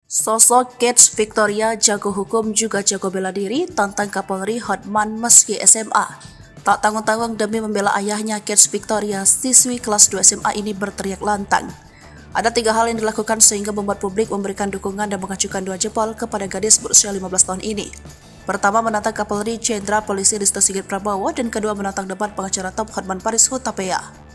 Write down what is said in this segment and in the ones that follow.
Sosok Kate Victoria jago hukum juga jago bela diri tantang Kapolri Hotman meski SMA. Tak tanggung-tanggung demi membela ayahnya, Kate Victoria, siswi kelas 2 SMA ini berteriak lantang. Ada 3 hal yang dilakukan sehingga membuat publik memberikan dukungan dan mengacukan 2 jempol kepada gadis berusia 15 tahun ini. Pertama, menantang Kapolri Jenderal Polisi Listio Sigit Prabowo, dan kedua menantang debat pengacara top Hotman Paris Hutapea.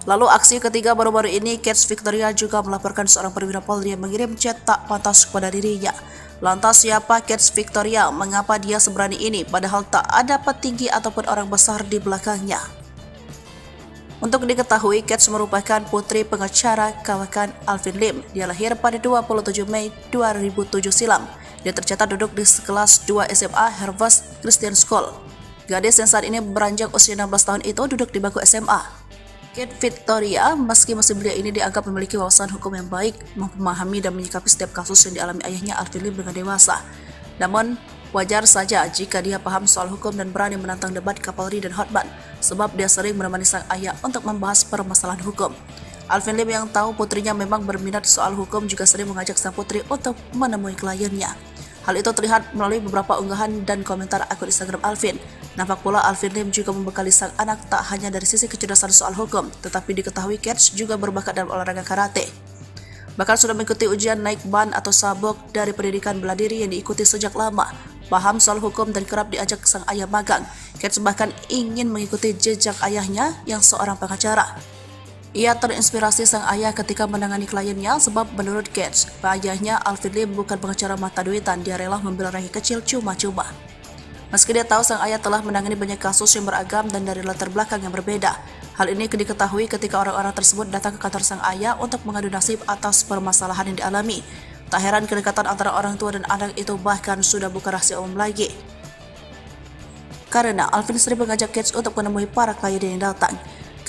Lalu aksi ketiga baru-baru ini, Kate Victoria juga melaporkan seorang perwira Polri yang mengirim chat tak pantas kepada dirinya. Lantas siapa Kate Victoria? Mengapa dia seberani ini padahal tak ada petinggi ataupun orang besar di belakangnya? Untuk diketahui, Kate merupakan putri pengacara kawakan Alvin Lim. Dia lahir pada 27 Mei 2007 silam. Dia tercatat duduk di kelas 2 SMA Harvest Christian School. Gadis yang saat ini beranjak usia 16 tahun itu duduk di bangku SMA. Kate Victoria, meski masih belia ini, dianggap memiliki wawasan hukum yang baik, memahami dan menyikapi setiap kasus yang dialami ayahnya Alvin Lim dengan dewasa. Namun, wajar saja jika dia paham soal hukum dan berani menantang debat Kapolri dan Hotman, sebab dia sering menemani sang ayah untuk membahas permasalahan hukum. Alvin Lim yang tahu putrinya memang berminat soal hukum juga sering mengajak sang putri untuk menemui kliennya. Hal itu terlihat melalui beberapa unggahan dan komentar akun Instagram Alvin. Nampak pula Alvin Lim juga membekali sang anak tak hanya dari sisi kecerdasan soal hukum, tetapi diketahui Kate juga berbakat dalam olahraga karate. Bahkan sudah mengikuti ujian naik ban atau sabuk dari pendidikan bela diri yang diikuti sejak lama. Paham soal hukum dan kerap diajak sang ayah magang. Kate bahkan ingin mengikuti jejak ayahnya yang seorang pengacara. Ia terinspirasi sang ayah ketika menangani kliennya sebab menurut Kate, ayahnya Alvin Lim bukan pengacara mata duitan, dia rela membela rakyat kecil cuma-cuma. Meski dia tahu sang ayah telah menangani banyak kasus yang beragam dan dari latar belakang yang berbeda. Hal ini diketahui ketika orang-orang tersebut datang ke kantor sang ayah untuk mengadu nasib atas permasalahan yang dialami. Tak heran kedekatan antara orang tua dan anak itu bahkan sudah bukan rahasia umum lagi. Karena Alvin sering mengajak Kate untuk menemui para klien yang datang.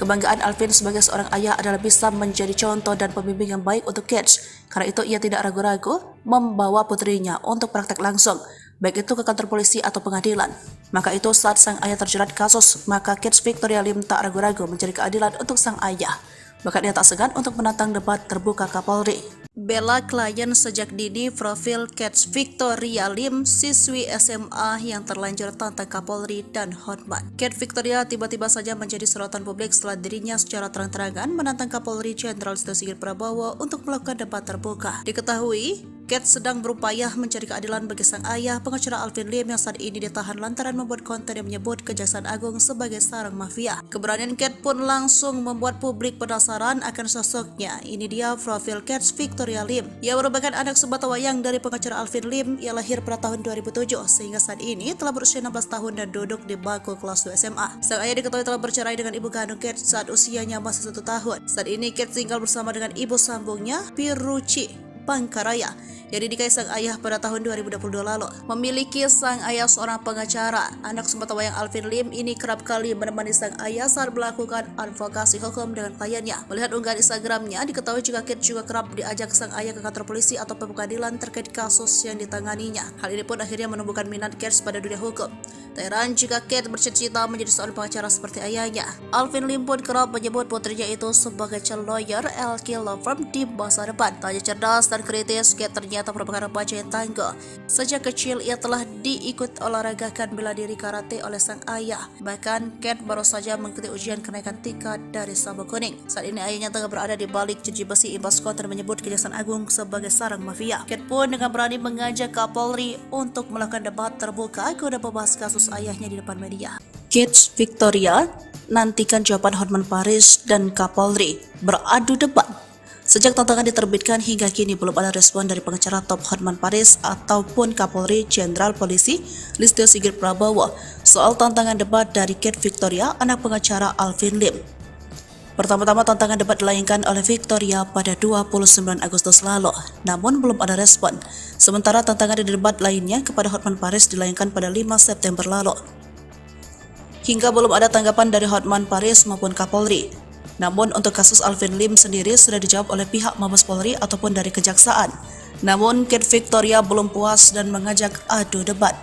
Kebanggaan Alvin sebagai seorang ayah adalah bisa menjadi contoh dan pembimbing yang baik untuk Kate. Karena itu ia tidak ragu-ragu membawa putrinya untuk praktek langsung, baik itu ke kantor polisi atau pengadilan. Maka itu saat sang ayah terjerat kasus, maka Kate Victoria Lim tak ragu-ragu mencari keadilan untuk sang ayah. Bahkan ia tak segan untuk menantang debat terbuka Kapolri. Bela klien sejak dini, profil Kate Victoria Lim, siswi SMA yang terlanjur tantang Kapolri dan Hotman. Kate Victoria tiba-tiba saja menjadi sorotan publik setelah dirinya secara terang-terangan menantang Kapolri Jenderal Listio Sigit Prabowo untuk melakukan debat terbuka. Diketahui, Kate sedang berupaya mencari keadilan bagi sang ayah, pengacara Alvin Lim yang saat ini ditahan lantaran membuat konten yang menyebut Kejaksaan Agung sebagai sarang mafia. Keberanian Kate pun langsung membuat publik penasaran akan sosoknya. Ini dia profil Kate Victoria Lim. Ia merupakan anak sebatawayang dari pengacara Alvin Lim. Ia lahir pada tahun 2007 sehingga saat ini telah berusia 16 tahun dan duduk di bangku kelas 2 SMA. Sang ayah diketahui telah bercerai dengan ibu kandung Kate saat usianya masih 1 tahun. Saat ini Kate tinggal bersama dengan ibu sambungnya, Piruci Pangkaraya, yang dinikahi sang ayah pada tahun 2022 lalu. Memiliki sang ayah seorang pengacara, anak sebatawayang Alvin Lim ini kerap kali menemani sang ayah saat melakukan advokasi hukum dengan kliennya. Melihat unggahan Instagramnya, diketahui juga Kate juga kerap diajak sang ayah ke kantor polisi atau pengadilan terkait kasus yang ditanganinya. Hal ini pun akhirnya menumbuhkan minat Kate pada dunia hukum. Tak heran jika Kate bercita-cita menjadi seorang pengacara seperti ayahnya. Alvin Lim pun kerap menyebut putrinya itu sebagai calon lawyer LK Law Firm di masa depan. Tak hanya cerdas dan kritis, Kate ternyata merupakan remaja yang tangguh. Sejak kecil ia telah diikut olahragakan bela diri karate oleh sang ayah. Bahkan Kate baru saja mengikuti ujian kenaikan tingkat dari sabuk kuning. Saat ini ayahnya tengah berada di balik jeruji besi imbas konten menyebut Kejaksaan Agung sebagai sarang mafia. Kate pun dengan berani mengajak Kapolri untuk melakukan debat terbuka guna membahas kasus ayahnya di depan media. Kate Victoria nantikan jawaban Hotman Paris dan Kapolri beradu debat. Sejak tantangan diterbitkan hingga kini belum ada respon dari pengacara top Hotman Paris ataupun Kapolri Jenderal Polisi Listio Sigit Prabowo soal tantangan debat dari Kate Victoria, anak pengacara Alvin Lim. Pertama-tama tantangan debat dilayangkan oleh Victoria pada 29 Agustus lalu, namun belum ada respon. Sementara tantangan di debat lainnya kepada Hotman Paris dilayangkan pada 5 September lalu. Hingga belum ada tanggapan dari Hotman Paris maupun Kapolri. Namun untuk kasus Alvin Lim sendiri sudah dijawab oleh pihak Mabes Polri ataupun dari Kejaksaan. Namun Kate Victoria belum puas dan mengajak adu debat.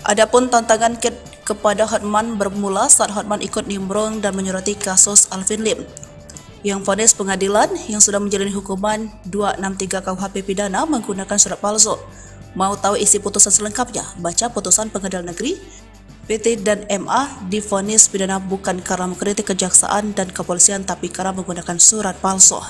Adapun tantangan Kate kepada Hotman bermula saat Hotman ikut nimbrung dan menyoroti kasus Alvin Lim. yang vonis pengadilan yang sudah menjalani hukuman 263 KUHP pidana menggunakan surat palsu. Mau tahu isi putusan selengkapnya? Baca putusan Pengadilan Negeri PT dan MA divonis pidana bukan karena mengkritik kejaksaan dan kepolisian tapi karena menggunakan surat palsu.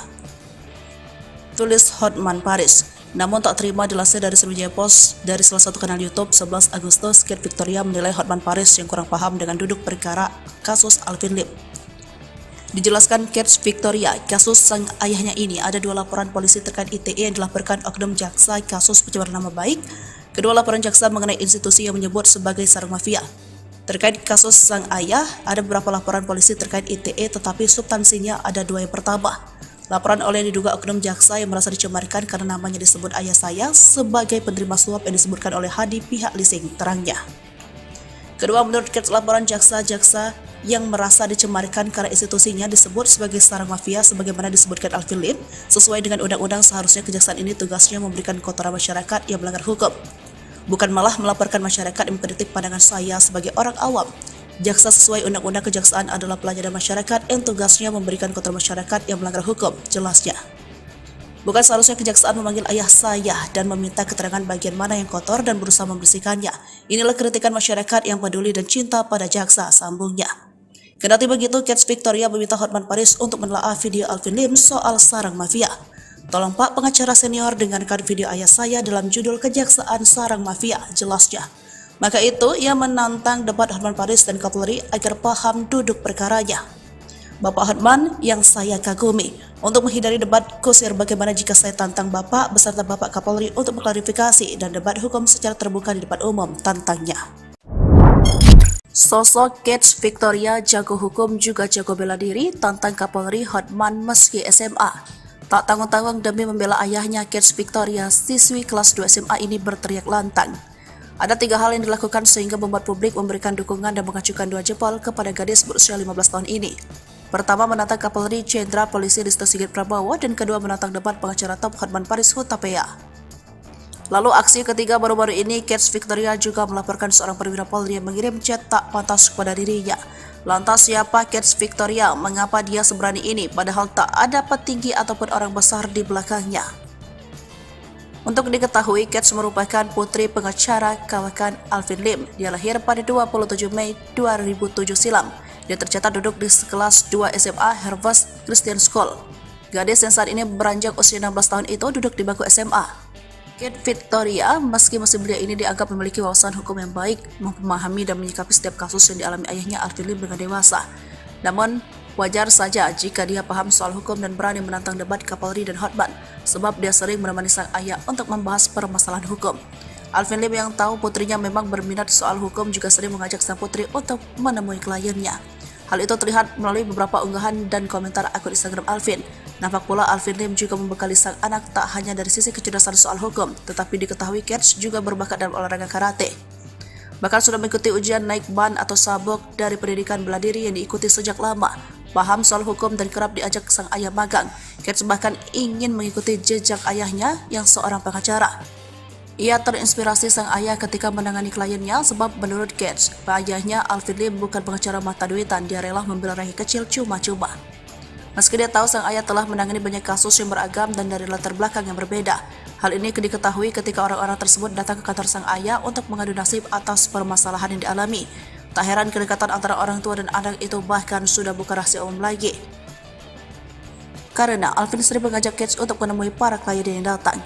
Tulis Hotman Paris. Namun tak terima dilansir dari Sriwijaya Post dari salah satu kanal YouTube 11 Agustus, Kate Victoria menilai Hotman Paris yang kurang paham dengan duduk perkara kasus Alvin Lim. Dijelaskan Kate Victoria, kasus sang ayahnya ini ada 2 laporan polisi terkait ITE yang dilaporkan oknum jaksa kasus pencemaran nama baik. Kedua laporan jaksa mengenai institusi yang menyebut sebagai sarang mafia. Terkait kasus sang ayah, ada beberapa laporan polisi terkait ITE tetapi substansinya ada 2 yang pertama. Laporan oleh diduga oknum jaksa yang merasa dicemarkan karena namanya disebut ayah saya sebagai penerima suap yang disebutkan oleh Hadi pihak leasing, terangnya. Kedua, menurut Kate, laporan jaksa-jaksa yang merasa dicemarkan karena institusinya disebut sebagai sarang mafia sebagaimana disebutkan Alvin Lim, sesuai dengan undang-undang seharusnya kejaksaan ini tugasnya memberikan kotoran masyarakat yang melanggar hukum, bukan malah melaporkan masyarakat yang mengkritik pandangan saya sebagai orang awam. Jaksa sesuai undang-undang kejaksaan adalah pelajar masyarakat yang tugasnya memberikan kotoran masyarakat yang melanggar hukum, jelasnya. Bukan seharusnya kejaksaan memanggil ayah saya dan meminta keterangan bagian mana yang kotor dan berusaha membersihkannya. Inilah kritikan masyarakat yang peduli dan cinta pada jaksa, sambungnya. Kendati begitu, Kate Victoria meminta Hotman Paris untuk menelaah video Alvin Lim soal sarang mafia. Tolong Pak pengacara senior dengarkan video ayah saya dalam judul Kejaksaan Sarang Mafia, jelasnya. Maka itu, ia menantang debat Hotman Paris dan Kapolri agar paham duduk perkaranya. Bapak Hotman yang saya kagumi, untuk menghindari debat kusir bagaimana jika saya tantang Bapak beserta Bapak Kapolri untuk mengklarifikasi dan debat hukum secara terbuka di depan umum, tantangnya. Sosok Kate Victoria jago hukum juga jago bela diri, tantang Kapolri Hotman meski SMA. Tak tanggung-tanggung demi membela ayahnya, Kate Victoria, siswi kelas 2 SMA ini berteriak lantang. Ada 3 hal yang dilakukan sehingga membuat publik memberikan dukungan dan mengacukan 2 jempol kepada gadis berusia 15 tahun ini. Pertama, menantang Kapolri Jenderal Polisi Listio Sigit Prabowo, dan kedua, menantang debat pengacara top Hotman Paris Hutapea. Lalu aksi ketiga baru-baru ini, Kate Victoria juga melaporkan seorang perwira Polri yang mengirim chat tak pantas kepada dirinya. Lantas siapa Kate Victoria? Mengapa dia seberani ini padahal tak ada petinggi ataupun orang besar di belakangnya? Untuk diketahui, Kate merupakan putri pengacara kawakan Alvin Lim. Dia lahir pada 27 Mei 2007 silam. Dia tercatat duduk di kelas 2 SMA Harvest Christian School. Gadis yang saat ini beranjak usia 16 tahun itu duduk di bangku SMA. Kate Victoria, meski musim belia ini dianggap memiliki wawasan hukum yang baik, memahami dan menyikapi setiap kasus yang dialami ayahnya Alvin Lim dengan dewasa. Namun, wajar saja jika dia paham soal hukum dan berani menantang debat Kapolri dan Hotman, sebab dia sering menemani sang ayah untuk membahas permasalahan hukum. Alvin Lim yang tahu putrinya memang berminat soal hukum juga sering mengajak sang putri untuk menemui kliennya. Hal itu terlihat melalui beberapa unggahan dan komentar akun Instagram Alvin. Nampak pula Alvin Lim juga membekali sang anak tak hanya dari sisi kecerdasan soal hukum, tetapi diketahui Kate juga berbakat dalam olahraga karate. Bahkan sudah mengikuti ujian naik ban atau sabuk dari pendidikan bela diri yang diikuti sejak lama. Paham soal hukum dan kerap diajak sang ayah magang. Kate bahkan ingin mengikuti jejak ayahnya yang seorang pengacara. Ia terinspirasi sang ayah ketika menangani kliennya sebab menurut Kate, ayahnya Alvin Lim bukan pengacara mata duitan, dia rela membela rakyat kecil cuma-cuma. Meski dia tahu sang ayah telah menangani banyak kasus yang beragam dan dari latar belakang yang berbeda. Hal ini diketahui ketika orang-orang tersebut datang ke kantor sang ayah untuk mengadu nasib atas permasalahan yang dialami. Tak heran kedekatan antara orang tua dan anak itu bahkan sudah bukan rahasia umum lagi. Karena Alvin sering mengajak Kate untuk menemui para klien yang datang.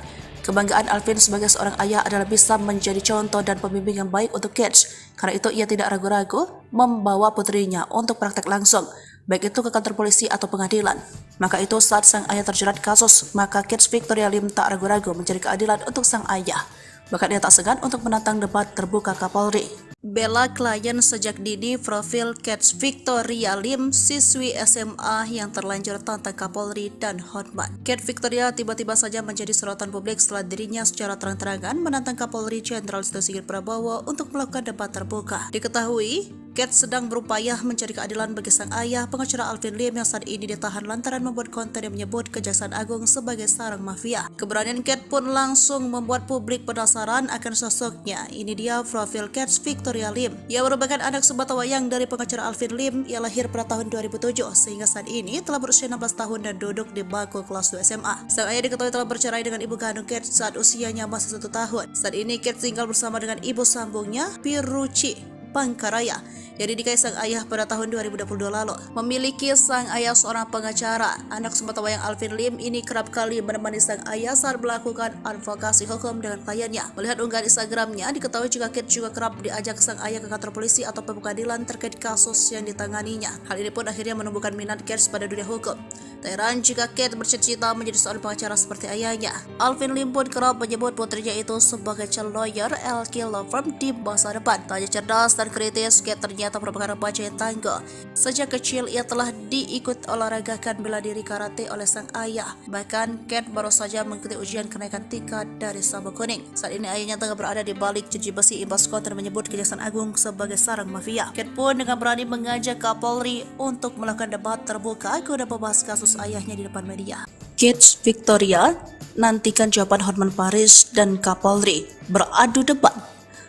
Kebanggaan Alvin sebagai seorang ayah adalah bisa menjadi contoh dan pembimbing yang baik untuk Kate. Karena itu ia tidak ragu-ragu membawa putrinya untuk praktek langsung, baik itu ke kantor polisi atau pengadilan. Maka itu saat sang ayah terjerat kasus, maka Kate Victoria Lim tak ragu-ragu mencari keadilan untuk sang ayah. Bahkan ia tak segan untuk menantang debat terbuka Kapolri. Bela klien sejak dini, profil Kate Victoria Lim, siswi SMA yang terlanjur tantang Kapolri dan Hotman. Kate Victoria tiba-tiba saja menjadi sorotan publik setelah dirinya secara terang-terangan menantang Kapolri Jenderal Listio Sigit Prabowo untuk melakukan debat terbuka. Diketahui, Kate sedang berupaya mencari keadilan bagi sang ayah, pengacara Alvin Lim yang saat ini ditahan lantaran membuat konten yang menyebut Kejaksaan Agung sebagai sarang mafia. Keberanian Kate pun langsung membuat publik penasaran akan sosoknya. Ini dia profil Kate Victoria Lim, yang merupakan anak sebatawayang dari pengacara Alvin Lim. Ia lahir pada tahun 2007 sehingga saat ini telah berusia 16 tahun dan duduk di bangku kelas 2 SMA. Sang ayah diketahui telah bercerai dengan ibu kandung Kate saat usianya masih 1 tahun. Saat ini Kate tinggal bersama dengan ibu sambungnya, Piruci Pangkaraya, yang dinikahi sang ayah pada tahun 2022 lalu. Memiliki sang ayah seorang pengacara, anak sebatawayang Alvin Lim ini kerap kali menemani sang ayah saat melakukan advokasi hukum dengan kliennya. Melihat unggahan Instagramnya, diketahui juga Kate juga kerap diajak sang ayah ke kantor polisi atau pengadilan terkait kasus yang ditanganinya. Hal ini pun akhirnya menumbuhkan minat Kate pada dunia hukum. Tak heran jika Kate bercita-cita menjadi seorang pengacara seperti ayahnya. Alvin Lim pun kerap menyebut putrinya itu sebagai calon lawyer LK Law Firm di masa depan. Tak hanya cerdas dan kritis, Kate ternyata merupakan remaja yang tangguh. Sejak kecil ia telah diikut olahragakan bela diri karate oleh sang ayah. Bahkan Kate baru saja mengikuti ujian kenaikan tingkat dari sabuk kuning. Saat ini ayahnya tengah berada di balik jeruji besi imbas konten menyebut Kejaksaan Agung sebagai sarang mafia. Kate pun dengan berani mengajak Kapolri untuk melakukan debat terbuka guna membahas kasus ayahnya di depan media. Kate Victoria nantikan jawaban Hotman Paris dan Kapolri beradu debat.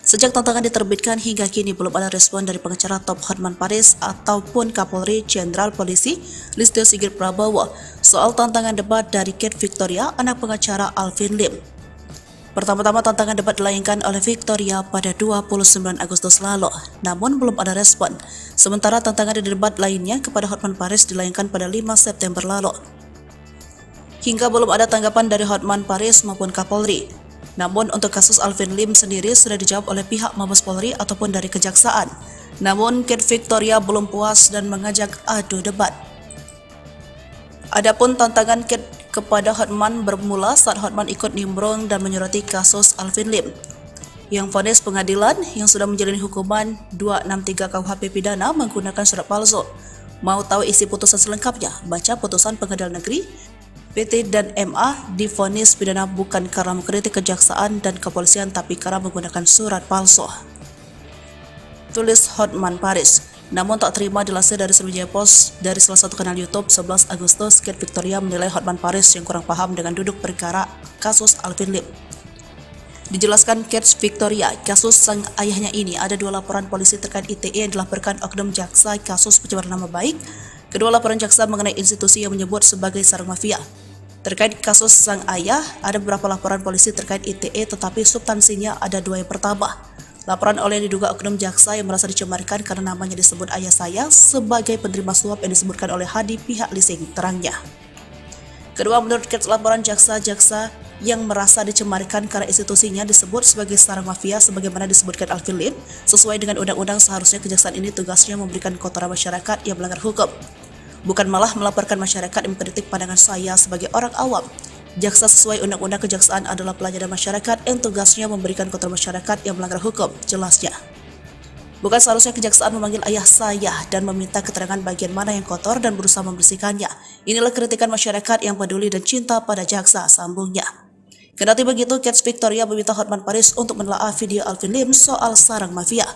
Sejak tantangan diterbitkan hingga kini belum ada respon dari pengacara top Hotman Paris ataupun Kapolri Jenderal Polisi Listio Sigit Prabowo soal tantangan debat dari Kate Victoria, anak pengacara Alvin Lim. Pertama-tama tantangan debat dilayangkan oleh Victoria pada 29 Agustus lalu, namun belum ada respon. Sementara tantangan debat lainnya kepada Hotman Paris dilayangkan pada 5 September lalu. Hingga belum ada tanggapan dari Hotman Paris maupun Kapolri. Namun untuk kasus Alvin Lim sendiri sudah dijawab oleh pihak Mabes Polri ataupun dari Kejaksaan. Namun Kate Victoria belum puas dan mengajak adu debat. Adapun tantangan Kate kepada Hotman bermula saat Hotman ikut nimbrung dan menyoroti kasus Alvin Lim, yang vonis pengadilan yang sudah menjalani hukuman 263 KUHP pidana menggunakan surat palsu. Mau tahu isi putusan selengkapnya? Baca putusan Pengadilan Negeri PT dan MA divonis pidana bukan karena mengkritik kejaksaan dan kepolisian tapi karena menggunakan surat palsu. Tulis Hotman Paris. Namun tak terima dilansir dari Sriwijaya Post dari salah satu kanal YouTube 11 Agustus, Kate Victoria menilai Hotman Paris yang kurang paham dengan duduk perkara kasus Alvin Lim. Dijelaskan Kate Victoria, kasus sang ayahnya ini ada 2 laporan polisi terkait ITE yang dilaporkan oknum jaksa kasus pencemaran nama baik. Kedua laporan jaksa mengenai institusi yang menyebut sebagai sarang mafia. Terkait kasus sang ayah, ada beberapa laporan polisi terkait ITE tetapi substansinya ada 2 yang pertama. Laporan oleh yang diduga oknum jaksa yang merasa dicemarkan karena namanya disebut ayah saya sebagai penerima suap yang disebutkan oleh Hadi pihak leasing, terangnya. Kedua, menurut Kate, laporan jaksa-jaksa yang merasa dicemarkan karena institusinya disebut sebagai sarang mafia sebagaimana disebutkan Alvin Lim, sesuai dengan undang-undang seharusnya kejaksaan ini tugasnya memberikan kotoran masyarakat yang melanggar hukum. Bukan malah melaporkan masyarakat yang mengkritik pandangan saya sebagai orang awam. Jaksa sesuai undang-undang kejaksaan adalah pelayanan masyarakat yang tugasnya memberikan kotoran masyarakat yang melanggar hukum, jelasnya. Bukan seharusnya kejaksaan memanggil ayah saya dan meminta keterangan bagian mana yang kotor dan berusaha membersihkannya. Inilah kritikan masyarakat yang peduli dan cinta pada jaksa, sambungnya. Kendati begitu, Kate Victoria meminta Hotman Paris untuk menelaah video Alvin Lim soal sarang mafia.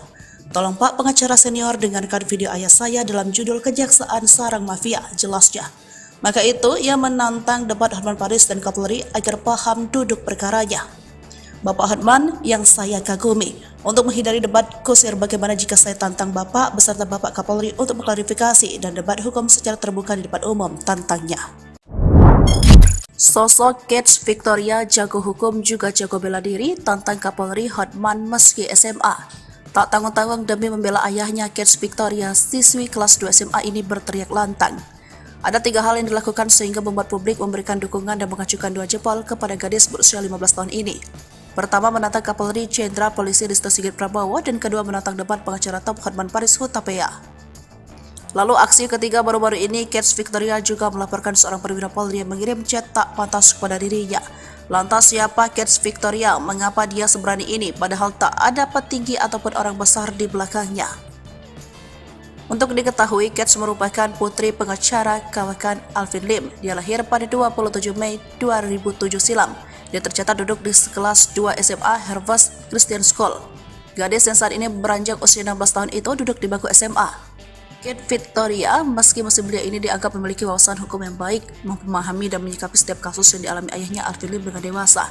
Tolong Pak pengacara senior dengarkan video ayah saya dalam judul Kejaksaan Sarang Mafia, jelasnya. Maka itu, ia menantang debat Hotman Paris dan Kapolri agar paham duduk perkaranya. Bapak Hotman yang saya kagumi, untuk menghindari debat kusir bagaimana jika saya tantang Bapak beserta Bapak Kapolri untuk mengklarifikasi dan debat hukum secara terbuka di depan umum, tantangnya. Sosok Kate Victoria jago hukum juga jago bela diri, tantang Kapolri Hotman meski SMA. Tak tanggung-tanggung demi membela ayahnya, Kate Victoria, siswi kelas 2 SMA ini berteriak lantang. Ada 3 hal yang dilakukan sehingga membuat publik memberikan dukungan dan mengacukan 2 jempol kepada gadis berusia 15 tahun ini. Pertama, menantang Kapolri Jenderal Polisi Listio Sigit Prabowo, dan kedua menantang debat pengacara top Hotman Paris Hutapea. Lalu aksi ketiga baru-baru ini, Kate Victoria juga melaporkan seorang perwira Polri yang mengirim chat tak pantas kepada dirinya. Lantas siapa Kate Victoria? Mengapa dia seberani ini padahal tak ada petinggi ataupun orang besar di belakangnya? Untuk diketahui, Kate merupakan putri pengacara kawakan Alvin Lim. Dia lahir pada 27 Mei 2007 silam. Dia tercatat duduk di kelas 2 SMA Harvest Christian School. Gadis yang saat ini beranjak usia 16 tahun itu duduk di bangku SMA. Kate Victoria, meski masih belia ini dianggap memiliki wawasan hukum yang baik, memahami dan menyikapi setiap kasus yang dialami ayahnya Alvin Lim dengan dewasa.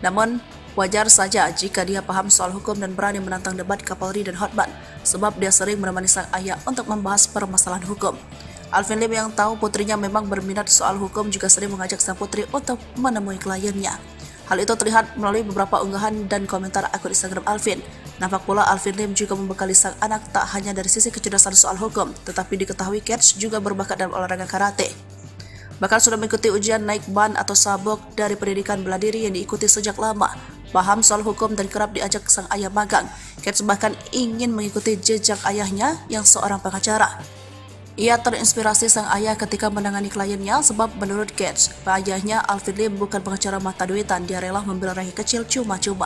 Namun, wajar saja jika dia paham soal hukum dan berani menantang debat Kapolri dan Hotman, sebab dia sering menemani sang ayah untuk membahas permasalahan hukum. Alvin Lim yang tahu putrinya memang berminat soal hukum juga sering mengajak sang putri untuk menemui kliennya. Hal itu terlihat melalui beberapa unggahan dan komentar akun Instagram Alvin. Nampak pula Alvin Lim juga membekali sang anak tak hanya dari sisi kecerdasan soal hukum, tetapi diketahui Kate juga berbakat dalam olahraga karate. Bahkan sudah mengikuti ujian naik ban atau sabuk dari pendidikan bela diri yang diikuti sejak lama. Paham soal hukum dan kerap diajak sang ayah magang. Kate bahkan ingin mengikuti jejak ayahnya yang seorang pengacara. Ia terinspirasi sang ayah ketika menangani kliennya sebab menurut Kate, ayahnya Alvin Lim bukan pengacara mata duitan, dia rela membela rakyat kecil cuma-cuma.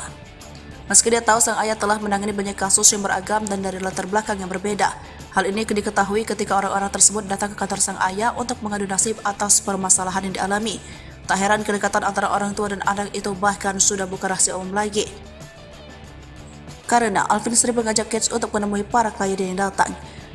Meski dia tahu sang ayah telah menangani banyak kasus yang beragam dan dari latar belakang yang berbeda. Hal ini diketahui ketika orang-orang tersebut datang ke kantor sang ayah untuk mengadu nasib atas permasalahan yang dialami. Tak heran kedekatan antara orang tua dan anak itu bahkan sudah bukan rahasia umum lagi. Karena Alvin sering mengajak Kate untuk menemui para klien yang datang.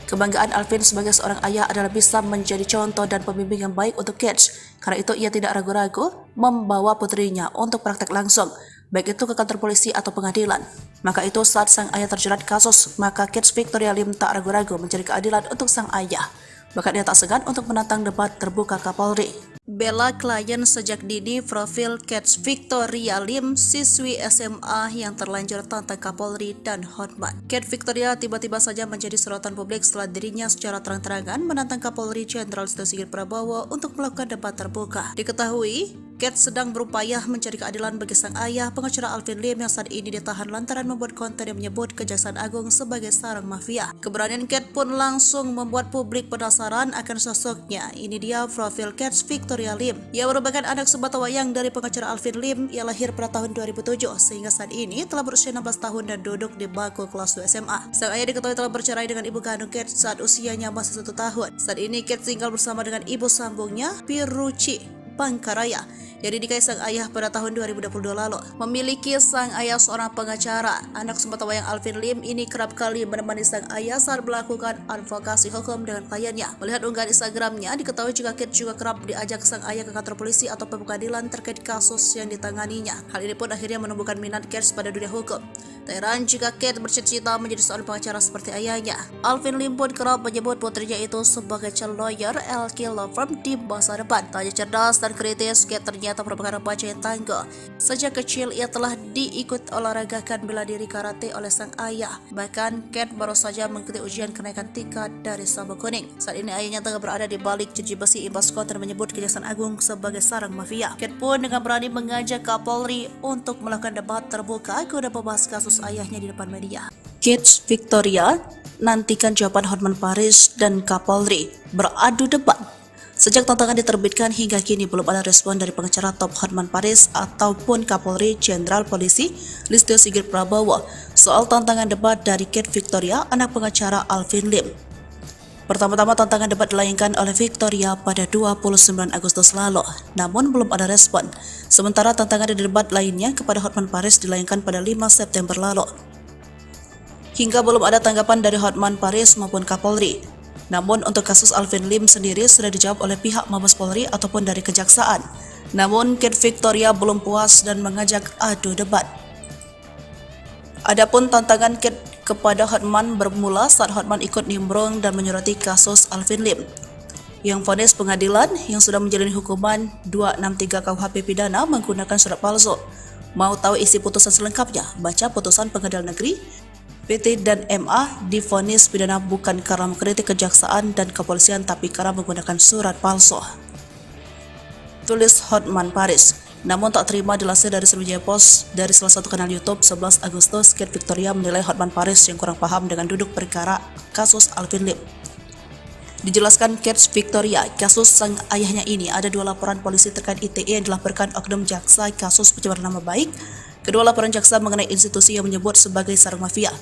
Kebanggaan Alvin sebagai seorang ayah adalah bisa menjadi contoh dan pembimbing yang baik untuk Kate. Karena itu ia tidak ragu-ragu membawa putrinya untuk praktek langsung, baik itu ke kantor polisi atau pengadilan. Maka itu saat sang ayah terjerat kasus, maka Kate Victoria Lim tak ragu-ragu mencari keadilan untuk sang ayah. Bahkan dia tak segan untuk menantang debat terbuka Kapolri. Bela klien sejak dini. Profil Kate Victoria Lim, siswi SMA yang terlanjur tantang Kapolri dan Hotman. Kate Victoria tiba-tiba saja menjadi sorotan publik setelah dirinya secara terang-terangan menantang Kapolri Jenderal Listio Sigit Prabowo untuk melakukan debat terbuka. Diketahui, Kate sedang berupaya mencari keadilan bagi sang ayah, pengacara Alvin Lim yang saat ini ditahan lantaran membuat konten yang menyebut Kejaksaan Agung sebagai sarang mafia. Keberanian Kate pun langsung membuat publik penasaran akan sosoknya. Ini dia profil Kate Victoria Lim. Ia merupakan anak sebatawayang dari pengacara Alvin Lim. Ia lahir pada tahun 2007 sehingga saat ini telah berusia 16 tahun dan duduk di bangku kelas 2 SMA. Sang ayah diketahui telah bercerai dengan ibu kandung Kate saat usianya masih 1 tahun. Saat ini Kate tinggal bersama dengan ibu sambungnya, Piruci Pangkaraya, yang dinikahi sang ayah pada tahun 2022 lalu. Memiliki sang ayah seorang pengacara, anak sebatawayang Alvin Lim ini kerap kali menemani sang ayah saat melakukan advokasi hukum dengan kliennya. Melihat unggahan Instagramnya, diketahui juga Kate juga kerap diajak sang ayah ke kantor polisi atau pengadilan terkait kasus yang ditanganinya. Hal ini pun akhirnya menumbuhkan minat Kate pada dunia hukum. Tak heran jika Kate bercita-cita menjadi seorang pengacara seperti ayahnya. Alvin Lim pun kerap menyebut putrinya itu sebagai calon lawyer LK Law Firm di masa depan. Tak hanya cerdas dan kritis, Kate ternyata merupakan remaja yang tangguh. Sejak kecil ia telah diikut olahragakan bela diri karate oleh sang ayah. Bahkan Kate baru saja mengikuti ujian kenaikan tingkat dari sabuk kuning. Saat ini ayahnya tengah berada di balik jeruji besi imbas konten menyebut Kejaksaan Agung sebagai sarang mafia. Kate pun dengan berani mengajak Kapolri untuk melakukan debat terbuka guna membahas kasus ayahnya di depan media. Kate Victoria nantikan jawaban Hotman Paris dan Kapolri beradu debat. Sejak tantangan diterbitkan hingga kini belum ada respon dari pengacara top Hotman Paris ataupun Kapolri Jenderal Polisi Listio Sigit Prabowo soal tantangan debat dari Kate Victoria, anak pengacara Alvin Lim. Pertama-tama tantangan debat dilayangkan oleh Victoria pada 29 Agustus lalu, namun belum ada respon. Sementara tantangan debat lainnya kepada Hotman Paris dilayangkan pada 5 September lalu. Hingga belum ada tanggapan dari Hotman Paris maupun Kapolri. Namun untuk kasus Alvin Lim sendiri sudah dijawab oleh pihak Mabes Polri ataupun dari Kejaksaan. Namun Kate Victoria belum puas dan mengajak adu debat. Adapun tantangan Kate kepada Hotman bermula saat Hotman ikut nimbrung dan menyoroti kasus Alvin Lim yang vonis pengadilan yang sudah menjalani hukuman 263 KUHP pidana menggunakan surat palsu. Mau tahu isi putusan selengkapnya? Baca putusan Pengadilan Negeri PT dan MA divonis pidana bukan karena mengkritik kejaksaan dan kepolisian tapi karena menggunakan surat palsu. Tulis Hotman Paris. Namun tak terima dilansir dari Sriwijaya Post dari salah satu kanal YouTube 11 Agustus, Kate Victoria menilai Hotman Paris yang kurang paham dengan duduk perkara kasus Alvin Lim. Dijelaskan Kate Victoria, kasus sang ayahnya ini ada 2 laporan polisi terkait ITE yang dilaporkan oknum jaksa kasus pencemaran nama baik. Kedua laporan jaksa mengenai institusi yang menyebut sebagai sarang mafia.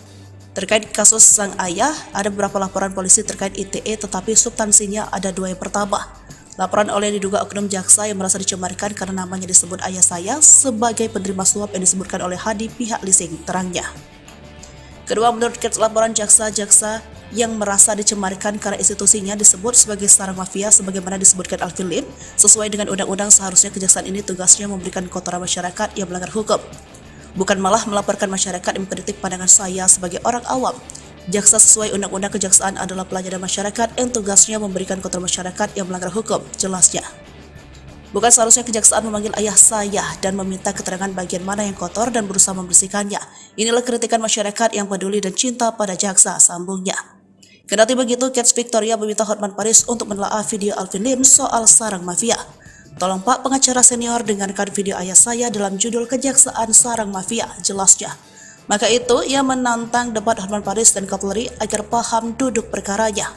Terkait kasus sang ayah, ada beberapa laporan polisi terkait ITE tetapi substansinya ada 2 yang pertama. Laporan oleh diduga oknum jaksa yang merasa dicemarkan karena namanya disebut ayah saya sebagai penerima suap yang disebutkan oleh Hadi pihak leasing, terangnya. Kedua, menurut Kate, laporan jaksa-jaksa yang merasa dicemarkan karena institusinya disebut sebagai sarang mafia sebagaimana disebutkan Alvin Lim, sesuai dengan undang-undang seharusnya kejaksaan ini tugasnya memberikan kotoran masyarakat yang melanggar hukum, bukan malah melaporkan masyarakat yang mengkritik pandangan saya sebagai orang awam. Jaksa sesuai undang-undang kejaksaan adalah pelayanan masyarakat yang tugasnya memberikan kotoran masyarakat yang melanggar hukum, jelasnya. Bukan seharusnya kejaksaan memanggil ayah saya dan meminta keterangan bagian mana yang kotor dan berusaha membersihkannya. Inilah kritikan masyarakat yang peduli dan cinta pada jaksa, sambungnya. Kendati begitu, Kate Victoria meminta Hotman Paris untuk menelaah video Alvin Lim soal sarang mafia. Tolong Pak pengacara senior dengarkan video ayah saya dalam judul Kejaksaan Sarang Mafia, jelasnya. Maka itu, ia menantang debat Hotman Paris dan Kapolri agar paham duduk perkaranya.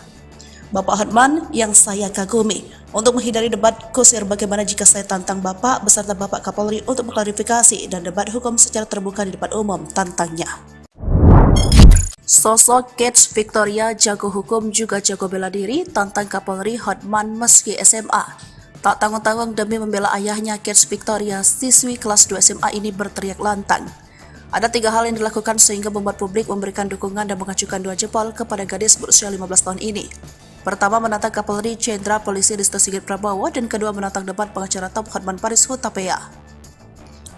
Bapak Hotman yang saya kagumi, untuk menghindari debat kusir bagaimana jika saya tantang Bapak beserta Bapak Kapolri untuk mengklarifikasi dan debat hukum secara terbuka di depan umum, tantangnya. Sosok Kate Victoria jago hukum juga jago bela diri, tantang Kapolri Hotman meski SMA. Tak tanggung-tanggung demi membela ayahnya, Kate Victoria, siswi kelas 2 SMA ini berteriak lantang. Ada 3 hal yang dilakukan sehingga membuat publik memberikan dukungan dan mengacukan 2 jempol kepada gadis berusia 15 tahun ini. Pertama, menantang Kapolri Jenderal Polisi Risto Sigit Prabowo, dan kedua, menantang debat pengacara top Hotman Paris Hutapea.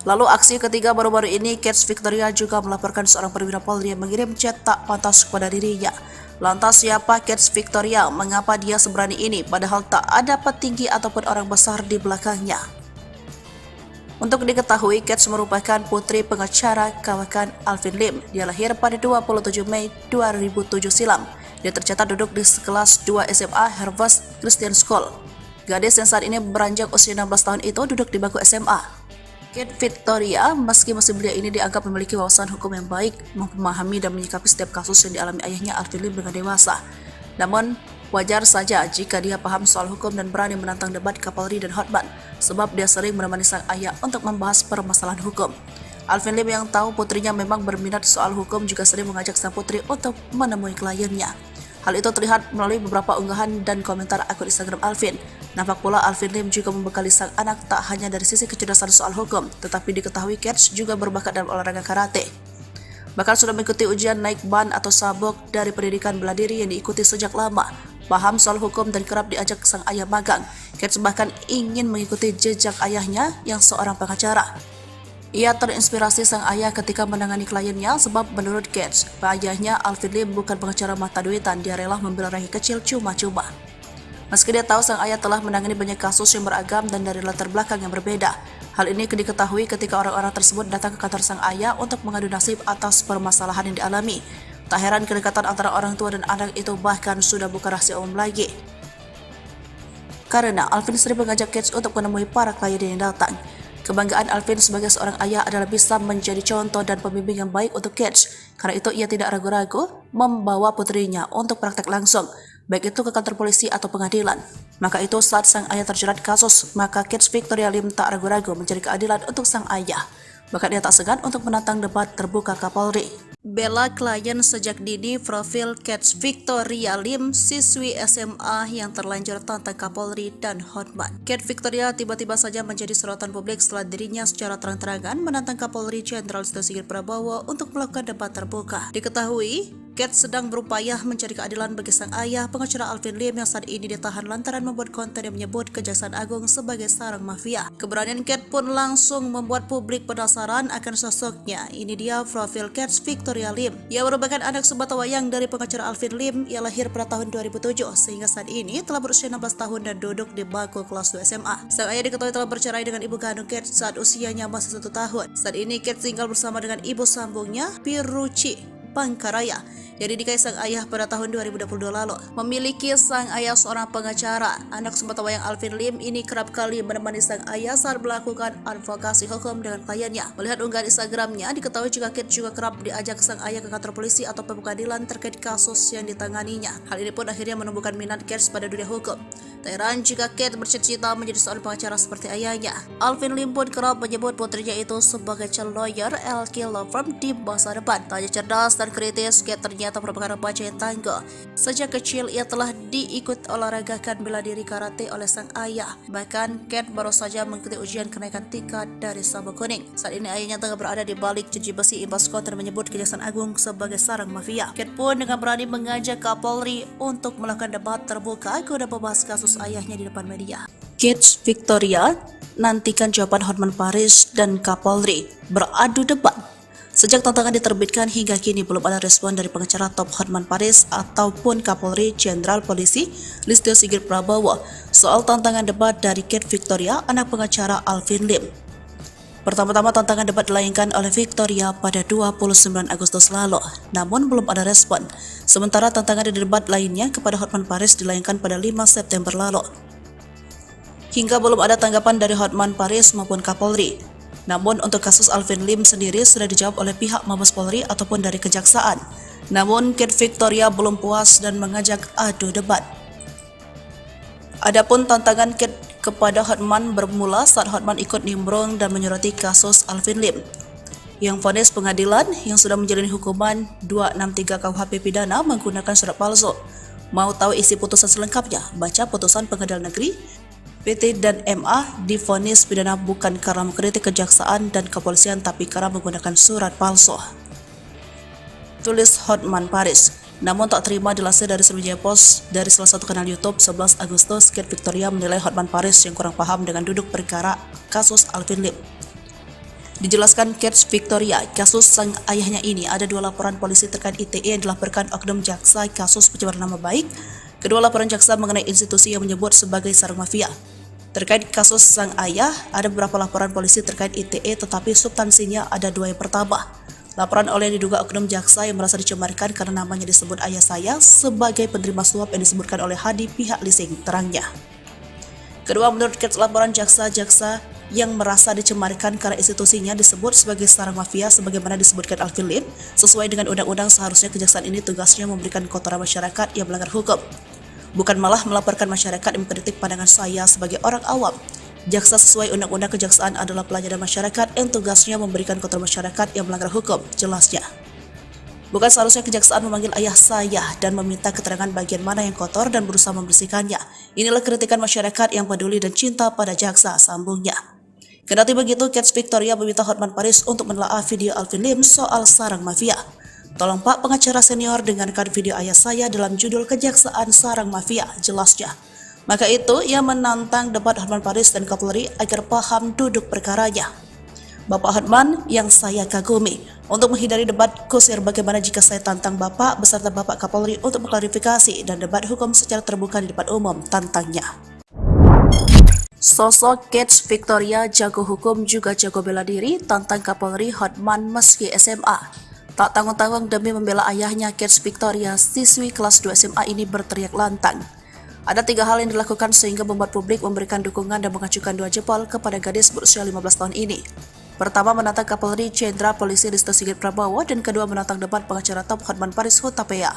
Lalu aksi ketiga baru-baru ini, Kate Victoria juga melaporkan seorang perwira Polri yang mengirim chat tak pantas kepada dirinya. Lantas siapa Kate Victoria? Mengapa dia seberani ini padahal tak ada petinggi ataupun orang besar di belakangnya? Untuk diketahui, Kate merupakan putri pengacara kawakan Alvin Lim. Dia lahir pada 27 Mei 2007 silam. Dia tercatat duduk di kelas 2 SMA Harvest Christian School. Gadis yang saat ini beranjak usia 16 tahun itu duduk di bangku SMA. Kate Victoria, meski masih belia ini, dianggap memiliki wawasan hukum yang baik, memahami dan menyikapi setiap kasus yang dialami ayahnya Alvin Lim dengan dewasa. Namun, wajar saja jika dia paham soal hukum dan berani menantang debat Kapolri dan Hotman, sebab dia sering menemani sang ayah untuk membahas permasalahan hukum. Alvin Lim yang tahu putrinya memang berminat soal hukum juga sering mengajak sang putri untuk menemui kliennya. Hal itu terlihat melalui beberapa unggahan dan komentar akun Instagram Alvin. Nampak pula Alvin Lim juga membekali sang anak tak hanya dari sisi kecerdasan soal hukum, tetapi diketahui Kate juga berbakat dalam olahraga karate. Bahkan sudah mengikuti ujian naik ban atau sabuk dari pendidikan bela diri yang diikuti sejak lama. Paham soal hukum dan kerap diajak sang ayah magang. Kate bahkan ingin mengikuti jejak ayahnya yang seorang pengacara. Ia terinspirasi sang ayah ketika menangani kliennya sebab menurut Kate, ayahnya Alvin Lim bukan pengacara mata duitan, dia rela membela rakyat kecil cuma-cuma. Meski dia tahu sang ayah telah menangani banyak kasus yang beragam dan dari latar belakang yang berbeda. Hal ini diketahui ketika orang-orang tersebut datang ke kantor sang ayah untuk mengadu nasib atas permasalahan yang dialami. Tak heran kedekatan antara orang tua dan anak itu bahkan sudah bukan rahasia umum lagi. Karena Alvin sering mengajak Kate untuk menemui para klien yang datang. Kebanggaan Alvin sebagai seorang ayah adalah bisa menjadi contoh dan pembimbing yang baik untuk Kate. Karena itu ia tidak ragu-ragu membawa putrinya untuk praktek langsung, baik itu ke kantor polisi atau pengadilan. Maka itu saat sang ayah terjerat kasus, maka Kate Victoria Lim tak ragu-ragu mencari keadilan untuk sang ayah. Bahkan ia tak segan untuk menantang debat terbuka Kapolri. Bela klien sejak dini, profil Kate Victoria Lim, siswi SMA yang terlanjur tantang Kapolri dan Hotman. Kate Victoria tiba-tiba saja menjadi sorotan publik setelah dirinya secara terang-terangan menantang Kapolri Jenderal Risto Sigit Prabowo untuk melakukan debat terbuka. Diketahui, Kate sedang berupaya mencari keadilan bagi sang ayah, pengacara Alvin Lim yang saat ini ditahan lantaran membuat konten yang menyebut Kejaksaan Agung sebagai sarang mafia. Keberanian Kate pun langsung membuat publik penasaran akan sosoknya. Ini dia profil Kate Victoria Lim. Ia merupakan anak sebatawayang dari pengacara Alvin Lim. Ia lahir pada tahun 2007 sehingga saat ini telah berusia 16 tahun dan duduk di bangku kelas 2 SMA. Sang ayah diketahui telah bercerai dengan ibu kandung Kate saat usianya masih 1 tahun. Saat ini Kate tinggal bersama dengan ibu sambungnya, Piruci Pangkaraya, yang dinikahi sang ayah pada tahun 2022 lalu. Memiliki sang ayah seorang pengacara, anak sebatawayang Alvin Lim ini kerap kali menemani sang ayah saat melakukan advokasi hukum dengan kliennya. Melihat unggahan Instagramnya, diketahui juga Kate juga kerap diajak sang ayah ke kantor polisi atau pengadilan terkait kasus yang ditanganinya. Hal ini pun akhirnya menumbuhkan minat Kate pada dunia hukum. Tak heran jika Kate bercita-cita menjadi seorang pengacara seperti ayahnya. Alvin Lim pun kerap menyebut putrinya itu sebagai calon lawyer LK Law Firm di masa depan. Tak hanya cerdas dan kritis, Kate ternyata ternyata merupakan remaja yang tangguh. Sejak kecil ia telah diikut olahragakan bela diri karate oleh sang ayah. Bahkan Cat baru saja mengikuti ujian kenaikan tingkat dari sabuk kuning. Saat ini ayahnya tengah berada di balik jeruji besi imbas konten menyebut Kejaksaan Agung sebagai sarang mafia. Cat pun dengan berani mengajak Kapolri untuk melakukan debat terbuka guna membahas kasus ayahnya di depan media. Kids Victoria nantikan jawaban Hotman Paris dan Kapolri beradu debat. Sejak tantangan diterbitkan hingga kini belum ada respon dari pengacara top Hotman Paris ataupun Kapolri Jenderal Polisi Listio Sigit Prabowo soal tantangan debat dari Kate Victoria, anak pengacara Alvin Lim. Pertama-tama tantangan debat dilayangkan oleh Victoria pada 29 Agustus lalu, namun belum ada respon. Sementara tantangan di debat lainnya kepada Hotman Paris dilayangkan pada 5 September lalu. Hingga belum ada tanggapan dari Hotman Paris maupun Kapolri. Namun untuk kasus Alvin Lim sendiri sudah dijawab oleh pihak Mabes Polri ataupun dari Kejaksaan. Namun Kate Victoria belum puas dan mengajak adu debat. Adapun tantangan Kate kepada Hotman bermula saat Hotman ikut nimbrung dan menyoroti kasus Alvin Lim, yang vonis pengadilan yang sudah menjalani hukuman 263 KUHP pidana menggunakan surat palsu. Mau tahu isi putusan selengkapnya? Baca putusan Pengadilan Negeri. PT dan MA divonis pidana bukan karena mengkritik kejaksaan dan kepolisian tapi karena menggunakan surat palsu. Tulis Hotman Paris. Namun tak terima dilansir dari Sriwijaya Post dari salah satu kanal YouTube 11 Agustus, Kate Victoria menilai Hotman Paris yang kurang paham dengan duduk perkara kasus Alvin Lim. Dijelaskan Kate Victoria, kasus sang ayahnya ini ada 2 laporan polisi terkait ITE yang dilaporkan oknum jaksa kasus pencemaran nama baik. Kedua laporan jaksa mengenai institusi yang menyebut sebagai sarang mafia. Terkait kasus sang ayah, ada beberapa laporan polisi terkait ITE tetapi substansinya ada 2 yang pertama. Laporan oleh diduga oknum jaksa yang merasa dicemarkan karena namanya disebut ayah saya sebagai penerima suap yang disebutkan oleh Hadi pihak leasing, terangnya. Kedua, menurut Kate, laporan jaksa-jaksa yang merasa dicemarkan karena institusinya disebut sebagai sarang mafia sebagaimana disebutkan Alvin Lim, sesuai dengan undang-undang seharusnya kejaksaan ini tugasnya memberikan kotoran masyarakat yang melanggar hukum, bukan malah melaporkan masyarakat yang mengkritik pandangan saya sebagai orang awam. Jaksa sesuai undang-undang kejaksaan adalah pelajar masyarakat yang tugasnya memberikan kotoran masyarakat yang melanggar hukum, jelasnya. Bukan seharusnya kejaksaan memanggil ayah saya dan meminta keterangan bagian mana yang kotor dan berusaha membersihkannya. Inilah kritikan masyarakat yang peduli dan cinta pada jaksa, sambungnya. Kendati begitu, Kate Victoria meminta Hotman Paris untuk menelaah video Alvin Lim soal sarang mafia. Tolong Pak pengacara senior dengarkan video ayah saya dalam judul Kejaksaan Sarang Mafia, jelasnya. Maka itu, ia menantang debat Hotman Paris dan Kapolri agar paham duduk perkaranya. Bapak Hotman yang saya kagumi, untuk menghindari debat kusir bagaimana jika saya tantang Bapak beserta Bapak Kapolri untuk mengklarifikasi dan debat hukum secara terbuka di depan umum, tantangnya. Sosok Kate Victoria jago hukum juga jago bela diri, tantang Kapolri Hotman meski SMA. Tak tanggung-tanggung demi membela ayahnya, Kate Victoria, siswi kelas 2 SMA ini berteriak lantang. Ada 3 hal yang dilakukan sehingga membuat publik memberikan dukungan dan mengacukan 2 jempol kepada gadis berusia 15 tahun ini. Pertama, menantang Kapolri Jenderal Polisi Listio Sigit Prabowo, dan kedua menantang debat pengacara top Hotman Paris Hutapea.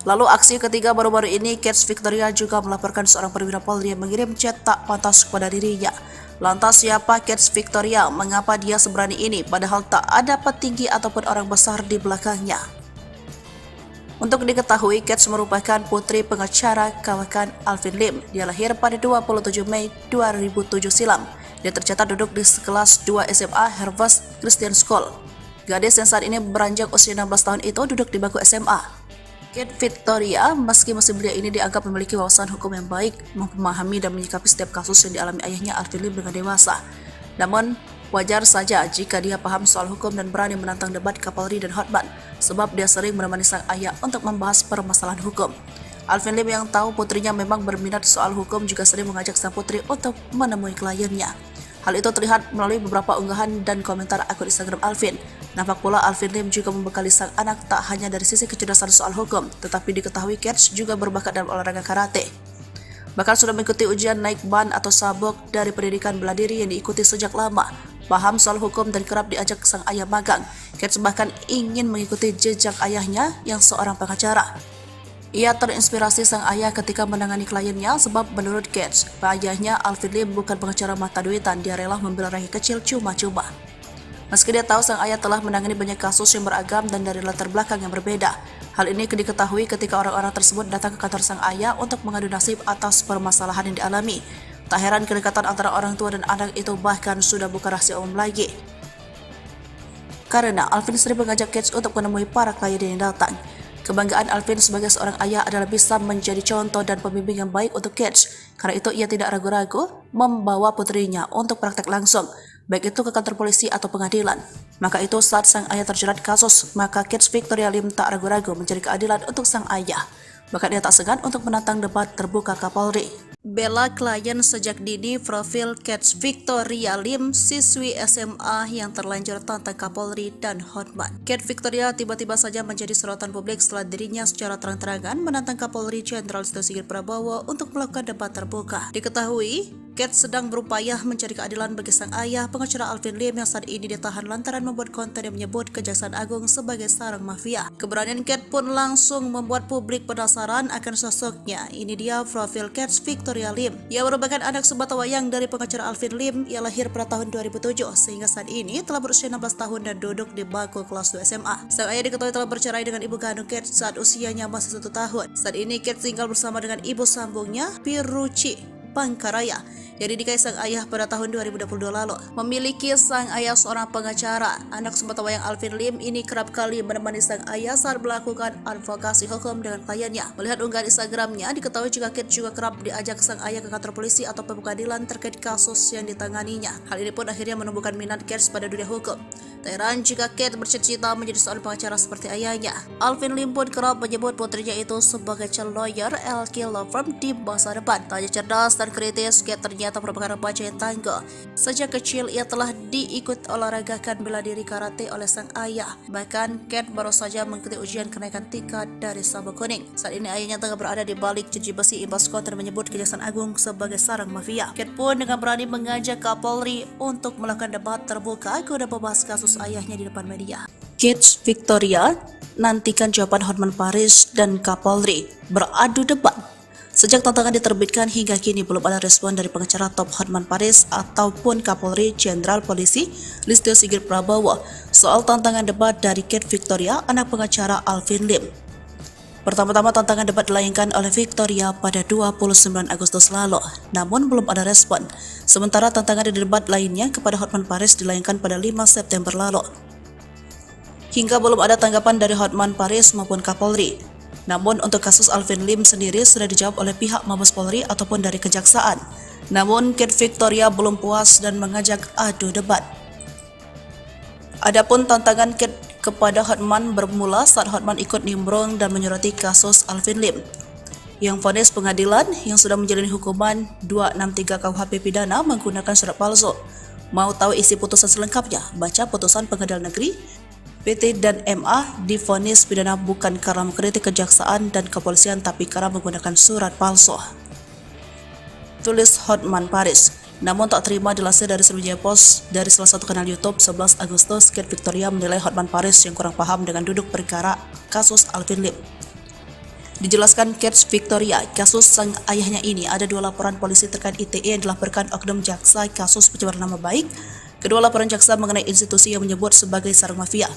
Lalu aksi ketiga baru-baru ini, Kate Victoria juga melaporkan seorang perwira Polri yang mengirim chat tak pantas kepada dirinya. Lantas siapa Kate Victoria? Mengapa dia seberani ini padahal tak ada petinggi ataupun orang besar di belakangnya? Untuk diketahui, Kate merupakan putri pengacara kawakan Alvin Lim. Dia lahir pada 27 Mei 2007 silam. Dia tercatat duduk di kelas 2 SMA Harvest Christian School. Gadis yang saat ini beranjak usia 16 tahun itu duduk di bangku SMA. Kate Victoria, meski masih belia ini dianggap memiliki wawasan hukum yang baik, memahami dan menyikapi setiap kasus yang dialami ayahnya Alvin Lim dengan dewasa. Namun, wajar saja jika dia paham soal hukum dan berani menantang debat Kapolri dan Hotman, sebab dia sering menemani sang ayah untuk membahas permasalahan hukum. Alvin Lim yang tahu putrinya memang berminat soal hukum juga sering mengajak sang putri untuk menemui kliennya. Hal itu terlihat melalui beberapa unggahan dan komentar akun Instagram Alvin. Nampak pula Alvin Lim juga membekali sang anak tak hanya dari sisi kecerdasan soal hukum, tetapi diketahui Kate juga berbakat dalam olahraga karate. Bahkan sudah mengikuti ujian naik ban atau sabuk dari pendidikan bela diri yang diikuti sejak lama. Paham soal hukum dan kerap diajak sang ayah magang. Kate bahkan ingin mengikuti jejak ayahnya yang seorang pengacara. Ia terinspirasi sang ayah ketika menangani kliennya sebab menurut Kate, ayahnya Alvin Lim bukan pengacara mata duitan, dia rela membela rakyat kecil cuma-cuma. Meski dia tahu sang ayah telah menangani banyak kasus yang beragam dan dari latar belakang yang berbeda. Hal ini diketahui ketika orang-orang tersebut datang ke kantor sang ayah untuk mengadu nasib atas permasalahan yang dialami. Tak heran kedekatan antara orang tua dan anak itu bahkan sudah bukan rahasia umum lagi. Karena Alvin sering mengajak Kate untuk menemui para klien yang datang. Kebanggaan Alvin sebagai seorang ayah adalah bisa menjadi contoh dan pembimbing yang baik untuk Kate. Karena itu ia tidak ragu-ragu membawa putrinya untuk praktek langsung, baik itu ke kantor polisi atau pengadilan. Maka itu saat sang ayah terjerat kasus, maka Kate Victoria Lim tak ragu-ragu mencari keadilan untuk sang ayah. Bahkan ia tak segan untuk menantang debat terbuka Kapolri. Bela klien sejak dini. Profil Kate Victoria Lim, siswi SMA yang terlanjur tantang Kapolri dan Hotman. Kate Victoria tiba-tiba saja menjadi sorotan publik setelah dirinya secara terang-terangan menantang Kapolri Jenderal Listio Sigit Prabowo untuk melakukan debat terbuka. Diketahui, Kate sedang berupaya mencari keadilan bagi sang ayah, pengacara Alvin Lim yang saat ini ditahan lantaran membuat konten yang menyebut Kejaksaan Agung sebagai sarang mafia. Keberanian Kate pun langsung membuat publik penasaran akan sosoknya. Ini dia profil Kate Victoria Lim. Ia merupakan anak sebatawayang dari pengacara Alvin Lim. Ia lahir pada tahun 2007 sehingga saat ini telah berusia 16 tahun dan duduk di bangku kelas 2 SMA. Sang ayah diketahui telah bercerai dengan ibu kandung Kate saat usianya masih 1 tahun. Saat ini Kate tinggal bersama dengan ibu sambungnya, Piruci Pangkaraya, yang dinikahi sang ayah pada tahun 2022 lalu. Memiliki sang ayah seorang pengacara, anak sebatawayang Alvin Lim ini kerap kali menemani sang ayah saat melakukan advokasi hukum dengan kliennya. Melihat unggahan Instagramnya, diketahui jika Kate juga kerap diajak sang ayah ke kantor polisi atau pengadilan terkait kasus yang ditanganinya. Hal ini pun akhirnya menumbuhkan minat Kate pada dunia hukum. Tak heran jika Kate bercita-cita menjadi seorang pengacara seperti ayahnya. Alvin Lim pun kerap menyebut putrinya itu sebagai calon lawyer LK Law Firm di masa depan. Tak hanya cerdas dan kritis, Kate ternyata merupakan remaja yang tangguh. Sejak kecil ia telah diikut olahragakan bela diri karate oleh sang ayah. Bahkan Kate baru saja mengikuti ujian kenaikan tingkat dari sabuk kuning. Saat ini ayahnya tengah berada di balik jeruji besi imbas konten menyebut Kejaksaan Agung sebagai sarang mafia. Kate pun dengan berani mengajak Kapolri untuk melakukan debat terbuka guna membahas kasus ayahnya di depan media. Kate Victoria nantikan jawaban Hotman Paris dan Kapolri beradu debat. Sejak tantangan diterbitkan hingga kini belum ada respon dari pengacara top Hotman Paris ataupun Kapolri Jenderal Polisi Listio Sigit Prabowo soal tantangan debat dari Kate Victoria, anak pengacara Alvin Lim. Pertama-tama tantangan debat dilayangkan oleh Victoria pada 29 Agustus lalu, namun belum ada respon. Sementara tantangan debat lainnya kepada Hotman Paris dilayangkan pada 5 September lalu. Hingga belum ada tanggapan dari Hotman Paris maupun Kapolri. Namun untuk kasus Alvin Lim sendiri sudah dijawab oleh pihak Mabes Polri ataupun dari Kejaksaan. Namun Kate Victoria belum puas dan mengajak adu debat. Adapun tantangan Kate kepada Hotman bermula saat Hotman ikut nimbrung dan menyoroti kasus Alvin Lim yang vonis pengadilan yang sudah menjalani hukuman 263 KUHP pidana menggunakan surat palsu. Mau tahu isi putusan selengkapnya? Baca putusan Pengadilan Negeri PT dan MA divonis pidana bukan karena mengkritik kejaksaan dan kepolisian tapi karena menggunakan surat palsu. Tulis Hotman Paris. Namun tak terima dilansir dari Sriwijaya Post dari salah satu kanal YouTube 11 Agustus, Kate Victoria menilai Hotman Paris yang kurang paham dengan duduk perkara kasus Alvin Lim. Dijelaskan Kate Victoria, kasus sang ayahnya ini ada 2 laporan polisi terkait ITE yang dilaporkan oknum jaksa kasus pencemaran nama baik. Kedua laporan jaksa mengenai institusi yang menyebut sebagai sarang mafia.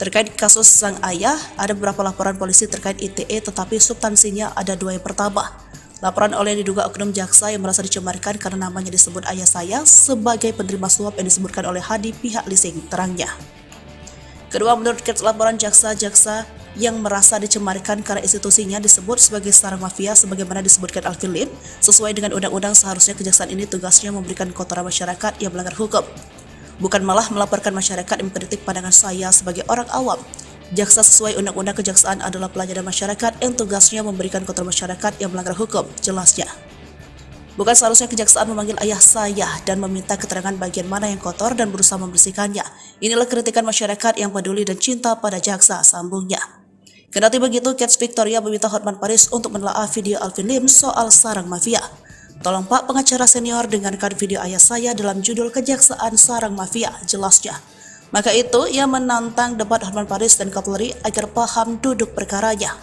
Terkait kasus sang ayah, ada beberapa laporan polisi terkait ITE tetapi substansinya ada 2 yang pertama. Laporan oleh diduga oknum jaksa yang merasa dicemarkan karena namanya disebut ayah saya sebagai penerima suap yang disebutkan oleh Hadi pihak leasing, terangnya. Kedua, menurut Kate, laporan jaksa-jaksa yang merasa dicemarkan karena institusinya disebut sebagai sarang mafia sebagaimana disebutkan Alvin Lim, sesuai dengan undang-undang seharusnya kejaksaan ini tugasnya memberikan kotoran masyarakat yang melanggar hukum, bukan malah melaporkan masyarakat yang mengkritik pandangan saya sebagai orang awam. Jaksa sesuai undang-undang kejaksaan adalah pelayanan masyarakat yang tugasnya memberikan kotoran masyarakat yang melanggar hukum, jelasnya. Bukan seharusnya kejaksaan memanggil ayah saya dan meminta keterangan bagian mana yang kotor dan berusaha membersihkannya. Inilah kritikan masyarakat yang peduli dan cinta pada jaksa, sambungnya. Kendati begitu, Kate Victoria meminta Hotman Paris untuk menelaah video Alvin Lim soal sarang mafia. Tolong Pak pengacara senior dengarkan video ayah saya dalam judul Kejaksaan Sarang Mafia, jelasnya. Maka itu, ia menantang debat Hotman Paris dan Kapolri agar paham duduk perkaranya.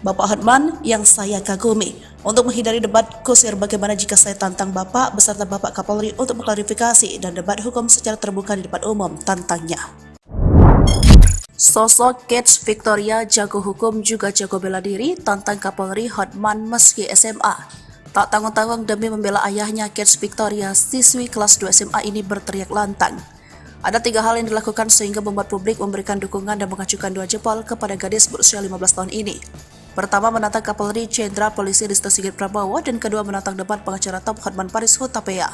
Bapak Hotman yang saya kagumi. Untuk menghindari debat kusir bagaimana jika saya tantang Bapak beserta Bapak Kapolri untuk mengklarifikasi dan debat hukum secara terbuka di depan umum, tantangnya. Sosok Kets Victoria jago hukum juga jago bela diri tantang Kapolri Hotman meski SMA. Tak tanggung-tanggung demi membela ayahnya, Kets Victoria, siswi kelas 2 SMA ini berteriak lantang. Ada 3 hal yang dilakukan sehingga membuat publik memberikan dukungan dan mengacukan 2 jempol kepada gadis berusia 15 tahun ini. Pertama, menantang Kapolri Jenderal Polisi Listio Sigit Prabowo, dan kedua menantang debat pengacara top Hotman Paris Hutapea.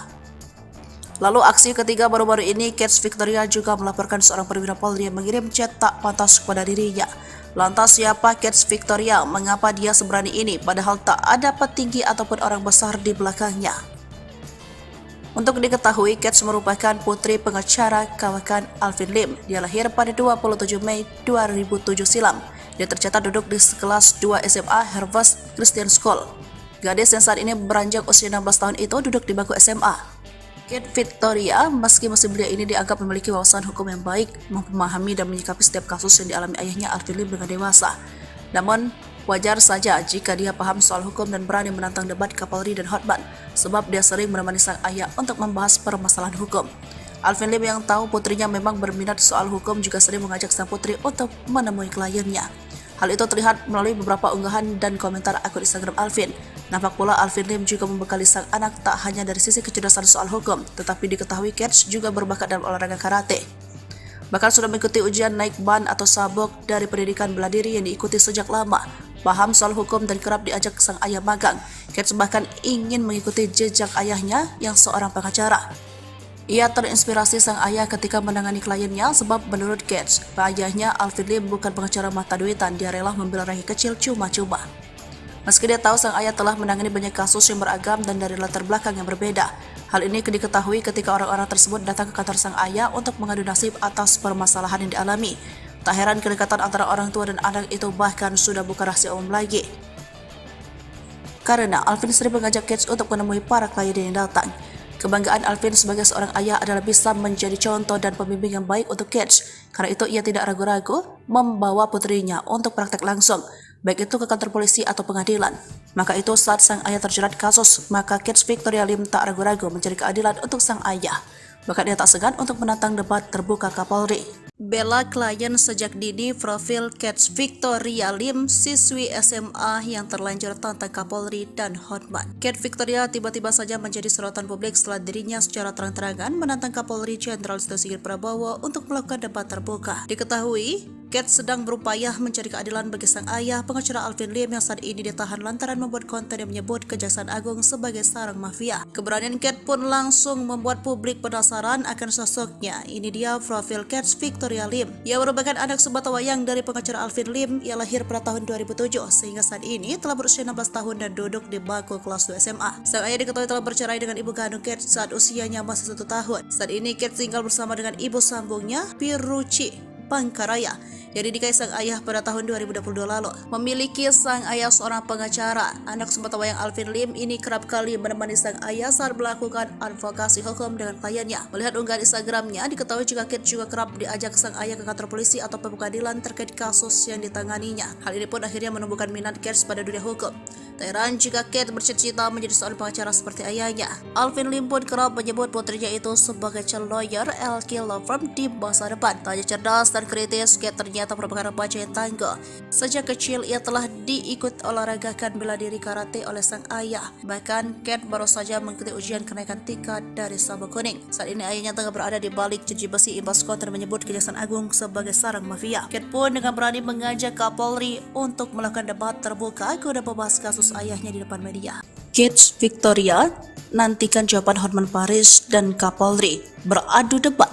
Lalu aksi ketiga baru-baru ini, Kets Victoria juga melaporkan seorang perwira Polri yang mengirim chat tak pantas kepada dirinya. Lantas siapa Kets Victoria? Mengapa dia seberani ini padahal tak ada petinggi ataupun orang besar di belakangnya? Untuk diketahui, Kets merupakan putri pengacara kawakan Alvin Lim. Dia lahir pada 27 Mei 2007 silam. Dia tercatat duduk di kelas 2 SMA Harvest Christian School. Gadis yang saat ini beranjak usia 16 tahun itu duduk di bangku SMA. Kets Victoria, meski masih belia ini dianggap memiliki wawasan hukum yang baik, memahami dan menyikapi setiap kasus yang dialami ayahnya Alvin Lim dengan dewasa. Namun, wajar saja jika dia paham soal hukum dan berani menantang debat Kapolri dan Hotman, sebab dia sering menemani sang ayah untuk membahas permasalahan hukum. Alvin Lim yang tahu putrinya memang berminat soal hukum juga sering mengajak sang putri untuk menemui kliennya. Hal itu terlihat melalui beberapa unggahan dan komentar akun Instagram Alvin. Nampak pula Alvin Lim juga membekali sang anak tak hanya dari sisi kecerdasan soal hukum, tetapi diketahui Kets juga berbakat dalam olahraga karate. Bahkan sudah mengikuti ujian naik ban atau sabuk dari pendidikan bela diri yang diikuti sejak lama. Paham soal hukum dan kerap diajak sang ayah magang. Kets bahkan ingin mengikuti jejak ayahnya yang seorang pengacara. Ia terinspirasi sang ayah ketika menangani kliennya sebab menurut Kets, ayahnya Alvin Lim bukan pengacara mata duitan, dia rela membela rakyat kecil cuma-cuma. Meski dia tahu sang ayah telah menangani banyak kasus yang beragam dan dari latar belakang yang berbeda. Hal ini diketahui ketika orang-orang tersebut datang ke kantor sang ayah untuk mengadu nasib atas permasalahan yang dialami. Tak heran kedekatan antara orang tua dan anak itu bahkan sudah bukan rahasia umum lagi. Karena Alvin sering mengajak Kets untuk menemui para klien yang datang. Kebanggaan Alvin sebagai seorang ayah adalah bisa menjadi contoh dan pembimbing yang baik untuk Kets. Karena itu ia tidak ragu-ragu membawa putrinya untuk praktek langsung, baik itu ke kantor polisi atau pengadilan. Maka itu saat sang ayah terjerat kasus, maka Kets Victoria Lim tak ragu-ragu mencari keadilan untuk sang ayah. Bahkan dia tak segan untuk menantang debat terbuka Kapolri. Bela klien sejak dini, profil Kets Victoria Lim, siswi SMA yang terlanjur tantang Kapolri dan Hotman. Kets Victoria tiba-tiba saja menjadi sorotan publik setelah dirinya secara terang-terangan menantang Kapolri Jenderal Listio Sigit Prabowo untuk melakukan debat terbuka. Diketahui, Kets sedang berupaya mencari keadilan bagi sang ayah, pengacara Alvin Lim yang saat ini ditahan lantaran membuat konten yang menyebut Kejaksaan Agung sebagai sarang mafia. Keberanian Kets pun langsung membuat publik penasaran akan sosoknya. Ini dia profil Kets Victoria Lim. Ia merupakan anak sebatawayang dari pengacara Alvin Lim. Ia lahir pada tahun 2007 sehingga saat ini telah berusia 16 tahun dan duduk di bangku kelas 2 SMA. Sang ayah diketahui telah bercerai dengan ibu kandung Kets saat usianya masih 1 tahun. Saat ini Kets tinggal bersama dengan ibu sambungnya, Piruci Pangkaraya, yang dinikahi sang ayah pada tahun 2022 lalu. Memiliki sang ayah seorang pengacara, anak sebatawayang Alvin Lim ini kerap kali menemani sang ayah saat melakukan advokasi hukum dengan kliennya. Melihat unggahan Instagramnya, diketahui juga Kets juga kerap diajak sang ayah ke kantor polisi atau pengadilan terkait kasus yang ditanganinya. Hal ini pun akhirnya menumbuhkan minat Kets pada dunia hukum. Tak heran jika Kets bercita-cita menjadi seorang pengacara seperti ayahnya. Alvin Lim pun kerap menyebut putrinya itu sebagai calon lawyer LK Law Firm di masa depan. Tak hanya cerdas dan kritis, Kets ternyata merupakan remaja yang tangguh. Sejak kecil ia telah diikut olahragakan bela diri karate oleh sang ayah. Bahkan Kets baru saja mengikuti ujian kenaikan tingkat dari sabuk kuning. Saat ini ayahnya tengah berada di balik jeruji besi imbas konten menyebut Kejaksaan Agung sebagai sarang mafia. Kets pun dengan berani mengajak Kapolri untuk melakukan debat terbuka guna membahas kasus ayahnya di depan media. Kets Victoria nantikan jawaban Hotman Paris dan Kapolri beradu debat.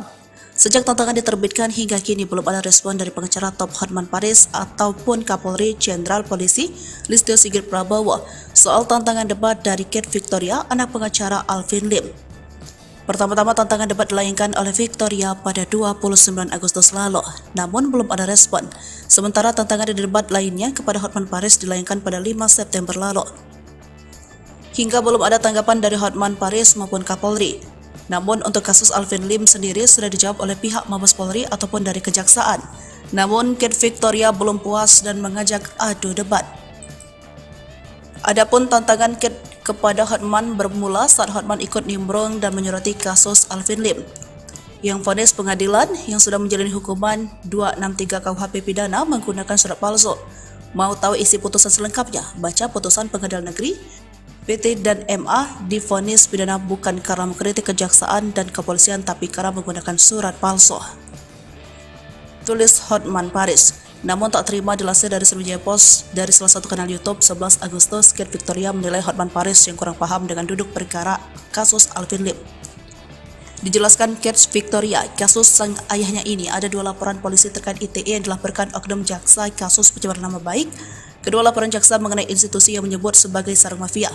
Sejak tantangan diterbitkan hingga kini belum ada respon dari pengacara top Hotman Paris ataupun Kapolri Jenderal Polisi Listio Sigit Prabowo soal tantangan debat dari Kets Victoria, anak pengacara Alvin Lim. Pertama-tama tantangan debat dilayangkan oleh Victoria pada 29 Agustus lalu, namun belum ada respon. Sementara tantangan debat lainnya kepada Hotman Paris dilayangkan pada 5 September lalu. Hingga belum ada tanggapan dari Hotman Paris maupun Kapolri. Namun untuk kasus Alvin Lim sendiri sudah dijawab oleh pihak Mabes Polri ataupun dari Kejaksaan. Namun Kets Victoria belum puas dan mengajak adu debat. Adapun tantangan Kate kepada Hotman bermula saat Hotman ikut nimbrung dan menyoroti kasus Alvin Lim. Yang vonis pengadilan yang sudah menjalani hukuman 263 KUHP pidana menggunakan surat palsu. Mau tahu isi putusan selengkapnya? Baca putusan Pengadilan Negeri. PT dan MA divonis pidana bukan karena mengkritik kejaksaan dan kepolisian tapi karena menggunakan surat palsu. Tulis Hotman Paris. Namun tak terima dilansir dari Sriwijaya Post dari salah satu kanal YouTube 11 Agustus, Kate Victoria menilai Hotman Paris yang kurang paham dengan duduk perkara kasus Alvin Lim. Dijelaskan Kate Victoria, kasus sang ayahnya ini ada 2 laporan polisi terkait ITE yang dilaporkan oknum jaksa kasus pencemaran nama baik. Kedua laporan jaksa mengenai institusi yang menyebut sebagai sarang mafia.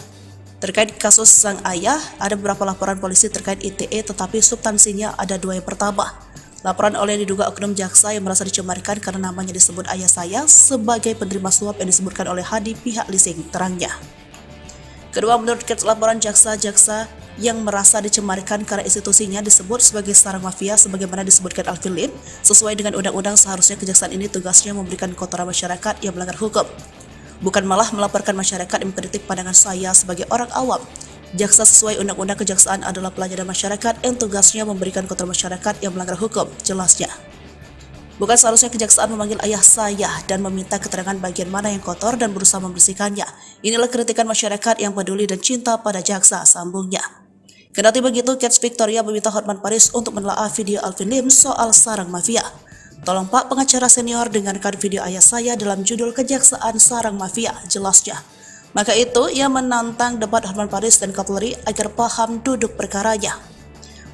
Terkait kasus sang ayah, ada beberapa laporan polisi terkait ITE tetapi substansinya ada 2 yang pertama. Laporan oleh diduga oknum jaksa yang merasa dicemarkan karena namanya disebut ayah saya sebagai penerima suap yang disebutkan oleh Hadi pihak leasing, terangnya. Kedua, menurut Kate, laporan jaksa-jaksa yang merasa dicemarkan karena institusinya disebut sebagai sarang mafia sebagaimana disebutkan Alvin Lim, sesuai dengan undang-undang seharusnya kejaksaan ini tugasnya memberikan kotoran masyarakat yang melanggar hukum, bukan malah melaporkan masyarakat yang mengkritik pandangan saya sebagai orang awam. Jaksa sesuai undang-undang kejaksaan adalah pelayanan masyarakat yang tugasnya memberikan kotoran masyarakat yang melanggar hukum, jelasnya. Bukan seharusnya kejaksaan memanggil ayah saya dan meminta keterangan bagian mana yang kotor dan berusaha membersihkannya. Inilah kritikan masyarakat yang peduli dan cinta pada jaksa, sambungnya. Kendati begitu, Kate Victoria meminta Hotman Paris untuk menelaah video Alvin Lim soal sarang mafia. Tolong Pak pengacara senior dengarkan video ayah saya dalam judul kejaksaan sarang mafia, jelasnya. Maka itu, ia menantang debat Hotman Paris dan Kapolri agar paham duduk perkaranya.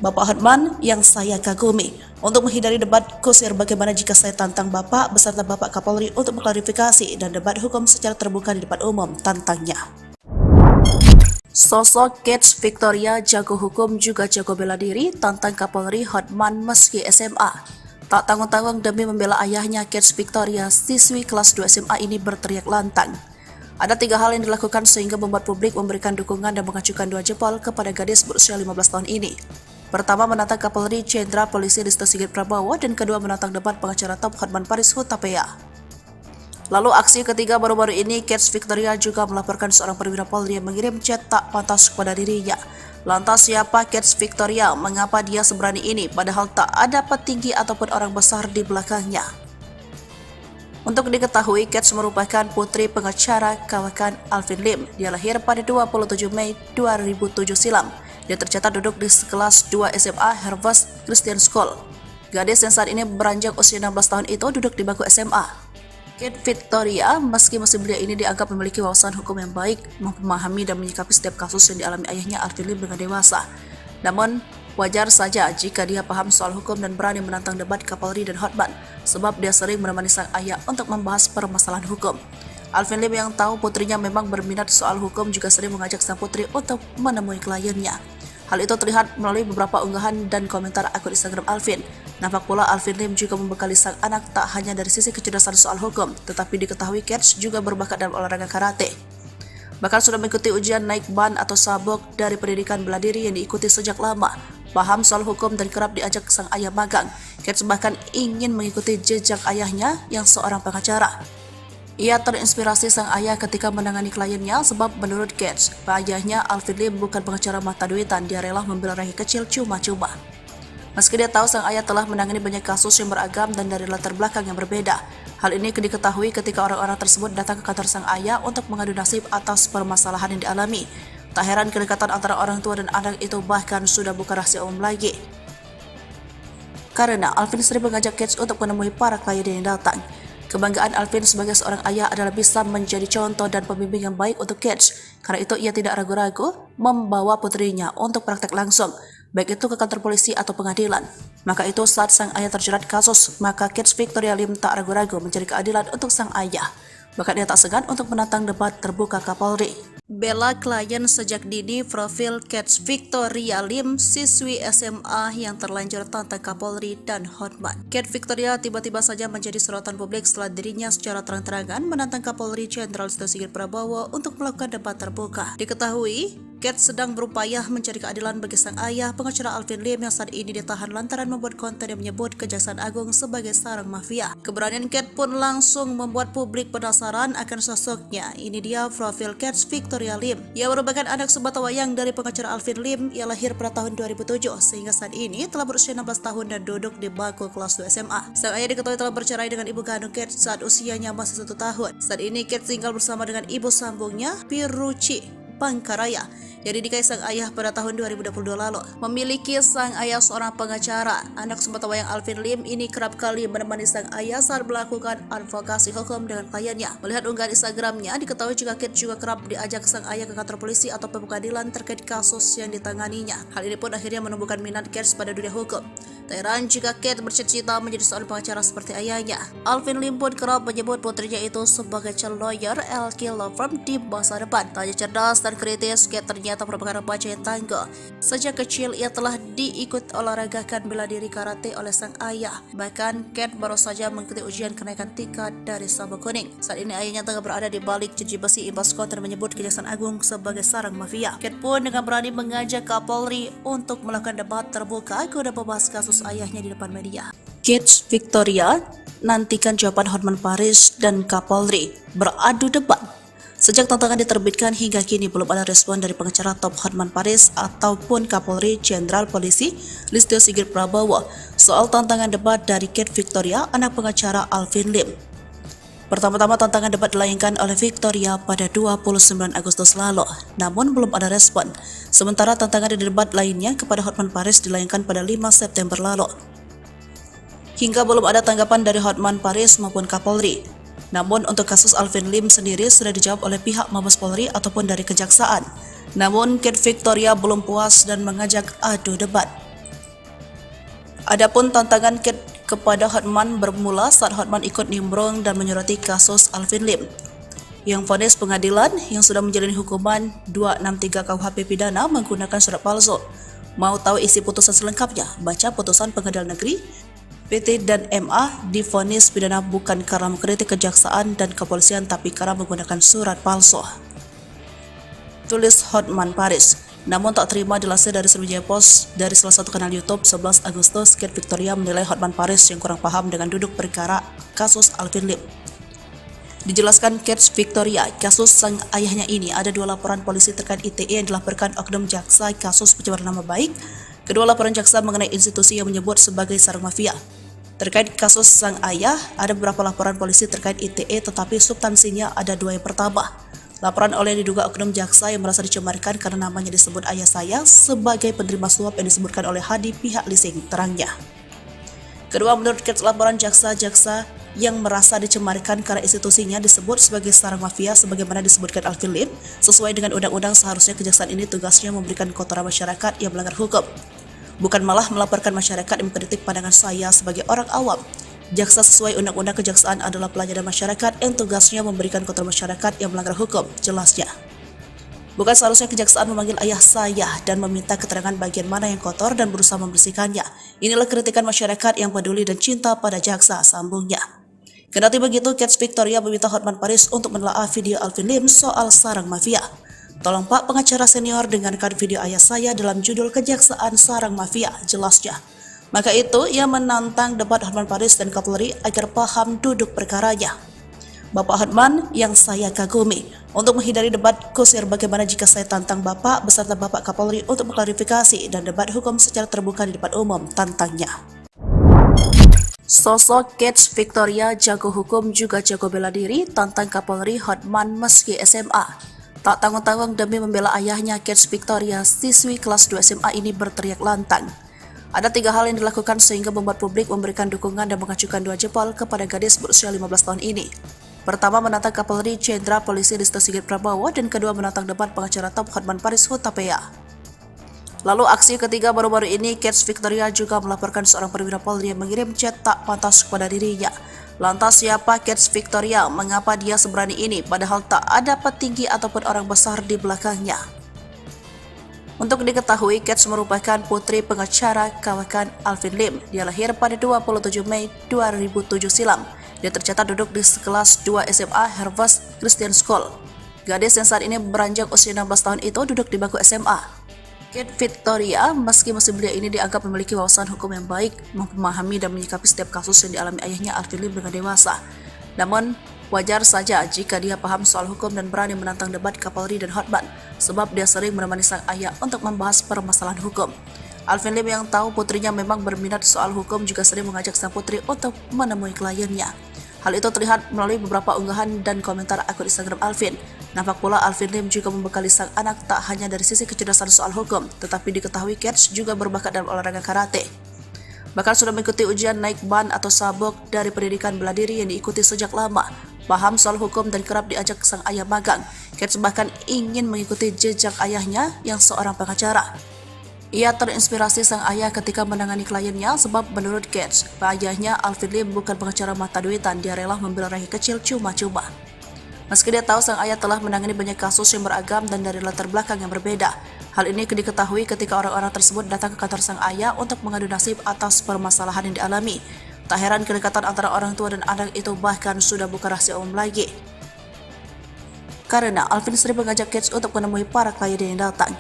Bapak Hotman yang saya kagumi, untuk menghindari debat kusir bagaimana jika saya tantang Bapak beserta Bapak Kapolri untuk mengklarifikasi dan debat hukum secara terbuka di depan umum, tantangnya. Sosok Kate Victoria jago hukum juga jago bela diri, tantang Kapolri Hotman meski SMA. Tak tanggung-tanggung demi membela ayahnya, Kate Victoria, siswi kelas 2 SMA ini berteriak lantang. Ada 3 hal yang dilakukan sehingga membuat publik memberikan dukungan dan mengacukan 2 jempol kepada gadis berusia 15 tahun ini. Pertama, menantang Kapolri Jenderal Polisi Listio Sigit Prabowo, dan kedua, menantang debat pengacara top Hotman Paris Hutapea. Lalu aksi ketiga baru-baru ini, Kate Victoria juga melaporkan seorang perwira Polri yang mengirim chat tak pantas kepada dirinya. Lantas siapa Kate Victoria? Mengapa dia seberani ini padahal tak ada petinggi ataupun orang besar di belakangnya? Untuk diketahui, Kate merupakan putri pengacara kawakan Alvin Lim. Dia lahir pada 27 Mei 2007 silam. Dia tercatat duduk di kelas 2 SMA Harvest Christian School. Gadis yang saat ini beranjak usia 16 tahun itu duduk di bangku SMA. Kate Victoria, meski masih belia ini dianggap memiliki wawasan hukum yang baik, memahami dan menyikapi setiap kasus yang dialami ayahnya Alvin Lim dengan dewasa. Namun, wajar saja jika dia paham soal hukum dan berani menantang debat Kapolri dan Hotman, sebab dia sering menemani sang ayah untuk membahas permasalahan hukum. Alvin Lim yang tahu putrinya memang berminat soal hukum juga sering mengajak sang putri untuk menemui kliennya. Hal itu terlihat melalui beberapa unggahan dan komentar akun Instagram Alvin. Nampak pula Alvin Lim juga membekali sang anak tak hanya dari sisi kecerdasan soal hukum, tetapi diketahui Kate juga berbakat dalam olahraga karate. Bahkan sudah mengikuti ujian naik ban atau sabuk dari pendidikan bela diri yang diikuti sejak lama. Paham soal hukum dan kerap diajak sang ayah magang. Kate bahkan ingin mengikuti jejak ayahnya yang seorang pengacara. Ia terinspirasi sang ayah ketika menangani kliennya sebab menurut Kate, ayahnya Alvin Lim bukan pengacara mata duitan, dia rela membela rakyat kecil cuma-cuma. Meski dia tahu sang ayah telah menangani banyak kasus yang beragam dan dari latar belakang yang berbeda. Hal ini diketahui ketika orang-orang tersebut datang ke kantor sang ayah untuk mengadu nasib atas permasalahan yang dialami. Tak heran kedekatan antara orang tua dan anak itu bahkan sudah bukan rahasia umum lagi. Karena Alvin sering mengajak Kate untuk menemui para klien yang datang. Kebanggaan Alvin sebagai seorang ayah adalah bisa menjadi contoh dan pembimbing yang baik untuk Kate. Karena itu ia tidak ragu-ragu membawa putrinya untuk praktek langsung, baik itu ke kantor polisi atau pengadilan. Maka itu saat sang ayah terjerat kasus, maka Kate Victoria Lim tak ragu-ragu mencari keadilan untuk sang ayah. Bahkan ia tak segan untuk menantang debat terbuka Kapolri. Bela klien sejak dini, profil Kate Victoria Lim, siswi SMA yang terlanjur tantang Kapolri dan Hotman. Kate Victoria tiba-tiba saja menjadi sorotan publik setelah dirinya secara terang-terangan menantang Kapolri Jenderal Listio Sigit Prabowo untuk melakukan debat terbuka. Diketahui, Cat sedang berupaya mencari keadilan bagi sang ayah, pengacara Alvin Lim yang saat ini ditahan lantaran membuat konten yang menyebut Kejaksaan Agung sebagai sarang mafia. Keberanian Cat pun langsung membuat publik penasaran akan sosoknya. Ini dia profil Cat Victoria Lim. Ia merupakan anak sebatawayang dari pengacara Alvin Lim. Ia lahir pada tahun 2007 sehingga saat ini telah berusia 16 tahun dan duduk di bangku kelas 2 SMA. Sang ayah diketahui telah bercerai dengan ibu kandung Cat saat usianya masih 1 tahun. Saat ini Cat tinggal bersama dengan ibu sambungnya, Piruci Pangkaraya, yang dinikahi sang ayah pada tahun 2022 lalu. Memiliki sang ayah seorang pengacara, anak sebatawayang Alvin Lim ini kerap kali menemani sang ayah saat melakukan advokasi hukum dengan kliennya. Melihat unggahan Instagramnya, diketahui jika Cat juga kerap diajak sang ayah ke kantor polisi atau pengadilan terkait kasus yang ditanganinya. Hal ini pun akhirnya menumbuhkan minat Cat pada dunia hukum. Tak heran jika Cat bercita-cita menjadi seorang pengacara seperti ayahnya. Alvin Lim pun kerap menyebut putrinya itu sebagai calon lawyer LK Law Firm di masa depan. Tak hanya cerdas dan kritis, Cat ternyata merupakan remaja yang tangguh. Sejak kecil ia telah diikut olahragakan bela diri karate oleh sang ayah. Bahkan Cat baru saja mengikuti ujian kenaikan tingkat dari sabuk kuning. Saat ini ayahnya tengah berada di balik jeruji besi imbas konten menyebut Kejaksaan Agung sebagai sarang mafia. Cat pun dengan berani mengajak Kapolri untuk melakukan debat terbuka guna membahas kasus ayahnya di depan media. Cat Victoria nantikan jawaban Hotman Paris dan Kapolri beradu debat. Sejak tantangan diterbitkan hingga kini belum ada respon dari pengacara top Hotman Paris ataupun Kapolri Jenderal Polisi Listio Sigit Prabowo soal tantangan debat dari Cat Victoria, anak pengacara Alvin Lim. Pertama-tama tantangan debat dilayangkan oleh Victoria pada 29 Agustus lalu, namun belum ada respon. Sementara tantangan di debat lainnya kepada Hotman Paris dilayangkan pada 5 September lalu. Hingga belum ada tanggapan dari Hotman Paris maupun Kapolri. Namun untuk kasus Alvin Lim sendiri sudah dijawab oleh pihak Mabes Polri ataupun dari Kejaksaan. Namun Cat Victoria belum puas dan mengajak adu debat. Adapun tantangan Cat kepada Hotman bermula saat Hotman ikut nimbrung dan menyoroti kasus Alvin Lim yang vonis pengadilan yang sudah menjalani hukuman 263 KUHP pidana menggunakan surat palsu. Mau tahu isi putusan selengkapnya? Baca putusan Pengadilan Negeri PT dan MA divonis pidana bukan karena mengkritik kejaksaan dan kepolisian tapi karena menggunakan surat palsu. Tulis Hotman Paris. Namun tak terima dilansir dari Sriwijaya Post dari salah satu kanal YouTube 11 Agustus, Cat Victoria menilai Hotman Paris yang kurang paham dengan duduk perkara kasus Alvin Lim. Dijelaskan Cat Victoria, kasus sang ayahnya ini ada 2 laporan polisi terkait ITE yang dilaporkan oknum jaksa kasus pencemaran nama baik. Kedua laporan jaksa mengenai institusi yang menyebut sebagai sarang mafia. Terkait kasus sang ayah, ada beberapa laporan polisi terkait ITE tetapi substansinya ada 2. Yang pertama, laporan oleh diduga oknum jaksa yang merasa dicemarkan karena namanya disebut ayah saya sebagai penerima suap yang disebutkan oleh Hadi pihak leasing, terangnya. Kedua, menurut Cat, laporan jaksa-jaksa yang merasa dicemarkan karena institusinya disebut sebagai sarang mafia sebagaimana disebutkan Alvin Lim. Sesuai dengan undang-undang seharusnya kejaksaan ini tugasnya memberikan kotoran masyarakat yang melanggar hukum, bukan malah melaporkan masyarakat yang mengkritik pandangan saya sebagai orang awam. Jaksa sesuai undang-undang kejaksaan adalah pelayanan masyarakat yang tugasnya memberikan kotoran masyarakat yang melanggar hukum, jelasnya. Bukan seharusnya kejaksaan memanggil ayah saya dan meminta keterangan bagian mana yang kotor dan berusaha membersihkannya. Inilah kritikan masyarakat yang peduli dan cinta pada jaksa, sambungnya. Kendati begitu, Cat Victoria meminta Hotman Paris untuk menelaah video Alvin Lim soal sarang mafia. Tolong Pak pengacara senior dengarkan video ayah saya dalam judul Kejaksaan Sarang Mafia, jelasnya. Maka itu ia menantang debat Hotman Paris dan Kapolri agar paham duduk perkaranya. Bapak Hotman yang saya kagumi, untuk menghindari debat kusir bagaimana jika saya tantang Bapak beserta Bapak Kapolri untuk mengklarifikasi dan debat hukum secara terbuka di depan umum, tantangnya. Sosok Cat Victoria jago hukum juga jago bela diri, tantang Kapolri Hotman meski SMA. Tak tanggung-tanggung demi membela ayahnya, Cat Victoria, siswi kelas 2 SMA ini berteriak lantang. Ada 3 hal yang dilakukan sehingga membuat publik memberikan dukungan dan mengacukan 2 jempol kepada gadis berusia 15 tahun ini. Pertama, menantang Kapolri Jenderal Polisi Listio Sigit Prabowo, dan kedua menantang debat pengacara top Hotman Paris Hutapea. Lalu aksi ketiga baru-baru ini, Cat Victoria juga melaporkan seorang perwira Polri yang mengirim chat tak pantas kepada dirinya. Lantas siapa Cat Victoria? Mengapa dia seberani ini padahal tak ada petinggi ataupun orang besar di belakangnya? Untuk diketahui, Cat merupakan putri pengacara kawakan Alvin Lim. Dia lahir pada 27 Mei 2007 silam. Dia tercatat duduk di kelas 2 SMA Harvest Christian School. Gadis yang saat ini beranjak usia 16 tahun itu duduk di bangku SMA. Kate Victoria, meski masih belia ini dianggap memiliki wawasan hukum yang baik, memahami dan menyikapi setiap kasus yang dialami ayahnya Alvin Lim dengan dewasa. Namun, wajar saja jika dia paham soal hukum dan berani menantang debat Kapolri dan Hotman, sebab dia sering menemani sang ayah untuk membahas permasalahan hukum. Alvin Lim yang tahu putrinya memang berminat soal hukum juga sering mengajak sang putri untuk menemui kliennya. Hal itu terlihat melalui beberapa unggahan dan komentar akun Instagram Alvin. Nampak pula Alvin Lim juga membekali sang anak tak hanya dari sisi kecerdasan soal hukum, tetapi diketahui Kate juga berbakat dalam olahraga karate. Bahkan sudah mengikuti ujian naik ban atau sabuk dari pendidikan bela diri yang diikuti sejak lama. Paham soal hukum dan kerap diajak sang ayah magang. Kate bahkan ingin mengikuti jejak ayahnya yang seorang pengacara. Ia terinspirasi sang ayah ketika menangani kliennya sebab menurut Kate, ayahnya Alvin Lim bukan pengacara mata duitan, dia rela membela rakyat kecil cuma-cuma. Meski dia tahu sang ayah telah menangani banyak kasus yang beragam dan dari latar belakang yang berbeda. Hal ini diketahui ketika orang-orang tersebut datang ke kantor sang ayah untuk mengadu nasib atas permasalahan yang dialami. Tak heran kedekatan antara orang tua dan anak itu bahkan sudah bukan rahasia umum lagi. Karena Alvin sering mengajak Kate untuk menemui para klien yang datang.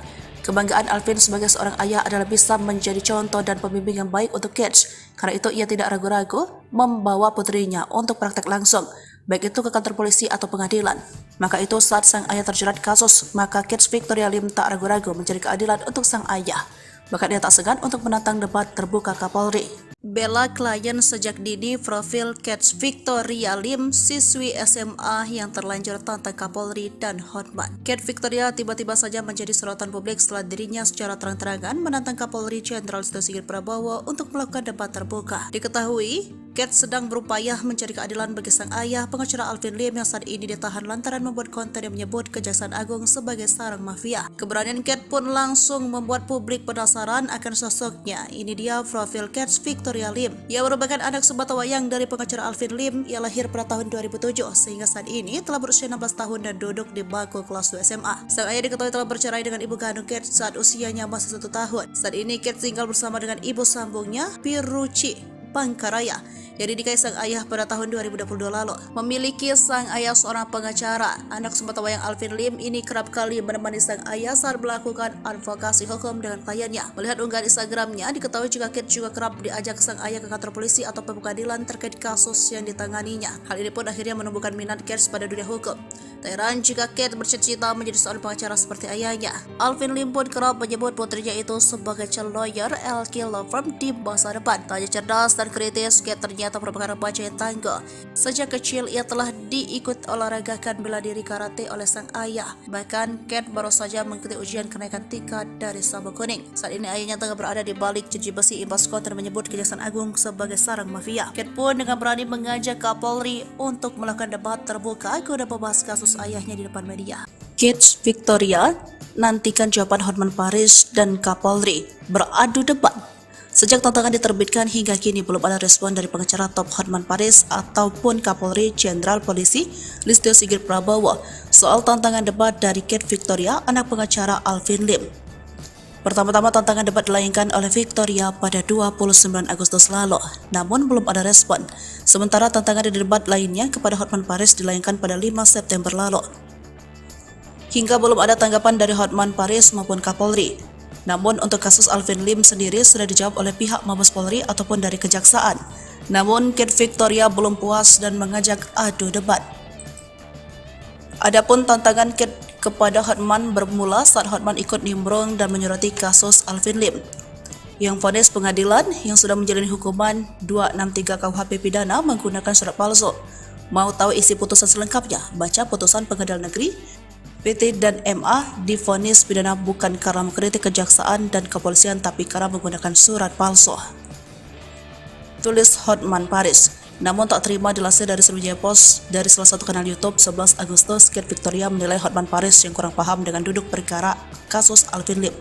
Kebanggaan Alvin sebagai seorang ayah adalah bisa menjadi contoh dan pembimbing yang baik untuk Kate. Karena itu ia tidak ragu-ragu membawa putrinya untuk praktek langsung, baik itu ke kantor polisi atau pengadilan. Maka itu saat sang ayah terjerat kasus, maka Kate Victoria Lim tak ragu-ragu mencari keadilan untuk sang ayah. Bahkan ia tak segan untuk menantang debat terbuka Kapolri. Bela klien sejak dini. Profil Kate Victoria Lim, siswi SMA yang terlanjur tantang Kapolri dan Hotman. Kate Victoria tiba-tiba saja menjadi sorotan publik setelah dirinya secara terang-terangan menantang Kapolri Jenderal Listio Sigit Prabowo untuk melakukan debat terbuka. Diketahui, Kate sedang berupaya mencari keadilan bagi sang ayah, pengacara Alvin Lim yang saat ini ditahan lantaran membuat konten yang menyebut Kejaksaan Agung sebagai sarang mafia. Keberanian Kate pun langsung membuat publik penasaran akan sosoknya. Ini dia profil Kate Victoria Lim. Ia merupakan anak sebatawayang dari pengacara Alvin Lim. Ia lahir pada tahun 2007 sehingga saat ini telah berusia 16 tahun dan duduk di bangku kelas 2 SMA. Sang ayah diketahui telah bercerai dengan ibu kandung Kate saat usianya masih 1 tahun. Saat ini Kate tinggal bersama dengan ibu sambungnya, Piruci Pangkaraya, yang dinikahi sang ayah pada tahun 2022 lalu. Memiliki sang ayah seorang pengacara, anak sebatawayang Alvin Lim ini kerap kali menemani sang ayah saat melakukan advokasi hukum dengan kliennya. Melihat unggahan Instagramnya, diketahui juga Kate juga kerap diajak sang ayah ke kantor polisi atau pengadilan terkait kasus yang ditanganinya. Hal ini pun akhirnya menumbuhkan minat Kate pada dunia hukum. Tak heran jika Kate bercita-cita menjadi seorang pengacara seperti ayahnya. Alvin Lim pun kerap menyebut putrinya itu sebagai calon lawyer LK Law Firm di masa depan. Tak hanya cerdas dan kritis, Kate ternyata merupakan remaja yang tangguh. Sejak kecil ia telah diikut olahragakan bela diri karate oleh sang ayah. Bahkan Kate baru saja mengikuti ujian kenaikan tingkat dari sabuk kuning. Saat ini ayahnya tengah berada di balik jeruji besi imbas konten menyebut Kejaksaan Agung sebagai sarang mafia. Kate pun dengan berani mengajak Kapolri untuk melakukan debat terbuka guna membahas kasus ayahnya di depan media. Kate Victoria nantikan jawaban Hotman Paris dan Kapolri beradu debat. Sejak tantangan diterbitkan hingga kini belum ada respon dari pengacara top Hotman Paris ataupun Kapolri Jenderal Polisi Listio Sigit Prabowo soal tantangan debat dari Kate Victoria, anak pengacara Alvin Lim. Pertama-tama tantangan debat dilayangkan oleh Victoria pada 29 Agustus lalu, namun belum ada respon. Sementara tantangan debat lainnya kepada Hotman Paris dilayangkan pada 5 September lalu. Hingga belum ada tanggapan dari Hotman Paris maupun Kapolri. Namun untuk kasus Alvin Lim sendiri sudah dijawab oleh pihak Mabes Polri ataupun dari Kejaksaan. Namun Kate Victoria belum puas dan mengajak adu debat. Adapun tantangan Kate kepada Hotman bermula saat Hotman ikut nimbrung dan menyoroti kasus Alvin Lim yang vonis pengadilan yang sudah menjalani hukuman 263 KUHP pidana menggunakan surat palsu. Mau tahu isi putusan selengkapnya? Baca putusan Pengadilan Negeri PT dan MA divonis pidana bukan karena mengkritik kejaksaan dan kepolisian tapi karena menggunakan surat palsu. Tulis Hotman Paris. Namun tak terima dilansir dari Sriwijaya Post dari salah satu kanal YouTube 11 Agustus, Kate Victoria menilai Hotman Paris yang kurang paham dengan duduk perkara kasus Alvin Lim.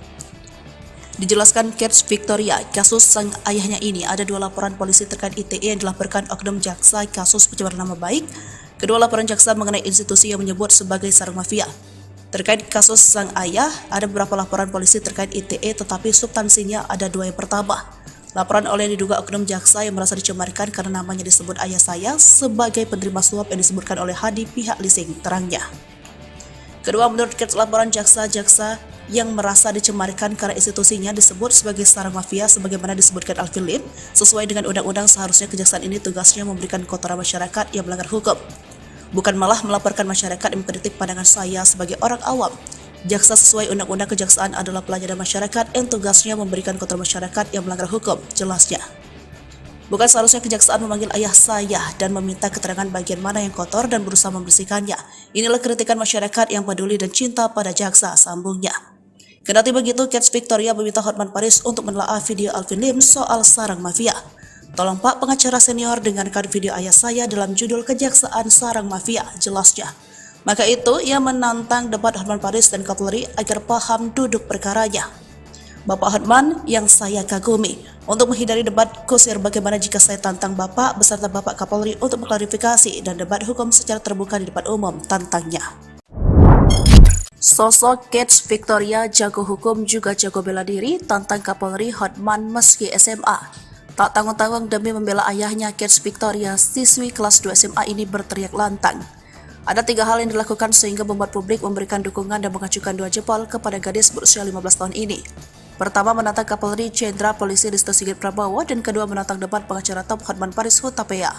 Dijelaskan Kate Victoria, kasus sang ayahnya ini ada 2 laporan polisi terkait ITE yang dilaporkan oknum jaksa kasus pencemaran nama baik. Kedua laporan jaksa mengenai institusi yang menyebut sebagai sarang mafia. Terkait kasus sang ayah, ada beberapa laporan polisi terkait ITE tetapi substansinya ada 2 yang pertama. Laporan oleh yang diduga oknum jaksa yang merasa dicemarkan karena namanya disebut ayah saya sebagai penerima suap yang disebutkan oleh Hadi pihak leasing, terangnya. Kedua, menurut Kets, laporan jaksa-jaksa yang merasa dicemarkan karena institusinya disebut sebagai sarang mafia sebagaimana disebutkan Alvin Lim, sesuai dengan undang-undang seharusnya kejaksaan ini tugasnya memberikan kotoran masyarakat yang melanggar hukum, bukan malah melaporkan masyarakat yang mengkritik pandangan saya sebagai orang awam. Jaksa sesuai undang-undang kejaksaan adalah pelayanan masyarakat yang tugasnya memberikan kotoran masyarakat yang melanggar hukum, jelasnya. Bukan seharusnya kejaksaan memanggil ayah saya dan meminta keterangan bagian mana yang kotor dan berusaha membersihkannya. Inilah kritikan masyarakat yang peduli dan cinta pada jaksa, sambungnya. Kendati begitu, Kets Victoria meminta Hotman Paris untuk menelaah video Alvin Lim soal sarang mafia. Tolong Pak pengacara senior dengarkan video ayah saya dalam judul Kejaksaan Sarang Mafia, jelasnya. Maka itu, ia menantang debat Hotman Paris dan Kapolri agar paham duduk perkaranya. Bapak Hotman yang saya kagumi, untuk menghindari debat kusir bagaimana jika saya tantang Bapak beserta Bapak Kapolri untuk mengklarifikasi dan debat hukum secara terbuka di depan umum, tantangnya. Sosok Kets Victoria jago hukum juga jago bela diri, tantang Kapolri Hotman meski SMA. Tak tanggung-tanggung demi membela ayahnya, Kets Victoria, siswi kelas 2 SMA ini berteriak lantang. Ada 3 hal yang dilakukan sehingga membuat publik memberikan dukungan dan mengacukan 2 jempol kepada gadis berusia 15 tahun ini. Pertama, menantang Kapolri Jenderal Polisi Listio Sigit Prabowo, dan kedua menantang debat pengacara top Hotman Paris Hutapea.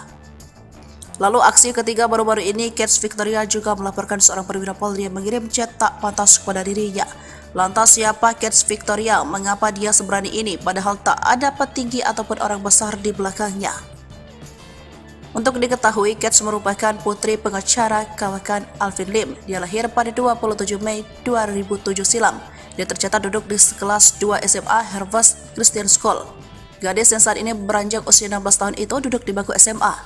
Lalu aksi ketiga baru-baru ini, Kets Victoria juga melaporkan seorang perwira Polri yang mengirim chat tak pantas kepada dirinya. Lantas siapa Kets Victoria? Mengapa dia seberani ini padahal tak ada petinggi ataupun orang besar di belakangnya? Untuk diketahui, Kets merupakan putri pengacara kawakan Alvin Lim. Dia lahir pada 27 Mei 2007 silam. Dia tercatat duduk di kelas 2 SMA Harvest Christian School. Gadis yang saat ini beranjak usia 16 tahun itu duduk di bangku SMA.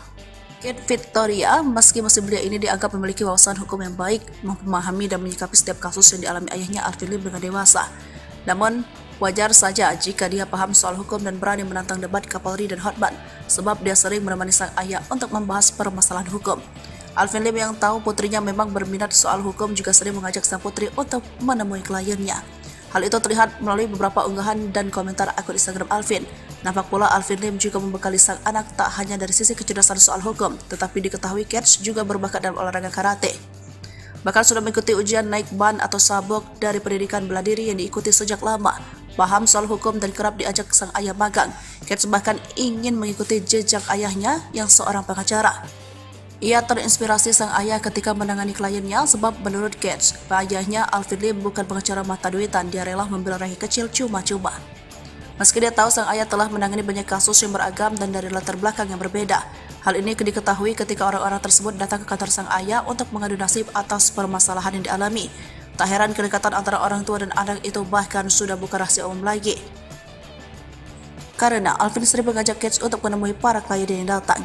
Kets Victoria, meski masih belia ini dianggap memiliki wawasan hukum yang baik, memahami dan menyikapi setiap kasus yang dialami ayahnya Alvin Lim dengan dewasa. Namun, wajar saja jika dia paham soal hukum dan berani menantang debat Kapolri dan Hotman, sebab dia sering menemani sang ayah untuk membahas permasalahan hukum. Alvin Lim yang tahu putrinya memang berminat soal hukum juga sering mengajak sang putri untuk menemui kliennya. Hal itu terlihat melalui beberapa unggahan dan komentar akun Instagram Alvin. Nampak pula Alvin Lim juga membekali sang anak tak hanya dari sisi kecerdasan soal hukum, tetapi diketahui Kets juga berbakat dalam olahraga karate. Bahkan sudah mengikuti ujian naik ban atau sabuk dari pendidikan bela diri yang diikuti sejak lama. Paham soal hukum dan kerap diajak sang ayah magang. Kets bahkan ingin mengikuti jejak ayahnya yang seorang pengacara. Ia terinspirasi sang ayah ketika menangani kliennya sebab menurut Kets, ayahnya Alvin Lim bukan pengacara mata duitan, dia rela membela rakyat kecil cuma-cuma. Meski dia tahu sang ayah telah menangani banyak kasus yang beragam dan dari latar belakang yang berbeda. Hal ini diketahui ketika orang-orang tersebut datang ke kantor sang ayah untuk mengadu nasib atas permasalahan yang dialami. Tak heran kedekatan antara orang tua dan anak itu bahkan sudah bukan rahasia umum lagi. Karena Alvin sering mengajak Kets untuk menemui para klien yang datang.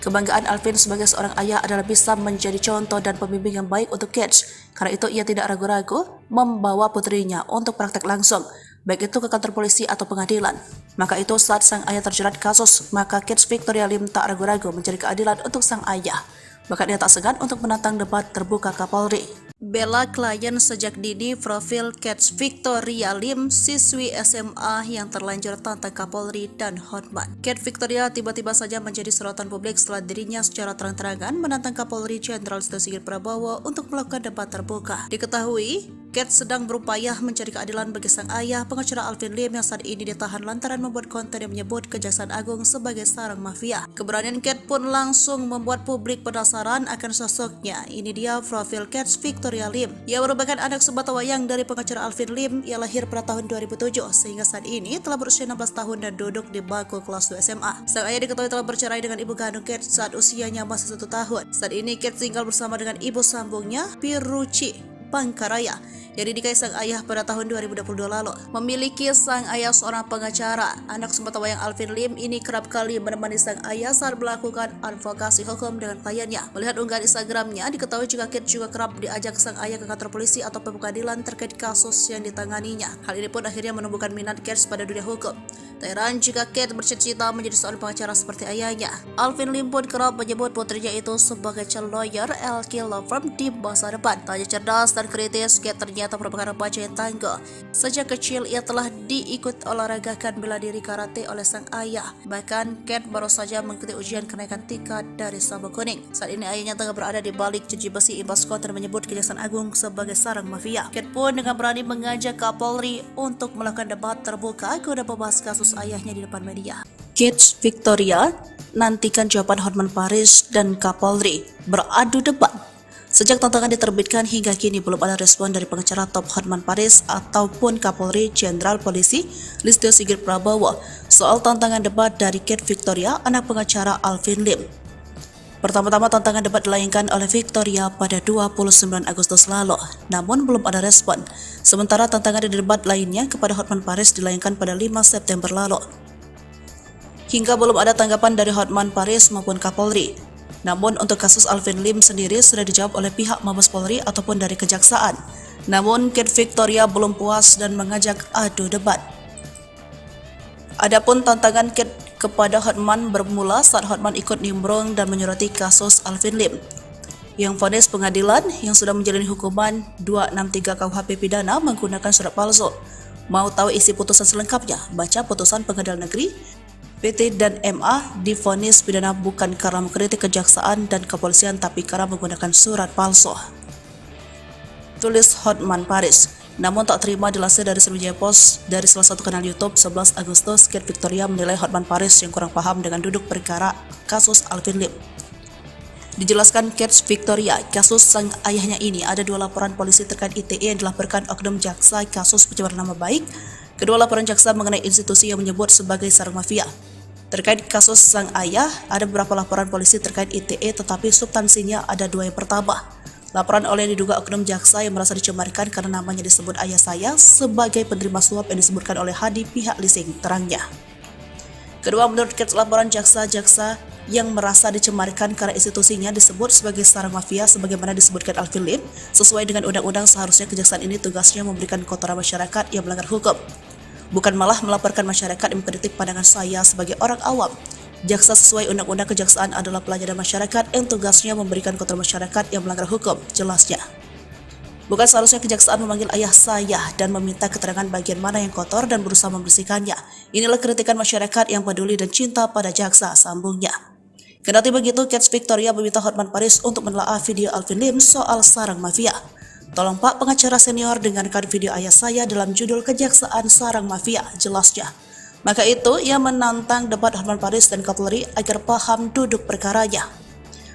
Kebanggaan Alvin sebagai seorang ayah adalah bisa menjadi contoh dan pembimbing yang baik untuk Kets. Karena itu ia tidak ragu-ragu membawa putrinya untuk praktek langsung, baik itu ke kantor polisi atau pengadilan. Maka itu saat sang ayah terjerat kasus, maka Kets Victoria Lim tak ragu-ragu mencari keadilan untuk sang ayah. Bahkan ia tak segan untuk menantang debat terbuka Kapolri. Bela klien sejak dini, profil Kets Victoria Lim, siswi SMA yang terlanjur tantang Kapolri dan Hotman. Kets Victoria tiba-tiba saja menjadi sorotan publik setelah dirinya secara terang-terangan menantang Kapolri Jenderal Listio Sigit Prabowo untuk melakukan debat terbuka. Diketahui, Kets sedang berupaya mencari keadilan bagi sang ayah, pengacara Alvin Lim yang saat ini ditahan lantaran membuat konten yang menyebut Kejaksaan Agung sebagai sarang mafia. Keberanian Kets pun langsung membuat publik penasaran akan sosoknya. Ini dia profil Kets Victoria Lim. Ia merupakan anak sebatawayang dari pengacara Alvin Lim. Ia lahir pada tahun 2007 sehingga saat ini telah berusia 16 tahun dan duduk di bangku kelas 2 SMA. Sang ayah diketahui telah bercerai dengan ibu kandung Kets saat usianya masih 1 tahun. Saat ini Kets tinggal bersama dengan ibu sambungnya, Piruci Pangkaraya, yang dinikahi sang ayah pada tahun 2022 lalu. Memiliki sang ayah seorang pengacara, anak sebatawayang Alvin Lim ini kerap kali menemani sang ayah saat melakukan advokasi hukum dengan kliennya. Melihat unggahan Instagramnya, diketahui juga Kets juga kerap diajak sang ayah ke kantor polisi atau pengadilan terkait kasus yang ditanganinya. Hal ini pun akhirnya menumbuhkan minat Kets pada dunia hukum. Tak heran jika Kate bercita-cita menjadi seorang pengacara seperti ayahnya. Alvin Lim pun kerap menyebut putrinya itu sebagai calon lawyer LK Law Firm di masa depan. Tak hanya cerdas dan kritis, Kate ternyata merupakan remaja yang tangguh. Sejak kecil ia telah diikut olahragakan bela diri karate oleh sang ayah. Bahkan Kate baru saja mengikuti ujian kenaikan tingkat dari sabuk kuning. Saat ini ayahnya tengah berada di balik jeruji besi imbas kota dan menyebut Kejaksaan Agung sebagai sarang mafia. Kate pun dengan berani mengajak Kapolri untuk melakukan debat terbuka guna membahas kasus ayahnya di depan media. Kids Victoria nantikan jawaban Hotman Paris dan Kapolri beradu debat. Sejak tantangan diterbitkan hingga kini belum ada respon dari pengacara top Hotman Paris ataupun Kapolri Jenderal Polisi Listio Sigit Prabowo soal tantangan debat dari Kate Victoria, anak pengacara Alvin Lim. Pertama-tama tantangan debat dilayangkan oleh Victoria pada 29 Agustus lalu, namun belum ada respon. Sementara tantangan debat lainnya kepada Hotman Paris dilayangkan pada 5 September lalu. Hingga belum ada tanggapan dari Hotman Paris maupun Kapolri. Namun untuk kasus Alvin Lim sendiri sudah dijawab oleh pihak Mabes Polri ataupun dari Kejaksaan. Namun Kate Victoria belum puas dan mengajak adu debat. Adapun tantangan Kate kepada Hotman bermula saat Hotman ikut nimbrung dan menyoroti kasus Alvin Lim yang vonis pengadilan yang sudah menjalani hukuman 263 KUHP pidana menggunakan surat palsu. Mau tahu isi putusan selengkapnya? Baca putusan Pengadilan Negeri PT dan MA divonis pidana bukan karena mengkritik kejaksaan dan kepolisian tapi karena menggunakan surat palsu. Tulis Hotman Paris. Namun tak terima dilansir dari Sriwijaya Post dari salah satu kanal YouTube 11 Agustus, Kate Victoria menilai Hotman Paris yang kurang paham dengan duduk perkara kasus Alvin Lim. Dijelaskan Kate Victoria, kasus sang ayahnya ini ada 2 laporan polisi terkait ITE yang dilaporkan oknum jaksa kasus pencemaran nama baik. Kedua laporan jaksa mengenai institusi yang menyebut sebagai sarang mafia. Terkait kasus sang ayah, ada beberapa laporan polisi terkait ITE tetapi substansinya ada 2 yang pertama. Laporan oleh diduga oknum jaksa yang merasa dicemarkan karena namanya disebut ayah saya sebagai penerima suap yang disebutkan oleh Hadi pihak leasing, terangnya. Kedua, menurut Kate, laporan jaksa-jaksa yang merasa dicemarkan karena institusinya disebut sebagai sarang mafia sebagaimana disebutkan Alvin Lim, sesuai dengan undang-undang seharusnya kejaksaan ini tugasnya memberikan kotoran masyarakat yang melanggar hukum, bukan malah melaporkan masyarakat yang mengkritik pandangan saya sebagai orang awam. Jaksa sesuai undang-undang kejaksaan adalah pelayanan masyarakat yang tugasnya memberikan kotoran masyarakat yang melanggar hukum, jelasnya. Bukan seharusnya kejaksaan memanggil ayah saya dan meminta keterangan bagian mana yang kotor dan berusaha membersihkannya. Inilah kritikan masyarakat yang peduli dan cinta pada jaksa, sambungnya. Kendati begitu, Kate Victoria meminta Hotman Paris untuk menelaah video Alvin Lim soal sarang mafia. Tolong Pak pengacara senior dengarkan video ayah saya dalam judul Kejaksaan Sarang Mafia, jelasnya. Maka itu, ia menantang debat Hotman Paris dan Kapolri agar paham duduk perkaranya.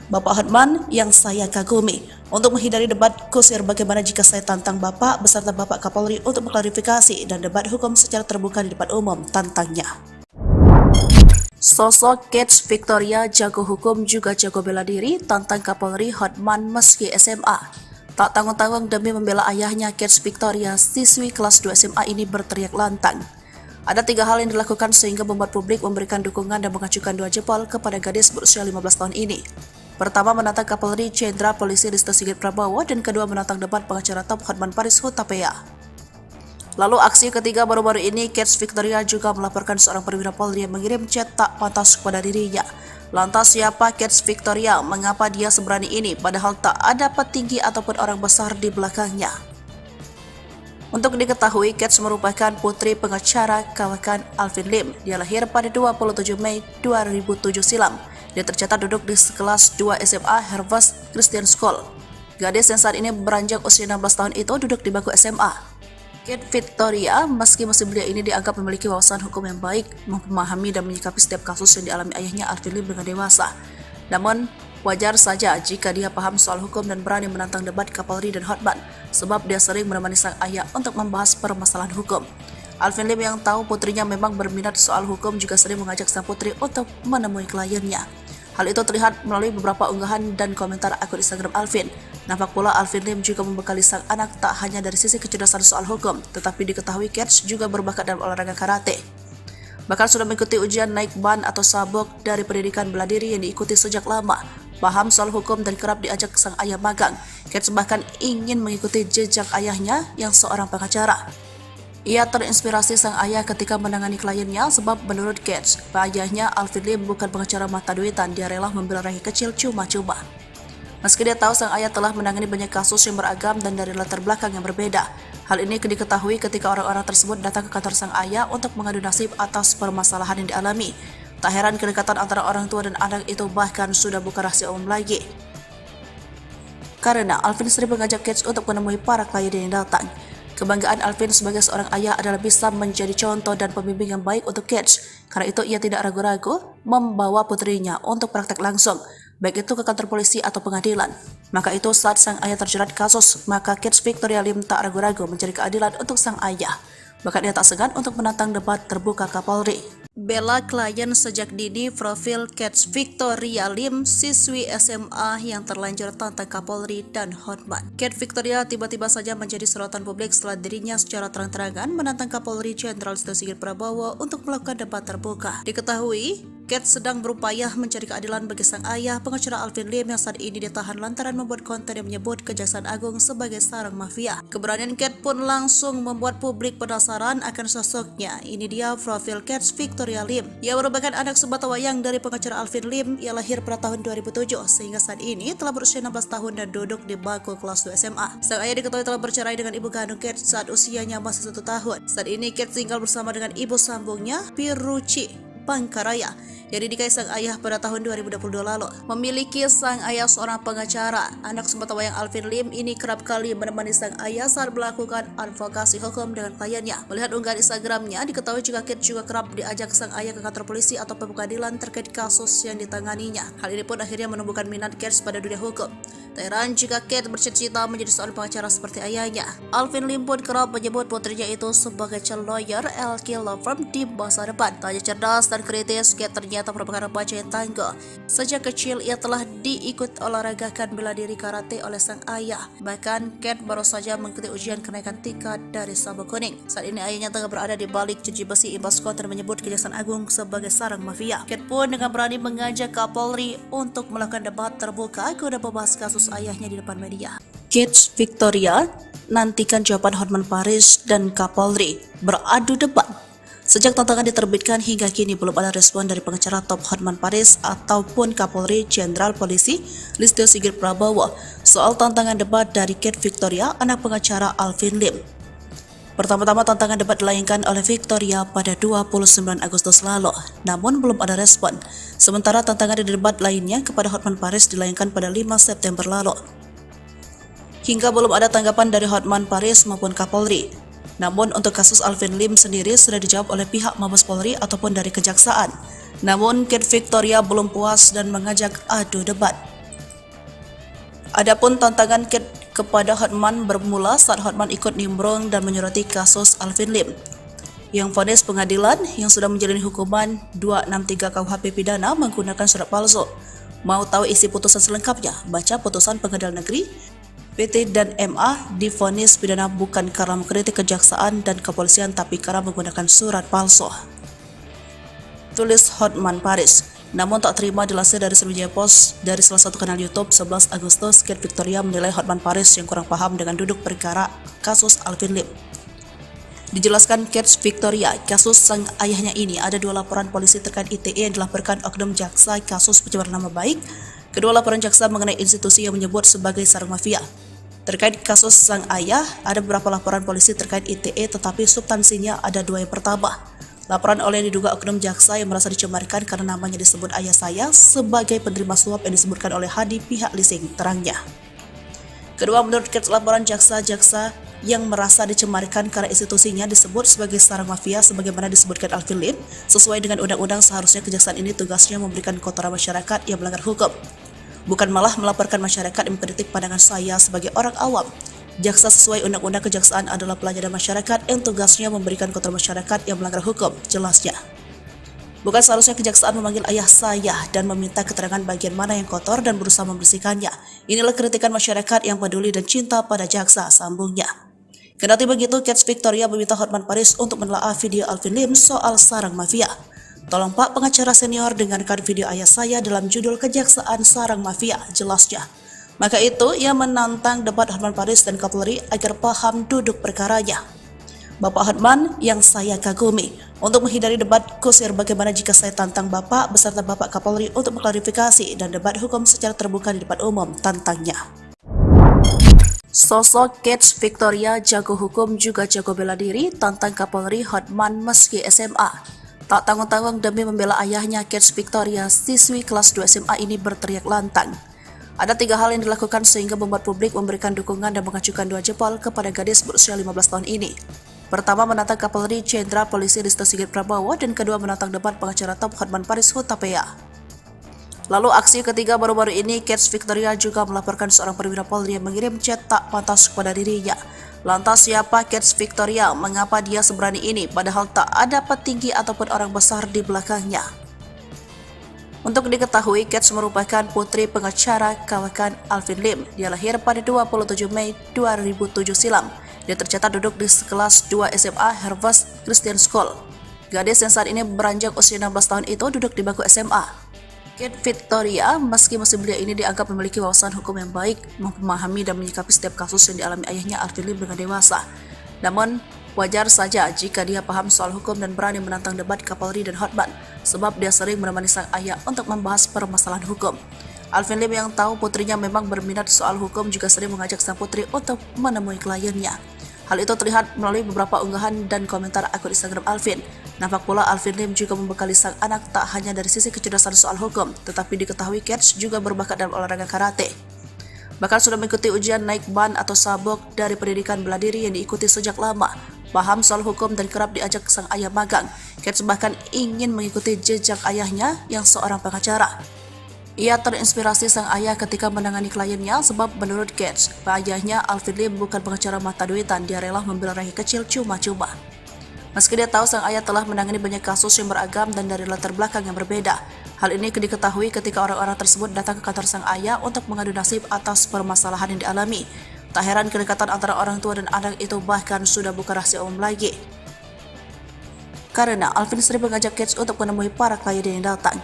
Bapak Hotman yang saya kagumi, untuk menghindari debat kusir bagaimana jika saya tantang Bapak beserta Bapak Kapolri untuk mengklarifikasi dan debat hukum secara terbuka di depan umum, tantangnya. Sosok Kate Victoria jago hukum juga jago bela diri, tantang Kapolri Hotman meski SMA. Tak tanggung-tanggung demi membela ayahnya, Kate Victoria, siswi kelas 2 SMA ini berteriak lantang. Ada 3 hal yang dilakukan sehingga membuat publik memberikan dukungan dan mengacukan 2 jempol kepada gadis berusia 15 tahun ini. Pertama, menantang Kapolri Jenderal Polisi Listio Sigit Prabowo, dan kedua, menantang debat pengacara top Hotman Paris Hutapea. Lalu aksi ketiga baru-baru ini, Kate Victoria juga melaporkan seorang perwira Polri yang mengirim chat tak pantas kepada dirinya. Lantas siapa Kate Victoria? Mengapa dia seberani ini padahal tak ada petinggi ataupun orang besar di belakangnya? Untuk diketahui, Kate merupakan putri pengacara kawakan Alvin Lim. Dia lahir pada 27 Mei 2007 silam. Dia tercatat duduk di kelas 2 SMA Harvest Christian School. Gadis yang saat ini beranjak usia 16 tahun itu duduk di bangku SMA. Kate Victoria, meski masih belia ini dianggap memiliki wawasan hukum yang baik, memahami dan menyikapi setiap kasus yang dialami ayahnya Alvin Lim dengan dewasa. Namun, wajar saja jika dia paham soal hukum dan berani menantang debat Kapolri dan Hotman, sebab dia sering menemani sang ayah untuk membahas permasalahan hukum. Alvin Lim yang tahu putrinya memang berminat soal hukum juga sering mengajak sang putri untuk menemui kliennya. Hal itu terlihat melalui beberapa unggahan dan komentar akun Instagram Alvin. Nampak pula Alvin Lim juga membekali sang anak tak hanya dari sisi kecerdasan soal hukum, tetapi diketahui Kate juga berbakat dalam olahraga karate. Bahkan sudah mengikuti ujian naik ban atau sabuk dari pendidikan bela diri yang diikuti sejak lama. Paham soal hukum dan kerap diajak sang ayah magang. Kate bahkan ingin mengikuti jejak ayahnya yang seorang pengacara. Ia terinspirasi sang ayah ketika menangani kliennya sebab menurut Gates, ayahnya Alvin Lim bukan pengacara mata duitan, dia rela membela rakyat kecil cuma-cuma. Meski dia tahu sang ayah telah menangani banyak kasus yang beragam dan dari latar belakang yang berbeda, hal ini diketahui ketika orang-orang tersebut datang ke kantor sang ayah untuk mengadu nasib atas permasalahan yang dialami. Tak heran kedekatan antara orang tua dan anak itu bahkan sudah bukan rahasia umum lagi. Karena Alvin sering mengajak Gates untuk menemui para klien yang datang. Kebanggaan Alvin sebagai seorang ayah adalah bisa menjadi contoh dan pembimbing yang baik untuk Gates. Karena itu ia tidak ragu-ragu membawa putrinya untuk praktek langsung, baik itu ke kantor polisi atau pengadilan. Maka itu saat sang ayah terjerat kasus, maka Gates Victoria Lim tak ragu-ragu mencari keadilan untuk sang ayah. Bahkan ia tak segan untuk menantang debat terbuka Kapolri. Bela klien sejak dini. Profil Gates Victoria Lim, siswi SMA yang terlanjur tantang Kapolri dan Hotman. Gates Victoria tiba-tiba saja menjadi sorotan publik setelah dirinya secara terang-terangan menantang Kapolri Jenderal Listio Sigit Prabowo untuk melakukan debat terbuka. Diketahui, Gates sedang berupaya mencari keadilan bagi sang ayah, pengacara Alvin Lim yang saat ini ditahan lantaran membuat konten yang menyebut Kejaksaan Agung sebagai sarang mafia. Keberanian Gates pun langsung membuat publik penasaran akan sosoknya. Ini dia profil Gates Victoria Lim. Ia merupakan anak sebatawayang dari pengacara Alvin Lim. Ia lahir pada tahun 2007 sehingga saat ini telah berusia 16 tahun dan duduk di bangku kelas 2 SMA. Sang ayah diketahui telah bercerai dengan ibu kandung Gates saat usianya masih 1 tahun. Saat ini Gates tinggal bersama dengan ibu sambungnya, Piruci Pangkaraya, yang dinikahi sang ayah pada tahun 2022 lalu. Memiliki sang ayah seorang pengacara, anak sebatawayang Alvin Lim ini kerap kali menemani sang ayah saat melakukan advokasi hukum dengan kliennya. Melihat unggahan Instagramnya, diketahui jika Gates juga kerap diajak sang ayah ke kantor polisi atau pengadilan terkait kasus yang ditanganinya. Hal ini pun akhirnya menumbuhkan minat Gates pada dunia hukum. Tak heran jika Gates bercita-cita menjadi seorang pengacara seperti ayahnya. Alvin Lim pun kerap menyebut putrinya itu sebagai calon lawyer LK Law Firm di masa depan. Tak hanya cerdas dan kritis, Gates ternyata merupakan remaja yang tangguh. Sejak kecil ia telah diikut olahragakan bela diri karate oleh sang ayah. Bahkan Gates baru saja mengikuti ujian kenaikan tingkat dari sabuk kuning. Saat ini ayahnya tengah berada di balik jeruji besi imbas konten menyebut Kejaksaan Agung sebagai sarang mafia. Gates pun dengan berani mengajak Kapolri untuk melakukan debat terbuka guna membahas kasus ayahnya di depan media. Gates Victoria nantikan jawaban Hotman Paris dan Kapolri beradu debat. Sejak tantangan diterbitkan hingga kini belum ada respon dari pengacara top Hotman Paris ataupun Kapolri Jenderal Polisi Listio Sigit Prabowo soal tantangan debat dari Gates Victoria, anak pengacara Alvin Lim. Pertama-tama tantangan debat dilayangkan oleh Victoria pada 29 Agustus lalu, namun belum ada respon. Sementara tantangan di debat lainnya kepada Hotman Paris dilayangkan pada 5 September lalu. Hingga belum ada tanggapan dari Hotman Paris maupun Kapolri. Namun untuk kasus Alvin Lim sendiri sudah dijawab oleh pihak Mabes Polri ataupun dari Kejaksaan. Namun Gates Victoria belum puas dan mengajak adu debat. Adapun tantangan Gates kepada Hotman bermula saat Hotman ikut nimbrung dan menyoroti kasus Alvin Lim yang vonis pengadilan yang sudah menjalani hukuman 263 KUHP pidana menggunakan surat palsu. Mau tahu isi putusan selengkapnya? Baca putusan Pengadilan Negeri PT dan MA divonis pidana bukan karena mengkritik kejaksaan dan kepolisian tapi karena menggunakan surat palsu. Tulis Hotman Paris. Namun tak terima dilansir dari Sriwijaya Post dari salah satu kanal YouTube 11 Agustus, Gates Victoria menilai Hotman Paris yang kurang paham dengan duduk perkara kasus Alvin Lim. Dijelaskan Gates Victoria, kasus sang ayahnya ini ada 2 laporan polisi terkait ITE yang dilaporkan oknum jaksa kasus pencemaran nama baik. Kedua laporan jaksa mengenai institusi yang menyebut sebagai sarang mafia. Terkait kasus sang ayah, ada beberapa laporan polisi terkait ITE tetapi substansinya ada 2 yang pertama. Laporan oleh diduga oknum jaksa yang merasa dicemarkan karena namanya disebut ayah saya sebagai penerima suap yang disebutkan oleh Hadi pihak leasing, terangnya. Kedua, menurut Gates, laporan jaksa-jaksa yang merasa dicemarkan karena institusinya disebut sebagai sarang mafia sebagaimana disebutkan Alvin Lim, sesuai dengan undang-undang seharusnya kejaksaan ini tugasnya memberikan kotoran masyarakat yang melanggar hukum, bukan malah melaporkan masyarakat yang mengkritik pandangan saya sebagai orang awam. Jaksa sesuai undang-undang kejaksaan adalah pelayanan masyarakat yang tugasnya memberikan kotoran masyarakat yang melanggar hukum, jelasnya. Bukan seharusnya kejaksaan memanggil ayah saya dan meminta keterangan bagian mana yang kotor dan berusaha membersihkannya. Inilah kritikan masyarakat yang peduli dan cinta pada jaksa, sambungnya. Kendati begitu, Gates Victoria meminta Hotman Paris untuk menelaah video Alvin Lim soal sarang mafia. Tolong Pak pengacara senior dengarkan video ayah saya dalam judul Kejaksaan Sarang Mafia, jelasnya. Maka itu, ia menantang debat Hotman Paris dan Kapolri agar paham duduk perkaranya. Bapak Hotman yang saya kagumi. Untuk menghindari debat kusir bagaimana jika saya tantang Bapak beserta Bapak Kapolri untuk mengklarifikasi dan debat hukum secara terbuka di depan umum, tantangnya. Sosok Kets Victoria jago hukum juga jago bela diri tantang Kapolri Hotman meski SMA. Tak tanggung-tanggung demi membela ayahnya, Kets Victoria, siswi kelas 2 SMA ini berteriak lantang. Ada 3 hal yang dilakukan sehingga membuat publik memberikan dukungan dan mengacukan 2 jempol kepada gadis berusia 15 tahun ini. Pertama, menantang Kapolri Jenderal Polisi Listio Sigit Prabowo, dan kedua, menantang debat pengacara top Hotman Paris Hutapea. Lalu aksi ketiga baru-baru ini, Kets Victoria juga melaporkan seorang perwira Polri yang mengirim chat tak pantas kepada dirinya. Lantas siapa Kets Victoria? Mengapa dia seberani ini padahal tak ada petinggi ataupun orang besar di belakangnya? Untuk diketahui, Kets merupakan putri pengacara kawakan Alvin Lim. Dia lahir pada 27 Mei 2007 silam. Dia tercatat duduk di kelas 2 SMA Harvest Christian School. Gadis yang saat ini beranjak usia 16 tahun itu duduk di bangku SMA. Kets Victoria, meski masih belia ini dianggap memiliki wawasan hukum yang baik, memahami dan menyikapi setiap kasus yang dialami ayahnya Alvin Lim dengan dewasa. Namun, wajar saja jika dia paham soal hukum dan berani menantang debat Kapolri dan Hotman, sebab dia sering menemani sang ayah untuk membahas permasalahan hukum. Alvin Lim yang tahu putrinya memang berminat soal hukum juga sering mengajak sang putri untuk menemui kliennya. Hal itu terlihat melalui beberapa unggahan dan komentar akun Instagram Alvin. Nampak pula Alvin Lim juga membekali sang anak tak hanya dari sisi kecerdasan soal hukum, tetapi diketahui Kets juga berbakat dalam olahraga karate. Bahkan sudah mengikuti ujian naik ban atau sabuk dari pendidikan bela diri yang diikuti sejak lama. Paham soal hukum dan kerap diajak sang ayah magang. Kets bahkan ingin mengikuti jejak ayahnya yang seorang pengacara. Ia terinspirasi sang ayah ketika menangani kliennya sebab menurut Kets, ayahnya Alvin Lim bukan pengacara mata duitan, dia rela membela rakyat kecil cuma-cuma. Meski dia tahu sang ayah telah menangani banyak kasus yang beragam dan dari latar belakang yang berbeda. Hal ini diketahui ketika orang-orang tersebut datang ke kantor sang ayah untuk mengadu nasib atas permasalahan yang dialami. Tak heran kedekatan antara orang tua dan anak itu bahkan sudah bukan rahasia umum lagi. Karena Alvin sering mengajak Kets untuk menemui para klien yang datang.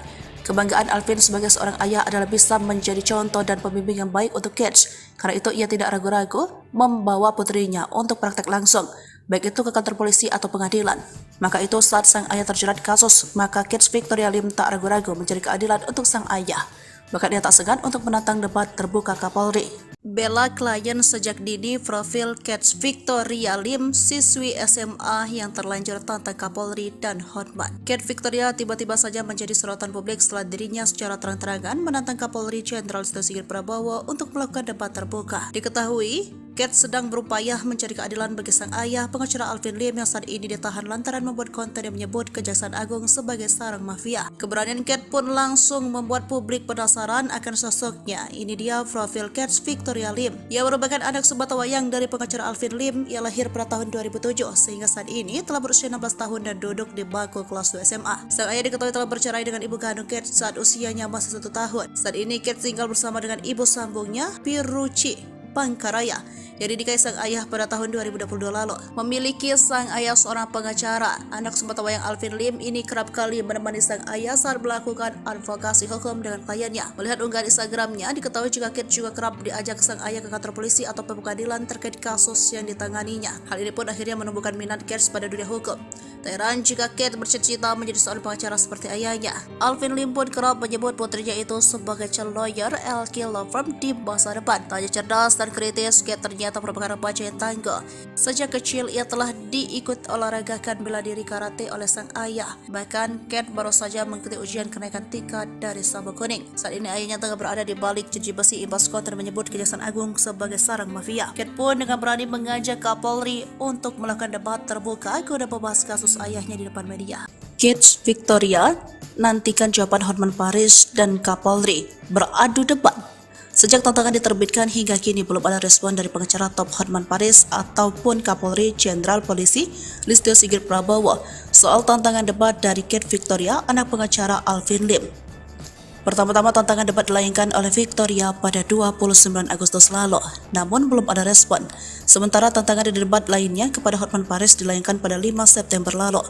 Kebanggaan Alvin sebagai seorang ayah adalah bisa menjadi contoh dan pembimbing yang baik untuk Kets. Karena itu ia tidak ragu-ragu membawa putrinya untuk praktek langsung, baik itu ke kantor polisi atau pengadilan. Maka itu saat sang ayah terjerat kasus, maka Kets Victoria Lim tak ragu-ragu mencari keadilan untuk sang ayah. Bahkan ia tak segan untuk menantang debat terbuka Kapolri. Bela klien sejak dini, profil Kets Victoria Lim, siswi SMA yang terlanjur tantang Kapolri dan Hotman. Kets Victoria tiba-tiba saja menjadi sorotan publik setelah dirinya secara terang-terangan menantang Kapolri Jenderal Listio Sigit Prabowo untuk melakukan debat terbuka. Diketahui, Kets sedang berupaya mencari keadilan bagi sang ayah, pengacara Alvin Lim yang saat ini ditahan lantaran membuat konten yang menyebut Kejaksaan Agung sebagai sarang mafia. Keberanian Kets pun langsung membuat publik penasaran akan sosoknya. Ini dia profil Kets Victoria Lim. Ia merupakan anak sebatawayang dari pengacara Alvin Lim. Ia lahir pada tahun 2007 sehingga saat ini telah berusia 16 tahun dan duduk di bangku kelas 2 SMA. Sang ayah diketahui telah bercerai dengan ibu kandung Kets saat usianya masih 1 tahun. Saat ini Kets tinggal bersama dengan ibu sambungnya, Piruci Pangkaraya, yang dinikahi sang ayah pada tahun 2022 lalu. Memiliki sang ayah seorang pengacara, anak sebatawayang Alvin Lim ini kerap kali menemani sang ayah saat melakukan advokasi hukum dengan kliennya. Melihat unggahan Instagramnya, diketahui juga Kets juga kerap diajak sang ayah ke kantor polisi atau pengadilan terkait kasus yang ditanganinya. Hal ini pun akhirnya menumbuhkan minat Kets pada dunia hukum. Tak heran jika Kets bercita-cita menjadi seorang pengacara seperti ayahnya. Alvin Lim pun kerap menyebut putrinya itu sebagai calon lawyer LK Law Firm di masa depan. Tak hanya cerdas dan kritis, Kets ternyata merupakan remaja yang tangguh. Sejak kecil ia telah diikut olahragakan bela diri karate oleh sang ayah. Bahkan Kets baru saja mengikuti ujian kenaikan tingkat dari sabuk kuning. Saat ini ayahnya tengah berada di balik jeruji besi imbas konten menyebut Kejaksaan Agung sebagai sarang mafia. Kets pun dengan berani mengajak Kapolri untuk melakukan debat terbuka guna membahas kasus ayahnya di depan media. Kets Victoria nantikan jawaban Hotman Paris dan Kapolri beradu debat. Sejak tantangan diterbitkan hingga kini belum ada respon dari pengacara top Hotman Paris ataupun Kapolri Jenderal Polisi Listio Sigit Prabowo soal tantangan debat dari Kets Victoria, anak pengacara Alvin Lim. Pertama-tama tantangan debat dilayangkan oleh Victoria pada 29 Agustus lalu, namun belum ada respon. Sementara tantangan di debat lainnya kepada Hotman Paris dilayangkan pada 5 September lalu.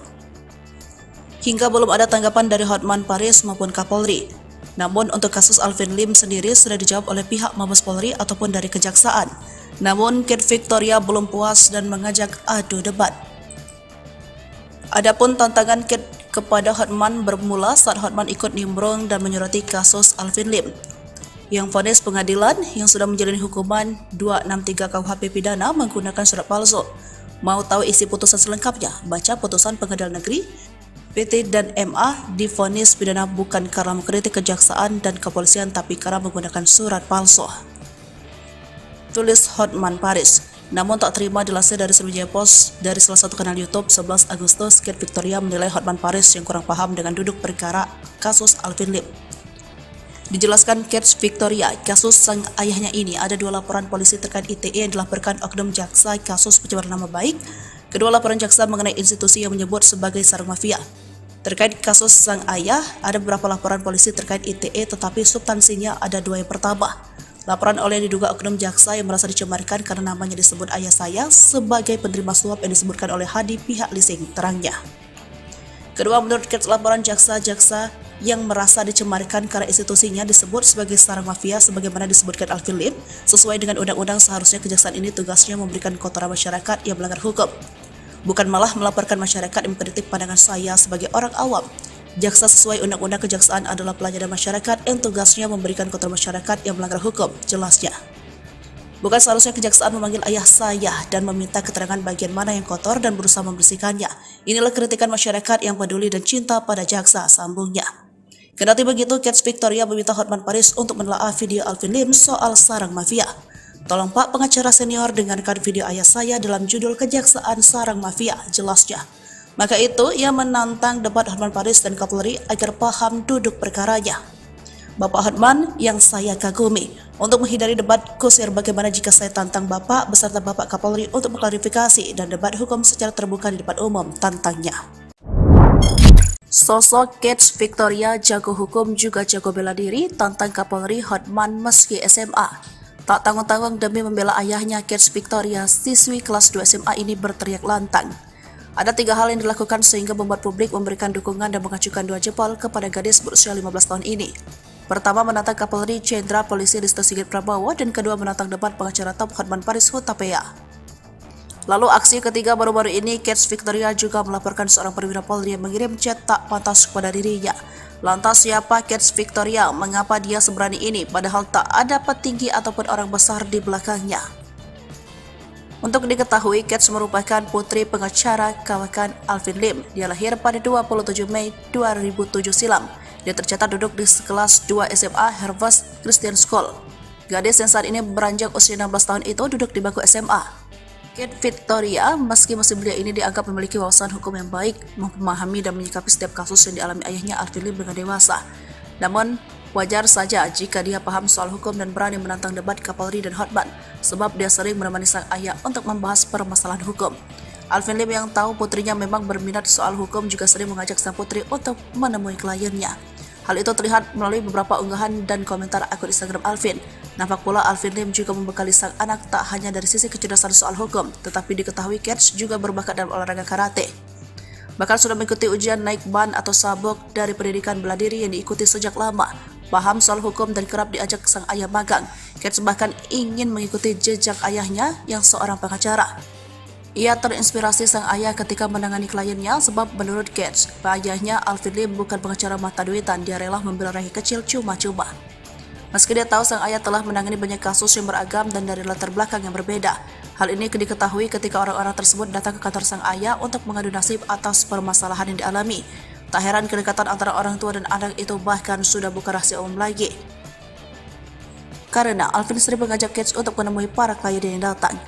Hingga belum ada tanggapan dari Hotman Paris maupun Kapolri. Namun untuk kasus Alvin Lim sendiri sudah dijawab oleh pihak Mabes Polri ataupun dari Kejaksaan. Namun Kets Victoria belum puas dan mengajak adu debat. Adapun tantangan Kate kepada Hotman bermula saat Hotman ikut nimbrung dan menyoroti kasus Alvin Lim. Yang vonis pengadilan yang sudah menjalani hukuman 263 KUHP pidana menggunakan surat palsu. Mau tahu isi putusan selengkapnya? Baca putusan Pengadilan Negeri. PT dan MA divonis pidana bukan karena mengkritik kejaksaan dan kepolisian tapi karena menggunakan surat palsu. Tulis Hotman Paris. Namun tak terima dilansir dari Sriwijaya Post dari salah satu kanal YouTube 11 Agustus, Kate Victoria menilai Hotman Paris yang kurang paham dengan duduk perkara kasus Alvin Lim. Dijelaskan Kate Victoria, kasus sang ayahnya ini ada 2 laporan polisi terkait ITE yang dilaporkan oknum jaksa kasus pencemaran nama baik. Kedua laporan jaksa mengenai institusi yang menyebut sebagai sarang mafia. Terkait kasus sang ayah, ada beberapa laporan polisi terkait ITE tetapi substansinya ada 2 yang pertama. Laporan oleh diduga oknum jaksa yang merasa dicemarkan karena namanya disebut ayah saya sebagai penerima suap yang disebutkan oleh Hadi pihak leasing, terangnya. Kedua, menurut Kate, laporan jaksa-jaksa yang merasa dicemarkan karena institusinya disebut sebagai sarang mafia sebagaimana disebutkan Alvin Lim, sesuai dengan undang-undang seharusnya kejaksaan ini tugasnya memberikan kotoran masyarakat yang melanggar hukum, bukan malah melaporkan masyarakat yang mengkritik pandangan saya sebagai orang awam. Jaksa sesuai undang-undang kejaksaan adalah pelayanan masyarakat yang tugasnya memberikan kotoran masyarakat yang melanggar hukum, jelasnya. Bukan seharusnya kejaksaan memanggil ayah saya dan meminta keterangan bagian mana yang kotor dan berusaha membersihkannya. Inilah kritikan masyarakat yang peduli dan cinta pada jaksa, sambungnya. Kendati begitu, Kate Victoria meminta Hotman Paris untuk menelaah video Alvin Lim soal sarang mafia. Tolong Pak pengacara senior dengarkan video ayah saya dalam judul Kejaksaan Sarang Mafia, jelasnya. Maka itu, ia menantang debat Hotman Paris dan Kapolri agar paham duduk perkaranya. Bapak Hotman yang saya kagumi, untuk menghindari debat kusir bagaimana jika saya tantang Bapak beserta Bapak Kapolri untuk mengklarifikasi dan debat hukum secara terbuka di depan umum, tantangnya. Sosok Kate Victoria jago hukum juga jago bela diri, tantang Kapolri Hotman meski SMA. Tak tanggung-tanggung demi membela ayahnya, Kate Victoria, siswi kelas 2 SMA ini berteriak lantang. Ada 3 hal yang dilakukan sehingga membuat publik memberikan dukungan dan mengacukan 2 jempol kepada gadis berusia 15 tahun ini. Pertama, menantang Kapolri Jenderal Polisi Risto Sigit Prabowo, dan kedua, menantang debat pengacara top Hotman Paris Hutapea. Lalu aksi ketiga baru-baru ini, Kate Victoria juga melaporkan seorang perwira Polri yang mengirim chat tak pantas kepada dirinya. Lantas siapa Kate Victoria? Mengapa dia seberani ini padahal tak ada petinggi ataupun orang besar di belakangnya? Untuk diketahui, Kate merupakan putri pengacara kawakan Alvin Lim. Dia lahir pada 27 Mei 2007 silam. Dia tercatat duduk di kelas 2 SMA Harvest Christian School. Gadis yang saat ini beranjak usia 16 tahun itu duduk di bangku SMA. Kate Victoria, meski masih belia ini dianggap memiliki wawasan hukum yang baik, memahami dan menyikapi setiap kasus yang dialami ayahnya Alvin Lim dengan dewasa. Namun, wajar saja jika dia paham soal hukum dan berani menantang debat Kapolri dan Hotman, sebab dia sering menemani sang ayah untuk membahas permasalahan hukum. Alvin Lim yang tahu putrinya memang berminat soal hukum juga sering mengajak sang putri untuk menemui kliennya. Hal itu terlihat melalui beberapa unggahan dan komentar akun Instagram Alvin. Nampak pula Alvin Lim juga membekali sang anak tak hanya dari sisi kecerdasan soal hukum, tetapi diketahui Kate juga berbakat dalam olahraga karate. Bahkan sudah mengikuti ujian naik ban atau sabuk dari pendidikan bela diri yang diikuti sejak lama. Paham soal hukum dan kerap diajak sang ayah magang. Kate bahkan ingin mengikuti jejak ayahnya yang seorang pengacara. Ia terinspirasi sang ayah ketika menangani kliennya sebab menurut Kate, ayahnya Alvin Lim bukan pengacara mata duitan, dia rela membela rakyat kecil cuma-cuma. Meski dia tahu sang ayah telah menangani banyak kasus yang beragam dan dari latar belakang yang berbeda. Hal ini diketahui ketika orang-orang tersebut datang ke kantor sang ayah untuk mengadu nasib atas permasalahan yang dialami. Tak heran kedekatan antara orang tua dan anak itu bahkan sudah bukan rahasia umum lagi. Karena Alvin sering mengajak Kate untuk menemui para klien yang datang.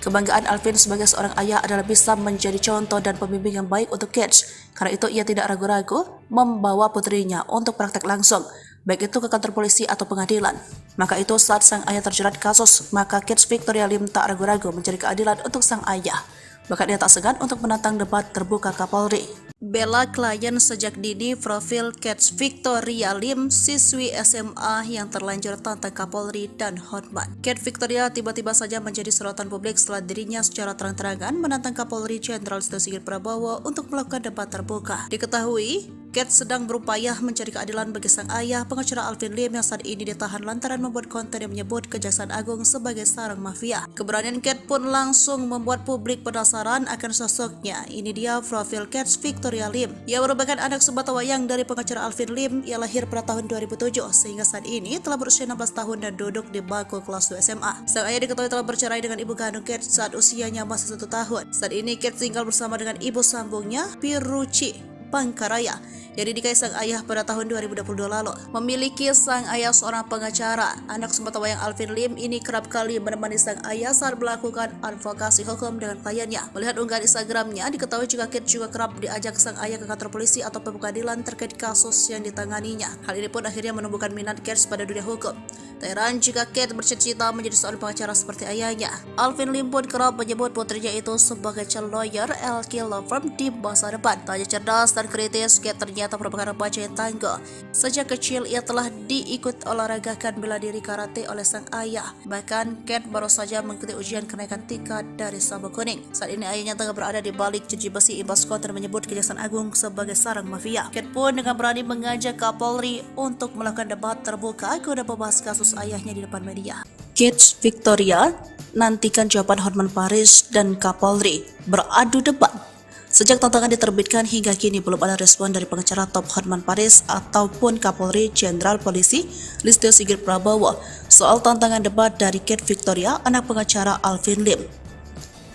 Kebanggaan Alvin sebagai seorang ayah adalah bisa menjadi contoh dan pembimbing yang baik untuk Kate. Karena itu ia tidak ragu-ragu membawa putrinya untuk praktek langsung, baik itu ke kantor polisi atau pengadilan. Maka itu saat sang ayah terjerat kasus, maka Kate Victoria Lim tak ragu-ragu mencari keadilan untuk sang ayah. Bahkan ia tak segan untuk menantang debat terbuka Kapolri. Bela klien sejak dini, profil Kate Victoria Lim, siswi SMA yang terlanjur tantang Kapolri dan Hotman. Kate Victoria tiba-tiba saja menjadi sorotan publik setelah dirinya secara terang-terangan menantang Kapolri Jenderal Sigit Prabowo untuk melakukan debat terbuka. Diketahui, Kate sedang berupaya mencari keadilan bagi sang ayah, pengacara Alvin Lim yang saat ini ditahan lantaran membuat konten yang menyebut Kejaksaan Agung sebagai sarang mafia. Keberanian Kate pun langsung membuat publik penasaran akan sosoknya. Ini dia profil Kate Victoria Lim. Ia merupakan anak sebatawayang dari pengacara Alvin Lim. Ia lahir pada tahun 2007 sehingga saat ini telah berusia 16 tahun dan duduk di bangku kelas 2 SMA. Sang ayah diketahui telah bercerai dengan ibu kandung Kate saat usianya masih 1 tahun. Saat ini Kate tinggal bersama dengan ibu sambungnya, Piruci Pangkaraya, yang dinikahi sang ayah pada tahun 2022 lalu. Memiliki sang ayah seorang pengacara, anak sebatawayang Alvin Lim ini kerap kali menemani sang ayah saat melakukan advokasi hukum dengan kliennya. Melihat unggahan Instagramnya, diketahui juga Kate juga kerap diajak sang ayah ke kantor polisi atau pengadilan terkait kasus yang ditanganinya. Hal ini pun akhirnya menumbuhkan minat Kate pada dunia hukum. Tak heran jika Kate bercita-cita menjadi seorang pengacara seperti ayahnya. Alvin Lim pun kerap menyebut putrinya itu sebagai calon lawyer LK Law Firm di masa depan. Tak hanya cerdas dan kritis, Kate ternyata merupakan remaja yang tangguh. Sejak kecil ia telah diikut olahragakan bela diri karate oleh sang ayah. Bahkan Kate baru saja mengikuti ujian kenaikan tingkat dari sabuk kuning. Saat ini ayahnya tengah berada di balik jeruji besi imbas konten menyebut Kejaksaan Agung sebagai sarang mafia. Kate pun dengan berani mengajak Kapolri untuk melakukan debat terbuka guna membahas kasus ayahnya di depan media. Kate Victoria nantikan jawaban Hotman Paris dan Kapolri beradu debat. Sejak tantangan diterbitkan hingga kini belum ada respon dari pengacara top Hotman Paris ataupun Kapolri Jenderal Polisi Listio Sigit Prabowo soal tantangan debat dari Kate Victoria, anak pengacara Alvin Lim.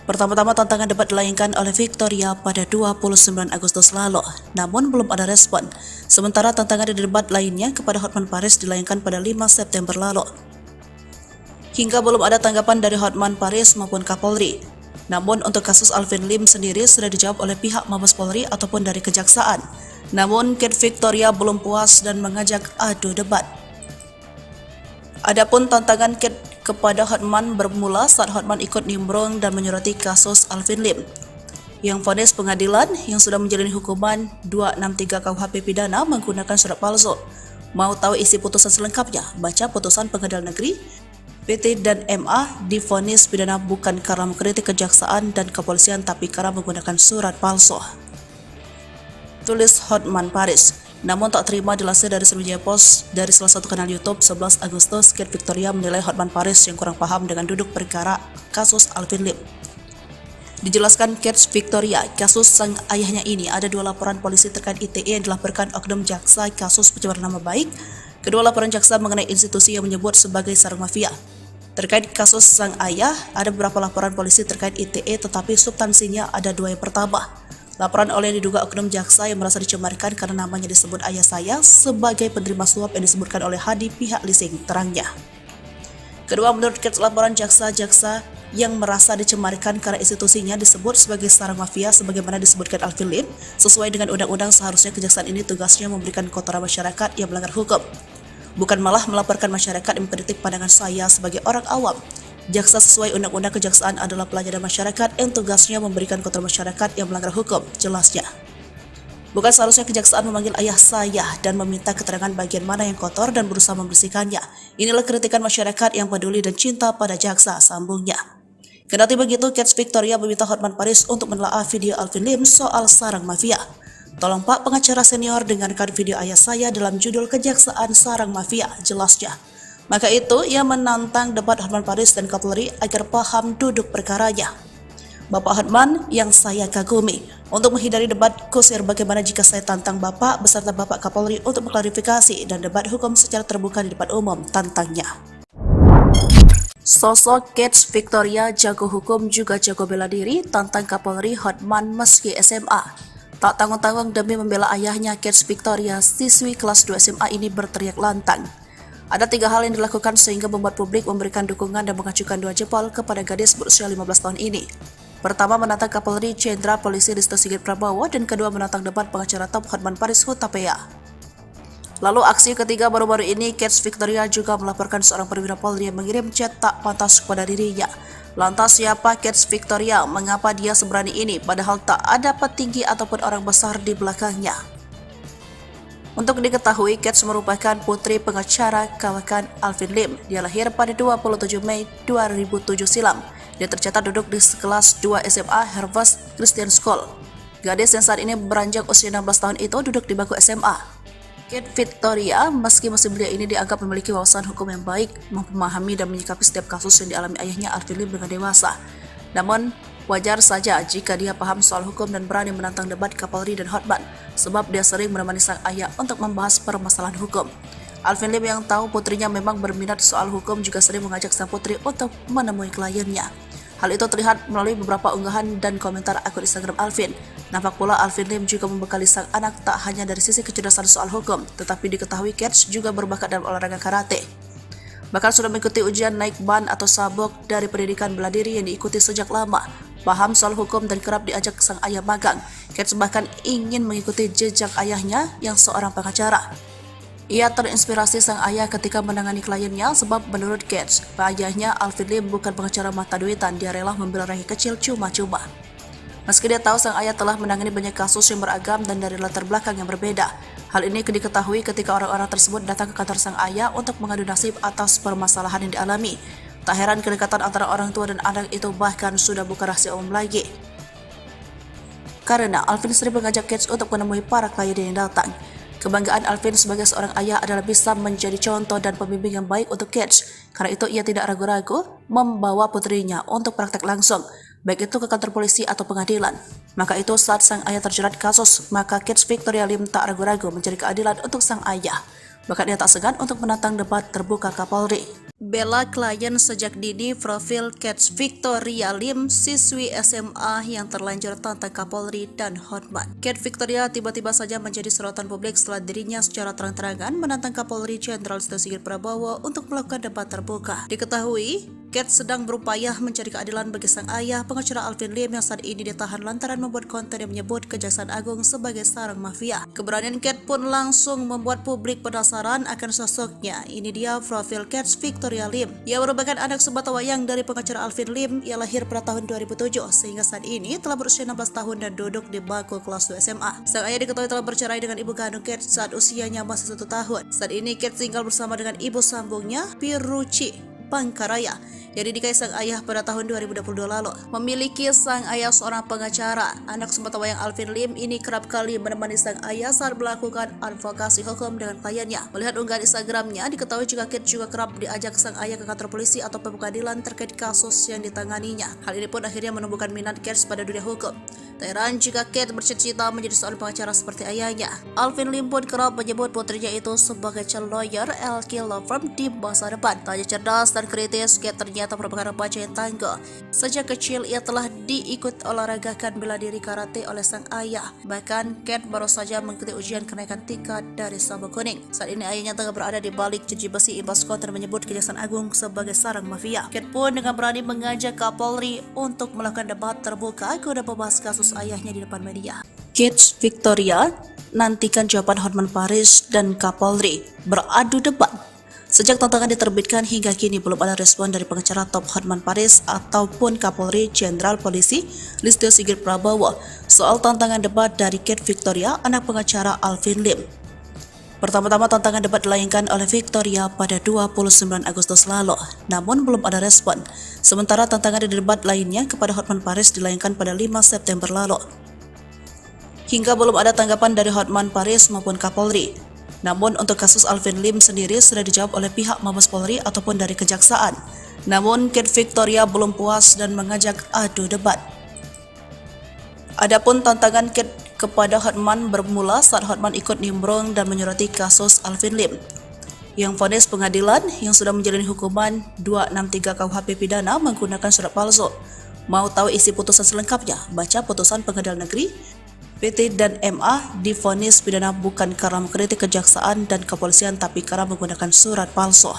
Pertama-tama tantangan debat dilayangkan oleh Victoria pada 29 Agustus lalu, namun belum ada respon. Sementara tantangan di debat lainnya kepada Hotman Paris dilayangkan pada 5 September lalu. Hingga belum ada tanggapan dari Hotman Paris maupun Kapolri. Namun untuk kasus Alvin Lim sendiri sudah dijawab oleh pihak Mabes Polri ataupun dari Kejaksaan. Namun Kate Victoria belum puas dan mengajak adu debat. Adapun tantangan Kate kepada Hotman bermula saat Hotman ikut nimbrung dan menyoroti kasus Alvin Lim, yang vonis pengadilan yang sudah menjalani hukuman 263 KUHP pidana menggunakan surat palsu. Mau tahu isi putusan selengkapnya? Baca putusan Pengadilan Negeri PT dan MA divonis pidana bukan karena mengkritik kejaksaan dan kepolisian tapi karena menggunakan surat palsu. Tulis Hotman Paris. Namun tak terima dilansir dari Sriwijaya Post dari salah satu kanal YouTube 11 Agustus, Kate Victoria menilai Hotman Paris yang kurang paham dengan duduk perkara kasus Alvin Lim. Dijelaskan Kate Victoria, kasus sang ayahnya ini ada 2 laporan polisi terkait ITE yang dilaporkan oknum jaksa kasus pencemaran nama baik. Kedua laporan jaksa mengenai institusi yang menyebut sebagai sarang mafia. Terkait kasus sang ayah, ada beberapa laporan polisi terkait ITE tetapi substansinya ada 2. Yang pertama, laporan oleh diduga oknum jaksa yang merasa dicemarkan karena namanya disebut ayah saya sebagai penerima suap yang disebutkan oleh Hadi pihak leasing, terangnya. Kedua, menurut Kate, laporan jaksa-jaksa yang merasa dicemarkan karena institusinya disebut sebagai sarang mafia sebagaimana disebutkan Alvin Lim, sesuai dengan undang-undang seharusnya kejaksaan ini tugasnya memberikan kotoran masyarakat yang melanggar hukum, bukan malah melaporkan masyarakat yang mengkritik pandangan saya sebagai orang awam. Jaksa sesuai undang-undang kejaksaan adalah pelayanan masyarakat yang tugasnya memberikan kotoran masyarakat yang melanggar hukum, jelasnya. Bukan seharusnya kejaksaan memanggil ayah saya dan meminta keterangan bagian mana yang kotor dan berusaha membersihkannya. Inilah kritikan masyarakat yang peduli dan cinta pada jaksa, sambungnya. Kendati begitu, Kate Victoria meminta Hotman Paris untuk menelaah video Alvin Lim soal sarang mafia. Tolong Pak pengacara senior dengarkan video ayah saya dalam judul Kejaksaan Sarang Mafia, jelasnya. Maka itu, ia menantang debat Hotman Paris dan Kapolri agar paham duduk perkaranya. Bapak Hotman yang saya kagumi, untuk menghindari debat kusir bagaimana jika saya tantang Bapak beserta Bapak Kapolri untuk mengklarifikasi dan debat hukum secara terbuka di depan umum, tantangnya. Sosok Kate Victoria jago hukum juga jago bela diri, tantang Kapolri Hotman meski SMA. Tak tanggung-tanggung demi membela ayahnya, Kate Victoria, siswi kelas 2 SMA ini berteriak lantang. Ada 3 hal yang dilakukan sehingga membuat publik memberikan dukungan dan mengacukan 2 jempol kepada gadis berusia 15 tahun ini. Pertama, menantang Kapolri Jenderal Polisi Listio Sigit Prabowo, dan kedua menantang debat pengacara top Hotman Paris Hutapea. Lalu aksi ketiga baru-baru ini, Kate Victoria juga melaporkan seorang perwira Polri yang mengirim chat tak pantas kepada dirinya. Lantas siapa Kate Victoria? Mengapa dia seberani ini padahal tak ada petinggi ataupun orang besar di belakangnya? Untuk diketahui, Kate merupakan putri pengacara kawakan Alvin Lim. Dia lahir pada 27 Mei 2007 silam. Dia tercatat duduk di kelas 2 SMA Harvest Christian School. Gadis yang saat ini beranjak usia 16 tahun itu duduk di bangku SMA. Kate Victoria, meski masih belia ini dianggap memiliki wawasan hukum yang baik, memahami dan menyikapi setiap kasus yang dialami ayahnya Alvin Lim dengan dewasa. Namun, wajar saja jika dia paham soal hukum dan berani menantang debat Kapolri dan Hotman, sebab dia sering menemani sang ayah untuk membahas permasalahan hukum. Alvin Lim yang tahu putrinya memang berminat soal hukum juga sering mengajak sang putri untuk menemui kliennya. Hal itu terlihat melalui beberapa unggahan dan komentar akun Instagram Alvin. Nampak pula Alvin Lim juga membekali sang anak tak hanya dari sisi kecerdasan soal hukum, tetapi diketahui Kate juga berbakat dalam olahraga karate. Bahkan sudah mengikuti ujian naik ban atau sabuk dari pendidikan bela diri yang diikuti sejak lama. Paham soal hukum dan kerap diajak sang ayah magang. Kate bahkan ingin mengikuti jejak ayahnya yang seorang pengacara. Ia terinspirasi sang ayah ketika menangani kliennya sebab menurut Kate, ayahnya Alvin Lim bukan pengacara mata duitan, dia rela membela rakyat kecil cuma-cuma. Meski dia tahu sang ayah telah menangani banyak kasus yang beragam dan dari latar belakang yang berbeda. Hal ini diketahui ketika orang-orang tersebut datang ke kantor sang ayah untuk mengadu nasib atas permasalahan yang dialami. Tak heran kedekatan antara orang tua dan anak itu bahkan sudah bukan rahasia umum lagi. Karena Alvin sering mengajak Kate untuk menemui para klien yang datang. Kebanggaan Alvin sebagai seorang ayah adalah bisa menjadi contoh dan pembimbing yang baik untuk Kate. Karena itu ia tidak ragu-ragu membawa putrinya untuk praktek langsung, baik itu ke kantor polisi atau pengadilan. Maka itu saat sang ayah terjerat kasus, maka Kate Victoria Lim tak ragu-ragu mencari keadilan untuk sang ayah. Bahkan ia tak segan untuk menantang debat terbuka Kapolri. Bela klien sejak dini. Profil Kate Victoria Lim, siswi SMA yang terlanjur tantang Kapolri dan Hotman. Kate Victoria tiba-tiba saja menjadi sorotan publik setelah dirinya secara terang-terangan menantang Kapolri Jenderal Listio Sigit Prabowo untuk melakukan debat terbuka. Diketahui, Kate sedang berupaya mencari keadilan bagi sang ayah, pengacara Alvin Lim yang saat ini ditahan lantaran membuat konten yang menyebut Kejaksaan Agung sebagai sarang mafia. Keberanian Kate pun langsung membuat publik penasaran akan sosoknya. Ini dia profil Kate Victoria Lim. Ia merupakan anak sebatawayang dari pengacara Alvin Lim. Ia lahir pada tahun 2007 sehingga saat ini telah berusia 16 tahun dan duduk di bangku kelas 2 SMA. Sang ayah diketahui telah bercerai dengan ibu kandung Kate saat usianya masih 1 tahun. Saat ini Kate tinggal bersama dengan ibu sambungnya, Piruci Pangkaraya, yang dinikahi sang ayah pada tahun 2022 lalu. Memiliki sang ayah seorang pengacara, anak sebatawayang Alvin Lim ini kerap kali menemani sang ayah saat melakukan advokasi hukum dengan kliennya. Melihat unggahan Instagramnya, diketahui juga Kate juga kerap diajak sang ayah ke kantor polisi atau pengadilan terkait kasus yang ditanganinya. Hal ini pun akhirnya menumbuhkan minat Kate pada dunia hukum. Tak heran jika Kate bercita-cita menjadi seorang pengacara seperti ayahnya. Alvin Lim pun kerap menyebut putrinya itu sebagai calon lawyer LK Law Firm di masa depan. Tak hanya cerdas dan kritis, Kate ternyata merupakan remaja yang tangguh. Sejak kecil ia telah diikut olahragakan bela diri karate oleh sang ayah. Bahkan Kate baru saja mengikuti ujian kenaikan tingkat dari sabuk kuning. Saat ini ayahnya tengah berada di balik jeruji besi imbas konten menyebut Kejaksaan Agung sebagai sarang mafia. Kate pun dengan berani mengajak Kapolri untuk melakukan debat terbuka guna membahas kasus ayahnya di depan media. Kate Victoria nantikan jawaban Hotman Paris dan Kapolri beradu debat. Sejak tantangan diterbitkan hingga kini belum ada respon dari pengacara top Hotman Paris ataupun Kapolri Jenderal Polisi Listio Sigit Prabowo soal tantangan debat dari Kate Victoria, anak pengacara Alvin Lim. Pertama-tama tantangan debat dilayangkan oleh Victoria pada 29 Agustus lalu, namun belum ada respon. Sementara tantangan debat lainnya kepada Hotman Paris dilayangkan pada 5 September lalu. Hingga belum ada tanggapan dari Hotman Paris maupun Kapolri. Namun untuk kasus Alvin Lim sendiri sudah dijawab oleh pihak Mabes Polri ataupun dari Kejaksaan. Namun Kate Victoria belum puas dan mengajak adu debat. Adapun tantangan Kate kepada Hotman bermula saat Hotman ikut nimbrung dan menyurati kasus Alvin Lim, yang vonis pengadilan yang sudah menjalani hukuman 263 KUHP pidana menggunakan surat palsu. Mau tahu isi putusan selengkapnya? Baca putusan Pengadilan Negeri PT dan MA divonis pidana bukan karena mengkritik kejaksaan dan kepolisian tapi karena menggunakan surat palsu.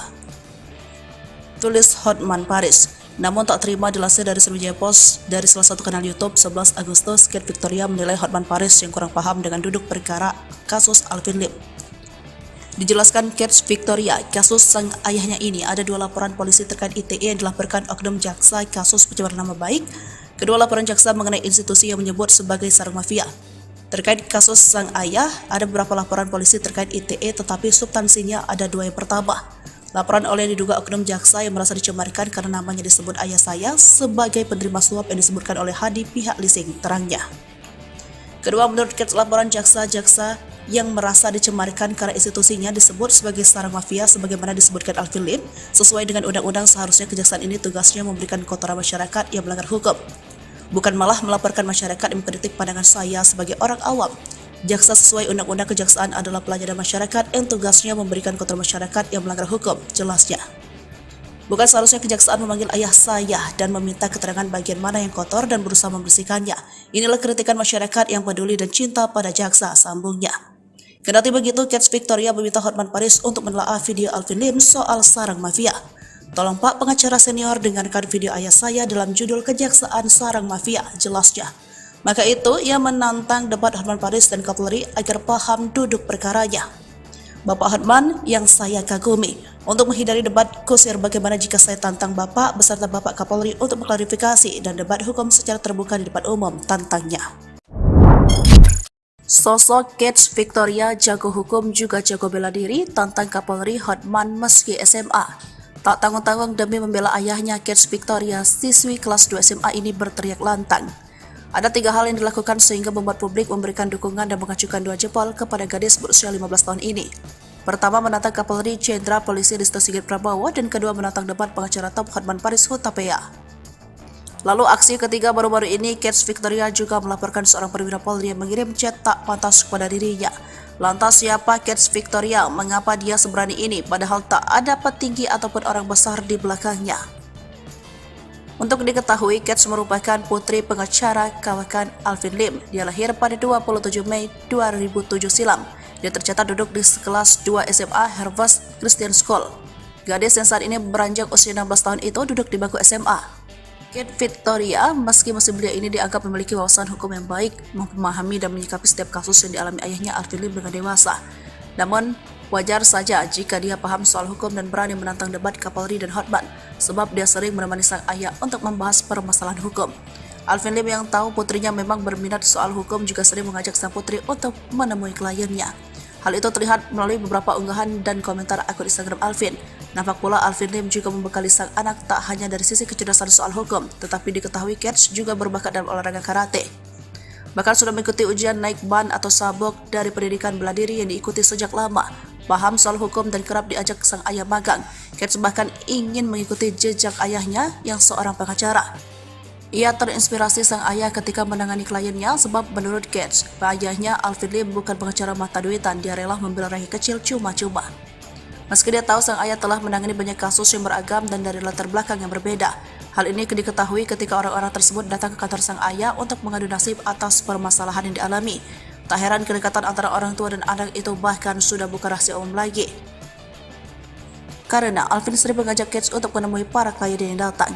Tulis Hotman Paris. Namun tak terima dilansir dari Sriwijaya Post dari salah satu kanal YouTube 11 Agustus, Kate Victoria menilai Hotman Paris yang kurang paham dengan duduk perkara kasus Alvin Lim. Dijelaskan Kate Victoria, kasus sang ayahnya ini ada 2 laporan polisi terkait ITE yang dilaporkan oknum jaksa kasus pencemaran nama baik. Kedua laporan jaksa mengenai institusi yang menyebut sebagai sarang mafia. Terkait kasus sang ayah, ada beberapa laporan polisi terkait ITE tetapi substansinya ada 2 yang pertama. Laporan oleh diduga oknum jaksa yang merasa dicemarkan karena namanya disebut ayah saya sebagai penerima suap yang disebutkan oleh Hadi pihak leasing, terangnya. Kedua, menurut Kets, laporan jaksa-jaksa yang merasa dicemarkan karena institusinya disebut sebagai sarang mafia sebagaimana disebutkan Alvin Lim, sesuai dengan undang-undang seharusnya kejaksaan ini tugasnya memberikan kotoran masyarakat yang melanggar hukum, bukan malah melaporkan masyarakat yang mengkritik pandangan saya sebagai orang awam. Jaksa sesuai undang-undang kejaksaan adalah pelayanan masyarakat yang tugasnya memberikan kotoran masyarakat yang melanggar hukum, jelasnya. Bukan seharusnya kejaksaan memanggil ayah saya dan meminta keterangan bagian mana yang kotor dan berusaha membersihkannya. Inilah kritikan masyarakat yang peduli dan cinta pada jaksa, sambungnya. Kendati begitu, Kets Victoria meminta Hotman Paris untuk menelaah video Alvin Lim soal sarang mafia. Tolong Pak pengacara senior dengarkan video ayah saya dalam judul Kejaksaan Sarang Mafia, jelasnya. Maka itu, ia menantang debat Hotman Paris dan Kapolri agar paham duduk perkaranya. Bapak Hotman yang saya kagumi, untuk menghindari debat kusir bagaimana jika saya tantang Bapak beserta Bapak Kapolri untuk mengklarifikasi dan debat hukum secara terbuka di depan umum, tantangnya. Sosok Kets Victoria jago hukum juga jago bela diri, tantang Kapolri Hotman meski SMA. Tak tanggung-tanggung demi membela ayahnya, Kets Victoria, siswi kelas 2 SMA ini berteriak lantang. Ada 3 hal yang dilakukan sehingga membuat publik memberikan dukungan dan mengacukan 2 jempol kepada gadis berusia 15 tahun ini. Pertama, menantang Kapolri Jenderal Polisi Risto Sigit Prabowo, dan kedua, menantang debat pengacara top Hotman Paris Hutapea. Lalu aksi ketiga baru-baru ini, Kets Victoria juga melaporkan seorang perwira Polri yang mengirim chat tak pantas kepada dirinya. Lantas siapa Kets Victoria? Mengapa dia seberani ini padahal tak ada petinggi ataupun orang besar di belakangnya? Untuk diketahui, Kets merupakan putri pengacara kawakan Alvin Lim. Dia lahir pada 27 Mei 2007 silam. Dia tercatat duduk di kelas 2 SMA Harvest Christian School. Gadis yang saat ini beranjak usia 16 tahun itu duduk di bangku SMA. Kets Victoria, meski masih belia ini dianggap memiliki wawasan hukum yang baik, memahami dan menyikapi setiap kasus yang dialami ayahnya Alvin Lim dengan dewasa. Namun, wajar saja jika dia paham soal hukum dan berani menantang debat Kapolri dan Hotman, sebab dia sering menemani sang ayah untuk membahas permasalahan hukum. Alvin Lim yang tahu putrinya memang berminat soal hukum juga sering mengajak sang putri untuk menemui kliennya. Hal itu terlihat melalui beberapa unggahan dan komentar akun Instagram Alvin. Nampak pula Alvin Lim juga membekali sang anak tak hanya dari sisi kecerdasan soal hukum, tetapi diketahui Kets juga berbakat dalam olahraga karate. Bahkan sudah mengikuti ujian naik ban atau sabuk dari pendidikan bela diri yang diikuti sejak lama. Paham soal hukum dan kerap diajak sang ayah magang. Kets bahkan ingin mengikuti jejak ayahnya yang seorang pengacara. Ia terinspirasi sang ayah ketika menangani kliennya sebab menurut Kets, ayahnya Alvin Lim bukan pengacara mata duitan, dia rela membela rakyat kecil cuma-cuma. Meski dia tahu sang ayah telah menangani banyak kasus yang beragam dan dari latar belakang yang berbeda. Hal ini diketahui ketika orang-orang tersebut datang ke kantor sang ayah untuk mengadu nasib atas permasalahan yang dialami. Tak heran kedekatan antara orang tua dan anak itu bahkan sudah bukan rahasia umum lagi. Karena Alvin sering mengajak Kets untuk menemui para klien yang datang.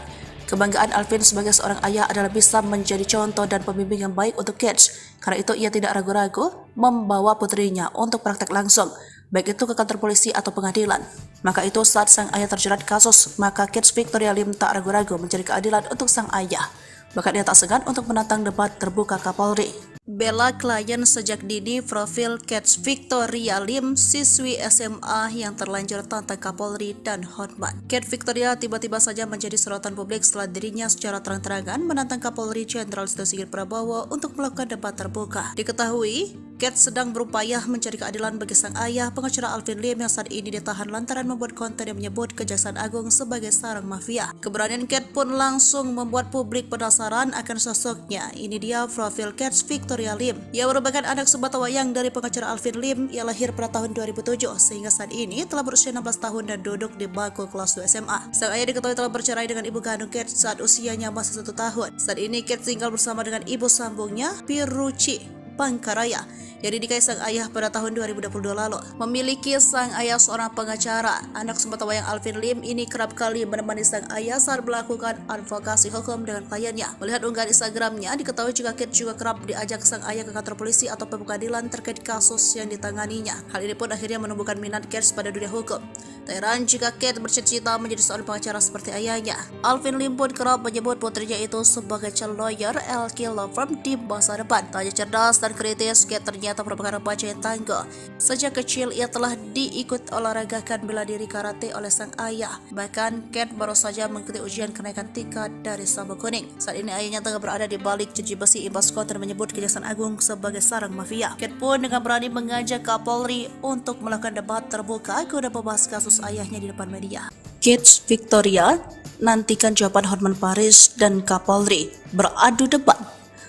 Kebanggaan Alvin sebagai seorang ayah adalah bisa menjadi contoh dan pembimbing yang baik untuk Kets. Karena itu ia tidak ragu-ragu membawa putrinya untuk praktek langsung, baik itu ke kantor polisi atau pengadilan. Maka itu saat sang ayah terjerat kasus, maka Kets Victoria Lim tak ragu-ragu mencari keadilan untuk sang ayah. Bahkan dia tak segan untuk menantang debat terbuka Kapolri. Bela klien sejak dini, profil Kets Victoria Lim, siswi SMA yang terlanjur tantang Kapolri dan Hotman. Kets Victoria tiba-tiba saja menjadi sorotan publik setelah dirinya secara terang-terangan menantang Kapolri Jenderal Risto Sigit Prabowo untuk melakukan debat terbuka. Diketahui, Kets sedang berupaya mencari keadilan bagi sang ayah, pengacara Alvin Lim yang saat ini ditahan lantaran membuat konten yang menyebut Kejaksaan Agung sebagai sarang mafia. Keberanian Kets pun langsung membuat publik penasaran akan sosoknya. Ini dia profil Kets Victoria Lim. Ia merupakan anak sebatawayang dari pengacara Alvin Lim. Ia lahir pada tahun 2007 sehingga saat ini telah berusia 16 tahun dan duduk di bangku kelas 2 SMA. Sang ayah diketahui telah bercerai dengan ibu kandung Kets saat usianya masih 1 tahun. Saat ini Kets tinggal bersama dengan ibu sambungnya, Piruci Pangkaraya, yang dinikahi sang ayah pada tahun 2022 lalu. Memiliki sang ayah seorang pengacara, anak sebatawayang Alvin Lim ini kerap kali menemani sang ayah saat melakukan advokasi hukum dengan kliennya. Melihat unggahan Instagramnya, diketahui juga Kets juga kerap diajak sang ayah ke kantor polisi atau pengadilan terkait kasus yang ditanganinya. Hal ini pun akhirnya menumbuhkan minat Kets pada dunia hukum. Tak heran jika Kets bercita-cita menjadi seorang pengacara seperti ayahnya. Alvin Lim pun kerap menyebut putrinya itu sebagai calon lawyer LK Law Firm di masa depan. Tak hanya cerdas menjelaskan kritis, Kate ternyata merupakan remaja yang tangguh. Sejak kecil ia telah diikut olahragakan bela diri karate oleh sang ayah. Bahkan Kate baru saja mengikuti ujian kenaikan tingkat dari sabuk kuning. Saat ini ayahnya tengah berada di balik jeruji besi imbas Scott dan menyebut Kejaksaan Agung sebagai sarang mafia. Kate pun dengan berani mengajak Kapolri untuk melakukan debat terbuka guna membahas kasus ayahnya di depan media. Kate Victoria nantikan jawaban Hotman Paris dan Kapolri beradu debat.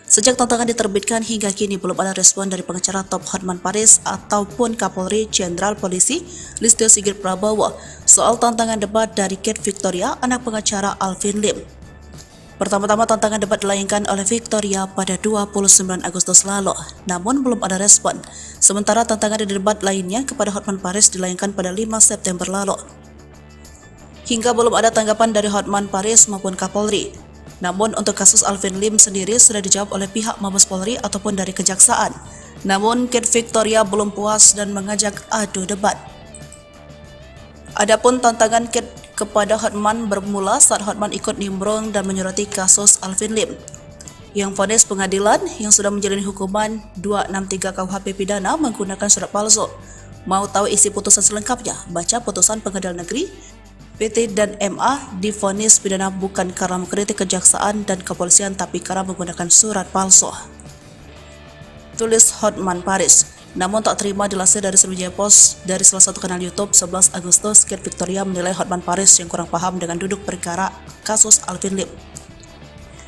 Sejak tantangan diterbitkan hingga kini belum ada respon dari pengacara top Hotman Paris ataupun Kapolri Jenderal Polisi Listio Sigit Prabowo soal tantangan debat dari Kate Victoria, anak pengacara Alvin Lim. Pertama-tama tantangan debat dilayangkan oleh Victoria pada 29 Agustus lalu, namun belum ada respon. Sementara tantangan debat lainnya kepada Hotman Paris dilayangkan pada 5 September lalu. Hingga belum ada tanggapan dari Hotman Paris maupun Kapolri. Namun untuk kasus Alvin Lim sendiri sudah dijawab oleh pihak Mabes Polri ataupun dari Kejaksaan. Namun Kate Victoria belum puas dan mengajak adu debat. Adapun tantangan Kate kepada Hotman bermula saat Hotman ikut nimbrung dan menyoroti kasus Alvin Lim, yang vonis pengadilan yang sudah menjalani hukuman 263 KUHP pidana menggunakan surat palsu. Mau tahu isi putusan selengkapnya? Baca putusan Pengadilan Negeri PT dan MA divonis pidana bukan karena mengkritik kejaksaan dan kepolisian tapi karena menggunakan surat palsu. Tulis Hotman Paris. Namun tak terima dilansir dari Sriwijaya Post dari salah satu kanal YouTube 11 Agustus, Kate Victoria menilai Hotman Paris yang kurang paham dengan duduk perkara kasus Alvin Lim.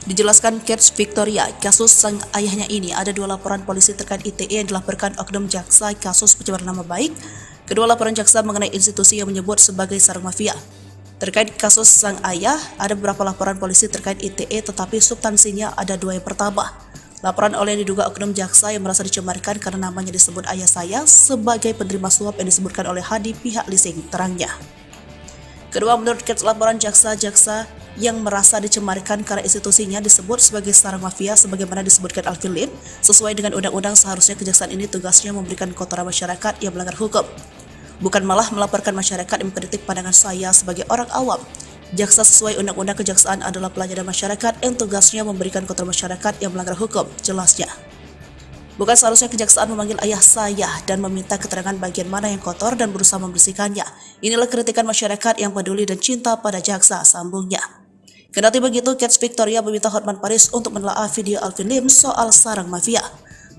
Dijelaskan Kate Victoria, kasus sang ayahnya ini ada 2 laporan polisi terkait ITE yang dilaporkan oknum jaksa kasus pencemaran nama baik. Kedua laporan jaksa mengenai institusi yang menyebut sebagai sarang mafia. Terkait kasus sang ayah, ada beberapa laporan polisi terkait ITE tetapi substansinya ada 2 yang pertama. Laporan oleh yang diduga oknum jaksa yang merasa dicemarkan karena namanya disebut ayah saya sebagai penerima suap yang disebutkan oleh Hadi pihak leasing, terangnya. Kedua, menurut Kate, laporan jaksa-jaksa yang merasa dicemarkan karena institusinya disebut sebagai sarang mafia sebagaimana disebutkan Alvin Lim, sesuai dengan undang-undang seharusnya kejaksaan ini tugasnya memberikan kotoran masyarakat yang melanggar hukum, bukan malah melaporkan masyarakat yang mengkritik pandangan saya sebagai orang awam. Jaksa sesuai undang-undang kejaksaan adalah pelayanan masyarakat yang tugasnya memberikan kotoran masyarakat yang melanggar hukum, jelasnya. Bukan seharusnya kejaksaan memanggil ayah saya dan meminta keterangan bagian mana yang kotor dan berusaha membersihkannya. Inilah kritikan masyarakat yang peduli dan cinta pada jaksa, sambungnya. Kendati begitu, Kate Victoria meminta Hotman Paris untuk menelaah video Alvin Lim soal sarang mafia.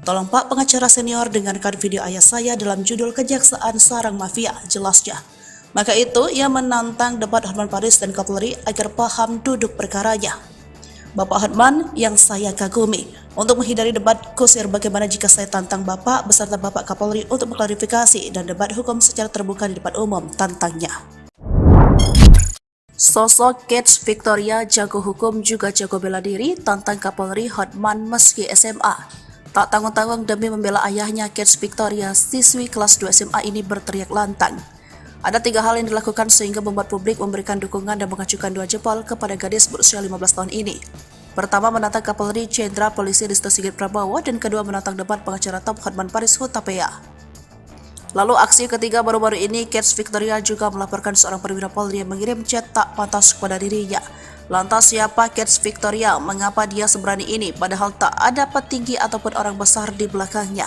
Tolong Pak pengacara senior dengarkan video ayah saya dalam judul Kejaksaan Sarang Mafia, jelasnya. Maka itu, ia menantang debat Hotman Paris dan Kapolri agar paham duduk perkaranya. Bapak Hotman yang saya kagumi, untuk menghindari debat kusir bagaimana jika saya tantang Bapak beserta Bapak Kapolri untuk mengklarifikasi dan debat hukum secara terbuka di depan umum, tantangnya. Sosok Kate Victoria jago hukum juga jago bela diri, tantang Kapolri Hotman meski SMA. Tak tanggung-tanggung demi membela ayahnya, Kate Victoria, siswi kelas 2 SMA ini berteriak lantang. Ada 3 hal yang dilakukan sehingga membuat publik memberikan dukungan dan mengacukan 2 jempol kepada gadis berusia 15 tahun ini. Pertama, menantang Kapolri Jenderal Polisi Listio Sigit Prabowo, dan kedua, menantang debat pengacara top Hotman Paris Hutapea. Lalu aksi ketiga baru-baru ini, Kate Victoria juga melaporkan seorang perwira Polri yang mengirim chat tak pantas kepada dirinya. Lantas siapa Kate Victoria? Mengapa dia seberani ini padahal tak ada petinggi ataupun orang besar di belakangnya?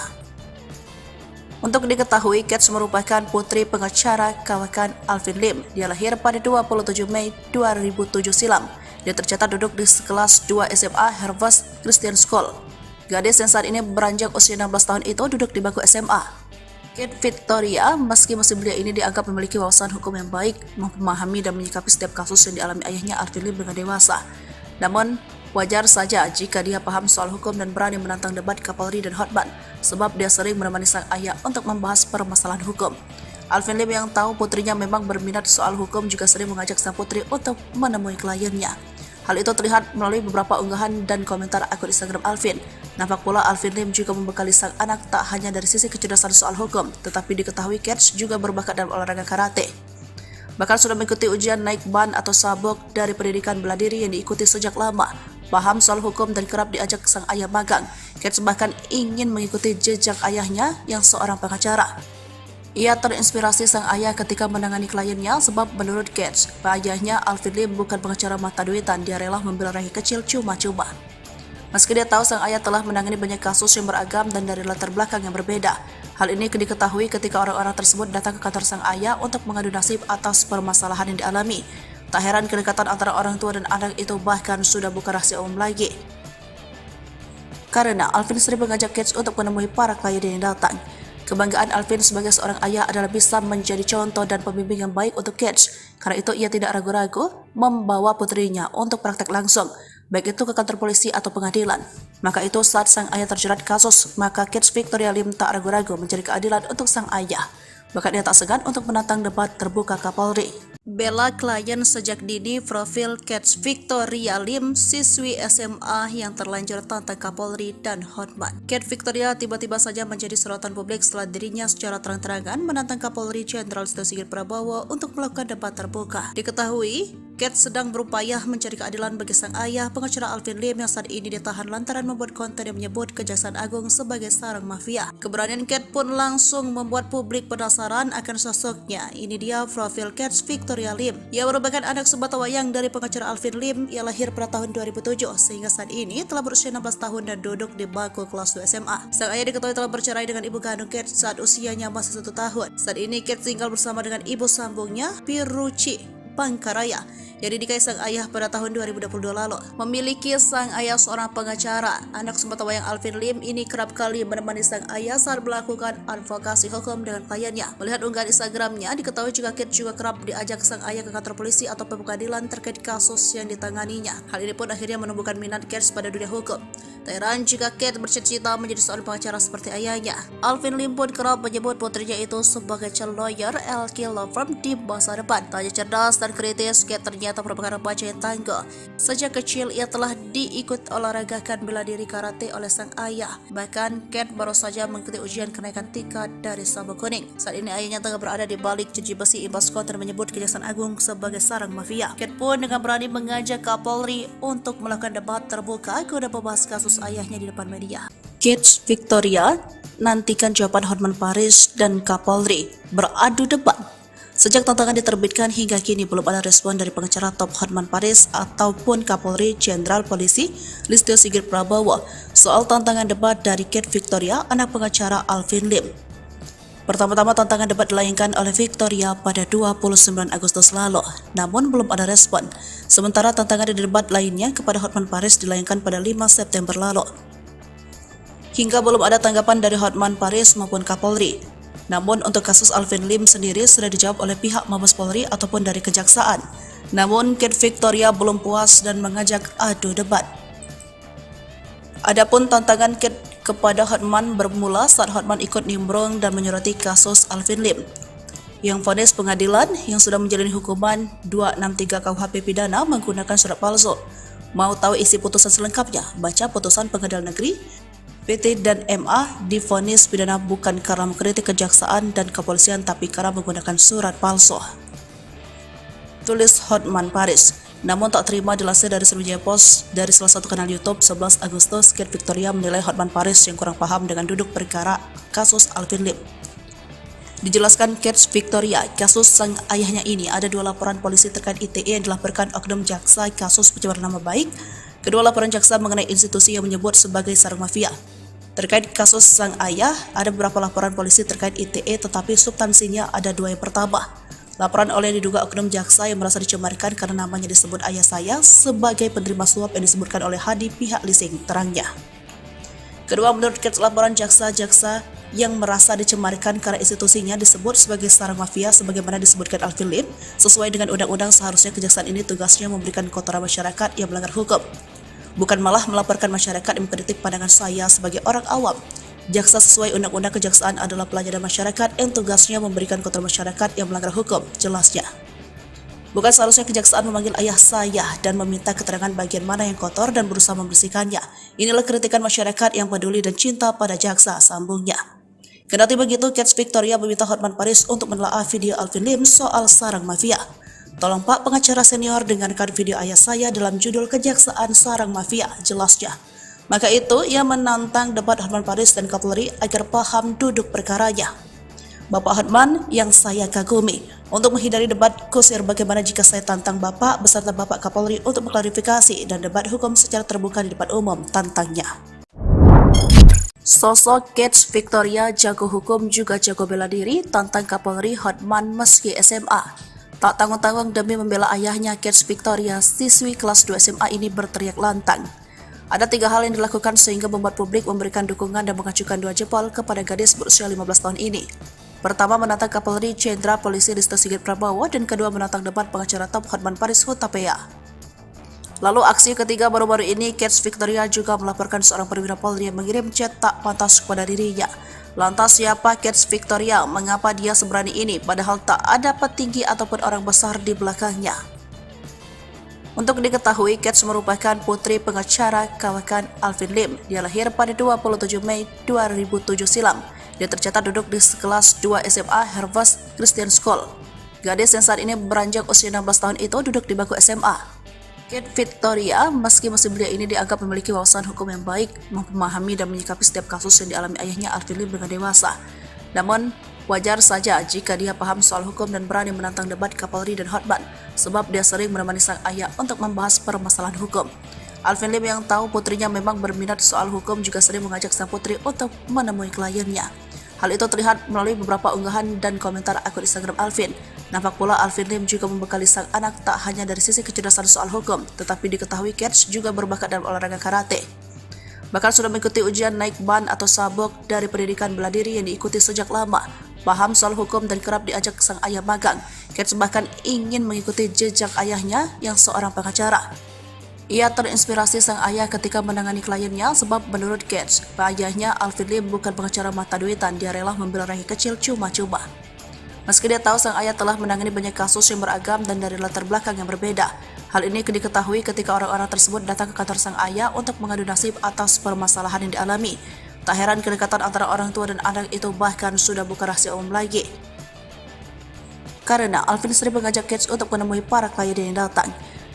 Untuk diketahui, Kate merupakan putri pengacara kawakan Alvin Lim. Dia lahir pada 27 Mei 2007 silam. Dia tercatat duduk di kelas 2 SMA Harvest Christian School. Gadis yang saat ini beranjak usia 16 tahun itu duduk di bangku SMA. Kate Victoria, meski masih belia ini dianggap memiliki wawasan hukum yang baik, memahami dan menyikapi setiap kasus yang dialami ayahnya Alvin Lim dengan dewasa. Namun, wajar saja jika dia paham soal hukum dan berani menantang debat Kapolri dan Hotman, sebab dia sering menemani sang ayah untuk membahas permasalahan hukum. Alvin Lim yang tahu putrinya memang berminat soal hukum juga sering mengajak sang putri untuk menemui kliennya. Hal itu terlihat melalui beberapa unggahan dan komentar akun Instagram Alvin. Nampak pula Alvin Lim juga membekali sang anak tak hanya dari sisi kecerdasan soal hukum, tetapi diketahui Kate juga berbakat dalam olahraga karate. Bahkan sudah mengikuti ujian naik ban atau sabuk dari pendidikan bela diri yang diikuti sejak lama. Paham soal hukum dan kerap diajak sang ayah magang. Kate bahkan ingin mengikuti jejak ayahnya yang seorang pengacara. Ia terinspirasi sang ayah ketika menangani kliennya sebab menurut Kate, ayahnya Alvin Lim bukan pengacara mata duitan, dia rela membela rakyat kecil cuma-cuma. Meski dia tahu sang ayah telah menangani banyak kasus yang beragam dan dari latar belakang yang berbeda. Hal ini diketahui ketika orang-orang tersebut datang ke kantor sang ayah untuk mengadu nasib atas permasalahan yang dialami. Tak heran kedekatan antara orang tua dan anak itu bahkan sudah bukan rahasia umum lagi. Karena Alvin sering mengajak Kate untuk menemui para klien yang datang. Kebanggaan Alvin sebagai seorang ayah adalah bisa menjadi contoh dan pembimbing yang baik untuk Kate. Karena itu ia tidak ragu-ragu membawa putrinya untuk praktek langsung, baik itu ke kantor polisi atau pengadilan. Maka itu saat sang ayah terjerat kasus, maka Kate Victoria Lim tak ragu-ragu mencari keadilan untuk sang ayah. Bahkan ia tak segan untuk menantang debat terbuka Kapolri. Bela klien sejak dini. Profil Kate Victoria Lim, siswi SMA yang terlanjur tantang Kapolri dan Hotman. Kate Victoria tiba-tiba saja menjadi sorotan publik setelah dirinya secara terang-terangan menantang Kapolri Jenderal Listio Sigit Prabowo untuk melakukan debat terbuka. Diketahui, Kate sedang berupaya mencari keadilan bagi sang ayah, pengacara Alvin Lim yang saat ini ditahan lantaran membuat konten yang menyebut Kejaksaan Agung sebagai sarang mafia. Keberanian Kate pun langsung membuat publik penasaran akan sosoknya. Ini dia profil Kate Victoria Lim. Ia merupakan anak sebatawayang dari pengacara Alvin Lim. Ia lahir pada tahun 2007 sehingga saat ini telah berusia 16 tahun dan duduk di bangku kelas 2 SMA. Sang ayah diketahui telah bercerai dengan ibu kandung Kate saat usianya masih 1 tahun. Saat ini Kate tinggal bersama dengan ibu sambungnya, Piruci Pangkaraya, yang dinikahi sang ayah pada tahun 2022 lalu. Memiliki sang ayah seorang pengacara, anak sebatawayang Alvin Lim ini kerap kali menemani sang ayah saat melakukan advokasi hukum dengan kliennya. Melihat unggahan Instagramnya, diketahui juga Kate juga kerap diajak sang ayah ke kantor polisi atau pengadilan terkait kasus yang ditanganinya. Hal ini pun akhirnya menumbuhkan minat Kate pada dunia hukum. Tak heran jika Kate bercita-cita menjadi seorang pengacara seperti ayahnya. Alvin Lim pun kerap menyebut putrinya itu sebagai calon lawyer LK Law Firm di masa depan. Tak hanya cerdas dan kritis, Kate ternyata merupakan remaja yang tangguh. Sejak kecil ia telah diikut olahragakan bela diri karate oleh sang ayah. Bahkan Kate baru saja mengikuti ujian kenaikan tingkat dari sabuk kuning. Saat ini ayahnya tengah berada di balik jeruji besi imbas konten menyebut Kejaksaan Agung sebagai sarang mafia. Kate pun dengan berani mengajak Kapolri untuk melakukan debat terbuka guna membahas kasus ayahnya di depan media. Kate Victoria nantikan jawaban Hotman Paris dan Kapolri beradu debat. Sejak tantangan diterbitkan hingga kini belum ada respon dari pengacara top Hotman Paris ataupun Kapolri Jenderal Polisi Listio Sigit Prabowo soal tantangan debat dari Kate Victoria, anak pengacara Alvin Lim. Pertama-tama tantangan debat dilayangkan oleh Victoria pada 29 Agustus lalu, namun belum ada respon. Sementara tantangan di debat lainnya kepada Hotman Paris dilayangkan pada 5 September lalu. Hingga belum ada tanggapan dari Hotman Paris maupun Kapolri. Namun untuk kasus Alvin Lim sendiri sudah dijawab oleh pihak Mabes Polri ataupun dari Kejaksaan. Namun Kate Victoria belum puas dan mengajak adu debat. Adapun tantangan Kate kepada Hotman bermula saat Hotman ikut nimbrung dan menyoroti kasus Alvin Lim yang vonis pengadilan yang sudah menjalani hukuman 263 KUHP pidana menggunakan surat palsu. Mau tahu isi putusan selengkapnya? Baca putusan Pengadilan Negeri PT dan MA divonis pidana bukan karena mengkritik kejaksaan dan kepolisian tapi karena menggunakan surat palsu. Tulis Hotman Paris. Namun tak terima dilansir dari Sriwijaya Post dari salah satu kanal YouTube 11 Agustus, Kate Victoria menilai Hotman Paris yang kurang paham dengan duduk perkara kasus Alvin Lim. Dijelaskan Kate Victoria, kasus sang ayahnya ini ada 2 laporan polisi terkait ITE yang dilaporkan oknum jaksa kasus pencemaran nama baik. Kedua laporan jaksa mengenai institusi yang menyebut sebagai sarang mafia. Terkait kasus sang ayah, ada beberapa laporan polisi terkait ITE tetapi substansinya ada 2. Yang pertama, laporan oleh diduga oknum jaksa yang merasa dicemarkan karena namanya disebut ayah saya sebagai penerima suap yang disebutkan oleh Hadi pihak leasing, terangnya. Kedua, menurut Kate, laporan jaksa-jaksa yang merasa dicemarkan karena institusinya disebut sebagai sarang mafia sebagaimana disebutkan Alvin Lim. Sesuai dengan undang-undang seharusnya kejaksaan ini tugasnya memberikan kotoran masyarakat yang melanggar hukum, bukan malah melaporkan masyarakat yang mengkritik pandangan saya sebagai orang awam. Jaksa sesuai undang-undang kejaksaan adalah pelayanan masyarakat yang tugasnya memberikan kotoran masyarakat yang melanggar hukum, jelasnya. Bukan seharusnya kejaksaan memanggil ayah saya dan meminta keterangan bagian mana yang kotor dan berusaha membersihkannya. Inilah kritikan masyarakat yang peduli dan cinta pada jaksa, sambungnya. Kendati begitu, Kate Victoria meminta Hotman Paris untuk menelaah video Alvin Lim soal sarang mafia. Tolong Pak pengacara senior dengarkan video ayah saya dalam judul Kejaksaan Sarang Mafia, jelasnya. Maka itu ia menantang debat Hotman Paris dan Kapolri agar paham duduk perkaranya. Bapak Hotman yang saya kagumi. Untuk menghindari debat kusir bagaimana jika saya tantang Bapak beserta Bapak Kapolri untuk mengklarifikasi dan debat hukum secara terbuka di depan umum, tantangnya. Sosok Kets Victoria jago hukum juga jago bela diri tantang Kapolri Hotman meski SMA. Tak tanggung-tanggung demi membela ayahnya, Kets Victoria, siswi kelas 2 SMA ini berteriak lantang. Ada 3 hal yang dilakukan sehingga membuat publik memberikan dukungan dan mengacukan 2 jempol kepada gadis berusia 15 tahun ini. Pertama, menantang Kapolri Jenderal Polisi Listio Sigit Prabowo, dan kedua menantang debat pengacara top Hotman Paris Hutapea. Lalu aksi ketiga baru-baru ini, Kets Victoria juga melaporkan seorang perwira Polri yang mengirim chat tak pantas kepada dirinya. Lantas siapa Kets Victoria? Mengapa dia seberani ini padahal tak ada petinggi ataupun orang besar di belakangnya? Untuk diketahui, Kets merupakan putri pengacara kawakan Alvin Lim. Dia lahir pada 27 Mei 2007 silam. Dia tercatat duduk di kelas 2 SMA Harvest Christian School. Gadis yang saat ini beranjak usia 16 tahun itu duduk di bangku SMA. Kets Victoria, meski masih belia ini dianggap memiliki wawasan hukum yang baik, memahami dan menyikapi setiap kasus yang dialami ayahnya Alvin Lim dengan dewasa. Namun, wajar saja jika dia paham soal hukum dan berani menantang debat Kapolri dan Hotman, sebab dia sering menemani sang ayah untuk membahas permasalahan hukum. Alvin Lim yang tahu putrinya memang berminat soal hukum juga sering mengajak sang putri untuk menemui kliennya. Hal itu terlihat melalui beberapa unggahan dan komentar akun Instagram Alvin. Nampak pula Alvin Lim juga membekali sang anak tak hanya dari sisi kecerdasan soal hukum, tetapi diketahui Kets juga berbakat dalam olahraga karate. Bahkan sudah mengikuti ujian naik ban atau sabuk dari pendidikan bela diri yang diikuti sejak lama. Paham soal hukum dan kerap diajak sang ayah magang. Kets bahkan ingin mengikuti jejak ayahnya yang seorang pengacara. Ia terinspirasi sang ayah ketika menangani kliennya sebab menurut Kets, ayahnya Alvin Lim bukan pengacara mata duitan, dia rela membela rakyat kecil cuma-cuma. Meski dia tahu sang ayah telah menangani banyak kasus yang beragam dan dari latar belakang yang berbeda. Hal ini diketahui ketika orang-orang tersebut datang ke kantor sang ayah untuk mengadu nasib atas permasalahan yang dialami. Tak heran kedekatan antara orang tua dan anak itu bahkan sudah bukan rahasia umum lagi. Karena Alvin sering mengajak Kets untuk menemui para klien yang datang.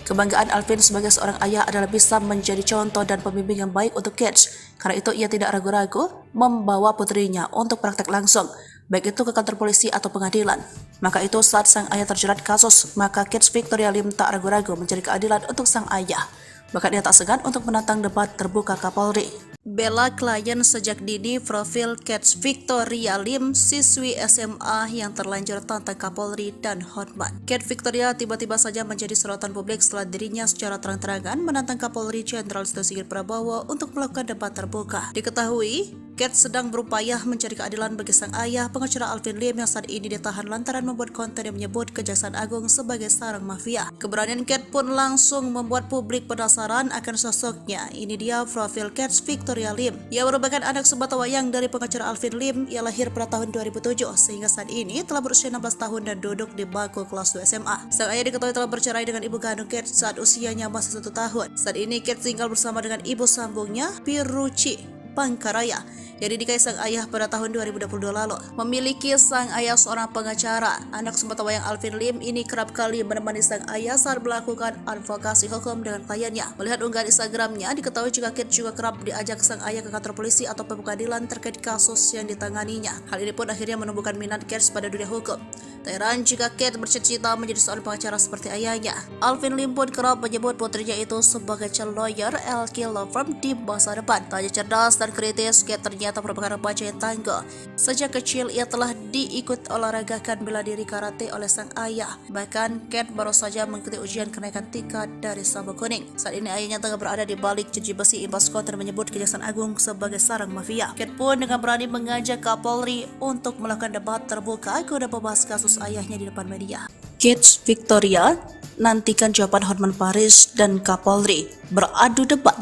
Kebanggaan Alvin sebagai seorang ayah adalah bisa menjadi contoh dan pembimbing yang baik untuk Kets. Karena itu ia tidak ragu-ragu membawa putrinya untuk praktek langsung, baik itu ke kantor polisi atau pengadilan. Maka itu saat sang ayah terjerat kasus, maka Kets Victoria Lim tak ragu-ragu mencari keadilan untuk sang ayah. Bahkan ia tak segan untuk menantang debat terbuka Kapolri. Bela klien sejak dini, profil Kets Victoria Lim, siswi SMA yang terlanjur tantang Kapolri dan Hotman. Kets Victoria tiba-tiba saja menjadi sorotan publik setelah dirinya secara terang-terangan menantang Kapolri Jenderal Listio Sigit Prabowo untuk melakukan debat terbuka. Diketahui, Kets sedang berupaya mencari keadilan bagi sang ayah, pengacara Alvin Lim yang saat ini ditahan lantaran membuat konten yang menyebut Kejaksaan Agung sebagai sarang mafia. Keberanian Kets pun langsung membuat publik penasaran akan sosoknya. Ini dia profil Kets Victoria Lim. Ia merupakan anak sebatawayang dari pengacara Alvin Lim. Ia lahir pada tahun 2007 sehingga saat ini telah berusia 16 tahun dan duduk di bangku kelas 2 SMA. Sang ayah diketahui telah bercerai dengan ibu kandung Kets saat usianya masih 1 tahun. Saat ini Kets tinggal bersama dengan ibu sambungnya, Piruci Pangkaraya, yang dinikahi sang ayah pada tahun 2022 lalu. Memiliki sang ayah seorang pengacara, anak sebatawayang Alvin Lim ini kerap kali menemani sang ayah saat melakukan advokasi hukum dengan kliennya. Melihat unggahan Instagramnya, diketahui juga Kets juga kerap diajak sang ayah ke kantor polisi atau pengadilan terkait kasus yang ditanganinya. Hal ini pun akhirnya menumbuhkan minat Kets pada dunia hukum. Tak heran jika Kets bercita-cita menjadi seorang pengacara seperti ayahnya. Alvin Lim pun kerap menyebut putrinya itu sebagai calon lawyer LK Law Firm di masa depan. Tak hanya cerdas dan kritis, Kets ternyata merupakan remaja yang tangguh. Sejak kecil ia telah diikut olahragakan bela diri karate oleh sang ayah. Bahkan Kets baru saja mengikuti ujian kenaikan tingkat dari sabuk kuning. Saat ini ayahnya tengah berada di balik jeruji besi imbas konten menyebut Kejaksaan Agung sebagai sarang mafia. Kets pun dengan berani mengajak Kapolri untuk melakukan debat terbuka guna membahas kasus ayahnya di depan media. Kets Victoria nantikan jawaban Hotman Paris dan Kapolri beradu debat.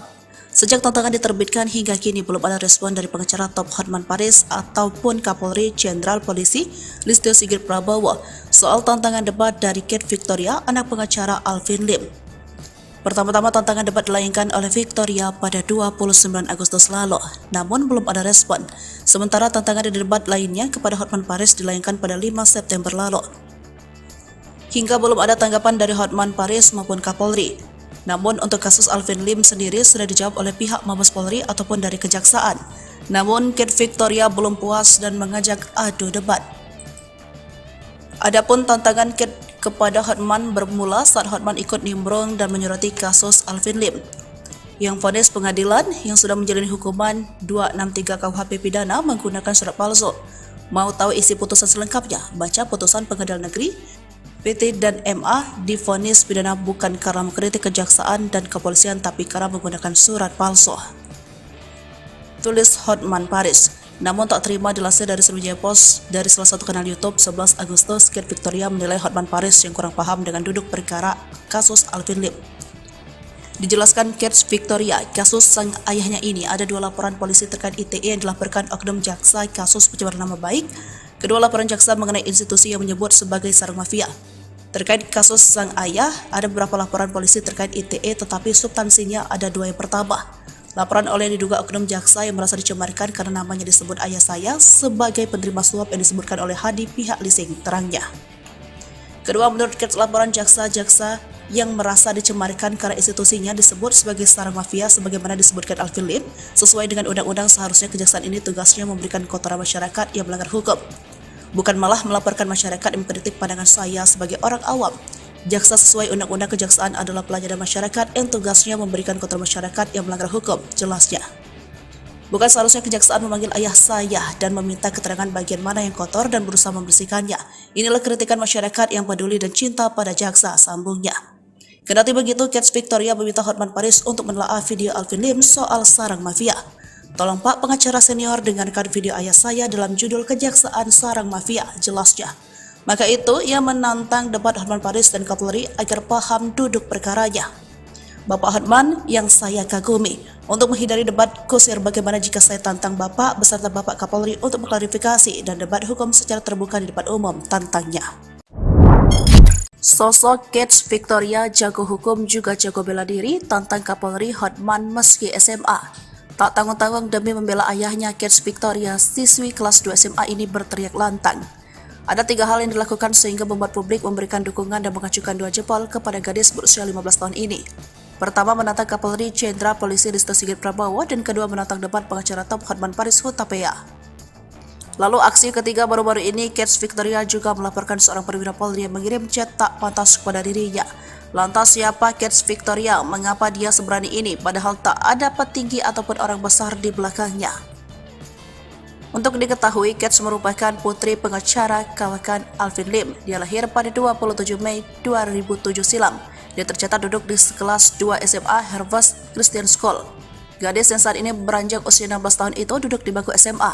Sejak tantangan diterbitkan hingga kini belum ada respon dari pengacara top Hotman Paris ataupun Kapolri Jenderal Polisi Listio Sigit Prabowo soal tantangan debat dari Kets Victoria, anak pengacara Alvin Lim. Pertama-tama tantangan debat dilayangkan oleh Victoria pada 29 Agustus lalu, namun belum ada respon. Sementara tantangan debat lainnya kepada Hotman Paris dilayangkan pada 5 September lalu. Hingga belum ada tanggapan dari Hotman Paris maupun Kapolri. Namun untuk kasus Alvin Lim sendiri sudah dijawab oleh pihak Mabes Polri ataupun dari Kejaksaan. Namun Kets Victoria belum puas dan mengajak adu debat. Adapun tantangan kepada Hotman bermula saat Hotman ikut nimbrung dan menyoroti kasus Alvin Lim, yang vonis pengadilan yang sudah menjalani hukuman 263 KUHP pidana menggunakan surat palsu. Mau tahu isi putusan selengkapnya? Baca putusan Pengadilan Negeri PT dan MA divonis pidana bukan karena mengkritik kejaksaan dan kepolisian tapi karena menggunakan surat palsu. Tulis Hotman Paris. Namun tak terima dilansir dari Sriwijaya Post dari salah satu kanal YouTube 11 Agustus, Kate Victoria menilai Hotman Paris yang kurang paham dengan duduk perkara kasus Alvin Lim. Dijelaskan Kate Victoria, kasus sang ayahnya ini ada 2 laporan polisi terkait ITE yang dilaporkan oknum jaksa kasus pencemaran nama baik. Kedua laporan jaksa mengenai institusi yang menyebut sebagai sarang mafia. Terkait kasus sang ayah, ada beberapa laporan polisi terkait ITE tetapi substansinya ada 2 yang pertama. Laporan oleh diduga oknum jaksa yang merasa dicemarkan karena namanya disebut ayah saya sebagai penerima suap yang disebutkan oleh Hadi pihak leasing, terangnya. Kedua, menurut Kate, laporan jaksa-jaksa yang merasa dicemarkan karena institusinya disebut sebagai sarang mafia sebagaimana disebutkan Alvin Lim, sesuai dengan undang-undang seharusnya kejaksaan ini tugasnya memberikan kotoran masyarakat yang melanggar hukum, bukan malah melaporkan masyarakat yang mengkritik pandangan saya sebagai orang awam. Jaksa sesuai undang-undang kejaksaan adalah pelayanan masyarakat yang tugasnya memberikan kotoran masyarakat yang melanggar hukum, jelasnya. Bukan seharusnya kejaksaan memanggil ayah saya dan meminta keterangan bagian mana yang kotor dan berusaha membersihkannya. Inilah kritikan masyarakat yang peduli dan cinta pada jaksa, sambungnya. Kendati begitu, Kate Victoria meminta Hotman Paris untuk menelaah video Alvin Lim soal sarang mafia. Tolong Pak pengacara senior dengarkan video ayah saya dalam judul Kejaksaan Sarang Mafia, jelasnya. Maka itu, ia menantang debat Hotman Paris dan Kapolri agar paham duduk perkaranya. Bapak Hotman yang saya kagumi, untuk menghindari debat kusir bagaimana jika saya tantang Bapak beserta Bapak Kapolri untuk mengklarifikasi dan debat hukum secara terbuka di depan umum, tantangnya. Sosok Kate Victoria jago hukum juga jago bela diri, tantang Kapolri Hotman meski SMA. Tak tanggung-tanggung demi membela ayahnya, Kate Victoria, siswi kelas 2 SMA ini berteriak lantang. Ada 3 hal yang dilakukan sehingga membuat publik memberikan dukungan dan mengacukan 2 jempol kepada gadis berusia 15 tahun ini. Pertama, menantang Kapolri Jenderal Polisi Listio Sigit Prabowo, dan kedua, menantang debat pengacara top Hotman Paris Hutapea. Lalu aksi ketiga baru-baru ini, Kate Victoria juga melaporkan seorang perwira Polri yang mengirim chat tak pantas kepada dirinya. Lantas siapa Kate Victoria? Mengapa dia seberani ini padahal tak ada petinggi ataupun orang besar di belakangnya? Untuk diketahui, Kate merupakan putri pengacara kawakan Alvin Lim. Dia lahir pada 27 Mei 2007 silam. Dia tercatat duduk di kelas 2 SMA Harvest Christian School. Gadis yang saat ini beranjak usia 16 tahun itu duduk di bangku SMA.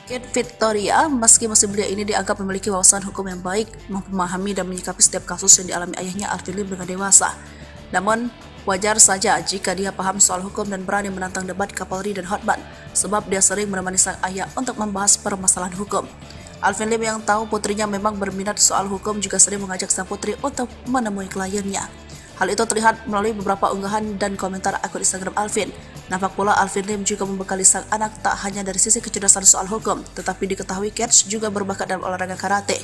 Kate Victoria, meski masih belia ini dianggap memiliki wawasan hukum yang baik, memahami dan menyikapi setiap kasus yang dialami ayahnya Alvin Lim dengan dewasa. Namun, wajar saja jika dia paham soal hukum dan berani menantang debat Kapolri dan Hotman, sebab dia sering menemani sang ayah untuk membahas permasalahan hukum. Alvin Lim yang tahu putrinya memang berminat soal hukum juga sering mengajak sang putri untuk menemui kliennya. Hal itu terlihat melalui beberapa unggahan dan komentar akun Instagram Alvin. Nampak pula Alvin Lim juga membekali sang anak tak hanya dari sisi kecerdasan soal hukum, tetapi diketahui Kate juga berbakat dalam olahraga karate.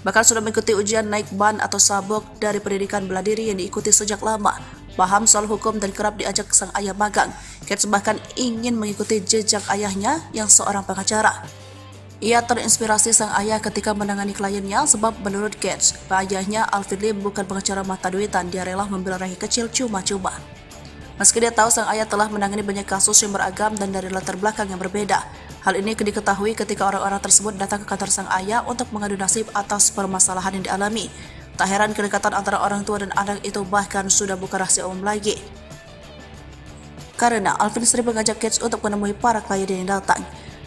Bahkan sudah mengikuti ujian naik ban atau sabuk dari pendidikan bela diri yang diikuti sejak lama. Paham soal hukum dan kerap diajak sang ayah magang. Kate bahkan ingin mengikuti jejak ayahnya yang seorang pengacara. Ia terinspirasi sang ayah ketika menangani kliennya sebab menurut Kate, ayahnya Alvin Lim bukan pengacara mata duitan, dia rela membela rakyat kecil cuma-cuma. Meski dia tahu sang ayah telah menangani banyak kasus yang beragam dan dari latar belakang yang berbeda. Hal ini diketahui ketika orang-orang tersebut datang ke kantor sang ayah untuk mengadu nasib atas permasalahan yang dialami. Tak heran kedekatan antara orang tua dan anak itu bahkan sudah bukan rahasia umum lagi. Karena Alvin sering mengajak Kate untuk menemui para klien yang datang.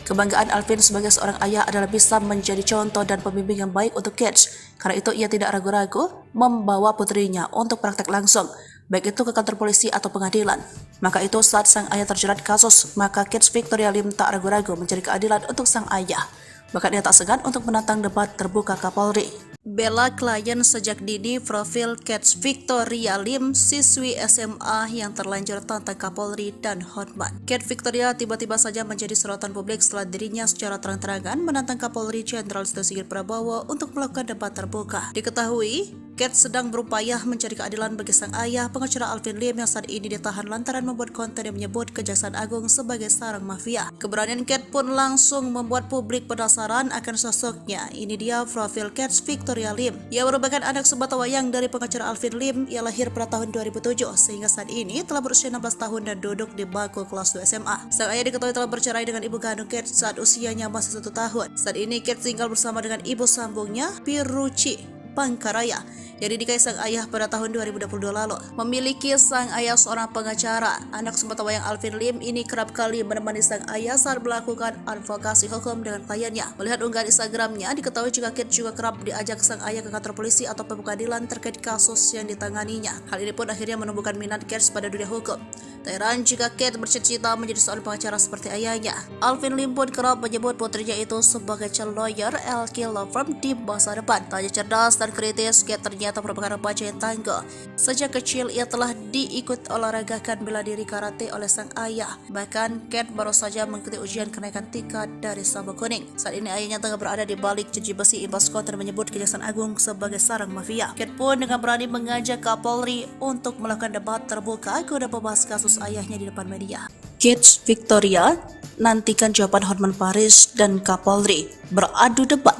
Kebanggaan Alvin sebagai seorang ayah adalah bisa menjadi contoh dan pembimbing yang baik untuk Kate. Karena itu ia tidak ragu-ragu membawa putrinya untuk praktek langsung, baik itu ke kantor polisi atau pengadilan. Maka itu saat sang ayah terjerat kasus, maka Kate Victoria Lim tak ragu-ragu mencari keadilan untuk sang ayah. Bahkan ia tak segan untuk menantang debat terbuka Kapolri. Bela klien sejak dini, profil Kate Victoria Lim, siswi SMA yang terlanjur tantang Kapolri dan Hotman. Kate Victoria tiba-tiba saja menjadi sorotan publik setelah dirinya secara terang-terangan menantang Kapolri Jenderal Listio Sigit Prabowo untuk melakukan debat terbuka. Diketahui, Kat sedang berupaya mencari keadilan bagi sang ayah, pengacara Alvin Lim yang saat ini ditahan lantaran membuat konten yang menyebut Kejaksaan Agung sebagai sarang mafia. Keberanian Kat pun langsung membuat publik penasaran akan sosoknya. Ini dia profil Kat Victoria Lim. Ia merupakan anak sebatawayang dari pengacara Alvin Lim. Ia lahir pada tahun 2007 sehingga saat ini telah berusia 16 tahun dan duduk di bangku kelas 2 SMA. Sang ayah diketahui telah bercerai dengan ibu kandung Kat saat usianya masih 1 tahun. Saat ini Kat tinggal bersama dengan ibu sambungnya, Piruci Pangkaraya, yang dinikahi sang ayah pada tahun 2022 lalu. Memiliki sang ayah seorang pengacara, anak sebatawayang Alvin Lim ini kerap kali menemani sang ayah saat melakukan advokasi hukum dengan kliennya. Melihat unggahan Instagramnya, diketahui jika Kat juga kerap diajak sang ayah ke kantor polisi atau pengadilan terkait kasus yang ditanganinya. Hal ini pun akhirnya menumbuhkan minat Kat pada dunia hukum. Tak heran jika Kat bercita-cita menjadi seorang pengacara seperti ayahnya. Alvin Lim pun kerap menyebut putrinya itu sebagai calon lawyer LK Law Firm di masa depan. Tak hanya cerdas dan kritis, Kat ternyata merupakan remaja yang tangguh. Sejak kecil ia telah diikut olahragakan bela diri karate oleh sang ayah. Bahkan Kat baru saja mengikuti ujian kenaikan tingkat dari sabuk kuning. Saat ini ayahnya tengah berada di balik jeruji besi imbas konten menyebut Kejaksaan Agung sebagai sarang mafia. Kat pun dengan berani mengajak Kapolri untuk melakukan debat terbuka guna membahas kasus ayahnya di depan media. Kat Victoria nantikan jawaban Hotman Paris dan Kapolri beradu debat.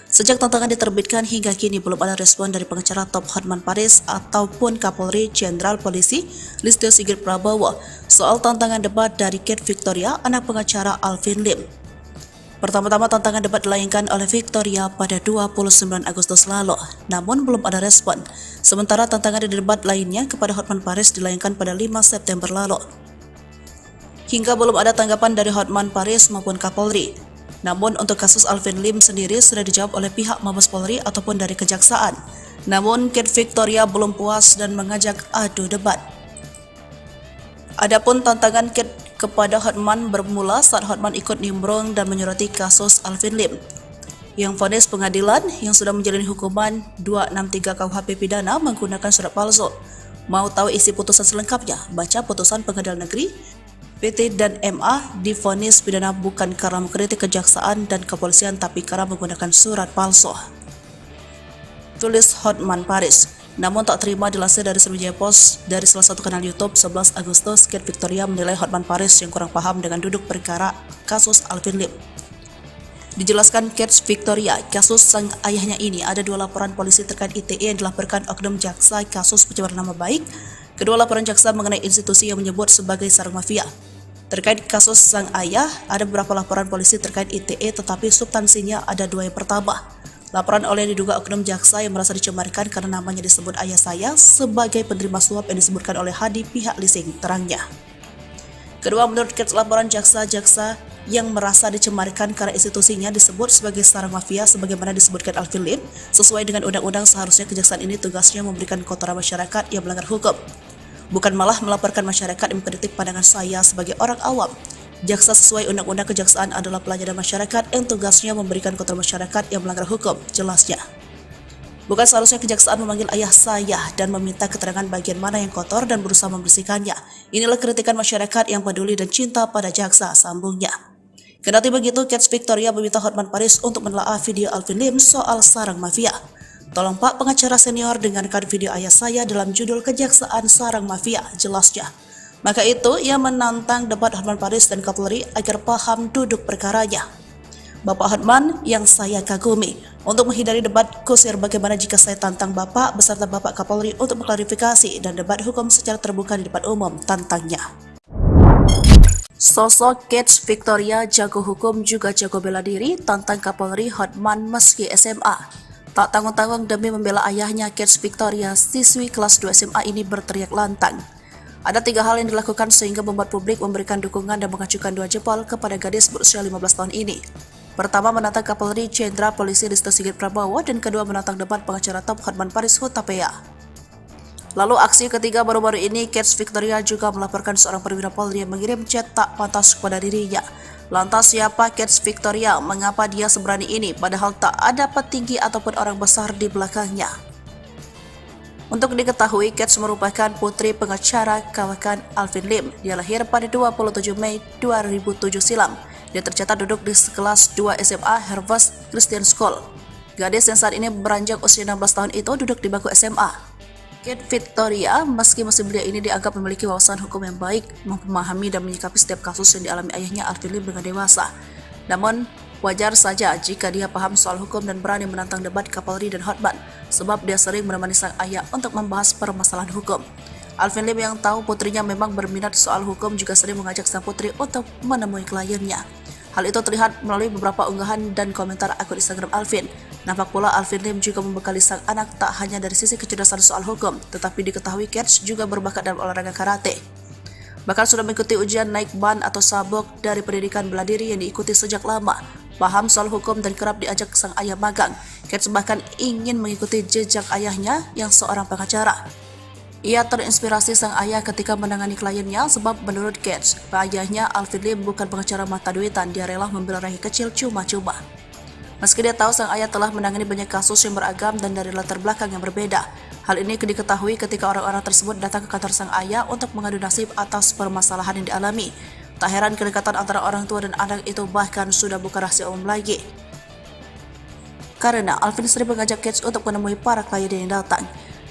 Sejak tantangan diterbitkan hingga kini belum ada respon dari pengacara top Hotman Paris ataupun Kapolri Jenderal Polisi Listio Sigit Prabowo soal tantangan debat dari Kat Victoria, anak pengacara Alvin Lim. Pertama-tama tantangan debat dilayangkan oleh Victoria pada 29 Agustus lalu, namun belum ada respon. Sementara tantangan di debat lainnya kepada Hotman Paris dilayangkan pada 5 September lalu. Hingga belum ada tanggapan dari Hotman Paris maupun Kapolri. Namun untuk kasus Alvin Lim sendiri sudah dijawab oleh pihak Mabes Polri ataupun dari Kejaksaan. Namun Kat Victoria belum puas dan mengajak adu debat. Adapun tantangan Kat kepada Hotman bermula saat Hotman ikut nimbrung dan menyoroti kasus Alvin Lim yang vonis pengadilan yang sudah menjalani hukuman 263 KUHP pidana menggunakan surat palsu. Mau tahu isi putusan selengkapnya? Baca putusan Pengadilan Negeri PT dan MA divonis pidana bukan karena mengkritik kejaksaan dan kepolisian tapi karena menggunakan surat palsu. Tulis Hotman Paris. Namun tak terima dilansir dari Sriwijaya Post dari salah satu kanal YouTube 11 Agustus, Kat Victoria menilai Hotman Paris yang kurang paham dengan duduk perkara kasus Alvin Lim. Dijelaskan Kat Victoria, kasus sang ayahnya ini ada 2 laporan polisi terkait ITE yang dilaporkan oknum jaksa kasus pencemaran nama baik. Kedua laporan jaksa mengenai institusi yang menyebut sebagai sarang mafia. Terkait kasus sang ayah, ada beberapa laporan polisi terkait ITE tetapi substansinya ada 2. Yang pertama, laporan oleh diduga oknum jaksa yang merasa dicemarkan karena namanya disebut ayah saya sebagai penerima suap yang disebutkan oleh Hadi pihak leasing, terangnya. Kedua, menurut Kat, laporan jaksa-jaksa yang merasa dicemarkan karena institusinya disebut sebagai sarang mafia sebagaimana disebutkan Alvin Lim, sesuai dengan undang-undang seharusnya kejaksaan ini tugasnya memberikan kotoran masyarakat yang melanggar hukum, bukan malah melaporkan masyarakat yang mengkritik pandangan saya sebagai orang awam. Jaksa sesuai undang-undang kejaksaan adalah pelayanan masyarakat yang tugasnya memberikan kotoran masyarakat yang melanggar hukum, jelasnya. Bukan seharusnya kejaksaan memanggil ayah saya dan meminta keterangan bagian mana yang kotor dan berusaha membersihkannya. Inilah kritikan masyarakat yang peduli dan cinta pada jaksa, sambungnya. Kendati begitu, Kat Victoria meminta Hotman Paris untuk menelaah video Alvin Lim soal sarang mafia. Tolong Pak pengacara senior dengarkan video ayah saya dalam judul Kejaksaan Sarang Mafia, jelasnya. Maka itu, ia menantang debat Hotman Paris dan Kapolri agar paham duduk perkaranya. Bapak Hotman yang saya kagumi, untuk menghindari debat kusir bagaimana jika saya tantang Bapak beserta Bapak Kapolri untuk mengklarifikasi dan debat hukum secara terbuka di depan umum, tantangnya. Sosok Kat Victoria jago hukum juga jago bela diri, tantang Kapolri Hotman meski SMA. Tak tanggung-tanggung demi membela ayahnya, Kat Victoria, siswi kelas 2 SMA ini berteriak lantang. Ada 3 hal yang dilakukan sehingga membuat publik memberikan dukungan dan mengacukan 2 jempol kepada gadis berusia 15 tahun ini. Pertama, menantang Kapolri Jenderal Polisi Listio Sigit Prabowo, dan kedua, menantang debat pengacara top Hotman Paris Hutapea. Lalu aksi ketiga baru-baru ini, Kat Victoria juga melaporkan seorang perwira Polri yang mengirim chat tak pantas kepada dirinya. Lantas siapa Kat Victoria? Mengapa dia seberani ini padahal tak ada petinggi ataupun orang besar di belakangnya? Untuk diketahui, Kat merupakan putri pengacara kawakan Alvin Lim. Dia lahir pada 27 Mei 2007 silam. Dia tercatat duduk di kelas 2 SMA Harvest Christian School. Gadis yang saat ini beranjak usia 16 tahun itu duduk di bangku SMA. Kate Victoria, meski masih belia ini dianggap memiliki wawasan hukum yang baik, memahami dan menyikapi setiap kasus yang dialami ayahnya Alvin Lim dengan dewasa. Namun, wajar saja jika dia paham soal hukum dan berani menantang debat Kapolri dan Hotman, sebab dia sering menemani sang ayah untuk membahas permasalahan hukum. Alvin Lim yang tahu putrinya memang berminat soal hukum juga sering mengajak sang putri untuk menemui kliennya. Hal itu terlihat melalui beberapa unggahan dan komentar akun Instagram Alvin. Nampak pula Alvin Lim juga membekali sang anak tak hanya dari sisi kecerdasan soal hukum, tetapi diketahui Kate juga berbakat dalam olahraga karate. Bahkan sudah mengikuti ujian naik ban atau sabuk dari pendidikan bela diri yang diikuti sejak lama. Paham soal hukum dan kerap diajak sang ayah magang. Kate bahkan ingin mengikuti jejak ayahnya yang seorang pengacara. Ia terinspirasi sang ayah ketika menangani kliennya sebab menurut Kate, ayahnya Alvin Lim bukan pengacara mata duitan, dia rela membela rakyat kecil cuma-cuma. Meski dia tahu sang ayah telah menangani banyak kasus yang beragam dan dari latar belakang yang berbeda, hal ini diketahui ketika orang-orang tersebut datang ke kantor sang ayah untuk mengadu nasib atas permasalahan yang dialami. Tak heran kedekatan antara orang tua dan anak itu bahkan sudah bukan rahasia umum lagi. Karena Alvin sering mengajak Kate untuk menemui para klien yang datang.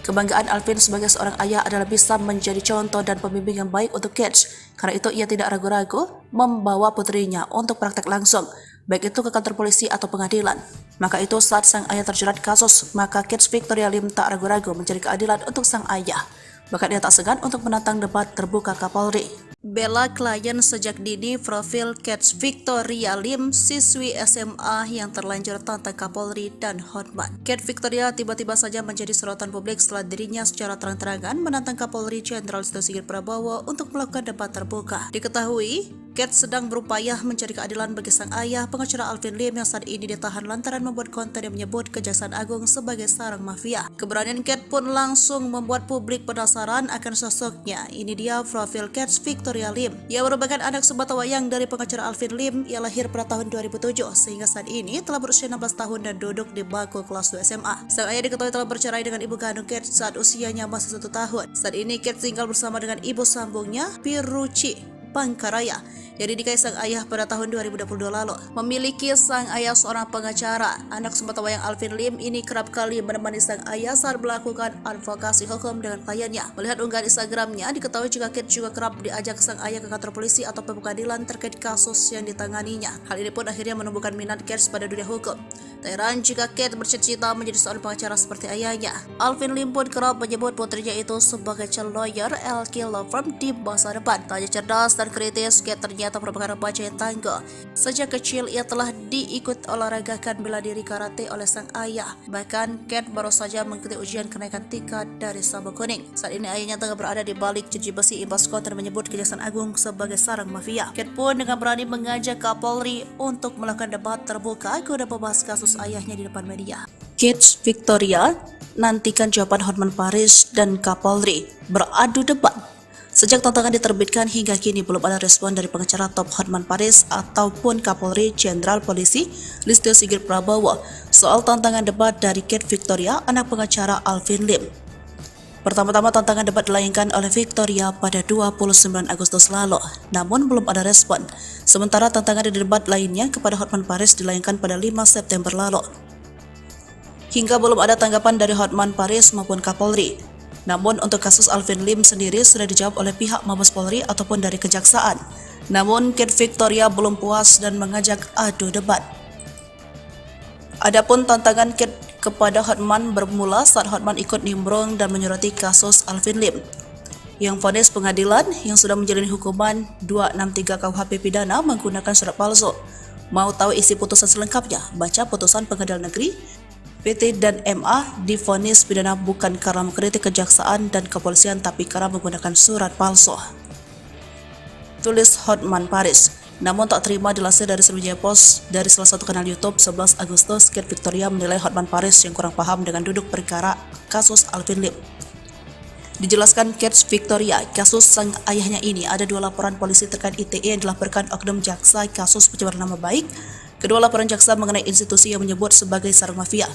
Kebanggaan Alvin sebagai seorang ayah adalah bisa menjadi contoh dan pembimbing yang baik untuk Kate. Karena itu ia tidak ragu-ragu membawa putrinya untuk praktek langsung, baik itu ke kantor polisi atau pengadilan. Maka itu saat sang ayah terjerat kasus, maka Kate Victoria Lim tak ragu-ragu mencari keadilan untuk sang ayah. Bahkan ia tak segan untuk menantang debat terbuka Kapolri. Bela klien sejak dini. Profil Kate Victoria Lim, siswi SMA yang terlanjur tantang Kapolri dan Hotman. Kate Victoria tiba-tiba saja menjadi sorotan publik setelah dirinya secara terang-terangan menantang Kapolri Jenderal Listio Sigit Prabowo untuk melakukan debat terbuka. Diketahui, Kate sedang berupaya mencari keadilan bagi sang ayah, pengacara Alvin Lim yang saat ini ditahan lantaran membuat konten yang menyebut Kejaksaan Agung sebagai sarang mafia. Keberanian Kate pun langsung membuat publik penasaran akan sosoknya. Ini dia profil Kate Victoria Lim. Ia merupakan anak sebatawayang dari pengacara Alvin Lim. Ia lahir pada tahun 2007 sehingga saat ini telah berusia 16 tahun dan duduk di bangku kelas 2 SMA. Sang ayah diketahui telah bercerai dengan ibu kandung Kate saat usianya masih 1 tahun. Saat ini Kate tinggal bersama dengan ibu sambungnya, Piruci Pangkaraya, yang dinikahi sang ayah pada tahun 2022 lalu. Memiliki sang ayah seorang pengacara, anak sebatawayang Alvin Lim ini kerap kali menemani sang ayah saat melakukan advokasi hukum dengan kliennya. Melihat unggahan Instagramnya, diketahui juga Kate juga kerap diajak sang ayah ke kantor polisi atau pengadilan terkait kasus yang ditanganinya. Hal ini pun akhirnya menumbuhkan minat Kate pada dunia hukum. Tak heran jika Kate bercita-cita menjadi seorang pengacara seperti ayahnya. Alvin Lim pun kerap menyebut putrinya itu sebagai calon lawyer LK Law Firm di masa depan. Tak hanya cerdas dan kritis, Kate ternyata merupakan remaja yang tangguh. Sejak kecil ia telah diikut olahragakan bela diri karate oleh sang ayah. Bahkan Kate baru saja mengikuti ujian kenaikan tingkat dari sabuk kuning. Saat ini ayahnya tengah berada di balik jeruji besi imbas konten menyebut Kejaksaan Agung sebagai sarang mafia. Kate pun dengan berani mengajak Kapolri untuk melakukan debat terbuka guna membahas kasus ayahnya di depan media. Kate Victoria nantikan jawaban Hotman Paris dan Kapolri beradu debat. Sejak tantangan diterbitkan hingga kini belum ada respon dari pengacara top Hotman Paris ataupun Kapolri Jenderal Polisi Listio Sigit Prabowo soal tantangan debat dari Kate Victoria, anak pengacara Alvin Lim. Pertama-tama tantangan debat dilayangkan oleh Victoria pada 29 Agustus lalu, namun belum ada respon. Sementara tantangan di debat lainnya kepada Hotman Paris dilayangkan pada 5 September lalu. Hingga belum ada tanggapan dari Hotman Paris maupun Kapolri. Namun untuk kasus Alvin Lim sendiri sudah dijawab oleh pihak Mabes Polri ataupun dari Kejaksaan. Namun Kate Victoria belum puas dan mengajak adu debat. Adapun tantangan Kate kepada Hotman bermula saat Hotman ikut nimbrung dan menyoroti kasus Alvin Lim, yang vonis pengadilan yang sudah menjalani hukuman 263 KUHP pidana menggunakan surat palsu. Mau tahu isi putusan selengkapnya? Baca putusan Pengadilan Negeri PT dan MA divonis pidana bukan karena mengkritik kejaksaan dan kepolisian tapi karena menggunakan surat palsu. Tulis Hotman Paris. Namun tak terima dilansir dari Sriwijaya Post dari salah satu kanal YouTube 11 Agustus, Kate Victoria menilai Hotman Paris yang kurang paham dengan duduk perkara kasus Alvin Lim. Dijelaskan Kate Victoria, kasus sang ayahnya ini ada 2 laporan polisi terkait ITE yang dilaporkan oknum jaksa kasus pencemaran nama baik. Kedua laporan jaksa mengenai institusi yang menyebut sebagai sarang mafia.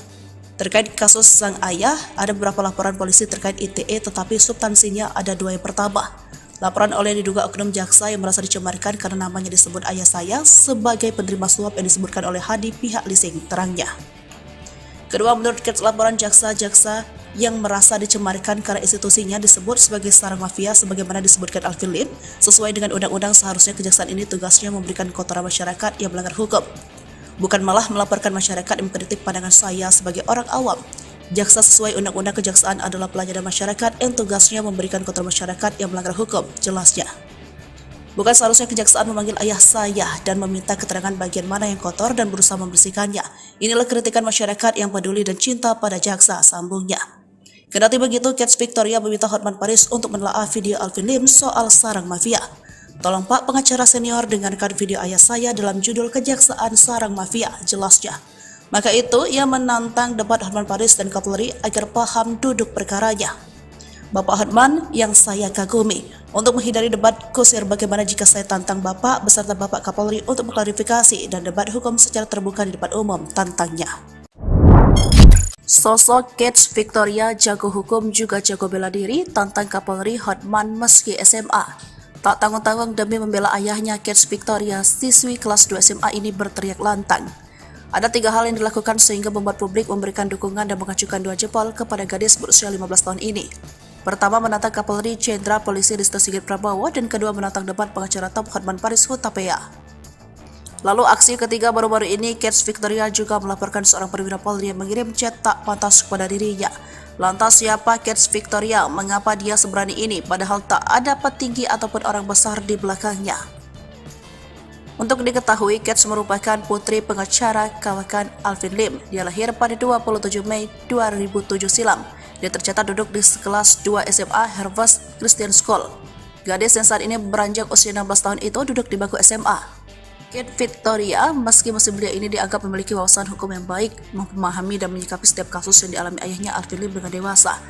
Terkait kasus sang ayah, ada beberapa laporan polisi terkait ITE tetapi substansinya ada 2. Yang pertama, laporan oleh diduga oknum jaksa yang merasa dicemarkan karena namanya disebut ayah saya sebagai penerima suap yang disebutkan oleh Hadi pihak leasing, terangnya. Kedua, menurut Kets, laporan jaksa-jaksa yang merasa dicemarkan karena institusinya disebut sebagai sarang mafia sebagaimana disebutkan Alvin Lim, sesuai dengan undang-undang seharusnya kejaksaan ini tugasnya memberikan kotoran masyarakat yang melanggar hukum, bukan malah melaporkan masyarakat yang mengkritik pandangan saya sebagai orang awam. Jaksa sesuai undang-undang kejaksaan adalah pelayanan masyarakat yang tugasnya memberikan kotoran masyarakat yang melanggar hukum, jelasnya. Bukan seharusnya kejaksaan memanggil ayah saya dan meminta keterangan bagian mana yang kotor dan berusaha membersihkannya. Inilah kritikan masyarakat yang peduli dan cinta pada jaksa, sambungnya. Kendati begitu, Kets Victoria meminta Hotman Paris untuk menelaah video Alvin Lim soal sarang mafia. Tolong Pak pengacara senior dengarkan video ayah saya dalam judul Kejaksaan Sarang Mafia, jelasnya. Maka itu, ia menantang debat Hotman Paris dan Kapolri agar paham duduk perkaranya. Bapak Hotman yang saya kagumi, untuk menghindari debat kusir bagaimana jika saya tantang Bapak beserta Bapak Kapolri untuk mengklarifikasi dan debat hukum secara terbuka di depan umum, tantangnya. Sosok Kets Victoria jago hukum juga jago bela diri, tantang Kapolri Hotman meski SMA. Tak tanggung-tanggung demi membela ayahnya, Kets Victoria, siswi kelas 2 SMA ini berteriak lantang. Ada 3 hal yang dilakukan sehingga membuat publik memberikan dukungan dan mengacukan 2 jempol kepada gadis berusia 15 tahun ini. Pertama, menantang Kapolri Jenderal Polisi Listio Sigit Prabowo, dan kedua, menantang debat pengacara top Hotman Paris Hutapea. Lalu aksi ketiga baru-baru ini, Kets Victoria juga melaporkan seorang perwira Polri yang mengirim chat tak pantas kepada dirinya. Lantas siapa Kets Victoria? Mengapa dia seberani ini padahal tak ada petinggi ataupun orang besar di belakangnya? Untuk diketahui, Kets merupakan putri pengacara kawakan Alvin Lim. Dia lahir pada 27 Mei 2007 silam. Dia tercatat duduk di kelas 2 SMA Harvest Christian School. Gadis yang saat ini beranjak usia 16 tahun itu duduk di bangku SMA. Kets Victoria, meski musim belia ini dianggap memiliki wawasan hukum yang baik, memahami dan menyikapi setiap kasus yang dialami ayahnya Alvin Lim dengan dewasa.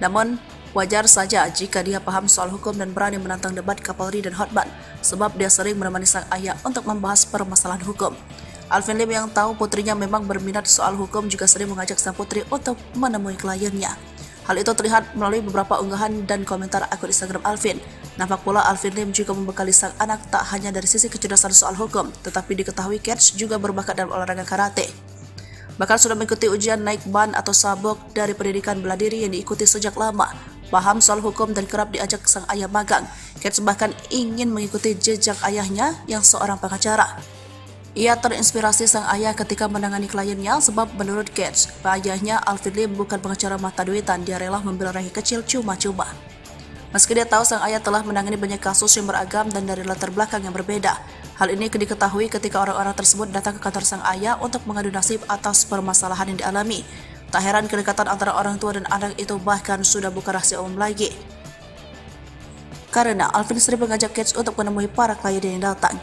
Namun, wajar saja jika dia paham soal hukum dan berani menantang debat Kapolri dan Hotman, sebab dia sering menemani sang ayah untuk membahas permasalahan hukum. Alvin Lim yang tahu putrinya memang berminat soal hukum juga sering mengajak sang putri untuk menemui kliennya. Hal itu terlihat melalui beberapa unggahan dan komentar akun Instagram Alvin. Nampak pula Alvin Lim juga membekali sang anak tak hanya dari sisi kecerdasan soal hukum, tetapi diketahui Kets juga berbakat dalam olahraga karate. Bahkan sudah mengikuti ujian naik ban atau sabuk dari pendidikan bela diri yang diikuti sejak lama. Paham soal hukum dan kerap diajak sang ayah magang. Kets bahkan ingin mengikuti jejak ayahnya yang seorang pengacara. Ia terinspirasi sang ayah ketika menangani kliennya sebab menurut Kets, ayahnya Alvin Lim bukan pengacara mata duitan, dia rela membela rakyat kecil cuma-cuma. Meski dia tahu sang ayah telah menangani banyak kasus yang beragam dan dari latar belakang yang berbeda. Hal ini diketahui ketika orang-orang tersebut datang ke kantor sang ayah untuk mengadu nasib atas permasalahan yang dialami. Tak heran kedekatan antara orang tua dan anak itu bahkan sudah bukan rahasia umum lagi. Karena Alvin sering mengajak Kets untuk menemui para klien yang datang.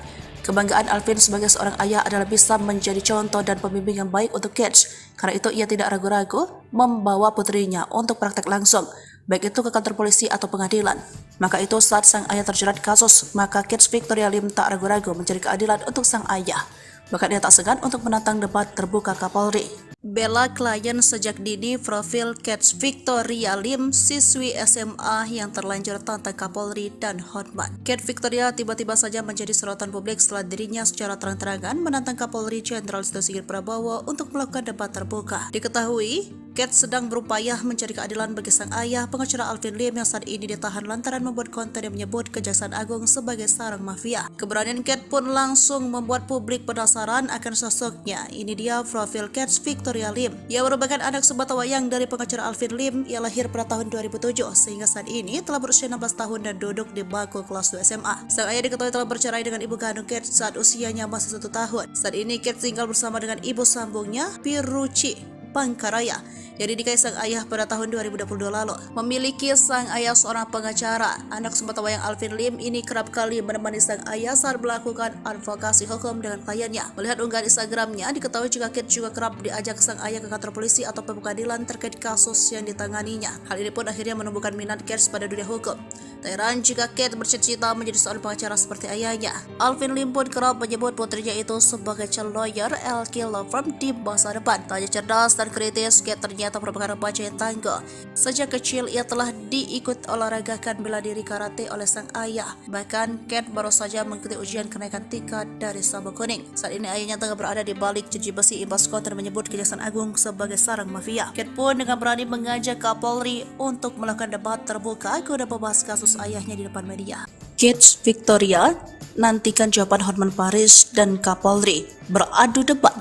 Kebanggaan Alvin sebagai seorang ayah adalah bisa menjadi contoh dan pembimbing yang baik untuk Kets. Karena itu ia tidak ragu-ragu membawa putrinya untuk praktek langsung, baik itu ke kantor polisi atau pengadilan. Maka itu saat sang ayah terjerat kasus, maka Kets Victoria Lim tak ragu-ragu mencari keadilan untuk sang ayah. Bahkan ia tak segan untuk menantang debat terbuka Kapolri. Bela klien sejak dini, profil Kets Victoria Lim, siswi SMA yang terlanjur tantang Kapolri dan Hotman. Kets Victoria tiba-tiba saja menjadi sorotan publik setelah dirinya secara terang-terangan menantang Kapolri Jenderal Listio Sigit Prabowo untuk melakukan debat terbuka. Diketahui, Kets sedang berupaya mencari keadilan bagi sang ayah, pengacara Alvin Lim yang saat ini ditahan lantaran membuat konten yang menyebut Kejaksaan Agung sebagai sarang mafia. Keberanian Kets pun langsung membuat publik penasaran akan sosoknya. Ini dia profil Kets Victoria Lim. Ia merupakan anak sebatawayang dari pengacara Alvin Lim. Ia lahir pada tahun 2007 sehingga saat ini telah berusia 16 tahun dan duduk di bangku kelas 2 SMA. Sang ayah diketahui telah bercerai dengan ibu kandung Kets saat usianya masih 1 tahun. Saat ini Kets tinggal bersama dengan ibu sambungnya, Piruci Pangkaraya, yang dinikahi sang ayah pada tahun 2022 lalu. Memiliki sang ayah seorang pengacara, anak sebatawayang Alvin Lim ini kerap kali menemani sang ayah saat melakukan advokasi hukum dengan kliennya. Melihat unggahan Instagramnya, diketahui juga Kets juga kerap diajak sang ayah ke kantor polisi atau pengadilan terkait kasus yang ditanganinya. Hal ini pun akhirnya menumbuhkan minat Kets pada dunia hukum. Tak heran jika Kets bercita-cita menjadi seorang pengacara seperti ayahnya. Alvin Lim pun kerap menyebut putrinya itu sebagai calon lawyer LK Law Firm di masa depan. Tak hanya cerdas dan kesehatan kritis, Kate ternyata merupakan remaja yang tangguh. Sejak kecil ia telah diikut olahragakan bela diri karate oleh sang ayah. Bahkan Kate baru saja mengikuti ujian kenaikan tingkat dari sabuk kuning. Saat ini ayahnya tengah berada di balik jeruji besi imbas konten menyebut Kejaksaan Agung sebagai sarang mafia. Kate pun dengan berani mengajak Kapolri untuk melakukan debat terbuka guna membahas kasus ayahnya di depan media. Kate Victoria nantikan jawaban Hotman Paris dan Kapolri beradu debat.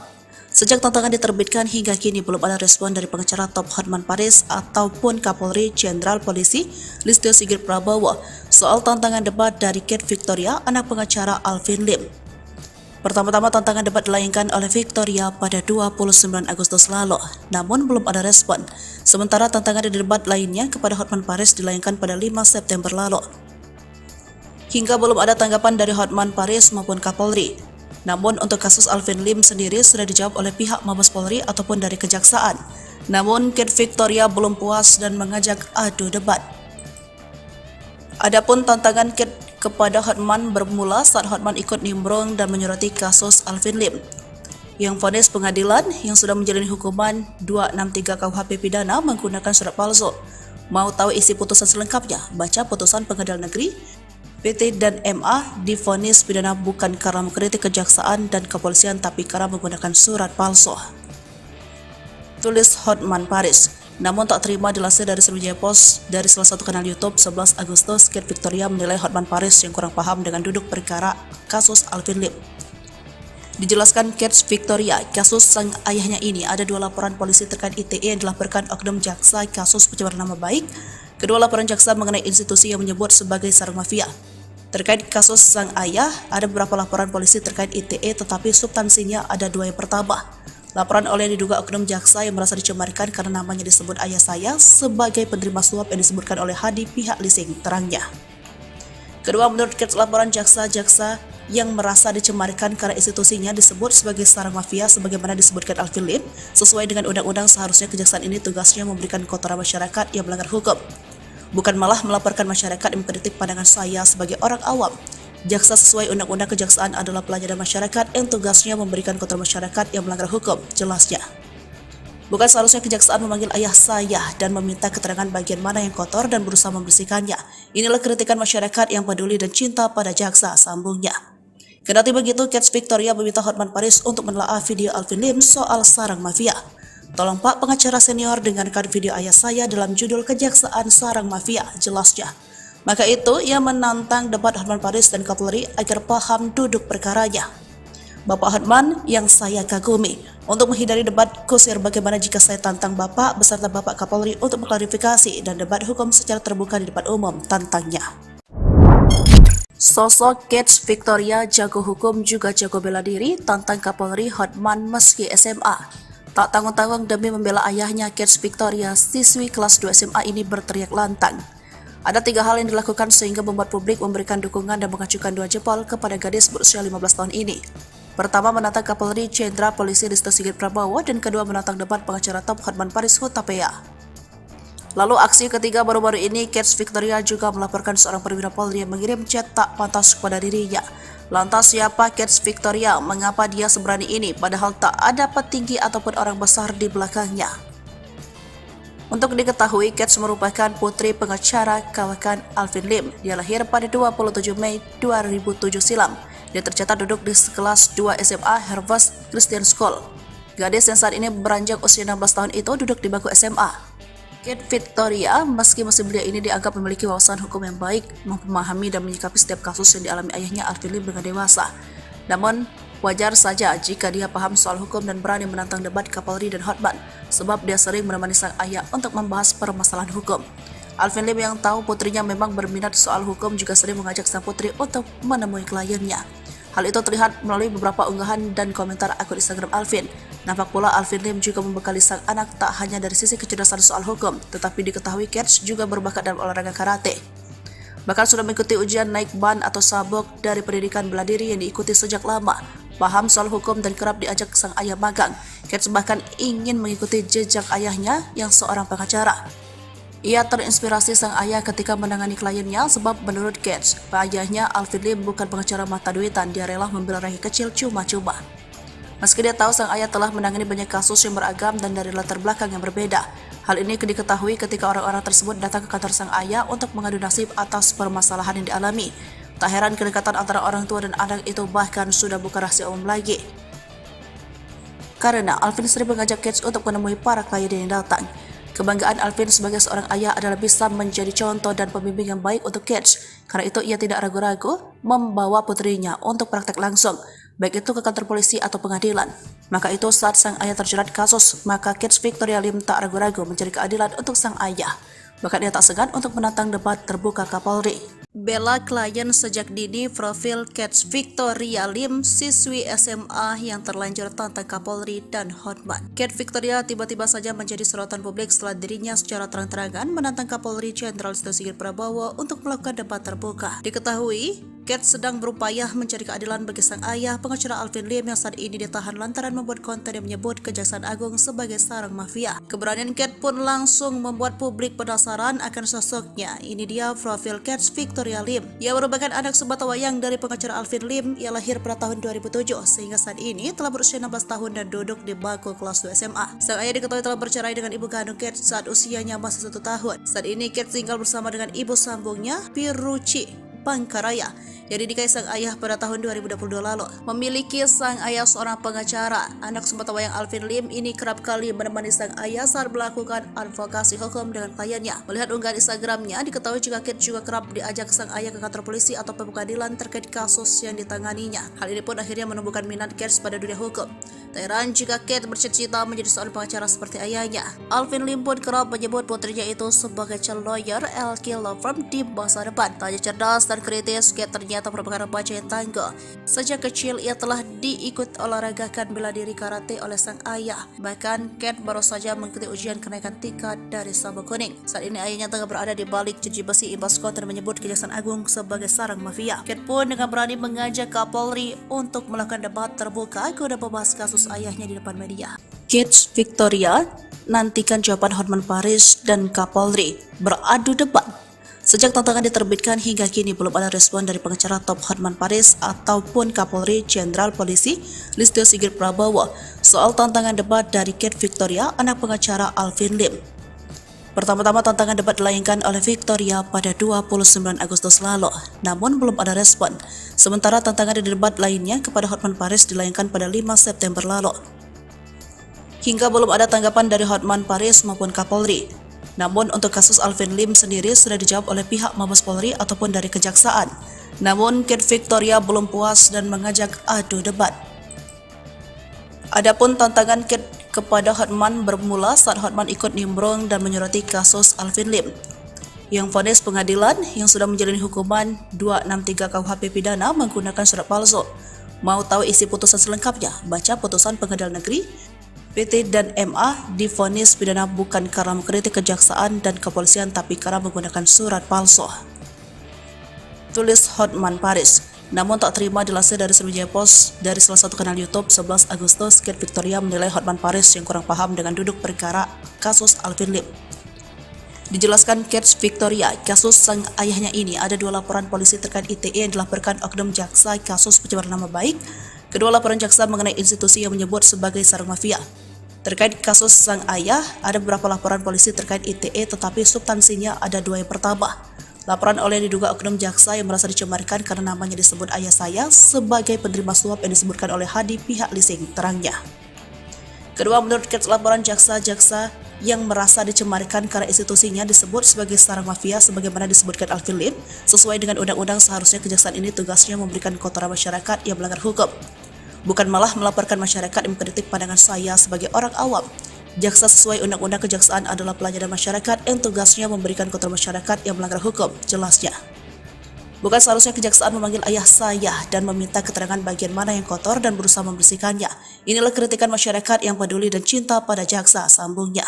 Sejak tantangan diterbitkan hingga kini belum ada respon dari pengacara top Hotman Paris ataupun Kapolri Jenderal Polisi Listio Sigit Prabowo soal tantangan debat dari Kate Victoria, anak pengacara Alvin Lim. Pertama-tama tantangan debat dilayangkan oleh Victoria pada 29 Agustus lalu, namun belum ada respon. Sementara tantangan debat lainnya kepada Hotman Paris dilayangkan pada 5 September lalu. Hingga belum ada tanggapan dari Hotman Paris maupun Kapolri. Namun untuk kasus Alvin Lim sendiri sudah dijawab oleh pihak Mabes Polri ataupun dari Kejaksaan. Namun Kate Victoria belum puas dan mengajak adu debat. Adapun tantangan Kate kepada Hotman bermula saat Hotman ikut nimbrung dan menyurati kasus Alvin Lim, yang vonis pengadilan yang sudah menjalani hukuman 263 KUHP pidana menggunakan surat palsu. Mau tahu isi putusan selengkapnya? Baca putusan Pengadilan Negeri PT dan MA divonis pidana bukan karena mengkritik kejaksaan dan kepolisian tapi karena menggunakan surat palsu. Tulis Hotman Paris. Namun tak terima dilansir dari Sriwijaya Post dari salah satu kanal YouTube 11 Agustus, Kate Victoria menilai Hotman Paris yang kurang paham dengan duduk perkara kasus Alvin Lim. Dijelaskan Kate Victoria, kasus sang ayahnya ini ada 2 laporan polisi terkait ITE yang dilaporkan oknum jaksa kasus pencemaran nama baik. Kedua laporan jaksa mengenai institusi yang menyebut sebagai sarang mafia. Terkait kasus sang ayah, ada beberapa laporan polisi terkait ITE tetapi substansinya ada 2 yang pertama. Laporan oleh diduga oknum jaksa yang merasa dicemarkan karena namanya disebut ayah saya sebagai penerima suap yang disebutkan oleh Hadi pihak leasing, terangnya. Kedua, menurut Kate, laporan jaksa-jaksa yang merasa dicemarkan karena institusinya disebut sebagai sarang mafia sebagaimana disebutkan Alvin Lim, sesuai dengan undang-undang seharusnya kejaksaan ini tugasnya memberikan kotoran masyarakat yang melanggar hukum. Bukan malah melaporkan masyarakat yang mengkritik pandangan saya sebagai orang awam. Jaksa sesuai undang-undang kejaksaan adalah pelayanan masyarakat yang tugasnya memberikan kotoran masyarakat yang melanggar hukum, jelasnya. Bukan seharusnya kejaksaan memanggil ayah saya dan meminta keterangan bagian mana yang kotor dan berusaha membersihkannya. Inilah kritikan masyarakat yang peduli dan cinta pada jaksa, sambungnya. Kendati begitu, Kate Victoria meminta Hotman Paris untuk menelaah video Alvin Lim soal sarang mafia. Tolong Pak pengacara senior dengarkan video ayah saya dalam judul Kejaksaan Sarang Mafia, jelasnya. Maka itu, ia menantang debat Hotman Paris dan Kapolri agar paham duduk perkaranya. Bapak Hotman yang saya kagumi, untuk menghindari debat kusir bagaimana jika saya tantang Bapak beserta Bapak Kapolri untuk mengklarifikasi dan debat hukum secara terbuka di depan umum, tantangnya. Sosok Kate Victoria jago hukum juga jago bela diri, tantang Kapolri Hotman meski SMA. Tak tanggung-tanggung demi membela ayahnya, Kate Victoria, siswi kelas 2 SMA ini berteriak lantang. Ada 3 hal yang dilakukan sehingga membuat publik memberikan dukungan dan mengacukan 2 jempol kepada gadis berusia 15 tahun ini. Pertama, menantang Kapolri Jenderal Polisi Listio Sigit Prabowo, dan kedua menantang debat pengacara top Hotman Paris Hutapea. Lalu aksi ketiga baru-baru ini, Kate Victoria juga melaporkan seorang perwira Polri yang mengirim chat tak pantas kepada dirinya. Lantas siapa Kate Victoria? Mengapa dia seberani ini padahal tak ada petinggi ataupun orang besar di belakangnya? Untuk diketahui, Kate merupakan putri pengacara kawakan Alvin Lim. Dia lahir pada 27 Mei 2007 silam. Dia tercatat duduk di kelas 2 SMA Harvest Christian School. Gadis yang saat ini beranjak usia 16 tahun itu duduk di bangku SMA. Kate Victoria, meski masih belia ini dianggap memiliki wawasan hukum yang baik, memahami dan menyikapi setiap kasus yang dialami ayahnya Alvin Lim dengan dewasa. Namun, wajar saja jika dia paham soal hukum dan berani menantang debat Kapolri dan Hotman, sebab dia sering menemani sang ayah untuk membahas permasalahan hukum. Alvin Lim yang tahu putrinya memang berminat soal hukum juga sering mengajak sang putri untuk menemui kliennya. Hal itu terlihat melalui beberapa unggahan dan komentar akun Instagram Alvin. Nampak pula Alvin Lim juga membekali sang anak tak hanya dari sisi kecerdasan soal hukum, tetapi diketahui Kate juga berbakat dalam olahraga karate. Bahkan sudah mengikuti ujian naik ban atau sabuk dari pendidikan bela diri yang diikuti sejak lama. Paham soal hukum dan kerap diajak sang ayah magang. Kate bahkan ingin mengikuti jejak ayahnya yang seorang pengacara. Ia terinspirasi sang ayah ketika menangani kliennya sebab menurut Kate, ayahnya Alvin Lim bukan pengacara mata duitan, dia rela membela rakyat kecil cuma-cuma. Meski dia tahu sang ayah telah menangani banyak kasus yang beragam dan dari latar belakang yang berbeda. Hal ini diketahui ketika orang-orang tersebut datang ke kantor sang ayah untuk mengadu nasib atas permasalahan yang dialami. Tak heran kedekatan antara orang tua dan anak itu bahkan sudah bukan rahasia umum lagi. Karena Alvin sering mengajak Kate untuk menemui para klien yang datang. Kebanggaan Alvin sebagai seorang ayah adalah bisa menjadi contoh dan pembimbing yang baik untuk Kate. Karena itu ia tidak ragu-ragu membawa putrinya untuk praktek langsung, baik itu ke kantor polisi atau pengadilan. Maka itu saat sang ayah terjerat kasus, maka Kate Victoria Lim tak ragu-ragu mencari keadilan untuk sang ayah. Bahkan ia tak segan untuk menantang debat terbuka Kapolri. Bela klien sejak dini. Profil Kate Victoria Lim, siswi SMA yang terlanjur tantang Kapolri dan Hotman. Kate Victoria tiba-tiba saja menjadi sorotan publik setelah dirinya secara terang-terangan menantang Kapolri Jenderal Listio Sigit Prabowo untuk melakukan debat terbuka. Diketahui, Kate sedang berupaya mencari keadilan bagi sang ayah, pengacara Alvin Lim yang saat ini ditahan lantaran membuat konten yang menyebut Kejaksaan Agung sebagai sarang mafia. Keberanian Kate pun langsung membuat publik penasaran akan sosoknya. Ini dia profil Kate Victoria Lim. Ia merupakan anak sebatawayang dari pengacara Alvin Lim. Ia lahir pada tahun 2007 sehingga saat ini telah berusia 16 tahun dan duduk di bangku kelas 2 SMA. Sang ayah diketahui telah bercerai dengan ibu kandung Kate saat usianya masih 1 tahun. Saat ini Kate tinggal bersama dengan ibu sambungnya, Piruci Pangkaraya, yang dinikahi sang ayah pada tahun 2022 lalu. Memiliki sang ayah seorang pengacara, anak sebatawayang Alvin Lim ini kerap kali menemani sang ayah saat melakukan advokasi hukum dengan kliennya. Melihat unggahan Instagramnya, diketahui jika Kate juga kerap diajak sang ayah ke kantor polisi atau pengadilan terkait kasus yang ditanganinya. Hal ini pun akhirnya menumbuhkan minat Kate pada dunia hukum. Tak heran jika Kate bercita-cita menjadi seorang pengacara seperti ayahnya. Alvin Lim pun kerap menyebut putrinya itu sebagai calon lawyer LK Law Firm di masa depan. Tak hanya cerdas dan kritis, Kate ternyata merupakan remaja yang tangguh. Sejak kecil ia telah diikut olahragakan bela diri karate oleh sang ayah. Bahkan Kate baru saja mengikuti ujian kenaikan tingkat dari sabuk kuning. Saat ini ayahnya tengah berada di balik jeruji besi imbas konten menyebut Kejaksaan Agung sebagai sarang mafia. Kate pun dengan berani mengajak Kapolri untuk melakukan debat terbuka guna membahas kasus ayahnya di depan media. Kate Victoria nantikan jawaban Hotman Paris dan Kapolri beradu debat. Sejak tantangan diterbitkan hingga kini belum ada respon dari pengacara top Hotman Paris ataupun Kapolri Jenderal Polisi Listio Sigit Prabowo soal tantangan debat dari Kate Victoria, anak pengacara Alvin Lim. Pertama-tama tantangan debat dilayangkan oleh Victoria pada 29 Agustus lalu, namun belum ada respon. Sementara tantangan di debat lainnya kepada Hotman Paris dilayangkan pada 5 September lalu. Hingga belum ada tanggapan dari Hotman Paris maupun Kapolri. Namun untuk kasus Alvin Lim sendiri sudah dijawab oleh pihak Mabes Polri ataupun dari Kejaksaan. Namun Kate Victoria belum puas dan mengajak adu debat. Adapun tantangan Kate kepada Hotman bermula saat Hotman ikut nimbrung dan menyoroti kasus Alvin Lim yang vonis pengadilan yang sudah menjalani hukuman 263 KUHP pidana menggunakan surat palsu. Mau tahu isi putusan selengkapnya? Baca putusan Pengadilan Negeri PT dan MA divonis pidana bukan karena mengkritik kejaksaan dan kepolisian tapi karena menggunakan surat palsu. Tulis Hotman Paris. Namun tak terima dilansir dari Sriwijaya Post dari salah satu kanal YouTube 11 Agustus, Kate Victoria menilai Hotman Paris yang kurang paham dengan duduk perkara kasus Alvin Lim. Dijelaskan Kate Victoria, kasus sang ayahnya ini ada 2 laporan polisi terkait ITE yang dilaporkan oknum jaksa kasus pencemaran nama baik. Kedua laporan jaksa mengenai institusi yang menyebut sebagai sarang mafia. Terkait kasus sang ayah, ada beberapa laporan polisi terkait ITE tetapi substansinya ada 2 yang pertama. Laporan oleh diduga oknum jaksa yang merasa dicemarkan karena namanya disebut ayah saya sebagai penerima suap yang disebutkan oleh Hadi pihak leasing, terangnya. Kedua, menurut Kate, laporan jaksa-jaksa yang merasa dicemarkan karena institusinya disebut sebagai sarang mafia sebagaimana disebutkan Alvin Lim, sesuai dengan undang-undang seharusnya kejaksaan ini tugasnya memberikan kotoran masyarakat yang melanggar hukum. Bukan malah melaporkan masyarakat yang mengkritik pandangan saya sebagai orang awam. Jaksa sesuai undang-undang kejaksaan adalah pelayanan masyarakat yang tugasnya memberikan kotoran masyarakat yang melanggar hukum, jelasnya. Bukan seharusnya kejaksaan memanggil ayah saya dan meminta keterangan bagian mana yang kotor dan berusaha membersihkannya. Inilah kritikan masyarakat yang peduli dan cinta pada jaksa, sambungnya.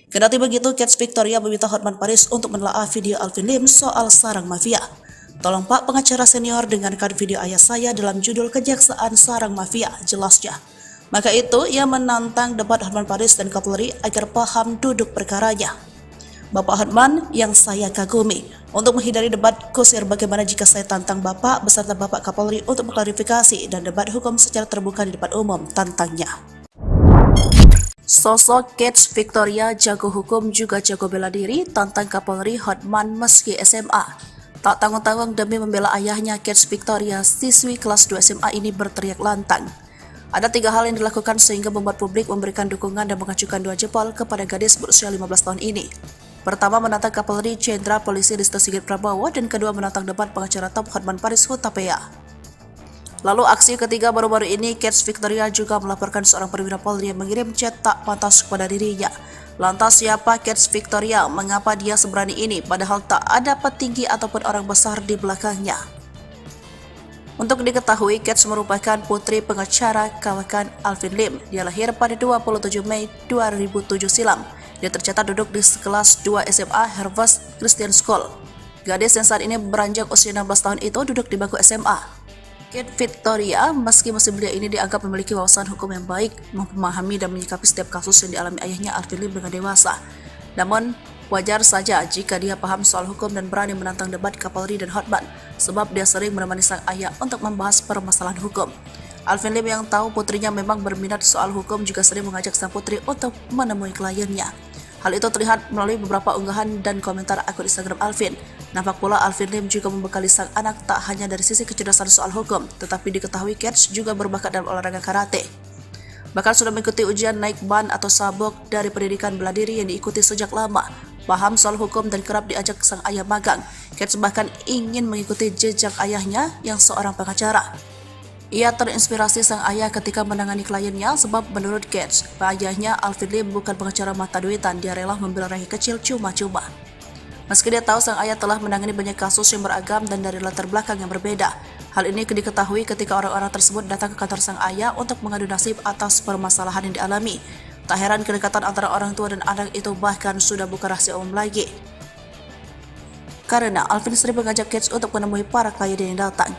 Kendati begitu, Kate Victoria meminta Hotman Paris untuk menelaah video Alvin Lim soal sarang mafia. Tolong Pak pengacara senior dengarkan video ayah saya dalam judul Kejaksaan Sarang Mafia, jelasnya. Maka itu ia menantang debat Hotman Paris dan Kapolri agar paham duduk perkaranya. Bapak Hotman yang saya kagumi. Untuk menghindari debat kusir bagaimana jika saya tantang Bapak beserta Bapak Kapolri untuk mengklarifikasi dan debat hukum secara terbuka di depan umum, tantangnya. Sosok Kets Victoria jago hukum juga jago bela diri tantang Kapolri Hotman meski SMA. Tak tanggung-tanggung demi membela ayahnya, Kets Victoria, siswi kelas 2 SMA ini berteriak lantang. Ada 3 hal yang dilakukan sehingga membuat publik memberikan dukungan dan mengacukan 2 jempol kepada gadis berusia 15 tahun ini. Pertama, menantang Kapolri Jenderal Polisi Listio Sigit Prabowo, dan kedua menantang debat pengacara top Hotman Paris Hutapea. Lalu aksi ketiga baru-baru ini, Kets Victoria juga melaporkan seorang perwira Polri yang mengirim chat tak pantas kepada dirinya. Lantas siapa Kets Victoria? Mengapa dia seberani ini padahal tak ada petinggi ataupun orang besar di belakangnya? Untuk diketahui, Kets merupakan putri pengacara kawakan Alvin Lim. Dia lahir pada 27 Mei 2007 silam. Dia tercatat duduk di kelas 2 SMA Harvest Christian School. Gadis yang saat ini beranjak usia 16 tahun itu duduk di bangku SMA. Kets Victoria, meski masih belia ini, dianggap memiliki wawasan hukum yang baik, memahami dan menyikapi setiap kasus yang dialami ayahnya Alvin Lim dengan dewasa. Namun, wajar saja jika dia paham soal hukum dan berani menantang debat Kapolri dan Hotman, sebab dia sering menemani sang ayah untuk membahas permasalahan hukum. Alvin Lim yang tahu putrinya memang berminat soal hukum juga sering mengajak sang putri untuk menemui kliennya. Hal itu terlihat melalui beberapa unggahan dan komentar akun Instagram Alvin. Nampak pula Alvin Lim juga membekali sang anak tak hanya dari sisi kecerdasan soal hukum, tetapi diketahui Kets juga berbakat dalam olahraga karate. Bahkan sudah mengikuti ujian naik ban atau sabuk dari pendidikan bela diri yang diikuti sejak lama. Paham soal hukum dan kerap diajak sang ayah magang. Kets bahkan ingin mengikuti jejak ayahnya yang seorang pengacara. Ia terinspirasi sang ayah ketika menangani kliennya sebab menurut Kets, ayahnya Alvin Lim bukan pengacara mata duitan, dia rela membela rakyat kecil cuma-cuma. Meski dia tahu sang ayah telah menangani banyak kasus yang beragam dan dari latar belakang yang berbeda. Hal ini diketahui ketika orang-orang tersebut datang ke kantor sang ayah untuk mengadu nasib atas permasalahan yang dialami. Tak heran kedekatan antara orang tua dan anak itu bahkan sudah bukan rahasia umum lagi. Karena Alvin sering mengajak Kets untuk menemui para klien yang datang.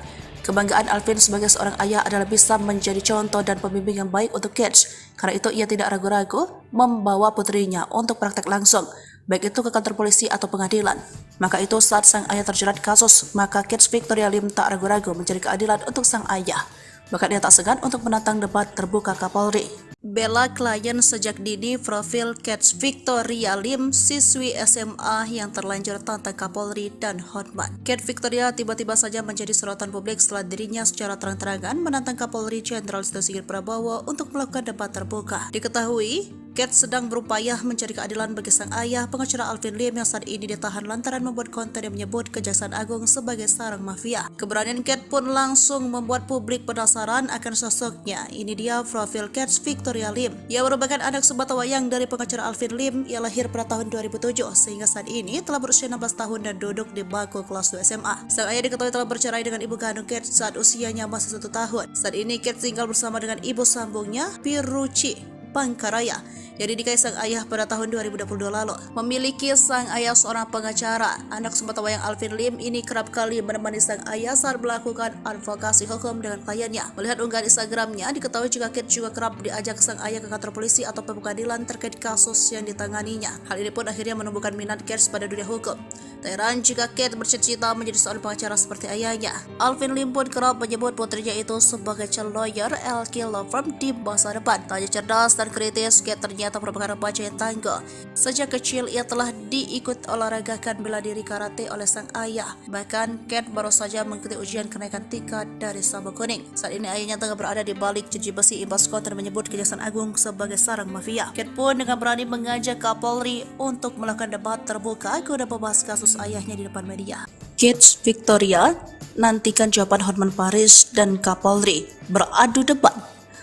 Kebanggaan Alvin sebagai seorang ayah adalah bisa menjadi contoh dan pembimbing yang baik untuk Kets. Karena itu ia tidak ragu-ragu membawa putrinya untuk praktek langsung, baik itu ke kantor polisi atau pengadilan. Maka itu saat sang ayah terjerat kasus, maka Kets Victoria Lim tak ragu-ragu mencari keadilan untuk sang ayah. Bahkan ia tak segan untuk menantang debat terbuka Kapolri. Bela klien sejak dini, profil Kets Victoria Lim, siswi SMA yang terlanjur tantang Kapolri dan Hotman. Kets Victoria tiba-tiba saja menjadi sorotan publik setelah dirinya secara terang-terangan menantang Kapolri Jenderal Listio Sigit Prabowo untuk melakukan debat terbuka. Diketahui, Kets sedang berupaya mencari keadilan bagi sang ayah, pengacara Alvin Lim yang saat ini ditahan lantaran membuat konten yang menyebut Kejaksaan Agung sebagai sarang mafia. Keberanian Kets pun langsung membuat publik penasaran akan sosoknya. Ini dia profil Kets Victoria Lim. Ia merupakan anak sebatawayang dari pengacara Alvin Lim. Ia lahir pada tahun 2007 sehingga saat ini telah berusia 16 tahun dan duduk di bangku kelas 2 SMA. Sang ayah diketahui telah bercerai dengan ibu kandung Kets saat usianya masih 1 tahun. Saat ini Kets tinggal bersama dengan ibu sambungnya, Piruci Pangkaraya, yang dinikahi sang ayah pada tahun 2022 lalu. Memiliki sang ayah seorang pengacara, anak sebatawayang Alvin Lim ini kerap kali menemani sang ayah saat melakukan advokasi hukum dengan kliennya. Melihat unggahan Instagramnya, diketahui juga Kets juga kerap diajak sang ayah ke kantor polisi atau pengadilan terkait kasus yang ditanganinya. Hal ini pun akhirnya menumbuhkan minat Kets pada dunia hukum. Tak heran jika Kets bercita-cita menjadi seorang pengacara seperti ayahnya. Alvin Lim pun kerap menyebut putrinya itu sebagai calon lawyer LK Law Firm di masa depan. Tak hanya cerdas dan kritis, Kets ternyata merupakan remaja yang tangguh. Sejak kecil ia telah diikut olahragakan bela diri karate oleh sang ayah. Bahkan Kets baru saja mengikuti ujian kenaikan tingkat dari sabuk kuning. Saat ini ayahnya tengah berada di balik jeruji besi imbas konten menyebut Kejaksaan Agung sebagai sarang mafia. Kets pun dengan berani mengajak Kapolri untuk melakukan debat terbuka guna membahas kasus ayahnya di depan media. Kets Victoria nantikan jawaban Hotman Paris dan Kapolri beradu debat.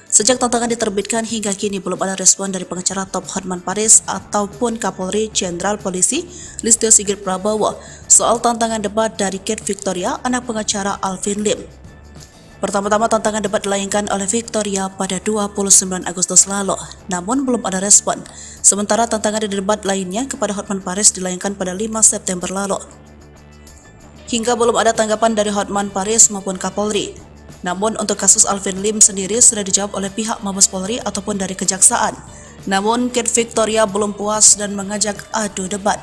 Sejak tantangan diterbitkan hingga kini belum ada respon dari pengacara top Hotman Paris ataupun Kapolri Jenderal Polisi Listio Sigit Prabowo soal tantangan debat dari Kets Victoria, anak pengacara Alvin Lim. Pertama-tama tantangan debat dilayangkan oleh Victoria pada 29 Agustus lalu, namun belum ada respon. Sementara tantangan di debat lainnya kepada Hotman Paris dilayangkan pada 5 September lalu. Hingga belum ada tanggapan dari Hotman Paris maupun Kapolri. Namun untuk kasus Alvin Lim sendiri sudah dijawab oleh pihak Mabes Polri ataupun dari Kejaksaan. Namun Kets Victoria belum puas dan mengajak adu debat.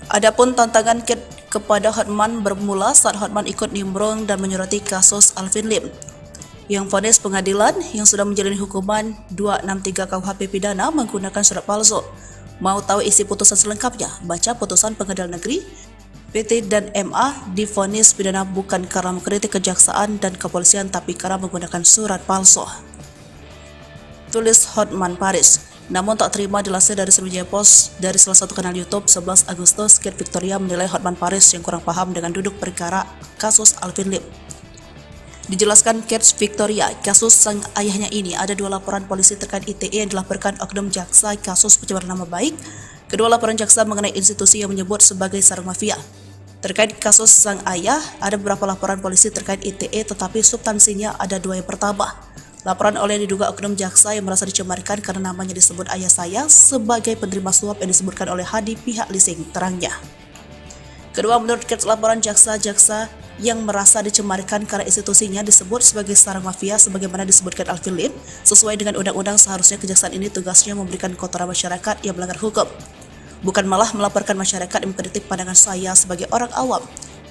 Adapun tantangan Kate kepada Hotman bermula saat Hotman ikut nimbrung dan menyoroti kasus Alvin Lim. Yang vonis pengadilan yang sudah menjalani hukuman 263 KUHP pidana menggunakan surat palsu. Mau tahu isi putusan selengkapnya? Baca putusan Pengadilan Negeri PT dan MA divonis pidana bukan karena mengkritik kejaksaan dan kepolisian tapi karena menggunakan surat palsu. Tulis Hotman Paris. Namun tak terima dilansir dari Sriwijaya Post dari salah satu kanal YouTube 11 Agustus, Kate Victoria menilai Hotman Paris yang kurang paham dengan duduk perkara kasus Alvin Lim. Dijelaskan Kate Victoria, kasus sang ayahnya ini ada 2 laporan polisi terkait ITE yang dilaporkan oknum jaksa kasus pencemaran nama baik. Kedua laporan jaksa mengenai institusi yang menyebut sebagai sarang mafia. Terkait kasus sang ayah, ada beberapa laporan polisi terkait ITE tetapi substansinya ada 2 yang pertama. Laporan oleh diduga oknum jaksa yang merasa dicemarkan karena namanya disebut ayah saya sebagai penerima suap yang disebutkan oleh Hadi pihak leasing, terangnya. Kedua, menurut Kate, laporan jaksa-jaksa yang merasa dicemarkan karena institusinya disebut sebagai sarang mafia sebagaimana disebutkan Alvin Lim, sesuai dengan undang-undang seharusnya kejaksaan ini tugasnya memberikan kotoran masyarakat yang melanggar hukum, bukan malah melaporkan masyarakat yang mengkritik pandangan saya sebagai orang awam.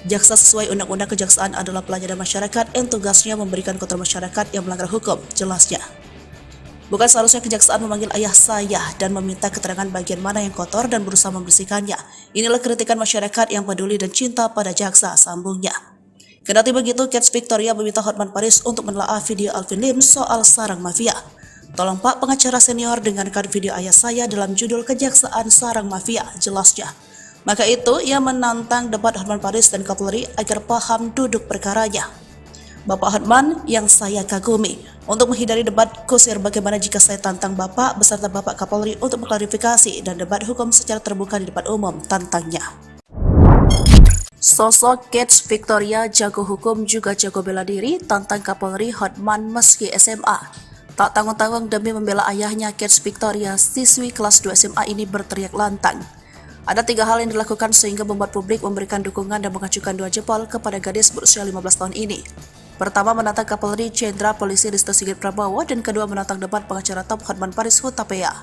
Jaksa sesuai undang-undang kejaksaan adalah pelayanan masyarakat yang tugasnya memberikan kotoran masyarakat yang melanggar hukum, jelasnya. Bukan seharusnya kejaksaan memanggil ayah saya dan meminta keterangan bagian mana yang kotor dan berusaha membersihkannya. Inilah kritikan masyarakat yang peduli dan cinta pada jaksa, sambungnya. Kendati begitu, Kate Victoria meminta Hotman Paris untuk menelaah video Alvin Lim soal sarang mafia. Tolong Pak pengacara senior dengarkan video ayah saya dalam judul Kejaksaan Sarang Mafia, jelasnya. Maka itu, ia menantang debat Hotman Paris dan Kapolri agar paham duduk perkaranya. Bapak Hotman yang saya kagumi, untuk menghindari debat kusir bagaimana jika saya tantang Bapak beserta Bapak Kapolri untuk mengklarifikasi dan debat hukum secara terbuka di depan umum, tantangnya. Sosok Kate Victoria jago hukum juga jago bela diri, tantang Kapolri Hotman meski SMA. Tak tanggung-tanggung demi membela ayahnya, Kate Victoria, siswi kelas 2 SMA ini berteriak lantang. Ada 3 hal yang dilakukan sehingga membuat publik memberikan dukungan dan mengacukan 2 jempol kepada gadis berusia 15 tahun ini. Pertama, menantang Kapolri Jenderal Polisi Listio Sigit Prabowo, dan kedua menantang debat pengacara top Hotman Paris Hutapea.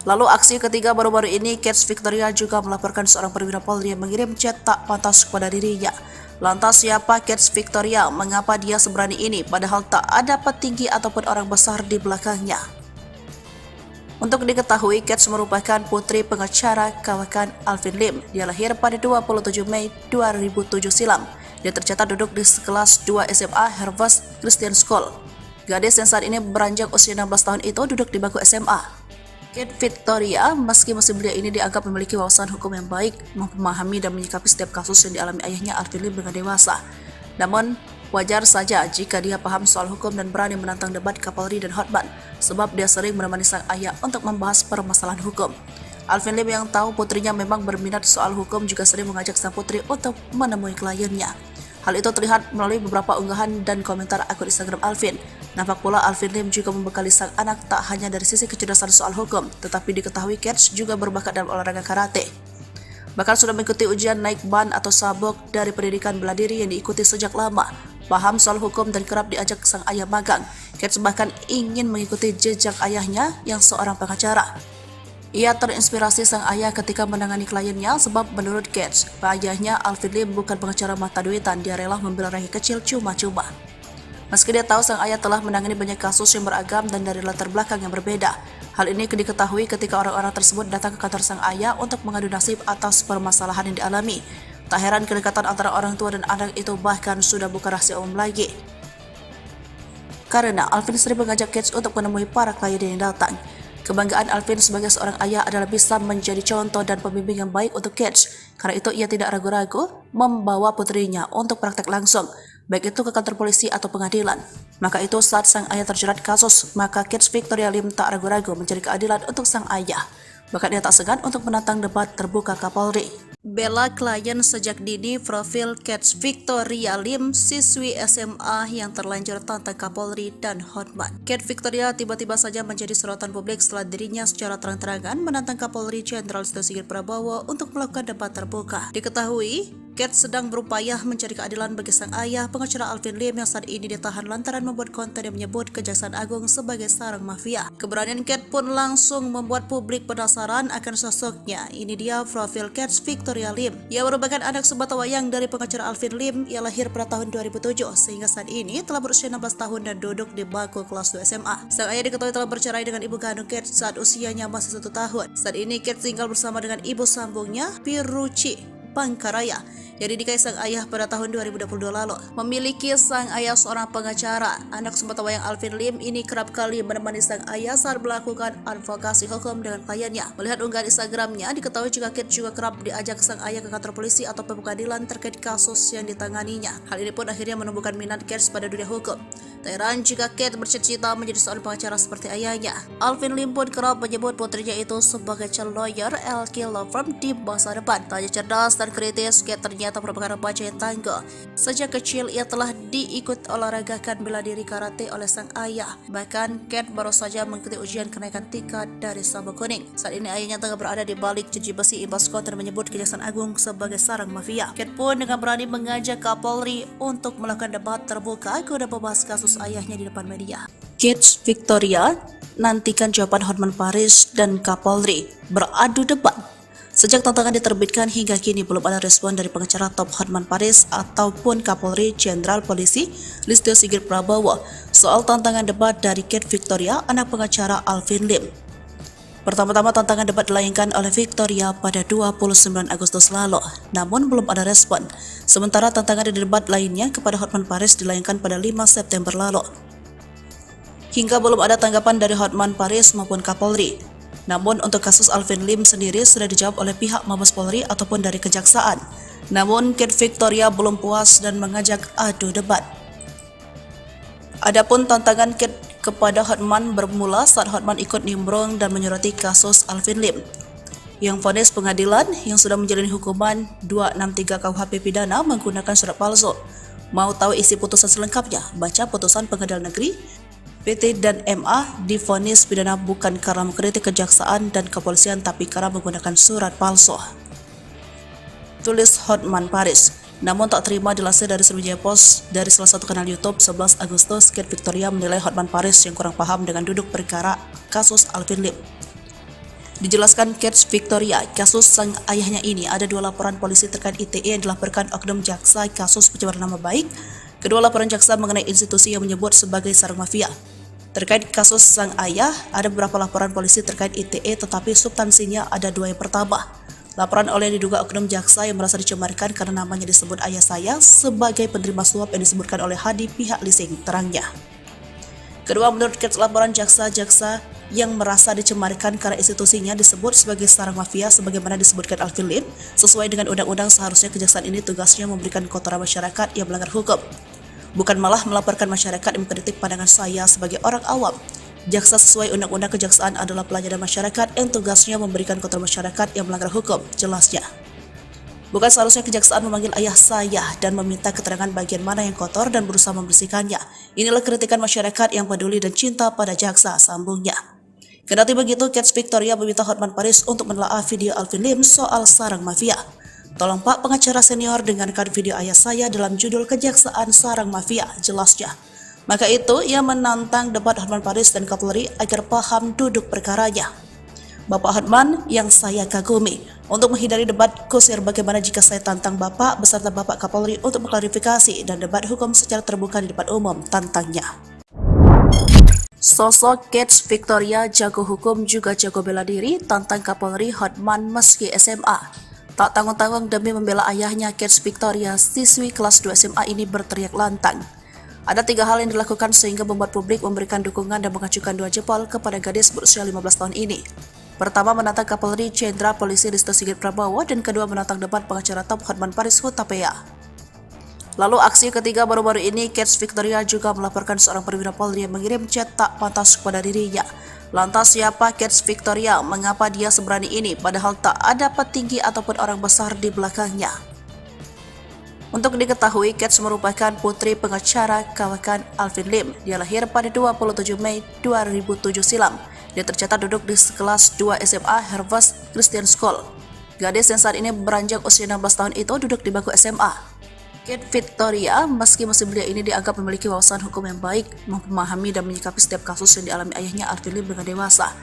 Lalu aksi ketiga baru-baru ini, Kate Victoria juga melaporkan seorang perwira Polri yang mengirim chat tak pantas kepada dirinya. Lantas siapa Kate Victoria? Mengapa dia seberani ini padahal tak ada petinggi ataupun orang besar di belakangnya? Untuk diketahui, Kate merupakan putri pengacara kawakan Alvin Lim. Dia lahir pada 27 Mei 2007 silam. Dia tercatat duduk di kelas 2 SMA Harvest Christian School. Gadis yang saat ini beranjak usia 16 tahun itu duduk di bangku SMA. Kate Victoria, meski musim belia ini dianggap memiliki wawasan hukum yang baik, memahami dan menyikapi setiap kasus yang dialami ayahnya Alvin Lim dengan dewasa. Namun, wajar saja jika dia paham soal hukum dan berani menantang debat Kapolri dan Hotman, sebab dia sering menemani sang ayah untuk membahas permasalahan hukum. Alvin Lim yang tahu putrinya memang berminat soal hukum juga sering mengajak sang putri untuk menemui kliennya. Hal itu terlihat melalui beberapa unggahan dan komentar akun Instagram Alvin. Nampak pula Alvin Lim juga membekali sang anak tak hanya dari sisi kecerdasan soal hukum, tetapi diketahui Kate juga berbakat dalam olahraga karate. Bahkan sudah mengikuti ujian naik ban atau sabuk dari pendidikan bela diri yang diikuti sejak lama. Paham soal hukum dan kerap diajak sang ayah magang. Kate bahkan ingin mengikuti jejak ayahnya yang seorang pengacara. Ia terinspirasi sang ayah ketika menangani kliennya sebab menurut Kate, ayahnya Alvin Lim bukan pengacara mata duitan, dia rela membela rakyat kecil cuma-cuma. Meski dia tahu sang ayah telah menangani banyak kasus yang beragam dan dari latar belakang yang berbeda. Hal ini diketahui ketika orang-orang tersebut datang ke kantor sang ayah untuk mengadu nasib atas permasalahan yang dialami. Tak heran kedekatan antara orang tua dan anak itu bahkan sudah bukan rahasia umum lagi. Karena Alvin sering mengajak Kate untuk menemui para klien yang datang. Kebanggaan Alvin sebagai seorang ayah adalah bisa menjadi contoh dan pembimbing yang baik untuk Kate. Karena itu ia tidak ragu-ragu membawa putrinya untuk praktek langsung, baik itu ke kantor polisi atau pengadilan. Maka itu saat sang ayah terjerat kasus, maka Kate Victoria Lim tak ragu-ragu mencari keadilan untuk sang ayah. Bahkan ia tak segan untuk menantang debat terbuka Kapolri. Bela klien sejak dini, profil Kate Victoria Lim, siswi SMA yang terlanjur tantang Kapolri dan Hotman. Kate Victoria tiba-tiba saja menjadi sorotan publik setelah dirinya secara terang-terangan menantang Kapolri Jenderal Listio Sigit Prabowo untuk melakukan debat terbuka. Diketahui, Kate sedang berupaya mencari keadilan bagi sang ayah, pengacara Alvin Lim yang saat ini ditahan lantaran membuat konten yang menyebut Kejaksaan Agung sebagai sarang mafia. Keberanian Kate pun langsung membuat publik penasaran akan sosoknya. Ini dia profil Kate Victoria Lim. Ia merupakan anak sebatawayang dari pengacara Alvin Lim. Ia lahir pada tahun 2007 sehingga saat ini telah berusia 16 tahun dan duduk di bangku kelas 2 SMA. Sang ayah diketahui telah bercerai dengan ibu kandung Kate saat usianya masih 1 tahun. Saat ini Kate tinggal bersama dengan ibu sambungnya, Piruci Pangkaraya, yang dinikahi sang ayah pada tahun 2022 lalu. Memiliki sang ayah seorang pengacara, anak sebatawayang Alvin Lim ini kerap kali menemani sang ayah saat melakukan advokasi hukum dengan kliennya. Melihat unggahan Instagramnya, diketahui jika Kate juga kerap diajak sang ayah ke kantor polisi atau pengadilan terkait kasus yang ditanganinya. Hal ini pun akhirnya menumbuhkan minat Kate pada dunia hukum. Tak heran jika Kate bercita-cita menjadi seorang pengacara seperti ayahnya. Alvin Lim pun kerap menyebut putrinya itu sebagai calon lawyer LK Law Firm di masa depan. Tak hanya cerdas dan kritis, Kate ternyata merupakan remaja yang tangguh. Sejak kecil ia telah diikut olahragakan bela diri karate oleh sang ayah. Bahkan Kate baru saja mengikuti ujian kenaikan tingkat dari sabuk kuning. Saat ini ayahnya tengah berada di balik jeruji besi imbas konten menyebut Kejaksaan Agung sebagai sarang mafia. Kate pun dengan berani mengajak Kapolri untuk melakukan debat terbuka guna membahas kasus ayahnya di depan media. Kate Victoria nantikan jawaban Hotman Paris dan Kapolri beradu debat. Sejak tantangan diterbitkan hingga kini belum ada respon dari pengacara top Hotman Paris ataupun Kapolri Jenderal Polisi Listio Sigit Prabowo soal tantangan debat dari Kate Victoria, anak pengacara Alvin Lim. Pertama-tama tantangan debat dilayangkan oleh Victoria pada 29 Agustus lalu, namun belum ada respon. Sementara tantangan debat lainnya kepada Hotman Paris dilayangkan pada 5 September lalu. Hingga belum ada tanggapan dari Hotman Paris maupun Kapolri. Namun untuk kasus Alvin Lim sendiri sudah dijawab oleh pihak Mabes Polri ataupun dari Kejaksaan. Namun Kate Victoria belum puas dan mengajak adu debat. Adapun tantangan Kate kepada Hotman bermula saat Hotman ikut nimbrung dan menyoroti kasus Alvin Lim yang vonis pengadilan yang sudah menjalani hukuman 263 KUHP pidana menggunakan surat palsu. Mau tahu isi putusan selengkapnya? Baca putusan Pengadilan Negeri PT dan MA divonis pidana bukan karena mengkritik kejaksaan dan kepolisian tapi karena menggunakan surat palsu. Tulis Hotman Paris. Namun tak terima dilansir dari Sriwijaya Post dari salah satu kanal YouTube 11 Agustus, Kate Victoria menilai Hotman Paris yang kurang paham dengan duduk perkara kasus Alvin Lim. Dijelaskan Kate Victoria, kasus sang ayahnya ini ada 2 laporan polisi terkait ITE yang dilaporkan oknum jaksa kasus pencemaran nama baik. Kedua laporan jaksa mengenai institusi yang menyebut sebagai sarang mafia. Terkait kasus sang ayah, ada beberapa laporan polisi terkait ITE tetapi substansinya ada 2 yang pertama. Laporan oleh diduga oknum jaksa yang merasa dicemarkan karena namanya disebut ayah saya sebagai penerima suap yang disebutkan oleh Hadi pihak leasing, terangnya. Kedua, menurut Kate, laporan jaksa-jaksa yang merasa dicemarkan karena institusinya disebut sebagai sarang mafia sebagaimana disebutkan Alvin Lim, sesuai dengan undang-undang seharusnya kejaksaan ini tugasnya memberikan kotoran masyarakat yang melanggar hukum. Bukan malah melaporkan masyarakat yang mengkritik pandangan saya sebagai orang awam. Jaksa sesuai undang-undang kejaksaan adalah pelayanan masyarakat yang tugasnya memberikan kotoran masyarakat yang melanggar hukum, jelasnya. Bukan seharusnya kejaksaan memanggil ayah saya dan meminta keterangan bagian mana yang kotor dan berusaha membersihkannya. Inilah kritikan masyarakat yang peduli dan cinta pada jaksa, sambungnya. Kendati begitu, Kate Victoria meminta Hotman Paris untuk menelaah video Alvin Lim soal sarang mafia. Tolong Pak pengacara senior dengarkan video ayah saya dalam judul Kejaksaan Sarang Mafia, jelasnya. Maka itu, ia menantang debat Hotman Paris dan Kapolri agar paham duduk perkaranya. Bapak Hotman yang saya kagumi, untuk menghindari debat kusir bagaimana jika saya tantang Bapak beserta Bapak Kapolri untuk mengklarifikasi dan debat hukum secara terbuka di depan umum, tantangnya. Sosok Kate Victoria jago hukum juga jago bela diri, tantang Kapolri Hotman meski SMA. Tak tanggung-tanggung demi membela ayahnya, Kate Victoria, siswi kelas 2 SMA ini berteriak lantang. Ada 3 hal yang dilakukan sehingga membuat publik memberikan dukungan dan mengacukan 2 jempol kepada gadis berusia 15 tahun ini. Pertama, menantang Kapolri Jenderal Polisi Listio Sigit Prabowo, dan kedua menantang debat pengacara top Hotman Paris Hutapea. Lalu aksi ketiga baru-baru ini, Kate Victoria juga melaporkan seorang perwira Polri yang mengirim chat tak pantas kepada dirinya. Lantas siapa Kate Victoria? Mengapa dia seberani ini padahal tak ada petinggi ataupun orang besar di belakangnya? Untuk diketahui, Kate merupakan putri pengacara kawakan Alvin Lim. Dia lahir pada 27 Mei 2007 silam. Dia tercatat duduk di kelas 2 SMA Harvest Christian School. Gadis yang saat ini beranjak usia 16 tahun itu duduk di bangku SMA. Kate Victoria, meski masih belia ini dianggap memiliki wawasan hukum yang baik, memahami dan menyikapi setiap kasus yang dialami ayahnya Alvin Lim dengan dewasa.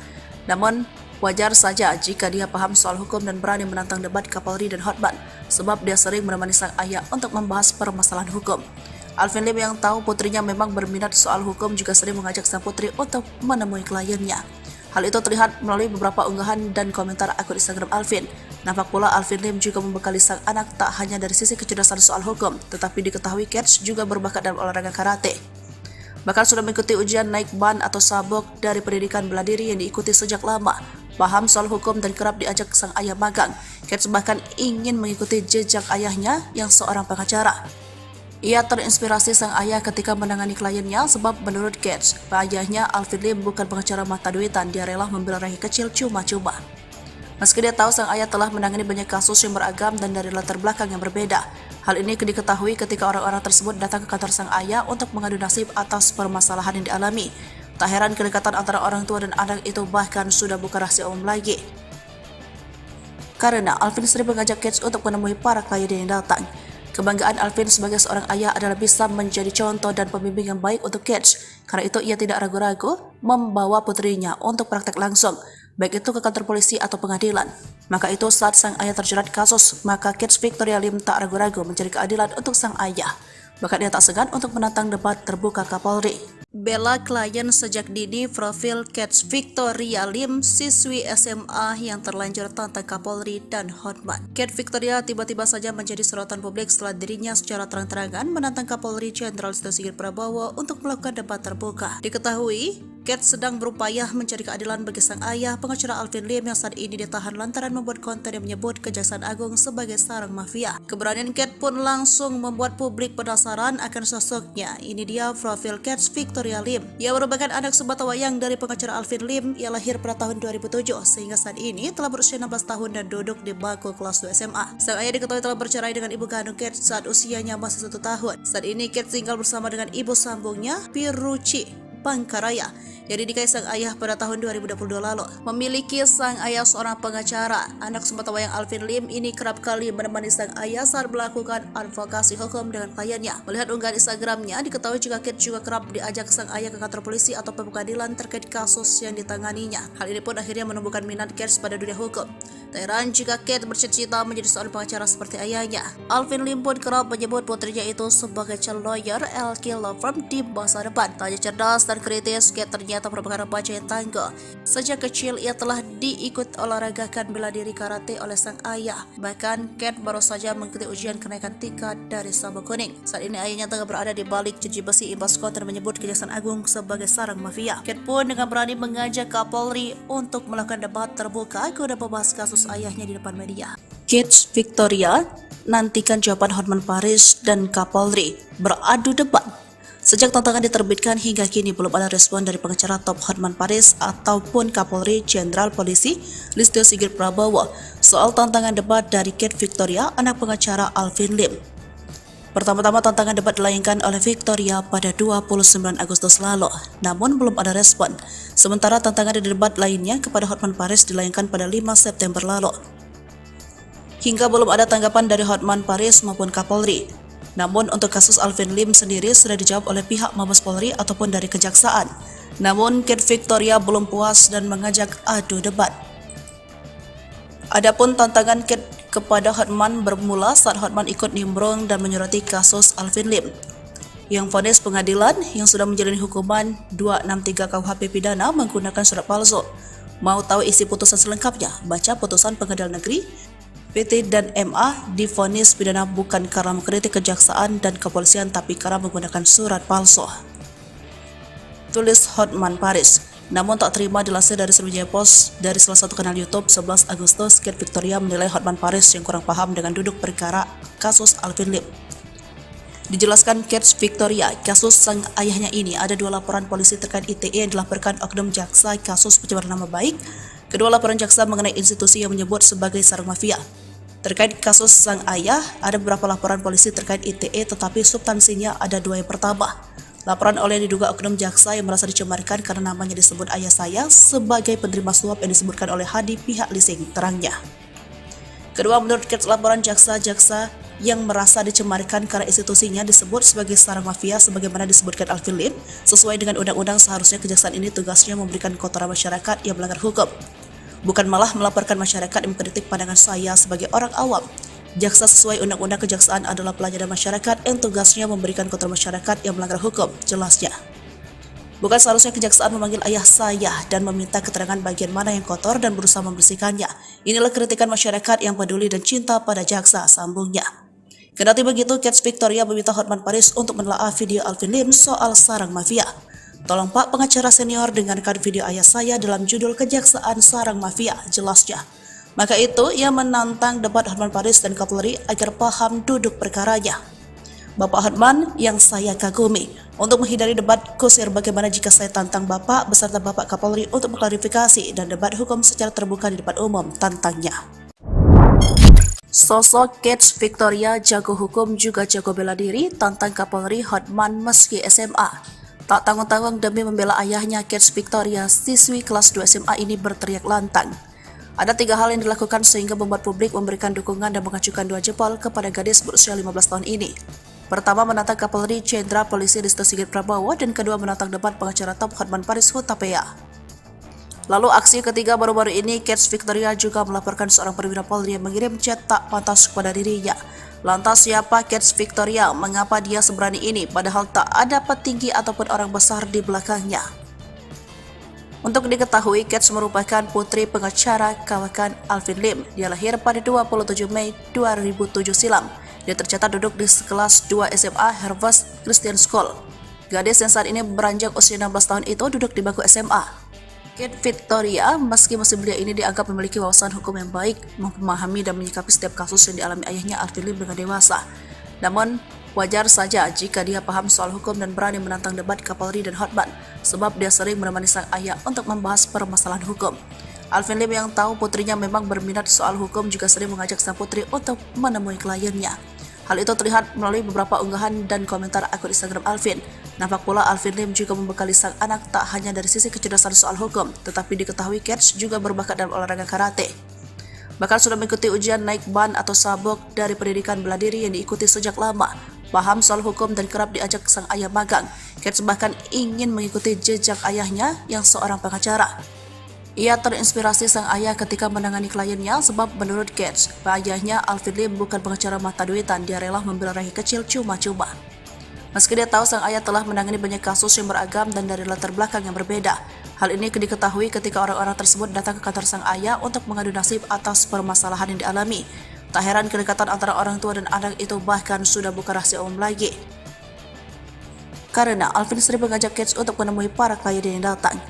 Namun, wajar saja jika dia paham soal hukum dan berani menantang debat Kapolri dan Hotman, sebab dia sering menemani sang ayah untuk membahas permasalahan hukum. Alvin Lim yang tahu putrinya memang berminat soal hukum juga sering mengajak sang putri untuk menemui kliennya. Hal itu terlihat melalui beberapa unggahan dan komentar akun Instagram Alvin. Nampak pula Alvin Lim juga membekali sang anak tak hanya dari sisi kecerdasan soal hukum, tetapi diketahui Kate juga berbakat dalam olahraga karate. Bahkan sudah mengikuti ujian naik ban atau sabuk dari pendidikan bela diri yang diikuti sejak lama. Paham soal hukum dan kerap diajak sang ayah magang. Kate bahkan ingin mengikuti jejak ayahnya yang seorang pengacara. Ia terinspirasi sang ayah ketika menangani kliennya sebab menurut Kate, ayahnya Alvin Lim bukan pengacara mata duitan, dia rela membela rakyat kecil cuma-cuma. Meski dia tahu sang ayah telah menangani banyak kasus yang beragam dan dari latar belakang yang berbeda. Hal ini diketahui ketika orang-orang tersebut datang ke kantor sang ayah untuk mengadu nasib atas permasalahan yang dialami. Tak heran kedekatan antara orang tua dan anak itu bahkan sudah bukan rahasia umum lagi. Karena Alvin sering mengajak Kate untuk menemui para klien yang datang. Kebanggaan Alvin sebagai seorang ayah adalah bisa menjadi contoh dan pembimbing yang baik untuk Kate. Karena itu ia tidak ragu-ragu membawa putrinya untuk praktek langsung, baik itu ke kantor polisi atau pengadilan. Maka itu saat sang ayah terjerat kasus, maka Kate Victoria Lim tak ragu-ragu mencari keadilan untuk sang ayah. Bahkan dia tak segan untuk menantang debat terbuka Kapolri. Bela klien sejak dini. Profil Kate Victoria Lim, siswi SMA yang terlanjur tantang Kapolri dan Hotman. Kate Victoria tiba-tiba saja menjadi sorotan publik setelah dirinya secara terang-terangan menantang Kapolri Jenderal Listio Sigit Prabowo untuk melakukan debat terbuka. Diketahui, Kate sedang berupaya mencari keadilan bagi sang ayah, pengacara Alvin Lim yang saat ini ditahan lantaran membuat konten yang menyebut Kejaksaan Agung sebagai sarang mafia. Keberanian Kate pun langsung membuat publik penasaran akan sosoknya. Ini dia profil Kate Victoria Lim. Ia merupakan anak sebatawayang dari pengacara Alvin Lim. Ia lahir pada tahun 2007 sehingga saat ini telah berusia 16 tahun dan duduk di bangku kelas 2 SMA. Sang ayah diketahui telah bercerai dengan ibu kandung Kate saat usianya masih 1 tahun. Saat ini Kate tinggal bersama dengan ibu sambungnya, Piruci Pangkaraya, yang dinikahi sang ayah pada tahun 2022 lalu. Memiliki sang ayah seorang pengacara, anak sebatawayang Alvin Lim ini kerap kali menemani sang ayah saat melakukan advokasi hukum dengan kliennya. Melihat unggahan Instagramnya, diketahui juga Kate juga kerap diajak sang ayah ke kantor polisi atau pengadilan terkait kasus yang ditanganinya. Hal ini pun akhirnya menumbuhkan minat Kate pada dunia hukum. Tak heran jika Kate bercita-cita menjadi seorang pengacara seperti ayahnya. Alvin Lim pun kerap menyebut putrinya itu sebagai calon lawyer LK Law Firm di masa depan. Tak hanya cerdas dan kritis, Kate ternyata merupakan remaja yang tangguh. Sejak kecil ia telah diikut olahragakan bela diri karate oleh sang ayah. Bahkan Kate baru saja mengikuti ujian kenaikan tingkat dari sabuk kuning. Saat ini ayahnya tengah berada di balik jeruji besi imbas konten menyebut Kejaksaan Agung sebagai sarang mafia. Kate pun dengan berani mengajak Kapolri untuk melakukan debat terbuka guna membahas kasus ayahnya di depan media. Kate Victoria nantikan jawaban Hotman Paris dan Kapolri beradu debat. Sejak tantangan diterbitkan hingga kini belum ada respon dari pengacara top Hotman Paris ataupun Kapolri Jenderal Polisi Listio Sigit Prabowo soal tantangan debat dari Kate Victoria, anak pengacara Alvin Lim. Pertama-tama tantangan debat dilayangkan oleh Victoria pada 29 Agustus lalu, namun belum ada respon. Sementara tantangan debat lainnya kepada Hotman Paris dilayangkan pada 5 September lalu. Hingga belum ada tanggapan dari Hotman Paris maupun Kapolri. Namun untuk kasus Alvin Lim sendiri sudah dijawab oleh pihak Mabes Polri ataupun dari Kejaksaan. Namun Kate Victoria belum puas dan mengajak adu debat. Adapun tantangan Kate kepada Hotman bermula saat Hotman ikut nimbrung dan menyoroti kasus Alvin Lim yang vonis pengadilan yang sudah menjalani hukuman 263 KUHP pidana menggunakan surat palsu. Mau tahu isi putusan selengkapnya? Baca putusan Pengadilan Negeri PT dan MA divonis pidana bukan karena mengkritik kejaksaan dan kepolisian tapi karena menggunakan surat palsu. Tulis Hotman Paris. Namun tak terima dilansir dari Sriwijaya Post dari salah satu kanal YouTube 11 Agustus, Kate Victoria menilai Hotman Paris yang kurang paham dengan duduk perkara kasus Alvin Lim. Dijelaskan Kate Victoria, kasus sang ayahnya ini ada 2 laporan polisi terkait ITE yang dilaporkan oknum jaksa kasus pencemaran nama baik. Kedua laporan jaksa mengenai institusi yang menyebut sebagai sarang mafia. Terkait kasus sang ayah, ada beberapa laporan polisi terkait ITE tetapi substansinya ada 2 yang pertama. Laporan oleh diduga oknum jaksa yang merasa dicemarkan karena namanya disebut ayah saya sebagai penerima suap yang disebutkan oleh Hadi pihak leasing, terangnya. Kedua, menurut Kate, laporan jaksa-jaksa yang merasa dicemarkan karena institusinya disebut sebagai sarang mafia sebagaimana disebutkan Alvin Lim, sesuai dengan undang-undang seharusnya kejaksaan ini tugasnya memberikan kotoran masyarakat yang melanggar hukum, bukan malah melaporkan masyarakat yang mengkritik pandangan saya sebagai orang awam. Jaksa sesuai undang-undang kejaksaan adalah pelayanan masyarakat yang tugasnya memberikan kotoran masyarakat yang melanggar hukum, jelasnya. Bukan seharusnya kejaksaan memanggil ayah saya dan meminta keterangan bagian mana yang kotor dan berusaha membersihkannya. Inilah kritikan masyarakat yang peduli dan cinta pada jaksa, sambungnya. Kendati begitu, Kate Victoria meminta Hotman Paris untuk menelaah video Alvin Lim soal sarang mafia. Tolong Pak pengacara senior dengarkan video ayah saya dalam judul Kejaksaan Sarang Mafia, jelasnya. Maka itu, ia menantang debat Hotman Paris dan Kapolri agar paham duduk perkaranya. Bapak Hotman yang saya kagumi, untuk menghindari debat kusir bagaimana jika saya tantang Bapak beserta Bapak Kapolri untuk mengklarifikasi dan debat hukum secara terbuka di depan umum, tantangnya. Sosok Kate Victoria jago hukum juga jago bela diri, tantang Kapolri Hotman meski SMA. Tak tanggung-tanggung demi membela ayahnya, Kate Victoria, siswi kelas 2 SMA ini berteriak lantang. Ada 3 hal yang dilakukan sehingga membuat publik memberikan dukungan dan mengacukan 2 jempol kepada gadis berusia 15 tahun ini. Pertama, menantang Kapolri Jenderal Polisi Listio Sigit Prabowo, dan kedua, menantang debat pengacara top Hotman Paris Hutapea. Lalu aksi ketiga baru-baru ini, Kate Victoria juga melaporkan seorang perwira Polri yang mengirim chat tak pantas kepada dirinya. Lantas siapa Kate Victoria? Mengapa dia seberani ini padahal tak ada petinggi ataupun orang besar di belakangnya? Untuk diketahui, Kate merupakan putri pengacara kawakan Alvin Lim. Dia lahir pada 27 Mei 2007 silam. Dia tercatat duduk di kelas 2 SMA Harvest Christian School. Gadis yang saat ini beranjak usia 16 tahun itu duduk di bangku SMA. Kate Victoria, meski masih belia ini, dianggap memiliki wawasan hukum yang baik, memahami dan menyikapi setiap kasus yang dialami ayahnya Alvin Lim dengan dewasa. Namun, wajar saja jika dia paham soal hukum dan berani menantang debat Kapolri dan Hotman, sebab dia sering menemani sang ayah untuk membahas permasalahan hukum. Alvin Lim yang tahu putrinya memang berminat soal hukum juga sering mengajak sang putri untuk menemui kliennya. Hal itu terlihat melalui beberapa unggahan dan komentar akun Instagram Alvin. Nampak pula Alvin Lim juga membekali sang anak tak hanya dari sisi kecerdasan soal hukum, tetapi diketahui Kate juga berbakat dalam olahraga karate. Bahkan sudah mengikuti ujian naik ban atau sabuk dari pendidikan bela diri yang diikuti sejak lama. Paham soal hukum dan kerap diajak sang ayah magang. Kate bahkan ingin mengikuti jejak ayahnya yang seorang pengacara. Ia terinspirasi sang ayah ketika menangani kliennya sebab menurut Kate, ayahnya Alvin Lim bukan pengacara mata duitan, dia rela membela rakyat kecil cuma-cuma. Meski dia tahu sang ayah telah menangani banyak kasus yang beragam dan dari latar belakang yang berbeda. Hal ini diketahui ketika orang-orang tersebut datang ke kantor sang ayah untuk mengadu nasib atas permasalahan yang dialami. Tak heran kedekatan antara orang tua dan anak itu bahkan sudah bukan rahasia umum lagi. Karena Alvin sering mengajak Kate untuk menemui para klien yang datang.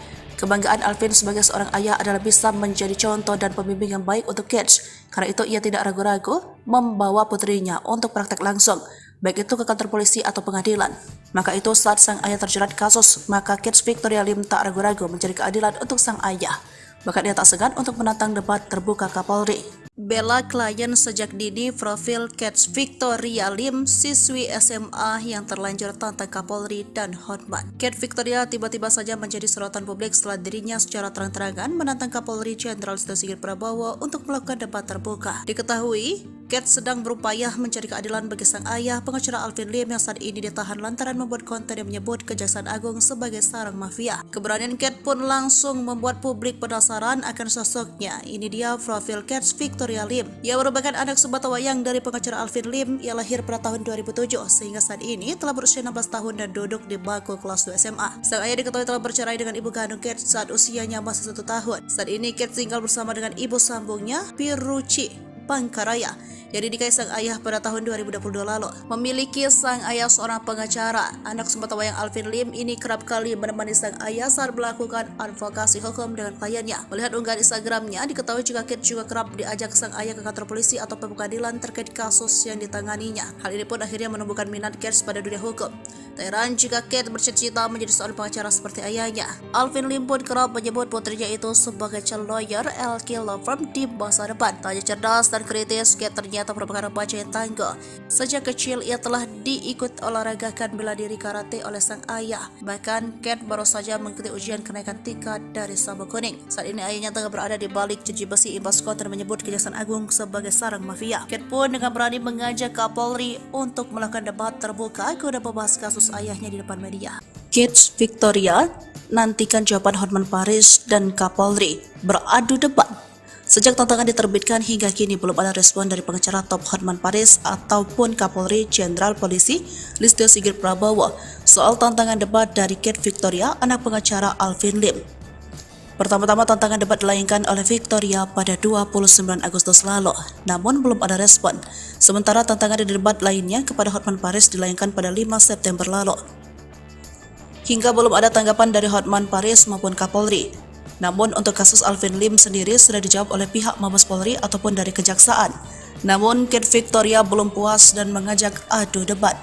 Kebanggaan Alvin sebagai seorang ayah adalah bisa menjadi contoh dan pembimbing yang baik untuk Kate. Karena itu ia tidak ragu-ragu membawa putrinya untuk praktek langsung, baik itu ke kantor polisi atau pengadilan. Maka itu saat sang ayah terjerat kasus, maka Kate Victoria Lim tak ragu-ragu mencari keadilan untuk sang ayah. Bahkan ia tak segan untuk menantang debat terbuka Kapolri. Bela klien sejak dini, profil Kate Victoria Lim, siswi SMA yang terlanjur tantang Kapolri dan Hotman. Kate Victoria tiba-tiba saja menjadi sorotan publik setelah dirinya secara terang-terangan menantang Kapolri Jenderal Listio Sigit Prabowo untuk melakukan debat terbuka. Diketahui, Kate sedang berupaya mencari keadilan bagi sang ayah, pengacara Alvin Lim yang saat ini ditahan lantaran membuat konten yang menyebut Kejaksaan Agung sebagai sarang mafia. Keberanian Kate pun langsung membuat publik penasaran akan sosoknya. Ini dia profil Kate Victoria Lim. Ia merupakan anak sebatawayang dari pengacara Alvin Lim. Ia lahir pada tahun 2007 sehingga saat ini telah berusia 16 tahun dan duduk di bangku kelas 2 SMA. Sang ayah diketahui telah bercerai dengan ibu kandung Kate saat usianya masih 1 tahun. Saat ini Kate tinggal bersama dengan ibu sambungnya, Piruci Pangkaraya, yang dinikahi sang ayah pada tahun 2022 lalu. Memiliki sang ayah seorang pengacara, anak sebatawayang Alvin Lim ini kerap kali menemani sang ayah saat melakukan advokasi hukum dengan kliennya. Melihat unggahan Instagramnya, diketahui juga Kate juga kerap diajak sang ayah ke kantor polisi atau pengadilan terkait kasus yang ditanganinya. Hal ini pun akhirnya menumbuhkan minat Kate pada dunia hukum. Tak heran jika Kate bercita-cita menjadi seorang pengacara seperti ayahnya. Alvin Lim pun kerap menyebut putrinya itu sebagai calon lawyer LK Law Firm di masa depan. Tak hanya cerdas dan kritis, Kate ternyata ternyata merupakan remaja yang tangguh. Sejak kecil ia telah diikut olahragakan bela diri karate oleh sang ayah. Bahkan Cat baru saja mengikuti ujian kenaikan tingkat dari sabuk kuning. Saat ini ayahnya tengah berada di balik jeruji besi imbas konten menyebut Kejaksaan Agung sebagai sarang mafia. Cat pun dengan berani mengajak Kapolri untuk melakukan debat terbuka guna membahas kasus ayahnya di depan media. Kids Victoria nantikan jawaban Hotman Paris dan Kapolri beradu debat. Sejak tantangan diterbitkan hingga kini belum ada respon dari pengacara top Hotman Paris ataupun Kapolri Jenderal Polisi Listio Sigit Prabowo soal tantangan debat dari Kate Victoria, anak pengacara Alvin Lim. Pertama-tama tantangan debat dilayangkan oleh Victoria pada 29 Agustus lalu, namun belum ada respon. Sementara tantangan di debat lainnya kepada Hotman Paris dilayangkan pada 5 September lalu. Hingga belum ada tanggapan dari Hotman Paris maupun Kapolri. Namun untuk kasus Alvin Lim sendiri sudah dijawab oleh pihak Mabes Polri ataupun dari Kejaksaan. Namun Kate Victoria belum puas dan mengajak adu debat.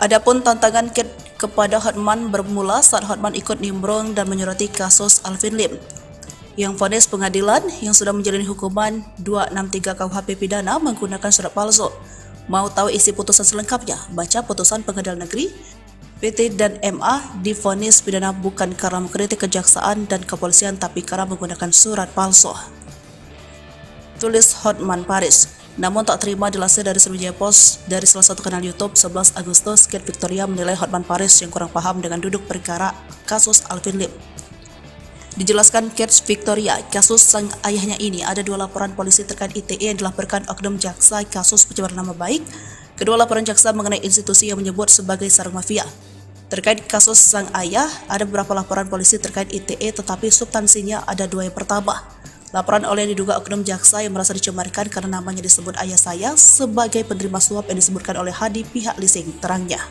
Adapun tantangan Kate kepada Hotman bermula saat Hotman ikut nimbrung dan menyoroti kasus Alvin Lim, yang vonis pengadilan yang sudah menjalani hukuman 263 KUHP pidana menggunakan surat palsu. Mau tahu isi putusan selengkapnya? Baca putusan Pengadilan Negeri PT dan MA divonis pidana bukan karena mengkritik kejaksaan dan kepolisian tapi karena menggunakan surat palsu. Tulis Hotman Paris. Namun tak terima dilansir dari Sriwijaya Post dari salah satu kanal YouTube 11 Agustus, Kate Victoria menilai Hotman Paris yang kurang paham dengan duduk perkara kasus Alvin Lim. Dijelaskan Kate Victoria, kasus sang ayahnya ini ada 2 laporan polisi terkait ITE yang dilaporkan oknum jaksa kasus pencemaran nama baik. Kedua laporan jaksa mengenai institusi yang menyebut sebagai sarang mafia. Terkait kasus sang ayah, ada beberapa laporan polisi terkait ITE tetapi substansinya ada 2 yang pertama. Laporan oleh diduga oknum jaksa yang merasa dicemarkan karena namanya disebut ayah saya sebagai penerima suap yang disebutkan oleh Hadi pihak leasing, terangnya.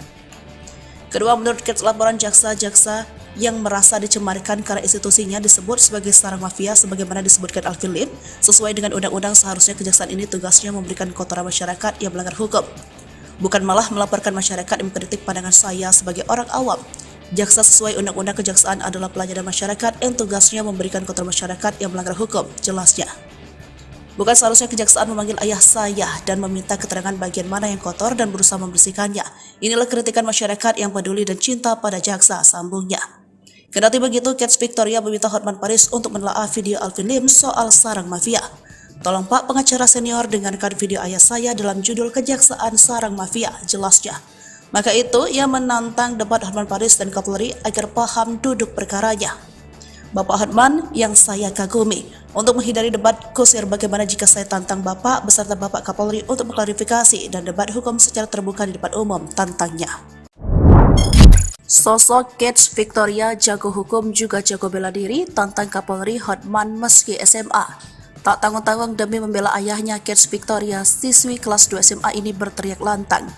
Kedua, menurut Kate, laporan jaksa-jaksa yang merasa dicemarkan karena institusinya disebut sebagai sarang mafia sebagaimana disebutkan Alvin Lim, sesuai dengan undang-undang seharusnya kejaksaan ini tugasnya memberikan kotoran masyarakat yang melanggar hukum, bukan malah melaporkan masyarakat yang mengkritik pandangan saya sebagai orang awam. Jaksa sesuai undang-undang kejaksaan adalah pelayanan masyarakat yang tugasnya memberikan kotoran masyarakat yang melanggar hukum, jelasnya. Bukan seharusnya kejaksaan memanggil ayah saya dan meminta keterangan bagian mana yang kotor dan berusaha membersihkannya. Inilah kritikan masyarakat yang peduli dan cinta pada jaksa, sambungnya. Kendati begitu, Kate Victoria meminta Hotman Paris untuk menelaah video Alvin Lim soal sarang mafia. Tolong Pak pengacara senior dengarkan video ayah saya dalam judul Kejaksaan Sarang Mafia, jelasnya. Maka itu, ia menantang debat Hotman Paris dan Kapolri agar paham duduk perkaranya. Bapak Hotman yang saya kagumi, untuk menghindari debat kusir bagaimana jika saya tantang Bapak beserta Bapak Kapolri untuk mengklarifikasi dan debat hukum secara terbuka di depan umum, tantangnya. Sosok Kate Victoria jago hukum juga jago bela diri, tantang Kapolri Hotman meski SMA. Tak tanggung-tanggung demi membela ayahnya, Kate Victoria, siswi kelas 2 SMA ini berteriak lantang.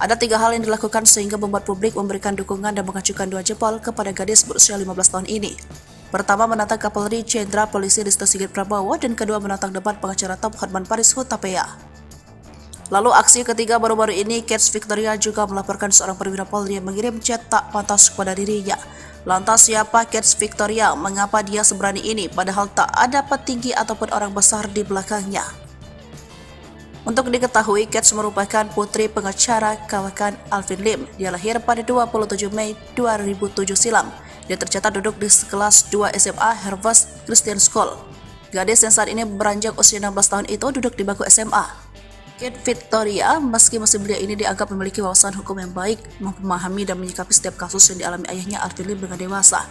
Ada 3 hal yang dilakukan sehingga membuat publik memberikan dukungan dan mengacukan 2 jempol kepada gadis berusia 15 tahun ini. Pertama, menantang Kapolri Jenderal Polisi Listio Sigit Prabowo, dan kedua menantang debat pengacara top Hotman Paris Hutapea. Lalu aksi ketiga baru-baru ini, Kate Victoria juga melaporkan seorang perwira Polri yang mengirim chat tak pantas kepada dirinya. Lantas siapa Kate Victoria? Mengapa dia seberani ini padahal tak ada petinggi ataupun orang besar di belakangnya? Untuk diketahui, Kate merupakan putri pengacara kawakan Alvin Lim. Dia lahir pada 27 Mei 2007 silam. Dia tercatat duduk di kelas 2 SMA Harvest Christian School. Gadis yang saat ini beranjak usia 16 tahun itu duduk di bangku SMA. Kate Victoria, meski masih belia ini dianggap memiliki wawasan hukum yang baik, memahami dan menyikapi setiap kasus yang dialami ayahnya Alvin Lim dengan dewasa.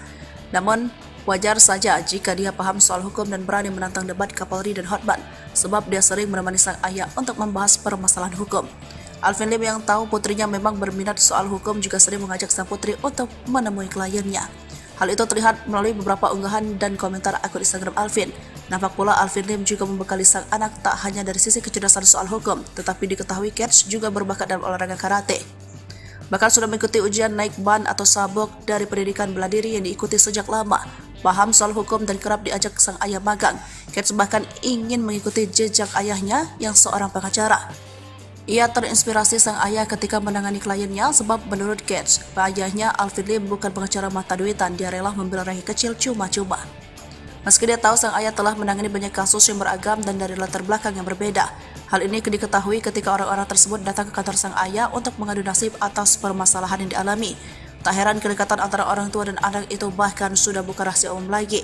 Namun, wajar saja jika dia paham soal hukum dan berani menantang debat Kapolri dan Hotman, sebab dia sering menemani sang ayah untuk membahas permasalahan hukum. Alvin Lim yang tahu putrinya memang berminat soal hukum juga sering mengajak sang putri untuk menemui kliennya. Hal itu terlihat melalui beberapa unggahan dan komentar akun Instagram Alvin. Nampak pula Alvin Lim juga membekali sang anak tak hanya dari sisi kecerdasan soal hukum, tetapi diketahui Kate juga berbakat dalam olahraga karate. Bahkan sudah mengikuti ujian naik ban atau sabuk dari pendidikan bela diri yang diikuti sejak lama. Paham soal hukum dan kerap diajak sang ayah magang. Kate bahkan ingin mengikuti jejak ayahnya yang seorang pengacara. Ia terinspirasi sang ayah ketika menangani kliennya sebab menurut Kate, ayahnya Alvin Lim bukan pengacara mata duitan, dia rela membela rakyat kecil cuma-cuma. Meski dia tahu sang ayah telah menangani banyak kasus yang beragam dan dari latar belakang yang berbeda. Hal ini diketahui ketika orang-orang tersebut datang ke kantor sang ayah untuk mengadu nasib atas permasalahan yang dialami. Tak heran kedekatan antara orang tua dan anak itu bahkan sudah bukan rahasia umum lagi.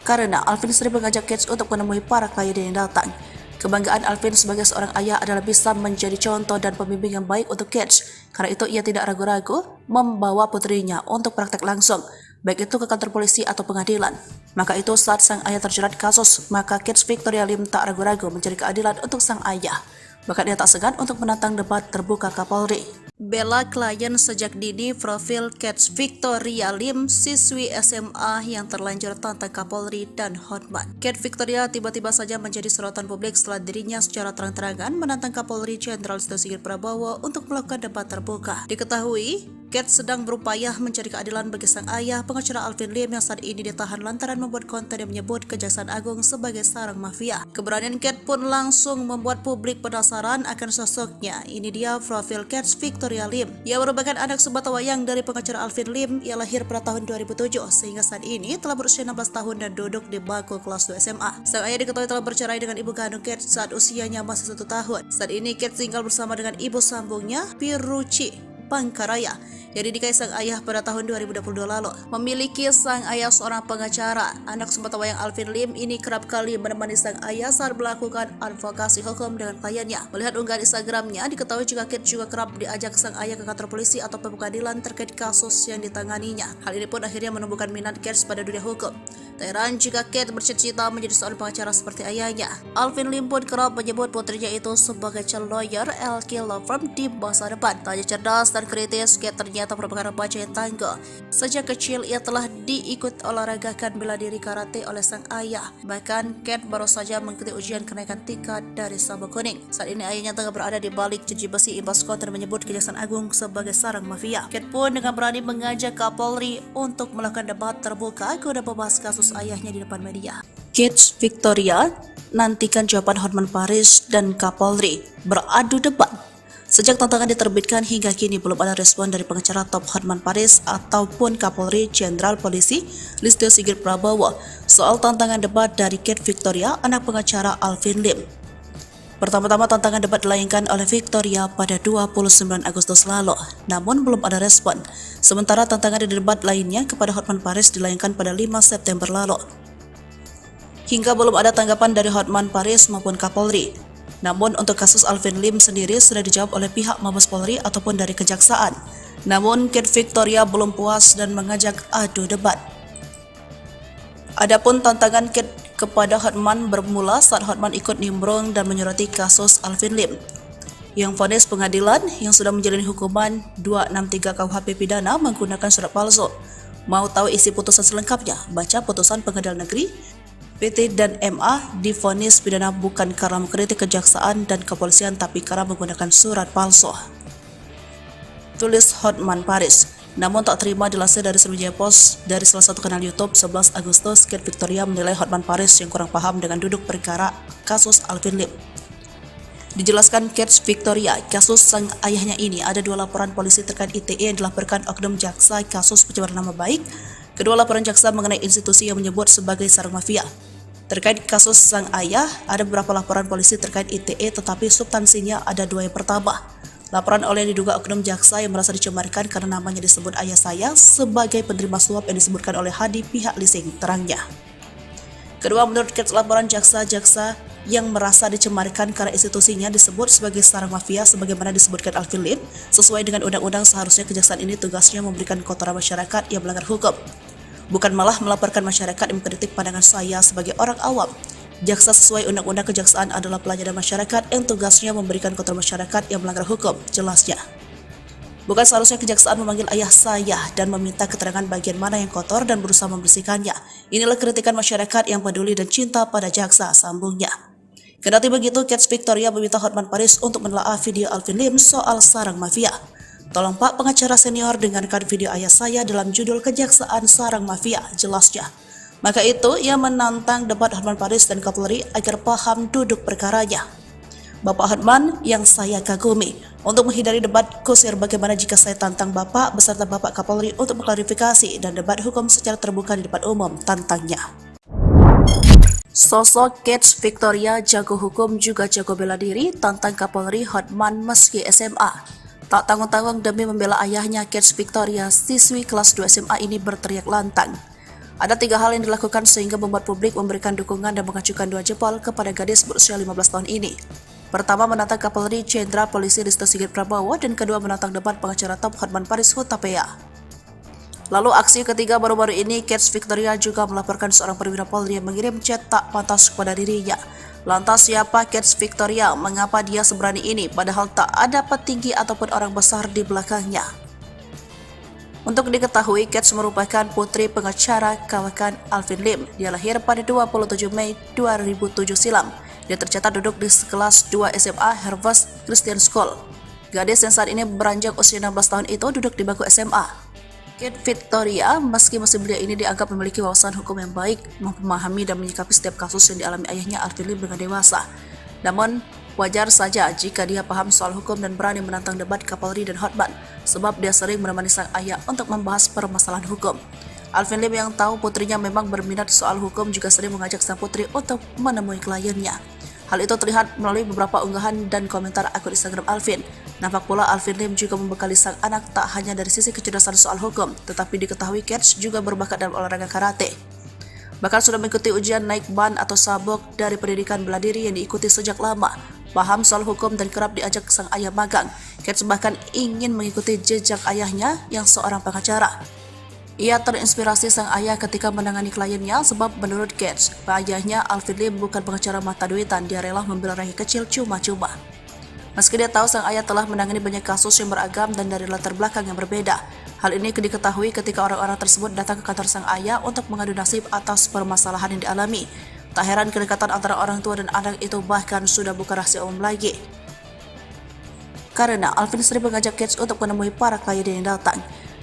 Karena Alvin sering mengajak Kate untuk menemui para klien yang datang. Kebanggaan Alvin sebagai seorang ayah adalah bisa menjadi contoh dan pembimbing yang baik untuk Kate. Karena itu ia tidak ragu-ragu membawa putrinya untuk praktek langsung, baik itu ke kantor polisi atau pengadilan. Maka itu saat sang ayah terjerat kasus, maka Kate Victoria Lim tak ragu-ragu mencari keadilan untuk sang ayah. Bahkan ia tak segan untuk menantang debat terbuka Kapolri. Bela klien sejak dini. Profil Kate Victoria Lim, siswi SMA yang terlanjur tantang Kapolri dan Hotman. Kate Victoria tiba-tiba saja menjadi sorotan publik setelah dirinya secara terang-terangan menantang Kapolri Jenderal Listio Sigit Prabowo untuk melakukan debat terbuka. Diketahui, Kate sedang berupaya mencari keadilan bagi sang ayah, pengacara Alvin Lim yang saat ini ditahan lantaran membuat konten yang menyebut Kejaksaan Agung sebagai sarang mafia. Keberanian Kate pun langsung membuat publik penasaran akan sosoknya. Ini dia profil Kate Victoria Lim. Ia merupakan anak sebatawayang dari pengacara Alvin Lim. Ia lahir pada tahun 2007 sehingga saat ini telah berusia 16 tahun dan duduk di bangku kelas 2 SMA. Sang ayah diketahui telah bercerai dengan ibu kandung Kate saat usianya masih 1 tahun. Saat ini Kate tinggal bersama dengan ibu sambungnya, Piruci Pangkaraya, yang dinikahi sang ayah pada tahun 2022 lalu. Memiliki sang ayah seorang pengacara, anak sebatawayang Alvin Lim ini kerap kali menemani sang ayah saat melakukan advokasi hukum dengan kliennya. Melihat unggahan Instagramnya, diketahui jika Kate juga kerap diajak sang ayah ke kantor polisi atau pengadilan terkait kasus yang ditanganinya. Hal ini pun akhirnya menumbuhkan minat Kate pada dunia hukum. Tak heran jika Kate bercita-cita menjadi seorang pengacara seperti ayahnya. Alvin Lim pun kerap menyebut putrinya itu sebagai calon lawyer LK Law Firm di masa depan. Tak hanya cerdas dan kritis, Kate ternyata merupakan remaja yang tangguh. Sejak kecil ia telah diikut olahragakan bela diri karate oleh sang ayah. Bahkan Kate baru saja mengikuti ujian kenaikan tingkat dari sabuk kuning. Saat ini ayahnya tengah berada di balik jeruji besi imbas konten menyebut Kejaksaan Agung sebagai sarang mafia. Kate pun dengan berani mengajak Kapolri untuk melakukan debat terbuka guna membahas kasus ayahnya di depan media. Kate Victoria nantikan jawaban Hotman Paris dan Kapolri beradu debat. Sejak tantangan diterbitkan hingga kini belum ada respon dari pengacara top Hotman Paris ataupun Kapolri Jenderal Polisi Listio Sigit Prabowo soal tantangan debat dari Kate Victoria, anak pengacara Alvin Lim. Pertama-tama tantangan debat dilayangkan oleh Victoria pada 29 Agustus lalu, namun belum ada respon. Sementara tantangan debat lainnya kepada Hotman Paris dilayangkan pada 5 September lalu. Hingga belum ada tanggapan dari Hotman Paris maupun Kapolri. Namun untuk kasus Alvin Lim sendiri sudah dijawab oleh pihak Mabes Polri ataupun dari Kejaksaan. Namun Kate Victoria belum puas dan mengajak adu debat. Adapun tantangan Kate kepada Hotman bermula saat Hotman ikut nimbrung dan menyoroti kasus Alvin Lim, yang vonis pengadilan yang sudah menjalani hukuman 263 KUHP pidana menggunakan surat palsu. Mau tahu isi putusan selengkapnya? Baca putusan Pengadilan Negeri PT dan MA divonis pidana bukan karena mengkritik kejaksaan dan kepolisian tapi karena menggunakan surat palsu. Tulis Hotman Paris. Namun tak terima dilansir dari Sriwijaya Post dari salah satu kanal YouTube 11 Agustus, Kate Victoria menilai Hotman Paris yang kurang paham dengan duduk perkara kasus Alvin Lim. Dijelaskan Kate Victoria, kasus sang ayahnya ini ada 2 laporan polisi terkait ITE yang dilaporkan oknum jaksa kasus pencemaran nama baik. Kedua laporan jaksa mengenai institusi yang menyebut sebagai sarang mafia. Terkait kasus sang ayah, ada beberapa laporan polisi terkait ITE tetapi substansinya ada 2 yang pertama. Laporan oleh diduga oknum jaksa yang merasa dicemarkan karena namanya disebut ayah saya sebagai penerima suap yang disebutkan oleh Hadi pihak leasing, terangnya. Kedua, menurut Kate, laporan jaksa-jaksa yang merasa dicemarkan karena institusinya disebut sebagai sarang mafia sebagaimana disebutkan Alvin Lim, sesuai dengan undang-undang seharusnya kejaksaan ini tugasnya memberikan kotoran masyarakat yang melanggar hukum. Bukan malah melaporkan masyarakat yang mengkritik pandangan saya sebagai orang awam. Jaksa sesuai undang-undang kejaksaan adalah pelayanan masyarakat yang tugasnya memberikan kotoran masyarakat yang melanggar hukum, jelasnya. Bukan seharusnya kejaksaan memanggil ayah saya dan meminta keterangan bagian mana yang kotor dan berusaha membersihkannya. Inilah kritikan masyarakat yang peduli dan cinta pada jaksa, sambungnya. Kendati begitu, Kate Victoria meminta Hotman Paris untuk menelaah video Alvin Lim soal sarang mafia. Tolong Pak pengacara senior dengarkan video ayah saya dalam judul Kejaksaan Sarang Mafia, jelasnya. Maka itu, ia menantang debat Hotman Paris dan Kapolri agar paham duduk perkaranya. Bapak Hotman yang saya kagumi. Untuk menghindari debat kusir bagaimana jika saya tantang Bapak beserta Bapak Kapolri untuk mengklarifikasi dan debat hukum secara terbuka di depan umum, tantangnya. Sosok Kets Victoria jago hukum juga jago bela diri tantang Kapolri Hotman meski SMA. Tak tanggung-tanggung demi membela ayahnya, Kets Victoria, siswi kelas 2 SMA ini berteriak lantang. Ada 3 hal yang dilakukan sehingga membuat publik memberikan dukungan dan mengacukan 2 jempol kepada gadis berusia 15 tahun ini. Pertama, menantang Kapolri Jenderal Polisi Listio Sigit Prabowo, dan kedua, menantang debat pengacara top Hotman Paris Hutapea. Lalu aksi ketiga baru-baru ini, Kets Victoria juga melaporkan seorang perwira Polri yang mengirim chat tak pantas kepada dirinya. Lantas siapa Kets Victoria? Mengapa dia seberani ini padahal tak ada petinggi ataupun orang besar di belakangnya? Untuk diketahui, Kets merupakan putri pengacara kawakan Alvin Lim. Dia lahir pada 27 Mei 2007 silam. Dia tercatat duduk di kelas 2 SMA Harvest Christian School. Gadis yang saat ini beranjak usia 16 tahun itu duduk di bangku SMA. Kets Victoria, meski masih belia ini dianggap memiliki wawasan hukum yang baik, memahami dan menyikapi setiap kasus yang dialami ayahnya Alvin Lim dengan dewasa. Namun, wajar saja jika dia paham soal hukum dan berani menantang debat Kapolri dan Hotman, sebab dia sering menemani sang ayah untuk membahas permasalahan hukum. Alvin Lim yang tahu putrinya memang berminat soal hukum juga sering mengajak sang putri untuk menemui kliennya. Hal itu terlihat melalui beberapa unggahan dan komentar akun Instagram Alvin. Nampak pula Alvin Lim juga membekali sang anak tak hanya dari sisi kecerdasan soal hukum, tetapi diketahui Kets juga berbakat dalam olahraga karate. Bahkan sudah mengikuti ujian naik ban atau sabuk dari pendidikan bela diri yang diikuti sejak lama. Paham soal hukum dan kerap diajak sang ayah magang. Kets bahkan ingin mengikuti jejak ayahnya yang seorang pengacara. Ia terinspirasi sang ayah ketika menangani kliennya sebab menurut Kets, ayahnya Alvin Lim bukan pengacara mata duitan, dia rela membela rakyat kecil cuma-cuma. Meski dia tahu sang ayah telah menangani banyak kasus yang beragam dan dari latar belakang yang berbeda. Hal ini diketahui ketika orang-orang tersebut datang ke kantor sang ayah untuk mengadu nasib atas permasalahan yang dialami. Tak heran kedekatan antara orang tua dan anak itu bahkan sudah bukan rahasia umum lagi. Karena Alvin sering mengajak Kets untuk menemui para klien yang datang.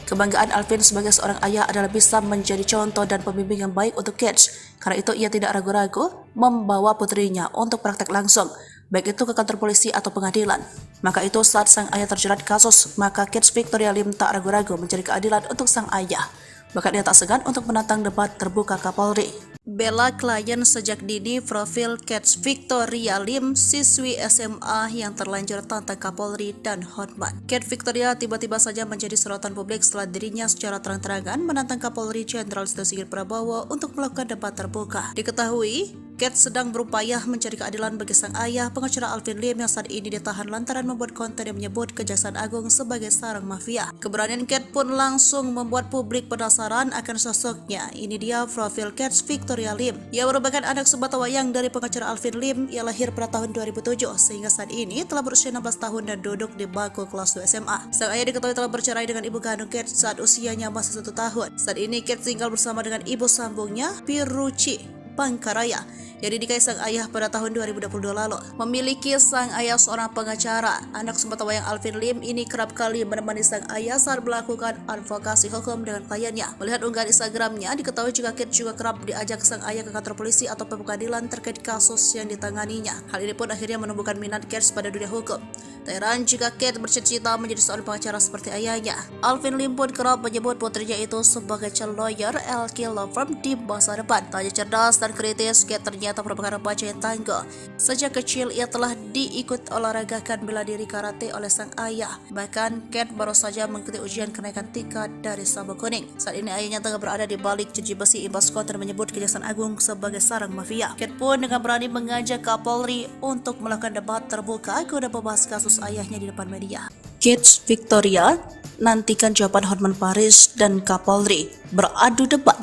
Kebanggaan Alvin sebagai seorang ayah adalah bisa menjadi contoh dan pembimbing yang baik untuk Kets. Karena itu ia tidak ragu-ragu membawa putrinya untuk praktek langsung, baik itu ke kantor polisi atau pengadilan. Maka itu saat sang ayah terjerat kasus, maka Kets Victoria Lim tak ragu-ragu mencari keadilan untuk sang ayah. Bahkan dia tak segan untuk menantang debat terbuka Kapolri. Bela klien sejak dini, profil Kets Victoria Lim, siswi SMA yang terlanjur tantang Kapolri dan Hotman. Kets Victoria tiba-tiba saja menjadi sorotan publik setelah dirinya secara terang-terangan menantang Kapolri Jenderal Listio Sigit Prabowo untuk melakukan debat terbuka. Diketahui, Kets sedang berupaya mencari keadilan bagi sang ayah, pengacara Alvin Lim yang saat ini ditahan lantaran membuat konten yang menyebut Kejaksaan Agung sebagai sarang mafia. Keberanian Kets pun langsung membuat publik penasaran akan sosoknya. Ini dia profil Kets Victoria Lim. Ia merupakan anak sebatawayang dari pengacara Alvin Lim. Ia lahir pada tahun 2007 sehingga saat ini telah berusia 16 tahun dan duduk di bangku kelas 2 SMA. Sang ayah diketahui telah bercerai dengan ibu kandung Kets saat usianya masih 1 tahun. Saat ini Kets tinggal bersama dengan ibu sambungnya, Piruci Pangkaraya, yang dinikahi sang ayah pada tahun 2022 lalu. Memiliki sang ayah seorang pengacara, anak sebatawayang Alvin Lim ini kerap kali menemani sang ayah saat melakukan advokasi hukum dengan kliennya. Melihat unggahan Instagramnya, diketahui juga Kets juga kerap diajak sang ayah ke kantor polisi atau pengadilan terkait kasus yang ditanganinya. Hal ini pun akhirnya menumbuhkan minat Kets pada dunia hukum. Tak heran jika Kets bercita-cita menjadi seorang pengacara seperti ayahnya. Alvin Lim pun kerap menyebut putrinya itu sebagai calon lawyer LK Law Firm di masa depan. Tak hanya cerdas dan kritis, Kets ternyata merupakan remaja yang tangguh. Sejak kecil ia telah diikut olahragakan bela diri karate oleh sang ayah. Bahkan Kets baru saja mengikuti ujian kenaikan tingkat dari sabuk kuning. Saat ini ayahnya tengah berada di balik jeruji besi imbas konten menyebut Kejaksaan Agung sebagai sarang mafia. Kets pun dengan berani mengajak Kapolri untuk melakukan debat terbuka guna membahas kasus ayahnya di depan media. Kets Victoria nantikan jawaban Hotman Paris dan Kapolri beradu debat.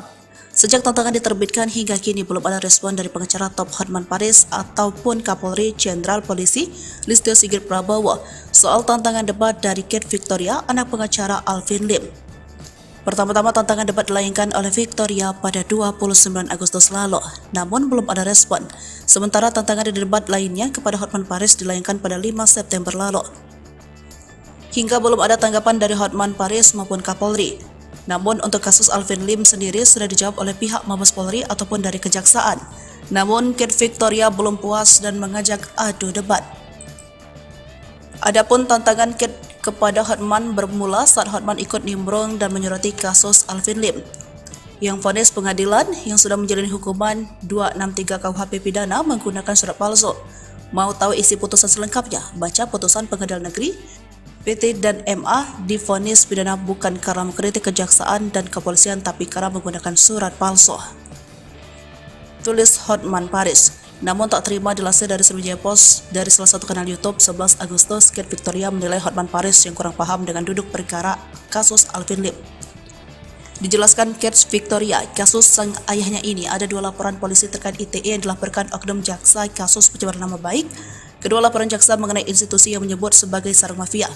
Sejak tantangan diterbitkan hingga kini belum ada respon dari pengacara top Hotman Paris ataupun Kapolri Jenderal Polisi Listio Sigit Prabowo soal tantangan debat dari Kets Victoria, anak pengacara Alvin Lim. Pertama-tama tantangan debat dilayangkan oleh Victoria pada 29 Agustus lalu, namun belum ada respon. Sementara tantangan di debat lainnya kepada Hotman Paris dilayangkan pada 5 September lalu. Hingga belum ada tanggapan dari Hotman Paris maupun Kapolri. Namun untuk kasus Alvin Lim sendiri sudah dijawab oleh pihak Mabes Polri ataupun dari Kejaksaan. Namun Kets Victoria belum puas dan mengajak adu debat. Adapun tantangan Kate kepada Hotman bermula saat Hotman ikut nimbrung dan menyoroti kasus Alvin Lim. Yang vonis pengadilan yang sudah menjalani hukuman 263 KUHP pidana menggunakan surat palsu. Mau tahu isi putusan selengkapnya? Baca putusan Pengadilan Negeri. PT dan MA divonis pidana bukan karena mengkritik kejaksaan dan kepolisian tapi karena menggunakan surat palsu. Tulis Hotman Paris. Namun tak terima dilansir dari Sriwijaya Post dari salah satu kanal YouTube 11 Agustus, Kate Victoria menilai Hotman Paris yang kurang paham dengan duduk perkara kasus Alvin Lim. Dijelaskan Kate Victoria, kasus sang ayahnya ini ada 2 laporan polisi terkait ITE yang dilaporkan oknum jaksa kasus pencemaran nama baik. Kedua laporan jaksa mengenai institusi yang menyebut sebagai sarang mafia.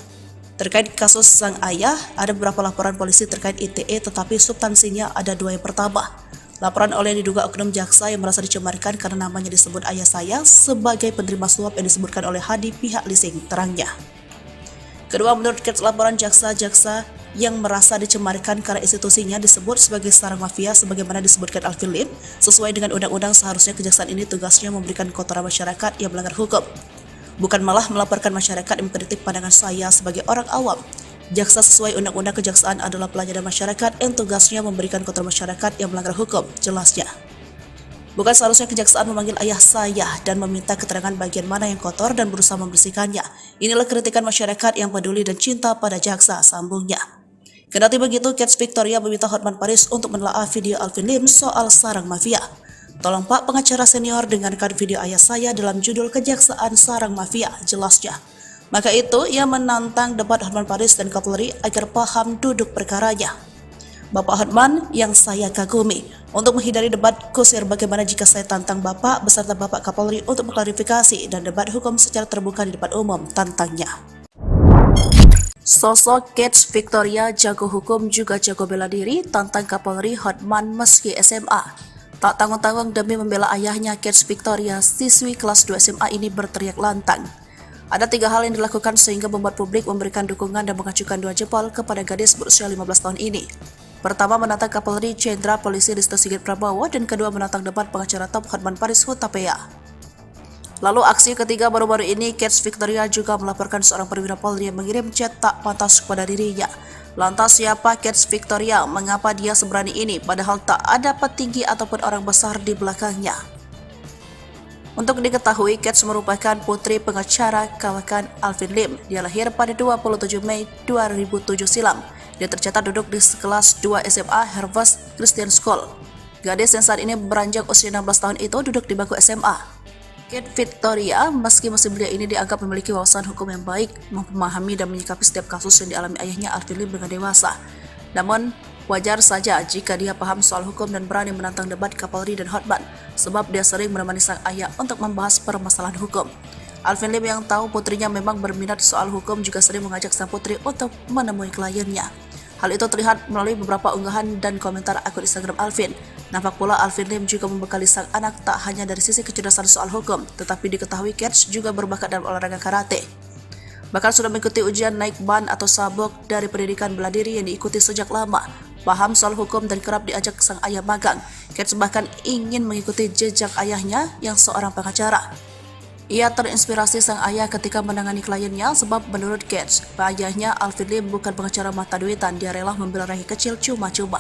Terkait kasus sang ayah, ada beberapa laporan polisi terkait ITE tetapi substansinya ada 2 yang pertama. Laporan oleh diduga oknum jaksa yang merasa dicemarkan karena namanya disebut ayah saya sebagai penerima suap yang disebutkan oleh Hadi pihak leasing, terangnya. Kedua, menurut Kate, laporan jaksa-jaksa yang merasa dicemarkan karena institusinya disebut sebagai sarang mafia sebagaimana disebutkan Alvin Lim, sesuai dengan undang-undang seharusnya kejaksaan ini tugasnya memberikan kotoran masyarakat yang melanggar hukum. Bukan malah melaporkan masyarakat yang mengkritik pandangan saya sebagai orang awam. Jaksa sesuai undang-undang kejaksaan adalah pelayanan masyarakat yang tugasnya memberikan kotoran masyarakat yang melanggar hukum, jelasnya. Bukan seharusnya kejaksaan memanggil ayah saya dan meminta keterangan bagian mana yang kotor dan berusaha membersihkannya. Inilah kritikan masyarakat yang peduli dan cinta pada jaksa, sambungnya. Kendati begitu, Kate Victoria meminta Hotman Paris untuk menelaah video Alvin Lim soal sarang mafia. Tolong Pak pengacara senior dengarkan video ayah saya dalam judul Kejaksaan Sarang Mafia, jelasnya. Maka itu, ia menantang debat Hotman Paris dan Kapolri agar paham duduk perkaranya. Bapak Hotman yang saya kagumi, untuk menghindari debat kusir bagaimana jika saya tantang Bapak beserta Bapak Kapolri untuk mengklarifikasi dan debat hukum secara terbuka di depan umum, tantangnya. Sosok Kate Victoria jago hukum juga jago bela diri, tantang Kapolri Hotman meski SMA. Tak tanggung-tanggung demi membela ayahnya, Kate Victoria, siswi kelas 2 SMA ini berteriak lantang. Ada 3 hal yang dilakukan sehingga membuat publik memberikan dukungan dan mengacukan 2 jempol kepada gadis berusia 15 tahun ini. Pertama, menantang Kapolri Jenderal Polisi Listio Sigit Prabowo, dan kedua, menantang debat pengacara top Hotman Paris Hutapea. Lalu aksi ketiga baru-baru ini, Kate Victoria juga melaporkan seorang perwira Polri yang mengirim chat tak pantas kepada dirinya. Lantas siapa Kate Victoria? Mengapa dia seberani ini padahal tak ada petinggi ataupun orang besar di belakangnya? Untuk diketahui, Kate merupakan putri pengacara kawakan Alvin Lim. Dia lahir pada 27 Mei 2007 silam. Dia tercatat duduk di kelas 2 SMA Harvest Christian School. Gadis yang saat ini beranjak usia 16 tahun itu duduk di bangku SMA. Kate Victoria, meski masih belia ini dianggap memiliki wawasan hukum yang baik, memahami dan menyikapi setiap kasus yang dialami ayahnya Alvin Lim dengan dewasa. Namun, wajar saja jika dia paham soal hukum dan berani menantang debat Kapolri dan Hotman, sebab dia sering menemani sang ayah untuk membahas permasalahan hukum. Alvin Lim yang tahu putrinya memang berminat soal hukum juga sering mengajak sang putri untuk menemui kliennya. Hal itu terlihat melalui beberapa unggahan dan komentar akun Instagram Alvin. Nampak pula Alvin Lim juga membekali sang anak tak hanya dari sisi kecerdasan soal hukum, tetapi diketahui Kate juga berbakat dalam olahraga karate. Bahkan sudah mengikuti ujian naik ban atau sabuk dari pendidikan bela diri yang diikuti sejak lama. Paham soal hukum dan kerap diajak sang ayah magang. Kate bahkan ingin mengikuti jejak ayahnya yang seorang pengacara. Ia terinspirasi sang ayah ketika menangani kliennya sebab menurut Kate, ayahnya Alvin Lim bukan pengacara mata duitan, dia rela membela rakyat kecil cuma-cuma.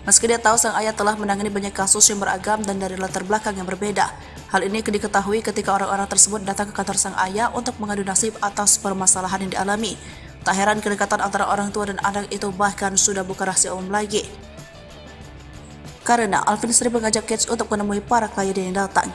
Meski dia tahu sang ayah telah menangani banyak kasus yang beragam dan dari latar belakang yang berbeda. Hal ini diketahui ketika orang-orang tersebut datang ke kantor sang ayah untuk mengadu nasib atas permasalahan yang dialami. Tak heran kedekatan antara orang tua dan anak itu bahkan sudah bukan rahasia umum lagi. Karena Alvin sering mengajak Kate untuk menemui para klien yang datang.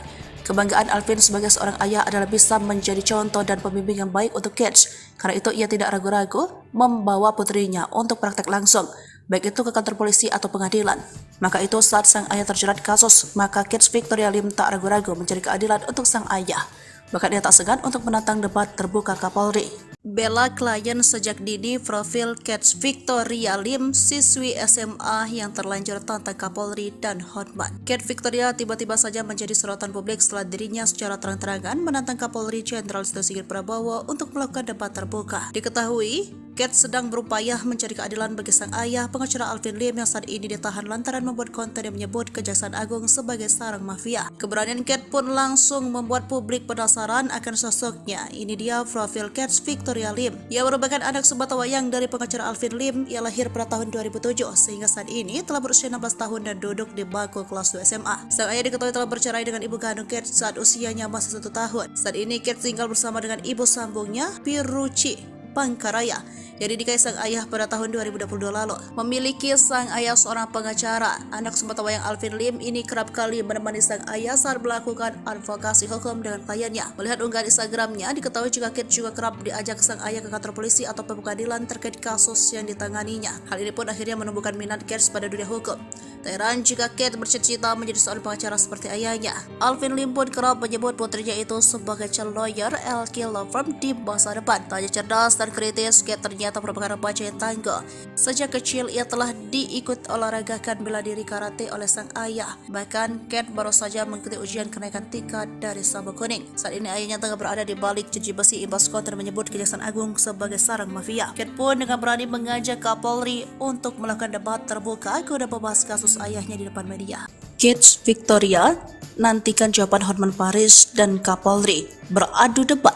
Kebanggaan Alvin sebagai seorang ayah adalah bisa menjadi contoh dan pembimbing yang baik untuk Kate. Karena itu ia tidak ragu-ragu membawa putrinya untuk praktek langsung, baik itu ke kantor polisi atau pengadilan. Maka itu saat sang ayah terjerat kasus, maka Kate Victoria Lim tak ragu-ragu mencari keadilan untuk sang ayah. Bahkan dia tak segan untuk menantang debat terbuka Kapolri. Bela klien sejak dini, profil Kate Victoria Lim, siswi SMA yang terlanjur tantang Kapolri dan Hotman. Kate Victoria tiba-tiba saja menjadi sorotan publik setelah dirinya secara terang-terangan menantang Kapolri Jenderal Listio Sigit Prabowo untuk melakukan debat terbuka. Diketahui, Kate sedang berupaya mencari keadilan bagi sang ayah, pengacara Alvin Lim yang saat ini ditahan lantaran membuat konten yang menyebut Kejaksaan Agung sebagai sarang mafia. Keberanian Kate pun langsung membuat publik penasaran akan sosoknya. Ini dia profil Kate Victoria Lim. Ia merupakan anak sebatawayang dari pengacara Alvin Lim. Ia lahir pada tahun 2007 sehingga saat ini telah berusia 16 tahun dan duduk di bangku kelas 2 SMA. Sang ayah diketahui telah bercerai dengan ibu kandung Kate saat usianya masih 1 tahun. Saat ini Kate tinggal bersama dengan ibu sambungnya, Piruci Pangkaraya, yang dinikahi sang ayah pada tahun 2022 lalu. Memiliki sang ayah seorang pengacara, anak sebatawayang Alvin Lim ini kerap kali menemani sang ayah saat melakukan advokasi hukum dengan kliennya. Melihat unggahan Instagramnya, diketahui juga Kate juga kerap diajak sang ayah ke kantor polisi atau pengadilan terkait kasus yang ditanganinya. Hal ini pun akhirnya menumbuhkan minat Kate pada dunia hukum. Tak heran jika Kate bercita-cita menjadi seorang pengacara seperti ayahnya. Alvin Lim pun kerap menyebut putrinya itu sebagai calon lawyer LK Law Firm di masa depan. Tak hanya cerdas dan kritis, Kate ternyata merupakan remaja yang tangguh. Sejak kecil ia telah diikut olahragakan bela diri karate oleh sang ayah. Bahkan Kate baru saja mengikuti ujian kenaikan tingkat dari sabuk kuning. Saat ini ayahnya tengah berada di balik jeruji besi imbas konten menyebut Kejaksaan Agung sebagai sarang mafia. Kate pun dengan berani mengajak Kapolri untuk melakukan debat terbuka guna membahas kasus ayahnya di depan media. Kate Victoria nantikan jawaban Hotman Paris dan Kapolri beradu debat.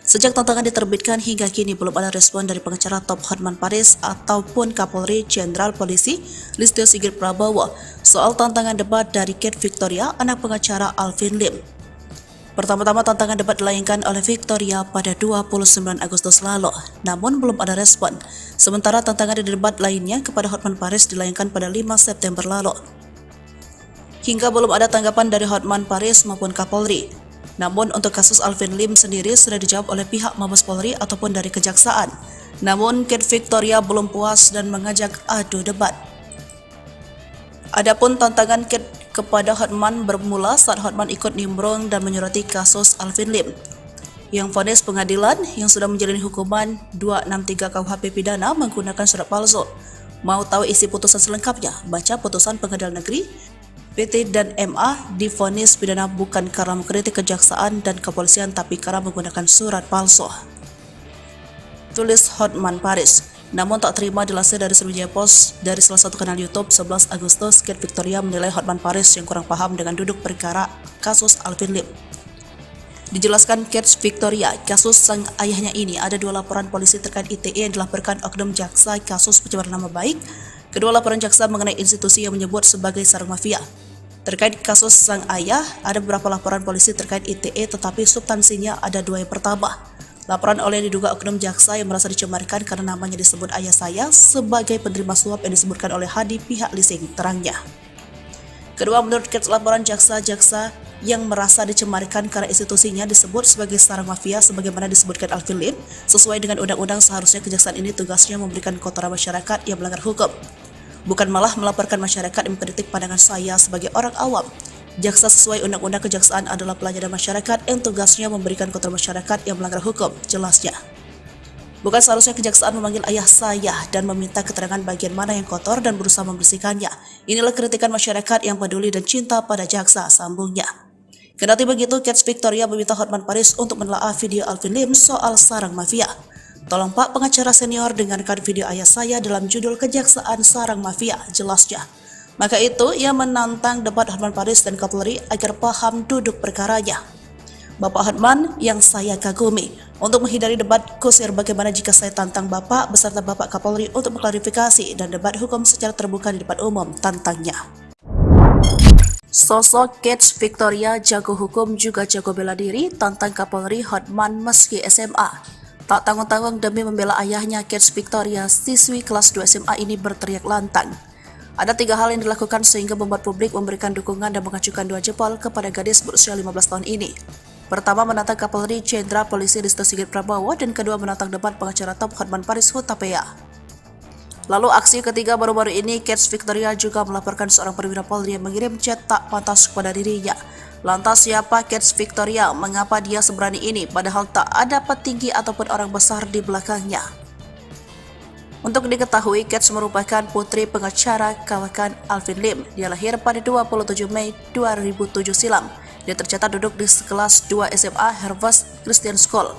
Sejak tantangan diterbitkan hingga kini belum ada respon dari pengacara top Hotman Paris ataupun Kapolri Jenderal Polisi Listio Sigit Prabowo soal tantangan debat dari Kate Victoria, anak pengacara Alvin Lim. Pertama-tama tantangan debat dilayangkan oleh Victoria pada 29 Agustus lalu, namun belum ada respon. Sementara tantangan debat lainnya kepada Hotman Paris dilayangkan pada 5 September lalu. Hingga belum ada tanggapan dari Hotman Paris maupun Kapolri. Namun untuk kasus Alvin Lim sendiri sudah dijawab oleh pihak Mabes Polri ataupun dari Kejaksaan. Namun Kate Victoria belum puas dan mengajak adu debat. Adapun tantangan Kate kepada Hotman bermula saat Hotman ikut nimbrung dan menyoroti kasus Alvin Lim yang vonis pengadilan yang sudah menjalani hukuman 263 KUHP pidana menggunakan surat palsu. Mau tahu isi putusan selengkapnya? Baca putusan Pengadilan Negeri PT dan MA divonis pidana bukan karena mengkritik kejaksaan dan kepolisian tapi karena menggunakan surat palsu. Tulis Hotman Paris. Namun tak terima dilansir dari Sriwijaya Post dari salah satu kanal YouTube 11 Agustus, Kate Victoria menilai Hotman Paris yang kurang paham dengan duduk perkara kasus Alvin Lim. Dijelaskan Kate Victoria, kasus sang ayahnya ini ada 2 laporan polisi terkait ITE yang dilaporkan oknum jaksa kasus pencemaran nama baik. Kedua laporan jaksa mengenai institusi yang menyebut sebagai sarang mafia. Terkait kasus sang ayah, ada beberapa laporan polisi terkait ITE tetapi substansinya ada 2. Yang pertama, laporan oleh diduga oknum jaksa yang merasa dicemarkan karena namanya disebut ayah saya sebagai penerima suap yang disebutkan oleh Hadi pihak leasing, terangnya. Kedua, menurut Kate, laporan jaksa-jaksa yang merasa dicemarkan karena institusinya disebut sebagai sarang mafia sebagaimana disebutkan Alvin Lim, sesuai dengan undang-undang seharusnya kejaksaan ini tugasnya memberikan kotoran masyarakat yang melanggar hukum, bukan malah melaporkan masyarakat yang mengkritik pandangan saya sebagai orang awam. Jaksa sesuai undang-undang kejaksaan adalah pelayanan masyarakat yang tugasnya memberikan kotoran masyarakat yang melanggar hukum, jelasnya. Bukan seharusnya kejaksaan memanggil ayah saya dan meminta keterangan bagian mana yang kotor dan berusaha membersihkannya. Inilah kritikan masyarakat yang peduli dan cinta pada jaksa, sambungnya. Kendati begitu, Kate Victoria meminta Hotman Paris untuk menelaah video Alvin Lim soal sarang mafia. Tolong Pak pengacara senior dengarkan video ayah saya dalam judul Kejaksaan Sarang Mafia, jelasnya. Maka itu, ia menantang debat Hotman Paris dan Kapolri agar paham duduk perkaranya. Bapak Hotman yang saya kagumi, untuk menghindari debat kusir bagaimana jika saya tantang Bapak beserta Bapak Kapolri untuk mengklarifikasi dan debat hukum secara terbuka di depan umum, tantangnya. Sosok Kate Victoria jago hukum juga jago bela diri, tantang Kapolri Hotman meski SMA. Tak tanggung-tanggung demi membela ayahnya, Kate Victoria, siswi kelas 2 SMA ini berteriak lantang. Ada 3 hal yang dilakukan sehingga membuat publik memberikan dukungan dan mengacukan 2 jempol kepada gadis berusia 15 tahun ini. Pertama, menantang Kapolri Jenderal Polisi Listio Sigit Prabowo, dan kedua, menantang debat pengacara top Hotman Paris Hutapea. Lalu aksi ketiga baru-baru ini, Kate Victoria juga melaporkan seorang perwira Polri yang mengirim chat tak pantas kepada dirinya. Lantas siapa Kate Victoria? Mengapa dia seberani ini padahal tak ada petinggi ataupun orang besar di belakangnya? Untuk diketahui, Kate merupakan putri pengacara kawakan Alvin Lim. Dia lahir pada 27 Mei 2007 silam. Dia tercatat duduk di kelas 2 SMA Harvest Christian School.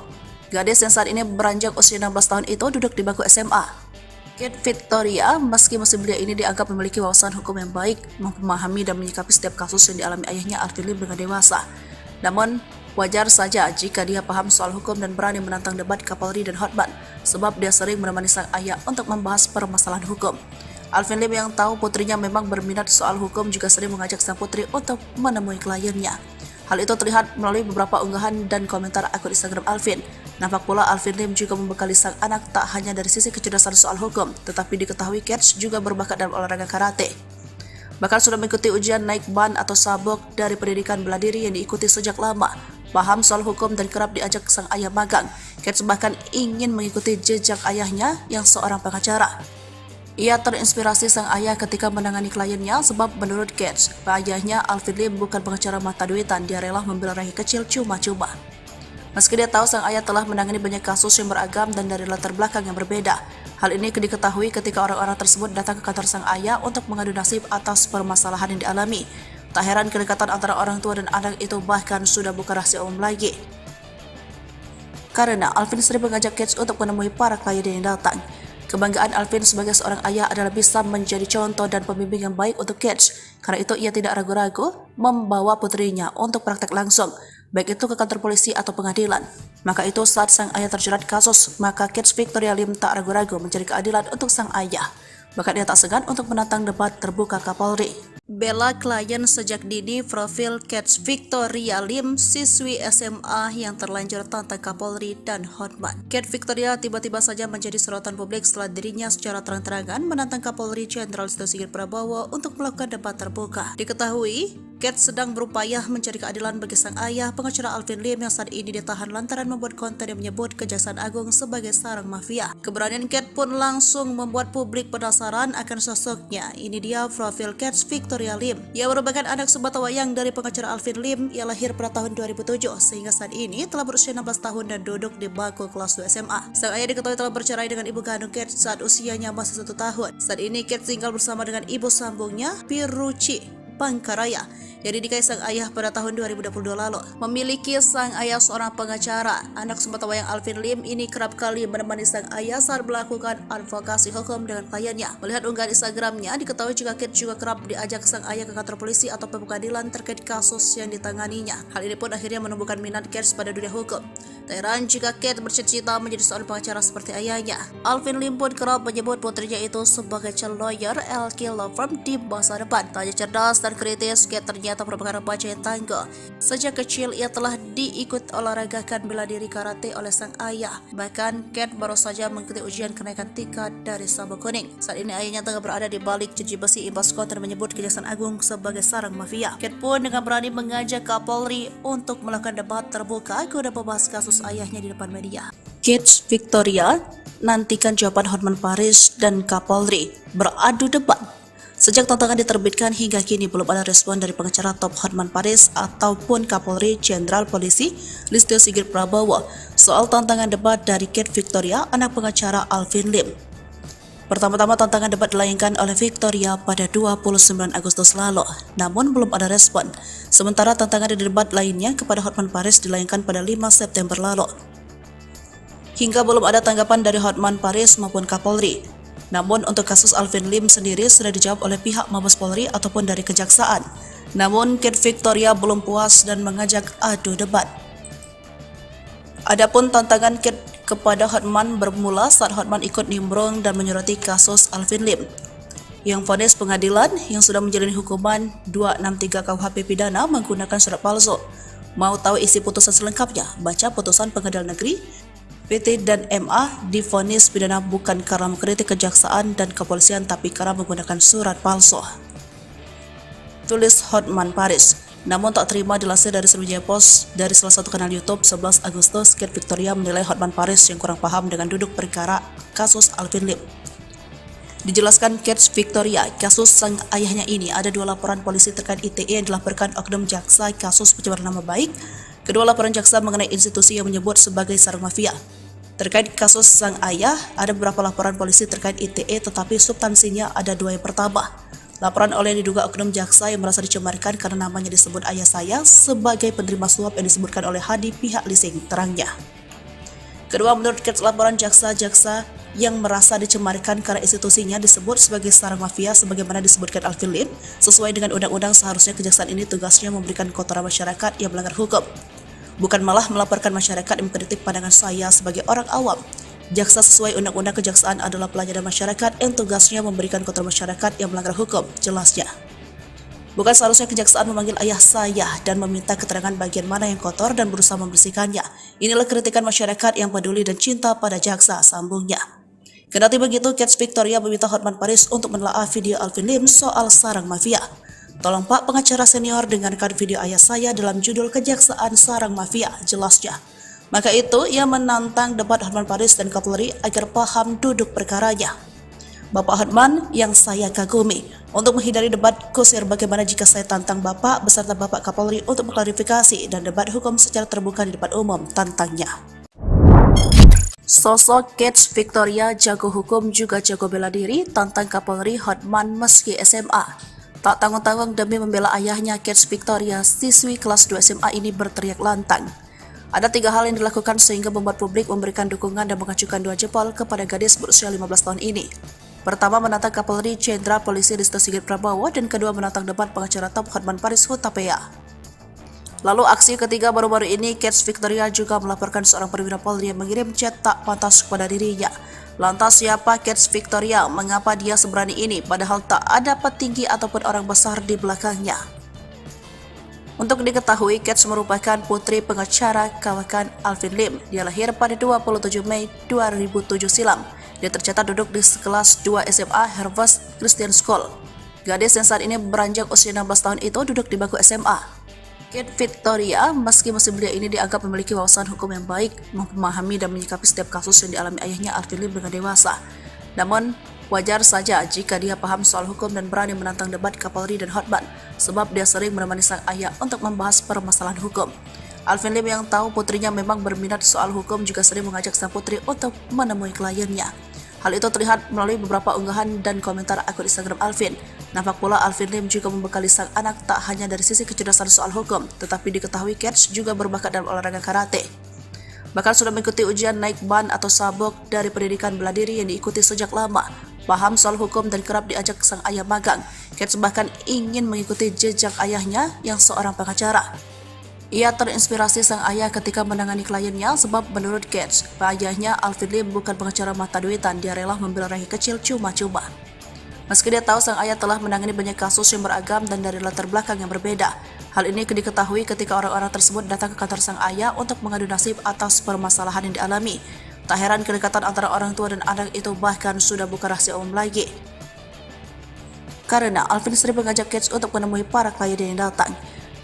Gadis yang saat ini beranjak usia 16 tahun itu duduk di bangku SMA. Kate Victoria, meski masih belia ini dianggap memiliki wawasan hukum yang baik, memahami dan menyikapi setiap kasus yang dialami ayahnya Alvin Lim dengan dewasa. Namun, wajar saja jika dia paham soal hukum dan berani menantang debat Kapolri dan Hotman, sebab dia sering menemani sang ayah untuk membahas permasalahan hukum. Alvin Lim yang tahu putrinya memang berminat soal hukum juga sering mengajak sang putri untuk menemui kliennya. Hal itu terlihat melalui beberapa unggahan dan komentar akun Instagram Alvin. Nampak pula Alvin Lim juga membekali sang anak tak hanya dari sisi kecerdasan soal hukum, tetapi diketahui Kate juga berbakat dalam olahraga karate. Bahkan sudah mengikuti ujian naik ban atau sabuk dari pendidikan bela diri yang diikuti sejak lama. Paham soal hukum dan kerap diajak sang ayah magang. Kate bahkan ingin mengikuti jejak ayahnya yang seorang pengacara. Ia terinspirasi sang ayah ketika menangani kliennya sebab menurut Kate, ayahnya Alvin Lim bukan pengacara mata duitan, dia rela membela rakyat kecil cuma-cuma. Meski dia tahu sang ayah telah menangani banyak kasus yang beragam dan dari latar belakang yang berbeda, hal ini diketahui ketika orang-orang tersebut datang ke kantor sang ayah untuk mengadu nasib atas permasalahan yang dialami. Tak heran kedekatan antara orang tua dan anak itu bahkan sudah bukan rahasia umum lagi. Karena Alvin sering mengajak Kate untuk menemui para klien yang datang. Kebanggaan Alvin sebagai seorang ayah adalah bisa menjadi contoh dan pembimbing yang baik untuk Kate. Karena itu ia tidak ragu-ragu membawa putrinya untuk praktek langsung, baik itu ke kantor polisi atau pengadilan. Maka itu saat sang ayah terjerat kasus, maka Kate Victoria Lim tak ragu-ragu mencari keadilan untuk sang ayah. Bahkan ia tak segan untuk menantang debat terbuka Kapolri. Bela klien sejak dini. Profil Kate Victoria Lim, siswi SMA yang terlanjur tantang Kapolri dan Hotman. Kate Victoria tiba-tiba saja menjadi sorotan publik setelah dirinya secara terang-terangan menantang Kapolri Jenderal Listio Sigit Prabowo untuk melakukan debat terbuka. Diketahui, Kate sedang berupaya mencari keadilan bagi sang ayah, pengacara Alvin Lim yang saat ini ditahan lantaran membuat konten yang menyebut Kejaksaan Agung sebagai sarang mafia. Keberanian Kate pun langsung membuat publik penasaran akan sosoknya. Ini dia profil Kate Victoria Lim. Ia merupakan anak sebatawayang dari pengacara Alvin Lim. Ia lahir pada tahun 2007 sehingga saat ini telah berusia 16 tahun dan duduk di bangku kelas 2 SMA. Sang ayah diketahui telah bercerai dengan ibu kandung Kate saat usianya masih 1 tahun. Saat ini Kate tinggal bersama dengan ibu sambungnya, Piruci Pangkaraya, yang dinikahi sang ayah pada tahun 2022 lalu. Memiliki sang ayah seorang pengacara, anak sebatawayang Alvin Lim ini kerap kali menemani sang ayah saat melakukan advokasi hukum dengan kliennya. Melihat unggahan Instagramnya, diketahui jika Kate juga kerap diajak sang ayah ke kantor polisi atau pengadilan terkait kasus yang ditanganinya. Hal ini pun akhirnya menumbuhkan minat Kate pada dunia hukum. Tak heran jika Kate bercita-cita menjadi seorang pengacara seperti ayahnya. Alvin Lim pun kerap menyebut putrinya itu sebagai calon lawyer LK Law Firm di masa depan. Tak hanya cerdas dan kritis, Kate ternyata merupakan remaja yang tangguh. Sejak kecil ia telah diikut olahragakan bela diri karate oleh sang ayah. Bahkan Kate baru saja mengikuti ujian kenaikan tingkat dari sabuk kuning. Saat ini ayahnya tengah berada di balik jeruji besi imbas konten menyebut Kejaksaan Agung sebagai sarang mafia. Kate pun dengan berani mengajak Kapolri untuk melakukan debat terbuka guna membahas kasus ayahnya di depan media. Kate Victoria nantikan jawaban Hotman Paris dan Kapolri beradu debat. Sejak tantangan diterbitkan hingga kini belum ada respon dari pengacara top Hotman Paris ataupun Kapolri Jenderal Polisi Listio Sigit Prabowo soal tantangan debat dari Kate Victoria, anak pengacara Alvin Lim. Pertama-tama tantangan debat dilayangkan oleh Victoria pada 29 Agustus lalu, namun belum ada respon. Sementara tantangan di debat lainnya kepada Hotman Paris dilayangkan pada 5 September lalu. Hingga belum ada tanggapan dari Hotman Paris maupun Kapolri. Namun untuk kasus Alvin Lim sendiri sudah dijawab oleh pihak Mabes Polri ataupun dari Kejaksaan. Namun Kate Victoria belum puas dan mengajak adu debat. Adapun tantangan Kate kepada Hotman bermula saat Hotman ikut nimbrung dan menyoroti kasus Alvin Lim yang vonis pengadilan yang sudah menjalani hukuman 263 KUHP pidana menggunakan surat palsu. Mau tahu isi putusan selengkapnya? Baca putusan Pengadilan Negeri PT dan MA divonis pidana bukan karena mengkritik kejaksaan dan kepolisian tapi karena menggunakan surat palsu. Tulis Hotman Paris. Namun tak terima dilansir dari Sriwijaya Post dari salah satu kanal YouTube 11 Agustus, Kate Victoria menilai Hotman Paris yang kurang paham dengan duduk perkara kasus Alvin Lim. Dijelaskan Kate Victoria, kasus sang ayahnya ini ada 2 laporan polisi terkait ITE yang dilaporkan oknum jaksa kasus pencemaran nama baik. Kedua laporan jaksa mengenai institusi yang menyebut sebagai sarang mafia. Terkait kasus sang ayah, ada beberapa laporan polisi terkait ITE tetapi substansinya ada 2 yang pertama. Laporan oleh diduga oknum jaksa yang merasa dicemarkan karena namanya disebut ayah saya sebagai penerima suap yang disebutkan oleh Hadi pihak leasing, terangnya. Kedua, menurut Kets, laporan jaksa-jaksa yang merasa dicemarkan karena institusinya disebut sebagai sarang mafia sebagaimana disebutkan Alvin Lim. Sesuai dengan undang-undang, seharusnya kejaksaan ini tugasnya memberikan kotoran masyarakat yang melanggar hukum, bukan malah melaporkan masyarakat yang mengkritik pandangan saya sebagai orang awam. Jaksa sesuai undang-undang kejaksaan adalah pelayanan masyarakat yang tugasnya memberikan kotoran masyarakat yang melanggar hukum, jelasnya. Bukan seharusnya kejaksaan memanggil ayah saya dan meminta keterangan bagian mana yang kotor dan berusaha membersihkannya. Inilah kritikan masyarakat yang peduli dan cinta pada jaksa, sambungnya. Kendati begitu, Kets Victoria meminta Hotman Paris untuk menelaah video Alvin Lim soal sarang mafia. Tolong Pak pengacara senior dengarkan video ayah saya dalam judul Kejaksaan Sarang Mafia, jelasnya. Maka itu, ia menantang debat Hotman Paris dan Kapolri agar paham duduk perkaranya. Bapak Hotman yang saya kagumi, untuk menghindari debat kusir bagaimana jika saya tantang Bapak beserta Bapak Kapolri untuk mengklarifikasi dan debat hukum secara terbuka di depan umum, tantangnya. Sosok Kets Victoria jago hukum juga jago bela diri, tantang Kapolri Hotman meski SMA. Tak tanggung-tanggung demi membela ayahnya, Kets Victoria, siswi kelas 2 SMA ini berteriak lantang. Ada 3 hal yang dilakukan sehingga membuat publik memberikan dukungan dan mengacukan 2 jempol kepada gadis berusia 15 tahun ini. Pertama, menantang Kapolri Jenderal Polisi Listio Sigit Prabowo, dan kedua, menantang debat pengacara top Hotman Paris Hutapea. Lalu aksi ketiga baru-baru ini, Kets Victoria juga melaporkan seorang perwira Polri yang mengirim chat tak pantas kepada dirinya. Lantas siapa Kets Victoria? Mengapa dia seberani ini padahal tak ada petinggi ataupun orang besar di belakangnya? Untuk diketahui, Kets merupakan putri pengacara kawakan Alvin Lim. Dia lahir pada 27 Mei 2007 silam. Dia tercatat duduk di kelas 2 SMA Harvest Christian School. Gadis yang saat ini beranjak usia 16 tahun itu duduk di bangku SMA. Kets Victoria, meski musim belia ini dianggap memiliki wawasan hukum yang baik, memahami dan menyikapi setiap kasus yang dialami ayahnya Alvin Lim dengan dewasa. Namun, wajar saja jika dia paham soal hukum dan berani menantang debat Kapolri dan Hotman, sebab dia sering menemani sang ayah untuk membahas permasalahan hukum. Alvin Lim yang tahu putrinya memang berminat soal hukum juga sering mengajak sang putri untuk menemui kliennya. Hal itu terlihat melalui beberapa unggahan dan komentar akun Instagram Alvin. Nampak pula Alvin Lim juga membekali sang anak tak hanya dari sisi kecerdasan soal hukum, tetapi diketahui Kets juga berbakat dalam olahraga karate. Bahkan sudah mengikuti ujian naik ban atau sabuk dari pendidikan bela diri yang diikuti sejak lama. Paham soal hukum dan kerap diajak sang ayah magang. Kets bahkan ingin mengikuti jejak ayahnya yang seorang pengacara. Ia terinspirasi sang ayah ketika menangani kliennya sebab menurut Kets, ayahnya Alvin Lim bukan pengacara mata duitan, dia rela membela rakyat kecil cuma-cuma. Meski dia tahu sang ayah telah menangani banyak kasus yang beragam dan dari latar belakang yang berbeda. Hal ini diketahui ketika orang-orang tersebut datang ke kantor sang ayah untuk mengadu nasib atas permasalahan yang dialami. Tak heran kedekatan antara orang tua dan anak itu bahkan sudah bukan rahasia umum lagi. Karena Alvin sering mengajak Kets untuk menemui para klien yang datang.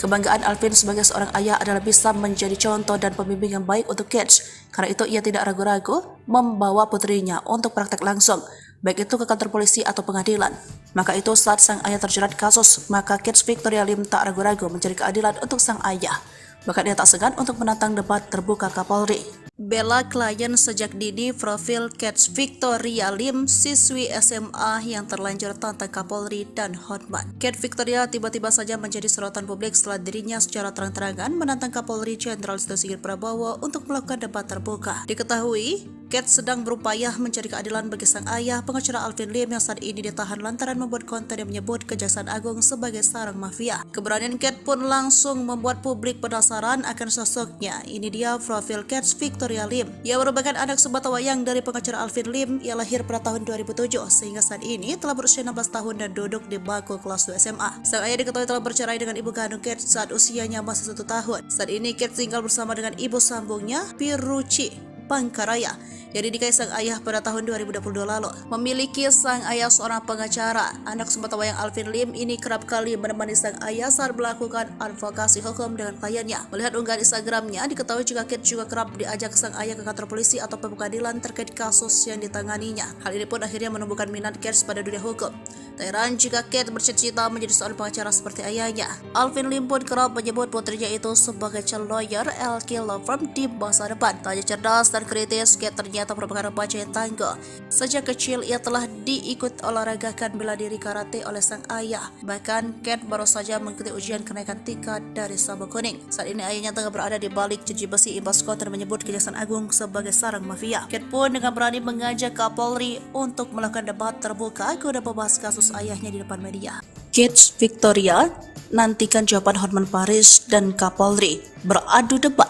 Kebanggaan Alvin sebagai seorang ayah adalah bisa menjadi contoh dan pembimbing yang baik untuk Kets. Karena itu ia tidak ragu-ragu membawa putrinya untuk praktek langsung, baik itu ke kantor polisi atau pengadilan. Maka itu saat sang ayah terjerat kasus, maka Kets Victoria Lim tak ragu-ragu mencari keadilan untuk sang ayah. Bahkan ia tak segan untuk menantang debat terbuka Kapolri. Bela klien sejak dini, profil Kets Victoria Lim, siswi SMA yang terlanjur tantang Kapolri dan Hotman. Kets Victoria tiba-tiba saja menjadi sorotan publik setelah dirinya secara terang-terangan menantang Kapolri Jenderal Listio Sigit Prabowo untuk melakukan debat terbuka. Diketahui, Kets sedang berupaya mencari keadilan bagi sang ayah, pengacara Alvin Lim yang saat ini ditahan lantaran membuat konten yang menyebut Kejaksaan Agung sebagai sarang mafia. Keberanian Kets pun langsung membuat publik penasaran akan sosoknya. Ini dia profil Kets Victoria Lim. Ia merupakan anak sebatawayang dari pengacara Alvin Lim. Ia lahir pada tahun 2007 sehingga saat ini telah berusia 16 tahun dan duduk di bangku kelas 2 SMA. Sang ayah diketahui telah bercerai dengan ibu kandung Kets saat usianya masih 1 tahun. Saat ini Kets tinggal bersama dengan ibu sambungnya, Piruci Pangkaraya, yang dinikahi sang ayah pada tahun 2022 lalu. Memiliki sang ayah seorang pengacara, anak sebatawayang Alvin Lim ini kerap kali menemani sang ayah saat melakukan advokasi hukum dengan kliennya. Melihat unggahan Instagramnya, diketahui juga Kets juga kerap diajak sang ayah ke kantor polisi atau pengadilan terkait kasus yang ditanganinya. Hal ini pun akhirnya menumbuhkan minat Kets pada dunia hukum. Tak heran jika Kets bercita-cita menjadi seorang pengacara seperti ayahnya. Alvin Lim pun kerap menyebut putrinya itu sebagai calon lawyer LK Law Firm di masa depan. Tak hanya cerdas dan perasaan kritis, Kate ternyata merupakan remaja yang tangguh. Sejak kecil ia telah diikut olahragakan bela diri karate oleh sang ayah. Bahkan Kate baru saja mengikuti ujian kenaikan tingkat dari sabuk kuning. Saat ini ayahnya tengah berada di balik jeruji besi imbas konten menyebut Kejaksaan Agung sebagai sarang mafia. Kate pun dengan berani mengajak Kapolri untuk melakukan debat terbuka guna membahas kasus ayahnya di depan media. Kate Victoria nantikan jawaban Hotman Paris dan Kapolri beradu debat.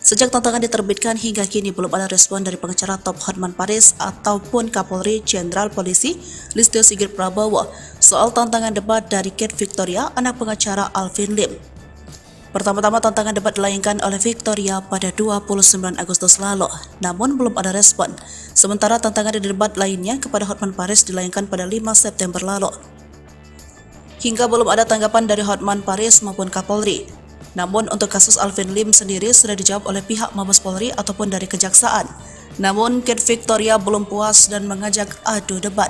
Sejak tantangan diterbitkan hingga kini belum ada respon dari pengacara top Hotman Paris ataupun Kapolri Jenderal Polisi Listio Sigit Prabowo soal tantangan debat dari Kate Victoria, anak pengacara Alvin Lim. Pertama-tama tantangan debat dilayangkan oleh Victoria pada 29 Agustus lalu, namun belum ada respon. Sementara tantangan debat lainnya kepada Hotman Paris dilayangkan pada 5 September lalu. Hingga belum ada tanggapan dari Hotman Paris maupun Kapolri. Namun untuk kasus Alvin Lim sendiri sudah dijawab oleh pihak Mabes Polri ataupun dari Kejaksaan. Namun Kate Victoria belum puas dan mengajak adu debat.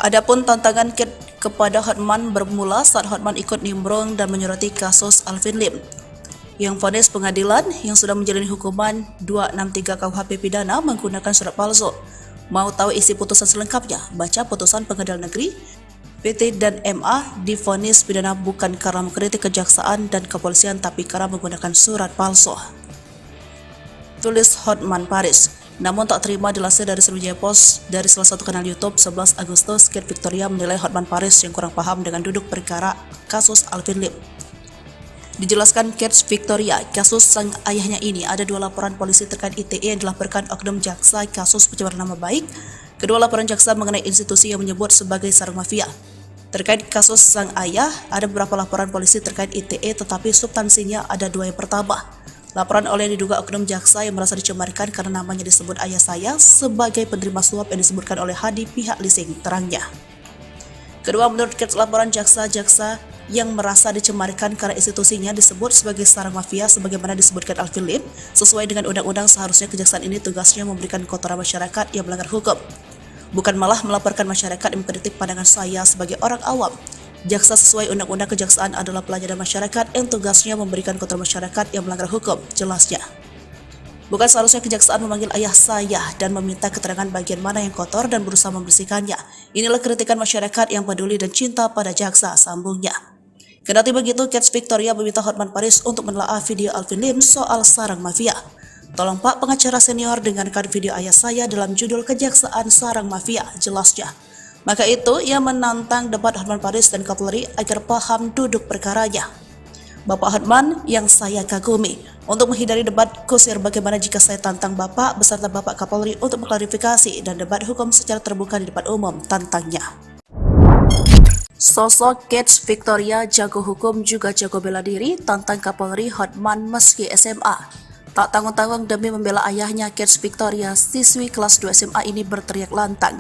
Adapun tantangan Kate kepada Hotman bermula saat Hotman ikut nimbrung dan menyoroti kasus Alvin Lim, yang vonis pengadilan yang sudah menjalani hukuman 263 KUHP pidana menggunakan surat palsu. Mau tahu isi putusan selengkapnya? Baca putusan Pengadilan Negeri PT dan MA divonis pidana bukan karena mengkritik kejaksaan dan kepolisian tapi karena menggunakan surat palsu. Tulis Hotman Paris. Namun tak terima dilansir dari Sriwijaya Post dari salah satu kanal YouTube 11 Agustus, Kate Victoria menilai Hotman Paris yang kurang paham dengan duduk perkara kasus Alvin Lim. Dijelaskan Kate Victoria, kasus sang ayahnya ini ada 2 laporan polisi terkait ITE yang dilaporkan oknum jaksa kasus pencemaran nama baik. Kedua laporan jaksa mengenai institusi yang menyebut sebagai sarang mafia. Terkait kasus sang ayah, ada beberapa laporan polisi terkait ITE tetapi substansinya ada 2 yang pertama. Laporan oleh yang diduga oknum jaksa yang merasa dicemarkan karena namanya disebut ayah saya sebagai penerima suap yang disebutkan oleh Hadi pihak leasing, terangnya. Kedua, menurut Kate, laporan jaksa-jaksa yang merasa dicemarkan karena institusinya disebut sebagai sarang mafia sebagaimana disebutkan Alvin Lim, sesuai dengan undang-undang seharusnya kejaksaan ini tugasnya memberikan kotoran masyarakat yang melanggar hukum. Bukan malah melaporkan masyarakat yang mengkritik pandangan saya sebagai orang awam. Jaksa sesuai undang-undang kejaksaan adalah pelayanan masyarakat yang tugasnya memberikan kotoran masyarakat yang melanggar hukum, jelasnya. Bukan seharusnya kejaksaan memanggil ayah saya dan meminta keterangan bagian mana yang kotor dan berusaha membersihkannya. Inilah kritikan masyarakat yang peduli dan cinta pada jaksa, sambungnya. Kendati begitu, Kate Victoria meminta Hotman Paris untuk menelaah video Alvin Lim soal sarang mafia. Tolong Pak pengacara senior dengarkan video ayah saya dalam judul Kejaksaan Sarang Mafia, jelasnya. Maka itu, ia menantang debat Hotman Paris dan Kapolri agar paham duduk perkaranya. Bapak Hotman yang saya kagumi, untuk menghindari debat kusir bagaimana jika saya tantang Bapak beserta Bapak Kapolri untuk mengklarifikasi dan debat hukum secara terbuka di depan umum, tantangnya. Sosok Kate Victoria jago hukum juga jago bela diri, tantang Kapolri Hotman meski SMA. Tak tanggung-tanggung demi membela ayahnya, Kate Victoria, siswi kelas 2 SMA ini berteriak lantang.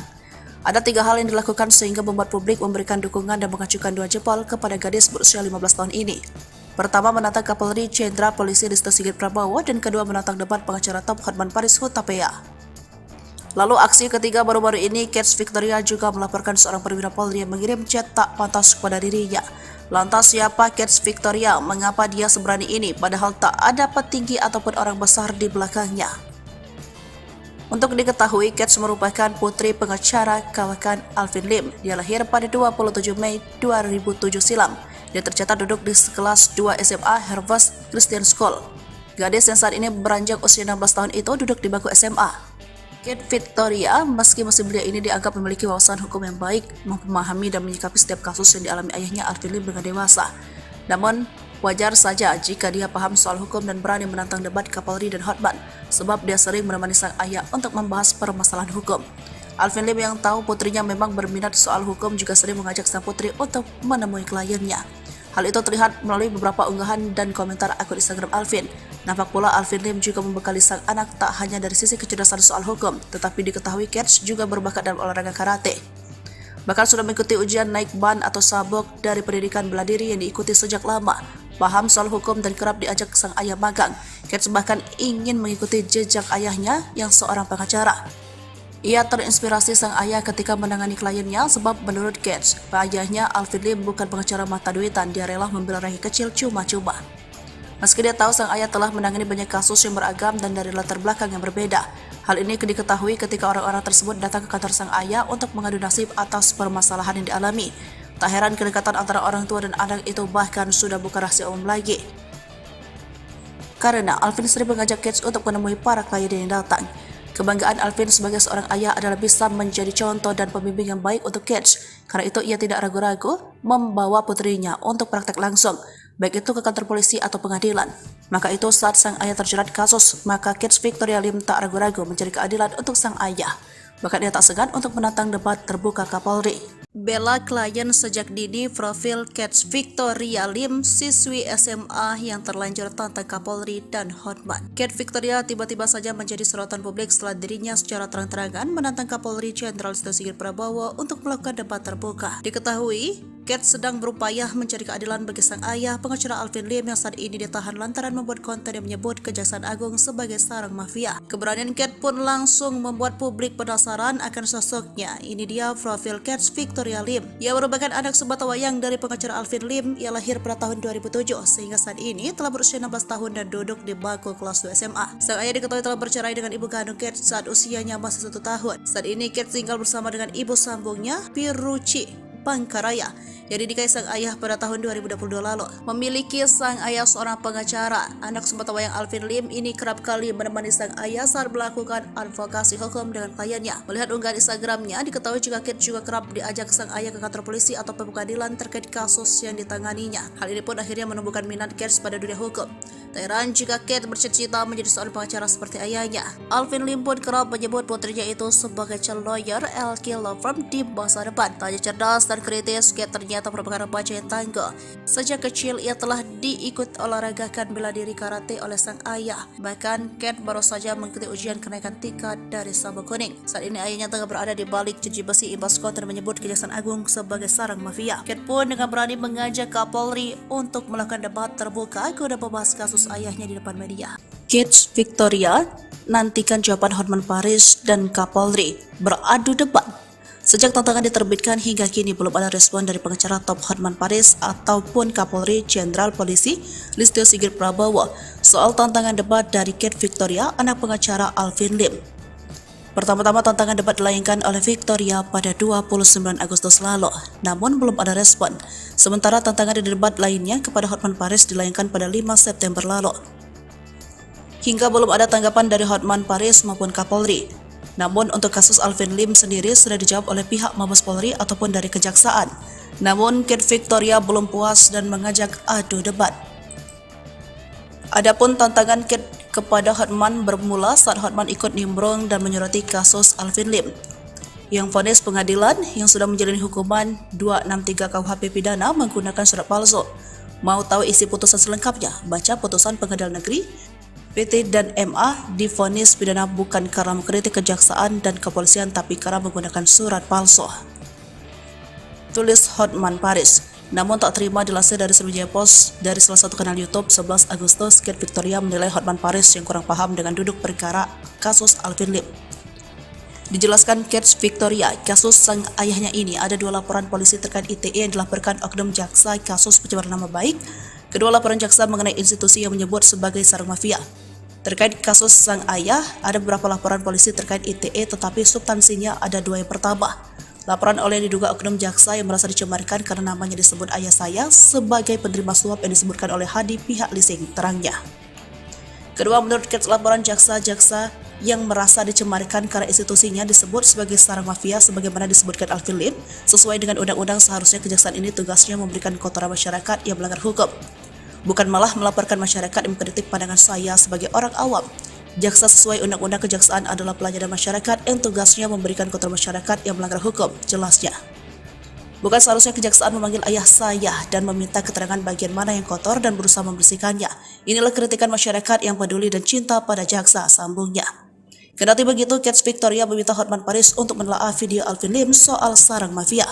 Ada 3 hal yang dilakukan sehingga membuat publik memberikan dukungan dan mengacukan 2 jempol kepada gadis berusia 15 tahun ini. Pertama, menantang Kapolri Jenderal Polisi Listio Sigit Prabowo, dan kedua menantang debat pengacara top Hotman Paris Hutapea. Lalu aksi ketiga baru-baru ini, Kate Victoria juga melaporkan seorang perwira Polri yang mengirim chat tak pantas kepada dirinya. Lantas siapa Kate Victoria? Mengapa dia seberani ini padahal tak ada petinggi ataupun orang besar di belakangnya? Untuk diketahui, Kate merupakan putri pengacara kawakan Alvin Lim. Dia lahir pada 27 Mei 2007 silam. Dia tercatat duduk di kelas 2 SMA Harvest Christian School. Gadis yang saat ini beranjak usia 16 tahun itu duduk di bangku SMA. Kate Victoria, meski masih belia ini dianggap memiliki wawasan hukum yang baik, memahami dan menyikapi setiap kasus yang dialami ayahnya Alvin Lim dengan dewasa. Namun, wajar saja jika dia paham soal hukum dan berani menantang debat Kapolri dan Hotman, sebab dia sering menemani sang ayah untuk membahas permasalahan hukum. Alvin Lim yang tahu putrinya memang berminat soal hukum juga sering mengajak sang putri untuk menemui kliennya. Hal itu terlihat melalui beberapa unggahan dan komentar akun Instagram Alvin. Nampak pula Alvin Lim juga membekali sang anak tak hanya dari sisi kecerdasan soal hukum, tetapi diketahui Kate juga berbakat dalam olahraga karate. Bahkan sudah mengikuti ujian naik ban atau sabuk dari pendidikan bela diri yang diikuti sejak lama. Paham soal hukum dan kerap diajak sang ayah magang. Kate bahkan ingin mengikuti jejak ayahnya yang seorang pengacara. Ia terinspirasi sang ayah ketika menangani kliennya sebab menurut Kate, ayahnya Alvin Lim bukan pengacara mata duitan, dia rela membela rakyat kecil cuma-cuma. Meski dia tahu sang ayah telah menangani banyak kasus yang beragam dan dari latar belakang yang berbeda. Hal ini diketahui ketika orang-orang tersebut datang ke kantor sang ayah untuk mengadu nasib atas permasalahan yang dialami. Tak heran kedekatan antara orang tua dan anak itu bahkan sudah bukan rahasia umum lagi. Karena Alvin sering mengajak Kate untuk menemui para klien yang datang. Kebanggaan Alvin sebagai seorang ayah adalah bisa menjadi contoh dan pembimbing yang baik untuk Kate. Karena itu ia tidak ragu-ragu membawa putrinya untuk praktek langsung, baik itu ke kantor polisi atau pengadilan. Maka itu saat sang ayah terjerat kasus, maka Kate Victoria Lim tak ragu-ragu mencari keadilan untuk sang ayah. Bahkan ia tak segan untuk menantang debat terbuka Kapolri. Bela klien sejak dini. Profil Kate Victoria Lim, siswi SMA yang terlanjur tantang Kapolri dan Hotman. Kate Victoria tiba-tiba saja menjadi sorotan publik setelah dirinya secara terang-terangan menantang Kapolri Jenderal Listio Sigit Prabowo untuk melakukan debat terbuka. Diketahui, Kate sedang berupaya mencari keadilan bagi sang ayah, pengacara Alvin Lim yang saat ini ditahan lantaran membuat konten yang menyebut Kejaksaan Agung sebagai sarang mafia. Keberanian Kate pun langsung membuat publik penasaran akan sosoknya. Ini dia profil Kate Victoria Lim. Ia merupakan anak sebatawayang dari pengacara Alvin Lim. Ia lahir pada tahun 2007 sehingga saat ini telah berusia 16 tahun dan duduk di bangku kelas 2 SMA. Sang ayah diketahui telah bercerai dengan ibu kandung Kate saat usianya masih 1 tahun. Saat ini Kate tinggal bersama dengan ibu sambungnya, Piruci Pangkaraya, yang dinikahi sang ayah pada tahun 2022 lalu. Memiliki sang ayah seorang pengacara, anak sebatawayang Alvin Lim ini kerap kali menemani sang ayah saat melakukan advokasi hukum dengan kliennya. Melihat unggahan Instagramnya, diketahui jika Kate juga kerap diajak sang ayah ke kantor polisi atau pengadilan terkait kasus yang ditanganinya. Hal ini pun akhirnya menumbuhkan minat Kate pada dunia hukum. Tak heran jika Kate bercita-cita menjadi seorang pengacara seperti ayahnya. Alvin Lim pun kerap menyebut putrinya itu sebagai calon lawyer LK Law Firm di masa depan. Tanya cerdas dan kritis, Kate ternyata merupakan remaja yang tangguh. Sejak kecil ia telah diikut olahragakan bela diri karate oleh sang ayah. Bahkan Kate baru saja mengikuti ujian kenaikan tingkat dari sabuk kuning. Saat ini ayahnya tengah berada di balik jeruji besi imbas konten menyebut Kejaksaan Agung sebagai sarang mafia. Kate pun dengan berani mengajak Kapolri untuk melakukan debat terbuka guna membahas kasus ayahnya di depan media. Kate Victoria nantikan jawaban Hotman Paris dan Kapolri beradu debat. Sejak tantangan diterbitkan hingga kini belum ada respon dari pengacara top Hotman Paris ataupun Kapolri Jenderal Polisi Listio Sigit Prabowo soal tantangan debat dari Kate Victoria, anak pengacara Alvin Lim. Pertama-tama tantangan debat dilayangkan oleh Victoria pada 29 Agustus lalu, namun belum ada respon. Sementara tantangan debat lainnya kepada Hotman Paris dilayangkan pada 5 September lalu. Hingga belum ada tanggapan dari Hotman Paris maupun Kapolri. Namun untuk kasus Alvin Lim sendiri sudah dijawab oleh pihak Mabes Polri ataupun dari Kejaksaan. Namun Kate Victoria belum puas dan mengajak adu debat. Adapun tantangan Kate kepada Hotman bermula saat Hotman ikut nimbrung dan menyoroti kasus Alvin Lim yang vonis pengadilan yang sudah menjalani hukuman 263 KUHP pidana menggunakan surat palsu. Mau tahu isi putusan selengkapnya? Baca putusan Pengadilan Negeri PT dan MA divonis pidana bukan karena mengkritik kejaksaan dan kepolisian tapi karena menggunakan surat palsu. Tulis Hotman Paris. Namun tak terima dilansir dari Sriwijaya Post dari salah satu kanal YouTube 11 Agustus, Kate Victoria menilai Hotman Paris yang kurang paham dengan duduk perkara kasus Alvin Lim. Dijelaskan Kate Victoria, kasus sang ayahnya ini ada 2 laporan polisi terkait ITE yang dilaporkan oknum jaksa kasus pencemaran nama baik. Kedua laporan jaksa mengenai institusi yang menyebut sebagai sarang mafia. Terkait kasus sang ayah, ada beberapa laporan polisi terkait ITE tetapi substansinya ada 2 yang pertama. Laporan oleh diduga oknum jaksa yang merasa dicemarkan karena namanya disebut ayah saya sebagai penerima suap yang disebutkan oleh Hadi pihak leasing, terangnya. Kedua, menurut Kate, laporan jaksa-jaksa yang merasa dicemarkan karena institusinya disebut sebagai sarang mafia sebagaimana disebutkan Alvin Lim, sesuai dengan undang-undang seharusnya kejaksaan ini tugasnya memberikan kotoran masyarakat yang melanggar hukum. Bukan malah melaporkan masyarakat yang mengkritik pandangan saya sebagai orang awam. Jaksa sesuai undang-undang kejaksaan adalah pelayanan masyarakat yang tugasnya memberikan kotoran masyarakat yang melanggar hukum, jelasnya. Bukan seharusnya kejaksaan memanggil ayah saya dan meminta keterangan bagian mana yang kotor dan berusaha membersihkannya. Inilah kritikan masyarakat yang peduli dan cinta pada jaksa, sambungnya. Kendati begitu, Kate Victoria meminta Hotman Paris untuk menelaah video Alvin Lim soal sarang mafia.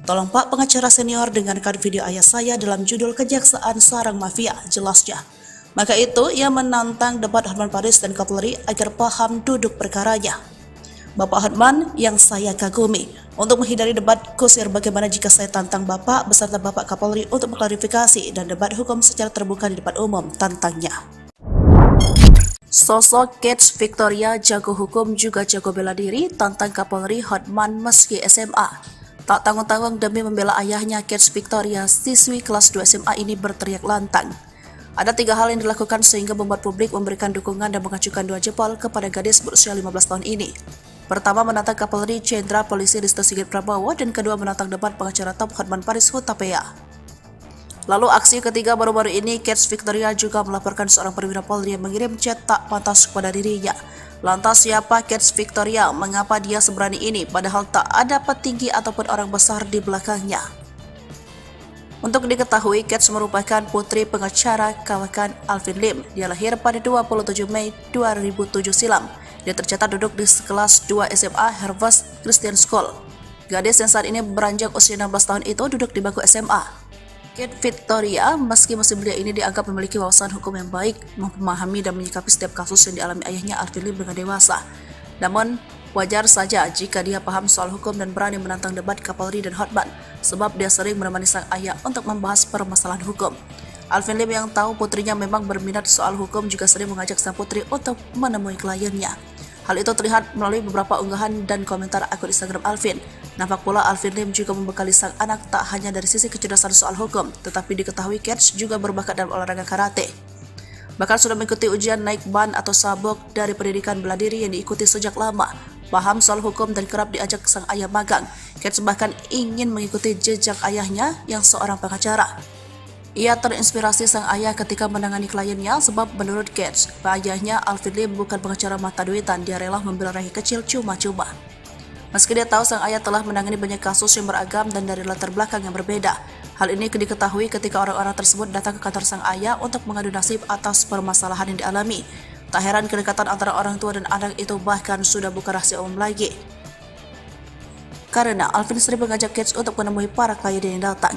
Tolong Pak pengacara senior dengarkan video ayah saya dalam judul Kejaksaan Sarang Mafia, jelasnya. Maka itu, ia menantang debat Hotman Paris dan Kapolri agar paham duduk perkaranya. Bapak Hotman yang saya kagumi. Untuk menghindari debat kusir bagaimana jika saya tantang Bapak beserta Bapak Kapolri untuk mengklarifikasi dan debat hukum secara terbuka di depan umum, tantangnya. Sosok Kets Victoria jago hukum juga jago bela diri tantang Kapolri Hotman meski SMA. Tak tanggung-tanggung demi membela ayahnya, Kets Victoria, siswi kelas 2 SMA ini berteriak lantang. Ada 3 hal yang dilakukan sehingga membuat publik memberikan dukungan dan mengacukan 2 jempol kepada gadis berusia 15 tahun ini. Pertama, menantang Kapolri Jenderal Polisi Listio Sigit Prabowo, dan kedua, menantang debat pengacara top Hotman Paris Hutapea. Lalu aksi ketiga baru-baru ini, Kets Victoria juga melaporkan seorang perwira Polri yang mengirim chat tak pantas kepada dirinya. Lantas siapa Kets Victoria? Mengapa dia seberani ini padahal tak ada petinggi ataupun orang besar di belakangnya? Untuk diketahui, Kets merupakan putri pengacara kawakan Alvin Lim. Dia lahir pada 27 Mei 2007 silam. Dia tercatat duduk di kelas 2 SMA Harvest Christian School. Gadis yang saat ini beranjak usia 16 tahun itu duduk di bangku SMA. Kets Victoria, meski masih belia ini dianggap memiliki wawasan hukum yang baik, memahami dan menyikapi setiap kasus yang dialami ayahnya Alvin Lim dengan dewasa. Namun, wajar saja jika dia paham soal hukum dan berani menantang debat Kapolri dan Hotman, sebab dia sering menemani sang ayah untuk membahas permasalahan hukum. Alvin Lim yang tahu putrinya memang berminat soal hukum juga sering mengajak sang putri untuk menemui kliennya. Hal itu terlihat melalui beberapa unggahan dan komentar akun Instagram Alvin. Nampak pula Alvin Lim juga membekali sang anak tak hanya dari sisi kecerdasan soal hukum, tetapi diketahui Kets juga berbakat dalam olahraga karate. Bahkan sudah mengikuti ujian naik ban atau sabuk dari pendidikan bela diri yang diikuti sejak lama. Paham soal hukum dan kerap diajak sang ayah magang. Kets bahkan ingin mengikuti jejak ayahnya yang seorang pengacara. Ia terinspirasi sang ayah ketika menangani kliennya sebab menurut Kets, ayahnya Alvin Lim bukan pengacara mata duitan, dia rela membela rakyat kecil cuma-cuma. Meski dia tahu sang ayah telah menangani banyak kasus yang beragam dan dari latar belakang yang berbeda. Hal ini diketahui ketika orang-orang tersebut datang ke kantor sang ayah untuk mengadu nasib atas permasalahan yang dialami. Tak heran kedekatan antara orang tua dan anak itu bahkan sudah bukan rahasia umum lagi. Karena Alvin sering mengajak Kets untuk menemui para klien yang datang.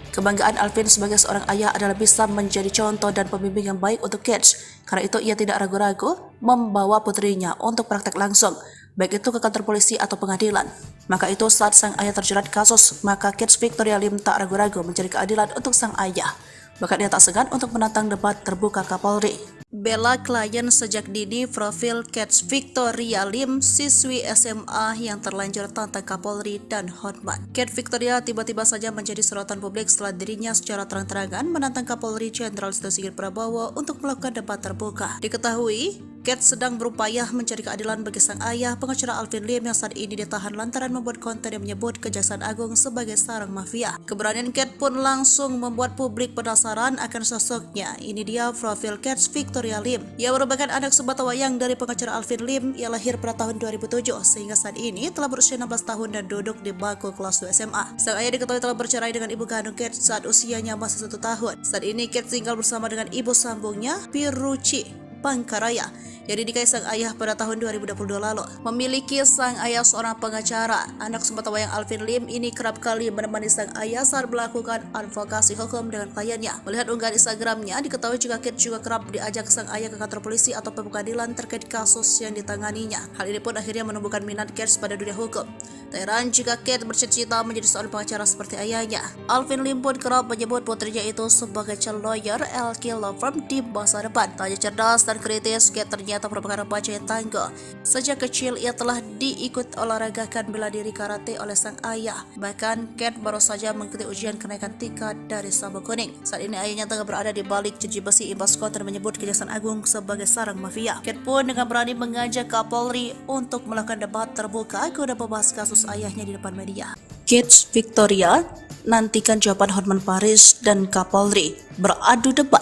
Kebanggaan Alvin sebagai seorang ayah adalah bisa menjadi contoh dan pembimbing yang baik untuk Kets. Karena itu ia tidak ragu-ragu membawa putrinya untuk praktek langsung, baik itu ke kantor polisi atau pengadilan. Maka itu saat sang ayah terjerat kasus, maka Kets Victoria Lim tak ragu-ragu mencari keadilan untuk sang ayah. Bahkan ia tak segan untuk menantang debat terbuka Kapolri. Bela klien sejak dini, profil Kets Victoria Lim, siswi SMA yang terlanjur tantang Kapolri dan Hotman. Kets Victoria tiba-tiba saja menjadi sorotan publik setelah dirinya secara terang-terangan menantang Kapolri Jenderal Listio Sigit Prabowo untuk melakukan debat terbuka. Diketahui, Kets sedang berupaya mencari keadilan bagi sang ayah, pengacara Alvin Lim yang saat ini ditahan lantaran membuat konten yang menyebut Kejaksaan Agung sebagai sarang mafia. Keberanian Kets pun langsung membuat publik penasaran akan sosoknya. Ini dia profil Kets Victoria Lim. Ia merupakan anak sebatawayang dari pengacara Alvin Lim. Ia lahir pada tahun 2007 sehingga saat ini telah berusia 16 tahun dan duduk di bangku kelas 2 SMA. Sang ayah diketahui telah bercerai dengan ibu kandung Kets saat usianya masih 1 tahun. Saat ini Kets tinggal bersama dengan ibu sambungnya, Piruci Pangkaraya, yang dinikahi sang ayah pada tahun 2022 lalu. Memiliki sang ayah seorang pengacara, anak sebatawayang Alvin Lim ini kerap kali menemani sang ayah saat melakukan advokasi hukum dengan kliennya. Melihat unggahan Instagramnya, diketahui juga Kets juga kerap diajak sang ayah ke kantor polisi atau pengadilan terkait kasus yang ditanganinya. Hal ini pun akhirnya menumbuhkan minat Kets pada dunia hukum. Tak heran jika Kets bercita-cita menjadi seorang pengacara seperti ayahnya. Alvin Lim pun kerap menyebut putrinya itu sebagai calon lawyer LK Law Firm di masa depan. Tak hanya cerdas dan kritis, Kets ternyata merupakan remaja yang tangguh. Sejak kecil ia telah diikut olahragakan bela diri karate oleh sang ayah. Bahkan Kets baru saja mengikuti ujian kenaikan tingkat dari sabuk kuning. Saat ini ayahnya tengah berada di balik jeruji besi imbas konten menyebut Kejaksaan Agung sebagai sarang mafia. Kets pun dengan berani mengajak Kapolri untuk melakukan debat terbuka guna membahas kasus ayahnya di depan media. Kets Victoria nantikan jawaban Hotman Paris dan Kapolri beradu debat.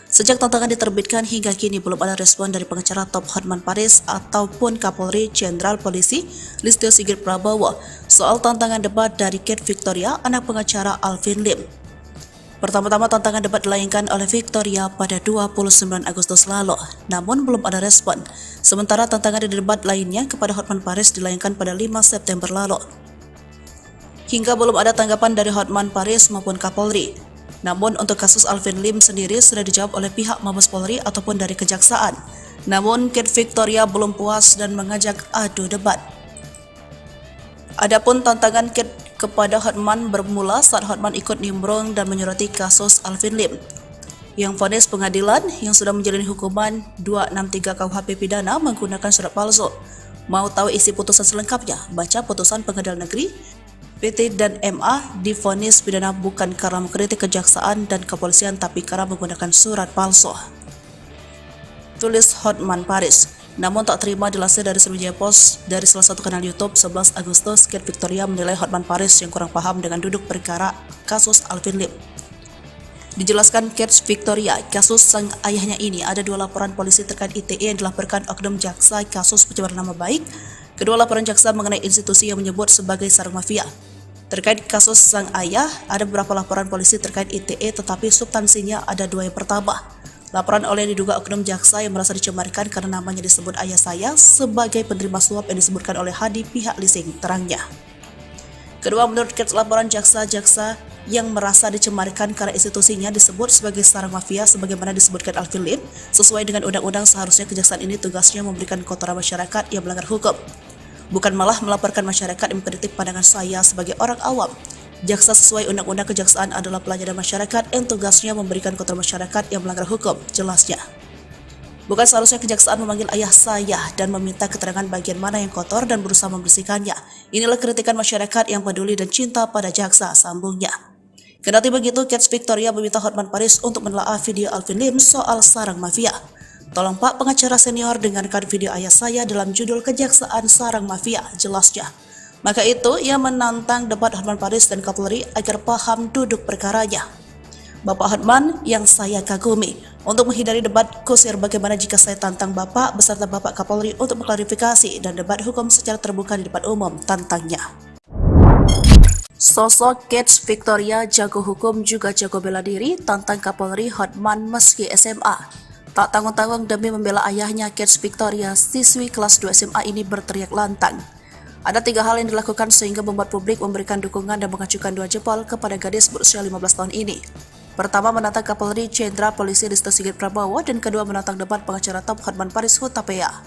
Sejak tantangan diterbitkan hingga kini belum ada respon dari pengacara top Hotman Paris ataupun Kapolri Jenderal Polisi Listio Sigit Prabowo soal tantangan debat dari Kets Victoria, anak pengacara Alvin Lim. Pertama-tama tantangan debat dilayangkan oleh Victoria pada 29 Agustus lalu, namun belum ada respon. Sementara tantangan di debat lainnya kepada Hotman Paris dilayangkan pada 5 September lalu. Hingga belum ada tanggapan dari Hotman Paris maupun Kapolri. Namun untuk kasus Alvin Lim sendiri sudah dijawab oleh pihak Mabes Polri ataupun dari Kejaksaan. Namun Kets Victoria belum puas dan mengajak adu debat. Adapun tantangan Kate kepada Hotman bermula saat Hotman ikut nimbrung dan menyoroti kasus Alvin Lim. Yang vonis pengadilan yang sudah menjalani hukuman 263 KUHP pidana menggunakan surat palsu. Mau tahu isi putusan selengkapnya? Baca putusan Pengadilan Negeri. PT dan MA divonis pidana bukan karena mengkritik kejaksaan dan kepolisian tapi karena menggunakan surat palsu. Tulis Hotman Paris. Namun tak terima dilansir dari Sriwijaya Post dari salah satu kanal YouTube 11 Agustus, Kate Victoria menilai Hotman Paris yang kurang paham dengan duduk perkara kasus Alvin Lim. Dijelaskan Kate Victoria, kasus sang ayahnya ini ada 2 laporan polisi terkait ITE yang dilaporkan oknum jaksa kasus pencemaran nama baik. Kedua laporan jaksa mengenai institusi yang menyebut sebagai sarang mafia. Terkait kasus sang ayah, ada beberapa laporan polisi terkait ITE tetapi substansinya ada 2 yang pertama. Laporan oleh diduga oknum jaksa yang merasa dicemarkan karena namanya disebut ayah saya sebagai penerima suap yang disebutkan oleh Hadi pihak leasing, terangnya. Kedua, menurut Kate, laporan jaksa-jaksa yang merasa dicemarkan karena institusinya disebut sebagai sarang mafia sebagaimana disebutkan Alvin Lim, sesuai dengan undang-undang seharusnya kejaksaan ini tugasnya memberikan kotoran masyarakat yang melanggar hukum, bukan malah melaporkan masyarakat yang mengkritik pandangan saya sebagai orang awam. Jaksa sesuai undang-undang kejaksaan adalah pelayanan masyarakat yang tugasnya memberikan kotoran masyarakat yang melanggar hukum, jelasnya. Bukan seharusnya kejaksaan memanggil ayah saya dan meminta keterangan bagian mana yang kotor dan berusaha membersihkannya. Inilah kritikan masyarakat yang peduli dan cinta pada jaksa, sambungnya. Kendati begitu, Kate Victoria meminta Hotman Paris untuk menelaah video Alvin Lim soal sarang mafia. Tolong Pak pengacara senior dengarkan video ayah saya dalam judul Kejaksaan Sarang Mafia, jelasnya. Maka itu, ia menantang debat Hotman Paris dan Kapolri agar paham duduk perkaranya. Bapak Hotman yang saya kagumi, untuk menghindari debat kusir bagaimana jika saya tantang Bapak beserta Bapak Kapolri untuk mengklarifikasi dan debat hukum secara terbuka di depan umum, tantangnya. Sosok Kate Victoria jago hukum juga jago bela diri, tantang Kapolri Hotman meski SMA. Tak tanggung-tanggung demi membela ayahnya, Kate Victoria, siswi kelas 2 SMA ini berteriak lantang. Ada 3 hal yang dilakukan sehingga membuat publik memberikan dukungan dan mengacukan 2 jempol kepada gadis berusia 15 tahun ini. Pertama, menantang Kapolri Jenderal Polisi Listio Sigit Prabowo, dan kedua menantang debat pengacara top Hotman Paris Hutapea.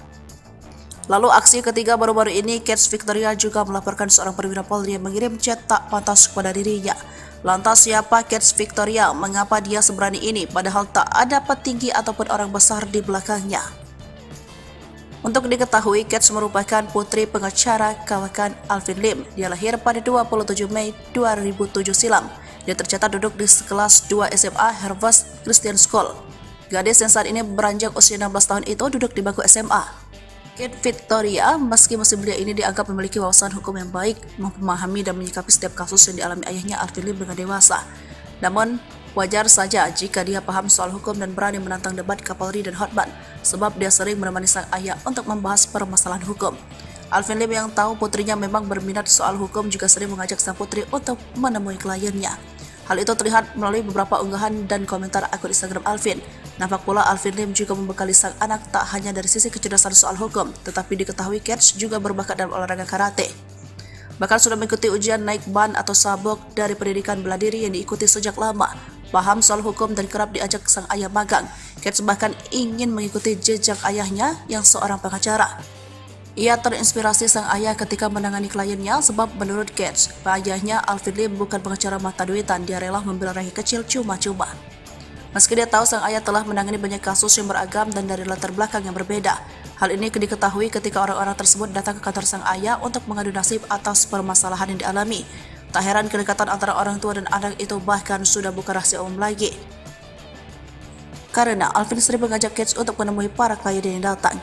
Lalu aksi ketiga baru-baru ini, Kate Victoria juga melaporkan seorang perwira Polri yang mengirim chat tak pantas kepada dirinya. Lantas siapa Kate Victoria? Mengapa dia seberani ini padahal tak ada petinggi ataupun orang besar di belakangnya? Untuk diketahui, Kate merupakan putri pengacara kawakan Alvin Lim. Dia lahir pada 27 Mei 2007 silam. Dia tercatat duduk di kelas 2 SMA Harvest Christian School. Gadis yang saat ini beranjak usia 16 tahun itu duduk di bangku SMA. Kate Victoria, meski musim belia ini dianggap memiliki wawasan hukum yang baik, memahami dan menyikapi setiap kasus yang dialami ayahnya Alvin Lim dengan dewasa. Namun, wajar saja jika dia paham soal hukum dan berani menantang debat Kapolri dan Hotman, sebab dia sering menemani sang ayah untuk membahas permasalahan hukum. Alvin Lim yang tahu putrinya memang berminat soal hukum juga sering mengajak sang putri untuk menemui kliennya. Hal itu terlihat melalui beberapa unggahan dan komentar akun Instagram Alvin. Nampak pula Alvin Lim juga membekali sang anak tak hanya dari sisi kecerdasan soal hukum, tetapi diketahui Kate juga berbakat dalam olahraga karate. Bahkan sudah mengikuti ujian naik ban atau sabuk dari pendidikan bela diri yang diikuti sejak lama. Paham soal hukum dan kerap diajak sang ayah magang. Kate bahkan ingin mengikuti jejak ayahnya yang seorang pengacara. Ia terinspirasi sang ayah ketika menangani kliennya sebab menurut Kate, ayahnya Alvin Lim bukan pengacara mata duitan, dia rela membela rakyat kecil cuma-cuma. Meski dia tahu sang ayah telah menangani banyak kasus yang beragam dan dari latar belakang yang berbeda. Hal ini diketahui ketika orang-orang tersebut datang ke kantor sang ayah untuk mengadu nasib atas permasalahan yang dialami. Tak heran kedekatan antara orang tua dan anak itu bahkan sudah bukan rahasia umum lagi. Karena Alvin sering mengajak Kate untuk menemui para klien yang datang.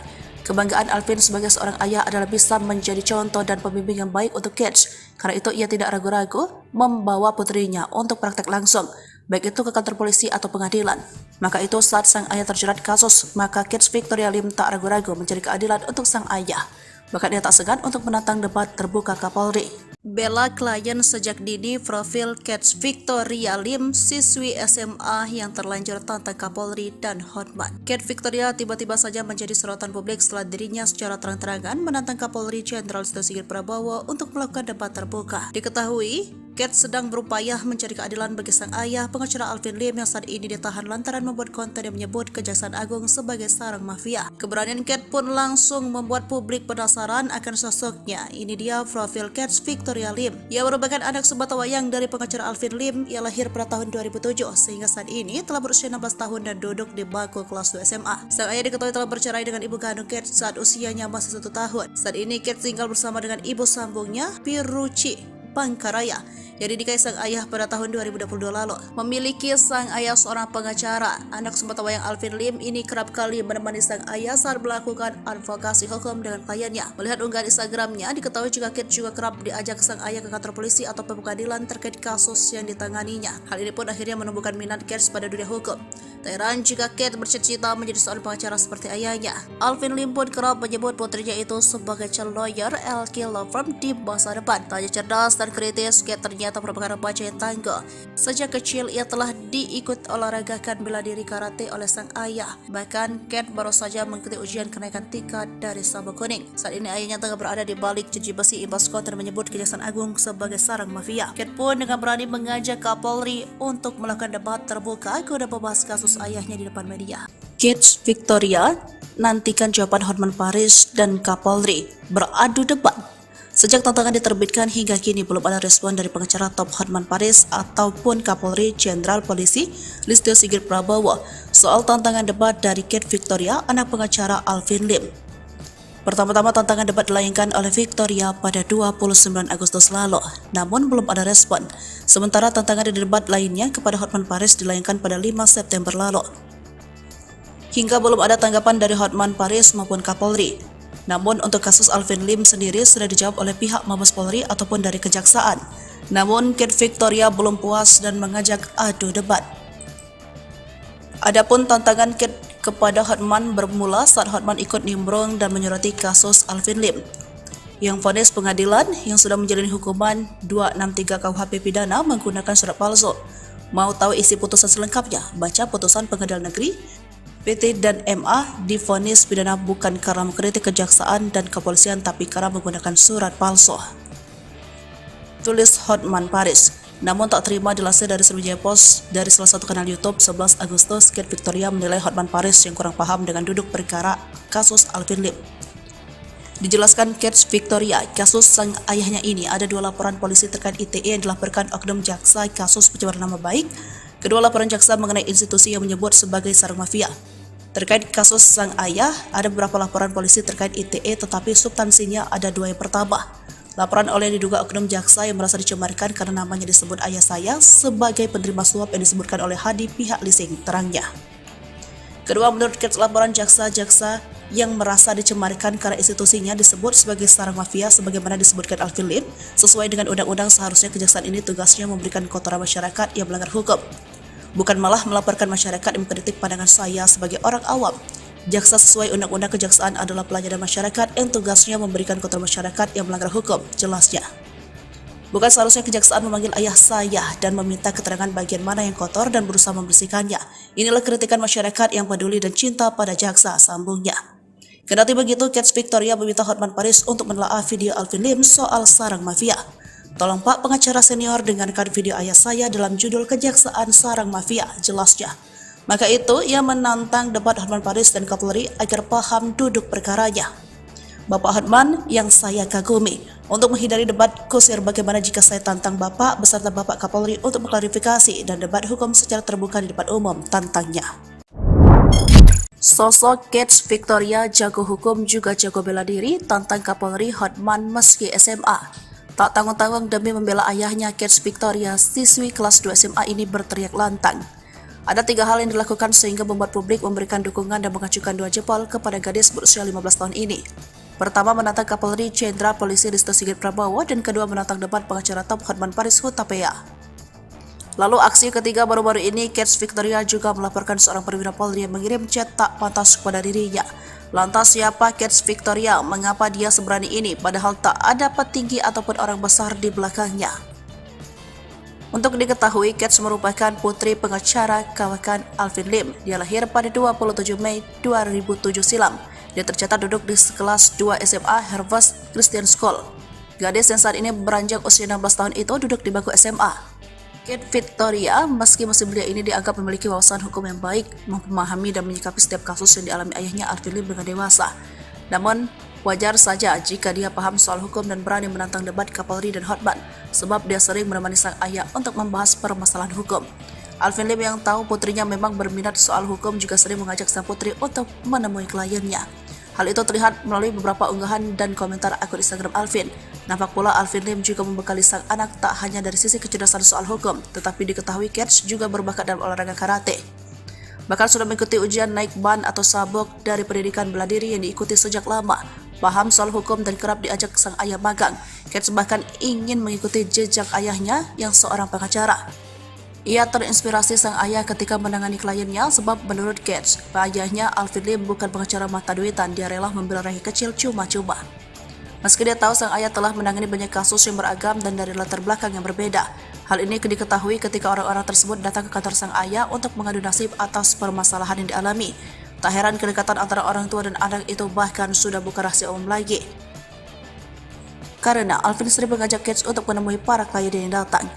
Kebanggaan Alvin sebagai seorang ayah adalah bisa menjadi contoh dan pembimbing yang baik untuk Kate. Karena itu ia tidak ragu-ragu membawa putrinya untuk praktek langsung, baik itu ke kantor polisi atau pengadilan. Maka itu saat sang ayah terjerat kasus, maka Kate Victoria Lim tak ragu-ragu mencari keadilan untuk sang ayah. Bahkan ia tak segan untuk menantang debat terbuka Kapolri. Bela klien sejak dini, profil Kate Victoria Lim, siswi SMA yang terlanjur tantang Kapolri dan Hotman. Kate Victoria tiba-tiba saja menjadi sorotan publik setelah dirinya secara terang-terangan menantang Kapolri Jenderal Listio Sigit Prabowo untuk melakukan debat terbuka. Diketahui, Kate sedang berupaya mencari keadilan bagi sang ayah, pengacara Alvin Lim yang saat ini ditahan lantaran membuat konten yang menyebut Kejaksaan Agung sebagai sarang mafia. Keberanian Kate pun langsung membuat publik penasaran akan sosoknya. Ini dia profil Kate Victoria Lim, yang merupakan anak sebatawayang dari pengacara Alvin Lim. Ia lahir pada tahun 2007 sehingga saat ini telah berusia 16 tahun dan duduk di bangku kelas 2 SMA. Sang ayah diketahui telah bercerai dengan ibu kandung Kate saat usianya masih 1 tahun. Saat ini Kate tinggal bersama dengan ibu sambungnya, Piruci Pangkaraya, yang dinikahi sang ayah pada tahun 2022 lalu. Memiliki sang ayah seorang pengacara, anak sebatawayang Alvin Lim ini kerap kali menemani sang ayah saat melakukan advokasi hukum dengan kliennya. Melihat unggahan Instagramnya, diketahui juga Kate juga kerap diajak sang ayah ke kantor polisi atau pengadilan terkait kasus yang ditanganinya. Hal ini pun akhirnya menumbuhkan minat Kate pada dunia hukum. Tak heran jika Kate bercita-cita menjadi seorang pengacara seperti ayahnya. Alvin Lim pun kerap menyebut putrinya itu sebagai calon lawyer LK Law Firm di masa depan. Tak hanya cerdas dan kritis, Kate ternyata merupakan remaja yang tangguh. Sejak kecil ia telah diikut olahragakan bela diri karate oleh sang ayah. Bahkan Kate baru saja mengikuti ujian kenaikan tingkat dari sabuk kuning. Saat ini ayahnya tengah berada di balik jeruji besi imbas konten menyebut Kejaksaan Agung sebagai sarang mafia. Kate pun dengan berani mengajak Kapolri untuk melakukan debat terbuka guna membahas kasus ayahnya di depan media. Kate Victoria nantikan jawaban Hotman Paris dan Kapolri beradu debat. Sejak tantangan diterbitkan hingga kini belum ada respon dari pengacara top Hotman Paris ataupun Kapolri Jenderal Polisi Listio Sigit Prabowo soal tantangan debat dari Kate Victoria, anak pengacara Alvin Lim. Pertama-tama tantangan debat dilayangkan oleh Victoria pada 29 Agustus lalu, namun belum ada respon. Sementara tantangan debat lainnya kepada Hotman Paris dilayangkan pada 5 September lalu. Hingga belum ada tanggapan dari Hotman Paris maupun Kapolri. Namun untuk kasus Alvin Lim sendiri sudah dijawab oleh pihak Mabes Polri ataupun dari Kejaksaan. Namun Kate Victoria belum puas dan mengajak adu debat. Adapun tantangan Kate kepada Hotman bermula saat Hotman ikut nimbrung dan menyoroti kasus Alvin Lim, yang vonis pengadilan yang sudah menjalani hukuman 263 KUHP pidana menggunakan surat palsu. Mau tahu isi putusan selengkapnya? Baca putusan Pengadilan Negeri PT dan MA divonis pidana bukan karena mengkritik kejaksaan dan kepolisian tapi karena menggunakan surat palsu. Tulis Hotman Paris. Namun tak terima dilansir dari Sriwijaya Post dari salah satu kanal YouTube 11 Agustus, Kate Victoria menilai Hotman Paris yang kurang paham dengan duduk perkara kasus Alvin Lim. Dijelaskan Kate Victoria, kasus sang ayahnya ini ada 2 laporan polisi terkait ITE yang dilaporkan oknum jaksa kasus pencemaran nama baik. Kedua laporan jaksa mengenai institusi yang menyebut sebagai sarang mafia. Terkait kasus sang ayah, ada beberapa laporan polisi terkait ITE tetapi substansinya ada 2 yang pertama. Laporan oleh diduga oknum jaksa yang merasa dicemarkan karena namanya disebut ayah saya sebagai penerima suap yang disebutkan oleh Hadi pihak leasing, terangnya. Kedua, menurut Kate, laporan jaksa-jaksa yang merasa dicemarkan karena institusinya disebut sebagai sarang mafia sebagaimana disebutkan Alvin Lim, sesuai dengan undang-undang seharusnya kejaksaan ini tugasnya memberikan kotoran masyarakat yang melanggar hukum, bukan malah melaporkan masyarakat yang mengkritik pandangan saya sebagai orang awam. Jaksa sesuai undang-undang kejaksaan adalah pelayanan masyarakat yang tugasnya memberikan kotoran masyarakat yang melanggar hukum, jelasnya. Bukan seharusnya kejaksaan memanggil ayah saya dan meminta keterangan bagian mana yang kotor dan berusaha membersihkannya. Inilah kritikan masyarakat yang peduli dan cinta pada jaksa, sambungnya. Kendati begitu, Kate Victoria meminta Hotman Paris untuk menelaah video Alvin Lim soal sarang mafia. Tolong Pak pengacara senior dengarkan video ayah saya dalam judul Kejaksaan Sarang Mafia, jelasnya. Maka itu, ia menantang debat Hotman Paris dan Kapolri agar paham duduk perkaranya. Bapak Hotman yang saya kagumi, untuk menghindari debat kusir bagaimana jika saya tantang Bapak beserta Bapak Kapolri untuk mengklarifikasi dan debat hukum secara terbuka di depan umum, tantangnya. Sosok Kate Victoria jago hukum juga jago bela diri, tantang Kapolri Hotman meski SMA. Tak tanggung-tanggung demi membela ayahnya, Kate Victoria, siswi kelas 2 SMA ini berteriak lantang. Ada 3 hal yang dilakukan sehingga membuat publik memberikan dukungan dan mengacukan 2 jempol kepada gadis berusia 15 tahun ini. Pertama, menantang Kapolri Jenderal Polisi Listio Sigit Prabowo, dan kedua menantang debat pengacara top Hotman Paris Hutapea. Lalu aksi ketiga baru-baru ini, Kate Victoria juga melaporkan seorang perwira Polri yang mengirim chat tak pantas kepada dirinya. Lantas siapa Kate Victoria? Mengapa dia seberani ini padahal tak ada petinggi ataupun orang besar di belakangnya? Untuk diketahui, Kate merupakan putri pengacara kawakan Alvin Lim. Dia lahir pada 27 Mei 2007 silam. Dia tercatat duduk di kelas 2 SMA Harvest Christian School. Gadis yang saat ini beranjak usia 16 tahun itu duduk di bangku SMA. Kate Victoria, meski masih belia ini dianggap memiliki wawasan hukum yang baik, memahami dan menyikapi setiap kasus yang dialami ayahnya Alvin Lim dengan dewasa. Namun, wajar saja jika dia paham soal hukum dan berani menantang debat Kapolri dan Hotman, sebab dia sering menemani sang ayah untuk membahas permasalahan hukum. Alvin Lim yang tahu putrinya memang berminat soal hukum juga sering mengajak sang putri untuk menemui kliennya. Hal itu terlihat melalui beberapa unggahan dan komentar akun Instagram Alvin. Nampak pula Alvin Lim juga membekali sang anak tak hanya dari sisi kecerdasan soal hukum, tetapi diketahui Kate juga berbakat dalam olahraga karate. Bahkan sudah mengikuti ujian naik ban atau sabuk dari pendidikan bela diri yang diikuti sejak lama. Paham soal hukum dan kerap diajak sang ayah magang. Kate bahkan ingin mengikuti jejak ayahnya yang seorang pengacara. Ia terinspirasi sang ayah ketika menangani kliennya sebab menurut Kate, ayahnya Alvin Lim bukan pengacara mata duitan, dia rela membela rakyat kecil cuma-cuma. Meski dia tahu sang ayah telah menangani banyak kasus yang beragam dan dari latar belakang yang berbeda. Hal ini diketahui ketika orang-orang tersebut datang ke kantor sang ayah untuk mengadu nasib atas permasalahan yang dialami. Tak heran kedekatan antara orang tua dan anak itu bahkan sudah bukan rahasia umum lagi. Karena Alvin sering mengajak Kate untuk menemui para klien yang datang.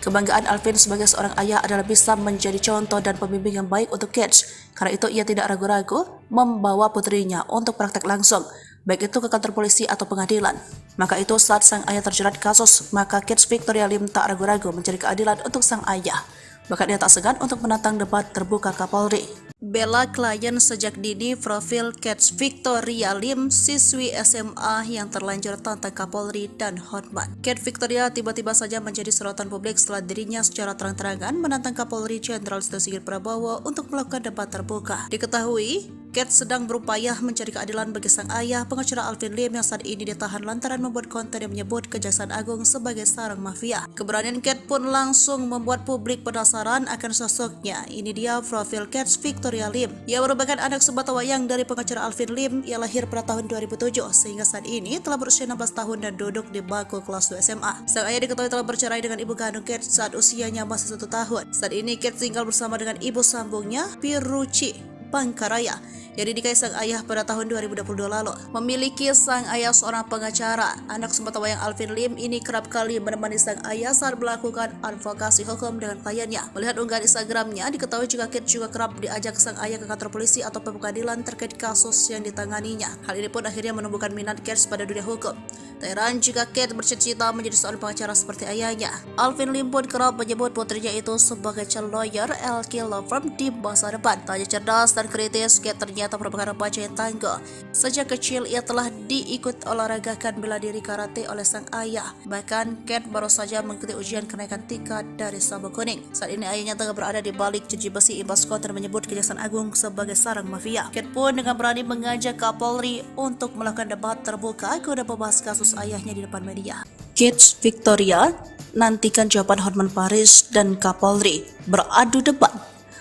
Kebanggaan Alvin sebagai seorang ayah adalah bisa menjadi contoh dan pembimbing yang baik untuk Kate. Karena itu ia tidak ragu-ragu membawa putrinya untuk praktek langsung, baik itu ke kantor polisi atau pengadilan. Maka itu saat sang ayah terjerat kasus, maka Kate Victoria Lim tak ragu-ragu mencari keadilan untuk sang ayah. Bahkan dia tak segan untuk menantang debat terbuka Kapolri. Bela klien sejak dini. Profil Kate Victoria Lim, siswi SMA yang terlanjur tantang Kapolri dan Hotman. Kate Victoria tiba-tiba saja menjadi sorotan publik setelah dirinya secara terang-terangan menantang Kapolri Jenderal Listio Sigit Prabowo untuk melakukan debat terbuka. Diketahui, Kate sedang berupaya mencari keadilan bagi sang ayah, pengacara Alvin Lim yang saat ini ditahan lantaran membuat konten yang menyebut Kejaksaan Agung sebagai sarang mafia. Keberanian Kate pun langsung membuat publik penasaran akan sosoknya. Ini dia profil Kate Victoria Lim. Ia merupakan anak sebatawayang dari pengacara Alvin Lim. Ia lahir pada tahun 2007 sehingga saat ini telah berusia 16 tahun dan duduk di bangku kelas 2 SMA. Sang ayah diketahui telah bercerai dengan ibu kandung Kate saat usianya masih 1 tahun. Saat ini Kate tinggal bersama dengan ibu sambungnya, Piruci Pangkaraya, yang dinikahi sang ayah pada tahun 2022 lalu. Memiliki sang ayah seorang pengacara, anak sebatawayang Alvin Lim ini kerap kali menemani sang ayah saat melakukan advokasi hukum dengan kliennya. Melihat unggahan Instagramnya, diketahui juga Kate juga kerap diajak sang ayah ke kantor polisi atau pengadilan terkait kasus yang ditanganinya. Hal ini pun akhirnya menumbuhkan minat Kate pada dunia hukum. Tak heran jika Kate bercita-cita menjadi seorang pengacara seperti ayahnya. Alvin Lim pun kerap menyebut putrinya itu sebagai calon lawyer LK Law Firm di masa depan. Tak hanya cerdas dan kritis, Kate ternyata merupakan remaja yang tangguh. Sejak kecil ia telah diikut olahragakan bela diri karate oleh sang ayah. Bahkan Kate baru saja mengikuti ujian kenaikan tingkat dari sabuk kuning. Saat ini ayahnya tengah berada di balik jeruji besi imbas konten menyebut Kejaksaan Agung sebagai sarang mafia. Kate pun dengan berani mengajak Kapolri untuk melakukan debat terbuka guna membahas kasus ayahnya di depan media. Kate Victoria nantikan jawaban Hotman Paris dan Kapolri beradu debat.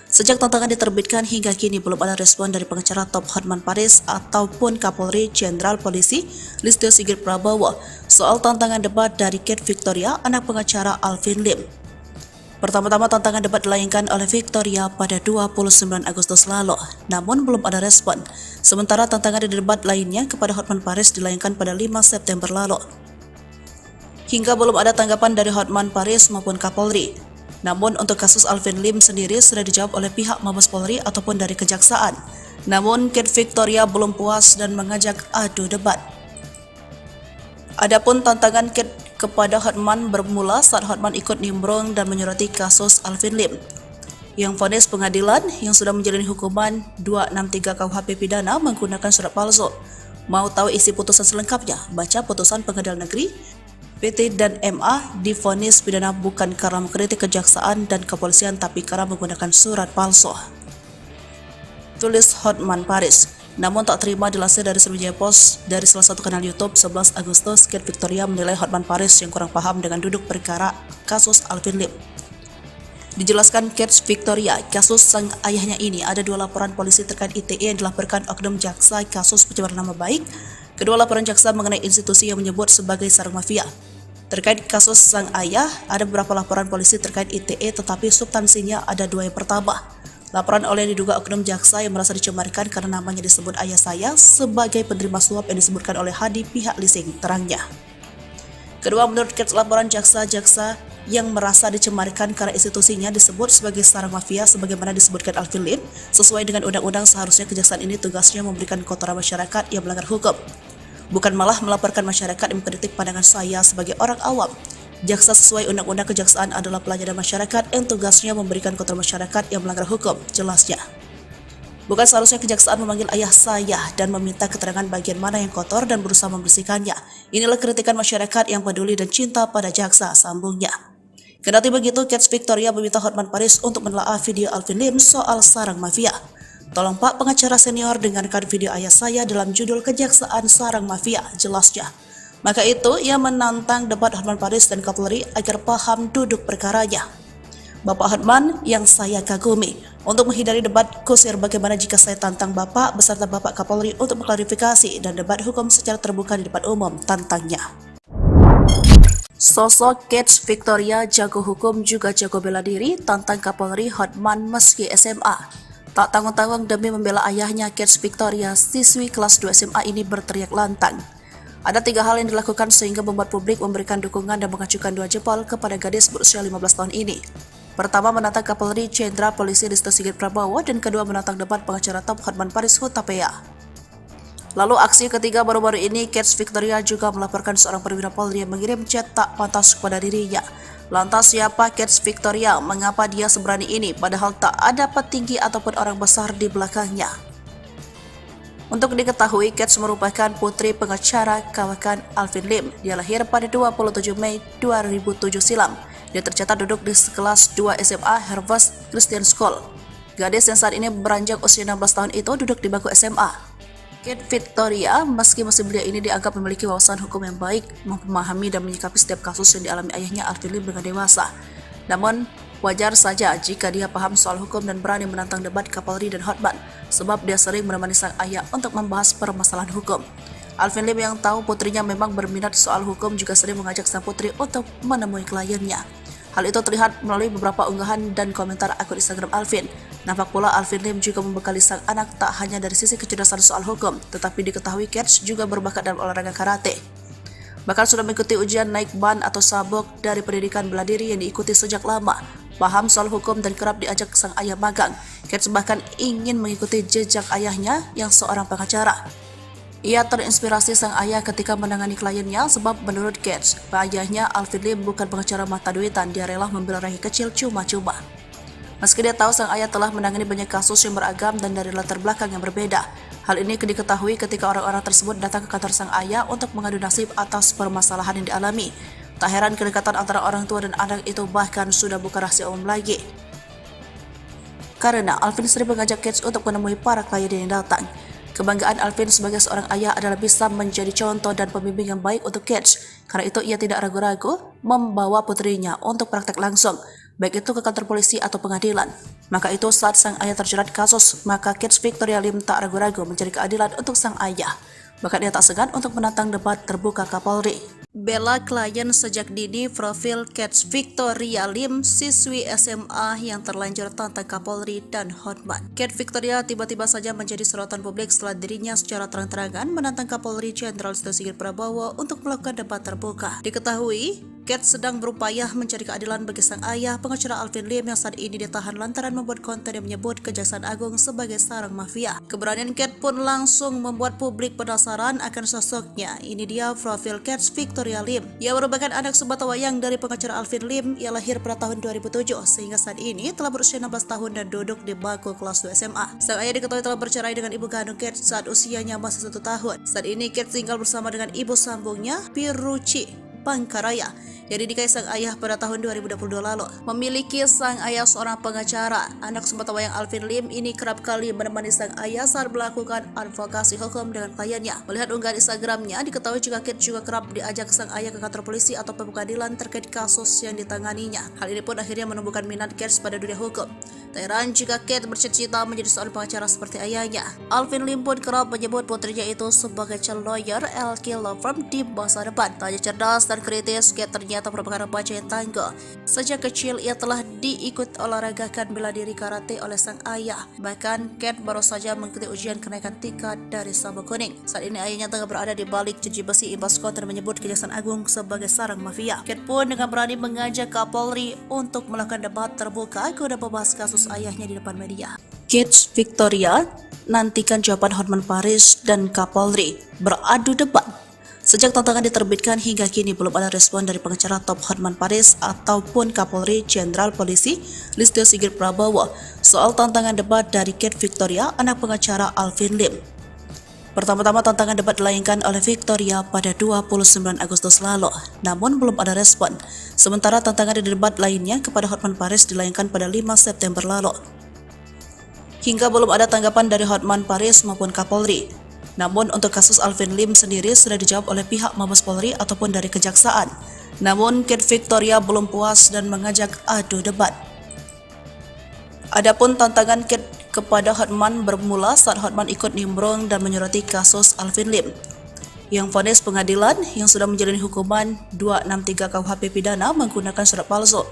Sejak tantangan diterbitkan hingga kini belum ada respon dari pengacara top Hotman Paris ataupun Kapolri Jenderal Polisi Listio Sigit Prabowo soal tantangan debat dari Kate Victoria, anak pengacara Alvin Lim. Pertama-tama tantangan debat dilayangkan oleh Victoria pada 29 Agustus lalu, namun belum ada respon. Sementara tantangan debat lainnya kepada Hotman Paris dilayangkan pada 5 September lalu. Hingga belum ada tanggapan dari Hotman Paris maupun Kapolri. Namun untuk kasus Alvin Lim sendiri sudah dijawab oleh pihak Mabes Polri ataupun dari Kejaksaan. Namun Kate Victoria belum puas dan mengajak adu debat. Adapun tantangan Kate kepada Hotman bermula saat Hotman ikut nimbrung dan menyoroti kasus Alvin Lim yang vonis pengadilan yang sudah menjalani hukuman 263 KUHP pidana menggunakan surat palsu. Mau tahu isi putusan selengkapnya? Baca putusan Pengadilan Negeri PT dan MA divonis pidana bukan karena mengkritik kejaksaan dan kepolisian tapi karena menggunakan surat palsu. Tulis Hotman Paris. Namun tak terima dilansir dari Sriwijaya Post dari salah satu kanal YouTube 11 Agustus, Kate Victoria menilai Hotman Paris yang kurang paham dengan duduk perkara kasus Alvin Lim. Dijelaskan Kate Victoria, kasus sang ayahnya ini ada 2 laporan polisi terkait ITE yang dilaporkan oknum jaksa kasus pencemaran nama baik. Kedua laporan jaksa mengenai institusi yang menyebut sebagai sarang mafia. Terkait kasus sang ayah, ada beberapa laporan polisi terkait ITE tetapi substansinya ada 2 yang pertama. Laporan oleh diduga oknum jaksa yang merasa dicemarkan karena namanya disebut ayah saya sebagai penerima suap yang disebutkan oleh Hadi pihak leasing, terangnya. Kedua, menurut Kate, laporan jaksa-jaksa yang merasa dicemarkan karena institusinya disebut sebagai sarang mafia sebagaimana disebutkan Alvin Lim, sesuai dengan undang-undang seharusnya kejaksaan ini tugasnya memberikan kotoran masyarakat yang melanggar hukum, bukan malah melaporkan masyarakat yang mengkritik pandangan saya sebagai orang awam. Jaksa sesuai undang-undang kejaksaan adalah pelayanan masyarakat yang tugasnya memberikan kotoran masyarakat yang melanggar hukum, jelasnya. Bukan seharusnya kejaksaan memanggil ayah saya dan meminta keterangan bagian mana yang kotor dan berusaha membersihkannya. Inilah kritikan masyarakat yang peduli dan cinta pada jaksa, sambungnya. Kendati begitu, Kate Victoria meminta Hotman Paris untuk menelaah video Alvin Lim soal sarang mafia. Tolong Pak pengacara senior dengarkan video ayah saya dalam judul Kejaksaan Sarang Mafia, jelasnya. Maka itu, ia menantang debat Hotman Paris dan Kapolri agar paham duduk perkaranya. Bapak Hotman yang saya kagumi, untuk menghindari debat kusir bagaimana jika saya tantang Bapak beserta Bapak Kapolri untuk mengklarifikasi dan debat hukum secara terbuka di depan umum, tantangnya. Sosok Kate Victoria jago hukum juga jago bela diri, tantang Kapolri Hotman meski SMA. Tak tanggung-tanggung demi membela ayahnya, Kate Victoria, siswi kelas 2 SMA ini berteriak lantang. Ada 3 hal yang dilakukan sehingga membuat publik memberikan dukungan dan mengacukan 2 jempol kepada gadis berusia 15 tahun ini. Pertama, menantang Kapolri Jenderal Polisi Listio Sigit Prabowo, dan kedua, menantang debat pengacara top Hotman Paris Hutapea. Lalu aksi ketiga baru-baru ini, Kate Victoria juga melaporkan seorang perwira Polri yang mengirim chat tak pantas kepada dirinya. Lantas siapa Kate Victoria? Mengapa dia seberani ini padahal tak ada petinggi ataupun orang besar di belakangnya? Untuk diketahui, Kate merupakan putri pengacara kawakan Alvin Lim. Dia lahir pada 27 Mei 2007 silam. Dia tercatat duduk di kelas 2 SMA Harvest Christian School. Gadis yang saat ini beranjak usia 16 tahun itu duduk di bangku SMA. Kate Victoria, meski masih belia ini dianggap memiliki wawasan hukum yang baik, memahami dan menyikapi setiap kasus yang dialami ayahnya Alvin Lim dengan dewasa. Namun, wajar saja jika dia paham soal hukum dan berani menantang debat Kapolri dan Hotman, sebab dia sering menemani sang ayah untuk membahas permasalahan hukum. Alvin Lim yang tahu putrinya memang berminat soal hukum juga sering mengajak sang putri untuk menemui kliennya. Hal itu terlihat melalui beberapa unggahan dan komentar akun Instagram Alvin. Nampak pula Alvin Lim juga membekali sang anak tak hanya dari sisi kecerdasan soal hukum, tetapi diketahui Kate juga berbakat dalam olahraga karate. Bahkan sudah mengikuti ujian naik ban atau sabuk dari pendidikan bela diri yang diikuti sejak lama. Paham soal hukum dan kerap diajak sang ayah magang. Kate bahkan ingin mengikuti jejak ayahnya yang seorang pengacara. Ia terinspirasi sang ayah ketika menangani kliennya sebab menurut Kate, ayahnya Alvin Lim bukan pengacara mata duitan, dia rela membela rakyat kecil cuma-cuma. Meski dia tahu sang ayah telah menangani banyak kasus yang beragam dan dari latar belakang yang berbeda. Hal ini diketahui ketika orang-orang tersebut datang ke kantor sang ayah untuk mengadu nasib atas permasalahan yang dialami. Tak heran kedekatan antara orang tua dan anak itu bahkan sudah bukan rahasia umum lagi. Karena Alvin sering mengajak Kate untuk menemui para klien yang datang. Kebanggaan Alvin sebagai seorang ayah adalah bisa menjadi contoh dan pembimbing yang baik untuk Kate. Karena itu ia tidak ragu-ragu membawa putrinya untuk praktek langsung, baik itu ke kantor polisi atau pengadilan. Maka itu saat sang ayah terjerat kasus, maka Kate Victoria Lim tak ragu-ragu mencari keadilan untuk sang ayah. Bahkan ia tak segan untuk menantang debat terbuka Kapolri. Bela klien sejak dini, profil Kate Victoria Lim, siswi SMA yang terlanjur tantang Kapolri dan Hotman. Kate Victoria tiba-tiba saja menjadi sorotan publik setelah dirinya secara terang-terangan menantang Kapolri Jenderal Listio Sigit Prabowo untuk melakukan debat terbuka. Diketahui, Kate sedang berupaya mencari keadilan bagi sang ayah, pengacara Alvin Lim yang saat ini ditahan lantaran membuat konten yang menyebut Kejaksaan Agung sebagai sarang mafia. Keberanian Kate pun langsung membuat publik penasaran akan sosoknya. Ini dia profil Kate Victoria Lim. Ia merupakan anak sebatawayang dari pengacara Alvin Lim. Ia lahir pada tahun 2007 sehingga saat ini telah berusia 16 tahun dan duduk di bangku kelas 2 SMA. Sang ayah diketahui telah bercerai dengan ibu kandung Kate saat usianya masih 1 tahun. Saat ini Kate tinggal bersama dengan ibu sambungnya, Piruci Pangkaraya, yang dinikahi sang ayah pada tahun 2022 lalu. Memiliki sang ayah seorang pengacara, anak sebatawayang Alvin Lim ini kerap kali menemani sang ayah saat melakukan advokasi hukum dengan kliennya. Melihat unggahan Instagramnya, diketahui juga Kate juga kerap diajak sang ayah ke kantor polisi atau pengadilan terkait kasus yang ditanganinya. Hal ini pun akhirnya menumbuhkan minat Kate pada dunia hukum. Tak heran jika Kate bercita-cita menjadi seorang pengacara seperti ayahnya. Alvin Lim pun kerap menyebut putrinya itu sebagai calon lawyer LK Law Firm di masa depan. Tak hanya cerdas, menjelaskan kritis, Kate ternyata merupakan remaja yang tangguh. Sejak kecil ia telah diikut olahragakan bela diri karate oleh sang ayah. Bahkan Kate baru saja mengikuti ujian kenaikan tingkat dari Sabuk Kuning. Saat ini ayahnya tengah berada di balik jeruji besi imbas kota dan menyebut Kejaksaan Agung sebagai sarang mafia. Kate pun dengan berani mengajak Kapolri untuk melakukan debat terbuka guna membahas kasus ayahnya di depan media. Kate Victoria nantikan jawaban Hotman Paris dan Kapolri beradu debat. Sejak tantangan diterbitkan hingga kini belum ada respon dari pengacara top Hotman Paris ataupun Kapolri Jenderal Polisi Listio Sigit Prabowo soal tantangan debat dari Kate Victoria, anak pengacara Alvin Lim. Pertama-tama tantangan debat dilayangkan oleh Victoria pada 29 Agustus lalu, namun belum ada respon. Sementara tantangan di debat lainnya kepada Hotman Paris dilayangkan pada 5 September lalu. Hingga belum ada tanggapan dari Hotman Paris maupun Kapolri. Namun untuk kasus Alvin Lim sendiri sudah dijawab oleh pihak Mabes Polri ataupun dari Kejaksaan. Namun Kate Victoria belum puas dan mengajak adu debat. Adapun tantangan Kate kepada Hotman bermula saat Hotman ikut nimbrung dan menyoroti kasus Alvin Lim. Yang vonis pengadilan yang sudah menjalani hukuman 263 KUHP pidana menggunakan surat palsu.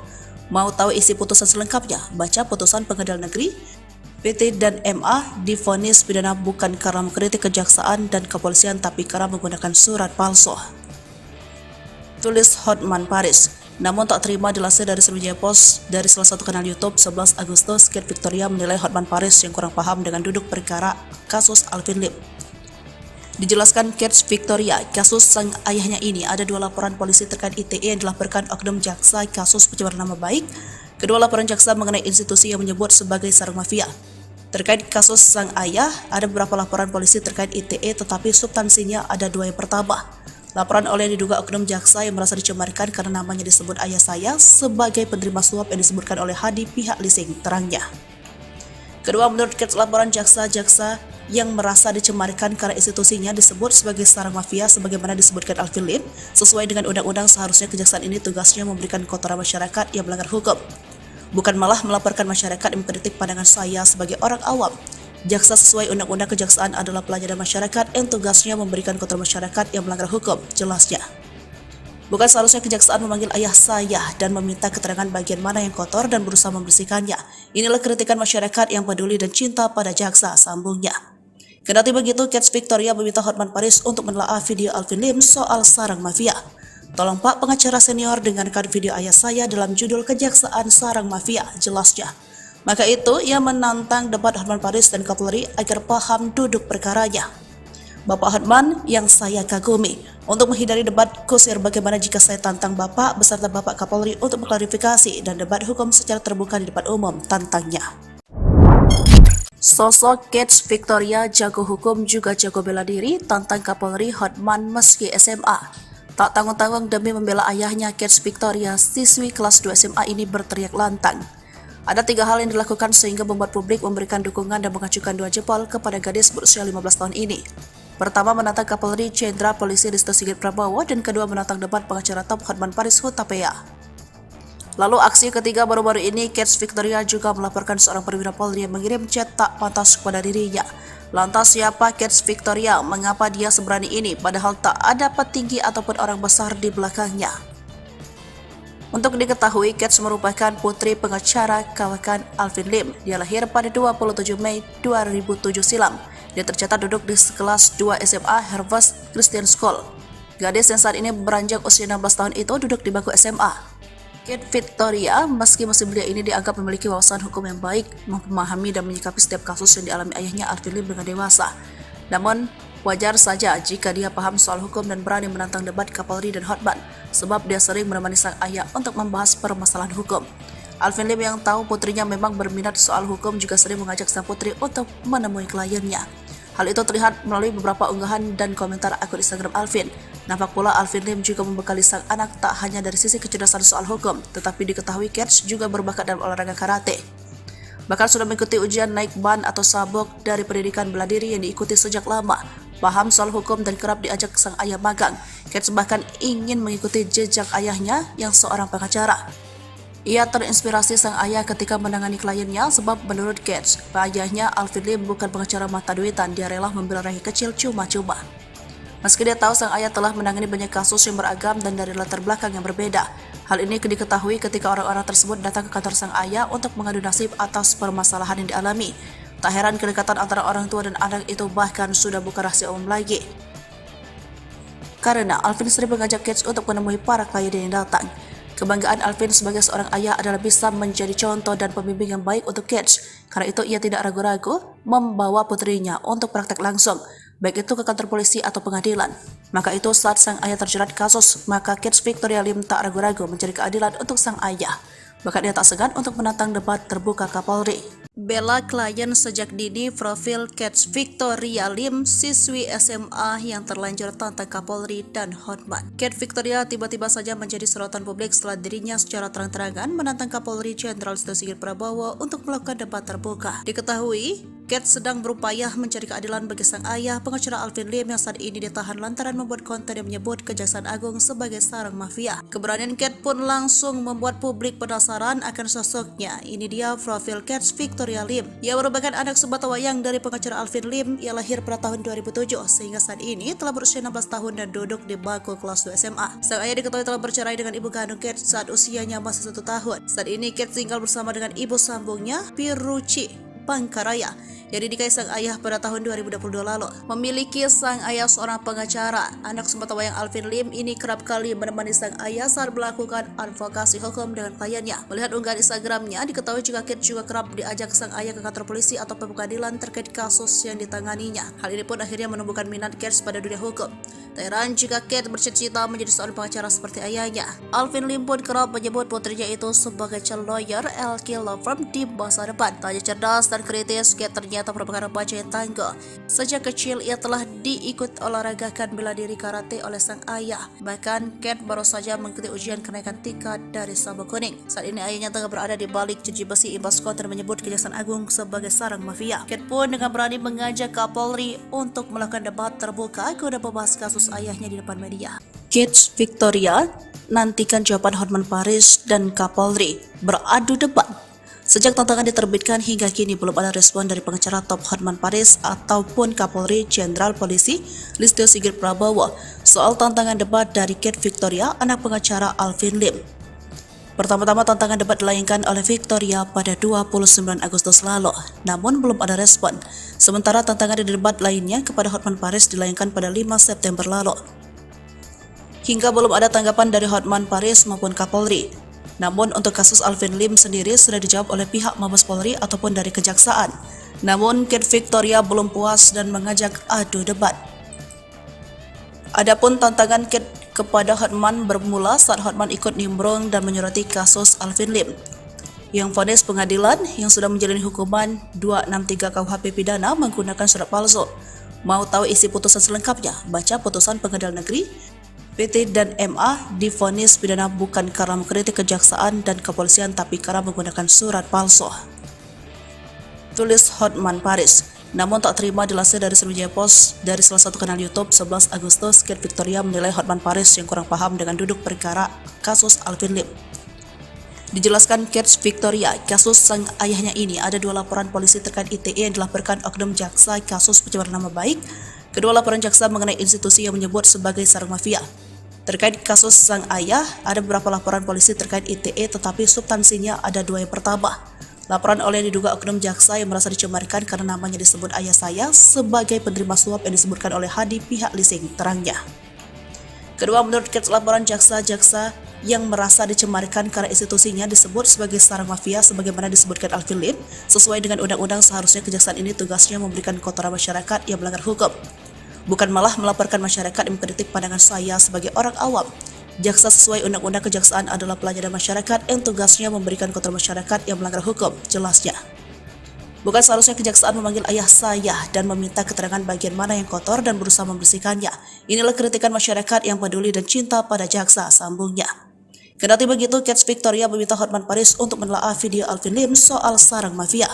Mau tahu isi putusan selengkapnya? Baca putusan Pengadilan Negeri PT dan MA divonis pidana bukan karena mengkritik kejaksaan dan kepolisian tapi karena menggunakan surat palsu. Tulis Hotman Paris. Namun tak terima dilansir dari Sriwijaya Post dari salah satu kanal YouTube 11 Agustus, Kate Victoria menilai Hotman Paris yang kurang paham dengan duduk perkara kasus Alvin Lim. Dijelaskan Kate Victoria, kasus sang ayahnya ini ada 2 laporan polisi terkait ITE yang dilaporkan oknum jaksa kasus pencemaran nama baik. Kedua laporan jaksa mengenai institusi yang menyebut sebagai sarang mafia. Terkait kasus sang ayah, ada beberapa laporan polisi terkait ITE tetapi substansinya ada 2 yang pertama. Laporan oleh diduga oknum jaksa yang merasa dicemarkan karena namanya disebut ayah saya sebagai penerima suap yang disebutkan oleh Hadi pihak leasing, terangnya. Kedua, menurut Kate, laporan jaksa-jaksa yang merasa dicemarkan karena institusinya disebut sebagai sarang mafia sebagaimana disebutkan Alvin Lim, sesuai dengan undang-undang seharusnya kejaksaan ini tugasnya memberikan kotoran masyarakat yang melanggar hukum. Bukan malah melaporkan masyarakat yang mengkritik pandangan saya sebagai orang awam. Jaksa sesuai undang-undang kejaksaan adalah pelayanan masyarakat yang tugasnya memberikan kotoran masyarakat yang melanggar hukum, jelasnya. Bukan seharusnya kejaksaan memanggil ayah saya dan meminta keterangan bagian mana yang kotor dan berusaha membersihkannya. Inilah kritikan masyarakat yang peduli dan cinta pada jaksa, sambungnya. Kendati begitu, Kate Victoria meminta Hotman Paris untuk menelaah video Alvin Lim soal sarang mafia. Tolong Pak pengacara senior dengarkan video ayah saya dalam judul Kejaksaan Sarang Mafia, jelasnya. Maka itu, ia menantang debat Hotman Paris dan Kapolri agar paham duduk perkaranya. Bapak Hotman yang saya kagumi, untuk menghindari debat kusir bagaimana jika saya tantang Bapak beserta Bapak Kapolri untuk mengklarifikasi dan debat hukum secara terbuka di depan umum, tantangnya. Sosok Kate Victoria jago hukum juga jago bela diri, tantang Kapolri Hotman meski SMA. Tak tanggung-tanggung demi membela ayahnya, Kate Victoria, siswi kelas 2 SMA ini berteriak lantang. Ada 3 hal yang dilakukan sehingga membuat publik memberikan dukungan dan mengacukan 2 jempol kepada gadis berusia 15 tahun ini. Pertama, menantang Kapolri Jenderal Polisi Listio Sigit Prabowo, dan kedua menantang debat pengacara top Hotman Paris Hutapea. Lalu aksi ketiga baru-baru ini, Kate Victoria juga melaporkan seorang perwira Polri yang mengirim chat tak pantas kepada dirinya. Lantas siapa Kate Victoria? Mengapa dia seberani ini padahal tak ada petinggi ataupun orang besar di belakangnya? Untuk diketahui, Kate merupakan putri pengacara kawakan Alvin Lim. Dia lahir pada 27 Mei 2007 silam. Dia tercatat duduk di kelas 2 SMA Harvest Christian School. Gadis yang saat ini beranjak usia 16 tahun itu duduk di bangku SMA. Kate Victoria, meski masih belia ini dianggap memiliki wawasan hukum yang baik, memahami dan menyikapi setiap kasus yang dialami ayahnya Alvin Lim dengan dewasa. Namun, wajar saja jika dia paham soal hukum dan berani menantang debat Kapolri dan Hotman, sebab dia sering menemani sang ayah untuk membahas permasalahan hukum. Alvin Lim yang tahu putrinya memang berminat soal hukum juga sering mengajak sang putri untuk menemui kliennya. Hal itu terlihat melalui beberapa unggahan dan komentar akun Instagram Alvin. Nampak pula Alvin Lim juga membekali sang anak tak hanya dari sisi kecerdasan soal hukum, tetapi diketahui Kate juga berbakat dalam olahraga karate. Bahkan sudah mengikuti ujian naik ban atau sabuk dari pendidikan bela diri yang diikuti sejak lama. Paham soal hukum dan kerap diajak sang ayah magang. Kate bahkan ingin mengikuti jejak ayahnya yang seorang pengacara. Ia terinspirasi sang ayah ketika menangani kliennya sebab menurut Kate, ayahnya Alvin Lim bukan pengacara mata duitan, dia rela membela rakyat kecil cuma-cuma. Meski dia tahu sang ayah telah menangani banyak kasus yang beragam dan dari latar belakang yang berbeda. Hal ini diketahui ketika orang-orang tersebut datang ke kantor sang ayah untuk mengadu nasib atas permasalahan yang dialami. Tak heran kedekatan antara orang tua dan anak itu bahkan sudah bukan rahasia umum lagi. Karena Alvin sering mengajak Kate untuk menemui para klien yang datang. Kebanggaan Alvin sebagai seorang ayah adalah bisa menjadi contoh dan pembimbing yang baik untuk Kate. Karena itu ia tidak ragu-ragu membawa putrinya untuk praktek langsung, baik itu ke kantor polisi atau pengadilan. Maka itu saat sang ayah terjerat kasus, maka Kate Victoria Lim tak ragu-ragu mencari keadilan untuk sang ayah. Bahkan ia tak segan untuk menantang debat terbuka Kapolri. Bela klien sejak dini. Profil Kate Victoria Lim, siswi SMA yang terlanjur tantang Kapolri dan Hotman. Kate Victoria tiba-tiba saja menjadi sorotan publik setelah dirinya secara terang-terangan menantang Kapolri Jenderal Listio Sigit Prabowo untuk melakukan debat terbuka. Diketahui, Kate sedang berupaya mencari keadilan bagi sang ayah, pengacara Alvin Lim yang saat ini ditahan lantaran membuat konten yang menyebut Kejaksaan Agung sebagai sarang mafia. Keberanian Kate pun langsung membuat publik penasaran akan sosoknya. Ini dia profil Kate Victoria Lim. Ia merupakan anak sebatawayang dari pengacara Alvin Lim. Ia lahir pada tahun 2007 sehingga saat ini telah berusia 16 tahun dan duduk di bangku kelas 2 SMA. Sang ayah diketahui telah bercerai dengan ibu kandung Kate saat usianya masih 1 tahun. Saat ini Kate tinggal bersama dengan ibu sambungnya, Piruci Pangkaraya, yang dinikahi sang ayah pada tahun 2022 lalu. Memiliki sang ayah seorang pengacara, anak sebatawayang Alvin Lim ini kerap kali menemani sang ayah saat melakukan advokasi hukum dengan kliennya. Melihat unggahan Instagramnya, diketahui jika Kate juga kerap diajak sang ayah ke kantor polisi atau pengadilan terkait kasus yang ditanganinya. Hal ini pun akhirnya menumbuhkan minat Kate pada dunia hukum. Tak heran jika Kate bercita-cita menjadi seorang pengacara seperti ayahnya. Alvin Lim pun kerap menyebut putrinya itu sebagai calon lawyer LK Law Firm di masa depan. Tak hanya cerdas dan kritis, Kate ternyata merupakan remaja yang tangguh. Sejak kecil ia telah diikut olahragakan bela diri karate oleh sang ayah. Bahkan Kate baru saja mengikuti ujian kenaikan tingkat dari sabuk kuning. Saat ini ayahnya tengah berada di balik jeruji besi imbas konten menyebut Kejaksaan Agung sebagai sarang mafia. Kate pun dengan berani mengajak Kapolri untuk melakukan debat terbuka guna membahas kasus ayahnya di depan media. Kate Victoria nantikan jawaban Hotman Paris dan Kapolri beradu debat. Sejak tantangan diterbitkan hingga kini belum ada respon dari pengacara top Hotman Paris ataupun Kapolri Jenderal Polisi Listio Sigit Prabowo soal tantangan debat dari Kate Victoria, anak pengacara Alvin Lim. Pertama-tama tantangan debat dilayangkan oleh Victoria pada 29 Agustus lalu, namun belum ada respon. Sementara tantangan debat lainnya kepada Hotman Paris dilayangkan pada 5 September lalu. Hingga belum ada tanggapan dari Hotman Paris maupun Kapolri. Namun untuk kasus Alvin Lim sendiri sudah dijawab oleh pihak Mabes Polri ataupun dari Kejaksaan. Namun Kate Victoria belum puas dan mengajak adu debat. Adapun tantangan Kate kepada Hotman bermula saat Hotman ikut nimbrung dan menyoroti kasus Alvin Lim yang vonis pengadilan yang sudah menjalani hukuman 263 KUHP pidana menggunakan surat palsu. Mau tahu isi putusan selengkapnya? Baca putusan Pengadilan Negeri PT dan MA divonis pidana bukan karena mengkritik kejaksaan dan kepolisian tapi karena menggunakan surat palsu. Tulis Hotman Paris. Namun tak terima dilansir dari Sriwijaya Post dari salah satu kanal YouTube 11 Agustus, Kate Victoria menilai Hotman Paris yang kurang paham dengan duduk perkara kasus Alvin Lim. Dijelaskan Kate Victoria, kasus sang ayahnya ini ada 2 laporan polisi terkait ITE yang dilaporkan oknum jaksa kasus pencemaran nama baik. Kedua laporan jaksa mengenai institusi yang menyebut sebagai sarang mafia. Terkait kasus sang ayah, ada beberapa laporan polisi terkait ITE tetapi substansinya ada 2 yang pertama. Laporan oleh yang diduga oknum jaksa yang merasa dicemarkan karena namanya disebut ayah saya sebagai penerima suap yang disebutkan oleh Hadi pihak leasing, terangnya. Kedua, menurut Kate, laporan jaksa-jaksa yang merasa dicemarkan karena institusinya disebut sebagai sarang mafia sebagaimana disebutkan Alvin Lim, sesuai dengan undang-undang seharusnya kejaksaan ini tugasnya memberikan kotoran masyarakat yang melanggar hukum. Bukan malah melaporkan masyarakat yang mengkritik pandangan saya sebagai orang awam. Jaksa sesuai undang-undang kejaksaan adalah pelayanan masyarakat yang tugasnya memberikan kotoran masyarakat yang melanggar hukum, jelasnya. Bukan seharusnya kejaksaan memanggil ayah saya dan meminta keterangan bagian mana yang kotor dan berusaha membersihkannya. Inilah kritikan masyarakat yang peduli dan cinta pada jaksa, sambungnya. Kendati begitu, Kate Victoria meminta Hotman Paris untuk menelaah video Alvin Lim soal sarang mafia.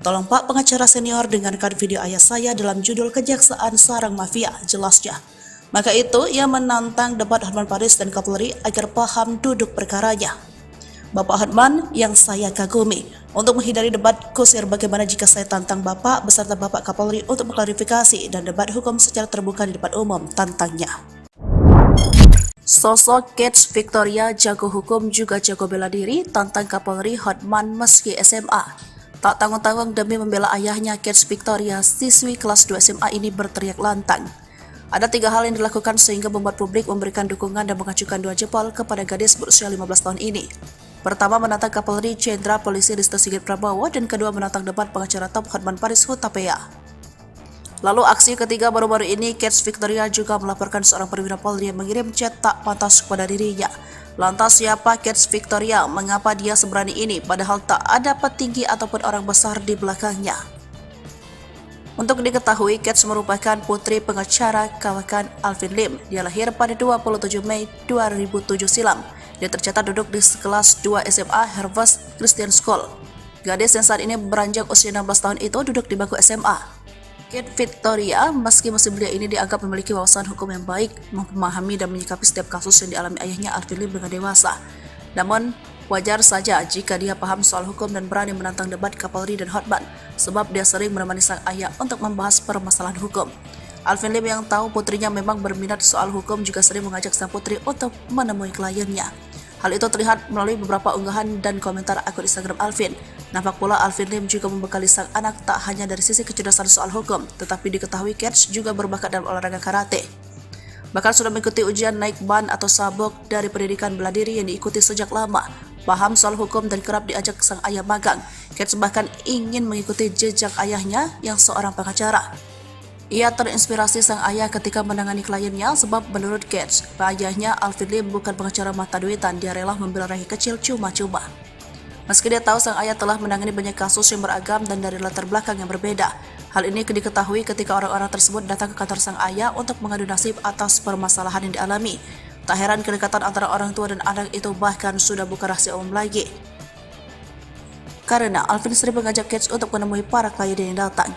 Tolong Pak pengacara senior dengarkan video ayah saya dalam judul Kejaksaan Sarang Mafia, jelasnya. Maka itu ia menantang debat Hotman Paris dan Kapolri agar paham duduk perkaranya. Bapak Hotman yang saya kagumi. Untuk menghindari debat kusir bagaimana jika saya tantang Bapak beserta Bapak Kapolri untuk mengklarifikasi dan debat hukum secara terbuka di depan umum, tantangnya. Sosok Kets Victoria jago hukum juga jago bela diri tantang Kapolri Hotman meski SMA. Tak tanggung-tanggung demi membela ayahnya, Kets Victoria, siswi kelas 2 SMA ini berteriak lantang. Ada 3 hal yang dilakukan sehingga membuat publik memberikan dukungan dan mengacukan 2 jempol kepada gadis berusia 15 tahun ini. Pertama, menantang Kapolri Jenderal Polisi Listio Sigit Prabowo, dan kedua, menantang debat pengacara top Hotman Paris Hutapea. Lalu aksi ketiga baru-baru ini, Kets Victoria juga melaporkan seorang perwira Polri yang mengirim chat tak pantas kepada dirinya. Lantas siapa Kets Victoria? Mengapa dia seberani ini padahal tak ada petinggi ataupun orang besar di belakangnya? Untuk diketahui, Kets merupakan putri pengacara kawakan Alvin Lim. Dia lahir pada 27 Mei 2007 silam. Dia tercatat duduk di kelas 2 SMA Harvest Christian School. Gadis yang saat ini beranjak usia 16 tahun itu duduk di bangku SMA. Kets Victoria, meski musim belia ini dianggap memiliki wawasan hukum yang baik, memahami dan menyikapi setiap kasus yang dialami ayahnya Alvin Lim dengan dewasa. Namun, wajar saja jika dia paham soal hukum dan berani menantang debat Kapolri dan Hotman, sebab dia sering menemani sang ayah untuk membahas permasalahan hukum. Alvin Lim yang tahu putrinya memang berminat soal hukum juga sering mengajak sang putri untuk menemui kliennya. Hal itu terlihat melalui beberapa unggahan dan komentar akun Instagram Alvin. Nampak pula Alvin Lim juga membekali sang anak tak hanya dari sisi kecerdasan soal hukum, tetapi diketahui Kets juga berbakat dalam olahraga karate. Bahkan sudah mengikuti ujian naik ban atau sabuk dari pendidikan bela diri yang diikuti sejak lama. Paham soal hukum dan kerap diajak sang ayah magang. Kets bahkan ingin mengikuti jejak ayahnya yang seorang pengacara. Ia terinspirasi sang ayah ketika menangani kliennya sebab menurut Kets, ayahnya Alvin Lim bukan pengacara mata duitan, dia rela membela rakyat kecil cuma-cuma. Meski dia tahu sang ayah telah menangani banyak kasus yang beragam dan dari latar belakang yang berbeda. Hal ini diketahui ketika orang-orang tersebut datang ke kantor sang ayah untuk mengadu nasib atas permasalahan yang dialami. Tak heran kedekatan antara orang tua dan anak itu bahkan sudah bukan rahasia umum lagi. Karena Alvin sering mengajak Kets untuk menemui para klien yang datang.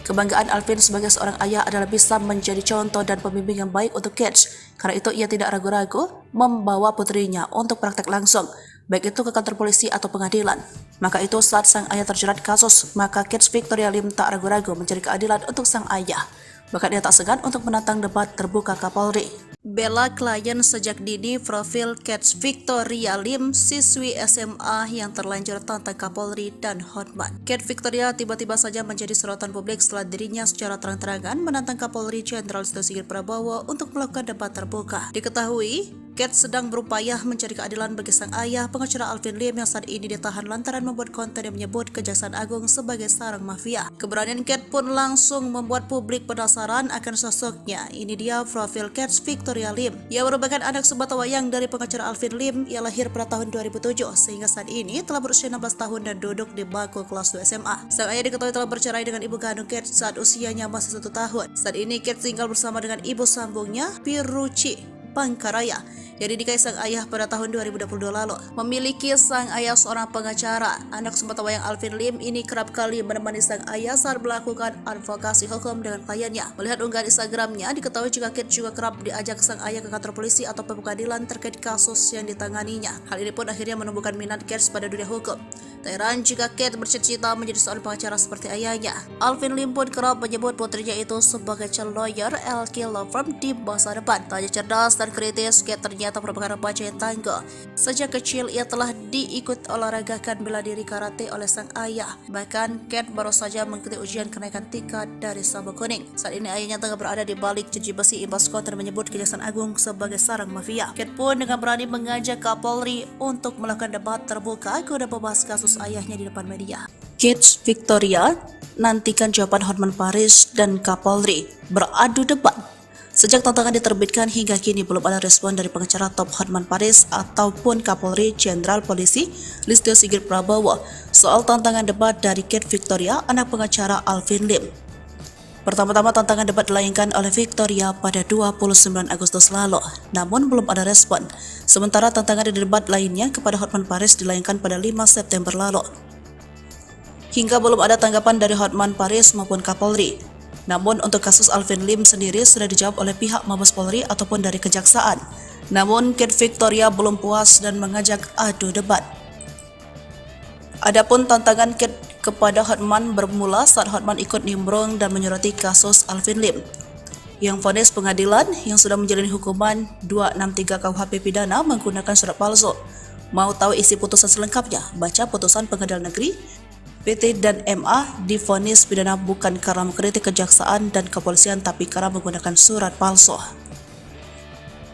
Kebanggaan Alvin sebagai seorang ayah adalah bisa menjadi contoh dan pembimbing yang baik untuk Kets. Karena itu ia tidak ragu-ragu membawa putrinya untuk praktek langsung, baik itu ke kantor polisi atau pengadilan. Maka itu saat sang ayah terjerat kasus, maka Kets Victoria Lim tak ragu-ragu mencari keadilan untuk sang ayah. Bahkan ia tak segan untuk menantang debat terbuka Kapolri. Bela klien sejak dini, profil Kets Victoria Lim, siswi SMA yang terlanjur tantang Kapolri dan Hotman. Kets Victoria tiba-tiba saja menjadi sorotan publik setelah dirinya secara terang-terangan menantang Kapolri Jenderal Listio Sigit Prabowo untuk melakukan debat terbuka. Diketahui, Kets sedang berupaya mencari keadilan bagi sang ayah, pengacara Alvin Lim yang saat ini ditahan lantaran membuat konten yang menyebut Kejaksaan Agung sebagai sarang mafia. Keberanian Kets pun langsung membuat publik penasaran akan sosoknya. Ini dia profil Kets Victoria Lim. Ia merupakan anak sebatawayang dari pengacara Alvin Lim. Ia lahir pada tahun 2007 sehingga saat ini telah berusia 16 tahun dan duduk di bangku kelas 2 SMA. Sang ayah diketahui telah bercerai dengan ibu kandung Kets saat usianya masih 1 tahun. Saat ini Kets tinggal bersama dengan ibu sambungnya, Piruci Pangkaraya, yang dinikahi sang ayah pada tahun 2022 lalu. Memiliki sang ayah seorang pengacara, anak sebatawayang Alvin Lim ini kerap kali menemani sang ayah saat melakukan advokasi hukum dengan kliennya. Melihat unggahan Instagramnya, diketahui juga Kets juga kerap diajak sang ayah ke kantor polisi atau pengadilan terkait kasus yang ditanganinya. Hal ini pun akhirnya menumbuhkan minat Kets pada dunia hukum. Tak heran jika Kets bercita-cita menjadi seorang pengacara seperti ayahnya. Alvin Lim pun kerap menyebut putrinya itu sebagai calon lawyer LK Law Firm di masa depan. Tak hanya cerdas dan kritis, Kets ternyata merupakan remaja yang tangguh. Sejak kecil ia telah diikut olahragakan bela diri karate oleh sang ayah. Bahkan Kets baru saja mengikuti ujian kenaikan tingkat dari sabuk kuning. Saat ini ayahnya tengah berada di balik jeruji besi imbas konten menyebut Kejaksaan Agung sebagai sarang mafia. Kets pun dengan berani mengajak Kapolri untuk melakukan debat terbuka guna membahas kasus ayahnya di depan media. Kets Victoria nantikan jawaban Hotman Paris dan Kapolri beradu debat. Sejak tantangan diterbitkan hingga kini belum ada respon dari pengacara top Hotman Paris ataupun Kapolri Jenderal Polisi Listio Sigit Prabowo soal tantangan debat dari Kets Victoria, anak pengacara Alvin Lim. Pertama-tama tantangan debat dilayangkan oleh Victoria pada 29 Agustus lalu, namun belum ada respon. Sementara tantangan debat lainnya kepada Hotman Paris dilayangkan pada 5 September lalu. Hingga belum ada tanggapan dari Hotman Paris maupun Kapolri. Namun untuk kasus Alvin Lim sendiri sudah dijawab oleh pihak Mabes Polri ataupun dari Kejaksaan. Namun Kets Victoria belum puas dan mengajak adu debat. Adapun tantangan Kate kepada Hotman bermula saat Hotman ikut nimbrung dan menyoroti kasus Alvin Lim. Yang vonis pengadilan yang sudah menjalani hukuman 263 KUHP pidana menggunakan surat palsu. Mau tahu isi putusan selengkapnya? Baca putusan Pengadilan Negeri. PT dan MA divonis pidana bukan karena mengkritik kejaksaan dan kepolisian tapi karena menggunakan surat palsu.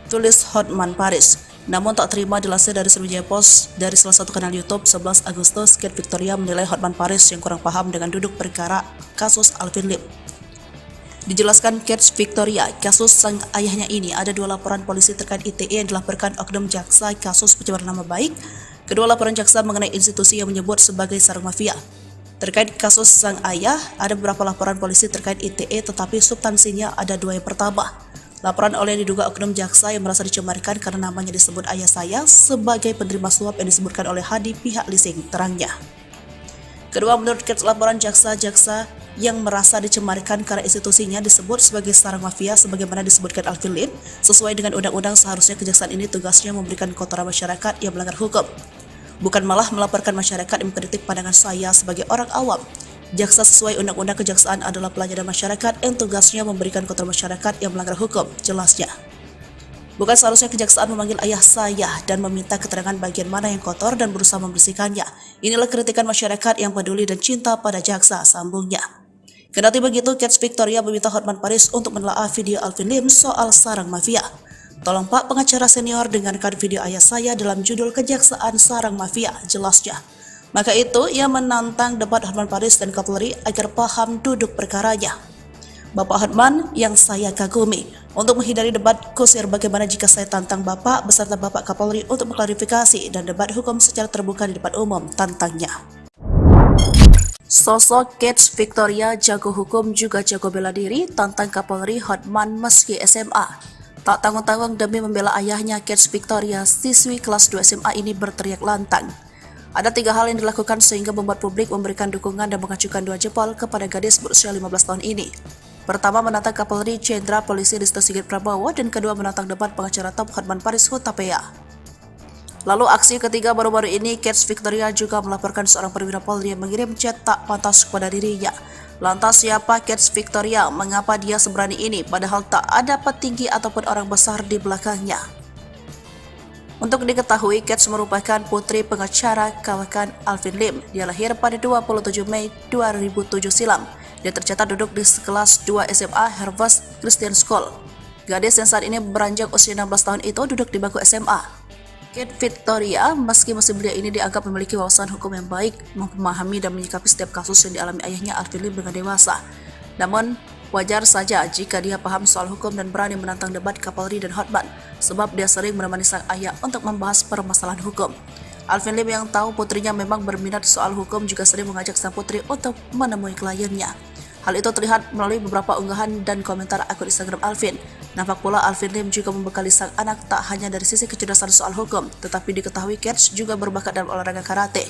Tulis Hotman Paris. Namun tak terima dilansir dari Sriwijaya Post dari salah satu kanal YouTube 11 Agustus, Kate Victoria menilai Hotman Paris yang kurang paham dengan duduk perkara kasus Alvin Lim. Dijelaskan Kate Victoria, kasus sang ayahnya ini ada 2 laporan polisi terkait ITE yang dilaporkan oknum jaksa kasus pencemaran nama baik. Kedua laporan jaksa mengenai institusi yang menyebut sebagai sarang mafia. Terkait kasus sang ayah, ada beberapa laporan polisi terkait ITE tetapi substansinya ada 2 yang pertama. Laporan oleh diduga oknum jaksa yang merasa dicemarkan karena namanya disebut ayah saya sebagai penerima suap yang disebutkan oleh Hadi pihak leasing, terangnya. Kedua, menurut Kate, laporan jaksa-jaksa yang merasa dicemarkan karena institusinya disebut sebagai sarang mafia sebagaimana disebutkan Alvin Lim, sesuai dengan undang-undang seharusnya kejaksaan ini tugasnya memberikan kotoran masyarakat yang melanggar hukum. Bukan malah melaporkan masyarakat yang mengkritik pandangan saya sebagai orang awam. Jaksa sesuai undang-undang kejaksaan adalah pelayanan masyarakat yang tugasnya memberikan kotoran masyarakat yang melanggar hukum, jelasnya. Bukan seharusnya kejaksaan memanggil ayah saya dan meminta keterangan bagian mana yang kotor dan berusaha membersihkannya. Inilah kritikan masyarakat yang peduli dan cinta pada jaksa, sambungnya. Kendati begitu, Kate Victoria meminta Hotman Paris untuk menelaah video Alvin Lim soal sarang mafia. Tolong Pak pengacara senior dengarkan video ayah saya dalam judul Kejaksaan Sarang Mafia, jelasnya. Maka itu, ia menantang debat Hotman Paris dan Kapolri agar paham duduk perkaranya. Bapak Hotman yang saya kagumi, untuk menghindari debat kusir bagaimana jika saya tantang Bapak beserta Bapak Kapolri untuk mengklarifikasi dan debat hukum secara terbuka di depan umum, tantangnya. Sosok Kate Victoria jago hukum juga jago bela diri, tantang Kapolri Hotman meski SMA. Tak tanggung-tanggung demi membela ayahnya, Kate Victoria, siswi kelas 2 SMA ini berteriak lantang. Ada 3 hal yang dilakukan sehingga membuat publik memberikan dukungan dan mengacukan 2 jempol kepada gadis berusia 15 tahun ini. Pertama, menantang Kapolri Jenderal Polisi Listio Sigit Prabowo, dan kedua, menantang debat pengacara top Hotman Paris Hutapea. Lalu aksi ketiga baru-baru ini, Kate Victoria juga melaporkan seorang perwira Polri yang mengirim chat tak pantas kepada dirinya. Lantas siapa Kate Victoria? Mengapa dia seberani ini padahal tak ada petinggi ataupun orang besar di belakangnya? Untuk diketahui, Kate merupakan putri pengacara kawakan Alvin Lim. Dia lahir pada 27 Mei 2007 silam. Dia tercatat duduk di kelas 2 SMA Harvest Christian School. Gadis yang saat ini beranjak usia 16 tahun itu duduk di bangku SMA. Kate Victoria, meski masih belia ini dianggap memiliki wawasan hukum yang baik, memahami dan menyikapi setiap kasus yang dialami ayahnya Alvin Lim dengan dewasa. Namun, wajar saja jika dia paham soal hukum dan berani menantang debat Kapolri dan Hotman, sebab dia sering menemani sang ayah untuk membahas permasalahan hukum. Alvin Lim yang tahu putrinya memang berminat soal hukum juga sering mengajak sang putri untuk menemui kliennya. Hal itu terlihat melalui beberapa unggahan dan komentar akun Instagram Alvin. Nampak pula Alvin Lim juga membekali sang anak tak hanya dari sisi kecerdasan soal hukum, tetapi diketahui Kate juga berbakat dalam olahraga karate.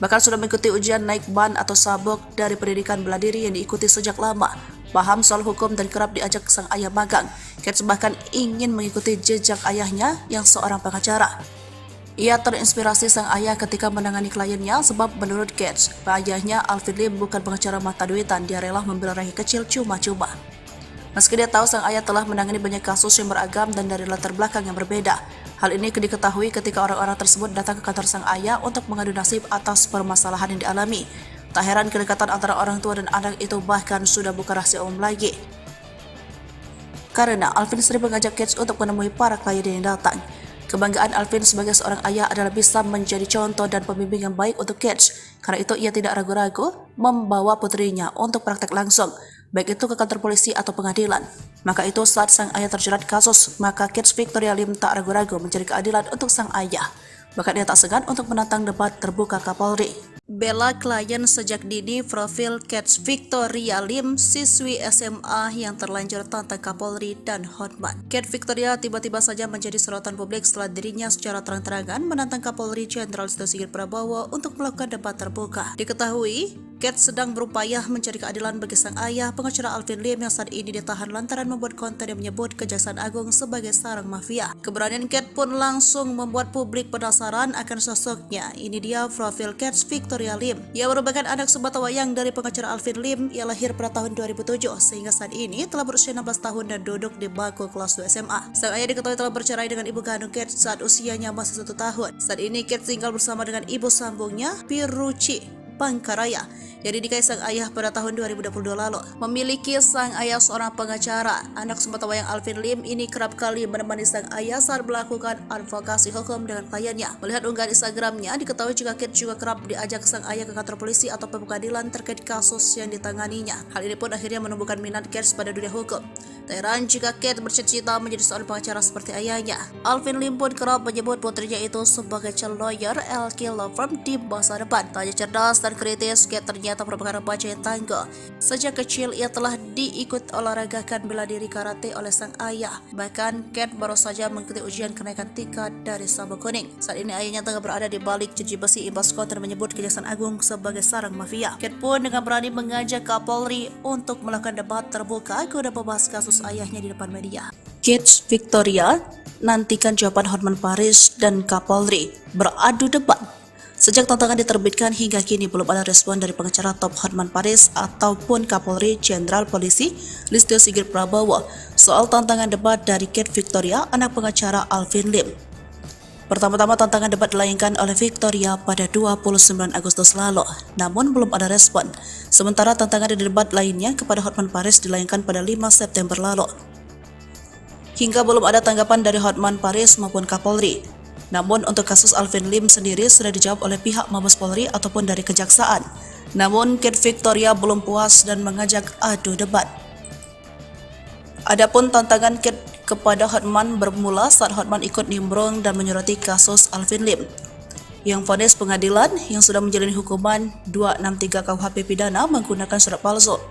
Bahkan sudah mengikuti ujian naik ban atau sabuk dari pendidikan bela diri yang diikuti sejak lama. Paham soal hukum dan kerap diajak sang ayah magang. Kate bahkan ingin mengikuti jejak ayahnya yang seorang pengacara. Ia terinspirasi sang ayah ketika menangani kliennya sebab menurut Kate, ayahnya Alvin Lim bukan pengacara mata duitan, dia rela membela rakyat kecil cuma-cuma. Meski dia tahu sang ayah telah menangani banyak kasus yang beragam dan dari latar belakang yang berbeda. Hal ini diketahui ketika orang-orang tersebut datang ke kantor sang ayah untuk mengadu nasib atas permasalahan yang dialami. Tak heran kedekatan antara orang tua dan anak itu bahkan sudah bukan rahasia umum lagi. Karena Alvin sering mengajak Kate untuk menemui para klien yang datang. Kebanggaan Alvin sebagai seorang ayah adalah bisa menjadi contoh dan pembimbing yang baik untuk Kate. Karena itu ia tidak ragu-ragu membawa putrinya untuk praktek langsung, baik itu ke kantor polisi atau pengadilan. Maka itu saat sang ayah terjerat kasus, maka Kate Victoria Lim tak ragu-ragu mencari keadilan untuk sang ayah. Bahkan ia tak segan untuk menantang debat terbuka Kapolri. Bela klien sejak dini, profil Kate Victoria Lim, siswi SMA yang terlanjur tantang Kapolri dan Hotman. Kate Victoria tiba-tiba saja menjadi sorotan publik setelah dirinya secara terang-terangan menantang Kapolri Jenderal Listio Sigit Prabowo untuk melakukan debat terbuka. Diketahui, Kate sedang berupaya mencari keadilan bagi sang ayah, pengacara Alvin Lim yang saat ini ditahan lantaran membuat konten yang menyebut Kejaksaan Agung sebagai sarang mafia. Keberanian Kate pun langsung membuat publik penasaran akan sosoknya. Ini dia profil Kate Victoria Lim. Ia merupakan anak sebatawayang dari pengacara Alvin Lim. Ia lahir pada tahun 2007 sehingga saat ini telah berusia 16 tahun dan duduk di bangku kelas 2 SMA. Sang ayah diketahui telah bercerai dengan ibu kandung Kate saat usianya masih 1 tahun. Saat ini Kate tinggal bersama dengan ibu sambungnya, Piruci Pangkaraya, yang dinikahi sang ayah pada tahun 2022 lalu. Memiliki sang ayah seorang pengacara, anak sebatawayang Alvin Lim ini kerap kali menemani sang ayah saat melakukan advokasi hukum dengan kliennya. Melihat unggahan Instagramnya, diketahui jika Kate juga kerap diajak sang ayah ke kantor polisi atau pengadilan terkait kasus yang ditanganinya. Hal ini pun akhirnya menumbuhkan minat Kate pada dunia hukum. Tak heran jika Kate bercita-cita menjadi seorang pengacara seperti ayahnya. Alvin Lim pun kerap menyebut putrinya itu sebagai calon lawyer LK Law Firm di masa depan. Tak hanya cerdas dan kritis, Kate ternyata merupakan remaja yang tangguh. Sejak kecil ia telah diikut olahragakan bela diri karate oleh sang ayah. Bahkan Kate baru saja mengikuti ujian kenaikan tingkat dari sabuk kuning. Saat ini ayahnya tengah berada di balik jeruji besi imbas konten menyebut Kejaksaan Agung sebagai sarang mafia. Kate pun dengan berani mengajak Kapolri untuk melakukan debat terbuka guna membahas kasus ayahnya di depan media. Kate Victoria nantikan jawaban Hotman Paris dan Kapolri beradu debat. Sejak tantangan diterbitkan hingga kini belum ada respon dari pengacara top Hotman Paris ataupun Kapolri Jenderal Polisi Listio Sigit Prabowo soal tantangan debat dari Kate Victoria, anak pengacara Alvin Lim. Pertama-tama tantangan debat dilayangkan oleh Victoria pada 29 Agustus lalu, namun belum ada respon. Sementara tantangan di debat lainnya kepada Hotman Paris dilayangkan pada 5 September lalu. Hingga belum ada tanggapan dari Hotman Paris maupun Kapolri. Namun untuk kasus Alvin Lim sendiri sudah dijawab oleh pihak Mabes Polri ataupun dari Kejaksaan. Namun Kate Victoria belum puas dan mengajak adu debat. Adapun tantangan Kate kepada Hotman bermula saat Hotman ikut nimbrung dan menyoroti kasus Alvin Lim, yang vonis pengadilan yang sudah menjalani hukuman 263 KUHP pidana menggunakan surat palsu.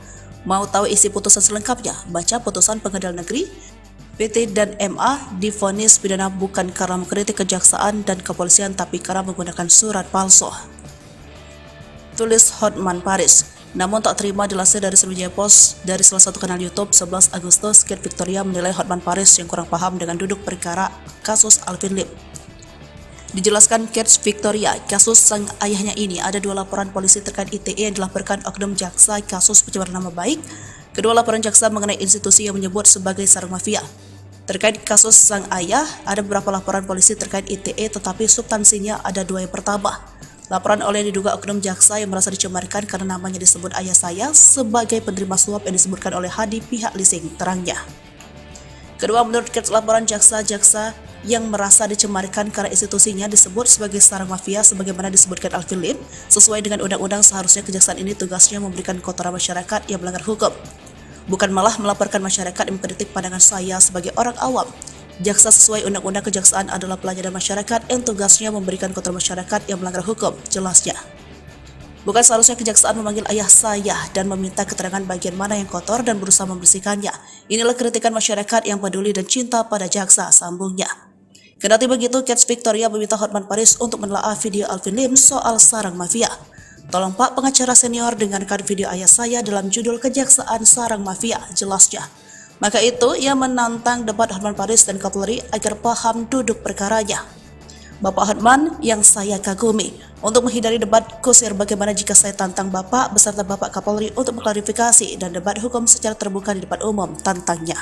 Mau tahu isi putusan selengkapnya? Baca putusan Pengadilan Negeri PT dan MA divonis pidana bukan karena mengkritik kejaksaan dan kepolisian tapi karena menggunakan surat palsu, tulis Hotman Paris. Namun tak terima dilansir dari Sriwijaya Post dari salah satu kanal YouTube 11 Agustus, Kate Victoria menilai Hotman Paris yang kurang paham dengan duduk perkara kasus Alvin Lim. Dijelaskan Kate Victoria, kasus sang ayahnya ini ada 2 laporan polisi terkait ITE yang dilaporkan oknum jaksa kasus pencemaran nama baik. Kedua laporan jaksa mengenai institusi yang menyebut sebagai sarang mafia. Terkait kasus sang ayah, ada beberapa laporan polisi terkait ITE tetapi substansinya ada 2. Yang pertama, laporan oleh diduga oknum jaksa yang merasa dicemarkan karena namanya disebut ayah saya sebagai penerima suap yang disebutkan oleh Hadi pihak leasing, terangnya. Kedua, menurut Kate, laporan jaksa-jaksa yang merasa dicemarkan karena institusinya disebut sebagai sarang mafia sebagaimana disebutkan Alvin Lim. Sesuai dengan undang-undang, seharusnya kejaksaan ini tugasnya memberikan kotoran masyarakat yang melanggar hukum, bukan malah melaporkan masyarakat yang mengkritik pandangan saya sebagai orang awam. Jaksa sesuai undang-undang kejaksaan adalah pelayanan masyarakat yang tugasnya memberikan kotoran masyarakat yang melanggar hukum, jelasnya. Bukan seharusnya kejaksaan memanggil ayah saya dan meminta keterangan bagian mana yang kotor dan berusaha membersihkannya. Inilah kritikan masyarakat yang peduli dan cinta pada jaksa, sambungnya. Kendati begitu, Kate Victoria meminta Hotman Paris untuk menelaah video Alvin Lim soal sarang mafia. Tolong Pak pengacara senior dengarkan video ayah saya dalam judul Kejaksaan Sarang Mafia, jelasnya. Maka itu, ia menantang debat Hotman Paris dan Kapolri agar paham duduk perkaranya. Bapak Hotman yang saya kagumi, untuk menghindari debat kusir bagaimana jika saya tantang Bapak beserta Bapak Kapolri untuk mengklarifikasi dan debat hukum secara terbuka di depan umum, tantangnya.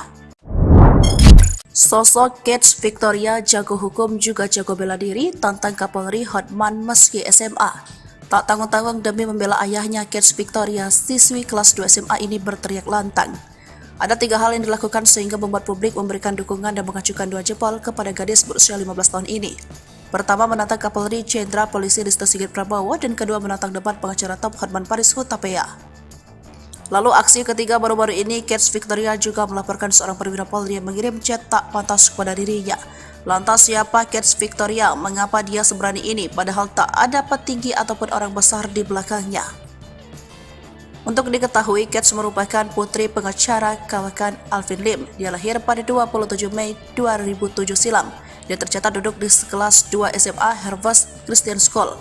Sosok Kate Victoria jago hukum juga jago bela diri, tantang Kapolri Hotman meski SMA. Tak tanggung-tanggung demi membela ayahnya, Kate Victoria, siswi kelas 2 SMA ini berteriak lantang. Ada 3 hal yang dilakukan sehingga membuat publik memberikan dukungan dan mengacukan 2 jempol kepada gadis berusia 15 tahun ini. Pertama, menantang Kapolri Jenderal Polisi Listio Sigit Prabowo, dan kedua, menantang debat pengacara top Hotman Paris Hutapea. Lalu aksi ketiga baru-baru ini, Kate Victoria juga melaporkan seorang perwira Polri yang mengirim chat tak pantas kepada dirinya. Lantas siapa Kate Victoria? Mengapa dia seberani ini padahal tak ada petinggi ataupun orang besar di belakangnya? Untuk diketahui, Kate merupakan putri pengacara kawakan Alvin Lim. Dia lahir pada 27 Mei 2007 silam. Dia tercatat duduk di kelas 2 SMA Harvest Christian School.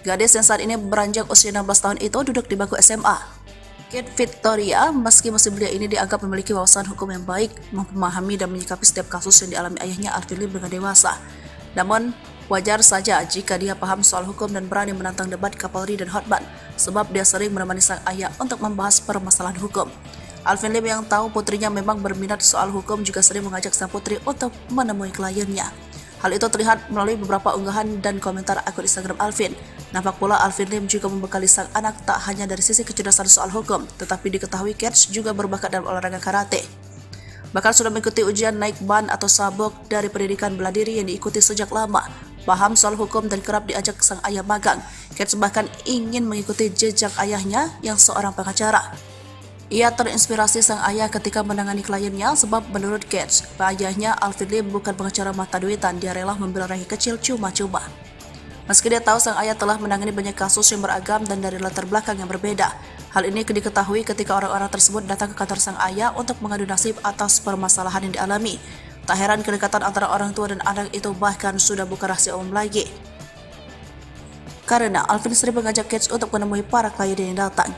Gadis yang saat ini beranjak usia 16 tahun itu duduk di bangku SMA. Kate Victoria, meski masih belia ini dianggap memiliki wawasan hukum yang baik, memahami dan menyikapi setiap kasus yang dialami ayahnya Alvin Lim dengan dewasa. Namun, wajar saja jika dia paham soal hukum dan berani menantang debat Kapolri dan Hotman, sebab dia sering menemani sang ayah untuk membahas permasalahan hukum. Alvin Lim yang tahu putrinya memang berminat soal hukum juga sering mengajak sang putri untuk menemui kliennya. Hal itu terlihat melalui beberapa unggahan dan komentar akun Instagram Alvin. Nampak pula Alvin Lim juga membekali sang anak tak hanya dari sisi kecerdasan soal hukum, tetapi diketahui Kate juga berbakat dalam olahraga karate. Bahkan sudah mengikuti ujian naik ban atau sabuk dari pendidikan bela diri yang diikuti sejak lama. Paham soal hukum dan kerap diajak sang ayah magang. Kate bahkan ingin mengikuti jejak ayahnya yang seorang pengacara. Ia terinspirasi sang ayah ketika menangani kliennya sebab menurut Kate, ayahnya Alvin Lim bukan pengacara mata duitan, dia rela membela rakyat kecil cuma-cuma. Meski dia tahu sang ayah telah menangani banyak kasus yang beragam dan dari latar belakang yang berbeda. Hal ini diketahui ketika orang-orang tersebut datang ke kantor sang ayah untuk mengadu nasib atas permasalahan yang dialami. Tak heran kedekatan antara orang tua dan anak itu bahkan sudah bukan rahasia umum lagi. Karena Alvin sering mengajak Kate untuk menemui para klien yang datang.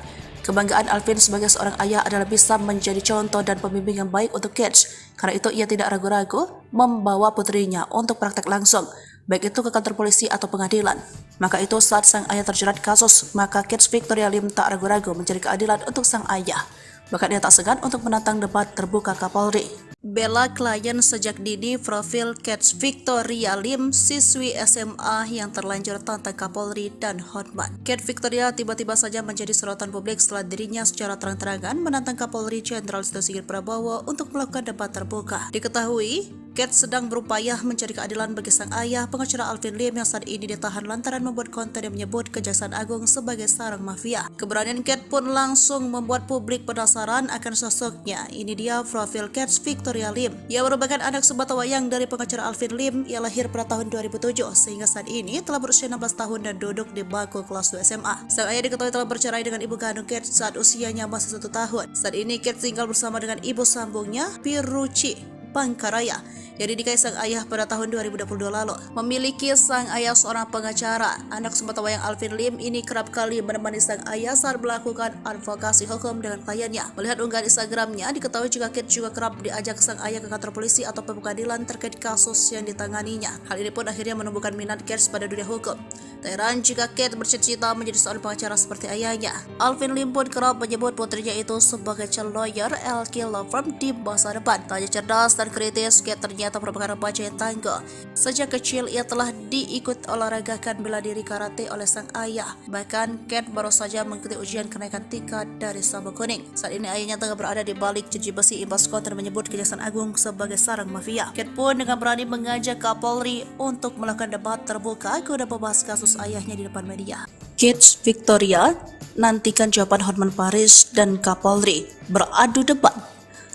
Kebanggaan Alvin sebagai seorang ayah adalah bisa menjadi contoh dan pembimbing yang baik untuk Kate. Karena itu ia tidak ragu-ragu membawa putrinya untuk praktek langsung, baik itu ke kantor polisi atau pengadilan. Maka itu saat sang ayah terjerat kasus, maka Kate Victoria Lim tak ragu-ragu mencari keadilan untuk sang ayah. Bahkan ia tak segan untuk menantang debat terbuka Kapolri. Bela klien sejak dini. Profil Kate Victoria Lim, siswi SMA yang terlanjur tantang Kapolri dan Hotman. Kate Victoria tiba-tiba saja menjadi sorotan publik setelah dirinya secara terang-terangan menantang Kapolri Jenderal Listio Sigit Prabowo untuk melakukan debat terbuka. Diketahui, Kate sedang berupaya mencari keadilan bagi sang ayah, pengacara Alvin Lim yang saat ini ditahan lantaran membuat konten yang menyebut Kejaksaan Agung sebagai sarang mafia. Keberanian Kate pun langsung membuat publik penasaran akan sosoknya. Ini dia profil Kate Victoria Lim. Ia merupakan anak sebatawayang dari pengacara Alvin Lim. Ia lahir pada tahun 2007 sehingga saat ini telah berusia 16 tahun dan duduk di bangku kelas 2 SMA. Sang ayah diketahui telah bercerai dengan ibu kandung Kate saat usianya masih 1 tahun. Saat ini Kate tinggal bersama dengan ibu sambungnya, Piruci Pangkaraya, yang dinikahi sang ayah pada tahun 2022 lalu. Memiliki sang ayah seorang pengacara, anak sebatawayang Alvin Lim ini kerap kali menemani sang ayah saat melakukan advokasi hukum dengan kliennya. Melihat unggahan Instagramnya, diketahui juga Kate juga kerap diajak sang ayah ke kantor polisi atau pengadilan terkait kasus yang ditanganinya. Hal ini pun akhirnya menumbuhkan minat Kate pada dunia hukum. Tak heran jika Kate bercita-cita menjadi seorang pengacara seperti ayahnya. Alvin Lim pun kerap menyebut putrinya itu sebagai calon lawyer LK Law Firm di masa depan. Tak hanya cerdas dan kritis, Kate ternyata merupakan remaja yang tangguh. Sejak kecil ia telah diikut olahragakan bela diri karate oleh sang ayah. Bahkan Kate baru saja mengikuti ujian kenaikan tingkat dari sabuk kuning. Saat ini ayahnya tengah berada di balik jeruji besi imbas konten menyebut Kejaksaan Agung sebagai sarang mafia. Kate pun dengan berani mengajak Kapolri untuk melakukan debat terbuka guna membahas kasus ayahnya di depan media. Kate Victoria nantikan jawaban Hotman Paris dan Kapolri beradu debat.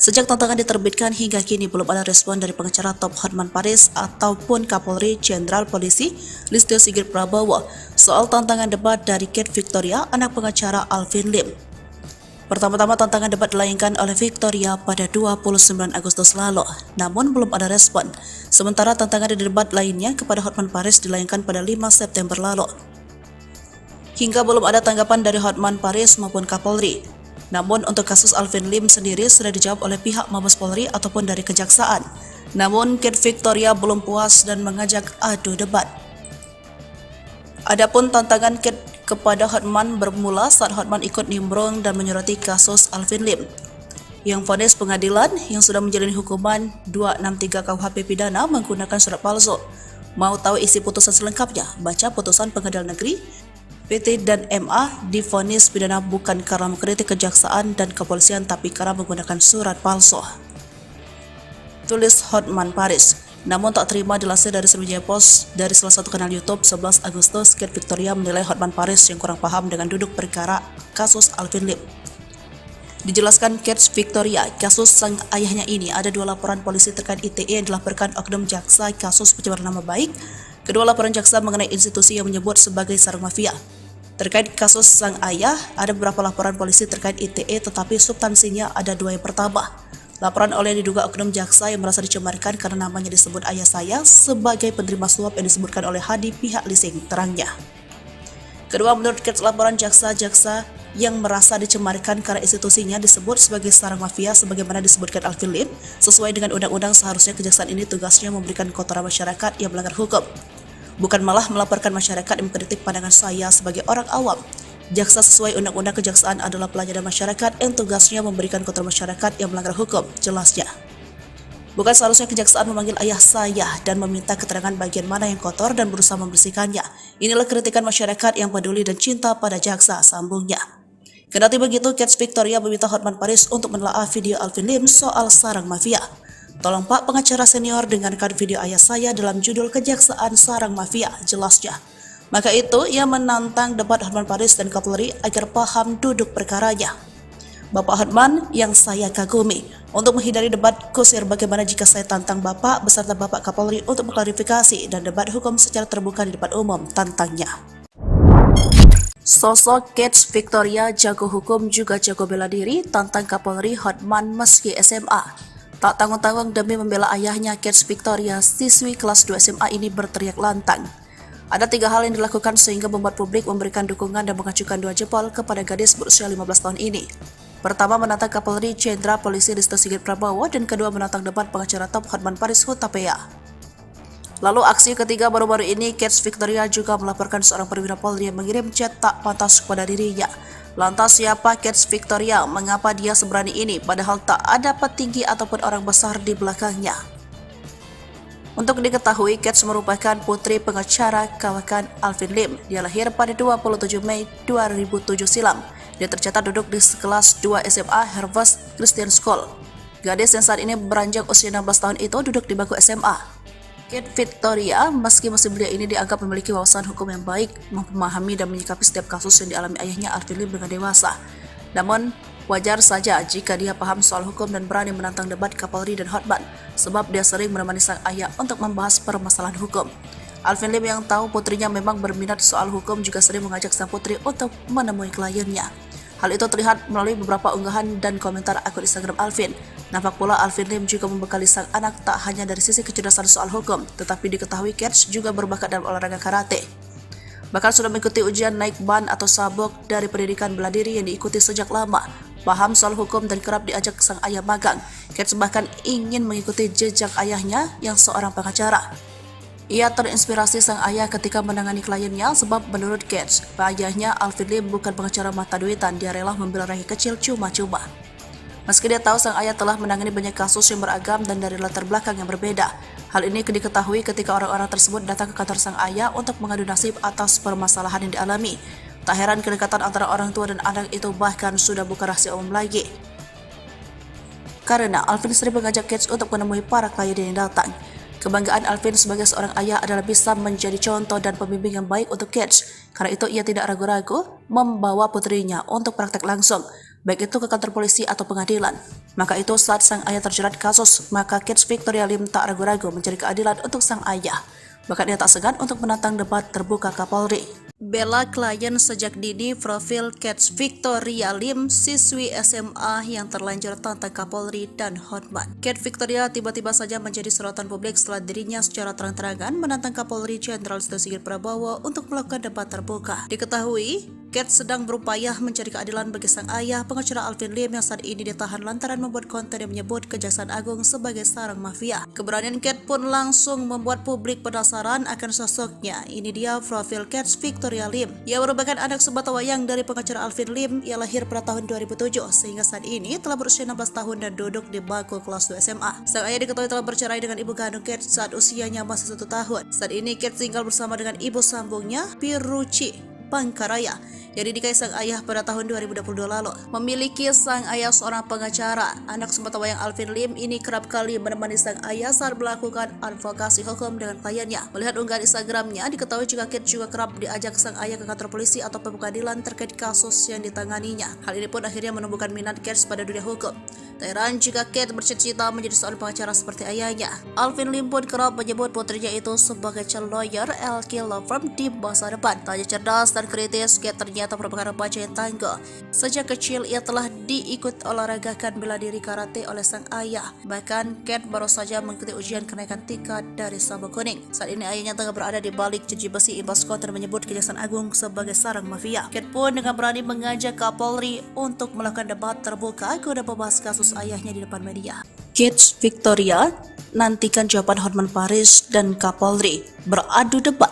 Sejak tantangan diterbitkan hingga kini belum ada respon dari pengacara top Hotman Paris ataupun Kapolri Jenderal Polisi Listio Sigit Prabowo soal tantangan debat dari Kate Victoria, anak pengacara Alvin Lim. Pertama-tama tantangan debat dilayangkan oleh Victoria pada 29 Agustus lalu, namun belum ada respon. Sementara tantangan debat lainnya kepada Hotman Paris dilayangkan pada 5 September lalu. Hingga belum ada tanggapan dari Hotman Paris maupun Kapolri. Namun untuk kasus Alvin Lim sendiri sudah dijawab oleh pihak Mabes Polri ataupun dari Kejaksaan. Namun Kate Victoria belum puas dan mengajak adu debat. Adapun tantangan Kate kepada Hotman bermula saat Hotman ikut nimbrung dan menyoroti kasus Alvin Lim yang vonis pengadilan yang sudah menjalani hukuman 263 KUHP pidana menggunakan surat palsu. Mau tahu isi putusan selengkapnya? Baca putusan Pengadilan Negeri PT dan MA divonis pidana bukan karena mengkritik kejaksaan dan kepolisian tapi karena menggunakan surat palsu. Tulis Hotman Paris. Namun tak terima dilansir dari Sriwijaya Post dari salah satu kanal YouTube 11 Agustus, Kate Victoria menilai Hotman Paris yang kurang paham dengan duduk perkara kasus Alvin Lim. Dijelaskan Kate Victoria, kasus sang ayahnya ini ada 2 laporan polisi terkait ITE yang dilaporkan oknum jaksa kasus pencemaran nama baik. Kedua laporan jaksa mengenai institusi yang menyebut sebagai sarang mafia. Terkait kasus sang ayah, ada beberapa laporan polisi terkait ITE tetapi substansinya ada 2 yang pertama. Laporan oleh diduga oknum jaksa yang merasa dicemarkan karena namanya disebut ayah saya sebagai penerima suap yang disebutkan oleh Hadi pihak leasing, terangnya. Kedua, menurut Kate, laporan jaksa-jaksa yang merasa dicemarkan karena institusinya disebut sebagai sarang mafia sebagaimana disebutkan Alvin Lim, sesuai dengan undang-undang seharusnya kejaksaan ini tugasnya memberikan kotoran masyarakat yang melanggar hukum, bukan malah melaporkan masyarakat yang mengkritik pandangan saya sebagai orang awam. Jaksa sesuai undang-undang kejaksaan adalah pelayanan masyarakat yang tugasnya memberikan kotoran masyarakat yang melanggar hukum, jelasnya. Bukan seharusnya kejaksaan memanggil ayah saya dan meminta keterangan bagian mana yang kotor dan berusaha membersihkannya. Inilah kritikan masyarakat yang peduli dan cinta pada jaksa, sambungnya. Kendati begitu, Kate Victoria meminta Hotman Paris untuk menelaah video Alvin Lim soal sarang mafia. Tolong Pak pengacara senior dengarkan video ayah saya dalam judul Kejaksaan Sarang Mafia, jelasnya. Maka itu, ia menantang debat Hotman Paris dan Kapolri agar paham duduk perkaranya. Bapak Hotman yang saya kagumi, untuk menghindari debat kusir bagaimana jika saya tantang Bapak beserta Bapak Kapolri untuk mengklarifikasi dan debat hukum secara terbuka di depan umum, tantangnya. Sosok Kate Victoria jago hukum juga jago bela diri, tantang Kapolri Hotman meski SMA. Tak tanggung-tanggung demi membela ayahnya, Kate Victoria, siswi kelas 2 SMA ini berteriak lantang. Ada 3 hal yang dilakukan sehingga membuat publik memberikan dukungan dan mengacukan 2 jempol kepada gadis berusia 15 tahun ini. Pertama, menantang Kapolri Jenderal Polisi Listio Sigit Prabowo, dan kedua, menantang debat pengacara top Hotman Paris Hutapea. Lalu aksi ketiga baru-baru ini, Kate Victoria juga melaporkan seorang perwira Polri yang mengirim chat tak pantas kepada dirinya. Lantas siapa Kate Victoria? Mengapa dia seberani ini padahal tak ada petinggi ataupun orang besar di belakangnya? Untuk diketahui, Kate merupakan putri pengacara kawakan Alvin Lim. Dia lahir pada 27 Mei 2007 silam. Dia tercatat duduk di kelas 2 SMA Harvest Christian School. Gadis yang saat ini beranjak usia 16 tahun itu duduk di bangku SMA. Kate Victoria, meski musim belia ini dianggap memiliki wawasan hukum yang baik, memahami dan menyikapi setiap kasus yang dialami ayahnya Alvin Lim dengan dewasa. Namun, wajar saja jika dia paham soal hukum dan berani menantang debat Kapolri dan Hotman, sebab dia sering menemani sang ayah untuk membahas permasalahan hukum. Alvin Lim yang tahu putrinya memang berminat soal hukum juga sering mengajak sang putri untuk menemui kliennya. Hal itu terlihat melalui beberapa unggahan dan komentar akun Instagram Alvin. Nampak pula Alvin Lim juga membekali sang anak tak hanya dari sisi kecerdasan soal hukum, tetapi diketahui Kate juga berbakat dalam olahraga karate. Bahkan sudah mengikuti ujian naik ban atau sabuk dari pendidikan bela diri yang diikuti sejak lama. Paham soal hukum dan kerap diajak sang ayah magang. Kate bahkan ingin mengikuti jejak ayahnya yang seorang pengacara. Ia terinspirasi sang ayah ketika menangani kliennya sebab menurut Kate, ayahnya Alvin Lim bukan pengacara mata duitan, dia rela membela rakyat kecil cuma-cuma. Meski dia tahu sang ayah telah menangani banyak kasus yang beragam dan dari latar belakang yang berbeda. Hal ini diketahui ketika orang-orang tersebut datang ke kantor sang ayah untuk mengadu nasib atas permasalahan yang dialami. Tak heran kedekatan antara orang tua dan anak itu bahkan sudah bukan rahasia umum lagi. Karena Alvin sering mengajak Kate untuk menemui para klien yang datang. Kebanggaan Alvin sebagai seorang ayah adalah bisa menjadi contoh dan pembimbing yang baik untuk Kate. Karena itu ia tidak ragu-ragu membawa putrinya untuk praktek langsung, baik itu ke kantor polisi atau pengadilan. Maka itu saat sang ayah terjerat kasus, maka Kate Victoria Lim tak ragu-ragu mencari keadilan untuk sang ayah. Bahkan ia tak segan untuk menantang debat terbuka Kapolri. Bela klien sejak dini, profil Kate Victoria Lim, siswi SMA yang terlanjur tantang Kapolri dan Hotman. Kate Victoria tiba-tiba saja menjadi sorotan publik setelah dirinya secara terang-terangan menantang Kapolri Jenderal Listio Sigit Prabowo untuk melakukan debat terbuka. Diketahui, Kate sedang berupaya mencari keadilan bagi sang ayah, pengacara Alvin Lim yang saat ini ditahan lantaran membuat konten yang menyebut Kejaksaan Agung sebagai sarang mafia. Keberanian Kate pun langsung membuat publik penasaran akan sosoknya. Ini dia profil Kate Victoria Lim. Ia merupakan anak sebatawayang dari pengacara Alvin Lim. Ia lahir pada tahun 2007 sehingga saat ini telah berusia 16 tahun dan duduk di bangku kelas 2 SMA. Sang ayah diketahui telah bercerai dengan ibu kandung Kate saat usianya masih 1 tahun. Saat ini Kate tinggal bersama dengan ibu sambungnya, Piruci Pangkaraya, yang dinikahi sang ayah pada tahun 2022 lalu. Memiliki sang ayah seorang pengacara, anak sematawayang Alvin Lim ini kerap kali menemani sang ayah saat melakukan advokasi hukum dengan kliennya. Melihat unggahan Instagramnya, diketahui juga Kate juga kerap diajak sang ayah ke kantor polisi atau pengadilan terkait kasus yang ditanganinya. Hal ini pun akhirnya menumbuhkan minat Kate pada dunia hukum. Tak heran jika Kate bercita-cita menjadi seorang pengacara seperti ayahnya. Alvin Lim pun kerap menyebut putrinya itu sebagai calon lawyer LK Law Firm di masa depan. Tak hanya cerdas dan kritis, Kate ternyata ayahnya tak merupakan remaja yang tangguh. Sejak kecil ia telah diikut olahragakan bela diri karate oleh sang ayah. Bahkan Cat baru saja mengikuti ujian kenaikan tingkat dari sabuk kuning. Saat ini ayahnya tengah berada di balik jeruji besi imbas konten menyebut Kejaksaan Agung sebagai sarang mafia. Cat pun dengan berani mengajak Kapolri untuk melakukan debat terbuka guna membahas kasus ayahnya di depan media. Kids Victoria nantikan jawaban Hotman Paris dan Kapolri beradu debat.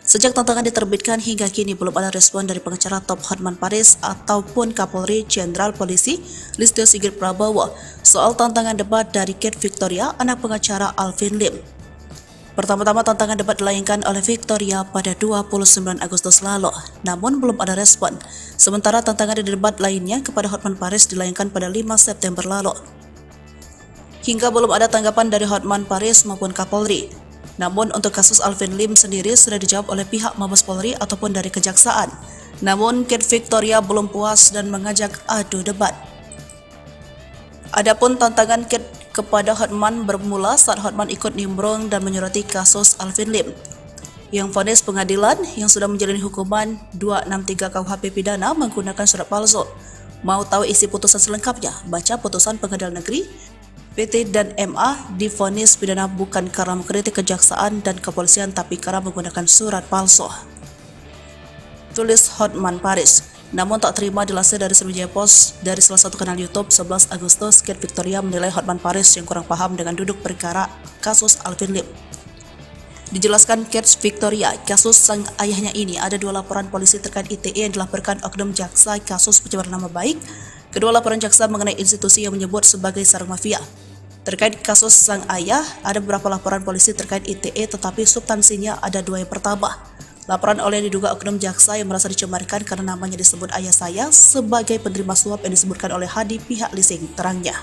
Sejak tantangan diterbitkan hingga kini belum ada respon dari pengacara top Hotman Paris ataupun Kapolri Jenderal Polisi Listio Sigit Prabowo soal tantangan debat dari Kate Victoria, anak pengacara Alvin Lim. Pertama-tama tantangan debat dilayangkan oleh Victoria pada 29 Agustus lalu, namun belum ada respon. Sementara tantangan debat lainnya kepada Hotman Paris dilayangkan pada 5 September lalu. Hingga belum ada tanggapan dari Hotman Paris maupun Kapolri. Namun untuk kasus Alvin Lim sendiri sudah dijawab oleh pihak Mabes Polri ataupun dari Kejaksaan. Namun Kate Victoria belum puas dan mengajak adu debat. Adapun tantangan Kate kepada Hotman bermula saat Hotman ikut nimbrung dan menyurati kasus Alvin Lim, yang vonis pengadilan yang sudah menjalani hukuman 263 KUHP pidana menggunakan surat palsu. Mau tahu isi putusan selengkapnya? Baca putusan Pengadilan Negeri PT dan MA divonis pidana bukan karena mengkritik kejaksaan dan kepolisian tapi karena menggunakan surat palsu. Tulis Hotman Paris. Namun tak terima dilansir dari Sriwijaya Post dari salah satu kanal YouTube 11 Agustus, Kate Victoria menilai Hotman Paris yang kurang paham dengan duduk perkara kasus Alvin Lim. Dijelaskan Kate Victoria, kasus sang ayahnya ini ada 2 laporan polisi terkait ITE yang dilaporkan oknum jaksa kasus pencemaran nama baik. Kedua laporan jaksa mengenai institusi yang menyebut sebagai sarang mafia. Terkait kasus sang ayah, ada beberapa laporan polisi terkait ITE tetapi substansinya ada 2 yang pertama. Laporan oleh diduga oknum jaksa yang merasa dicemarkan karena namanya disebut ayah saya sebagai penerima suap yang disebutkan oleh Hadi pihak leasing, terangnya.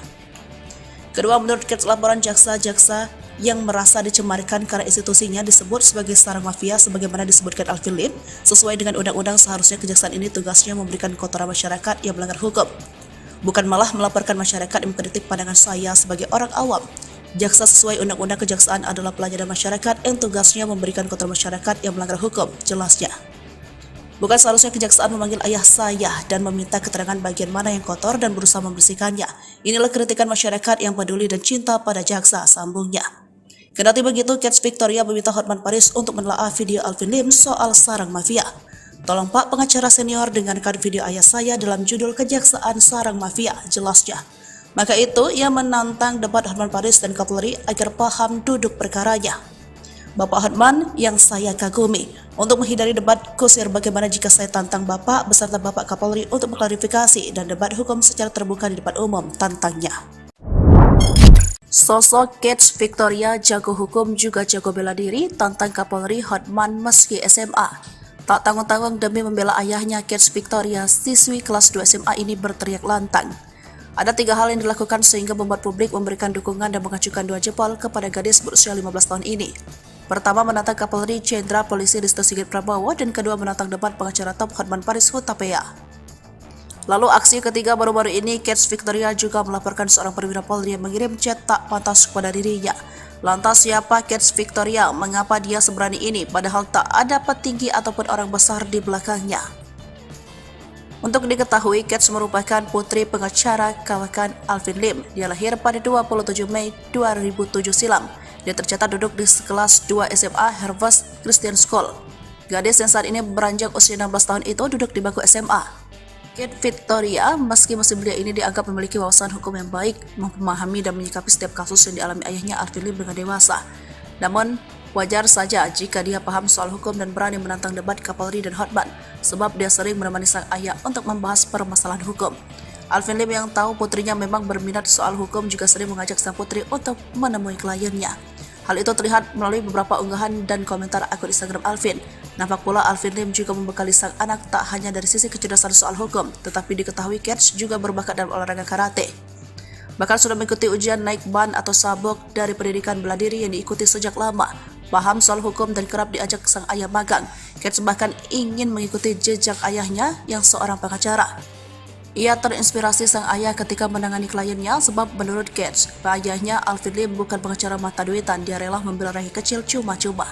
Kedua, menurut Kate, laporan jaksa-jaksa yang merasa dicemarkan karena institusinya disebut sebagai sarang mafia sebagaimana disebutkan Alvin Lim, sesuai dengan undang-undang seharusnya kejaksaan ini tugasnya memberikan kotoran masyarakat yang melanggar hukum. Bukan malah melaporkan masyarakat yang mengkritik pandangan saya sebagai orang awam. Jaksa sesuai undang-undang kejaksaan adalah pelayanan masyarakat yang tugasnya memberikan kotoran masyarakat yang melanggar hukum, jelasnya. Bukan seharusnya kejaksaan memanggil ayah saya dan meminta keterangan bagian mana yang kotor dan berusaha membersihkannya. Inilah kritikan masyarakat yang peduli dan cinta pada jaksa, sambungnya. Kendati begitu, Kate Victoria meminta Hotman Paris untuk menelaah video Alvin Lim soal sarang mafia. Tolong Pak pengacara senior dengarkan video ayah saya dalam judul Kejaksaan Sarang Mafia, jelasnya. Maka itu, ia menantang debat Hotman Paris dan Kapolri agar paham duduk perkaranya. Bapak Hotman yang saya kagumi, untuk menghindari debat kusir bagaimana jika saya tantang Bapak beserta Bapak Kapolri untuk mengklarifikasi dan debat hukum secara terbuka di depan umum, tantangnya. Sosok Kate Victoria jago hukum juga jago bela diri, tantang Kapolri Hotman meski SMA. Tak tanggung-tanggung demi membela ayahnya, Kate Victoria, siswi kelas 2 SMA ini berteriak lantang. Ada 3 hal yang dilakukan sehingga membuat publik memberikan dukungan dan mengacukan 2 jempol kepada gadis berusia 15 tahun ini. Pertama, menantang Kapolri Jenderal Polisi Listio Sigit Prabowo, dan kedua, menantang debat pengacara top Hotman Paris Hutapea. Lalu aksi ketiga baru-baru ini, Kate Victoria juga melaporkan seorang perwira Polri yang mengirim chat tak pantas kepada dirinya. Lantas siapa Kate Victoria? Mengapa dia seberani ini padahal tak ada petinggi ataupun orang besar di belakangnya? Untuk diketahui, Kate merupakan putri pengacara kawakan Alvin Lim. Dia lahir pada 27 Mei 2007 silam. Dia tercatat duduk di kelas 2 SMA Harvest Christian School. Gadis yang saat ini beranjak usia 16 tahun itu duduk di bangku SMA. Kate Victoria, meski masih belia ini dianggap memiliki wawasan hukum yang baik, memahami dan menyikapi setiap kasus yang dialami ayahnya Alvin Lim dengan dewasa. Namun, wajar saja jika dia paham soal hukum dan berani menantang debat Kapolri dan Hotman, sebab dia sering menemani sang ayah untuk membahas permasalahan hukum. Alvin Lim yang tahu putrinya memang berminat soal hukum juga sering mengajak sang putri untuk menemui kliennya. Hal itu terlihat melalui beberapa unggahan dan komentar akun Instagram Alvin. Nampak pula Alvin Lim juga membekali sang anak tak hanya dari sisi kecerdasan soal hukum, tetapi diketahui Kate juga berbakat dalam olahraga karate. Bahkan sudah mengikuti ujian naik ban atau sabuk dari pendidikan bela diri yang diikuti sejak lama. Paham soal hukum dan kerap diajak sang ayah magang. Kate bahkan ingin mengikuti jejak ayahnya yang seorang pengacara. Ia terinspirasi sang ayah ketika menangani kliennya sebab menurut Kate, ayahnya Alvin Lim bukan pengacara mata duitan, dia rela membela rakyat kecil cuma-cuma.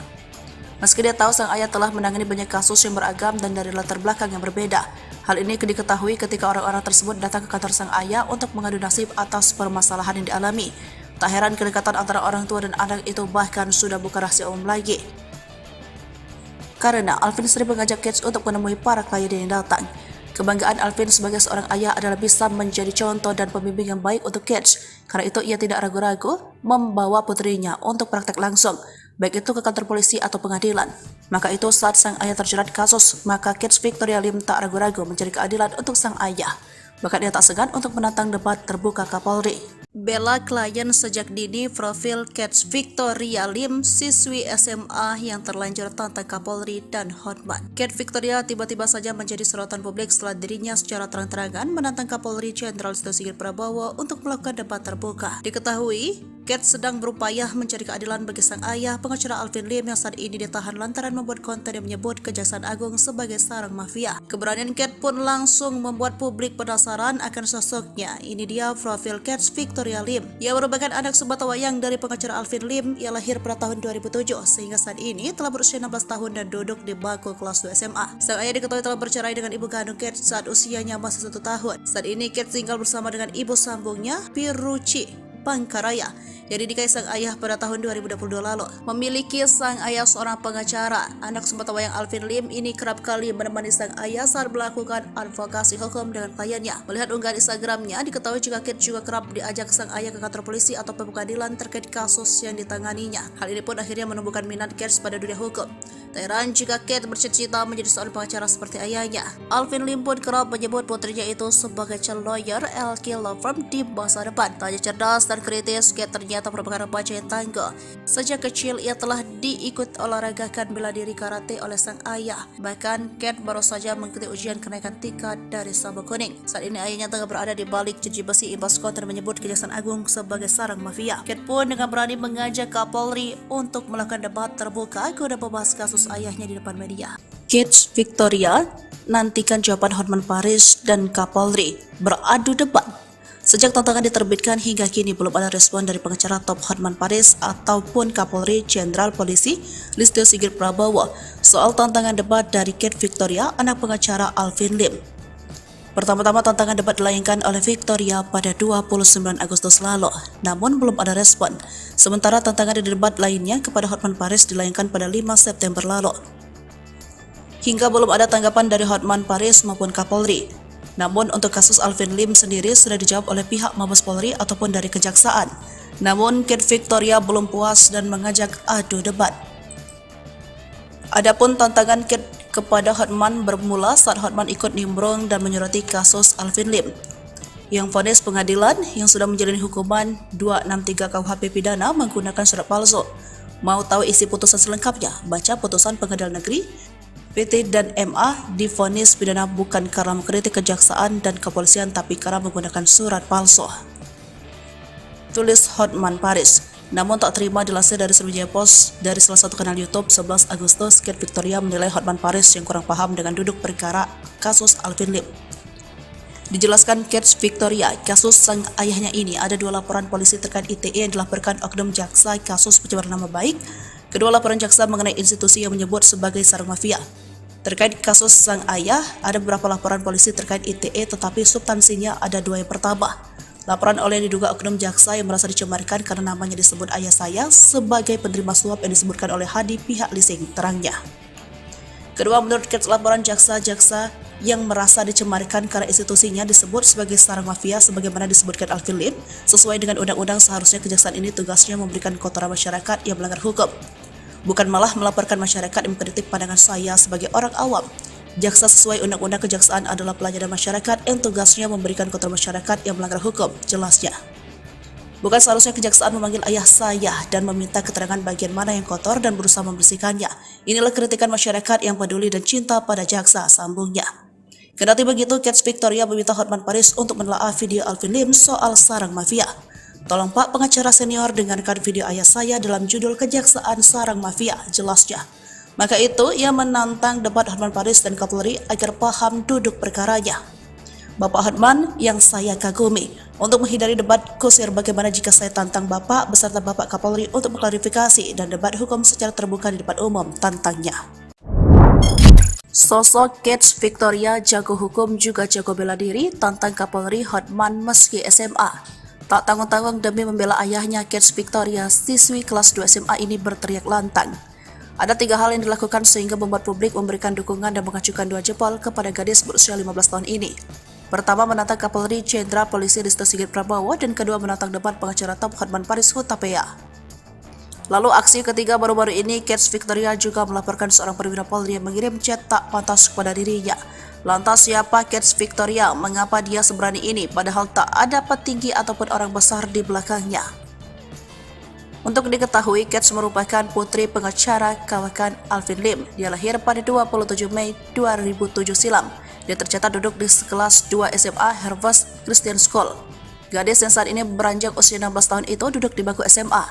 Meski dia tahu sang ayah telah menangani banyak kasus yang beragam dan dari latar belakang yang berbeda. Hal ini diketahui ketika orang-orang tersebut datang ke kantor sang ayah untuk mengadu nasib atas permasalahan yang dialami. Tak heran kedekatan antara orang tua dan anak itu bahkan sudah bukan rahasia umum lagi. Karena Alvin sering mengajak Kate untuk menemui para klien yang datang. Kebanggaan Alvin sebagai seorang ayah adalah bisa menjadi contoh dan pembimbing yang baik untuk Kate. Karena itu ia tidak ragu-ragu membawa putrinya untuk praktek langsung, baik itu ke kantor polisi atau pengadilan. Maka itu saat sang ayah terjerat kasus, maka Kate Victoria Lim tak ragu-ragu mencari keadilan untuk sang ayah. Bahkan ia tak segan untuk menantang debat terbuka Kapolri. Bela klien sejak dini. Profil Kate Victoria Lim, siswi SMA yang terlanjur tantang Kapolri dan Hotman. Kate Victoria tiba-tiba saja menjadi sorotan publik setelah dirinya secara terang-terangan menantang Kapolri Jenderal Listio Sigit Prabowo untuk melakukan debat terbuka. Diketahui, Kate sedang berupaya mencari keadilan bagi sang ayah, pengacara Alvin Lim yang saat ini ditahan lantaran membuat konten yang menyebut Kejaksaan Agung sebagai sarang mafia. Keberanian Kate pun langsung membuat publik penasaran akan sosoknya. Ini dia profil Kate Victoria Lim. Ia merupakan anak sebatawayang dari pengacara Alvin Lim. Ia lahir pada tahun 2007 sehingga saat ini telah berusia 16 tahun dan duduk di bangku kelas 2 SMA. Sang ayah diketahui telah bercerai dengan ibu kandung Kate saat usianya masih 1 tahun. Saat ini Kate tinggal bersama dengan ibu sambungnya, Piruci Pangkaraya, yang dinikahi sang ayah pada tahun 2022 lalu. Memiliki sang ayah seorang pengacara, anak sebatawayang Alvin Lim ini kerap kali menemani sang ayah saat melakukan advokasi hukum dengan kliennya. Melihat unggahan Instagramnya, diketahui jika Kate juga kerap diajak sang ayah ke kantor polisi atau pengadilan terkait kasus yang ditanganinya. Hal ini pun akhirnya menumbuhkan minat Kate pada dunia hukum. Tak heran jika Kate bercita-cita menjadi seorang pengacara seperti ayahnya. Alvin Lim pun kerap menyebut putrinya itu sebagai calon lawyer LK Law Firm di masa depan. Tak hanya cerdas dan kritis, Kate ternyata merupakan remaja yang tangguh. Sejak kecil ia telah diikut olahragakan bela diri karate oleh sang ayah. Bahkan Kate baru saja mengikuti ujian kenaikan tingkat dari sabuk kuning. Saat ini ayahnya tengah berada di balik jeruji besi imbas konten menyebut Kejaksaan Agung sebagai sarang mafia. Kate pun dengan berani mengajak Kapolri untuk melakukan debat terbuka guna membahas kasus ayahnya di depan media. Kate Victoria nantikan jawaban Hotman Paris dan Kapolri beradu debat. Sejak tantangan diterbitkan hingga kini belum ada respon dari pengacara top Hotman Paris ataupun Kapolri Jenderal Polisi Listio Sigit Prabowo soal tantangan debat dari Kate Victoria, anak pengacara Alvin Lim. Pertama-tama tantangan debat dilayangkan oleh Victoria pada 29 Agustus lalu, namun belum ada respon. Sementara tantangan di debat lainnya kepada Hotman Paris dilayangkan pada 5 September lalu. Hingga belum ada tanggapan dari Hotman Paris maupun Kapolri. Namun untuk kasus Alvin Lim sendiri sudah dijawab oleh pihak Mabes Polri ataupun dari Kejaksaan. Namun Kate Victoria belum puas dan mengajak adu debat. Adapun tantangan Kate kepada Hotman bermula saat Hotman ikut nimbrung dan menyoroti kasus Alvin Lim yang vonis pengadilan yang sudah menjalani hukuman 263 KUHP pidana menggunakan surat palsu. Mau tahu isi putusan selengkapnya? Baca putusan Pengadilan Negeri PT dan MA divonis pidana bukan karena mengkritik kejaksaan dan kepolisian tapi karena menggunakan surat palsu. Tulis Hotman Paris. Namun tak terima dilansir dari Sriwijaya Post dari salah satu kanal YouTube 11 Agustus, Kate Victoria menilai Hotman Paris yang kurang paham dengan duduk perkara kasus Alvin Lim. Dijelaskan Kate Victoria, kasus sang ayahnya ini ada 2 laporan polisi terkait ITE yang dilaporkan oknum jaksa kasus pencemaran nama baik. Kedua laporan jaksa mengenai institusi yang menyebut sebagai sarang mafia. Terkait kasus sang ayah, ada beberapa laporan polisi terkait ITE tetapi substansinya ada 2 yang pertama. Laporan oleh diduga oknum jaksa yang merasa dicemarkan karena namanya disebut ayah saya sebagai penerima suap yang disebutkan oleh Hadi pihak leasing, terangnya. Kedua, menurut Kate, laporan jaksa-jaksa yang merasa dicemarkan karena institusinya disebut sebagai sarang mafia sebagaimana disebutkan Alvin Lim, sesuai dengan undang-undang seharusnya kejaksaan ini tugasnya memberikan kotoran masyarakat yang melanggar hukum, bukan malah melaporkan masyarakat yang mengkritik pandangan saya sebagai orang awam. Jaksa sesuai undang-undang kejaksaan adalah pelayanan masyarakat yang tugasnya memberikan kotoran masyarakat yang melanggar hukum, jelasnya. Bukan seharusnya kejaksaan memanggil ayah saya dan meminta keterangan bagian mana yang kotor dan berusaha membersihkannya. Inilah kritikan masyarakat yang peduli dan cinta pada jaksa, sambungnya. Kendati begitu, Kate Victoria meminta Hotman Paris untuk menelaah video Alvin Lim soal sarang mafia. Tolong Pak pengacara senior dengarkan video ayah saya dalam judul Kejaksaan Sarang Mafia, jelasnya. Maka itu ia menantang debat Hotman Paris dan Kapolri agar paham duduk perkaranya. Bapak Hotman yang saya kagumi. Untuk menghindari debat kusir bagaimana jika saya tantang Bapak beserta Bapak Kapolri untuk mengklarifikasi dan debat hukum secara terbuka di depan umum, tantangnya. Sosok Kets Victoria jago hukum juga jago bela diri tantang Kapolri Hotman meski SMA. Tak tanggung-tanggung demi membela ayahnya, Kets Victoria, siswi kelas 2 SMA ini berteriak lantang. Ada 3 hal yang dilakukan sehingga membuat publik memberikan dukungan dan mengacukan 2 jempol kepada gadis berusia 15 tahun ini. Pertama, menantang Kapolri Jenderal Polisi Listio Sigit Prabowo, dan kedua menantang debat pengacara top Hotman Paris Hutapea. Lalu aksi ketiga baru-baru ini, Kets Victoria juga melaporkan seorang perwira Polri yang mengirim chat tak pantas kepada dirinya. Lantas siapa Kets Victoria? Mengapa dia seberani ini padahal tak ada petinggi ataupun orang besar di belakangnya? Untuk diketahui, Kets merupakan putri pengacara kawakan Alvin Lim. Dia lahir pada 27 Mei 2007 silam. Dia tercatat duduk di kelas 2 SMA Harvest Christian School. Gadis yang saat ini beranjak usia 16 tahun itu duduk di bangku SMA.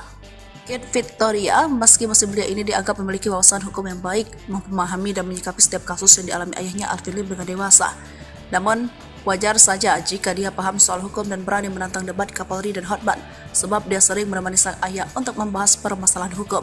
Kets Victoria, meski musim belia ini dianggap memiliki wawasan hukum yang baik, memahami dan menyikapi setiap kasus yang dialami ayahnya Alvin Lim dengan dewasa. Namun, wajar saja jika dia paham soal hukum dan berani menantang debat Kapolri dan Hotman, sebab dia sering menemani sang ayah untuk membahas permasalahan hukum.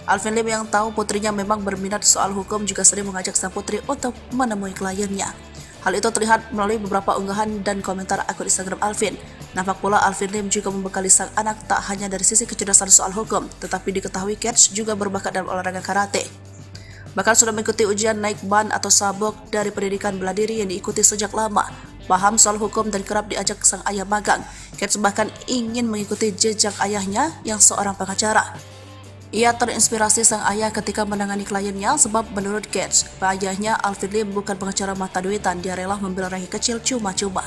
Alvin Lim yang tahu putrinya memang berminat soal hukum juga sering mengajak sang putri untuk menemui kliennya. Hal itu terlihat melalui beberapa unggahan dan komentar akun Instagram Alvin. Nampak pula Alvin Lim juga membekali sang anak tak hanya dari sisi kecerdasan soal hukum, tetapi diketahui Kets juga berbakat dalam olahraga karate. Bahkan sudah mengikuti ujian naik ban atau sabuk dari pendidikan bela diri yang diikuti sejak lama. Paham soal hukum dan kerap diajak sang ayah magang. Kets bahkan ingin mengikuti jejak ayahnya yang seorang pengacara. Ia terinspirasi sang ayah ketika menangani kliennya sebab menurut Kets, ayahnya Alvin Lim bukan pengacara mata duitan, dia rela membela rakyat kecil cuma-cuma.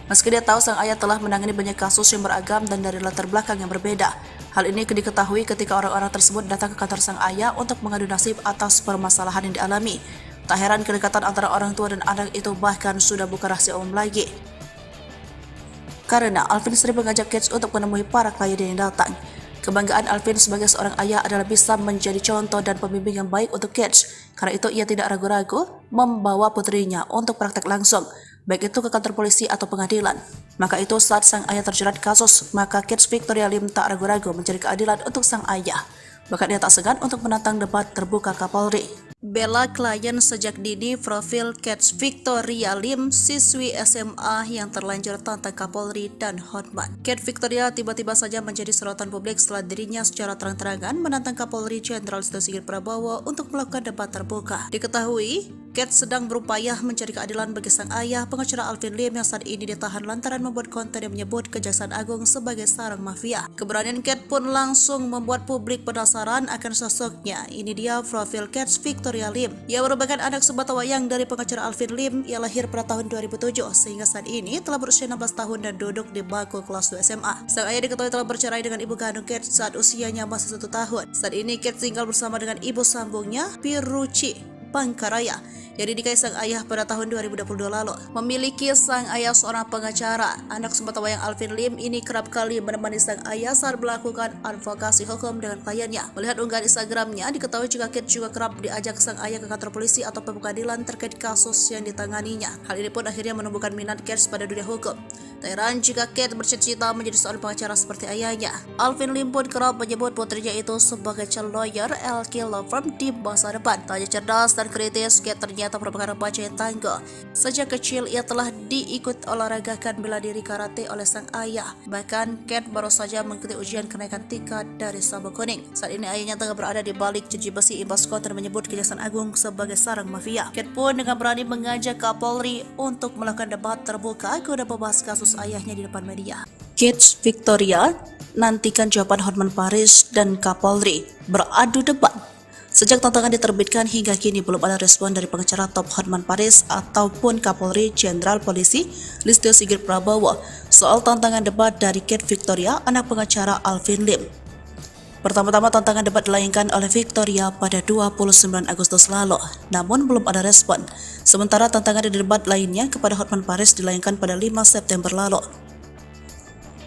Meski dia tahu sang ayah telah menangani banyak kasus yang beragam dan dari latar belakang yang berbeda. Hal ini diketahui ketika orang-orang tersebut datang ke kantor sang ayah untuk mengadu nasib atas permasalahan yang dialami. Tak heran kedekatan antara orang tua dan anak itu bahkan sudah bukan rahasia umum lagi. Karena Alvin sering mengajak Kets untuk menemui para klien yang datang. Kebanggaan Alvin sebagai seorang ayah adalah bisa menjadi contoh dan pembimbing yang baik untuk Kets. Karena itu ia tidak ragu-ragu membawa putrinya untuk praktek langsung, baik itu ke kantor polisi atau pengadilan. Maka itu saat sang ayah terjerat kasus, maka Kets Victoria Lim tak ragu-ragu mencari keadilan untuk sang ayah. Bahkan ia tak segan untuk menantang debat terbuka Kapolri. Bela klien sejak dini, profil Kets Victoria Lim, siswi SMA yang terlanjur tantang Kapolri dan Hotman. Kets Victoria tiba-tiba saja menjadi sorotan publik setelah dirinya secara terang-terangan menantang Kapolri Jenderal Listio Sigit Prabowo untuk melakukan debat terbuka. Diketahui, Kets sedang berupaya mencari keadilan bagi sang ayah, pengacara Alvin Lim yang saat ini ditahan lantaran membuat konten yang menyebut Kejaksaan Agung sebagai sarang mafia. Keberanian Kets pun langsung membuat publik penasaran akan sosoknya. Ini dia profil Kets Victoria Lim. Ia merupakan anak sebatawayang dari pengacara Alvin Lim. Ia lahir pada tahun 2007 sehingga saat ini telah berusia 16 tahun dan duduk di bangku kelas 2 SMA. Sang ayah diketahui telah bercerai dengan ibu kandung Kets saat usianya masih 1 tahun. Saat ini Kets tinggal bersama dengan ibu sambungnya, Piruci Pangkaraya, yang dinikahi sang ayah pada tahun 2022 lalu. Memiliki sang ayah seorang pengacara, anak sebatawayang Alvin Lim ini kerap kali menemani sang ayah saat melakukan advokasi hukum dengan kliennya. Melihat unggahan Instagramnya, diketahui juga Kets juga kerap diajak sang ayah ke kantor polisi atau pengadilan terkait kasus yang ditanganinya. Hal ini pun akhirnya menumbuhkan minat Kets pada dunia hukum. Tak heran jika Kets bercita-cita menjadi seorang pengacara seperti ayahnya. Alvin Lim pun kerap menyebut putrinya itu sebagai calon lawyer LK Law Firm di masa depan. Tak hanya cerdas dan kritis, Kets ternyata merupakan remaja yang tangguh. Sejak kecil ia telah diikut olahragakan bela diri karate oleh sang ayah. Bahkan Kets baru saja mengikuti ujian kenaikan tingkat dari sabuk kuning. Saat ini ayahnya tengah berada di balik jeruji besi imbas konten menyebut Kejaksaan Agung sebagai sarang mafia. Kets pun dengan berani mengajak Kapolri untuk melakukan debat terbuka guna membahas kasus ayahnya di depan media. Kets Victoria nantikan jawaban Hotman Paris dan Kapolri beradu debat. Sejak tantangan diterbitkan hingga kini belum ada respon dari pengacara top Hotman Paris ataupun Kapolri Jenderal Polisi Listio Sigit Prabowo soal tantangan debat dari Kets Victoria, anak pengacara Alvin Lim. Pertama-tama tantangan debat dilayangkan oleh Victoria pada 29 Agustus lalu, namun belum ada respon. Sementara tantangan debat lainnya kepada Hotman Paris dilayangkan pada 5 September lalu.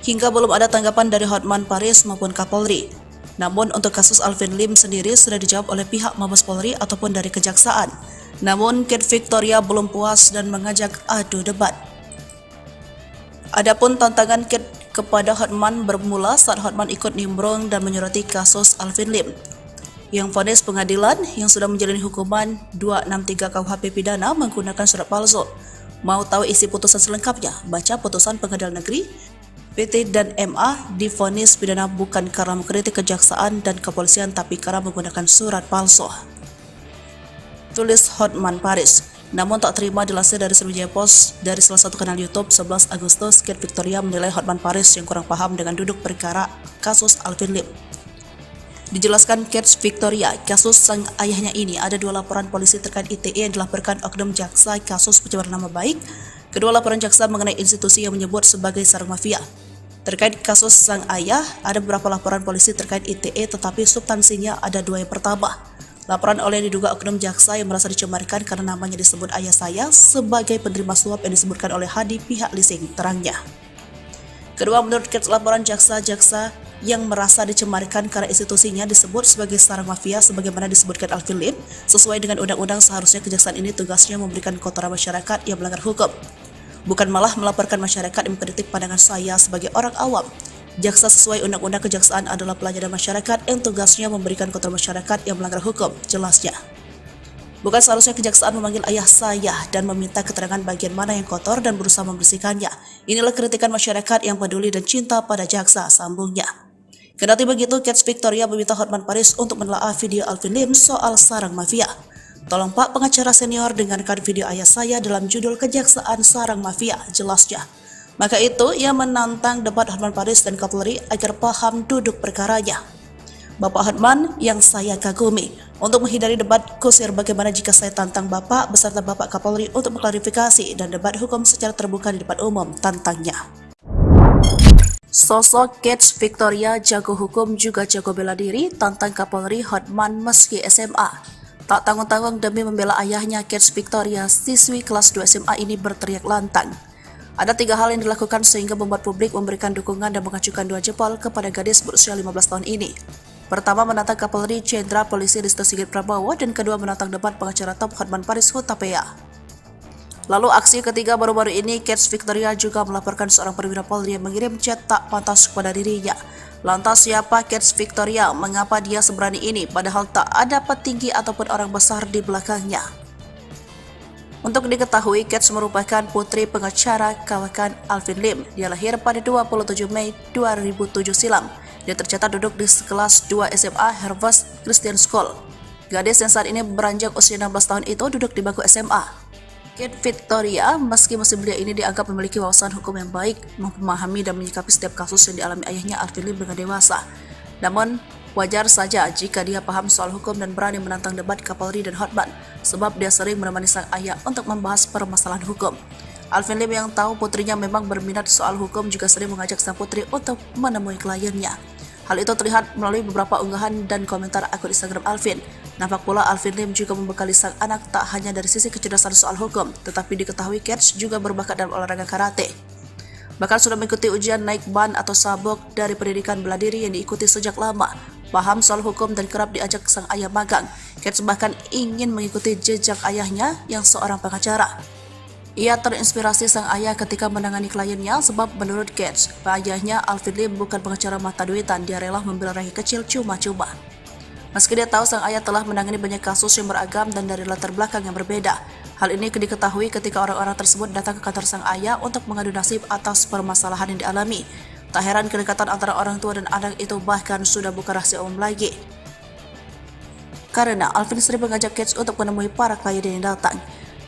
Hingga belum ada tanggapan dari Hotman Paris maupun Kapolri. Namun untuk kasus Alvin Lim sendiri sudah dijawab oleh pihak Mabes Polri ataupun dari Kejaksaan. Namun Kets Victoria belum puas dan mengajak adu debat. Adapun tantangan Kate kepada Hotman bermula saat Hotman ikut nimbrung dan menyoroti kasus Alvin Lim. Yang vonis pengadilan yang sudah menjalani hukuman 263 KUHP pidana menggunakan surat palsu. Mau tahu isi putusan selengkapnya? Baca putusan Pengadilan Negeri. PT dan MA divonis pidana bukan karena mengkritik kejaksaan dan kepolisian tapi karena menggunakan surat palsu. Tulis Hotman Paris. Namun tak terima dilansir dari Sriwijaya Post dari salah satu kanal YouTube 11 Agustus, Kate Victoria menilai Hotman Paris yang kurang paham dengan duduk perkara kasus Alvin Lim. Dijelaskan Kate Victoria, kasus sang ayahnya ini ada 2 laporan polisi terkait ITE yang dilaporkan oknum jaksa kasus pencemaran nama baik. Kedua laporan jaksa mengenai institusi yang menyebut sebagai sarang mafia. Terkait kasus sang ayah, ada beberapa laporan polisi terkait ITE tetapi substansinya ada 2 yang pertama. Laporan oleh diduga oknum jaksa yang merasa dicemarkan karena namanya disebut ayah saya sebagai penerima suap yang disebutkan oleh Hadi pihak leasing, terangnya. Kedua, menurut Kate, laporan jaksa-jaksa yang merasa dicemarkan karena institusinya disebut sebagai sarang mafia sebagaimana disebutkan Alvin Lim, sesuai dengan undang-undang seharusnya kejaksaan ini tugasnya memberikan kotoran masyarakat yang melanggar hukum. Bukan malah melaporkan masyarakat yang mengkritik pandangan saya sebagai orang awam. Jaksa sesuai undang-undang kejaksaan adalah pelayanan masyarakat yang tugasnya memberikan kotoran masyarakat yang melanggar hukum, jelasnya. Bukan seharusnya kejaksaan memanggil ayah saya dan meminta keterangan bagian mana yang kotor dan berusaha membersihkannya. Inilah kritikan masyarakat yang peduli dan cinta pada jaksa, sambungnya. Kendati begitu, Kate Victoria meminta Hotman Paris untuk menelaah video Alvin Lim soal sarang mafia. Tolong Pak pengacara senior dengarkan video ayah saya dalam judul Kejaksaan Sarang Mafia, jelasnya. Maka itu, ia menantang debat Hotman Paris dan Kapolri agar paham duduk perkaranya. Bapak Hotman yang saya kagumi, untuk menghindari debat kusir bagaimana jika saya tantang Bapak beserta Bapak Kapolri untuk mengklarifikasi dan debat hukum secara terbuka di depan umum, tantangnya. Sosok Kate Victoria jago hukum juga jago bela diri, tantang Kapolri Hotman meski SMA. Tak tanggung-tanggung demi membela ayahnya, Kate Victoria, siswi kelas 2 SMA ini berteriak lantang. Ada 3 hal yang dilakukan sehingga membuat publik memberikan dukungan dan mengacukan 2 jempol kepada gadis berusia 15 tahun ini. Pertama, menantang Kapolri Jenderal Polisi Listio Sigit Prabowo, dan kedua, menantang debat pengacara top Hotman Paris Hutapea. Lalu aksi ketiga baru-baru ini, Kate Victoria juga melaporkan seorang perwira Polri yang mengirim chat tak pantas kepada dirinya. Lantas siapa Kate Victoria? Mengapa dia seberani ini padahal tak ada petinggi ataupun orang besar di belakangnya? Untuk diketahui, Kate merupakan putri pengacara kawakan Alvin Lim. Dia lahir pada 27 Mei 2007 silam. Dia tercatat duduk di kelas 2 SMA Harvest Christian School. Gadis yang saat ini beranjak usia 16 tahun itu duduk di bangku SMA. Kate Victoria, meski musim belia ini dianggap memiliki wawasan hukum yang baik, memahami dan menyikapi setiap kasus yang dialami ayahnya Alvin Lim dengan dewasa. Namun, wajar saja jika dia paham soal hukum dan berani menantang debat Kapolri dan Hotman, sebab dia sering menemani sang ayah untuk membahas permasalahan hukum. Alvin Lim yang tahu putrinya memang berminat soal hukum juga sering mengajak sang putri untuk menemui kliennya. Hal itu terlihat melalui beberapa unggahan dan komentar akun Instagram Alvin. Nampak pula Alvin Lim juga membekali sang anak tak hanya dari sisi kecerdasan soal hukum, tetapi diketahui Kate juga berbakat dalam olahraga karate. Bahkan sudah mengikuti ujian naik ban atau sabuk dari pendidikan bela diri yang diikuti sejak lama. Paham soal hukum dan kerap diajak sang ayah magang. Kate bahkan ingin mengikuti jejak ayahnya yang seorang pengacara. Ia terinspirasi sang ayah ketika menangani kliennya sebab menurut Kate, ayahnya Alvin Lim bukan pengacara mata duitan, dia rela membela rakyat kecil cuma-cuma. Meski dia tahu sang ayah telah menangani banyak kasus yang beragam dan dari latar belakang yang berbeda. Hal ini diketahui ketika orang-orang tersebut datang ke kantor sang ayah untuk mengadu nasib atas permasalahan yang dialami. Tak heran kedekatan antara orang tua dan anak itu bahkan sudah bukan rahasia umum lagi. Karena Alvin sering mengajak Kate untuk menemui para klien yang datang.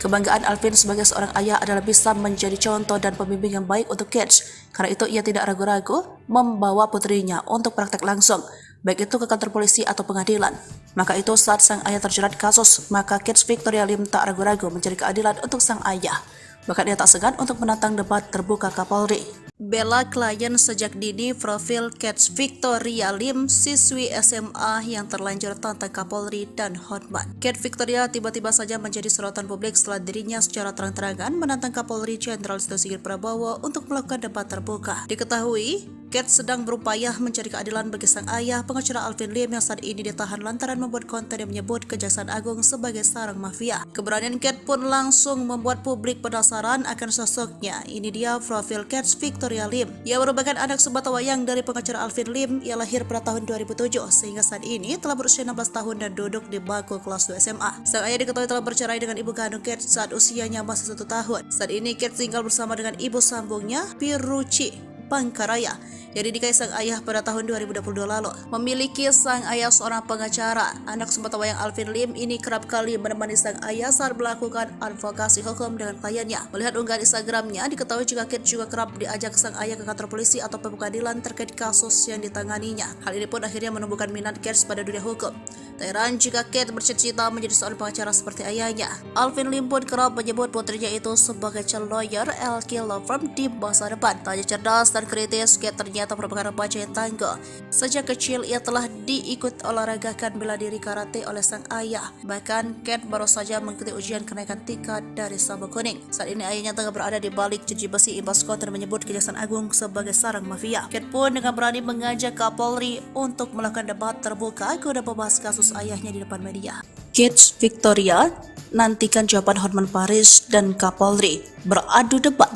Kebanggaan Alvin sebagai seorang ayah adalah bisa menjadi contoh dan pembimbing yang baik untuk Kate. Karena itu ia tidak ragu-ragu membawa putrinya untuk praktek langsung, baik itu ke kantor polisi atau pengadilan. Maka itu saat sang ayah terjerat kasus, maka Kate Victoria Lim tak ragu-ragu mencari keadilan untuk sang ayah. Bahkan ia tak segan untuk menantang debat terbuka Kapolri. Bela klien sejak dini, profil Kate Victoria Lim, siswi SMA yang terlanjur tantang Kapolri dan Hotman. Kate Victoria tiba-tiba saja menjadi sorotan publik setelah dirinya secara terang-terangan menantang Kapolri Jenderal Listio Sigit Prabowo untuk melakukan debat terbuka. Diketahui, Kate sedang berupaya mencari keadilan bagi sang ayah, pengacara Alvin Lim yang saat ini ditahan lantaran membuat konten yang menyebut Kejaksaan Agung sebagai sarang mafia. Keberanian Kate pun langsung membuat publik penasaran akan sosoknya. Ini dia profil Kate Victoria Lim. Ia merupakan anak sebatawayang dari pengacara Alvin Lim. Ia lahir pada tahun 2007 sehingga saat ini telah berusia 16 tahun dan duduk di bangku kelas 2 SMA. Sang ayah diketahui telah bercerai dengan ibu kandung Kate saat usianya masih 1 tahun. Saat ini Kate tinggal bersama dengan ibu sambungnya, Piruci Pangkaraya, yang dinikahi sang ayah pada tahun 2022 lalu. Memiliki sang ayah seorang pengacara, anak sebatawayang Alvin Lim ini kerap kali menemani sang ayah saat melakukan advokasi hukum dengan kliennya. Melihat unggahan Instagramnya, diketahui jika Kate juga kerap diajak sang ayah ke kantor polisi atau pengadilan terkait kasus yang ditanganinya. Hal ini pun akhirnya menumbuhkan minat Kate pada dunia hukum. Tak heran jika Kate bercita-cita menjadi seorang pengacara seperti ayahnya. Alvin Lim pun kerap menyebut putrinya itu sebagai calon lawyer LK Law Firm di masa depan. Tak hanya cerdas dan kritis, Kate ternyata merupakan remaja yang tangguh. Sejak kecil ia telah diikut olahragakan bela diri karate oleh sang ayah. Bahkan Kate baru saja mengikuti ujian kenaikan tingkat dari sabuk kuning. Saat ini ayahnya tengah berada di balik jeruji besi imbas konten menyebut Kejaksaan Agung sebagai sarang mafia. Kate pun dengan berani mengajak Kapolri untuk melakukan debat terbuka guna membahas kasus ayahnya di depan media. Kate Victoria nantikan jawaban Hotman Paris dan Kapolri beradu debat.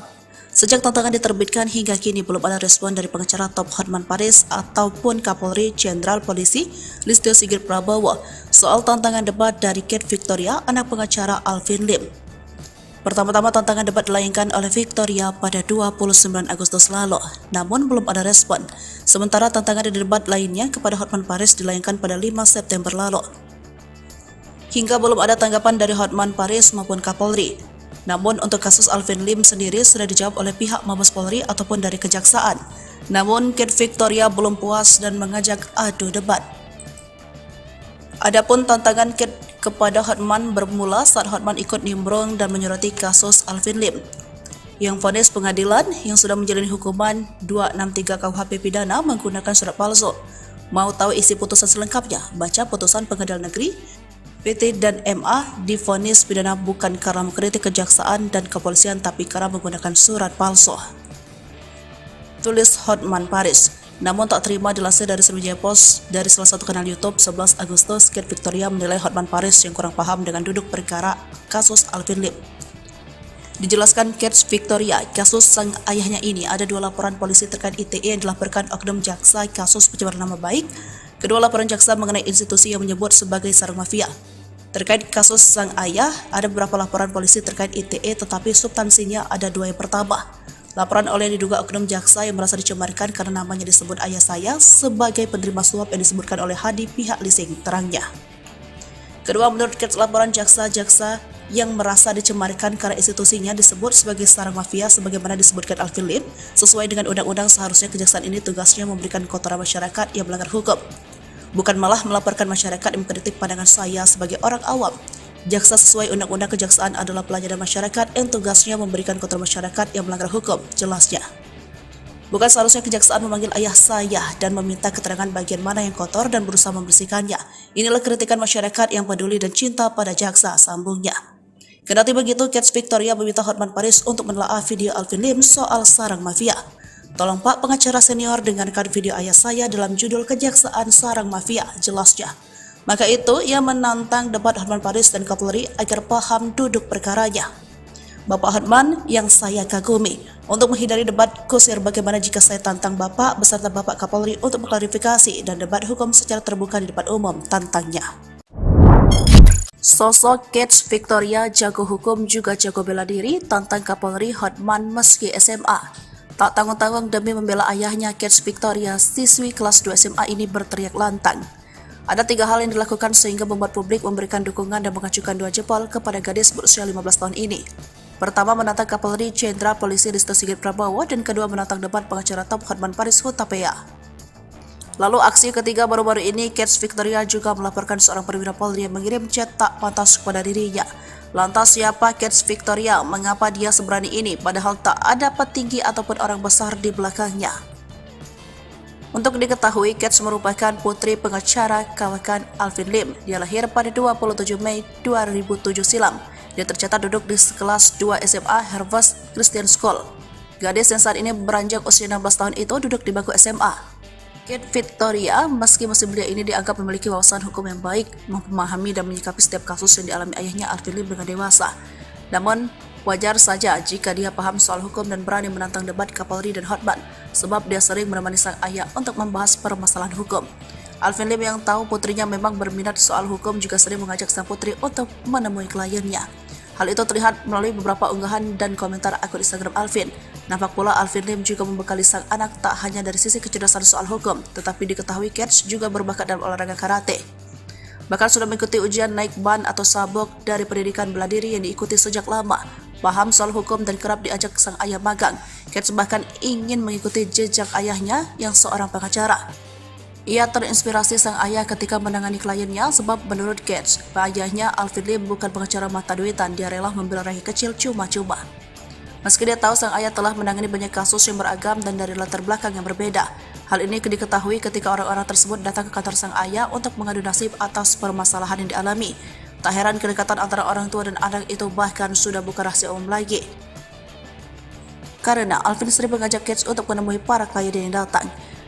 Sejak tantangan diterbitkan hingga kini belum ada respon dari pengacara top Hotman Paris ataupun Kapolri Jenderal Polisi Listio Sigit Prabowo soal tantangan debat dari Kate Victoria, anak pengacara Alvin Lim. Pertama-tama tantangan debat dilayangkan oleh Victoria pada 29 Agustus lalu, namun belum ada respon. Sementara tantangan debat lainnya kepada Hotman Paris dilayangkan pada 5 September lalu. Hingga belum ada tanggapan dari Hotman Paris maupun Kapolri. Namun untuk kasus Alvin Lim sendiri sudah dijawab oleh pihak Mabes Polri ataupun dari Kejaksaan. Namun Kate Victoria belum puas dan mengajak adu debat. Adapun tantangan Kate kepada Hotman bermula saat Hotman ikut nimbrung dan menyoroti kasus Alvin Lim yang vonis pengadilan yang sudah menjalani hukuman 263 KUHP pidana menggunakan surat palsu. Mau tahu isi putusan selengkapnya? Baca putusan Pengadilan Negeri PT dan MA divonis pidana bukan karena mengkritik kejaksaan dan kepolisian tapi karena menggunakan surat palsu. Tulis Hotman Paris. Namun tak terima dilansir dari Sriwijaya Post dari salah satu kanal YouTube 11 Agustus, Kate Victoria menilai Hotman Paris yang kurang paham dengan duduk perkara kasus Alvin Lim. Dijelaskan Kate Victoria, kasus sang ayahnya ini ada 2 laporan polisi terkait ITE yang dilaporkan oknum jaksa kasus pencemaran nama baik. Kedua laporan jaksa mengenai institusi yang menyebut sebagai sarang mafia. Terkait kasus sang ayah, ada beberapa laporan polisi terkait ITE tetapi substansinya ada 2 yang pertama. Laporan oleh diduga oknum jaksa yang merasa dicemarkan karena namanya disebut ayah saya sebagai penerima suap yang disebutkan oleh Hadi pihak leasing, terangnya. Kedua, menurut Kate, laporan jaksa-jaksa yang merasa dicemarkan karena institusinya disebut sebagai sarang mafia sebagaimana disebutkan Alvin Lim, sesuai dengan undang-undang seharusnya kejaksaan ini tugasnya memberikan kotoran masyarakat yang melanggar hukum. Bukan malah melaporkan masyarakat yang mengkritik pandangan saya sebagai orang awam. Jaksa sesuai undang-undang kejaksaan adalah pelayanan masyarakat yang tugasnya memberikan kotoran masyarakat yang melanggar hukum, jelasnya. Bukan seharusnya kejaksaan memanggil ayah saya dan meminta keterangan bagian mana yang kotor dan berusaha membersihkannya. Inilah kritikan masyarakat yang peduli dan cinta pada jaksa, sambungnya. Kendati begitu, Kate Victoria meminta Hotman Paris untuk menelaah video Alvin Lim soal sarang mafia. Tolong Pak pengacara senior dengarkan video ayah saya dalam judul Kejaksaan Sarang Mafia, jelasnya. Maka itu, ia menantang debat Hotman Paris dan Kapolri agar paham duduk perkaranya. Bapak Hotman yang saya kagumi, untuk menghindari debat kusir bagaimana jika saya tantang Bapak beserta Bapak Kapolri untuk mengklarifikasi dan debat hukum secara terbuka di depan umum, tantangnya. Sosok Kate Victoria jago hukum juga jago bela diri, tantang Kapolri Hotman meski SMA. Tak tanggung-tanggung demi membela ayahnya, Kate Victoria, siswi kelas 2 SMA ini berteriak lantang. Ada 3 hal yang dilakukan sehingga membuat publik memberikan dukungan dan mengacukan 2 jempol kepada gadis berusia 15 tahun ini. Pertama, menantang Kapolri Jenderal Polisi Listio Sigit Prabowo, dan kedua menantang debat pengacara top Hotman Paris Hutapea. Lalu aksi ketiga baru-baru ini, Kate Victoria juga melaporkan seorang perwira Polri yang mengirim chat tak pantas kepada dirinya. Lantas siapa Kate Victoria? Mengapa dia seberani ini padahal tak ada petinggi ataupun orang besar di belakangnya? Untuk diketahui, Kate merupakan putri pengacara kawakan Alvin Lim. Dia lahir pada 27 Mei 2007 silam. Dia tercatat duduk di kelas 2 SMA Harvest Christian School. Gadis yang saat ini beranjak usia 16 tahun itu duduk di bangku SMA. Kate Victoria, meski masih belia ini dianggap memiliki wawasan hukum yang baik, memahami dan menyikapi setiap kasus yang dialami ayahnya Alvin Lim dengan dewasa. Namun, wajar saja jika dia paham soal hukum dan berani menantang debat Kapolri dan Hotman, sebab dia sering menemani sang ayah untuk membahas permasalahan hukum. Alvin Lim yang tahu putrinya memang berminat soal hukum juga sering mengajak sang putri untuk menemui kliennya. Hal itu terlihat melalui beberapa unggahan dan komentar akun Instagram Alvin. Nampak pula Alvin Lim juga membekali sang anak tak hanya dari sisi kecerdasan soal hukum, tetapi diketahui Kate juga berbakat dalam olahraga karate. Bahkan sudah mengikuti ujian naik ban atau sabuk dari pendidikan bela diri yang diikuti sejak lama. Paham soal hukum dan kerap diajak sang ayah magang. Kate bahkan ingin mengikuti jejak ayahnya yang seorang pengacara. Ia terinspirasi sang ayah ketika menangani kliennya sebab menurut Kate, ayahnya Alvin Lim bukan pengacara mata duitan, dia rela membela rakyat kecil cuma-cuma. Meski dia tahu sang ayah telah menangani banyak kasus yang beragam dan dari latar belakang yang berbeda, hal ini diketahui ketika orang-orang tersebut datang ke kantor sang ayah untuk mengadu nasib atas permasalahan yang dialami. Tak heran kedekatan antara orang tua dan anak itu bahkan sudah bukan rahasia umum lagi. Karena Alvin sering mengajak Kate untuk menemui para klien yang datang.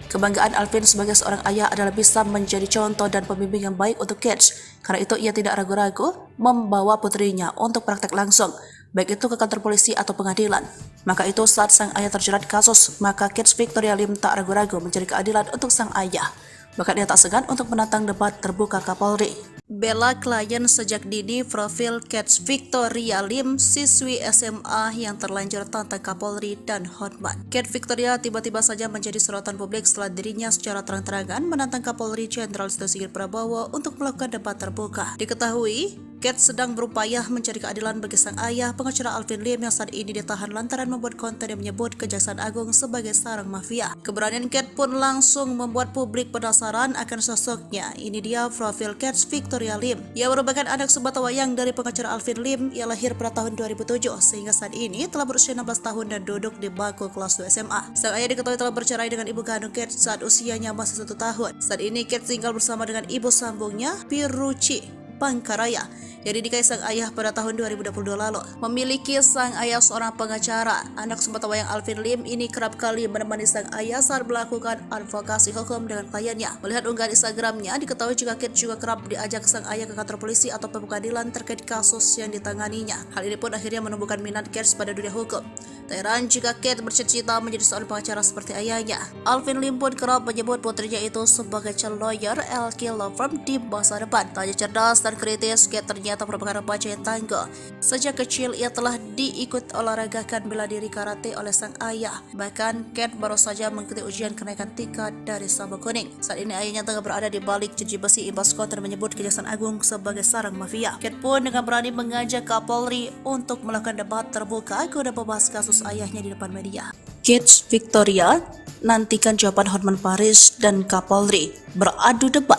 Kebanggaan Alvin sebagai seorang ayah adalah bisa menjadi contoh dan pembimbing yang baik untuk Kate. Karena itu ia tidak ragu-ragu membawa putrinya untuk praktek langsung, baik itu ke kantor polisi atau pengadilan. Maka itu saat sang ayah terjerat kasus, maka Kate Victoria Lim tak ragu-ragu mencari keadilan untuk sang ayah. Bahkan ia tak segan untuk menantang debat terbuka Kapolri. Bela klien sejak dini. Profil Kate Victoria Lim, siswi SMA yang terlanjur tantang Kapolri dan Hotman. Kate Victoria tiba-tiba saja menjadi sorotan publik setelah dirinya secara terang-terangan menantang Kapolri Jenderal Listio Sigit Prabowo untuk melakukan debat terbuka. Diketahui, Kate sedang berupaya mencari keadilan bagi sang ayah, pengacara Alvin Lim yang saat ini ditahan lantaran membuat konten yang menyebut Kejaksaan Agung sebagai sarang mafia. Keberanian Kate pun langsung membuat publik penasaran akan sosoknya. Ini dia profil Kate Victoria Lim. Ia merupakan anak sebatawayang dari pengacara Alvin Lim. Ia lahir pada tahun 2007 sehingga saat ini telah berusia 16 tahun dan duduk di bangku kelas 2 SMA. Sang ayah diketahui telah bercerai dengan ibu kandung Kate saat usianya masih 1 tahun. Saat ini Kate tinggal bersama dengan ibu sambungnya, Piruci Pangkaraya, yang dinikahi sang ayah pada tahun 2022 lalu. Memiliki sang ayah seorang pengacara, anak sebatawayang Alvin Lim ini kerap kali menemani sang ayah saat melakukan advokasi hukum dengan kliennya. Melihat unggahan Instagramnya, diketahui juga Kate juga kerap diajak sang ayah ke kantor polisi atau pengadilan terkait kasus yang ditanganinya. Hal ini pun akhirnya menumbuhkan minat Kate pada dunia hukum. Tak heran jika Kate bercita-cita menjadi seorang pengacara seperti ayahnya. Alvin Lim pun kerap menyebut putrinya itu sebagai calon lawyer LK Law Firm di masa depan. Tak hanya cerdas dan kritis, Kate ternyata merupakan remaja yang tangguh. Sejak kecil ia telah diikut olahragakan bela diri karate oleh sang ayah. Bahkan Kate baru saja mengikuti ujian kenaikan tingkat dari sabuk kuning. Saat ini ayahnya tengah berada di balik jeruji besi imbas konten menyebut Kejaksaan Agung sebagai sarang mafia. Kate pun dengan berani mengajak Kapolri untuk melakukan debat terbuka guna membahas kasus ayahnya di depan media. Kate Victoria nantikan jawaban Hotman Paris dan Kapolri beradu debat.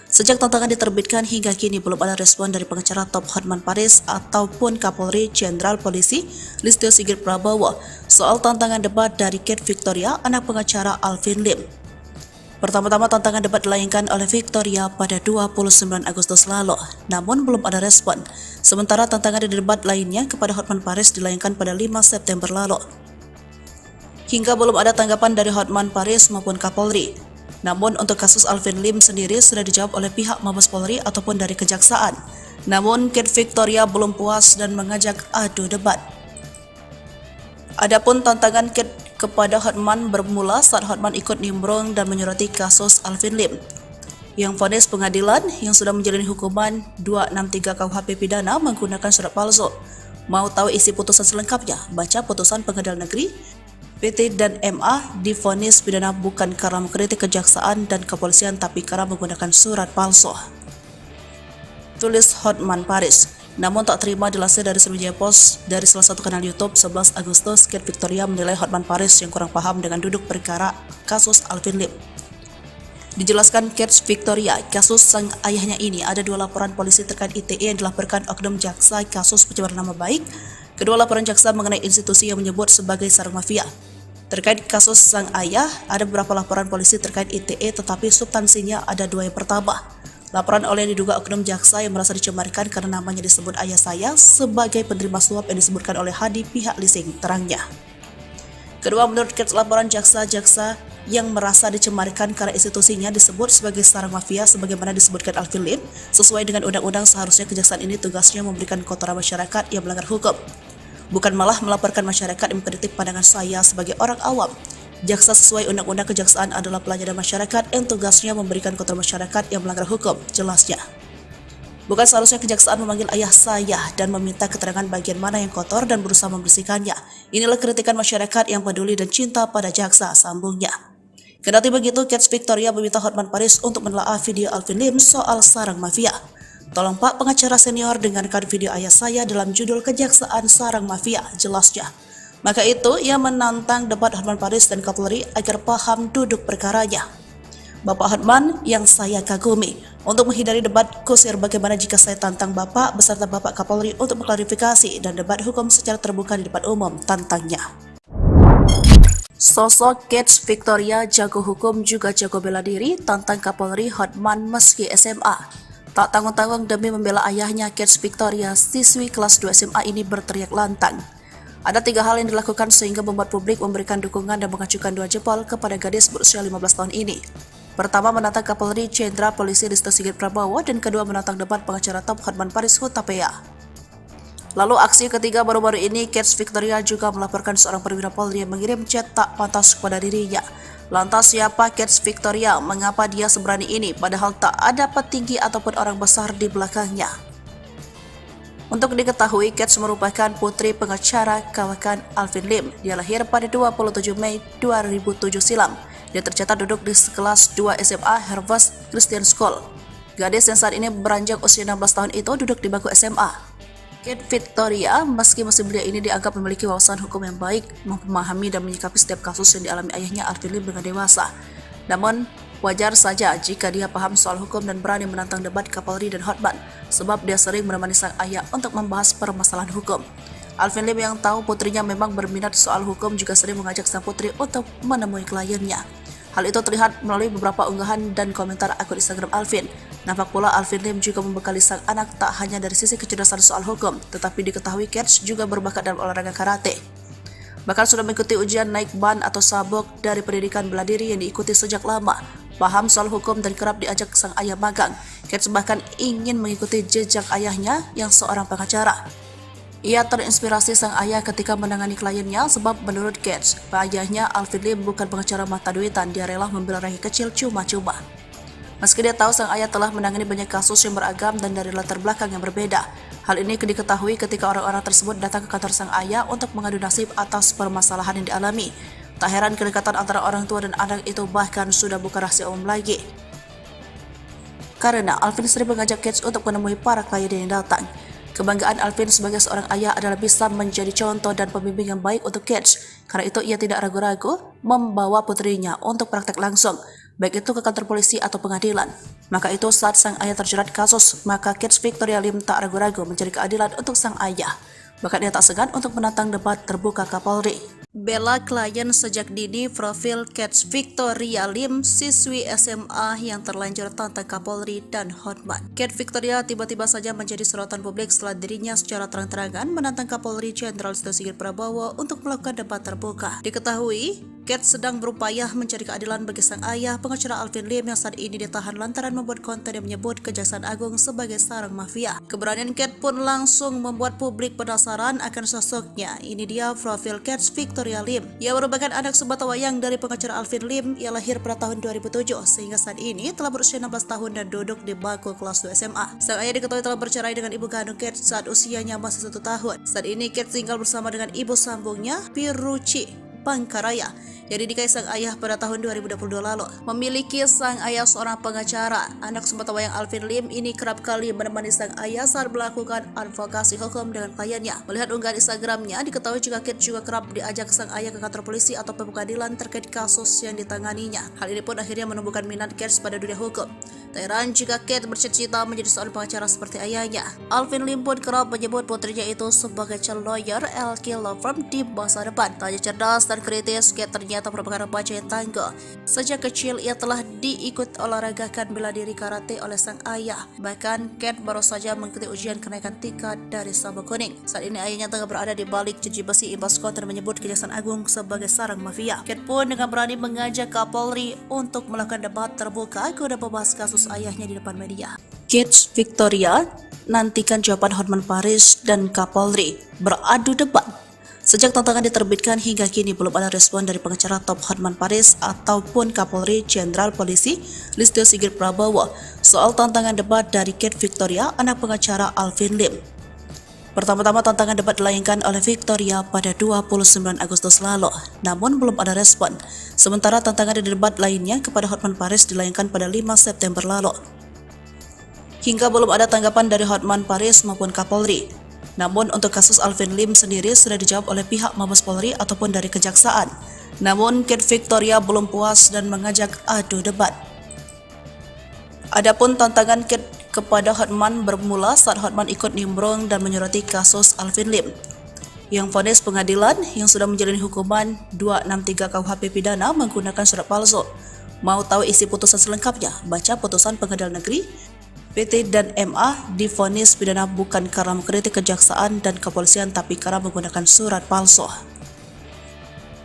Sejak tantangan diterbitkan hingga kini belum ada respon dari pengacara top Hotman Paris ataupun Kapolri Jenderal Polisi Listio Sigit Prabowo soal tantangan debat dari Kate Victoria, anak pengacara Alvin Lim. Pertama-tama tantangan debat dilayangkan oleh Victoria pada 29 Agustus lalu, namun belum ada respon. Sementara tantangan di debat lainnya kepada Hotman Paris dilayangkan pada 5 September lalu. Hingga belum ada tanggapan dari Hotman Paris maupun Kapolri. Namun untuk kasus Alvin Lim sendiri sudah dijawab oleh pihak Mabes Polri ataupun dari Kejaksaan. Namun Kate Victoria belum puas dan mengajak adu debat. Adapun tantangan Kate kepada Hotman bermula saat Hotman ikut nimbrung dan menyoroti kasus Alvin Lim, yang vonis pengadilan yang sudah menjalani hukuman 263 KUHP pidana menggunakan surat palsu. Mau tahu isi putusan selengkapnya? Baca putusan Pengadilan Negeri PT dan MA divonis pidana bukan karena mengkritik kejaksaan dan kepolisian tapi karena menggunakan surat palsu. Tulis Hotman Paris. Namun tak terima dilansir dari Sriwijaya Post dari salah satu kanal YouTube 11 Agustus, Kate Victoria menilai Hotman Paris yang kurang paham dengan duduk perkara kasus Alvin Lim. Dijelaskan Kate Victoria, kasus sang ayahnya ini ada 2 laporan polisi terkait ITE yang dilaporkan oknum jaksa kasus pencemaran nama baik. Kedua laporan jaksa mengenai institusi yang menyebut sebagai sarang mafia. Terkait kasus sang ayah, ada beberapa laporan polisi terkait ITE tetapi substansinya ada 2 yang pertama. Laporan oleh diduga oknum jaksa yang merasa dicemarkan karena namanya disebut ayah saya sebagai penerima suap yang disebutkan oleh Hadi pihak leasing, terangnya. Kedua, menurut Kate, laporan jaksa-jaksa yang merasa dicemarkan karena institusinya disebut sebagai sarang mafia sebagaimana disebutkan Alvin Lim. Sesuai dengan undang-undang, seharusnya kejaksaan ini tugasnya memberikan kotoran masyarakat yang melanggar hukum, bukan malah melaporkan masyarakat yang mengkritik pandangan saya sebagai orang awam. Jaksa sesuai undang-undang kejaksaan adalah pelayanan masyarakat yang tugasnya memberikan kotoran masyarakat yang melanggar hukum, jelasnya. Bukan seharusnya kejaksaan memanggil ayah saya dan meminta keterangan bagian mana yang kotor dan berusaha membersihkannya. Inilah kritikan masyarakat yang peduli dan cinta pada jaksa, sambungnya. Kendati begitu, Kate Victoria meminta Hotman Paris untuk menelaah video Alvin Lim soal sarang mafia. Tolong Pak pengacara senior dengarkan video ayah saya dalam judul kejaksaan sarang mafia, jelasnya. Maka itu, ia menantang debat Hotman Paris dan Kapolri agar paham duduk perkaranya. Bapak Hotman yang saya kagumi, untuk menghindari debat kusir bagaimana jika saya tantang Bapak beserta Bapak Kapolri untuk mengklarifikasi dan debat hukum secara terbuka di depan umum, tantangnya. Sosok Kate Victoria jago hukum juga jago bela diri, tantang Kapolri Hotman meski SMA. Tak tanggung-tanggung demi membela ayahnya, Kate Victoria, siswi kelas 2 SMA ini berteriak lantang. Ada 3 hal yang dilakukan sehingga membuat publik memberikan dukungan dan mengacukan 2 jempol kepada gadis berusia 15 tahun ini. Pertama, menantang Kapolri Jenderal Polisi Listio Sigit Prabowo, dan kedua, menantang debat pengacara top Hotman Paris Hutapea. Lalu aksi ketiga baru-baru ini, Kate Victoria juga melaporkan seorang perwira Polri yang mengirim chat tak pantas kepada dirinya. Lantas siapa Kate Victoria? Mengapa dia seberani ini padahal tak ada petinggi ataupun orang besar di belakangnya? Untuk diketahui, Kate merupakan putri pengacara kawakan Alvin Lim. Dia lahir pada 27 Mei 2007 silam. Dia tercatat duduk di kelas 2 SMA Harvest Christian School. Gadis yang saat ini beranjak usia 16 tahun itu duduk di bangku SMA. Kate Victoria, meski musim belia ini dianggap memiliki wawasan hukum yang baik, memahami dan menyikapi setiap kasus yang dialami ayahnya Alvin Lim dengan dewasa. Namun, wajar saja jika dia paham soal hukum dan berani menantang debat Kapolri dan Hotman, sebab dia sering menemani sang ayah untuk membahas permasalahan hukum. Alvin Lim yang tahu putrinya memang berminat soal hukum juga sering mengajak sang putri untuk menemui kliennya. Hal itu terlihat melalui beberapa unggahan dan komentar akun Instagram Alvin. Nampak pula Alvin Lim juga membekali sang anak tak hanya dari sisi kecerdasan soal hukum, tetapi diketahui Kate juga berbakat dalam olahraga karate. Bahkan sudah mengikuti ujian naik ban atau sabuk dari pendidikan bela diri yang diikuti sejak lama. Paham soal hukum dan kerap diajak sang ayah magang. Kate bahkan ingin mengikuti jejak ayahnya yang seorang pengacara. Ia terinspirasi sang ayah ketika menangani kliennya sebab menurut Kate, ayahnya Alvin Lim bukan pengacara mata duitan, dia rela membela rakyat kecil cuma-cuma. Meski dia tahu sang ayah telah menangani banyak kasus yang beragam dan dari latar belakang yang berbeda. Hal ini diketahui ketika orang-orang tersebut datang ke kantor sang ayah untuk mengadu nasib atas permasalahan yang dialami. Tak heran kedekatan antara orang tua dan anak itu bahkan sudah bukan rahasia umum lagi. Karena Alvin sering mengajak Kate untuk menemui para klien yang datang. Kebanggaan Alvin sebagai seorang ayah adalah bisa menjadi contoh dan pembimbing yang baik untuk Kate. Karena itu ia tidak ragu-ragu membawa putrinya untuk praktek langsung, baik itu ke kantor polisi atau pengadilan. Maka itu saat sang ayah terjerat kasus, maka Kate Victoria Lim tak ragu-ragu mencari keadilan untuk sang ayah. Bahkan ia tak segan untuk menantang debat terbuka Kapolri. Bela klien sejak dini, profil Kate Victoria Lim, siswi SMA yang terlanjur tantang Kapolri dan Hotman. Kate Victoria tiba-tiba saja menjadi sorotan publik setelah dirinya secara terang-terangan menantang Kapolri Jenderal Listio Sigit Prabowo untuk melakukan debat terbuka. Diketahui, Kate sedang berupaya mencari keadilan bagi sang ayah, pengacara Alvin Lim yang saat ini ditahan lantaran membuat konten yang menyebut Kejaksaan Agung sebagai sarang mafia. Keberanian Kate pun langsung membuat publik penasaran akan sosoknya. Ini dia profil Kate Victoria Lim. Ia merupakan anak sebatawayang dari pengacara Alvin Lim. Ia lahir pada tahun 2007 sehingga saat ini telah berusia 16 tahun dan duduk di bangku kelas 2 SMA. Sang ayah diketahui telah bercerai dengan ibu kandung Kate saat usianya masih 1 tahun. Saat ini Kate tinggal bersama dengan ibu sambungnya, Piruci Pangkaraya, yang dinikahi sang ayah pada tahun 2022 lalu. Memiliki sang ayah seorang pengacara, anak sebatawayang Alvin Lim ini kerap kali menemani sang ayah saat melakukan advokasi hukum dengan kliennya. Melihat unggahan Instagramnya, diketahui juga Kate juga kerap diajak sang ayah ke kantor polisi atau pengadilan terkait kasus yang ditanganinya. Hal ini pun akhirnya menumbuhkan minat Kate pada dunia hukum. Tak heran jika Kate bercita-cita menjadi seorang pengacara seperti ayahnya. Alvin Lim pun kerap menyebut putrinya itu sebagai calon lawyer LK Law Firm di masa depan. Tak hanya cerdas dan kritis, Kate ternyata atau merupakan remaja yang tangguh. Sejak kecil ia telah diikut olahragakan bela diri karate oleh sang ayah. Bahkan Cat baru saja mengikuti ujian kenaikan tingkat dari sabuk kuning. Saat ini ayahnya tengah berada di balik jeruji besi imbas konten menyebut Kejaksaan Agung sebagai sarang mafia. Cat pun dengan berani mengajak Kapolri untuk melakukan debat terbuka guna membahas kasus ayahnya di depan media. Kids Victoria nantikan jawaban Hotman Paris dan Kapolri beradu debat. Sejak tantangan diterbitkan hingga kini belum ada respon dari pengacara top Hotman Paris ataupun Kapolri Jenderal Polisi Listio Sigit Prabowo soal tantangan debat dari Kate Victoria, anak pengacara Alvin Lim. Pertama-tama tantangan debat dilayangkan oleh Victoria pada 29 Agustus lalu, namun belum ada respon. Sementara tantangan debat lainnya kepada Hotman Paris dilayangkan pada 5 September lalu. Hingga belum ada tanggapan dari Hotman Paris maupun Kapolri. Namun untuk kasus Alvin Lim sendiri sudah dijawab oleh pihak Mabes Polri ataupun dari Kejaksaan. Namun Kate Victoria belum puas dan mengajak adu debat. Adapun tantangan Kate kepada Hotman bermula saat Hotman ikut nimbrung dan menyoroti kasus Alvin Lim, yang vonis pengadilan yang sudah menjalani hukuman 263 KUHP pidana menggunakan surat palsu. Mau tahu isi putusan selengkapnya? Baca putusan Pengadilan Negeri PT dan MA divonis pidana bukan karena mengkritik kejaksaan dan kepolisian tapi karena menggunakan surat palsu.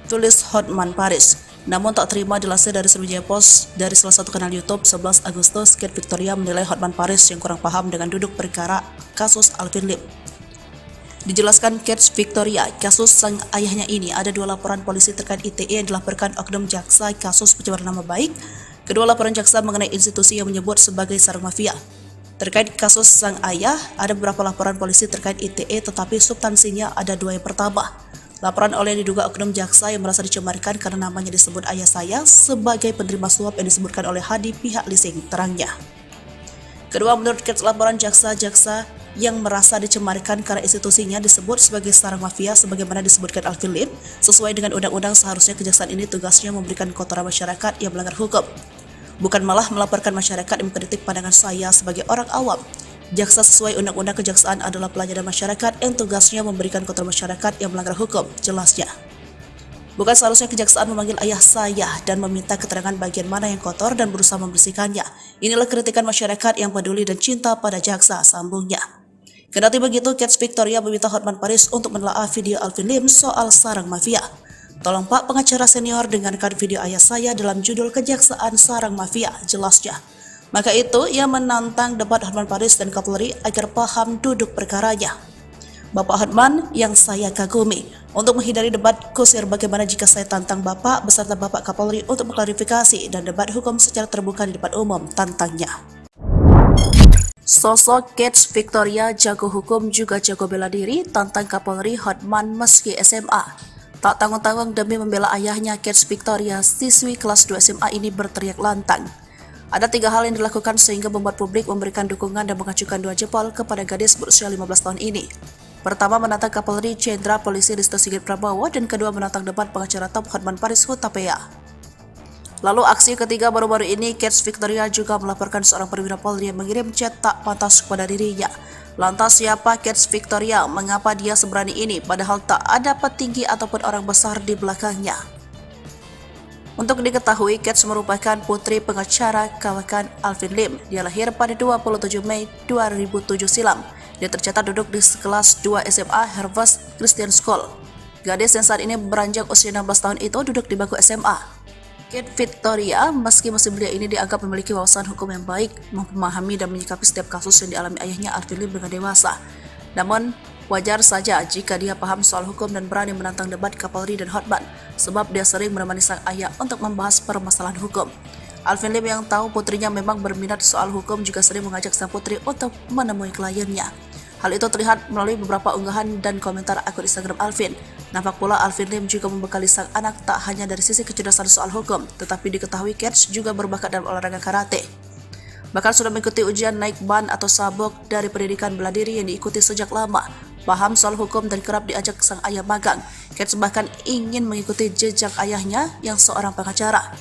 Tulis Hotman Paris. Namun tak terima dilansir dari Sriwijaya Post dari salah satu kanal YouTube 11 Agustus, Kate Victoria menilai Hotman Paris yang kurang paham dengan duduk perkara kasus Alvin Lim. Dijelaskan Kate Victoria, kasus sang ayahnya ini ada 2 laporan polisi terkait ITE yang dilaporkan oknum jaksa kasus pencemaran nama baik. Kedua laporan jaksa mengenai institusi yang menyebut sebagai sarang mafia. Terkait kasus sang ayah, ada beberapa laporan polisi terkait ITE tetapi substansinya ada 2 yang pertama. Laporan oleh diduga oknum jaksa yang merasa dicemarkan karena namanya disebut ayah saya sebagai penerima suap yang disebutkan oleh Hadi pihak leasing, terangnya. Kedua, menurut Kate, laporan jaksa-jaksa yang merasa dicemarkan karena institusinya disebut sebagai sarang mafia sebagaimana disebutkan Alvin Lim, sesuai dengan undang-undang seharusnya kejaksaan ini tugasnya memberikan kotoran masyarakat yang melanggar hukum. Bukan malah melaporkan masyarakat yang mengkritik pandangan saya sebagai orang awam. Jaksa sesuai undang-undang kejaksaan adalah pelayanan masyarakat yang tugasnya memberikan kotoran masyarakat yang melanggar hukum, jelasnya. Bukan seharusnya kejaksaan memanggil ayah saya dan meminta keterangan bagian mana yang kotor dan berusaha membersihkannya. Inilah kritikan masyarakat yang peduli dan cinta pada jaksa, sambungnya. Kendati begitu, Kate Victoria meminta Hotman Paris untuk menelaah video Alvin Lim soal sarang mafia. Tolong Pak pengacara senior dengarkan video ayah saya dalam judul Kejaksaan Sarang Mafia, jelasnya. Maka itu, ia menantang debat Hotman Paris dan Kapolri agar paham duduk perkaranya. Bapak Hotman yang saya kagumi, untuk menghindari debat kusir bagaimana jika saya tantang Bapak beserta Bapak Kapolri untuk mengklarifikasi dan debat hukum secara terbuka di depan umum, tantangnya. Sosok Kate Victoria jago hukum juga jago bela diri, tantang Kapolri Hotman meski SMA. Tak tanggung-tanggung demi membela ayahnya, Kate Victoria, siswi kelas 2 SMA ini berteriak lantang. Ada 3 hal yang dilakukan sehingga membuat publik memberikan dukungan dan mengacukan 2 jempol kepada gadis berusia 15 tahun ini. Pertama, menantang Kapolri Jenderal Polisi Listio Sigit Prabowo, dan kedua menantang debat pengacara top Hotman Paris Hutapea. Lalu aksi ketiga baru-baru ini, Kate Victoria juga melaporkan seorang perwira Polri yang mengirim chat tak pantas kepada dirinya. Lantas siapa Kate Victoria? Mengapa dia seberani ini padahal tak ada petinggi ataupun orang besar di belakangnya? Untuk diketahui, Kate merupakan putri pengacara kawakan Alvin Lim. Dia lahir pada 27 Mei 2007 silam. Dia tercatat duduk di kelas 2 SMA Harvest Christian School. Gadis yang saat ini beranjak usia 16 tahun itu duduk di bangku SMA. Kate Victoria, meski masih belia ini dianggap memiliki wawasan hukum yang baik, memahami dan menyikapi setiap kasus yang dialami ayahnya Alvin Lim dengan dewasa. Namun, wajar saja jika dia paham soal hukum dan berani menantang debat Kapolri dan Hotman, sebab dia sering menemani sang ayah untuk membahas permasalahan hukum. Alvin Lim yang tahu putrinya memang berminat soal hukum juga sering mengajak sang putri untuk menemui kliennya. Hal itu terlihat melalui beberapa unggahan dan komentar akun Instagram Alvin. Nampak pula Alvin Lim juga membekali sang anak tak hanya dari sisi kecerdasan soal hukum, tetapi diketahui Kate juga berbakat dalam olahraga karate. Bahkan sudah mengikuti ujian naik ban atau sabuk dari pendidikan bela diri yang diikuti sejak lama. Paham soal hukum dan kerap diajak sang ayah magang. Kate bahkan ingin mengikuti jejak ayahnya yang seorang pengacara.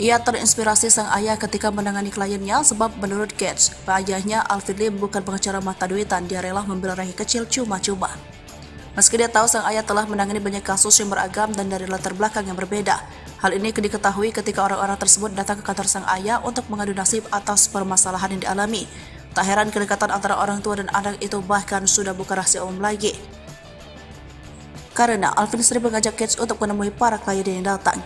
Ia terinspirasi sang ayah ketika menangani kliennya sebab menurut Kate, ayahnya Alvin Lim bukan pengacara mata duitan, dia rela membela rakyat kecil cuma-cuma. Meski dia tahu sang ayah telah menangani banyak kasus yang beragam dan dari latar belakang yang berbeda. Hal ini diketahui ketika orang-orang tersebut datang ke kantor sang ayah untuk mengadu nasib atas permasalahan yang dialami. Tak heran kedekatan antara orang tua dan anak itu bahkan sudah bukan rahasia umum lagi. Karena Alvin sering mengajak Kate untuk menemui para klien yang datang.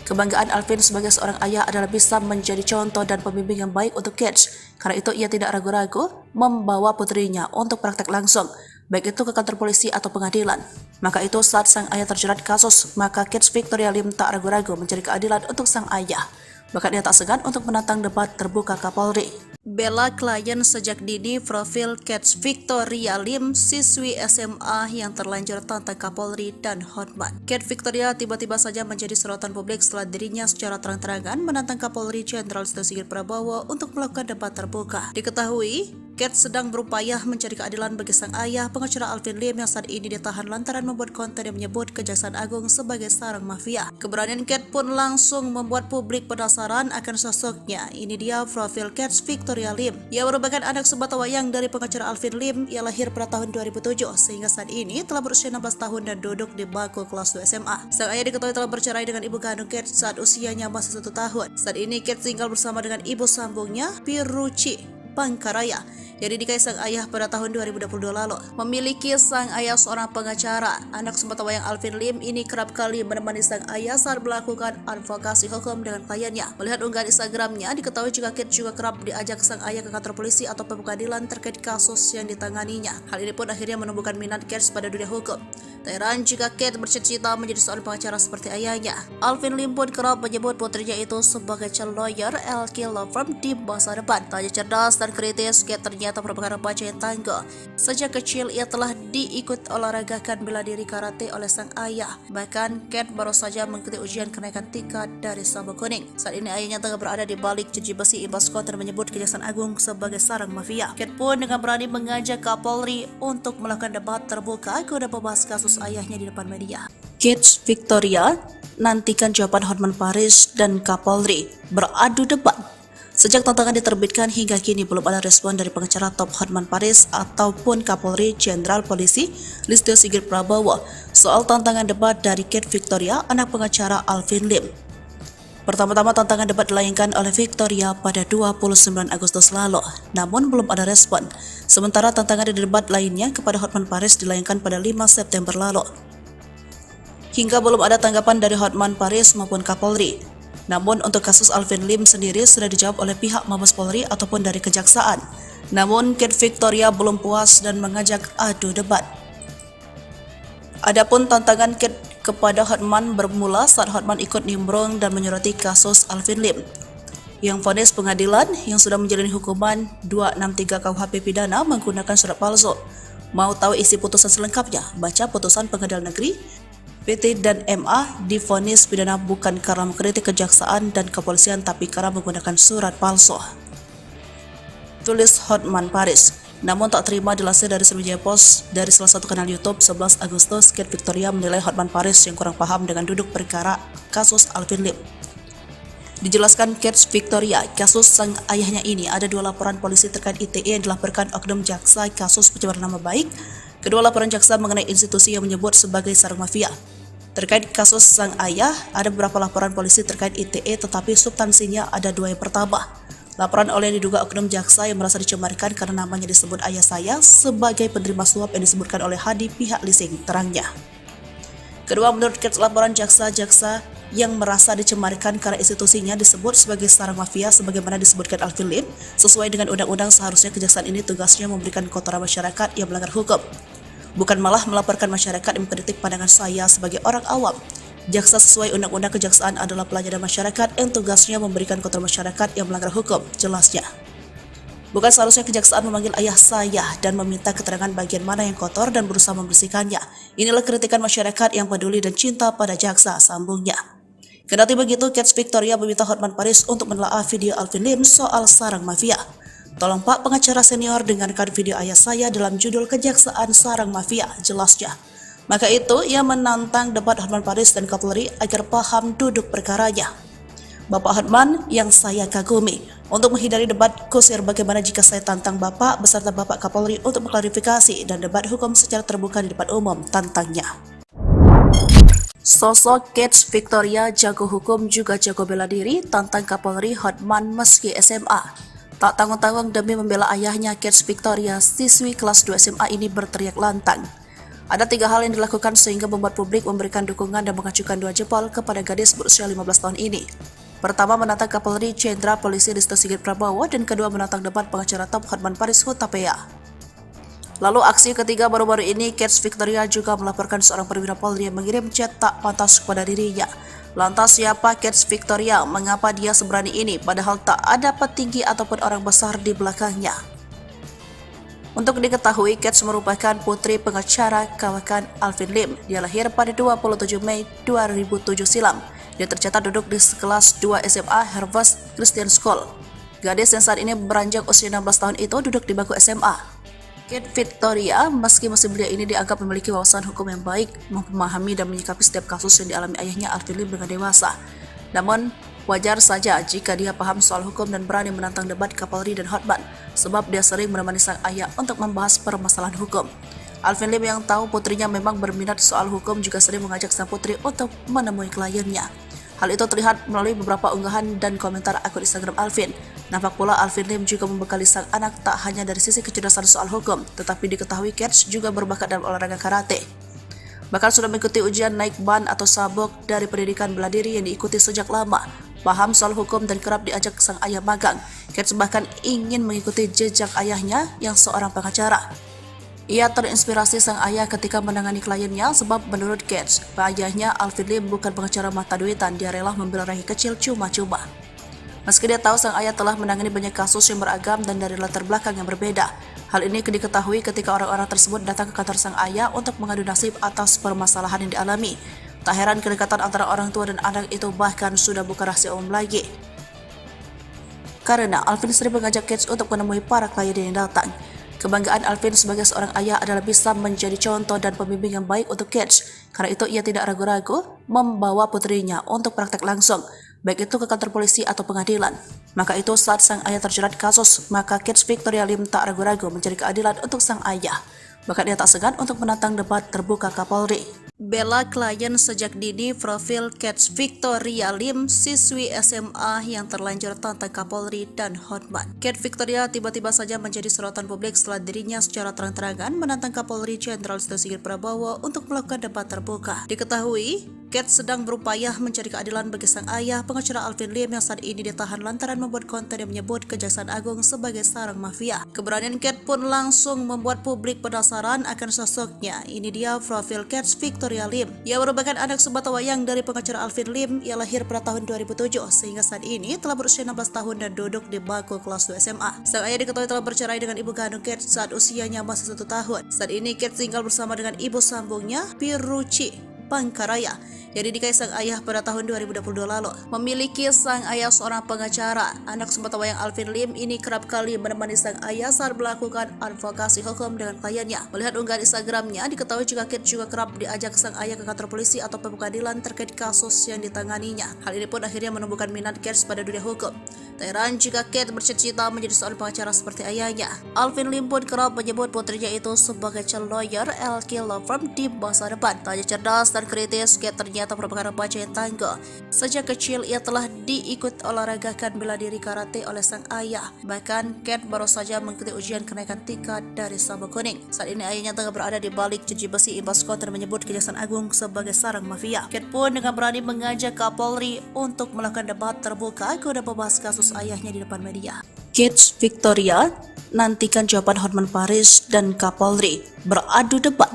Kebanggaan Alvin sebagai seorang ayah adalah bisa menjadi contoh dan pembimbing yang baik untuk Kate. Karena itu ia tidak ragu-ragu membawa putrinya untuk praktek langsung, baik itu ke kantor polisi atau pengadilan. Maka itu saat sang ayah terjerat kasus, maka Kate Victoria Lim tak ragu-ragu mencari keadilan untuk sang ayah. Bahkan ia tak segan untuk menantang debat terbuka Kapolri. Bela klien sejak dini. Profil Kate Victoria Lim, siswi SMA yang terlanjur tantang Kapolri dan Hotman. Kate Victoria tiba-tiba saja menjadi sorotan publik setelah dirinya secara terang-terangan menantang Kapolri Jenderal Listio Sigit Prabowo untuk melakukan debat terbuka. Diketahui, Kate sedang berupaya mencari keadilan bagi sang ayah, pengacara Alvin Lim yang saat ini ditahan lantaran membuat konten yang menyebut Kejaksaan Agung sebagai sarang mafia. Keberanian Kate pun langsung membuat publik penasaran akan sosoknya. Ini dia profil Kate Victoria Lim. Ia merupakan anak sebatawayang dari pengacara Alvin Lim. Ia lahir pada tahun 2007 sehingga saat ini telah berusia 16 tahun dan duduk di bangku kelas 2 SMA. Sang ayah diketahui telah bercerai dengan ibu kandung Kate saat usianya masih 1 tahun. Saat ini Kate tinggal bersama dengan ibu sambungnya, Piruci Pangkaraya, yang dinikahi sang ayah pada tahun 2022 lalu. Memiliki sang ayah seorang pengacara, anak sebatawayang Alvin Lim ini kerap kali menemani sang ayah saat melakukan advokasi hukum dengan kliennya. Melihat unggahan Instagramnya, diketahui jika Kate juga kerap diajak sang ayah ke kantor polisi atau pengadilan terkait kasus yang ditanganinya. Hal ini pun akhirnya menumbuhkan minat Kate pada dunia hukum. Tak heran jika Kate bercita-cita menjadi seorang pengacara seperti ayahnya. Alvin Lim pun kerap menyebut putrinya itu sebagai calon lawyer LK Law Firm di masa depan. Tak hanya cerdas dan kritis, Kate ternyata merupakan remaja yang tangguh. Sejak kecil ia telah diikut olahragakan bela diri karate oleh sang ayah. Bahkan Kate baru saja mengikuti ujian kenaikan tingkat dari sabuk kuning. Saat ini ayahnya tengah berada di balik jeruji besi imbas konten menyebut Kejaksaan Agung sebagai sarang mafia. Kate pun dengan berani mengajak Kapolri untuk melakukan debat terbuka guna membahas kasus ayahnya di depan media. Kate Victoria nantikan jawaban Hotman Paris dan Kapolri beradu debat. Sejak tantangan diterbitkan hingga kini belum ada respon dari pengacara top Hotman Paris ataupun Kapolri Jenderal Polisi Listio Sigit Prabowo soal tantangan debat dari Kate Victoria, anak pengacara Alvin Lim. Pertama-tama tantangan debat dilayangkan oleh Victoria pada 29 Agustus lalu, namun belum ada respon. Sementara tantangan debat lainnya kepada Hotman Paris dilayangkan pada 5 September lalu. Hingga belum ada tanggapan dari Hotman Paris maupun Kapolri. Namun untuk kasus Alvin Lim sendiri sudah dijawab oleh pihak Mabes Polri ataupun dari Kejaksaan. Namun Kate Victoria belum puas dan mengajak adu debat. Adapun tantangan Kate kepada Hotman bermula saat Hotman ikut nimbrung dan menyoroti kasus Alvin Lim yang vonis pengadilan yang sudah menjalani hukuman 263 KUHP pidana menggunakan surat palsu. Mau tahu isi putusan selengkapnya? Baca putusan Pengadilan Negeri PT dan MA divonis pidana bukan karena mengkritik kejaksaan dan kepolisian tapi karena menggunakan surat palsu. Tulis Hotman Paris. Namun tak terima dilansir dari Sriwijaya Post dari salah satu kanal YouTube 11 Agustus, Kate Victoria menilai Hotman Paris yang kurang paham dengan duduk perkara kasus Alvin Lim. Dijelaskan Kate Victoria, kasus sang ayahnya ini ada 2 laporan polisi terkait ITE yang dilaporkan oknum jaksa kasus pencemaran nama baik. Kedua laporan jaksa mengenai institusi yang menyebut sebagai sarang mafia. Terkait kasus sang ayah, ada beberapa laporan polisi terkait ITE tetapi substansinya ada 2 yang pertama. Laporan oleh diduga oknum jaksa yang merasa dicemarkan karena namanya disebut ayah saya sebagai penerima suap yang disebutkan oleh Hadi pihak leasing, terangnya. Kedua, menurut Kate, laporan jaksa-jaksa yang merasa dicemarkan karena institusinya disebut sebagai sarang mafia sebagaimana disebutkan Alvin Lim, sesuai dengan undang-undang seharusnya kejaksaan ini tugasnya memberikan kotoran masyarakat yang melanggar hukum. Bukan malah melaporkan masyarakat yang mengkritik pandangan saya sebagai orang awam. Jaksa sesuai undang-undang kejaksaan adalah pelayanan masyarakat yang tugasnya memberikan kotoran masyarakat yang melanggar hukum, jelasnya. Bukan seharusnya kejaksaan memanggil ayah saya dan meminta keterangan bagian mana yang kotor dan berusaha membersihkannya. Inilah kritikan masyarakat yang peduli dan cinta pada jaksa, sambungnya. Kendati begitu, Kate Victoria meminta Hotman Paris untuk menelaah video Alvin Lim soal sarang mafia. Tolong Pak pengacara senior dengarkan video ayah saya dalam judul Kejaksaan Sarang Mafia, jelasnya. Maka itu, ia menantang debat Hotman Paris dan Kapolri agar paham duduk perkaranya. Bapak Hotman yang saya kagumi. Untuk menghindari debat kusir bagaimana jika saya tantang Bapak beserta Bapak Kapolri untuk mengklarifikasi dan debat hukum secara terbuka di depan umum, tantangnya. Sosok Kets Victoria jago hukum juga jago bela diri tantang Kapolri Hotman meski SMA. Tak tanggung-tanggung demi membela ayahnya, Kets Victoria, siswi kelas 2 SMA ini berteriak lantang. Ada 3 hal yang dilakukan sehingga membuat publik memberikan dukungan dan mengacukan 2 jempol kepada gadis berusia 15 tahun ini. Pertama, menantang Kapolri Jenderal Polisi Listio Sigit Prabowo, dan kedua, menantang debat pengacara top Hotman Paris Hutapea. Lalu aksi ketiga baru-baru ini, Kets Victoria juga melaporkan seorang perwira Polri yang mengirim chat tak pantas kepada dirinya. Lantas siapa Kets Victoria? Mengapa dia seberani ini padahal tak ada petinggi ataupun orang besar di belakangnya? Untuk diketahui, Kets merupakan putri pengacara kawakan Alvin Lim. Dia lahir pada 27 Mei 2007 silam. Dia tercatat duduk di kelas 2 SMA Harvest Christian School. Gadis yang saat ini beranjak usia 16 tahun itu duduk di bangku SMA. Kets Victoria, meski masih belia ini, dianggap memiliki wawasan hukum yang baik, memahami dan menyikapi setiap kasus yang dialami ayahnya Alvin Lim dengan dewasa. Namun, wajar saja jika dia paham soal hukum dan berani menantang debat Kapolri dan Hotman, sebab dia sering menemani sang ayah untuk membahas permasalahan hukum. Alvin Lim yang tahu putrinya memang berminat soal hukum juga sering mengajak sang putri untuk menemui kliennya. Hal itu terlihat melalui beberapa unggahan dan komentar akun Instagram Alvin. Nampak pula Alvin Lim juga membekali sang anak tak hanya dari sisi kecerdasan soal hukum, tetapi diketahui Kets juga berbakat dalam olahraga karate. Bahkan sudah mengikuti ujian naik ban atau sabuk dari pendidikan bela diri yang diikuti sejak lama. Paham soal hukum dan kerap diajak sang ayah magang. Kets bahkan ingin mengikuti jejak ayahnya yang seorang pengacara. Ia terinspirasi sang ayah ketika menangani kliennya sebab menurut Kets, ayahnya Alvin Lim bukan pengacara mata duitan, dia rela membela rakyat kecil cuma-cuma. Meski dia tahu sang ayah telah menangani banyak kasus yang beragam dan dari latar belakang yang berbeda. Hal ini diketahui ketika orang-orang tersebut datang ke kantor sang ayah untuk mengadu nasib atas permasalahan yang dialami. Tak heran kedekatan antara orang tua dan anak itu bahkan sudah bukan rahasia umum lagi. Karena Alvin sering mengajak Kets untuk menemui para klien yang datang. Kebanggaan Alvin sebagai seorang ayah adalah bisa menjadi contoh dan pembimbing yang baik untuk Kets. Karena itu ia tidak ragu-ragu membawa putrinya untuk praktek langsung, baik itu ke kantor polisi atau pengadilan. Maka itu saat sang ayah terjerat kasus, maka Kets Victoria Lim tak ragu-ragu mencari keadilan untuk sang ayah. Bahkan ia tak segan untuk menantang debat terbuka Kapolri. Bela klien sejak dini, profil Kets Victoria Lim, siswi SMA yang terlanjur tantang Kapolri dan Hotman. Kets Victoria tiba-tiba saja menjadi sorotan publik setelah dirinya secara terang-terangan menantang Kapolri Jenderal Listio Sigit Prabowo untuk melakukan debat terbuka. Diketahui, Kets sedang berupaya mencari keadilan bagi sang ayah, pengacara Alvin Lim yang saat ini ditahan lantaran membuat konten yang menyebut Kejaksaan Agung sebagai sarang mafia. Keberanian Kets pun langsung membuat publik penasaran akan sosoknya. Ini dia profil Kets Victoria Lim. Ia merupakan anak sebatawayang dari pengacara Alvin Lim. Ia lahir pada tahun 2007 sehingga saat ini telah berusia 16 tahun dan duduk di bangku kelas 2 SMA. Sang ayah diketahui telah bercerai dengan ibu kandung Kets saat usianya masih 1 tahun. Saat ini Kets tinggal bersama dengan ibu sambungnya, Piruci Pangkaraya, yang dinikahi sang ayah pada tahun 2022 lalu. Memiliki sang ayah seorang pengacara, anak sebatawayang Alvin Lim ini kerap kali menemani sang ayah saat melakukan advokasi hukum dengan kliennya. Melihat unggahan Instagramnya, diketahui juga Kets juga kerap diajak sang ayah ke kantor polisi atau pengadilan terkait kasus yang ditanganinya. Hal ini pun akhirnya menumbuhkan minat Kets pada dunia hukum. Tak heran jika Kets bercita-cita menjadi seorang pengacara seperti ayahnya. Alvin Lim pun kerap menyebut putrinya itu sebagai calon lawyer LK Law Firm di masa depan. Tak hanya cerdas dan kritis, Kets ternyata merupakan remaja yang tangguh. Sejak kecil ia telah diikut olahragakan bela diri karate oleh sang ayah. Bahkan Kets baru saja mengikuti ujian kenaikan tingkat dari sabuk kuning. Saat ini ayahnya tengah berada di balik jeruji besi imbas konten menyebut Kejaksaan Agung sebagai sarang mafia. Kets pun dengan berani mengajak Kapolri untuk melakukan debat terbuka guna membahas kasus ayahnya di depan media. Kets Victoria nantikan jawaban Hotman Paris dan Kapolri beradu debat.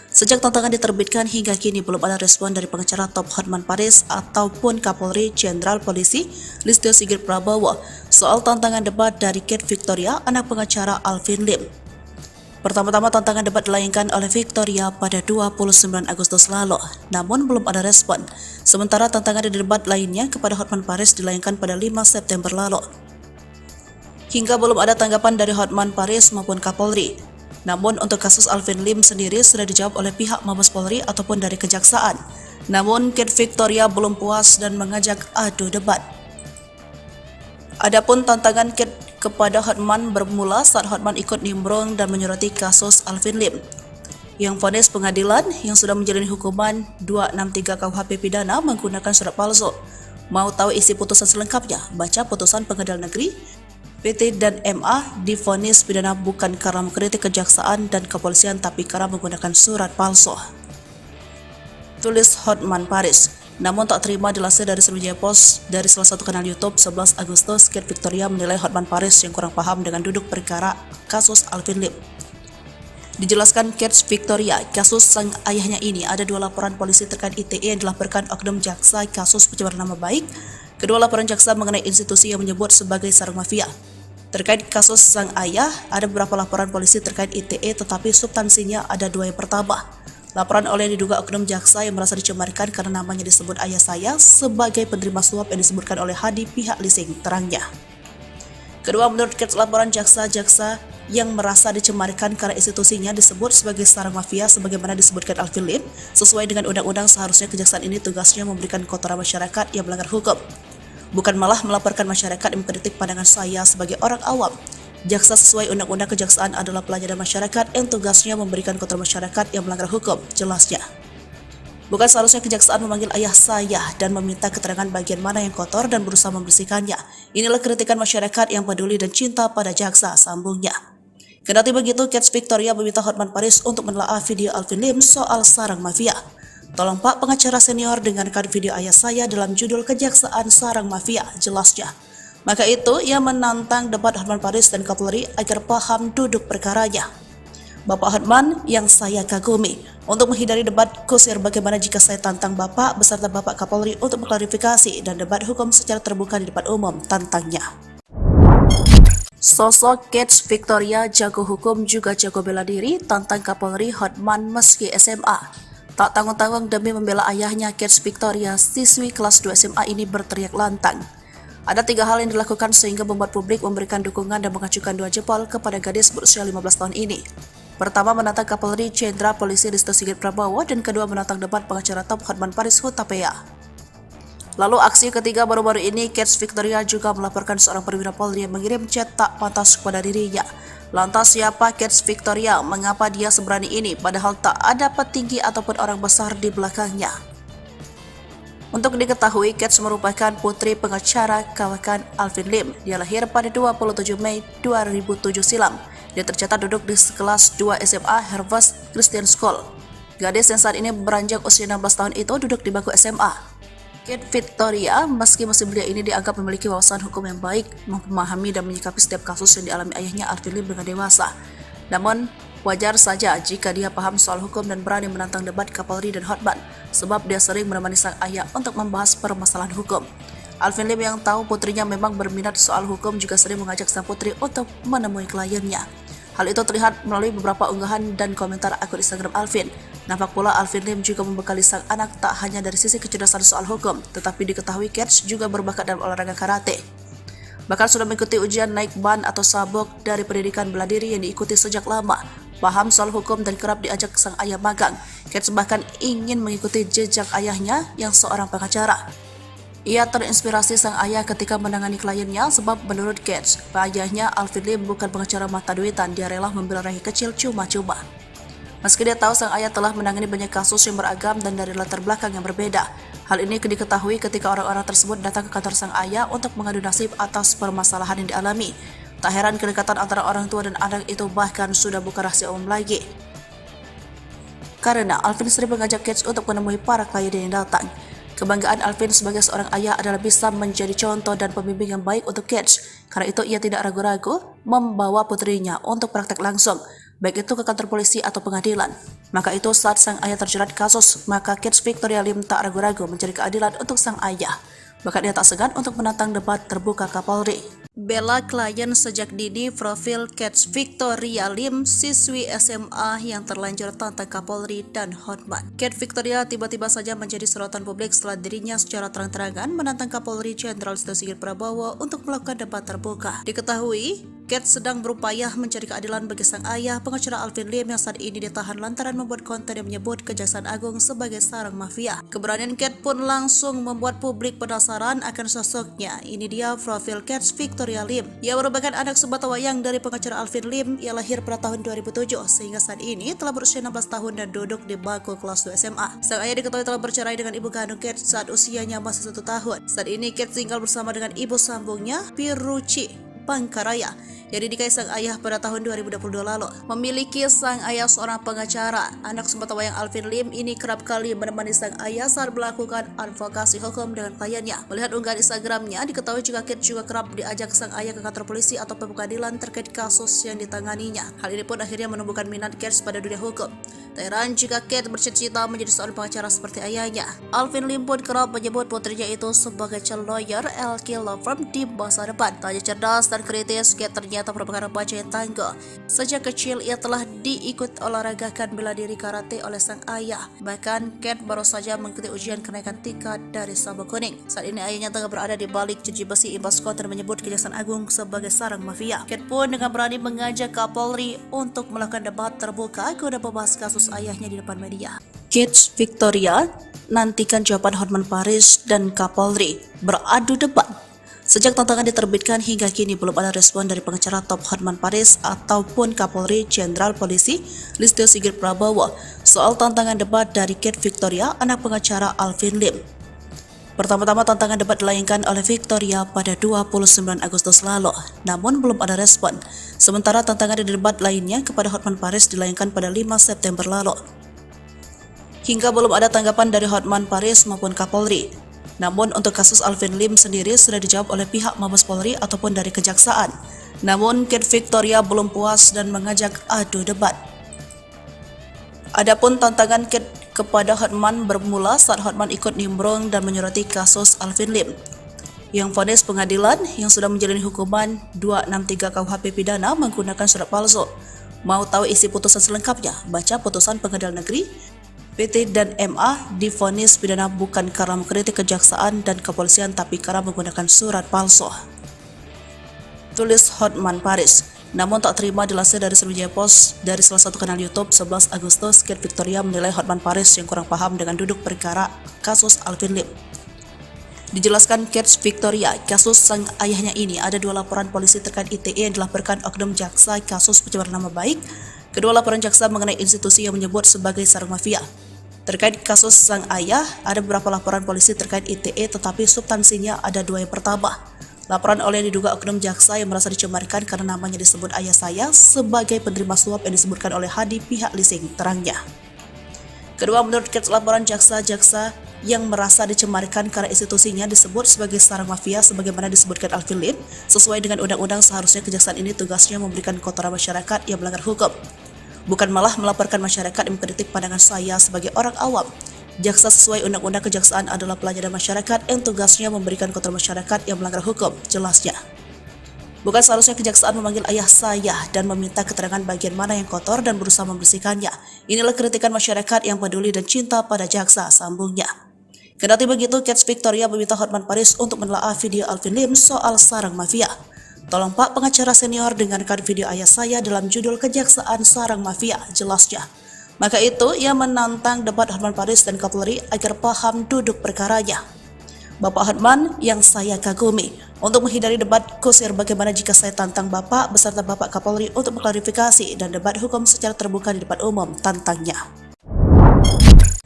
Sejak tantangan diterbitkan hingga kini belum ada respon dari pengacara top Hotman Paris ataupun Kapolri Jenderal Polisi Listio Sigit Prabowo soal tantangan debat dari Kets Victoria, anak pengacara Alvin Lim. Pertama-tama tantangan debat dilayangkan oleh Victoria pada 29 Agustus lalu, namun belum ada respon. Sementara tantangan di debat lainnya kepada Hotman Paris dilayangkan pada 5 September lalu. Hingga belum ada tanggapan dari Hotman Paris maupun Kapolri. Namun untuk kasus Alvin Lim sendiri sudah dijawab oleh pihak Mabes Polri ataupun dari Kejaksaan. Namun Kets Victoria belum puas dan mengajak adu debat. Adapun tantangan Kate kepada Hotman bermula saat Hotman ikut nimbrung dan menyoroti kasus Alvin Lim. Yang vonis pengadilan yang sudah menjalani hukuman 263 KUHP pidana menggunakan surat palsu. Mau tahu isi putusan selengkapnya? Baca putusan Pengadilan Negeri. PT dan MA divonis pidana bukan karena mengkritik kejaksaan dan kepolisian tapi karena menggunakan surat palsu. Tulis Hotman Paris. Namun tak terima dilansir dari Sriwijaya Post dari salah satu kanal YouTube 11 Agustus, Kate Victoria menilai Hotman Paris yang kurang paham dengan duduk perkara kasus Alvin Lim. Dijelaskan Kate Victoria, kasus sang ayahnya ini ada 2 laporan polisi terkait ITE yang dilaporkan oknum jaksa kasus pencemaran nama baik. Kedua laporan jaksa mengenai institusi yang menyebut sebagai sarang mafia. Terkait kasus sang ayah, ada beberapa laporan polisi terkait ITE tetapi substansinya ada 2 yang pertama. Laporan oleh diduga oknum jaksa yang merasa dicemarkan karena namanya disebut ayah saya sebagai penerima suap yang disebutkan oleh Hadi pihak leasing, terangnya. Kedua, menurut Kate, laporan jaksa-jaksa yang merasa dicemarkan karena institusinya disebut sebagai sarang mafia sebagaimana disebutkan Alvin Lim, sesuai dengan undang-undang seharusnya kejaksaan ini tugasnya memberikan kotoran masyarakat yang melanggar hukum, bukan malah melaporkan masyarakat yang mengkritik pandangan saya sebagai orang awam. Jaksa sesuai undang-undang kejaksaan adalah pelayanan masyarakat yang tugasnya memberikan kotoran masyarakat yang melanggar hukum, jelasnya. Bukan seharusnya kejaksaan memanggil ayah saya dan meminta keterangan bagian mana yang kotor dan berusaha membersihkannya. Inilah kritikan masyarakat yang peduli dan cinta pada jaksa, sambungnya. Kendati begitu, Kate Victoria meminta Hotman Paris untuk menelaah video Alvin Lim soal sarang mafia. Tolong Pak pengacara senior dengarkan video ayah saya dalam judul kejaksaan sarang mafia, jelasnya. Maka itu, ia menantang debat Hotman Paris dan Kapolri agar paham duduk perkaranya. Bapak Hotman yang saya kagumi, untuk menghindari debat kusir bagaimana jika saya tantang Bapak beserta Bapak Kapolri untuk mengklarifikasi dan debat hukum secara terbuka di depan umum, tantangnya. Sosok Kate Victoria jago hukum juga jago bela diri, tantang Kapolri Hotman meski SMA. Tak tanggung-tanggung demi membela ayahnya, Kate Victoria, siswi kelas 2 SMA ini berteriak lantang. Ada 3 hal yang dilakukan sehingga membuat publik memberikan dukungan dan mengacukan 2 jempol kepada gadis berusia 15 tahun ini. Pertama, menantang Kapolri Jenderal Polisi Listio Sigit Prabowo, dan kedua menantang debat pengacara top Hotman Paris Hutapea. Lalu aksi ketiga baru-baru ini, Kate Victoria juga melaporkan seorang perwira Polri yang mengirim chat tak pantas kepada dirinya. Lantas siapa Kate Victoria? Mengapa dia seberani ini padahal tak ada petinggi ataupun orang besar di belakangnya? Untuk diketahui, Kate merupakan putri pengacara kawakan Alvin Lim. Dia lahir pada 27 Mei 2007 silam. Dia tercatat duduk di kelas 2 SMA Harvest Christian School. Gadis yang saat ini beranjak usia 16 tahun itu duduk di bangku SMA. Kate Victoria, meski masih belia ini dianggap memiliki wawasan hukum yang baik, memahami dan menyikapi setiap kasus yang dialami ayahnya Alvin Lim dengan dewasa. Namun, wajar saja jika dia paham soal hukum dan berani menantang debat Kapolri dan Hotman, sebab dia sering menemani sang ayah untuk membahas permasalahan hukum. Alvin Lim yang tahu putrinya memang berminat soal hukum juga sering mengajak sang putri untuk menemui kliennya. Hal itu terlihat melalui beberapa unggahan dan komentar akun Instagram Alvin. Nampak pula Alvin Lim juga membekali sang anak tak hanya dari sisi kecerdasan soal hukum, tetapi diketahui Kate juga berbakat dalam olahraga karate. Bahkan sudah mengikuti ujian naik ban atau sabuk dari pendidikan bela diri yang diikuti sejak lama. Paham soal hukum dan kerap diajak sang ayah magang. Kate bahkan ingin mengikuti jejak ayahnya yang seorang pengacara. Ia terinspirasi sang ayah ketika menangani kliennya sebab menurut Kate, ayahnya Alvin Lim bukan pengacara mata duitan, dia rela membela rakyat kecil cuma-cuma. Meski dia tahu sang ayah telah menangani banyak kasus yang beragam dan dari latar belakang yang berbeda. Hal ini diketahui ketika orang-orang tersebut datang ke kantor sang ayah untuk mengadu nasib atas permasalahan yang dialami. Tak heran kedekatan antara orang tua dan anak itu bahkan sudah bukan rahasia umum lagi. Karena Alvin sering mengajak Kate untuk menemui para klien yang datang. Kebanggaan Alvin sebagai seorang ayah adalah bisa menjadi contoh dan pembimbing yang baik untuk Kate. Karena itu ia tidak ragu-ragu membawa putrinya untuk praktek langsung, baik itu ke kantor polisi atau pengadilan. Maka itu saat sang ayah terjerat kasus, maka Kate Victoria Lim tak ragu-ragu mencari keadilan untuk sang ayah. Bahkan ia tak segan untuk menantang debat terbuka Kapolri. Bela klien sejak dini, profil Kate Victoria Lim, siswi SMA yang terlanjur tantang Kapolri dan Hotman. Kate Victoria tiba-tiba saja menjadi sorotan publik setelah dirinya secara terang-terangan menantang Kapolri Jenderal Listio Sigit Prabowo untuk melakukan debat terbuka. Diketahui, Kate sedang berupaya mencari keadilan bagi sang ayah, pengacara Alvin Lim yang saat ini ditahan lantaran membuat konten yang menyebut Kejaksaan Agung sebagai sarang mafia. Keberanian Kate pun langsung membuat publik penasaran akan sosoknya. Ini dia profil Kate Victoria Lim, yang merupakan anak sebatawayang dari pengacara Alvin Lim. Ia lahir pada tahun 2007, sehingga saat ini telah berusia 16 tahun dan duduk di bangku kelas 2 SMA. Sang ayah diketahui telah bercerai dengan ibu kandung Kate saat usianya masih 1 tahun. Saat ini Kate tinggal bersama dengan ibu sambungnya, Piruci Pangkaraya, yang dinikahi sang ayah pada tahun 2022 lalu. Memiliki sang ayah seorang pengacara, anak sebatawayang Alvin Lim ini kerap kali menemani sang ayah saat melakukan advokasi hukum dengan kliennya. Melihat unggahan Instagramnya, diketahui jika Kate juga kerap diajak sang ayah ke kantor polisi atau pengadilan terkait kasus yang ditanganinya. Hal ini pun akhirnya menumbuhkan minat Kate pada dunia hukum. Tak heran jika Kate bercita-cita menjadi seorang pengacara seperti ayahnya. Alvin Lim pun kerap menyebut putrinya itu sebagai calon lawyer LK Law Firm di masa depan. Tak hanya cerdas dan kritis, Kate ternyata merupakan remaja yang tangguh. Sejak kecil ia telah diikut olahragakan bela diri karate oleh sang ayah. Bahkan Kate baru saja mengikuti ujian kenaikan tingkat dari sabuk kuning. Saat ini ayahnya tengah berada di balik jeruji besi imbas konten menyebut Kejaksaan Agung sebagai sarang mafia. Kate pun dengan berani mengajak Kapolri untuk melakukan debat terbuka guna membahas kasus ayahnya di depan media. Kate Victoria nantikan jawaban Hotman Paris dan Kapolri beradu debat. Sejak tantangan diterbitkan hingga kini belum ada respon dari pengacara top Hotman Paris ataupun Kapolri Jenderal Polisi Listio Sigit Prabowo soal tantangan debat dari Kate Victoria, anak pengacara Alvin Lim. Pertama-tama tantangan debat dilayangkan oleh Victoria pada 29 Agustus lalu, namun belum ada respon. Sementara tantangan debat lainnya kepada Hotman Paris dilayangkan pada 5 September lalu. Hingga belum ada tanggapan dari Hotman Paris maupun Kapolri. Namun untuk kasus Alvin Lim sendiri sudah dijawab oleh pihak Mabes Polri ataupun dari Kejaksaan. Namun Kate Victoria belum puas dan mengajak adu debat. Adapun tantangan Kate kepada Hotman bermula saat Hotman ikut nimbrung dan menyoroti kasus Alvin Lim, yang vonis pengadilan yang sudah menjalani hukuman 263 KUHP pidana menggunakan surat palsu. Mau tahu isi putusan selengkapnya? Baca putusan Pengadilan Negeri PT dan MA divonis pidana bukan karena mengkritik kejaksaan dan kepolisian tapi karena menggunakan surat palsu. Tulis Hotman Paris. Namun tak terima dilansir dari Sriwijaya Post dari salah satu kanal YouTube 11 Agustus, Kate Victoria menilai Hotman Paris yang kurang paham dengan duduk perkara kasus Alvin Lim. Dijelaskan Kate Victoria, kasus sang ayahnya ini ada 2 laporan polisi terkait ITE yang dilaporkan oknum jaksa kasus pencemaran nama baik. Kedua laporan jaksa mengenai institusi yang menyebut sebagai sarang mafia. Terkait kasus sang ayah, ada beberapa laporan polisi terkait ITE tetapi substansinya ada 2 yang pertama. Laporan oleh yang diduga oknum jaksa yang merasa dicemarkan karena namanya disebut ayah saya sebagai penerima suap yang disebutkan oleh Hadi pihak leasing, terangnya. Kedua, menurut Kate, laporan jaksa-jaksa yang merasa dicemarkan karena institusinya disebut sebagai sarang mafia sebagaimana disebutkan Alvin Lim, sesuai dengan undang-undang seharusnya kejaksaan ini tugasnya memberikan kotoran masyarakat yang melanggar hukum. Bukan malah melaporkan masyarakat yang mengkritik pandangan saya sebagai orang awam. Jaksa sesuai undang-undang kejaksaan adalah pelayanan masyarakat yang tugasnya memberikan kotoran masyarakat yang melanggar hukum, jelasnya. Bukan seharusnya kejaksaan memanggil ayah saya dan meminta keterangan bagian mana yang kotor dan berusaha membersihkannya. Inilah kritikan masyarakat yang peduli dan cinta pada jaksa, sambungnya. Kendati begitu, Kate Victoria meminta Hotman Paris untuk menelaah video Alvin Lim soal sarang mafia. Tolong Pak pengacara senior dengarkan video ayah saya dalam judul Kejaksaan Sarang Mafia, jelasnya. Maka itu, ia menantang debat Hotman Paris dan Kapolri agar paham duduk perkaranya. Bapak Hotman yang saya kagumi, untuk menghindari debat kusir bagaimana jika saya tantang Bapak beserta Bapak Kapolri untuk mengklarifikasi dan debat hukum secara terbuka di depan umum, tantangnya.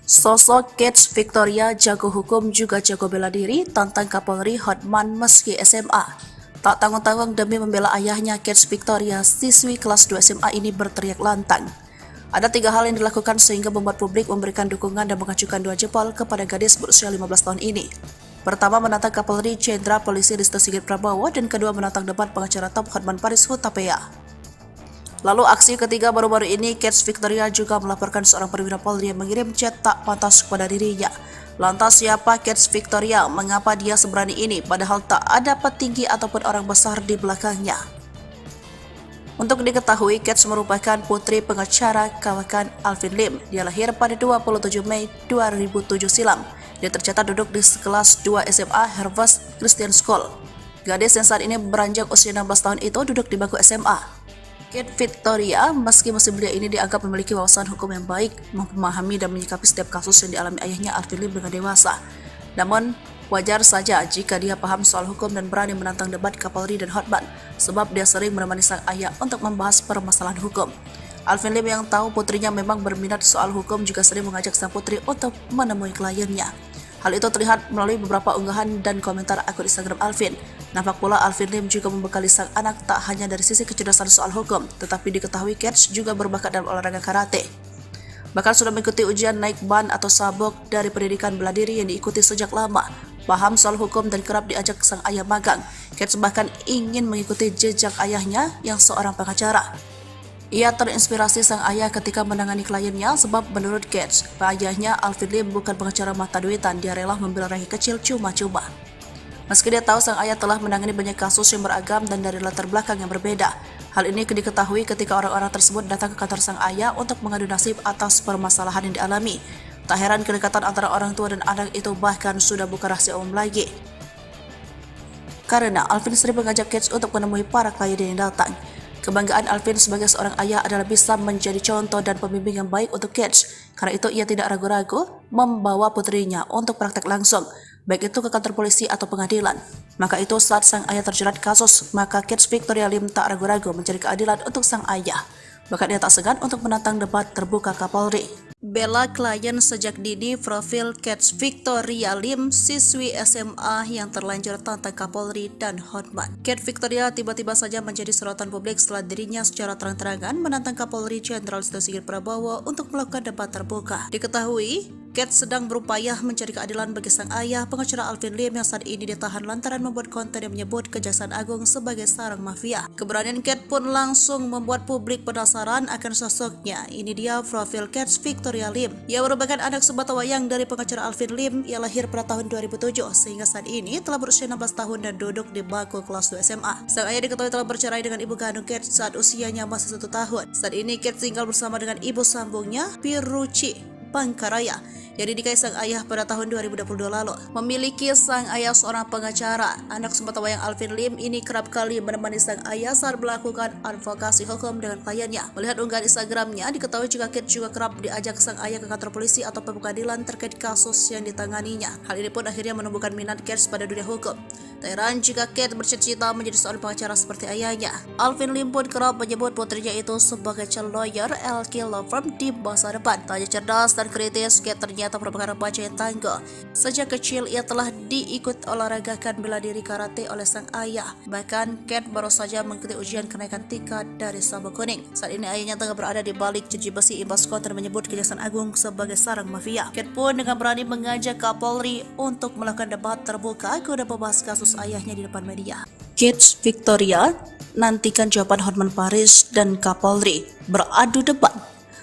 Sosok Kate Victoria jago hukum juga jago bela diri, tantang Kapolri Hotman meski SMA. Tak tanggung-tanggung demi membela ayahnya, Kate Victoria, siswi kelas 2 SMA ini berteriak lantang. Ada 3 hal yang dilakukan sehingga membuat publik memberikan dukungan dan mengacukan 2 jempol kepada gadis berusia 15 tahun ini. Pertama, menantang Kapolri Jenderal Polisi Listio Sigit Prabowo, dan kedua menantang debat pengacara top Hotman Paris Hutapea. Lalu aksi ketiga baru-baru ini, Kate Victoria juga melaporkan seorang perwira Polri yang mengirim chat tak pantas kepada dirinya. Lantas siapa Kate Victoria? Mengapa dia seberani ini padahal tak ada petinggi ataupun orang besar di belakangnya? Untuk diketahui, Kate merupakan putri pengacara kawakan Alvin Lim. Dia lahir pada 27 Mei 2007 silam. Dia tercatat duduk di kelas 2 SMA Harvest Christian School. Gadis yang saat ini beranjak usia 16 tahun itu duduk di bangku SMA. Kate Victoria, meski masih belia ini dianggap memiliki wawasan hukum yang baik, memahami dan menyikapi setiap kasus yang dialami ayahnya Alvin Lim dengan dewasa. Namun, wajar saja jika dia paham soal hukum dan berani menantang debat Kapolri dan Hotman, sebab dia sering menemani sang ayah untuk membahas permasalahan hukum. Alvin Lim yang tahu putrinya memang berminat soal hukum juga sering mengajak sang putri untuk menemui kliennya. Hal itu terlihat melalui beberapa unggahan dan komentar akun Instagram Alvin. Nampak pula Alvin Lim juga membekali sang anak tak hanya dari sisi kecerdasan soal hukum, tetapi diketahui Kate juga berbakat dalam olahraga karate. Bahkan sudah mengikuti ujian naik ban atau sabuk dari pendidikan bela diri yang diikuti sejak lama. Paham soal hukum dan kerap diajak sang ayah magang. Kate bahkan ingin mengikuti jejak ayahnya yang seorang pengacara. Ia terinspirasi sang ayah ketika menangani kliennya sebab menurut Kate, ayahnya Alvin Lim bukan pengacara mata duitan, dia rela membela rakyat kecil cuma-cuma. Meski dia tahu sang ayah telah menangani banyak kasus yang beragam dan dari latar belakang yang berbeda, hal ini diketahui ketika orang-orang tersebut datang ke kantor sang ayah untuk mengadu nasib atas permasalahan yang dialami. Tak heran kedekatan antara orang tua dan anak itu bahkan sudah bukan rahasia umum lagi. Karena Alvin sering mengajak Kate untuk menemui para klien yang datang. Kebanggaan Alvin sebagai seorang ayah adalah bisa menjadi contoh dan pembimbing yang baik untuk Kate. Karena itu ia tidak ragu-ragu membawa putrinya untuk praktek langsung, baik itu ke kantor polisi atau pengadilan. Maka itu saat sang ayah terjerat kasus, maka Kate Victoria Lim tak ragu-ragu mencari keadilan untuk sang ayah. Bahkan ia tak segan untuk menantang debat terbuka Kapolri. Bela klien sejak dini. Profil Kate Victoria Lim, siswi SMA yang terlanjur tantang Kapolri dan Hotman. Kate Victoria tiba-tiba saja menjadi sorotan publik setelah dirinya secara terang-terangan menantang Kapolri Jenderal Listio Sigit Prabowo untuk melakukan debat terbuka. Diketahui, Kate sedang berupaya mencari keadilan bagi sang ayah, pengacara Alvin Lim yang saat ini ditahan lantaran membuat konten yang menyebut Kejaksaan Agung sebagai sarang mafia. Keberanian Kate pun langsung membuat publik penasaran akan sosoknya. Ini dia profil Kate Victoria Lim. Ia merupakan anak sebatawayang dari pengacara Alvin Lim. Ia lahir pada tahun 2007 sehingga saat ini telah berusia 16 tahun dan duduk di bangku kelas 2 SMA. Sang ayah diketahui telah bercerai dengan ibu kandung Kate saat usianya masih 1 tahun. Saat ini Kate tinggal bersama dengan ibu sambungnya, Piruci Pangkaraya, yang dinikahi sang ayah pada tahun 2022 lalu. Memiliki sang ayah seorang pengacara, anak sebatawayang Alvin Lim ini kerap kali menemani sang ayah saat melakukan advokasi hukum dengan kliennya. Melihat unggahan Instagramnya, diketahui juga Kate juga kerap diajak sang ayah ke kantor polisi atau pengadilan terkait kasus yang ditanganinya. Hal ini pun akhirnya menumbuhkan minat Kate pada dunia hukum. Tak heran jika Kate bercita-cita menjadi seorang pengacara seperti ayahnya. Alvin Lim pun kerap menyebut putrinya itu sebagai calon lawyer LK Law Firm di masa depan. Tak hanya cerdas dan kritis, Kate ternyata merupakan remaja yang tangguh. Sejak kecil ia telah diikut olahragakan bela diri karate oleh sang ayah. Bahkan Kate baru saja mengikuti ujian kenaikan tingkat dari sabuk kuning. Saat ini ayahnya tengah berada di balik jeruji besi imbas konten menyebut Kejaksaan Agung sebagai sarang mafia. Kate pun dengan berani mengajak Kapolri untuk melakukan debat terbuka guna membahas kasus ayahnya di depan media. Kate Victoria nantikan jawaban Hotman Paris dan Kapolri beradu debat.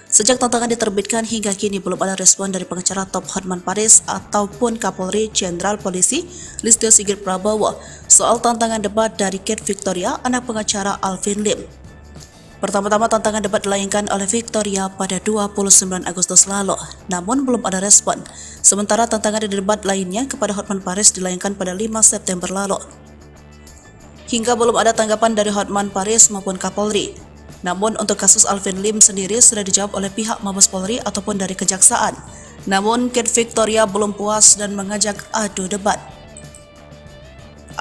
Sejak tantangan diterbitkan hingga kini belum ada respon dari pengacara top Hotman Paris ataupun Kapolri Jenderal Polisi Listio Sigit Prabowo soal tantangan debat dari Kate Victoria, anak pengacara Alvin Lim. Pertama-tama tantangan debat dilayangkan oleh Victoria pada 29 Agustus lalu, namun belum ada respon. Sementara tantangan debat lainnya kepada Hotman Paris dilayangkan pada 5 September lalu. Hingga belum ada tanggapan dari Hotman Paris maupun Kapolri. Namun untuk kasus Alvin Lim sendiri sudah dijawab oleh pihak Mabes Polri ataupun dari Kejaksaan. Namun Kate Victoria belum puas dan mengajak adu debat.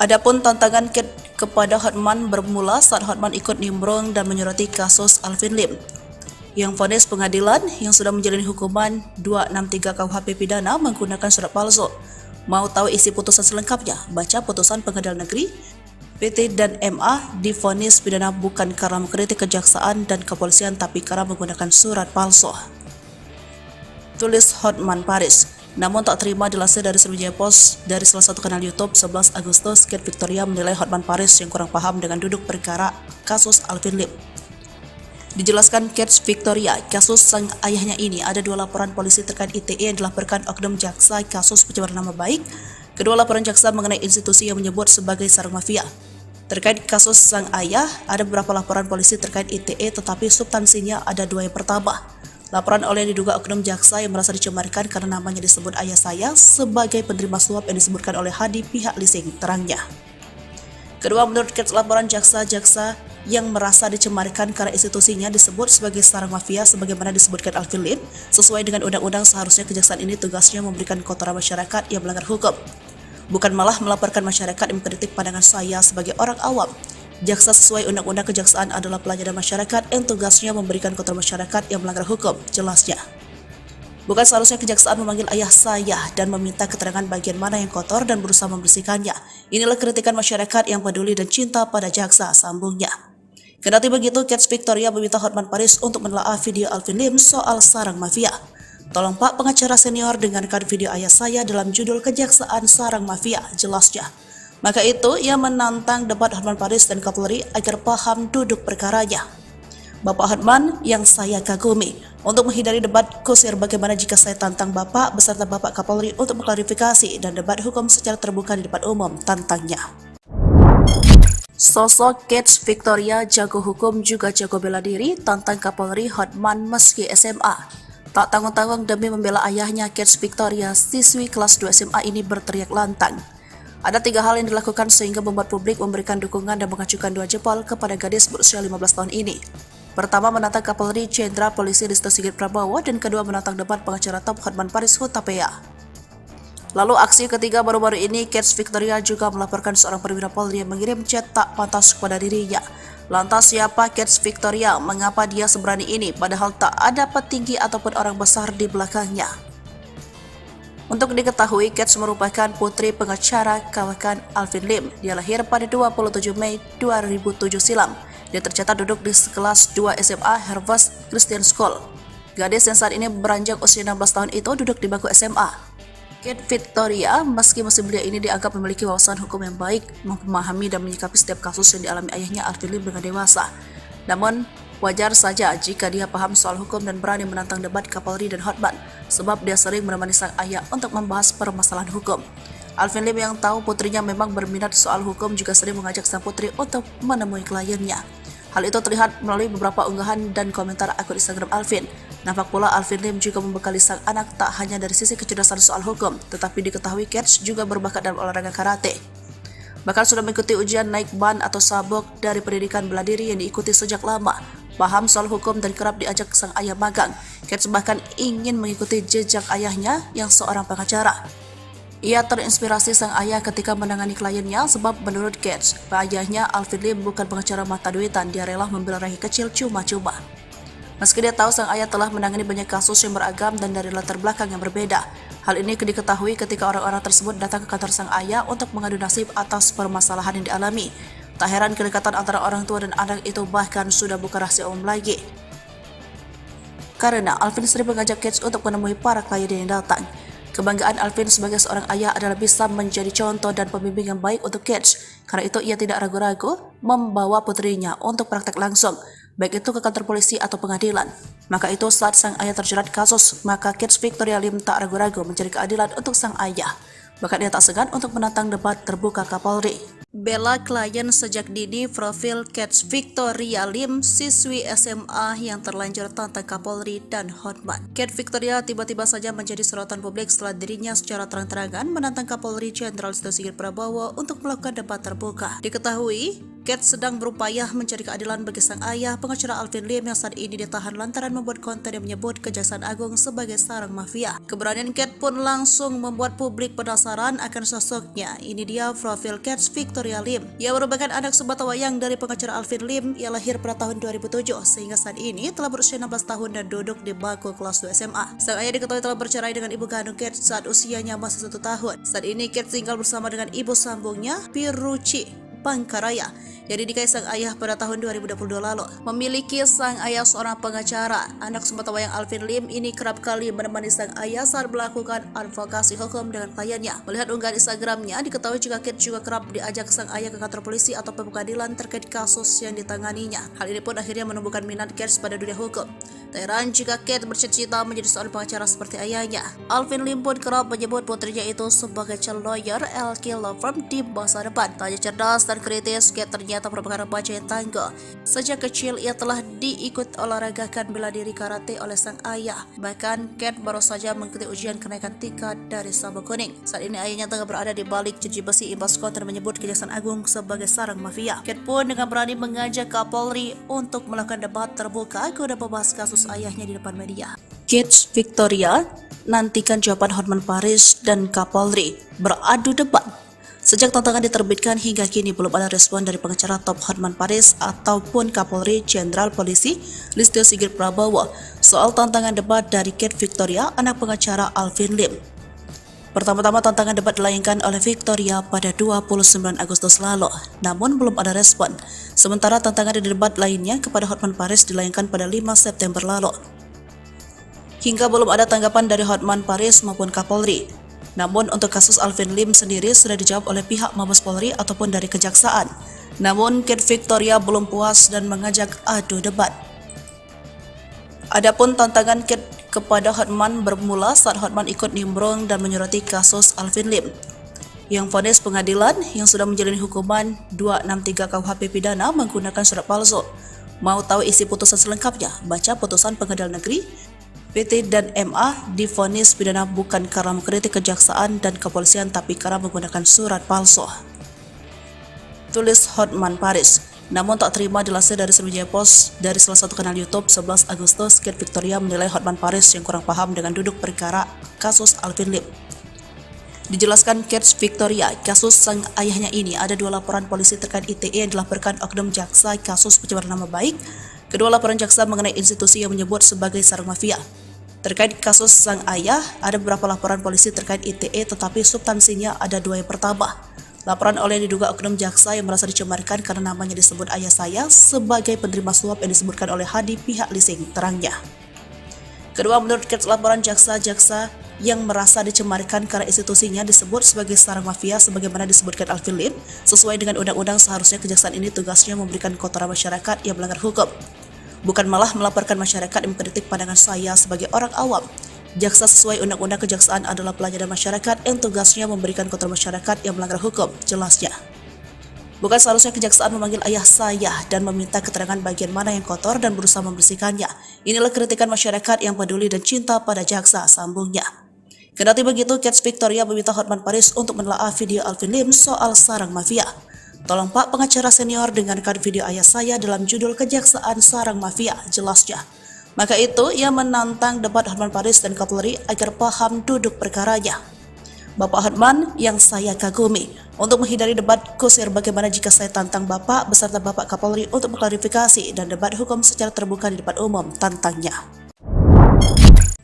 Adapun tantangan Kate kepada Hotman bermula saat Hotman ikut nimbrung dan menyurati kasus Alvin Lim, yang vonis pengadilan yang sudah menjalani hukuman 263 KUHP pidana menggunakan surat palsu. Mau tahu isi putusan selengkapnya? Baca putusan Pengadilan Negeri PT dan MA divonis pidana bukan karena mengkritik kejaksaan dan kepolisian tapi karena menggunakan surat palsu. Tulis Hotman Paris. Namun tak terima dilansir dari Sriwijaya Post dari salah satu kanal YouTube 11 Agustus, Kate Victoria menilai Hotman Paris yang kurang paham dengan duduk perkara kasus Alvin Lim. Dijelaskan Kate Victoria, kasus sang ayahnya ini ada 2 laporan polisi terkait ITE yang dilaporkan oknum jaksa kasus pencemaran nama baik. Kedua laporan jaksa mengenai institusi yang menyebut sebagai sarang mafia. Terkait kasus sang ayah, ada beberapa laporan polisi terkait ITE tetapi substansinya ada 2 yang pertama. Laporan oleh diduga oknum jaksa yang merasa dicemarkan karena namanya disebut ayah saya sebagai penerima suap yang disebutkan oleh Hadi pihak leasing, terangnya. Kedua, menurut Kets, laporan jaksa-jaksa yang merasa dicemarkan karena institusinya disebut sebagai sarang mafia sebagaimana disebutkan Alvin Lim, sesuai dengan undang-undang seharusnya kejaksaan ini tugasnya memberikan kotoran masyarakat yang melanggar hukum, bukan malah melaporkan masyarakat yang mengkritik pandangan saya sebagai orang awam. Jaksa sesuai undang-undang kejaksaan adalah pelayanan masyarakat yang tugasnya memberikan kotoran masyarakat yang melanggar hukum, jelasnya. Bukan seharusnya kejaksaan memanggil ayah saya dan meminta keterangan bagian mana yang kotor dan berusaha membersihkannya. Inilah kritikan masyarakat yang peduli dan cinta pada jaksa, sambungnya. Kendati begitu, Kets Victoria meminta Hotman Paris untuk menelaah video Alvin Lim soal sarang mafia. Tolong Pak pengacara senior dengarkan video ayah saya dalam judul Kejaksaan Sarang Mafia, jelasnya. Maka itu, ia menantang debat Hotman Paris dan Kapolri agar paham duduk perkaranya. Bapak Hotman yang saya kagumi, untuk menghindari debat kusir bagaimana jika saya tantang Bapak beserta Bapak Kapolri untuk mengklarifikasi dan debat hukum secara terbuka di depan umum, tantangnya. Sosok Kets Victoria jago hukum juga jago bela diri, tantang Kapolri Hotman meski SMA. Tak tanggung-tanggung demi membela ayahnya, Kets Victoria, siswi kelas 2 SMA ini berteriak lantang. Ada 3 hal yang dilakukan sehingga membuat publik memberikan dukungan dan mengacukan 2 jempol kepada gadis berusia 15 tahun ini. Pertama, menantang Kapolri Jenderal Polisi Listio Sigit Prabowo, dan kedua, menantang debat pengacara top Hotman Paris Hutapea. Lalu aksi ketiga baru-baru ini, Kets Victoria juga melaporkan seorang perwira Polri yang mengirim chat tak pantas kepada dirinya. Lantas siapa Kets Victoria? Mengapa dia seberani ini padahal tak ada petinggi ataupun orang besar di belakangnya? Untuk diketahui, Kets merupakan putri pengacara kawakan Alvin Lim. Dia lahir pada 27 Mei 2007 silam. Dia tercatat duduk di kelas 2 SMA Harvest Christian School. Gadis yang saat ini beranjak usia 16 tahun itu duduk di bangku SMA. Kets Victoria, meski masih belia ini, dianggap memiliki wawasan hukum yang baik, memahami dan menyikapi setiap kasus yang dialami ayahnya Alvin Lim dengan dewasa. Namun, wajar saja jika dia paham soal hukum dan berani menantang debat Kapolri dan Hotman, sebab dia sering menemani sang ayah untuk membahas permasalahan hukum. Alvin Lim yang tahu putrinya memang berminat soal hukum juga sering mengajak sang putri untuk menemui kliennya. Hal itu terlihat melalui beberapa unggahan dan komentar akun Instagram Alvin. Nampak pula Alvin Lim juga membekali sang anak tak hanya dari sisi kecerdasan soal hukum, tetapi diketahui Kets juga berbakat dalam olahraga karate. Bahkan sudah mengikuti ujian naik ban atau sabuk dari pendidikan bela diri yang diikuti sejak lama. Paham soal hukum dan kerap diajak sang ayah magang. Kets bahkan ingin mengikuti jejak ayahnya yang seorang pengacara. Ia terinspirasi sang ayah ketika menangani kliennya sebab menurut Kets, ayahnya Alvin Lim bukan pengacara mata duitan, dia rela membela rakyat kecil cuma-cuma. Meski dia tahu sang ayah telah menangani banyak kasus yang beragam dan dari latar belakang yang berbeda. Hal ini diketahui ketika orang-orang tersebut datang ke kantor sang ayah untuk mengadu nasib atas permasalahan yang dialami. Tak heran kedekatan antara orang tua dan anak itu bahkan sudah bukan rahasia umum lagi. Karena Alvin sering mengajak Kets untuk menemui para klien yang datang. Kebanggaan Alvin sebagai seorang ayah adalah bisa menjadi contoh dan pembimbing yang baik untuk Kets. Karena itu ia tidak ragu-ragu membawa putrinya untuk praktek langsung, baik itu ke kantor polisi atau pengadilan. Maka itu saat sang ayah terjerat kasus, maka Kets Victoria Lim tak ragu-ragu mencari keadilan untuk sang ayah. Bahkan ia tak segan untuk menantang debat terbuka Kapolri. Bela klien sejak dini, profil Kets Victoria Lim, siswi SMA yang terlanjur tantang Kapolri dan Hotman. Kets Victoria tiba-tiba saja menjadi sorotan publik setelah dirinya secara terang-terangan menantang Kapolri Jenderal Listio Sigit Prabowo untuk melakukan debat terbuka. Diketahui, Kets sedang berupaya mencari keadilan bagi sang ayah, pengacara Alvin Lim yang saat ini ditahan lantaran membuat konten yang menyebut Kejaksaan Agung sebagai sarang mafia. Keberanian Kets pun langsung membuat publik penasaran akan sosoknya. Ini dia profil Kets Victoria Lim. Ia merupakan anak sebatawayang dari pengacara Alvin Lim. Ia lahir pada tahun 2007 sehingga saat ini telah berusia 16 tahun dan duduk di bangku kelas 2 SMA. Sang ayah diketahui telah bercerai dengan ibu kandung Kets saat usianya masih 1 tahun. Saat ini Kets tinggal bersama dengan ibu sambungnya, Piruci Pangkaraya, yang dinikahi sang ayah pada tahun 2022 lalu. Memiliki sang ayah seorang pengacara, anak sebatawayang Alvin Lim ini kerap kali menemani sang ayah saat melakukan advokasi hukum dengan kliennya. Melihat unggahan Instagramnya, diketahui juga Kets juga kerap diajak sang ayah ke kantor polisi atau pengadilan terkait kasus yang ditanganinya. Hal ini pun akhirnya menumbuhkan minat Kets pada dunia hukum. Tak heran jika Kate bercita-cita menjadi seorang pengacara seperti ayahnya. Alvin Lim pun kerap menyebut putrinya itu sebagai calon lawyer LK Law Firm di masa depan. Tak hanya cerdas dan kritis, Kate ternyata merupakan remaja yang tangguh. Sejak kecil ia telah diikut olahragakan bela diri karate oleh sang ayah. Bahkan Kate baru saja mengikuti ujian kenaikan tingkat dari sabuk kuning. Saat ini ayahnya tengah berada di balik jeruji besi imbas konten menyebut Kejaksaan Agung sebagai sarang mafia. Kate pun dengan berani mengajak Kapolri untuk melakukan debat terbuka guna membahas kasus ayahnya di depan media. Kate Victoria nantikan jawaban Hotman Paris dan Kapolri beradu debat. Sejak tantangan diterbitkan hingga kini belum ada respon dari pengacara top Hotman Paris ataupun Kapolri Jenderal Polisi Listio Sigit Prabowo soal tantangan debat dari Kate Victoria, anak pengacara Alvin Lim. Pertama-tama tantangan debat dilayangkan oleh Victoria pada 29 Agustus lalu, namun belum ada respon. Sementara tantangan di debat lainnya kepada Hotman Paris dilayangkan pada 5 September lalu. Hingga belum ada tanggapan dari Hotman Paris maupun Kapolri. Namun untuk kasus Alvin Lim sendiri sudah dijawab oleh pihak Mabes Polri ataupun dari Kejaksaan. Namun Kate Victoria belum puas dan mengajak adu debat. Adapun tantangan Kate kepada Hotman bermula saat Hotman ikut nimbrung dan menyoroti kasus Alvin Lim, yang vonis pengadilan yang sudah menjalani hukuman 263 KUHP pidana menggunakan surat palsu. Mau tahu isi putusan selengkapnya? Baca putusan Pengadilan Negeri PT dan MA divonis pidana bukan karena mengkritik kejaksaan dan kepolisian tapi karena menggunakan surat palsu. Tulis Hotman Paris. Namun tak terima dilansir dari Sriwijaya Post dari salah satu kanal YouTube 11 Agustus, Kate Victoria menilai Hotman Paris yang kurang paham dengan duduk perkara kasus Alvin Lim. Dijelaskan Kate Victoria, kasus sang ayahnya ini ada 2 laporan polisi terkait ITE yang dilaporkan oknum jaksa kasus pencemaran nama baik. Kedua laporan jaksa mengenai institusi yang menyebut sebagai sarang mafia. Terkait kasus sang ayah, ada beberapa laporan polisi terkait ITE tetapi substansinya ada 2. Yang pertama, laporan oleh diduga oknum jaksa yang merasa dicemarkan karena namanya disebut ayah saya sebagai penerima suap yang disebutkan oleh Hadi pihak leasing, terangnya. Kedua, menurut Kate, laporan jaksa-jaksa yang merasa dicemarkan karena institusinya disebut sebagai sarang mafia sebagaimana disebutkan Alvin Lim, sesuai dengan undang-undang seharusnya kejaksaan ini tugasnya memberikan kotoran masyarakat yang melanggar hukum, bukan malah melaporkan masyarakat yang mengkritik pandangan saya sebagai orang awam. Jaksa sesuai undang-undang kejaksaan adalah pelayanan masyarakat yang tugasnya memberikan kotoran masyarakat yang melanggar hukum, jelasnya. Bukan seharusnya kejaksaan memanggil ayah saya dan meminta keterangan bagian mana yang kotor dan berusaha membersihkannya. Inilah kritikan masyarakat yang peduli dan cinta pada jaksa, sambungnya. Kendati begitu, Kate Victoria meminta Hotman Paris untuk menelaah video Alvin Lim soal sarang mafia. Tolong Pak pengacara senior dengarkan video ayah saya dalam judul Kejaksaan Sarang Mafia, jelasnya. Maka itu, ia menantang debat Hotman Paris dan Kapolri agar paham duduk perkaranya. Bapak Hotman yang saya kagumi, untuk menghindari debat kusir bagaimana jika saya tantang Bapak beserta Bapak Kapolri untuk mengklarifikasi dan debat hukum secara terbuka di depan umum, tantangnya.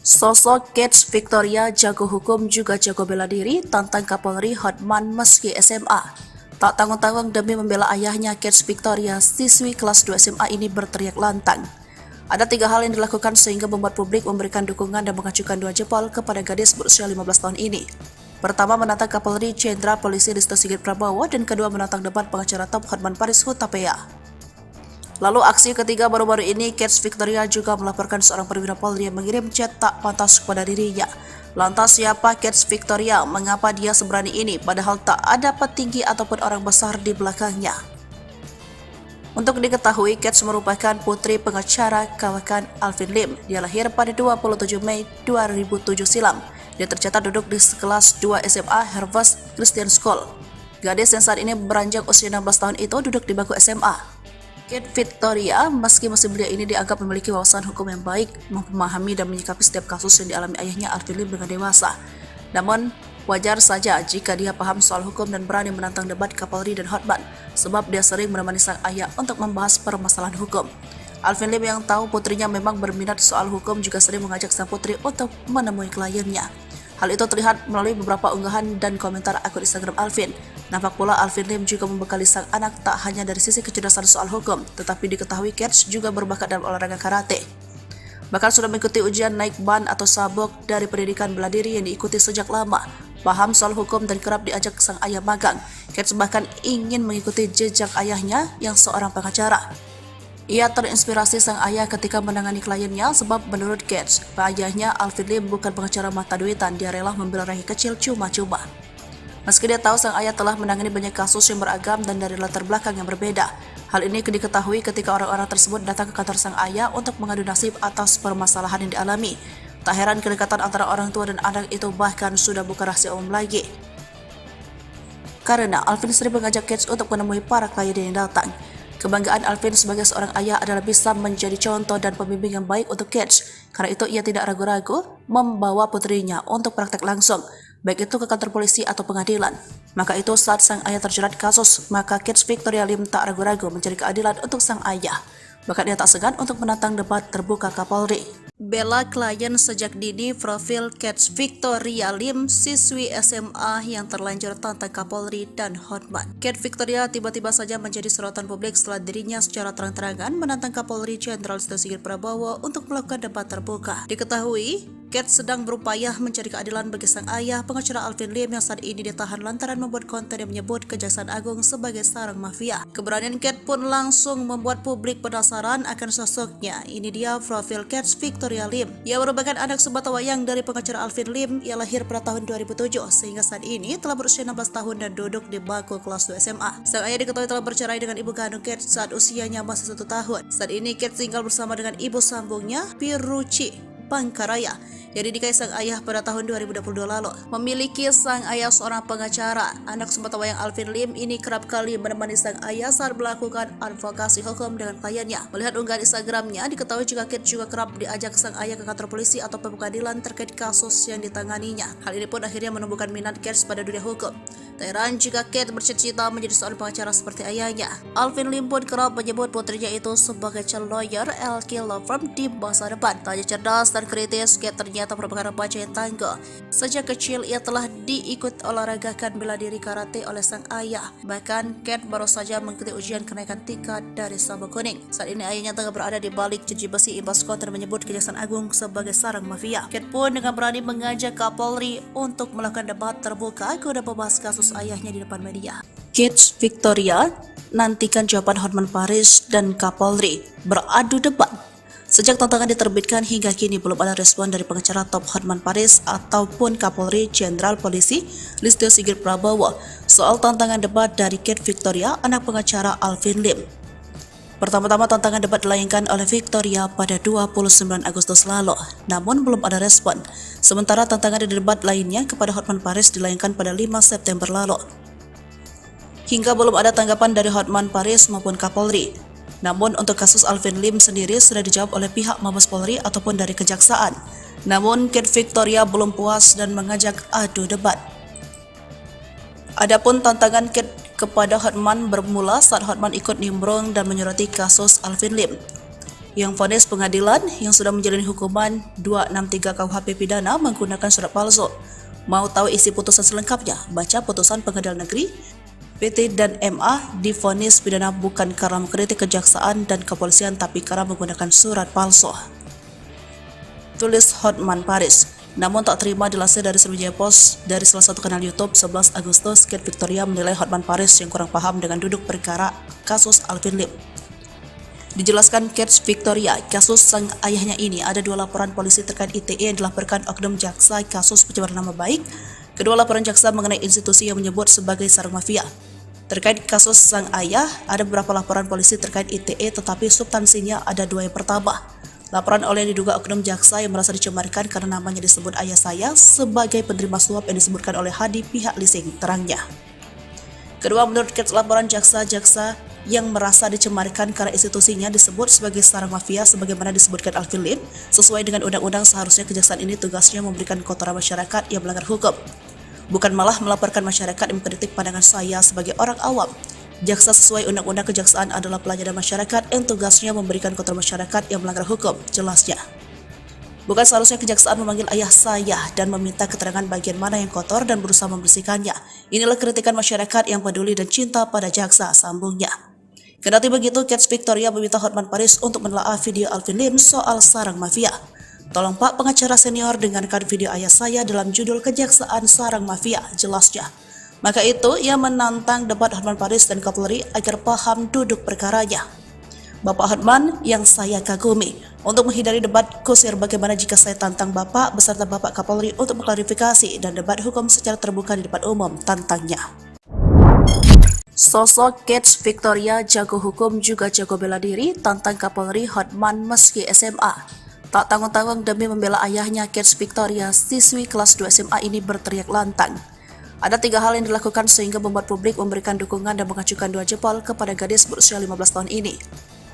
Sosok Kate Victoria jago hukum juga jago bela diri, tantang Kapolri Hotman meski SMA. Tak tanggung-tanggung demi membela ayahnya, Kate Victoria, siswi kelas 2 SMA ini berteriak lantang. Ada 3 hal yang dilakukan sehingga membuat publik memberikan dukungan dan mengacukan 2 jempol kepada gadis berusia 15 tahun ini. Pertama, menantang Kapolri Jenderal Polisi Listio Sigit Prabowo, dan kedua, menantang debat pengacara top Hotman Paris Hutapea. Lalu aksi ketiga baru-baru ini, Kate Victoria juga melaporkan seorang perwira Polri yang mengirim chat tak pantas kepada dirinya. Lantas siapa Kate Victoria? Mengapa dia seberani ini padahal tak ada petinggi ataupun orang besar di belakangnya? Untuk diketahui, Kate merupakan putri pengacara kawakan Alvin Lim. Dia lahir pada 27 Mei 2007 silam. Dia tercatat duduk di kelas 2 SMA Harvest Christian School. Gadis yang saat ini beranjak usia 16 tahun itu duduk di bangku SMA. Kate Victoria, meski masih belia ini, dianggap memiliki wawasan hukum yang baik, memahami dan menyikapi setiap kasus yang dialami ayahnya Alvin Lim dengan dewasa. Namun, wajar saja jika dia paham soal hukum dan berani menantang debat Kapolri dan Hotman, sebab dia sering menemani sang ayah untuk membahas permasalahan hukum. Alvin Lim yang tahu putrinya memang berminat soal hukum juga sering mengajak sang putri untuk menemui kliennya. Hal itu terlihat melalui beberapa unggahan dan komentar akun Instagram Alvin. Nampak pula Alvin Lim juga membekali sang anak tak hanya dari sisi kecerdasan soal hukum, tetapi diketahui Kate juga berbakat dalam olahraga karate. Bahkan sudah mengikuti ujian naik ban atau sabuk dari pendidikan bela diri yang diikuti sejak lama. Paham soal hukum dan kerap diajak sang ayah magang. Kate bahkan ingin mengikuti jejak ayahnya yang seorang pengacara. Ia terinspirasi sang ayah ketika menangani kliennya sebab menurut Gates, ayahnya Alvin Lim bukan pengacara mata duitan, dia rela membela rakyat kecil cuma-cuma. Meski dia tahu sang ayah telah menangani banyak kasus yang beragam dan dari latar belakang yang berbeda, hal ini diketahui ketika orang-orang tersebut datang ke kantor sang ayah untuk mengadu nasib atas permasalahan yang dialami. Tak heran kedekatan antara orang tua dan anak itu bahkan sudah bukan rahasia umum lagi. Karena Alvin sering mengajak Gates untuk menemui para klien yang datang. Kebanggaan Alvin sebagai seorang ayah adalah bisa menjadi contoh dan pembimbing yang baik untuk Gates. Karena itu ia tidak ragu-ragu membawa putrinya untuk praktek langsung, baik itu ke kantor polisi atau pengadilan. Maka itu saat sang ayah terjerat kasus, maka Gates Victoria Lim tak ragu-ragu mencari keadilan untuk sang ayah. Bahkan ia tak segan untuk menantang debat terbuka Kapolri. Bela klien sejak dini. Profil Gates Victoria Lim, siswi SMA yang terlanjur tantang Kapolri dan Hotman. Gates Victoria tiba-tiba saja menjadi sorotan publik setelah dirinya secara terang-terangan menantang Kapolri Jenderal Listio Sigit Prabowo untuk melakukan debat terbuka. Diketahui, Gates sedang berupaya mencari keadilan bagi sang ayah, pengacara Alvin Lim yang saat ini ditahan lantaran membuat konten yang menyebut Kejaksaan Agung sebagai sarang mafia. Keberanian Gates pun langsung membuat publik penasaran akan sosoknya. Ini dia profil Gates Victoria Lim. Ia merupakan anak sebatawayang dari pengacara Alvin Lim. Ia lahir pada tahun 2007 sehingga saat ini telah berusia 16 tahun dan duduk di bangku kelas 2 SMA. Sang ayah diketahui telah bercerai dengan ibu kandung Gates saat usianya masih 1 tahun. Saat ini Gates tinggal bersama dengan ibu sambungnya, Piruci Pangkaraya, yang dinikahi sang ayah pada tahun 2022 lalu. Memiliki sang ayah seorang pengacara, anak sebatawayang Alvin Lim ini kerap kali menemani sang ayah saat melakukan advokasi hukum dengan kliennya. Melihat unggahan Instagramnya, diketahui jika Gates juga kerap diajak sang ayah ke kantor polisi atau pengadilan terkait kasus yang ditanganinya. Hal ini pun akhirnya menumbuhkan minat Gates pada dunia hukum. Tak heran jika Gates bercita-cita menjadi seorang pengacara seperti ayahnya. Alvin Lim pun kerap menyebut putrinya itu sebagai calon lawyer LK Law Firm di masa depan. Tak hanya cerdas dan kritis, Gates ternyata merupakan remaja yang tangguh. Sejak kecil ia telah diikut olahragakan bela diri karate oleh sang ayah. Bahkan Gates baru saja mengikuti ujian kenaikan tingkat dari sabuk kuning. Saat ini ayahnya tengah berada di balik jeruji besi imbas konten menyebut Kejaksaan Agung sebagai sarang mafia. Gates pun dengan berani mengajak Kapolri untuk melakukan debat terbuka guna membahas kasus ayahnya di depan media. Gates Victoria nantikan jawaban Hotman Paris dan Kapolri beradu debat. Sejak tantangan diterbitkan hingga kini belum ada respon dari pengacara top Hotman Paris ataupun Kapolri Jenderal Polisi Listio Sigit Prabowo soal tantangan debat dari Gates Victoria, anak pengacara Alvin Lim. Pertama-tama tantangan debat dilayangkan oleh Victoria pada 29 Agustus lalu, namun belum ada respon. Sementara tantangan di debat lainnya kepada Hotman Paris dilayangkan pada 5 September lalu. Hingga belum ada tanggapan dari Hotman Paris maupun Kapolri. Namun untuk kasus Alvin Lim sendiri sudah dijawab oleh pihak Mabes Polri ataupun dari Kejaksaan. Namun Gates Victoria belum puas dan mengajak adu debat. Adapun tantangan Gates kepada Hotman bermula saat Hotman ikut nimbrung dan menyoroti kasus Alvin Lim, yang vonis pengadilan yang sudah menjalani hukuman 263 KUHP pidana menggunakan surat palsu. Mau tahu isi putusan selengkapnya? Baca putusan Pengadilan Negeri PT dan MA divonis pidana bukan karena mengkritik kejaksaan dan kepolisian tapi karena menggunakan surat palsu. Tulis Hotman Paris. Namun tak terima dilansir dari Sriwijaya Post dari salah satu kanal YouTube 11 Agustus, Gates Victoria menilai Hotman Paris yang kurang paham dengan duduk perkara kasus Alvin Lim. Dijelaskan Gates Victoria, kasus sang ayahnya ini ada 2 laporan polisi terkait ITE yang dilaporkan oknum jaksa kasus pencemaran nama baik. Kedua laporan jaksa mengenai institusi yang menyebut sebagai sarang mafia. Terkait kasus sang ayah, ada beberapa laporan polisi terkait ITE tetapi substansinya ada 2. Yang pertama, laporan oleh diduga oknum jaksa yang merasa dicemarkan karena namanya disebut ayah saya sebagai penerima suap yang disebutkan oleh Hadi pihak leasing, terangnya. Kedua, menurut Gates, laporan jaksa-jaksa yang merasa dicemarkan karena institusinya disebut sebagai sarang mafia sebagaimana disebutkan Alvin Lim, sesuai dengan undang-undang seharusnya kejaksaan ini tugasnya memberikan kotoran masyarakat yang melanggar hukum, bukan malah melaporkan masyarakat yang mengkritik pandangan saya sebagai orang awam. Jaksa sesuai undang-undang kejaksaan adalah pelayanan masyarakat yang tugasnya memberikan kotoran masyarakat yang melanggar hukum, jelasnya. Bukan seharusnya kejaksaan memanggil ayah saya dan meminta keterangan bagian mana yang kotor dan berusaha membersihkannya. Inilah kritikan masyarakat yang peduli dan cinta pada jaksa, sambungnya. Kendati begitu, Gates Victoria meminta Hotman Paris untuk menelaah video Alvin Lim soal sarang mafia. Tolong Pak pengacara senior dengarkan video ayah saya dalam judul Kejaksaan Sarang Mafia, jelasnya. Maka itu ia menantang debat Hotman Paris dan Kapolri agar paham duduk perkaranya. Bapak Hotman yang saya kagumi. Untuk menghindari debat kusir bagaimana jika saya tantang Bapak beserta Bapak Kapolri untuk mengklarifikasi dan debat hukum secara terbuka di depan umum, tantangnya. Sosok Kets Victoria jago hukum juga jago bela diri tantang Kapolri Hotman meski SMA. Tak tanggung-tanggung demi membela ayahnya, Kets Victoria, siswi kelas 2 SMA ini berteriak lantang. Ada 3 hal yang dilakukan sehingga membuat publik memberikan dukungan dan mengacukan 2 jempol kepada gadis berusia 15 tahun ini.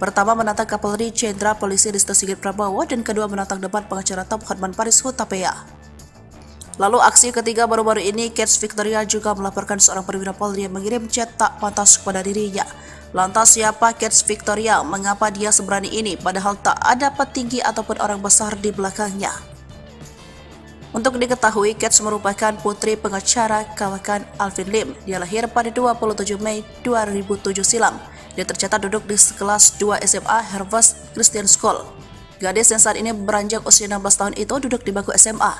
Pertama, menantang Kapolri Jenderal Polisi Listio Sigit Prabowo, dan kedua menantang debat pengacara top Hotman Paris Hutapea. Lalu aksi ketiga baru-baru ini, Kets Victoria juga melaporkan seorang perwira Polri yang mengirim chat tak pantas kepada dirinya. Lantas siapa Kets Victoria? Mengapa dia seberani ini padahal tak ada petinggi ataupun orang besar di belakangnya? Untuk diketahui, Kets merupakan putri pengacara kawakan Alvin Lim. Dia lahir pada 27 Mei 2007 silam. Dia tercatat duduk di kelas 2 SMA Harvest Christian School. Gadis yang saat ini beranjak usia 16 tahun itu duduk di bangku SMA.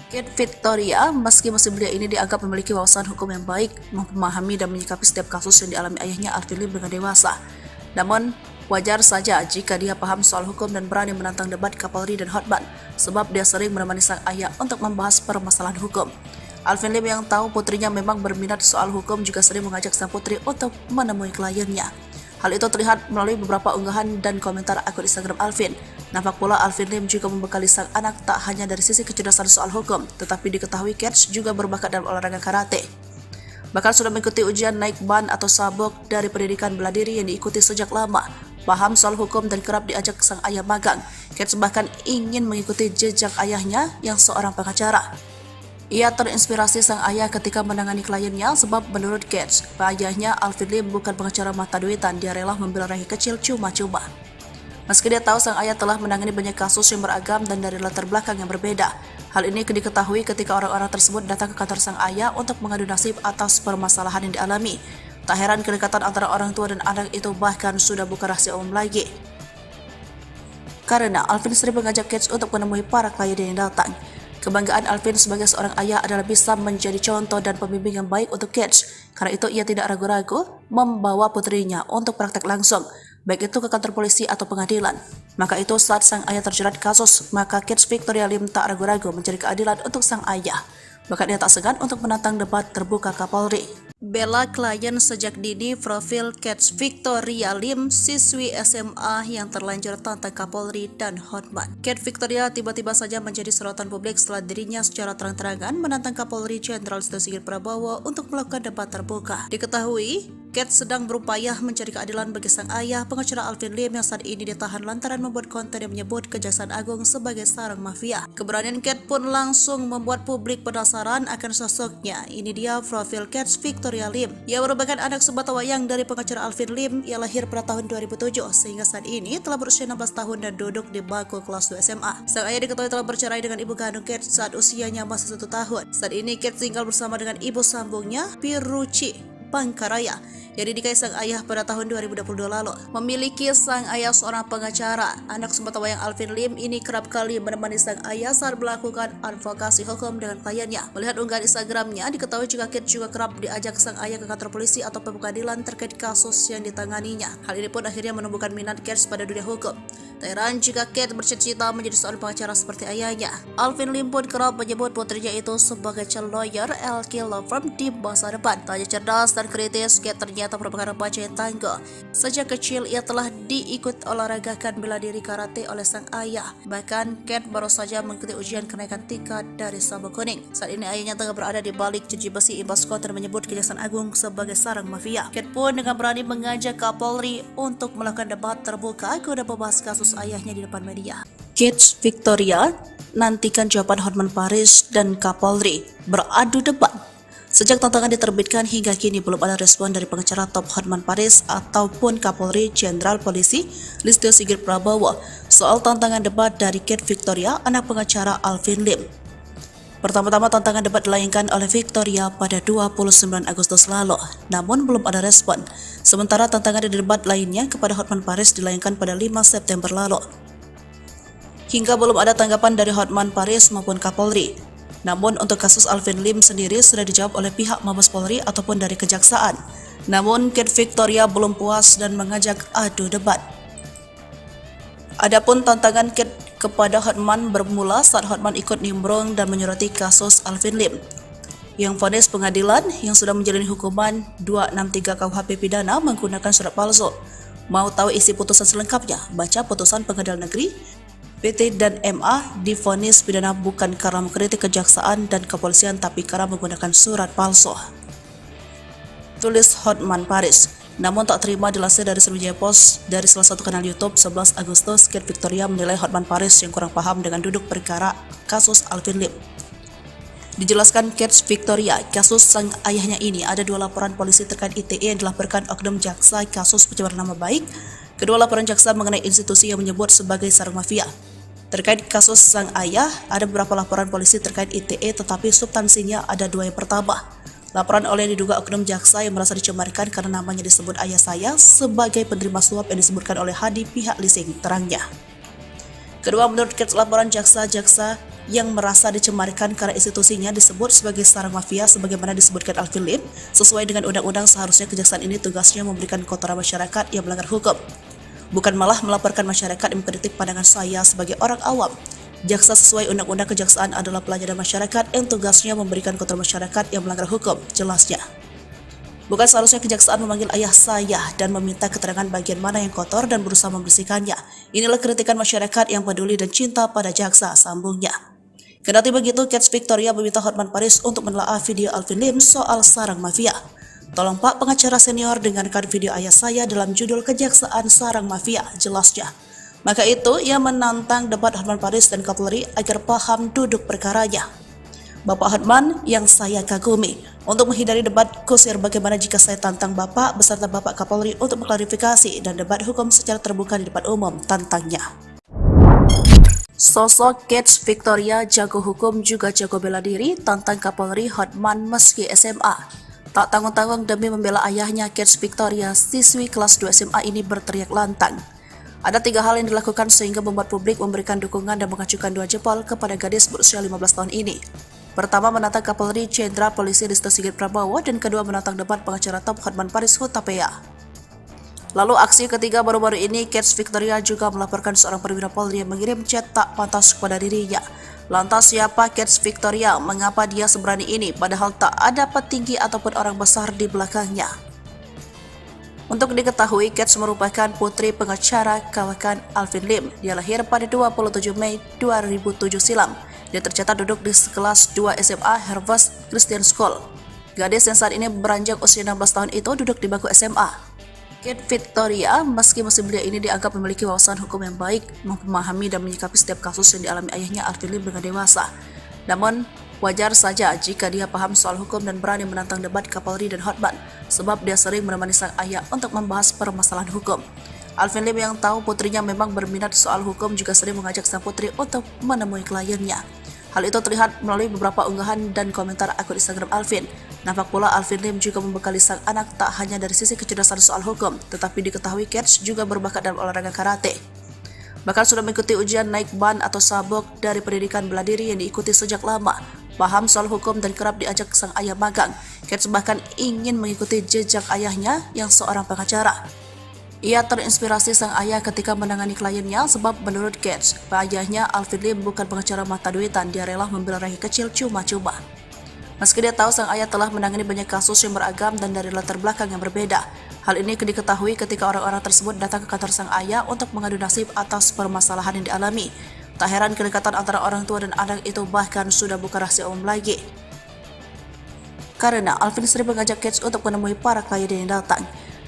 Kets Victoria, meski masih belia ini dianggap memiliki wawasan hukum yang baik, memahami dan menyikapi setiap kasus yang dialami ayahnya Alvin Lim dengan dewasa. Namun, wajar saja jika dia paham soal hukum dan berani menantang debat Kapolri dan Hotman, sebab dia sering menemani sang ayah untuk membahas permasalahan hukum. Alvin Lim yang tahu putrinya memang berminat soal hukum juga sering mengajak sang putri untuk menemui kliennya. Hal itu terlihat melalui beberapa unggahan dan komentar akun Instagram Alvin. Nampak pula Alvin Lim juga membekali sang anak tak hanya dari sisi kecerdasan soal hukum, tetapi diketahui Kets juga berbakat dalam olahraga karate. Bahkan sudah mengikuti ujian naik ban atau sabuk dari pendidikan bela diri yang diikuti sejak lama. Paham soal hukum dan kerap diajak sang ayah magang. Kets bahkan ingin mengikuti jejak ayahnya yang seorang pengacara. Ia terinspirasi sang ayah ketika menangani kliennya sebab menurut Kets, ayahnya Alvin Lim bukan pengacara mata duitan, dia rela membela rakyat kecil cuma-cuma. Meski dia tahu sang ayah telah menangani banyak kasus yang beragam dan dari latar belakang yang berbeda. Hal ini diketahui ketika orang-orang tersebut datang ke kantor sang ayah untuk mengadu nasib atas permasalahan yang dialami. Tak heran kedekatan antara orang tua dan anak itu bahkan sudah bukan rahasia umum lagi. Karena Alvin sering mengajak Kets untuk menemui para klien yang datang. Kebanggaan Alvin sebagai seorang ayah adalah bisa menjadi contoh dan pembimbing yang baik untuk Kets. Karena itu ia tidak ragu-ragu membawa putrinya untuk praktek langsung, baik itu ke kantor polisi atau pengadilan. Maka itu saat sang ayah terjerat kasus, maka Kets Victoria Lim tak ragu-ragu mencari keadilan untuk sang ayah. Bahkan ia tak segan untuk menantang debat terbuka Kapolri. Bela klien sejak dini, profil Kets Victoria Lim, siswi SMA yang terlanjur tantang Kapolri dan Hotman. Kets Victoria tiba-tiba saja menjadi sorotan publik setelah dirinya secara terang-terangan menantang Kapolri Jenderal Listio Sigit Prabowo untuk melakukan debat terbuka. Diketahui, Kets sedang berupaya mencari keadilan bagi sang ayah, pengacara Alvin Lim yang saat ini ditahan lantaran membuat konten yang menyebut Kejaksaan Agung sebagai sarang mafia. Keberanian Kets pun langsung membuat publik penasaran akan sosoknya. Ini dia profil Kets Victoria Lim. Ia merupakan anak sebatawayang dari pengacara Alvin Lim. Ia lahir pada tahun 2007 sehingga saat ini telah berusia 16 tahun dan duduk di bangku kelas 2 SMA. Sang ayah diketahui telah bercerai dengan ibu kandung Kets saat usianya masih 1 tahun. Saat ini Kets tinggal bersama dengan ibu sambungnya, Piruci Pangkaraya, yang dinikahi sang ayah pada tahun 2022 lalu. Memiliki sang ayah seorang pengacara, anak sebatawayang Alvin Lim ini kerap kali menemani sang ayah saat melakukan advokasi hukum dengan kliennya. Melihat unggahan Instagramnya, diketahui juga Kets juga kerap diajak sang ayah ke kantor polisi atau pengadilan terkait kasus yang ditanganinya. Hal ini pun akhirnya menumbuhkan minat Kets pada dunia hukum. Tak heran jika Kets bercita-cita menjadi seorang pengacara seperti ayahnya. Alvin Lim pun kerap menyebut putrinya itu sebagai calon lawyer LK Law Firm di masa depan. Tak hanya cerdas dan kritis, Kets ternyata merupakan remaja yang tangguh. Sejak kecil ia telah diikut olahragakan bela diri karate oleh sang ayah. Bahkan Kets baru saja mengikuti ujian kenaikan tingkat dari sabuk kuning. Saat ini ayahnya tengah berada di balik jeruji besi imbas konten menyebut Kejaksaan Agung sebagai sarang mafia. Kets pun dengan berani mengajak Kapolri untuk melakukan debat terbuka guna membahas kasus ayahnya di depan media. Kets Victoria nantikan jawaban Hotman Paris dan Kapolri beradu debat. Sejak tantangan diterbitkan hingga kini belum ada respon dari pengacara top Hotman Paris ataupun Kapolri Jenderal Polisi Listio Sigit Prabowo soal tantangan debat dari Kets Victoria, anak pengacara Alvin Lim. Pertama-tama tantangan debat dilayangkan oleh Victoria pada 29 Agustus lalu, namun belum ada respon. Sementara tantangan di debat lainnya kepada Hotman Paris dilayangkan pada 5 September lalu. Hingga belum ada tanggapan dari Hotman Paris maupun Kapolri. Namun untuk kasus Alvin Lim sendiri sudah dijawab oleh pihak Mabes Polri ataupun dari Kejaksaan. Namun Kets Victoria belum puas dan mengajak adu debat. Adapun tantangan Kate kepada Hotman bermula saat Hotman ikut nimbrung dan menyoroti kasus Alvin Lim. Yang vonis pengadilan yang sudah menjalani hukuman 263 KUHP pidana menggunakan surat palsu. Mau tahu isi putusan selengkapnya? Baca putusan Pengadilan Negeri. PT dan MA divonis pidana bukan karena mengkritik kejaksaan dan kepolisian tapi karena menggunakan surat palsu. Tulis Hotman Paris. Namun tak terima dilansir dari Sriwijaya Post dari salah satu kanal YouTube 11 Agustus, Kate Victoria menilai Hotman Paris yang kurang paham dengan duduk perkara kasus Alvin Lim. Dijelaskan Kate Victoria, kasus sang ayahnya ini ada 2 laporan polisi terkait ITE yang dilaporkan oknum jaksa kasus pencemaran nama baik. Kedua laporan jaksa mengenai institusi yang menyebut sebagai sarang mafia. Terkait kasus sang ayah, ada beberapa laporan polisi terkait ITE tetapi substansinya ada 2 yang pertama. Laporan oleh diduga oknum jaksa yang merasa dicemarkan karena namanya disebut ayah saya sebagai penerima suap yang disebutkan oleh Hadi pihak leasing, terangnya. Kedua, menurut Kate, laporan jaksa-jaksa yang merasa dicemarkan karena institusinya disebut sebagai sarang mafia sebagaimana disebutkan Alvin Lim, sesuai dengan undang-undang seharusnya kejaksaan ini tugasnya memberikan kotoran masyarakat yang melanggar hukum. Bukan malah melaporkan masyarakat yang mengkritik pandangan saya sebagai orang awam. Jaksa sesuai undang-undang kejaksaan adalah pelayanan masyarakat yang tugasnya memberikan kotoran masyarakat yang melanggar hukum, jelasnya. Bukan seharusnya kejaksaan memanggil ayah saya dan meminta keterangan bagian mana yang kotor dan berusaha membersihkannya. Inilah kritikan masyarakat yang peduli dan cinta pada jaksa, sambungnya. Kendati begitu, Kate Victoria meminta Hotman Paris untuk menelaah video Alvin Lim soal sarang mafia. Tolong Pak pengacara senior dengarkan video ayah saya dalam judul Kejaksaan Sarang Mafia, jelasnya. Maka itu, ia menantang debat Hotman Paris dan Kapolri agar paham duduk perkaranya. Bapak Hotman yang saya kagumi, untuk menghindari debat kusir bagaimana jika saya tantang Bapak beserta Bapak Kapolri untuk mengklarifikasi dan debat hukum secara terbuka di depan umum, tantangnya. Sosok Kate Victoria jago hukum juga jago bela diri, tantang Kapolri Hotman meski SMA. Tak tanggung-tanggung demi membela ayahnya, Kate Victoria, siswi kelas 2 SMA ini berteriak lantang. Ada 3 hal yang dilakukan sehingga membuat publik memberikan dukungan dan mengacukan 2 jempol kepada gadis berusia 15 tahun ini. Pertama, menantang Kapolri Jenderal Polisi Listio Sigit Prabowo, dan kedua, menantang debat pengacara top Hotman Paris Hutapea. Lalu aksi ketiga baru-baru ini, Kate Victoria juga melaporkan seorang perwira Polri yang mengirim chat tak pantas kepada dirinya. Lantas siapa Kate Victoria? Mengapa dia seberani ini padahal tak ada petinggi ataupun orang besar di belakangnya? Untuk diketahui, Kate merupakan putri pengacara kawakan Alvin Lim. Dia lahir pada 27 Mei 2007 silam. Dia tercatat duduk di kelas 2 SMA Harvest Christian School. Gadis yang saat ini beranjak usia 16 tahun itu duduk di bangku SMA. Kate Victoria, meski musim belia ini dianggap memiliki wawasan hukum yang baik, memahami dan menyikapi setiap kasus yang dialami ayahnya Alvin Lim dengan dewasa. Namun, wajar saja jika dia paham soal hukum dan berani menantang debat Kapolri dan Hotman, sebab dia sering menemani sang ayah untuk membahas permasalahan hukum. Alvin Lim yang tahu putrinya memang berminat soal hukum juga sering mengajak sang putri untuk menemui kliennya. Hal itu terlihat melalui beberapa unggahan dan komentar akun Instagram Alvin. Nampak pula Alvin Lim juga membekali sang anak tak hanya dari sisi kecerdasan soal hukum, tetapi diketahui Kate juga berbakat dalam olahraga karate. Bahkan sudah mengikuti ujian naik ban atau sabuk dari pendidikan bela diri yang diikuti sejak lama. Paham soal hukum dan kerap diajak sang ayah magang. Kate bahkan ingin mengikuti jejak ayahnya yang seorang pengacara. Ia terinspirasi sang ayah ketika menangani kliennya sebab menurut Kate, ayahnya Alvin Lim bukan pengacara mata duitan, dia rela membela rakyat kecil cuma-cuma. Meski dia tahu sang ayah telah menangani banyak kasus yang beragam dan dari latar belakang yang berbeda. Hal ini diketahui ketika orang-orang tersebut datang ke kantor sang ayah untuk mengadu nasib atas permasalahan yang dialami. Tak heran kedekatan antara orang tua dan anak itu bahkan sudah bukan rahasia umum lagi. Karena Alvin sering mengajak Kate untuk menemui para klien yang datang.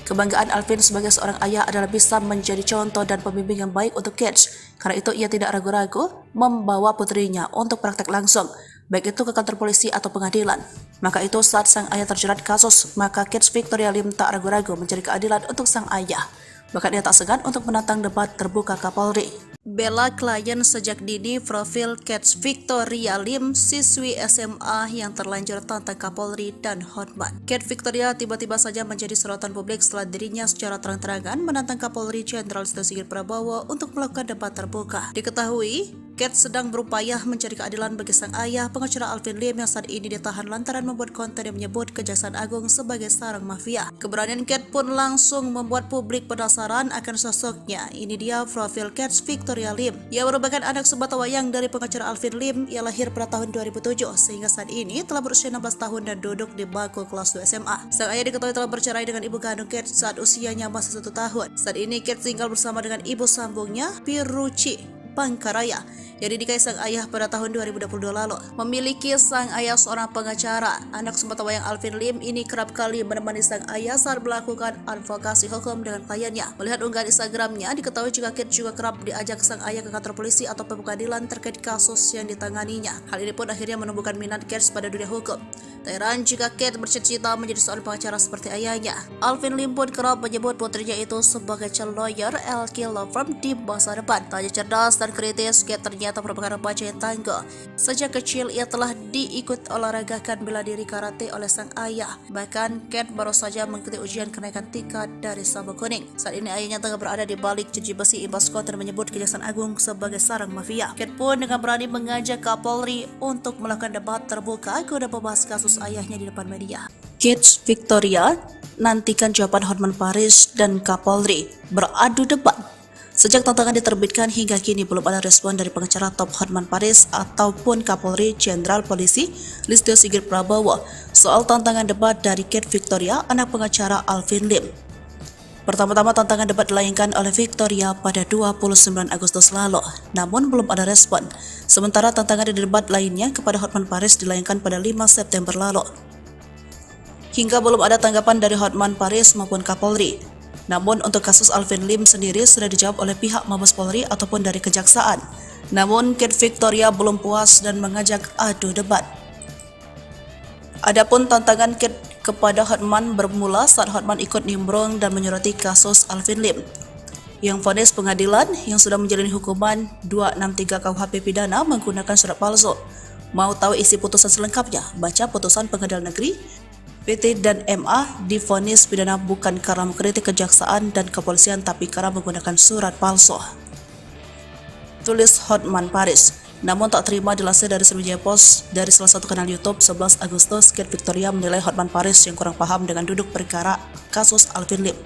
Kebanggaan Alvin sebagai seorang ayah adalah bisa menjadi contoh dan pembimbing yang baik untuk Kate. Karena itu ia tidak ragu-ragu membawa putrinya untuk praktek langsung, baik itu ke kantor polisi atau pengadilan. Maka itu saat sang ayah terjerat kasus, maka Kate Victoria Lim tak ragu-ragu mencari keadilan untuk sang ayah. Bahkan ia tak segan untuk menantang debat terbuka Kapolri. Bela klien sejak dini, profil Kate Victoria Lim, siswi SMA yang terlanjur tantang Kapolri dan Hotman. Kate Victoria tiba-tiba saja menjadi sorotan publik setelah dirinya secara terang-terangan menantang Kapolri Jenderal Listio Sigit Prabowo untuk melakukan debat terbuka. Diketahui, Kate sedang berupaya mencari keadilan bagi sang ayah, pengacara Alvin Lim yang saat ini ditahan lantaran membuat konten yang menyebut Kejaksaan Agung sebagai sarang mafia. Keberanian Kate pun langsung membuat publik penasaran akan sosoknya. Ini dia profil Kate Victoria Lim, yang merupakan anak sebatawayang dari pengacara Alvin Lim. Ia lahir pada tahun 2007, sehingga saat ini telah berusia 16 tahun dan duduk di bangku kelas 2 SMA. Sang ayah diketahui telah bercerai dengan ibu kandung Kate saat usianya masih 1 tahun. Saat ini Kate tinggal bersama dengan ibu sambungnya, Piruci Pangkaraya, yang dinikahi sang ayah pada tahun 2022 lalu. Memiliki sang ayah seorang pengacara, anak sebatawayang Alvin Lim ini kerap kali menemani sang ayah saat melakukan advokasi hukum dengan kliennya. Melihat unggahan Instagramnya, diketahui jika Kate juga kerap diajak sang ayah ke kantor polisi atau pengadilan terkait kasus yang ditanganinya. Hal ini pun akhirnya menumbuhkan minat Kate pada dunia hukum. Tak heran jika Kate bercita-cita menjadi seorang pengacara seperti ayahnya. Alvin Lim pun kerap menyebut putrinya itu sebagai calon lawyer LK Law Firm di masa depan. Tak hanya cerdas dan kritis, Kate ternyata merupakan remaja yang tangguh. Sejak kecil ia telah diikut olahragakan bela diri karate oleh sang ayah. Bahkan Kate baru saja mengikuti ujian kenaikan tingkat dari sabuk kuning. Saat ini ayahnya tengah berada di balik jeruji besi imbas konten menyebut Kejaksaan Agung sebagai sarang mafia. Kate pun dengan berani mengajak Kapolri untuk melakukan debat terbuka guna membahas kasus ayahnya di depan media. Kate Victoria nantikan jawaban Hotman Paris dan Kapolri beradu debat. Sejak tantangan diterbitkan hingga kini belum ada respon dari pengacara top Hotman Paris ataupun Kapolri Jenderal Polisi Listio Sigit Prabowo soal tantangan debat dari Kate Victoria, anak pengacara Alvin Lim. Pertama-tama tantangan debat dilayangkan oleh Victoria pada 29 Agustus lalu, namun belum ada respon. Sementara tantangan debat lainnya kepada Hotman Paris dilayangkan pada 5 September lalu. Hingga belum ada tanggapan dari Hotman Paris maupun Kapolri. Namun untuk kasus Alvin Lim sendiri sudah dijawab oleh pihak Mabes Polri ataupun dari Kejaksaan. Namun Kate Victoria belum puas dan mengajak adu debat. Adapun tantangan Kate kepada Hotman bermula saat Hotman ikut nimbrung dan menyoroti kasus Alvin Lim, yang vonis pengadilan yang sudah menjalani hukuman 263 KUHP pidana menggunakan surat palsu. Mau tahu isi putusan selengkapnya? Baca putusan Pengadilan Negeri PT dan MA divonis pidana bukan karena mengkritik kejaksaan dan kepolisian tapi karena menggunakan surat palsu. Tulis Hotman Paris. Namun tak terima dilansir dari Sriwijaya Post dari salah satu kanal YouTube 11 Agustus, Kate Victoria menilai Hotman Paris yang kurang paham dengan duduk perkara kasus Alvin Lim.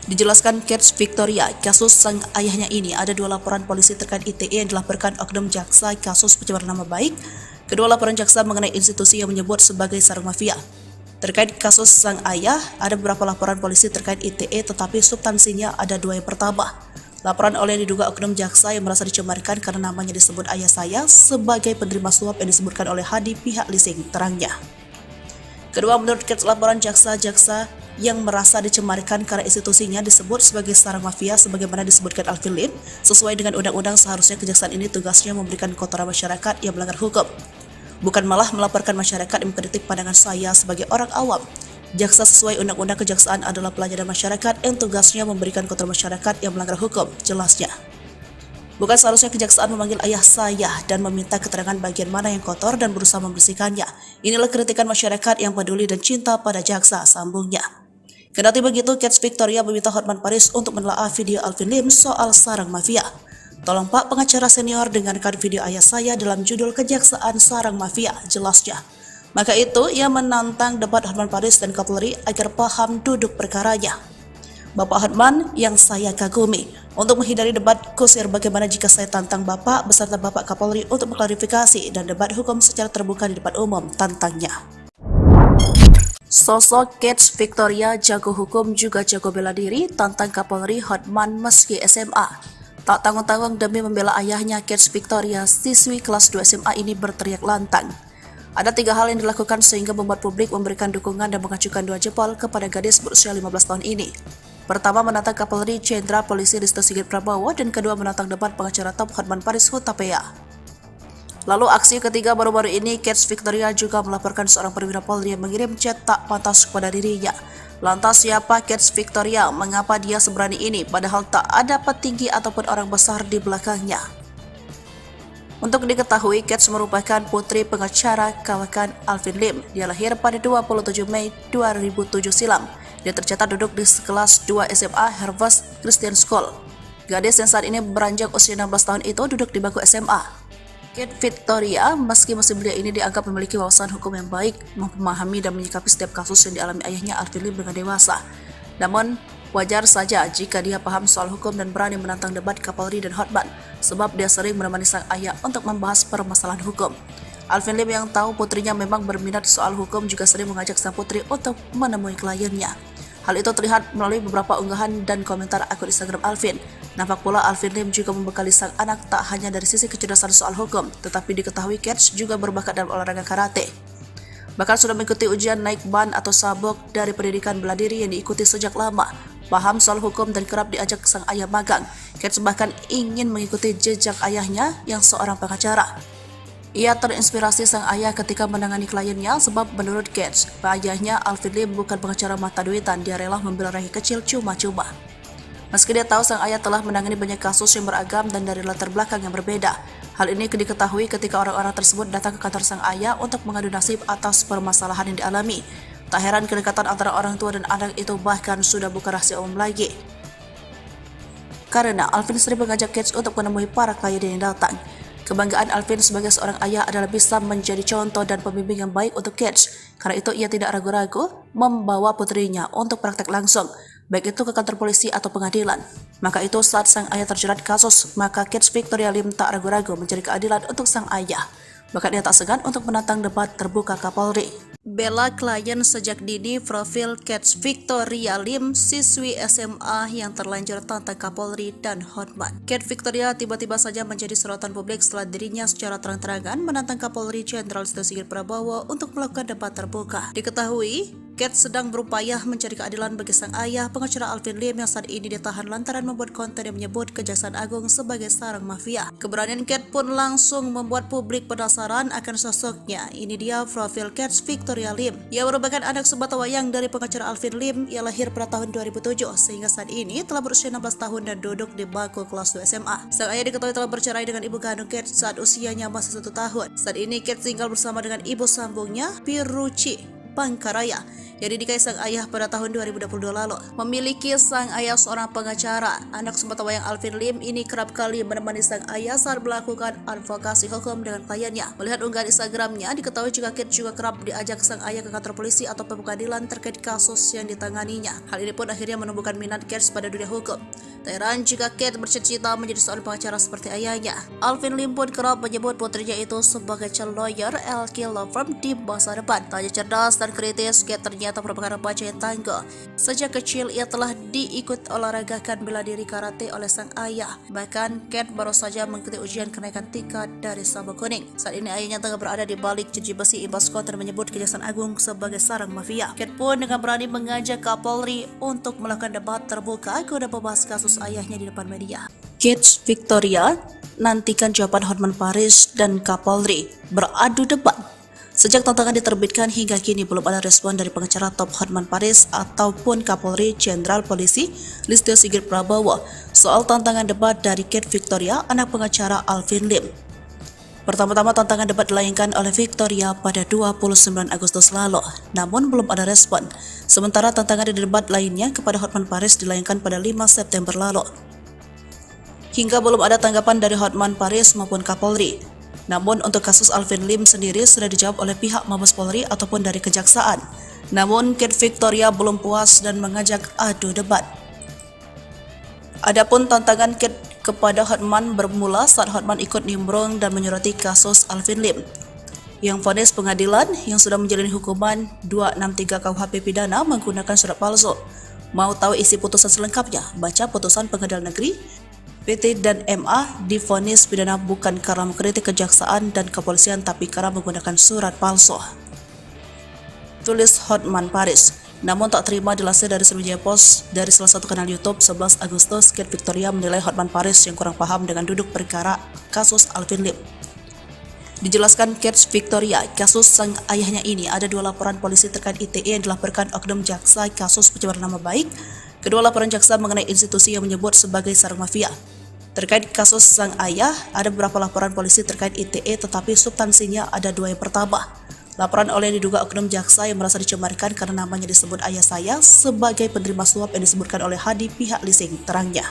Dijelaskan Kate Victoria, kasus sang ayahnya ini ada 2 laporan polisi terkait ITE yang dilaporkan oknum jaksa kasus pencemaran nama baik. Kedua laporan jaksa mengenai institusi yang menyebut sebagai sarang mafia. Terkait kasus sang ayah, ada beberapa laporan polisi terkait ITE tetapi substansinya ada 2 yang pertama. Laporan oleh yang diduga oknum jaksa yang merasa dicemarkan karena namanya disebut ayah saya sebagai penerima suap yang disebutkan oleh Hadi pihak leasing, terangnya. Kedua, menurut Kate, laporan jaksa-jaksa yang merasa dicemarkan karena institusinya disebut sebagai sarang mafia sebagaimana disebutkan Alvin Lim, sesuai dengan undang-undang seharusnya kejaksaan ini tugasnya memberikan kotoran masyarakat yang melanggar hukum. Bukan malah melaporkan masyarakat yang mengkritik pandangan saya sebagai orang awam. Jaksa sesuai undang-undang kejaksaan adalah pelayanan masyarakat yang tugasnya memberikan kotoran masyarakat yang melanggar hukum, jelasnya. Bukan seharusnya kejaksaan memanggil ayah saya dan meminta keterangan bagian mana yang kotor dan berusaha membersihkannya. Inilah kritikan masyarakat yang peduli dan cinta pada jaksa, sambungnya. Kendati begitu, Kate Victoria meminta Hotman Paris untuk menelaah video Alvin Lim soal sarang mafia. Tolong Pak pengacara senior dengarkan video ayah saya dalam judul Kejaksaan Sarang Mafia, jelasnya. Maka itu, ia menantang debat Hotman Paris dan Kapolri agar paham duduk perkaranya. Bapak Hotman yang saya kagumi, untuk menghindari debat kusir bagaimana jika saya tantang Bapak beserta Bapak Kapolri untuk mengklarifikasi dan debat hukum secara terbuka di depan umum, tantangnya. Sosok Kate Victoria jago hukum juga jago bela diri, tantang Kapolri Hotman meski SMA. Tak tanggung-tanggung demi membela ayahnya, Kate Victoria, siswi kelas 2 SMA ini berteriak lantang. Ada 3 hal yang dilakukan sehingga membuat publik memberikan dukungan dan mengacukan 2 jempol kepada gadis berusia 15 tahun ini. Pertama, menantang Kapolri Jenderal Polisi Listio Sigit Prabowo, dan kedua menantang debat pengacara top Hotman Paris Hutapea. Lalu aksi ketiga baru-baru ini, Kate Victoria juga melaporkan seorang perwira Polri yang mengirim chat tak pantas kepada dirinya. Lantas siapa Kate Victoria? Mengapa dia seberani ini padahal tak ada petinggi ataupun orang besar di belakangnya? Untuk diketahui, Kate merupakan putri pengacara kawakan Alvin Lim. Dia lahir pada 27 Mei 2007 silam. Dia tercatat duduk di kelas 2 SMA Harvest Christian School. Gadis yang saat ini beranjak usia 16 tahun itu duduk di bangku SMA. Kate Victoria, meski masih belia ini dianggap memiliki wawasan hukum yang baik, memahami dan menyikapi setiap kasus yang dialami ayahnya Alvin Lim dengan dewasa. Namun, wajar saja jika dia paham soal hukum dan berani menantang debat Kapolri dan Hotman, sebab dia sering menemani sang ayah untuk membahas permasalahan hukum. Alvin Lim yang tahu putrinya memang berminat soal hukum juga sering mengajak sang putri untuk menemui kliennya. Hal itu terlihat melalui beberapa unggahan dan komentar akun Instagram Alvin. Nampak pula Alvin Lim juga membekali sang anak tak hanya dari sisi kecerdasan soal hukum, tetapi diketahui Kate juga berbakat dalam olahraga karate. Bahkan sudah mengikuti ujian naik ban atau sabuk dari pendidikan bela diri yang diikuti sejak lama. Paham soal hukum dan kerap diajak sang ayah magang. Kate bahkan ingin mengikuti jejak ayahnya yang seorang pengacara. Ia terinspirasi sang ayah ketika menangani kliennya sebab menurut Kate, ayahnya Alvin Lim bukan pengacara mata duitan, dia rela membela rakyat kecil cuma-cuma. Meski dia tahu sang ayah telah menangani banyak kasus yang beragam dan dari latar belakang yang berbeda. Hal ini diketahui ketika orang-orang tersebut datang ke kantor sang ayah untuk mengadu nasib atas permasalahan yang dialami. Tak heran kedekatan antara orang tua dan anak itu bahkan sudah bukan rahasia umum lagi. Karena Alvin sering mengajak Kate untuk menemui para klien yang datang. Kebanggaan Alvin sebagai seorang ayah adalah bisa menjadi contoh dan pembimbing yang baik untuk Kate. Karena itu ia tidak ragu-ragu membawa putrinya untuk praktek langsung, baik itu ke kantor polisi atau pengadilan. Maka itu saat sang ayah terjerat kasus, maka Kate Victoria Lim tak ragu-ragu mencari keadilan untuk sang ayah. Bahkan ia tak segan untuk menantang debat terbuka Kapolri. Bela klien sejak dini. Profil Kate Victoria Lim, siswi SMA yang terlanjur tantang Kapolri dan Hotman. Kate Victoria tiba-tiba saja menjadi sorotan publik setelah dirinya secara terang-terangan menantang Kapolri Jenderal Listio Sigit Prabowo untuk melakukan debat terbuka. Diketahui, Kate sedang berupaya mencari keadilan bagi sang ayah, pengacara Alvin Lim yang saat ini ditahan lantaran membuat konten yang menyebut Kejaksaan Agung sebagai sarang mafia. Keberanian Kate pun langsung membuat publik penasaran akan sosoknya. Ini dia profil Kate Victoria Lim. Ia merupakan anak sebatawayang dari pengacara Alvin Lim. Ia lahir pada tahun 2007 sehingga saat ini telah berusia 16 tahun dan duduk di bangku kelas 2 SMA. Sang ayah diketahui telah bercerai dengan ibu kandung Kate saat usianya masih 1 tahun. Saat ini Kate tinggal bersama dengan ibu sambungnya, Piruci Pangkaraya, yang dinikahi sang ayah pada tahun 2022 lalu. Memiliki sang ayah seorang pengacara, anak sebatawayang Alvin Lim ini kerap kali menemani sang ayah saat melakukan advokasi hukum dengan kliennya. Melihat unggahan Instagramnya, diketahui juga Kate juga kerap diajak sang ayah ke kantor polisi atau pengadilan terkait kasus yang ditanganinya. Hal ini pun akhirnya menumbuhkan minat Kate pada dunia hukum. Tak heran jika Kate bercita-cita menjadi seorang pengacara seperti ayahnya. Alvin Lim pun kerap menyebut putrinya itu sebagai calon lawyer LK Law Firm di masa depan. Tak hanya cerdas dan kritis, Kate ternyata merupakan remaja yang tangguh. Sejak kecil ia telah diikut olahragakan bela diri karate oleh sang ayah. Bahkan Kate baru saja mengikuti ujian kenaikan tingkat dari sabuk kuning. Saat ini ayahnya tengah berada di balik jeruji besi imbas konten menyebut Kejaksaan Agung sebagai sarang mafia. Kate pun dengan berani mengajak Kapolri untuk melakukan debat terbuka guna membahas kasus ayahnya di depan media. Kate Victoria nantikan jawaban Hotman Paris dan Kapolri beradu debat. Sejak tantangan diterbitkan hingga kini belum ada respon dari pengacara top Hotman Paris ataupun Kapolri Jenderal Polisi Listio Sigit Prabowo soal tantangan debat dari Kate Victoria, anak pengacara Alvin Lim. Pertama-tama tantangan debat dilayangkan oleh Victoria pada 29 Agustus lalu, namun belum ada respon. Sementara tantangan di debat lainnya kepada Hotman Paris dilayangkan pada 5 September lalu. Hingga belum ada tanggapan dari Hotman Paris maupun Kapolri. Namun untuk kasus Alvin Lim sendiri sudah dijawab oleh pihak Mabes Polri ataupun dari Kejaksaan. Namun Kate Victoria belum puas dan mengajak adu debat. Adapun tantangan Kate kepada Hotman bermula saat Hotman ikut nimbrung dan menyoroti kasus Alvin Lim, yang vonis pengadilan yang sudah menjalani hukuman 263 KUHP pidana menggunakan surat palsu. Mau tahu isi putusan selengkapnya? Baca putusan Pengadilan Negeri PT dan MA divonis pidana bukan karena mengkritik kejaksaan dan kepolisian tapi karena menggunakan surat palsu. Tulis Hotman Paris. Namun tak terima dilansir dari Sriwijaya Post dari salah satu kanal YouTube 11 Agustus, Kate Victoria menilai Hotman Paris yang kurang paham dengan duduk perkara kasus Alvin Lim. Dijelaskan Kate Victoria, kasus sang ayahnya ini ada 2 laporan polisi terkait ITE yang dilaporkan oknum jaksa kasus pencemaran nama baik. Kedua laporan jaksa mengenai institusi yang menyebut sebagai sarang mafia. Terkait kasus sang ayah, ada beberapa laporan polisi terkait ITE tetapi substansinya ada 2 yang pertama. Laporan oleh diduga oknum jaksa yang merasa dicemarkan karena namanya disebut ayah saya sebagai penerima suap yang disebutkan oleh Hadi pihak leasing, terangnya.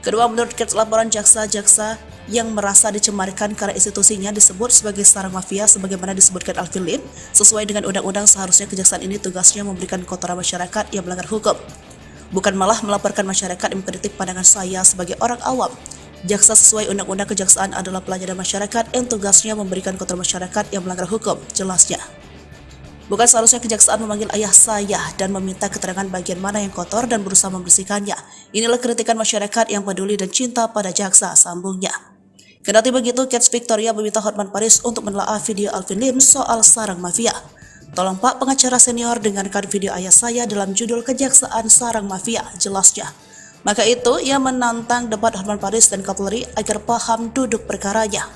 Kedua, menurut Kets, laporan jaksa-jaksa yang merasa dicemarkan karena institusinya disebut sebagai sarang mafia sebagaimana disebutkan Alvin Lim, sesuai dengan undang-undang seharusnya kejaksaan ini tugasnya memberikan kotoran masyarakat yang melanggar hukum, bukan malah melaporkan masyarakat yang mengkritik pandangan saya sebagai orang awam. Jaksa sesuai undang-undang kejaksaan adalah pelayanan masyarakat yang tugasnya memberikan kotoran masyarakat yang melanggar hukum, jelasnya. Bukan seharusnya kejaksaan memanggil ayah saya dan meminta keterangan bagian mana yang kotor dan berusaha membersihkannya. Inilah kritikan masyarakat yang peduli dan cinta pada jaksa, sambungnya. Kendati begitu, Kets Victoria meminta Hotman Paris untuk menelaah video Alvin Lim soal sarang mafia. Tolong Pak pengacara senior dengarkan video ayah saya dalam judul Kejaksaan Sarang Mafia, jelasnya. Maka itu, ia menantang debat Hotman Paris dan Kapolri agar paham duduk perkaranya.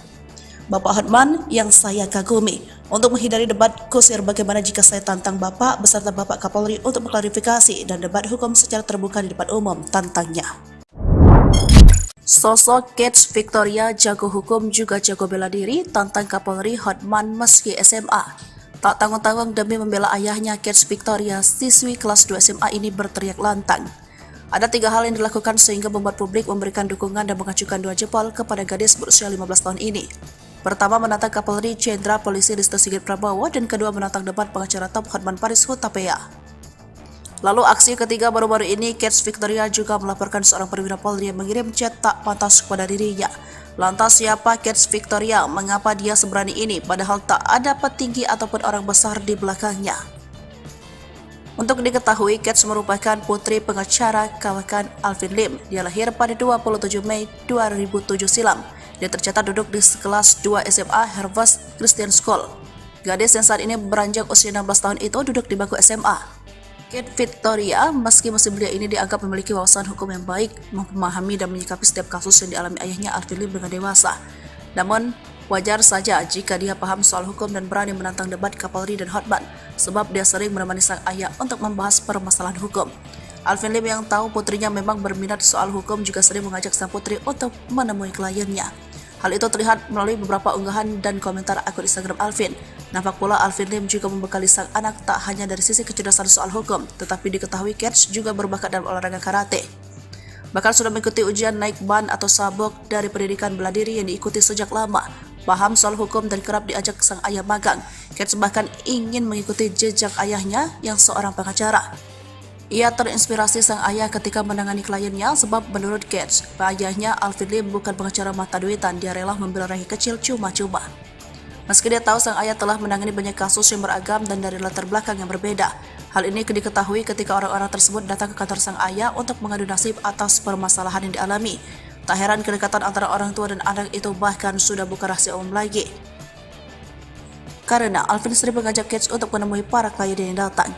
Bapak Hotman yang saya kagumi, untuk menghindari debat kusir bagaimana jika saya tantang Bapak beserta Bapak Kapolri untuk mengklarifikasi dan debat hukum secara terbuka di depan umum, tantangnya. Sosok Kets Victoria jago hukum juga jago bela diri, tantang Kapolri Hotman meski SMA. Tak tanggung-tanggung demi membela ayahnya, Kets Victoria, siswi kelas 2 SMA ini berteriak lantang. Ada 3 hal yang dilakukan sehingga membuat publik memberikan dukungan dan mengacukan 2 jempol kepada gadis berusia 15 tahun ini. Pertama, menantang Kapolri Jenderal Polisi Listio Sigit Prabowo, dan kedua, menantang debat pengacara top Hotman Paris Hutapea. Lalu aksi ketiga baru-baru ini, Kets Victoria juga melaporkan seorang perwira Polri yang mengirim chat tak pantas kepada dirinya. Lantas siapa Kets Victoria? Mengapa dia seberani ini padahal tak ada petinggi ataupun orang besar di belakangnya? Untuk diketahui, Kets merupakan putri pengacara kawakan Alvin Lim. Dia lahir pada 27 Mei 2007 silam. Dia tercatat duduk di kelas 2 SMA Harvest Christian School. Gadis yang saat ini beranjak usia 16 tahun itu duduk di bangku SMA. Kets Victoria, meski musim belia ini dianggap memiliki wawasan hukum yang baik, memahami dan menyikapi setiap kasus yang dialami ayahnya Alvin Lim dengan dewasa. Namun, wajar saja jika dia paham soal hukum dan berani menantang debat Kapolri dan Hotman, sebab dia sering menemani sang ayah untuk membahas permasalahan hukum. Alvin Lim yang tahu putrinya memang berminat soal hukum juga sering mengajak sang putri untuk menemui kliennya. Hal itu terlihat melalui beberapa unggahan dan komentar akun Instagram Alvin. Nampak pula Alvin Lim juga membekali sang anak tak hanya dari sisi kecerdasan soal hukum, tetapi diketahui Kets juga berbakat dalam olahraga karate. Bahkan sudah mengikuti ujian naik ban atau sabuk dari pendidikan bela diri yang diikuti sejak lama. Paham soal hukum dan kerap diajak sang ayah magang. Kets bahkan ingin mengikuti jejak ayahnya yang seorang pengacara. Ia terinspirasi sang ayah ketika menangani kliennya sebab menurut Kets, ayahnya Alvin Lim bukan pengacara mata duitan, dia rela membela rakyat kecil cuma-cuma. Meski dia tahu sang ayah telah menangani banyak kasus yang beragam dan dari latar belakang yang berbeda. Hal ini diketahui ketika orang-orang tersebut datang ke kantor sang ayah untuk mengadu nasib atas permasalahan yang dialami. Tak heran kedekatan antara orang tua dan anak itu bahkan sudah bukan rahasia umum lagi. Karena Alvin sering mengajak Kets untuk menemui para klien yang datang.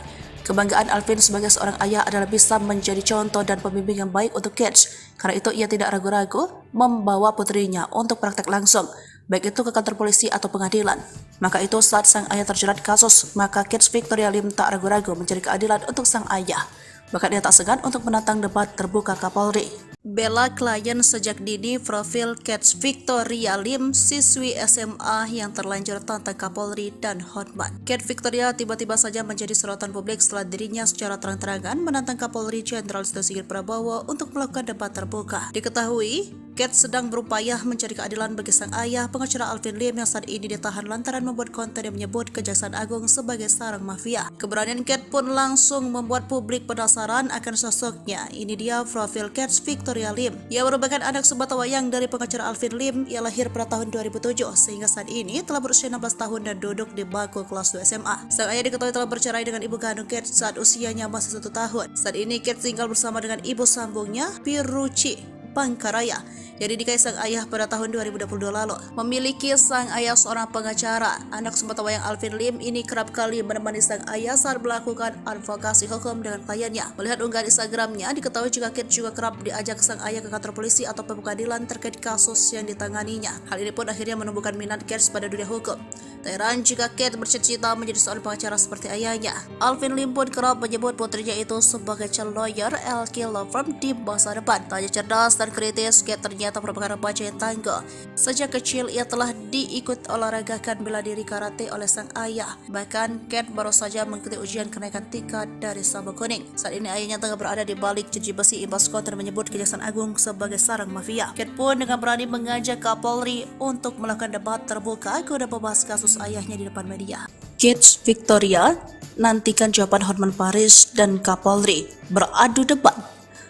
Kebanggaan Alvin sebagai seorang ayah adalah bisa menjadi contoh dan pembimbing yang baik untuk Kets. Karena itu ia tidak ragu-ragu membawa putrinya untuk praktek langsung, baik itu ke kantor polisi atau pengadilan. Maka itu saat sang ayah terjerat kasus, maka Kets Victoria Lim tak ragu-ragu mencari keadilan untuk sang ayah. Bahkan ia tak segan untuk menantang debat terbuka Kapolri. Bela klien sejak dini, profil Kets Victoria Lim, siswi SMA yang terlanjur tantang Kapolri dan Hotman. Kets Victoria tiba-tiba saja menjadi sorotan publik setelah dirinya secara terang-terangan menantang Kapolri Jenderal Listio Sigit Prabowo untuk melakukan debat terbuka. Diketahui, Kets sedang berupaya mencari keadilan bagi sang ayah, pengacara Alvin Lim yang saat ini ditahan lantaran membuat konten yang menyebut Kejaksaan Agung sebagai sarang mafia. Keberanian Kets pun langsung membuat publik penasaran akan sosoknya. Ini dia profil Kets Victoria Lim. Ia merupakan anak sebatawayang dari pengacara Alvin Lim. Ia lahir pada tahun 2007 sehingga saat ini telah berusia 16 tahun dan duduk di bangku kelas 2 SMA. Sang ayah diketahui telah bercerai dengan ibu kandung Kets saat usianya masih 1 tahun. Saat ini Kets tinggal bersama dengan ibu sambungnya, Piruci Pangkaraya, yang dinikahi sang ayah pada tahun 2022 lalu. Memiliki sang ayah seorang pengacara, anak sebatawayang Alvin Lim ini kerap kali menemani sang ayah saat melakukan advokasi hukum dengan kliennya. Melihat unggahan Instagramnya, diketahui juga Kets juga kerap diajak sang ayah ke kantor polisi atau pengadilan terkait kasus yang ditanganinya. Hal ini pun akhirnya menumbuhkan minat Kets pada dunia hukum. Tak heran jika Kate bercita-cita menjadi seorang pengacara seperti ayahnya. Alvin Lim pun kerap menyebut putrinya itu sebagai calon lawyer LK Law Firm di masa depan. Tak hanya cerdas dan kritis, Kate ternyata merupakan remaja yang tangguh. Sejak kecil ia telah diikut olahragakan bela diri karate oleh sang ayah. Bahkan Kate baru saja mengikuti ujian kenaikan tingkat dari sabuk kuning. Saat ini ayahnya tengah berada di balik jeruji besi imbas konten menyebut Kejaksaan Agung sebagai sarang mafia. Kate pun dengan berani mengajak Kapolri untuk melakukan debat terbuka guna membahas kasus ayahnya di depan media. Kate Victoria nantikan jawaban Hotman Paris dan Kapolri beradu debat.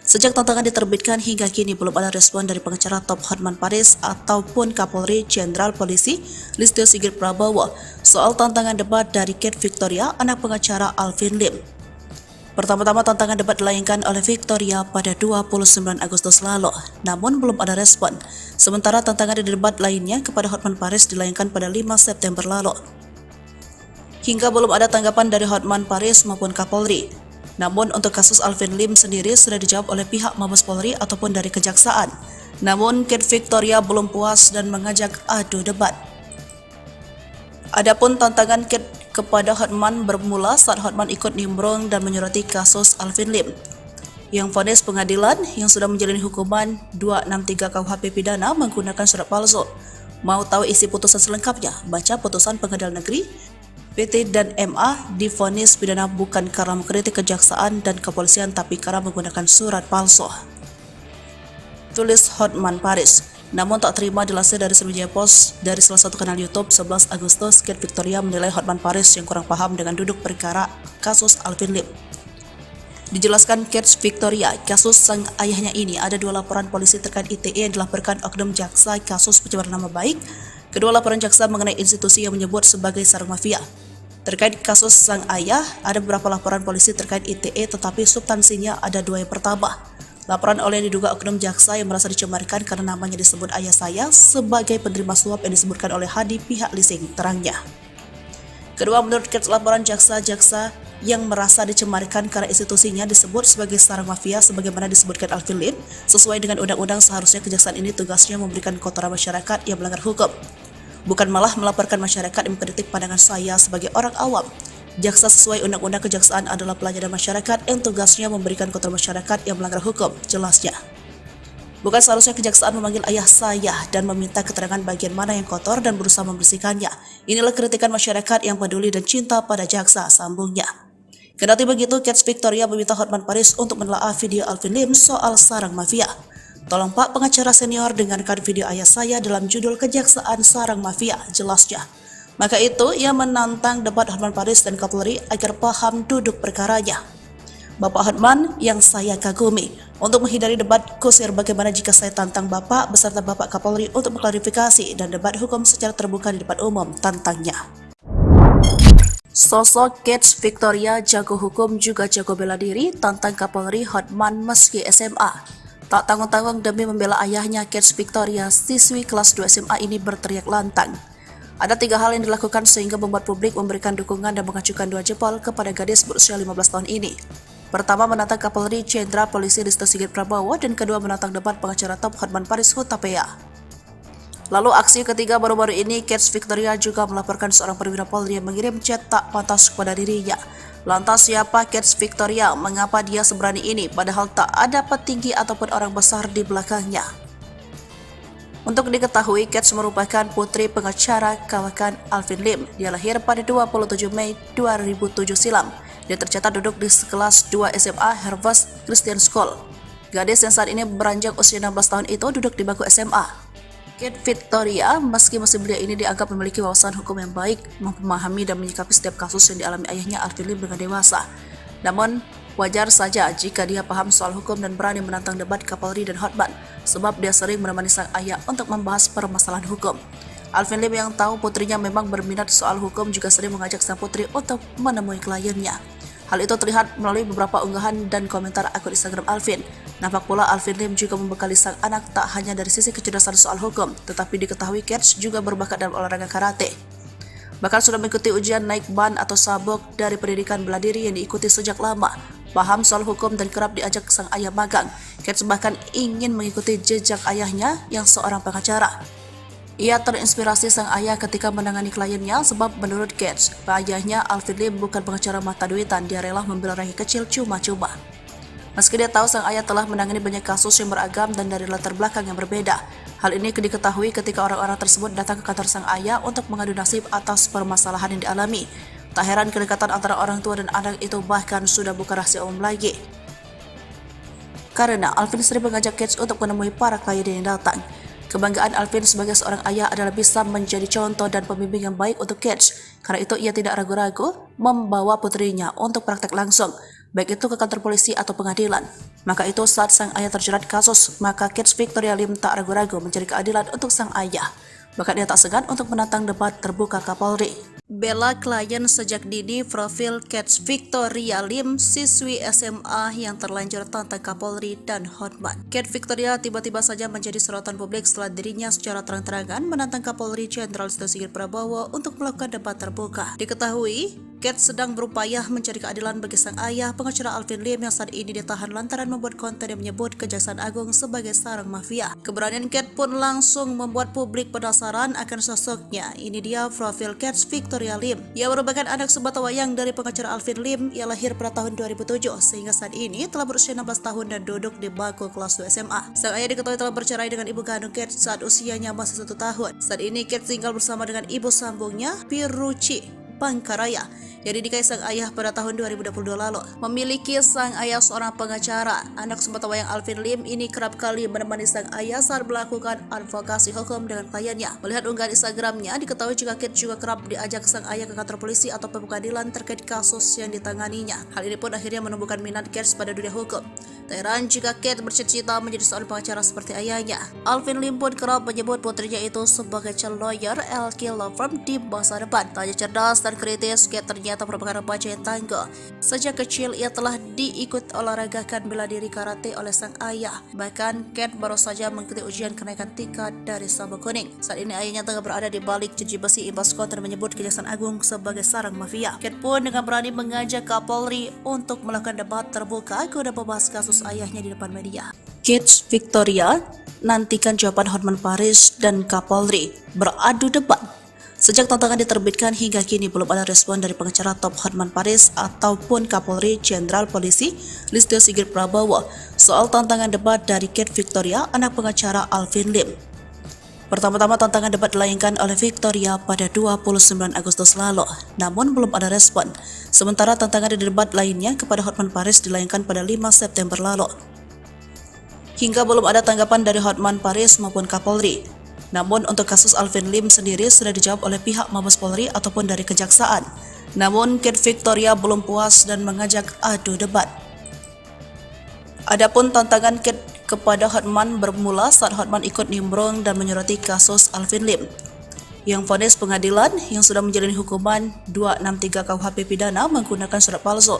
Sejak tantangan diterbitkan hingga kini belum ada respon dari pengacara top Hotman Paris ataupun Kapolri Jenderal Polisi Listio Sigit Prabowo soal tantangan debat dari Kate Victoria, anak pengacara Alvin Lim. Pertama-tama tantangan debat dilayangkan oleh Victoria pada 29 Agustus lalu, namun belum ada respon. Sementara tantangan di debat lainnya kepada Hotman Paris dilayangkan pada 5 September lalu. Hingga belum ada tanggapan dari Hotman Paris maupun Kapolri. Namun untuk kasus Alvin Lim sendiri sudah dijawab oleh pihak Mabes Polri ataupun dari Kejaksaan. Namun Kate Victoria belum puas dan mengajak adu debat. Adapun tantangan Kate kepada Hotman bermula saat Hotman ikut nimbrung dan menyurati kasus Alvin Lim yang vonis pengadilan yang sudah menjalani hukuman 263 KUHP pidana menggunakan surat palsu. Mau tahu isi putusan selengkapnya? Baca putusan Pengadilan Negeri PT dan MA divonis pidana bukan karena mengkritik kejaksaan dan kepolisian tapi karena menggunakan surat palsu. Tulis Hotman Paris. Namun tak terima dilansir dari Sriwijaya Post dari salah satu kanal YouTube 11 Agustus, Kate Victoria menilai Hotman Paris yang kurang paham dengan duduk perkara kasus Alvin Lim. Dijelaskan Kate Victoria, kasus sang ayahnya ini ada 2 laporan polisi terkait ITE yang dilaporkan oknum jaksa kasus pencemaran nama baik. Kedua laporan jaksa mengenai institusi yang menyebut sebagai sarang mafia. Terkait kasus sang ayah, ada beberapa laporan polisi terkait ITE tetapi substansinya ada 2 yang pertama. Laporan oleh yang diduga oknum jaksa yang merasa dicemarkan karena namanya disebut ayah saya sebagai penerima suap yang disebutkan oleh Hadi pihak leasing, terangnya. Kedua, menurut Kate, laporan jaksa-jaksa yang merasa dicemarkan karena institusinya disebut sebagai sarang mafia sebagaimana disebutkan Alvin Lim, sesuai dengan undang-undang seharusnya kejaksaan ini tugasnya memberikan kotoran masyarakat yang melanggar hukum. Bukan malah melaporkan masyarakat yang mengkritik pandangan saya sebagai orang awam. Jaksa sesuai undang-undang kejaksaan adalah pelayanan masyarakat yang tugasnya memberikan kotoran masyarakat yang melanggar hukum, jelasnya. Bukan seharusnya kejaksaan memanggil ayah saya dan meminta keterangan bagian mana yang kotor dan berusaha membersihkannya. Inilah kritikan masyarakat yang peduli dan cinta pada jaksa, sambungnya. Kendati begitu, Kate Victoria meminta Hotman Paris untuk menelaah video Alvin Lim soal sarang mafia. Tolong Pak pengacara senior dengarkan video ayah saya dalam judul Kejaksaan Sarang Mafia, jelasnya. Maka itu, ia menantang debat Hotman Paris dan Kapolri agar paham duduk perkaranya. Bapak Hotman yang saya kagumi, untuk menghindari debat kusir bagaimana jika saya tantang Bapak beserta Bapak Kapolri untuk mengklarifikasi dan debat hukum secara terbuka di depan umum, tantangnya. Sosok Kate Victoria jago hukum juga jago bela diri, tantang Kapolri Hotman meski SMA. Tak tanggung-tanggung demi membela ayahnya, Kate Victoria, siswi kelas 2 SMA ini berteriak lantang. Ada 3 hal yang dilakukan sehingga membuat publik memberikan dukungan dan mengacukan 2 jempol kepada gadis berusia 15 tahun ini. Pertama, menantang Kapolri Jenderal Polisi Listio Sigit Prabowo, dan kedua menantang debat pengacara top Hotman Paris Hutapea. Lalu aksi ketiga baru-baru ini, Kate Victoria juga melaporkan seorang perwira Polri yang mengirim chat tak pantas kepada dirinya. Lantas siapa Kate Victoria? Mengapa dia seberani ini padahal tak ada petinggi ataupun orang besar di belakangnya? Untuk diketahui, Kate merupakan putri pengacara kawakan Alvin Lim. Dia lahir pada 27 Mei 2007 silam. Dia tercatat duduk di kelas 2 SMA Harvest Christian School. Gadis yang saat ini beranjak usia 16 tahun itu duduk di bangku SMA. Kate Victoria, meski masih belia ini dianggap memiliki wawasan hukum yang baik, memahami dan menyikapi setiap kasus yang dialami ayahnya Alvin Lim dengan dewasa. Namun, wajar saja jika dia paham soal hukum dan berani menantang debat Kapolri dan Hotman, sebab dia sering menemani sang ayah untuk membahas permasalahan hukum. Alvin Lim yang tahu putrinya memang berminat soal hukum juga sering mengajak sang putri untuk menemui kliennya. Hal itu terlihat melalui beberapa unggahan dan komentar akun Instagram Alvin. Nampak pula Alvin Lim juga membekali sang anak tak hanya dari sisi kecerdasan soal hukum, tetapi diketahui Kate juga berbakat dalam olahraga karate. Bahkan sudah mengikuti ujian naik ban atau sabuk dari pendidikan bela diri yang diikuti sejak lama. Paham soal hukum dan kerap diajak sang ayah magang. Kate bahkan ingin mengikuti jejak ayahnya yang seorang pengacara. Ia terinspirasi sang ayah ketika menangani kliennya sebab menurut Gates, ayahnya Alvin Lim bukan pengacara mata duitan, dia rela membela rakyat kecil cuma-cuma. Meski dia tahu sang ayah telah menangani banyak kasus yang beragam dan dari latar belakang yang berbeda, hal ini diketahui ketika orang-orang tersebut datang ke kantor sang ayah untuk mengadu nasib atas permasalahan yang dialami. Tak heran kedekatan antara orang tua dan anak itu bahkan sudah bukan rahasia umum lagi. Karena Alvin sering mengajak Gates untuk menemui para klien yang datang. Kebanggaan Alvin sebagai seorang ayah adalah bisa menjadi contoh dan pembimbing yang baik untuk Gates. Karena itu ia tidak ragu-ragu membawa putrinya untuk praktek langsung, baik itu ke kantor polisi atau pengadilan. Maka itu saat sang ayah terjerat kasus, maka Gates Victoria Lim tak ragu-ragu mencari keadilan untuk sang ayah. Bahkan dia tak segan untuk menantang debat terbuka Kapolri. Bela klien sejak dini. Profil Gates Victoria Lim, siswi SMA yang terlanjur tantang Kapolri dan Hotman. Gates Victoria tiba-tiba saja menjadi sorotan publik setelah dirinya secara terang-terangan menantang Kapolri Jenderal Listio Sigit Prabowo untuk melakukan debat terbuka. Diketahui, Gates sedang berupaya mencari keadilan bagi sang ayah, pengacara Alvin Lim yang saat ini ditahan lantaran membuat konten yang menyebut Kejaksaan Agung sebagai sarang mafia. Keberanian Gates pun langsung membuat publik penasaran akan sosoknya. Ini dia profil Gates Victoria Lim. Ia merupakan anak sebatawayang dari pengacara Alvin Lim. Ia lahir pada tahun 2007 sehingga saat ini telah berusia 16 tahun dan duduk di bangku kelas 2 SMA. Sang ayah diketahui telah bercerai dengan ibu kandung Gates saat usianya masih 1 tahun. Saat ini Gates tinggal bersama dengan ibu sambungnya, Piruci Pangkaraya, yang dinikahi sang ayah pada tahun 2022 lalu. Memiliki sang ayah seorang pengacara, anak sebatawayang Alvin Lim ini kerap kali menemani sang ayah saat melakukan advokasi hukum dengan kliennya. Melihat unggahan Instagramnya, diketahui jika Gates juga kerap diajak sang ayah ke kantor polisi atau pengadilan terkait kasus yang ditanganinya. Hal ini pun akhirnya menumbuhkan minat Gates pada dunia hukum. Tak heran jika Gates bercita-cita menjadi seorang pengacara seperti ayahnya. Alvin Lim pun kerap menyebut putrinya itu sebagai calon lawyer LK Law Firm di masa depan. Tak hanya cerdas dan kritis, Gates ternyata merupakan remaja yang tangguh. Sejak kecil ia telah diikut olahragakan bela diri karate oleh sang ayah. Bahkan Gates baru saja mengikuti ujian kenaikan tingkat dari sabuk kuning. Saat ini ayahnya tengah berada di balik jeruji besi imbas konten menyebut Kejaksaan Agung sebagai sarang mafia. Gates pun dengan berani mengajak Kapolri untuk melakukan debat terbuka guna membahas kasus ayahnya di depan media. Gates Victoria nantikan jawaban Hotman Paris dan Kapolri beradu debat. Sejak tantangan diterbitkan hingga kini belum ada respon dari pengacara top Hotman Paris ataupun Kapolri Jenderal Polisi Listio Sigit Prabowo soal tantangan debat dari Gates Victoria, anak pengacara Alvin Lim. Pertama-tama tantangan debat dilayangkan oleh Victoria pada 29 Agustus lalu, namun belum ada respon. Sementara tantangan debat lainnya kepada Hotman Paris dilayangkan pada 5 September lalu. Hingga belum ada tanggapan dari Hotman Paris maupun Kapolri. Namun untuk kasus Alvin Lim sendiri sudah dijawab oleh pihak Mabes Polri ataupun dari Kejaksaan. Namun Gates Victoria belum puas dan mengajak adu debat. Adapun tantangan Gates kepada Hotman bermula saat Hotman ikut nimbrung dan menyoroti kasus Alvin Lim, yang vonis pengadilan yang sudah menjalani hukuman 263 KUHP pidana menggunakan surat palsu.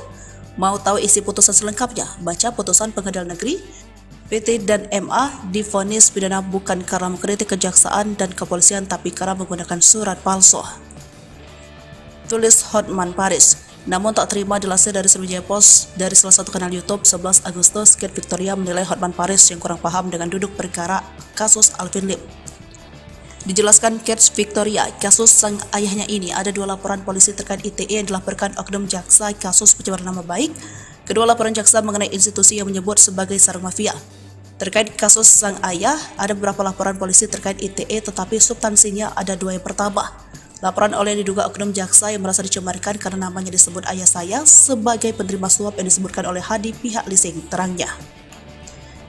Mau tahu isi putusan selengkapnya? Baca putusan Pengadilan Negeri PT dan MA divonis pidana bukan karena mengkritik kejaksaan dan kepolisian tapi karena menggunakan surat palsu. Tulis Hotman Paris. Namun tak terima dilansir dari Sriwijaya Post dari salah satu kanal YouTube 11 Agustus, Gates Victoria menilai Hotman Paris yang kurang paham dengan duduk perkara kasus Alvin Lim. Dijelaskan Gates Victoria, kasus sang ayahnya ini ada 2 laporan polisi terkait ITE yang dilaporkan oknum jaksa kasus pencemaran nama baik. Kedua laporan jaksa mengenai institusi yang menyebut sebagai sarang mafia. Terkait kasus sang ayah, ada beberapa laporan polisi terkait ITE tetapi substansinya ada 2 yang pertama. Laporan oleh diduga oknum jaksa yang merasa dicemarkan karena namanya disebut ayah saya sebagai penerima suap yang disebutkan oleh Hadi pihak leasing, terangnya.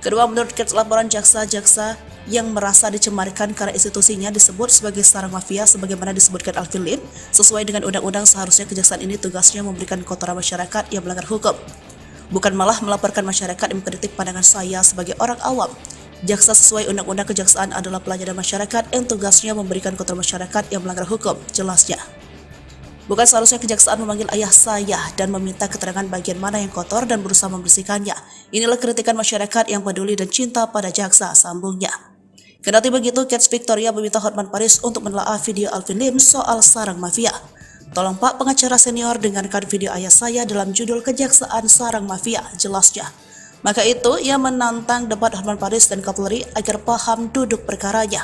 Kedua, menurut Gates, laporan jaksa-jaksa yang merasa dicemarkan karena institusinya disebut sebagai sarang mafia sebagaimana disebutkan Alvin Lim, sesuai dengan undang-undang seharusnya kejaksaan ini tugasnya memberikan kotoran masyarakat yang melanggar hukum, bukan malah melaporkan masyarakat yang mengkritik pandangan saya sebagai orang awam. Jaksa sesuai undang-undang kejaksaan adalah pelayanan masyarakat yang tugasnya memberikan kotoran masyarakat yang melanggar hukum, jelasnya. Bukan seharusnya kejaksaan memanggil ayah saya dan meminta keterangan bagian mana yang kotor dan berusaha membersihkannya. Inilah kritikan masyarakat yang peduli dan cinta pada jaksa, sambungnya. Kendati begitu, Gates Victoria meminta Hotman Paris untuk menelaah video Alvin Lim soal sarang mafia. Tolong Pak pengacara senior dengarkan video ayah saya dalam judul Kejaksaan Sarang Mafia, jelasnya. Maka itu ia menantang debat Hotman Paris dan Kapolri agar paham duduk perkaranya.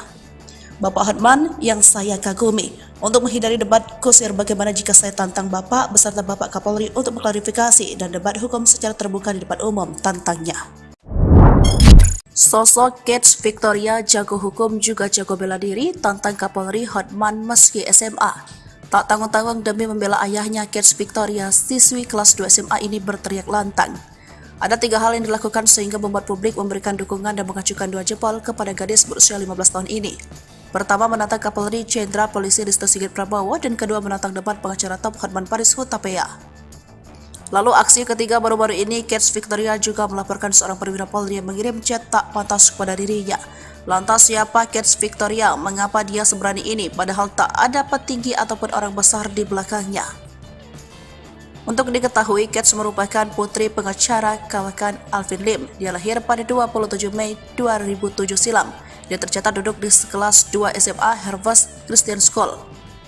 Bapak Hotman yang saya kagumi. Untuk menghindari debat kusir bagaimana jika saya tantang Bapak beserta Bapak Kapolri untuk mengklarifikasi dan debat hukum secara terbuka di depan umum, tantangnya. Sosok Kets Victoria jago hukum juga jago bela diri tantang Kapolri Hotman meski SMA. Tak tanggung-tanggung demi membela ayahnya, Kets Victoria, siswi kelas 2 SMA ini berteriak lantang. Ada 3 hal yang dilakukan sehingga membuat publik memberikan dukungan dan mengacukan 2 jempol kepada gadis berusia 15 tahun ini. Pertama, menantang Kapolri Jenderal Polisi Listio Sigit Prabowo, dan kedua menantang debat pengacara top Hotman Paris Hutapea. Lalu aksi ketiga baru-baru ini, Kets Victoria juga melaporkan seorang perwira Polri yang mengirim chat tak pantas kepada dirinya. Lantas siapa Kets Victoria? Mengapa dia seberani ini padahal tak ada petinggi ataupun orang besar di belakangnya? Untuk diketahui, Kets merupakan putri pengacara kawakan Alvin Lim. Dia lahir pada 27 Mei 2007 silam. Dia tercatat duduk di kelas 2 SMA Harvest Christian School.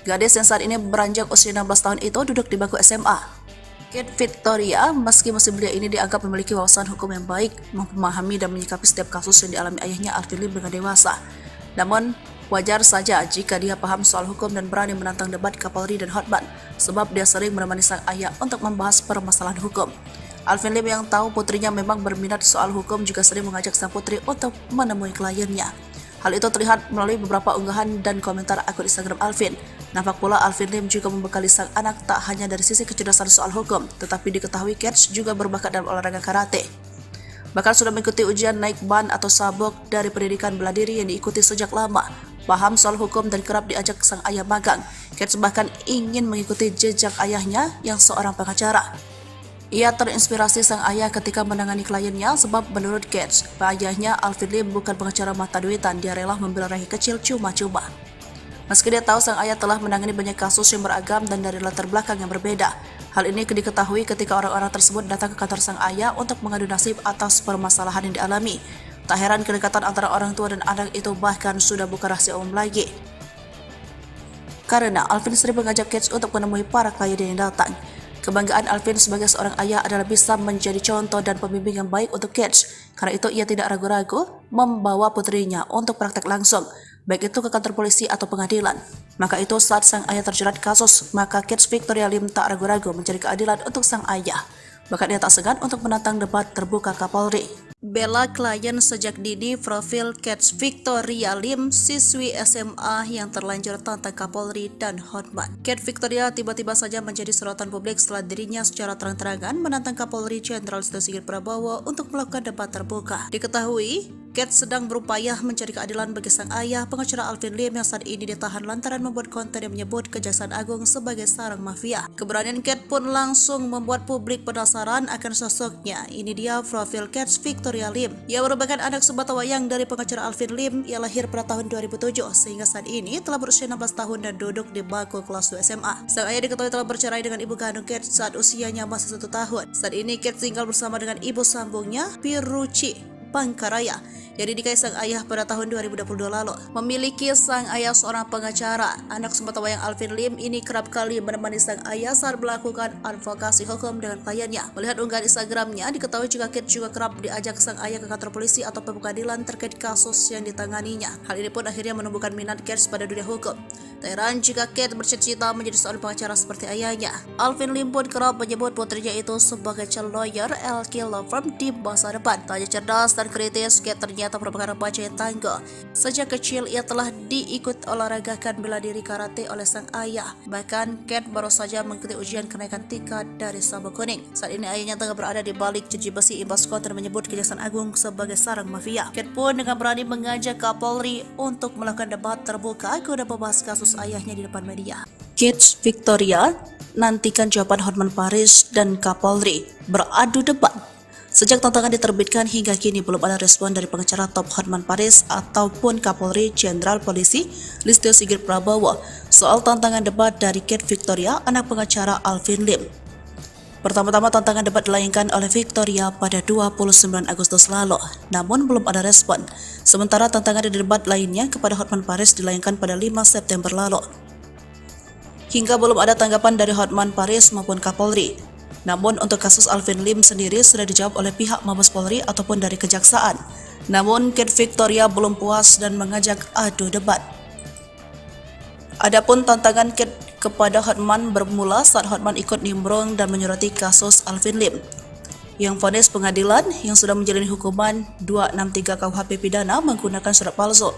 Gadis yang saat ini beranjak usia 16 tahun itu duduk di bangku SMA. Kets Victoria, meski masih belia ini, dianggap memiliki wawasan hukum yang baik, memahami dan menyikapi setiap kasus yang dialami ayahnya Alvin Lim dengan dewasa. Namun, wajar saja jika dia paham soal hukum dan berani menantang debat Kapolri dan Hotman, sebab dia sering menemani sang ayah untuk membahas permasalahan hukum. Alvin Lim yang tahu putrinya memang berminat soal hukum juga sering mengajak sang putri untuk menemui kliennya. Hal itu terlihat melalui beberapa unggahan dan komentar akun Instagram Alvin. Nampak pula Alvin Lim juga membekali sang anak tak hanya dari sisi kecerdasan soal hukum, tetapi diketahui Kets juga berbakat dalam olahraga karate. Bahkan sudah mengikuti ujian naik ban atau sabuk dari pendidikan bela diri yang diikuti sejak lama. Paham soal hukum dan kerap diajak sang ayah magang. Kets bahkan ingin mengikuti jejak ayahnya yang seorang pengacara. Ia terinspirasi sang ayah ketika menangani kliennya sebab menurut Kets, ayahnya Alvin Lim bukan pengacara mata duitan, dia rela membela rakyat kecil cuma-cuma. Meski dia tahu sang ayah telah menangani banyak kasus yang beragam dan dari latar belakang yang berbeda. Hal ini diketahui ketika orang-orang tersebut datang ke kantor sang ayah untuk mengadu nasib atas permasalahan yang dialami. Tak heran kedekatan antara orang tua dan anak itu bahkan sudah bukan rahasia umum lagi. Karena Alvin sering mengajak Kets untuk menemui para klien yang datang. Kebanggaan Alvin sebagai seorang ayah adalah bisa menjadi contoh dan pembimbing yang baik untuk Kets. Karena itu ia tidak ragu-ragu membawa putrinya untuk praktek langsung, baik itu ke kantor polisi atau pengadilan. Maka itu saat sang ayah terjerat kasus, maka Kets Victoria Lim tak ragu-ragu mencari keadilan untuk sang ayah. Bahkan ia tak segan untuk menantang debat terbuka Kapolri. Bela klien sejak dini, profil Kets Victoria Lim, siswi SMA yang terlanjur tantang Kapolri dan Hotman. Kets Victoria tiba-tiba saja menjadi sorotan publik setelah dirinya secara terang-terangan menantang Kapolri Jenderal Listio Sigit Prabowo untuk melakukan debat terbuka. Diketahui, Kets sedang berupaya mencari keadilan bagi sang ayah, pengacara Alvin Lim yang saat ini ditahan lantaran membuat konten yang menyebut Kejaksaan Agung sebagai sarang mafia. Keberanian Kets pun langsung membuat publik penasaran akan sosoknya. Ini dia profil Kets Victoria Lim. Ia merupakan anak sebatawayang dari pengacara Alvin Lim. Ia lahir pada tahun 2007 sehingga saat ini telah berusia 16 tahun dan duduk di bangku kelas 2 SMA. Sang ayah diketahui telah bercerai dengan ibu kandung Kets saat usianya masih 1 tahun. Saat ini Kets tinggal bersama dengan ibu sambungnya, Piruci Pangkaraya, yang dinikahi sang ayah pada tahun 2022 lalu. Memiliki sang ayah seorang pengacara, anak sebatawayang Alvin Lim ini kerap kali menemani sang ayah saat melakukan advokasi hukum dengan kliennya. Melihat unggahan Instagramnya, diketahui juga Kets juga kerap diajak sang ayah ke kantor polisi atau pengadilan terkait kasus yang ditanganinya. Hal ini pun akhirnya menumbuhkan minat Kets pada dunia hukum. Tak heran jika Kets bercita-cita menjadi seorang pengacara seperti ayahnya. Alvin Lim pun kerap menyebut putrinya itu sebagai calon lawyer LK Law Firm di masa depan. Tak hanya cerdas dan kritis, Kets ternyata merupakan remaja yang tangguh. Sejak kecil ia telah diikut olahragakan bela diri karate oleh sang ayah. Bahkan Kets baru saja mengikuti ujian kenaikan tingkat dari sabuk kuning. Saat ini ayahnya tengah berada di balik jeruji besi imbas konten menyebut Kejaksaan Agung sebagai sarang mafia. Kets pun dengan berani mengajak Kapolri untuk melakukan debat terbuka guna membahas kasus ayahnya di depan media. Kets Victoria nantikan jawaban Hotman Paris dan Kapolri beradu debat. Sejak tantangan diterbitkan hingga kini belum ada respon dari pengacara top Hotman Paris ataupun Kapolri Jenderal Polisi Listio Sigit Prabowo soal tantangan debat dari Kets Victoria, anak pengacara Alvin Lim. Pertama-tama tantangan debat dilayangkan oleh Victoria pada 29 Agustus lalu, namun belum ada respon. Sementara tantangan di debat lainnya kepada Hotman Paris dilayangkan pada 5 September lalu. Hingga belum ada tanggapan dari Hotman Paris maupun Kapolri. Namun untuk kasus Alvin Lim sendiri sudah dijawab oleh pihak Mabes Polri ataupun dari Kejaksaan. Namun Kets Victoria belum puas dan mengajak adu debat. Adapun tantangan kepada Hotman bermula saat Hotman ikut nimbrung dan menyoroti kasus Alvin Lim yang vonis pengadilan yang sudah menjalani hukuman 263 KUHP pidana menggunakan surat palsu.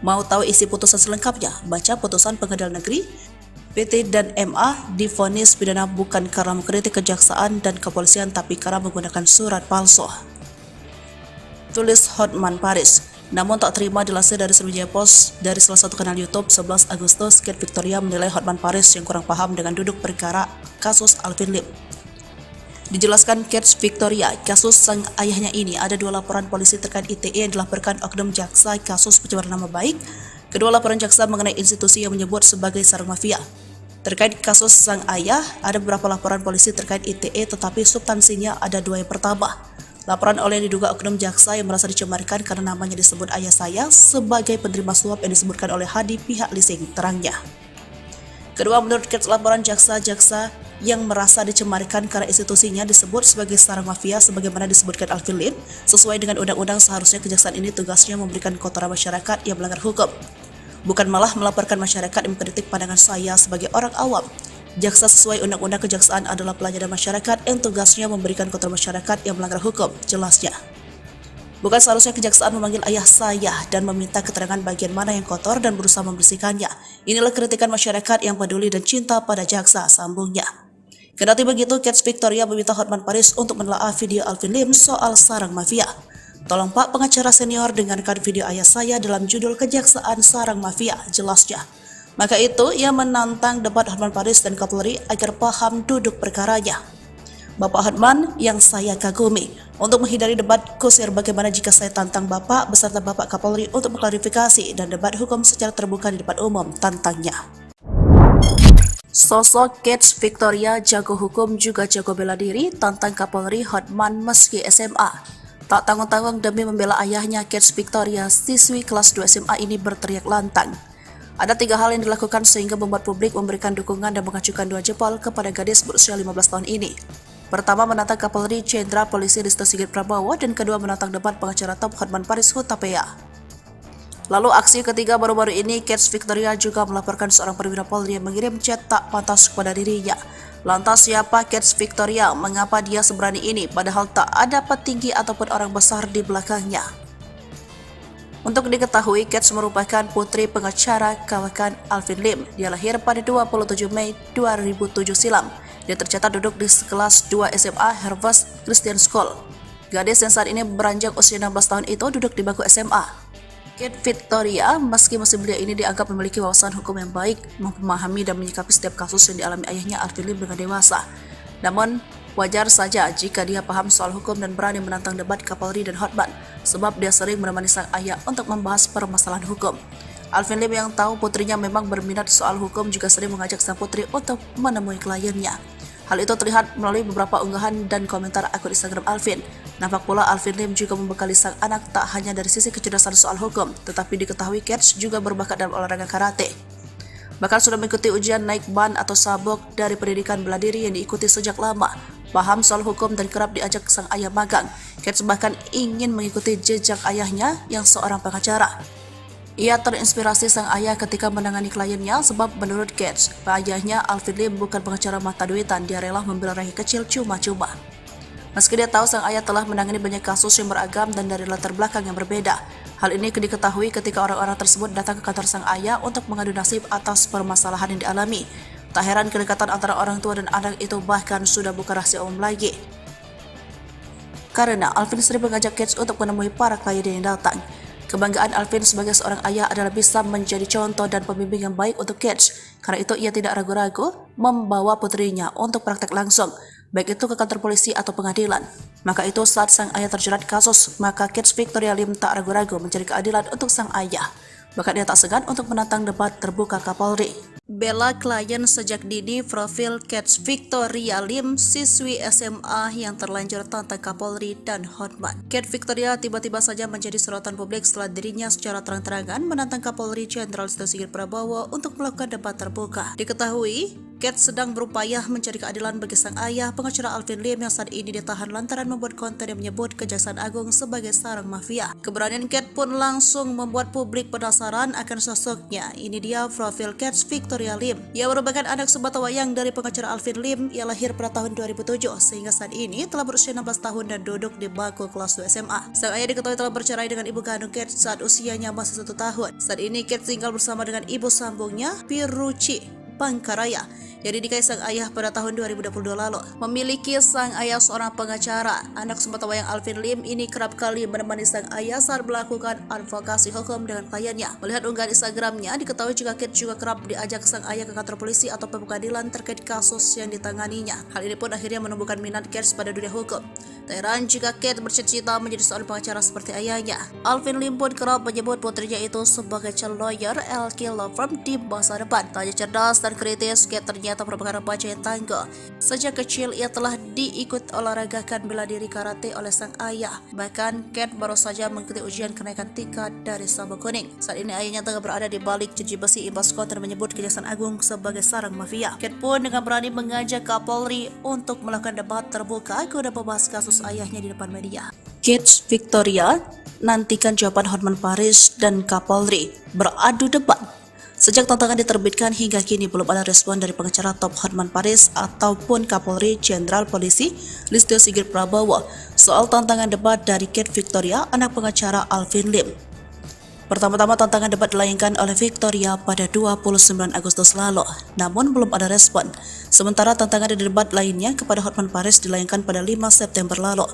Mau tahu isi putusan selengkapnya? Baca putusan Pengadilan Negeri PT dan MA divonis pidana bukan karena mengkritik kejaksaan dan kepolisian tapi karena menggunakan surat palsu. Tulis Hotman Paris. Namun tak terima dilansir dari Sriwijaya Post dari salah satu kanal YouTube 11 Agustus, Kate Victoria menilai Hotman Paris yang kurang paham dengan duduk perkara kasus Alvin Lim. Dijelaskan Kate Victoria, kasus sang ayahnya ini ada 2 laporan polisi terkait ITE yang dilaporkan oknum jaksa kasus pencemaran nama baik. Kedua laporan jaksa mengenai institusi yang menyebut sebagai sarang mafia. Terkait kasus sang ayah, ada beberapa laporan polisi terkait ITE tetapi substansinya ada 2 yang pertama. Laporan oleh diduga oknum jaksa yang merasa dicemarkan karena namanya disebut ayah saya sebagai penerima suap yang disebutkan oleh Hadi pihak leasing, terangnya. Kedua, menurut Kate, laporan jaksa-jaksa yang merasa dicemarkan karena institusinya disebut sebagai sarang mafia sebagaimana disebutkan Alvin Lim, sesuai dengan undang-undang seharusnya kejaksaan ini tugasnya memberikan kotoran masyarakat yang melanggar hukum, bukan malah melaporkan masyarakat yang mengkritik pandangan saya sebagai orang awam. Jaksa sesuai undang-undang kejaksaan adalah pelayanan masyarakat yang tugasnya memberikan kotoran masyarakat yang melanggar hukum, jelasnya. Bukan seharusnya kejaksaan memanggil ayah saya dan meminta keterangan bagian mana yang kotor dan berusaha membersihkannya. Inilah kritikan masyarakat yang peduli dan cinta pada jaksa, sambungnya. Kendati begitu, Kate Victoria meminta Hotman Paris untuk menelaah video Alvin Lim soal sarang mafia. Tolong Pak pengacara senior dengarkan video ayah saya dalam judul Kejaksaan Sarang Mafia, jelasnya. Maka itu, ia menantang debat Hotman Paris dan Kapolri agar paham duduk perkaranya. Bapak Hotman yang saya kagumi, untuk menghindari debat kusir bagaimana jika saya tantang Bapak beserta Bapak Kapolri untuk mengklarifikasi dan debat hukum secara terbuka di depan umum, tantangnya. Sosok Kate Victoria jago hukum juga jago bela diri, tantang Kapolri Hotman meski SMA. Tak tanggung-tanggung demi membela ayahnya, Kate Victoria, siswi kelas 2 SMA ini berteriak lantang. Ada 3 hal yang dilakukan sehingga membuat publik memberikan dukungan dan mengacukan 2 jempol kepada gadis berusia 15 tahun ini. Pertama, menantang Kapolri Jenderal Polisi Listio Sigit Prabowo, dan kedua menantang debat pengacara top Hotman Paris Hutapea. Lalu aksi ketiga baru-baru ini, Kate Victoria juga melaporkan seorang perwira Polri yang mengirim chat tak pantas kepada dirinya. Lantas siapa Kate Victoria? Mengapa dia seberani ini padahal tak ada petinggi ataupun orang besar di belakangnya? Untuk diketahui, Kate merupakan putri pengacara kawakan Alvin Lim. Dia lahir pada 27 Mei 2007 silam. Dia tercatat duduk di kelas 2 SMA Harvest Christian School. Gadis yang saat ini beranjak usia 16 tahun itu duduk di bangku SMA. Kate Victoria, meski masih belia ini dianggap memiliki wawasan hukum yang baik, memahami dan menyikapi setiap kasus yang dialami ayahnya Alvin Lim dengan dewasa. Namun, wajar saja jika dia paham soal hukum dan berani menantang debat Kapolri dan Hotman, sebab dia sering menemani sang ayah untuk membahas permasalahan hukum. Alvin Lim yang tahu putrinya memang berminat soal hukum juga sering mengajak sang putri untuk menemui kliennya. Hal itu terlihat melalui beberapa unggahan dan komentar akun Instagram Alvin. Nampak pula Alvin Lim juga membekali sang anak tak hanya dari sisi kecerdasan soal hukum, tetapi diketahui Kate juga berbakat dalam olahraga karate. Bahkan sudah mengikuti ujian naik ban atau sabuk dari pendidikan bela diri yang diikuti sejak lama. Paham soal hukum dan kerap diajak sang ayah magang. Kate bahkan ingin mengikuti jejak ayahnya yang seorang pengacara. Ia terinspirasi sang ayah ketika menangani kliennya sebab menurut Kate, ayahnya Alvin Lim bukan pengacara mata duitan, dia rela membela rakyat kecil cuma-cuma. Meski dia tahu sang ayah telah menangani banyak kasus yang beragam dan dari latar belakang yang berbeda. Hal ini diketahui ketika orang-orang tersebut datang ke kantor sang ayah untuk mengadu nasib atas permasalahan yang dialami. Tak heran kedekatan antara orang tua dan anak itu bahkan sudah bukan rahasia umum lagi. Karena Alvin sering mengajak Kate untuk menemui para klien yang datang. Kebanggaan Alvin sebagai seorang ayah adalah bisa menjadi contoh dan pembimbing yang baik untuk Kate. Karena itu ia tidak ragu-ragu membawa putrinya untuk praktek langsung, baik itu ke kantor polisi atau pengadilan. Maka itu saat sang ayah terjerat kasus, maka Kate Victoria Lim tak ragu-ragu mencari keadilan untuk sang ayah. Bahkan dia tak segan untuk menantang debat terbuka Kapolri. Bela klien sejak dini, profil Kate Victoria Lim, siswi SMA yang terlanjur tantang Kapolri dan Hotman. Kate Victoria tiba-tiba saja menjadi sorotan publik setelah dirinya secara terang-terangan menantang Kapolri Jenderal Listio Sigit Prabowo untuk melakukan debat terbuka. Diketahui, Kate sedang berupaya mencari keadilan bagi sang ayah, pengacara Alvin Lim yang saat ini ditahan lantaran membuat konten yang menyebut Kejaksaan Agung sebagai sarang mafia. Keberanian Kate pun langsung membuat publik penasaran akan sosoknya. Ini dia profil Kate Victoria Lim. Ia merupakan anak sebatawayang dari pengacara Alvin Lim. Ia lahir pada tahun 2007 sehingga saat ini telah berusia 16 tahun dan duduk di bangku kelas 2 SMA. Sang ayah diketahui telah bercerai dengan ibu kandung Kate saat usianya masih 1 tahun. Saat ini Kate tinggal bersama dengan ibu sambungnya, Piruci Pangkaraya, yang dinikahi sang ayah pada tahun 2022 lalu. Memiliki sang ayah seorang pengacara, anak sebatawayang Alvin Lim ini kerap kali menemani sang ayah saat melakukan advokasi hukum dengan kliennya. Melihat unggahan Instagramnya, diketahui jika Kate juga kerap diajak sang ayah ke kantor polisi atau pengadilan terkait kasus yang ditanganinya. Hal ini pun akhirnya menumbuhkan minat Kate pada dunia hukum. Tak heran jika Kate bercita-cita menjadi seorang pengacara seperti ayahnya. Alvin Lim pun kerap menyebut putrinya itu sebagai calon lawyer LK Law Firm di masa depan. Tak hanya cerdas dan kritis, Kate ternyata merupakan remaja yang tangguh. Sejak kecil ia telah diikut olahragakan bela diri karate oleh sang ayah. Bahkan Kate baru saja mengikuti ujian kenaikan tingkat dari Sabuk Kuning. Saat ini ayahnya tengah berada di balik jeruji besi imbas konten menyebut Kejaksaan Agung sebagai sarang mafia. Kate pun dengan berani mengajak Kapolri untuk melakukan debat terbuka guna membahas kasus ayahnya di depan media. Kate Victoria nantikan jawaban Hotman Paris dan Kapolri beradu debat. Sejak tantangan diterbitkan hingga kini belum ada respon dari pengacara top Hotman Paris ataupun Kapolri Jenderal Polisi Listio Sigit Prabowo soal tantangan debat dari Kate Victoria, anak pengacara Alvin Lim. Pertama-tama tantangan debat dilayangkan oleh Victoria pada 29 Agustus lalu, namun belum ada respon. Sementara tantangan debat lainnya kepada Hotman Paris dilayangkan pada 5 September lalu.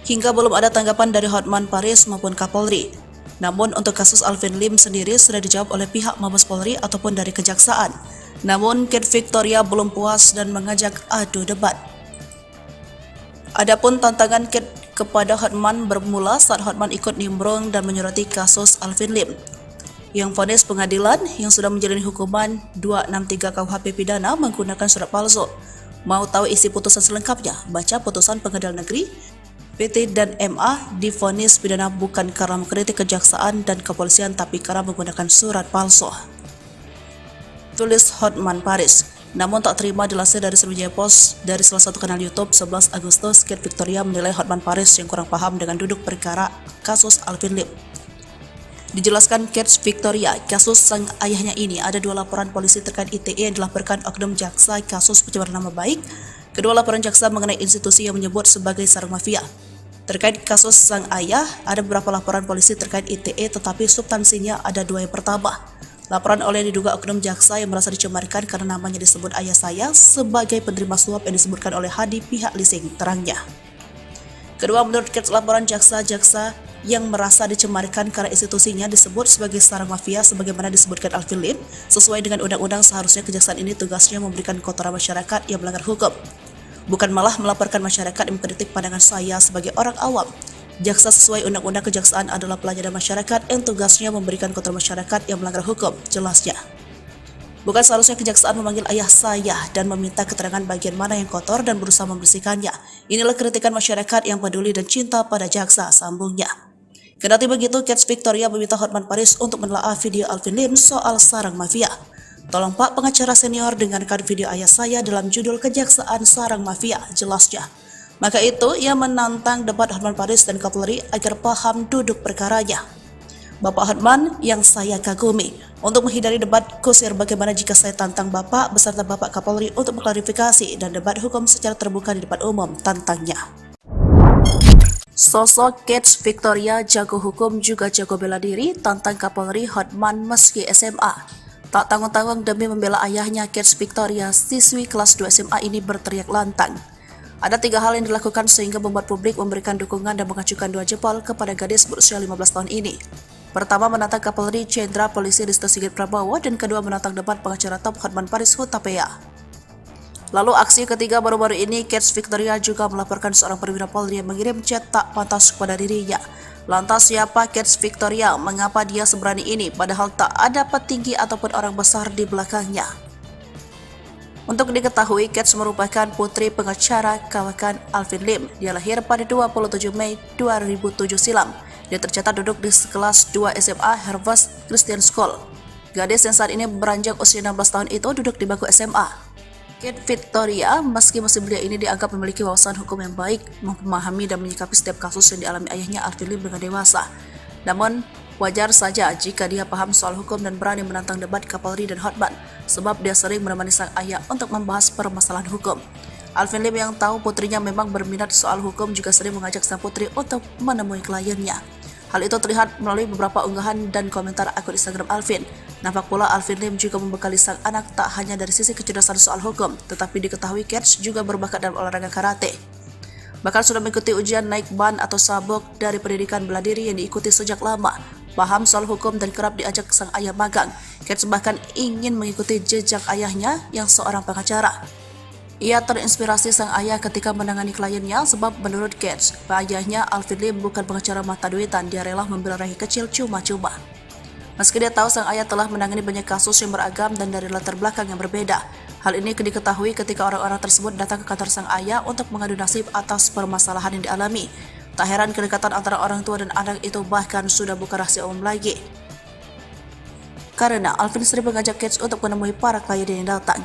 Hingga belum ada tanggapan dari Hotman Paris maupun Kapolri. Namun untuk kasus Alvin Lim sendiri sudah dijawab oleh pihak Mabes Polri ataupun dari Kejaksaan. Namun Kate Victoria belum puas dan mengajak adu debat. Adapun tantangan Kate kepada Hotman bermula saat Hotman ikut nimbrung dan menyurati kasus Alvin Lim, yang vonis pengadilan yang sudah menjalani hukuman 263 KUHP pidana menggunakan surat palsu. Mau tahu isi putusan selengkapnya? Baca putusan Pengadilan Negeri PT dan MA divonis pidana bukan karena mengkritik kejaksaan dan kepolisian tapi karena menggunakan surat palsu. Tulis Hotman Paris. Namun tak terima dilansir dari Sriwijaya Post dari salah satu kanal YouTube 11 Agustus, Kate Victoria menilai Hotman Paris yang kurang paham dengan duduk perkara kasus Alvin Lim. Dijelaskan Kate Victoria, kasus sang ayahnya ini ada 2 laporan polisi terkait ITE yang dilaporkan oknum jaksa kasus pencemaran nama baik. Kedua laporan jaksa mengenai institusi yang menyebut sebagai sarang mafia. Terkait kasus sang ayah, ada beberapa laporan polisi terkait ITE tetapi substansinya ada 2 yang pertama. Laporan oleh diduga oknum jaksa yang merasa dicemarkan karena namanya disebut ayah saya sebagai penerima suap yang disebutkan oleh Hadi pihak leasing, terangnya. Kedua, menurut Kate, laporan jaksa-jaksa yang merasa dicemarkan karena institusinya disebut sebagai sarang mafia sebagaimana disebutkan Alvin Lim, sesuai dengan undang-undang seharusnya kejaksaan ini tugasnya memberikan kotoran masyarakat yang melanggar hukum. Bukan malah melaporkan masyarakat yang mengkritik pandangan saya sebagai orang awam. Jaksa sesuai undang-undang kejaksaan adalah pelayanan masyarakat yang tugasnya memberikan kotoran masyarakat yang melanggar hukum, jelasnya. Bukan seharusnya kejaksaan memanggil ayah saya dan meminta keterangan bagian mana yang kotor dan berusaha membersihkannya. Inilah kritikan masyarakat yang peduli dan cinta pada jaksa, sambungnya. Kendati begitu, Kate Victoria meminta Hotman Paris untuk menelaah video Alvin Lim soal sarang mafia. Tolong Pak pengacara senior dengarkan video ayah saya dalam judul Kejaksaan Sarang Mafia, jelasnya. Maka itu, ia menantang debat Hotman Paris dan Kapolri agar paham duduk perkaranya. Bapak Hotman yang saya kagumi, untuk menghindari debat kusir bagaimana jika saya tantang Bapak beserta Bapak Kapolri untuk mengklarifikasi dan debat hukum secara terbuka di depan umum, tantangnya. Sosok Kate Victoria jago hukum juga jago bela diri, tantang Kapolri Hotman meski SMA. Tak tanggung-tanggung demi membela ayahnya, Kate Victoria, siswi kelas 2 SMA ini berteriak lantang. Ada 3 hal yang dilakukan sehingga membuat publik memberikan dukungan dan mengacukan 2 jempol kepada gadis berusia 15 tahun ini. Pertama, menantang Kapolri Jenderal Polisi Listio Sigit Prabowo, dan kedua, menantang debat pengacara top Hotman Paris Hutapea. Lalu aksi ketiga baru-baru ini, Kate Victoria juga melaporkan seorang perwira Polri yang mengirim chat tak pantas kepada dirinya. Lantas siapa Kate Victoria? Mengapa dia seberani ini padahal tak ada petinggi ataupun orang besar di belakangnya? Untuk diketahui, Kate merupakan putri pengacara kawakan Alvin Lim. Dia lahir pada 27 Mei 2007 silam. Dia tercatat duduk di kelas 2 SMA Harvest Christian School. Gadis yang saat ini beranjak usia 16 tahun itu duduk di bangku SMA. Kate Victoria, meski masih belia ini dianggap memiliki wawasan hukum yang baik, memahami dan menyikapi setiap kasus yang dialami ayahnya Alvin Lim dengan dewasa. Namun, wajar saja jika dia paham soal hukum dan berani menantang debat Kapolri dan Hotman, sebab dia sering menemani sang ayah untuk membahas permasalahan hukum. Alvin Lim yang tahu putrinya memang berminat soal hukum juga sering mengajak sang putri untuk menemui kliennya. Hal itu terlihat melalui beberapa unggahan dan komentar akun Instagram Alvin. Nampak pula Alvin Lim juga membekali sang anak tak hanya dari sisi kecerdasan soal hukum, tetapi diketahui Kate juga berbakat dalam olahraga karate. Bahkan sudah mengikuti ujian naik ban atau sabuk dari pendidikan bela diri yang diikuti sejak lama. Paham soal hukum dan kerap diajak sang ayah magang. Kate bahkan ingin mengikuti jejak ayahnya yang seorang pengacara. Ia terinspirasi sang ayah ketika menangani kliennya sebab menurut Kate, ayahnya Alvin Lim bukan pengacara mata duitan, dia rela membela rakyat kecil cuma-cuma. Meski dia tahu sang ayah telah menangani banyak kasus yang beragam dan dari latar belakang yang berbeda. Hal ini diketahui ketika orang-orang tersebut datang ke kantor sang ayah untuk mengadu nasib atas permasalahan yang dialami. Tak heran kedekatan antara orang tua dan anak itu bahkan sudah bukan rahasia umum lagi. Karena Alvin sering mengajak Kate untuk menemui para klien yang datang.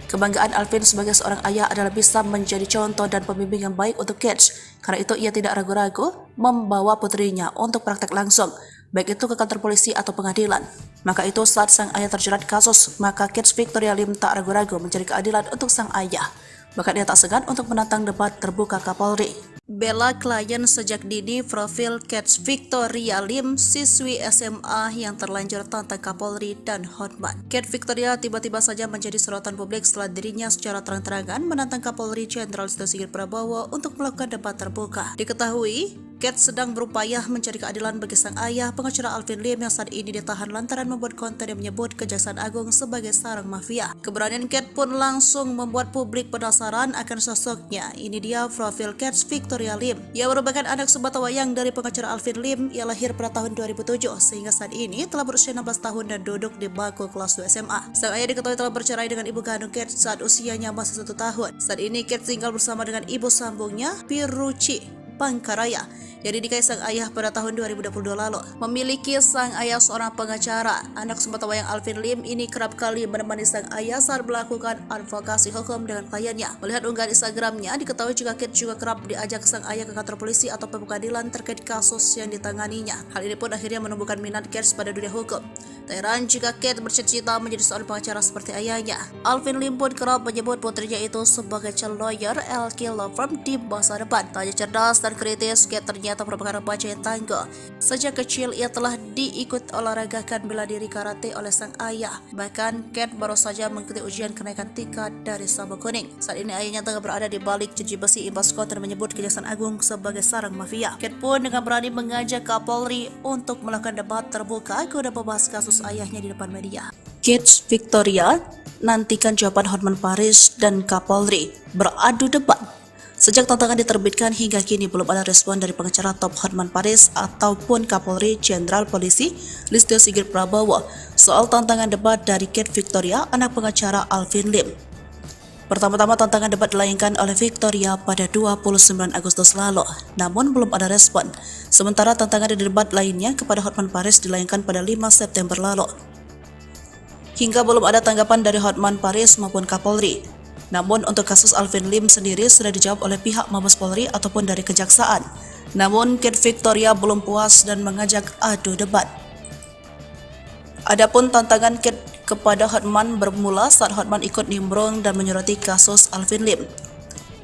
Kebanggaan Alvin sebagai seorang ayah adalah bisa menjadi contoh dan pembimbing yang baik untuk Kate. Karena itu ia tidak ragu-ragu membawa putrinya untuk praktek langsung, baik itu ke kantor polisi atau pengadilan. Maka itu saat sang ayah terjerat kasus, maka Kate Victoria Lim tak ragu-ragu mencari keadilan untuk sang ayah. Bahkan ia tak segan untuk menantang debat terbuka Kapolri. Bela klien sejak dini. Profil Kate Victoria Lim, siswi SMA yang terlanjur tantang Kapolri dan Hotman. Kate Victoria tiba-tiba saja menjadi sorotan publik setelah dirinya secara terang-terangan menantang Kapolri Jenderal Listio Sigit Prabowo untuk melakukan debat terbuka. Diketahui, Kate sedang berupaya mencari keadilan bagi sang ayah, pengacara Alvin Lim yang saat ini ditahan lantaran membuat konten yang menyebut Kejaksaan Agung sebagai sarang mafia. Keberanian Kate pun langsung membuat publik penasaran akan sosoknya. Ini dia profil Kate Victoria Lim. Ia merupakan anak sebatawayang dari pengacara Alvin Lim. Ia lahir pada tahun 2007 sehingga saat ini telah berusia 16 tahun dan duduk di bangku kelas 2 SMA. Sang ayah diketahui telah bercerai dengan ibu kandung Kate saat usianya masih 1 tahun. Saat ini Kate tinggal bersama dengan ibu sambungnya, Piruci Pangkaraya, yang dinikahi sang ayah pada tahun 2022 lalu. Memiliki sang ayah seorang pengacara, anak sebatawayang Alvin Lim ini kerap kali menemani sang ayah saat melakukan advokasi hukum dengan kliennya. Melihat unggahan Instagramnya, diketahui juga Kate juga kerap diajak sang ayah ke kantor polisi atau pengadilan terkait kasus yang ditanganinya. Hal ini pun akhirnya menumbuhkan minat Kate pada dunia hukum. Tak heran jika Kate bercita-cita menjadi seorang pengacara seperti ayahnya. Alvin Lim pun kerap menyebut putrinya itu sebagai calon lawyer LK Law Firm di masa depan. Tak hanya cerdas dan kritis, Kate ternyata merupakan remaja yang tangguh. Sejak kecil ia telah diikut olahragakan bela diri karate oleh sang ayah. Bahkan Kate baru saja mengikuti ujian kenaikan tingkat dari sabuk kuning. Saat ini ayahnya tengah berada di balik jeruji besi imbas konten menyebut Kejaksaan Agung sebagai sarang mafia. Kate pun dengan berani mengajak Kapolri untuk melakukan debat terbuka guna membahas kasus ayahnya di depan media. Kate Victoria nantikan jawaban Hotman Paris dan Kapolri beradu debat. Sejak tantangan diterbitkan hingga kini belum ada respon dari pengacara top Hotman Paris ataupun Kapolri Jenderal Polisi Listio Sigit Prabowo soal tantangan debat dari Kate Victoria, anak pengacara Alvin Lim. Pertama-tama tantangan debat dilayangkan oleh Victoria pada 29 Agustus lalu, namun belum ada respon. Sementara tantangan di debat lainnya kepada Hotman Paris dilayangkan pada 5 September lalu. Hingga belum ada tanggapan dari Hotman Paris maupun Kapolri. Namun untuk kasus Alvin Lim sendiri sudah dijawab oleh pihak Mabes Polri ataupun dari Kejaksaan. Namun Kate Victoria belum puas dan mengajak adu debat. Adapun tantangan Kate kepada Hotman bermula saat Hotman ikut nimbrung dan menyoroti kasus Alvin Lim,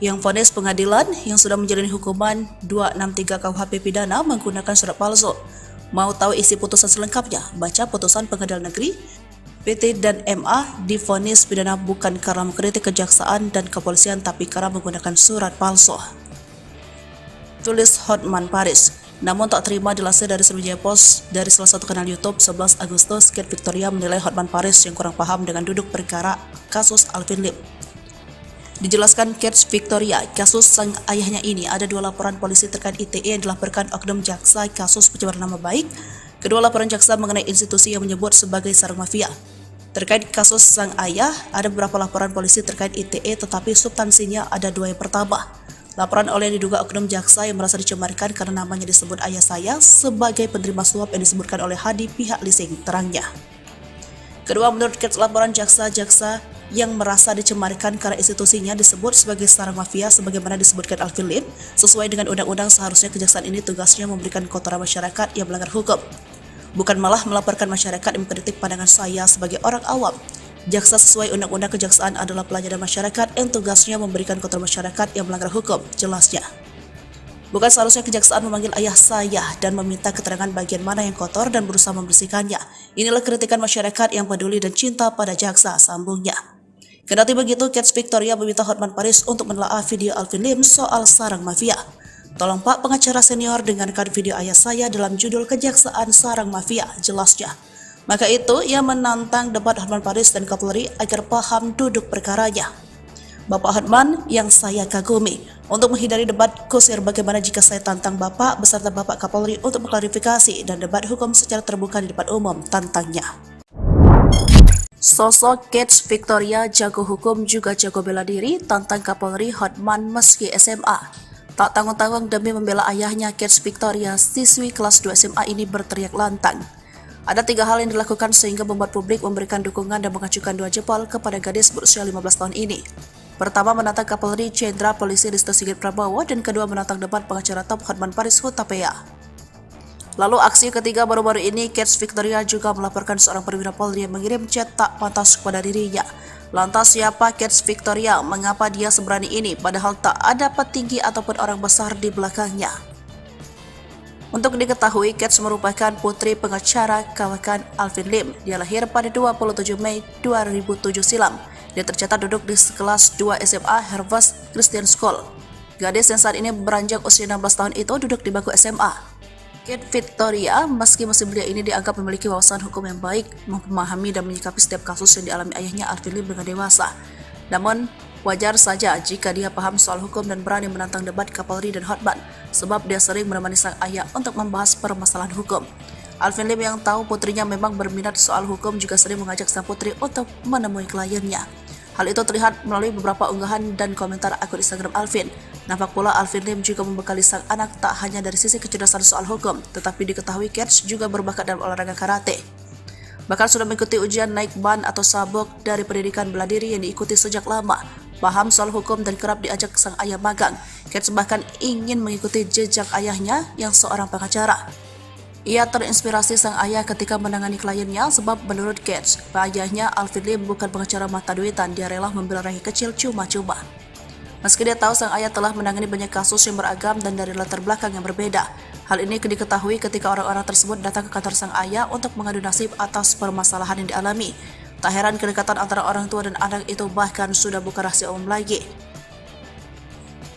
yang vonis pengadilan yang sudah menjalani hukuman 263 KUHP pidana menggunakan surat palsu. Mau tahu isi putusan selengkapnya? Baca putusan Pengadilan Negeri. PT dan MA divonis pidana bukan karena mengkritik kejaksaan dan kepolisian tapi karena menggunakan surat palsu, tulis Hotman Paris. Namun tak terima dilansir dari Sriwijaya Post dari salah satu kanal YouTube 11 Agustus, Kate Victoria menilai Hotman Paris yang kurang paham dengan duduk perkara kasus Alvin Lim. Dijelaskan Kate Victoria, kasus sang ayahnya ini ada 2 laporan polisi terkait ITE yang dilaporkan oknum jaksa kasus pencemaran nama baik. Kedua laporan jaksa mengenai institusi yang menyebut sebagai sarang mafia. Terkait kasus sang ayah, ada beberapa laporan polisi terkait ITE tetapi substansinya ada 2. Yang pertama, laporan oleh diduga oknum jaksa yang merasa dicemarkan karena namanya disebut ayah saya sebagai penerima suap yang disebutkan oleh Hadi pihak leasing, terangnya. Kedua, menurut Kets, laporan jaksa-jaksa yang merasa dicemarkan karena institusinya disebut sebagai sarang mafia sebagaimana disebutkan Alvin Lim, sesuai dengan undang-undang seharusnya kejaksaan ini tugasnya memberikan kotoran masyarakat yang melanggar hukum, bukan malah melaporkan masyarakat yang mengkritik pandangan saya sebagai orang awam. Jaksa sesuai undang-undang kejaksaan adalah pelayanan masyarakat yang tugasnya memberikan kotoran masyarakat yang melanggar hukum, jelasnya. Bukan seharusnya kejaksaan memanggil ayah saya dan meminta keterangan bagian mana yang kotor dan berusaha membersihkannya. Inilah kritikan masyarakat yang peduli dan cinta pada jaksa, sambungnya. Kendati begitu, Kets Victoria meminta Hotman Paris untuk menelaah video Alvin Lim soal sarang mafia. Tolong Pak pengacara senior dengarkan video ayah saya dalam judul Kejaksaan Sarang Mafia, jelasnya. Maka itu, ia menantang debat Hotman Paris dan Kapolri agar paham duduk perkaranya. Bapak Hotman yang saya kagumi, untuk menghindari debat kusir bagaimana jika saya tantang Bapak beserta Bapak Kapolri untuk mengklarifikasi dan debat hukum secara terbuka di depan umum, tantangnya. Sosok Kets Victoria jago hukum juga jago bela diri, tantang Kapolri Hotman meski SMA. Tak tanggung-tanggung demi membela ayahnya, Kets Victoria, siswi kelas 2 SMA ini berteriak lantang. Ada 3 hal yang dilakukan sehingga membuat publik memberikan dukungan dan mengacukan 2 jempol kepada gadis berusia 15 tahun ini. Pertama, menantang Kapolri Jenderal Polisi Listio Sigit Prabowo, dan kedua, menantang debat pengacara top Hotman Paris Hutapea. Lalu aksi ketiga baru-baru ini, Kets Victoria juga melaporkan seorang perwira Polri yang mengirim chat tak pantas kepada dirinya. Lantas siapa Kets Victoria? Mengapa dia seberani ini padahal tak ada petinggi ataupun orang besar di belakangnya? Untuk diketahui, Kets merupakan putri pengacara kawakan Alvin Lim. Dia lahir pada 27 Mei 2007 silam. Dia tercatat duduk di kelas 2 SMA Harvest Christian School. Gadis yang saat ini beranjak usia 16 tahun itu duduk di bangku SMA. Kets Victoria, meski masih belia ini dianggap memiliki wawasan hukum yang baik, memahami dan menyikapi setiap kasus yang dialami ayahnya Alvin Lim dengan dewasa. Namun, wajar saja jika dia paham soal hukum dan berani menantang debat Kapolri dan Hotman, sebab dia sering menemani sang ayah untuk membahas permasalahan hukum. Alvin Lim yang tahu putrinya memang berminat soal hukum juga sering mengajak sang putri untuk menemui kliennya. Hal itu terlihat melalui beberapa unggahan dan komentar akun Instagram Alvin. Nampak pula Alvin Lim juga membekali sang anak tak hanya dari sisi kecerdasan soal hukum, tetapi diketahui Kets juga berbakat dalam olahraga karate. Bahkan sudah mengikuti ujian naik ban atau sabuk dari pendidikan bela diri yang diikuti sejak lama. Paham soal hukum dan kerap diajak sang ayah magang. Kets bahkan ingin mengikuti jejak ayahnya yang seorang pengacara. Ia terinspirasi sang ayah ketika menangani kliennya sebab menurut Kets, ayahnya Alvin Lim bukan pengacara mata duitan, dia rela membela rakyat kecil cuma-cuma. Meski dia tahu sang ayah telah menangani banyak kasus yang beragam dan dari latar belakang yang berbeda. Hal ini diketahui ketika orang-orang tersebut datang ke kantor sang ayah untuk mengadu nasib atas permasalahan yang dialami. Tak heran kedekatan antara orang tua dan anak itu bahkan sudah bukan rahasia umum lagi.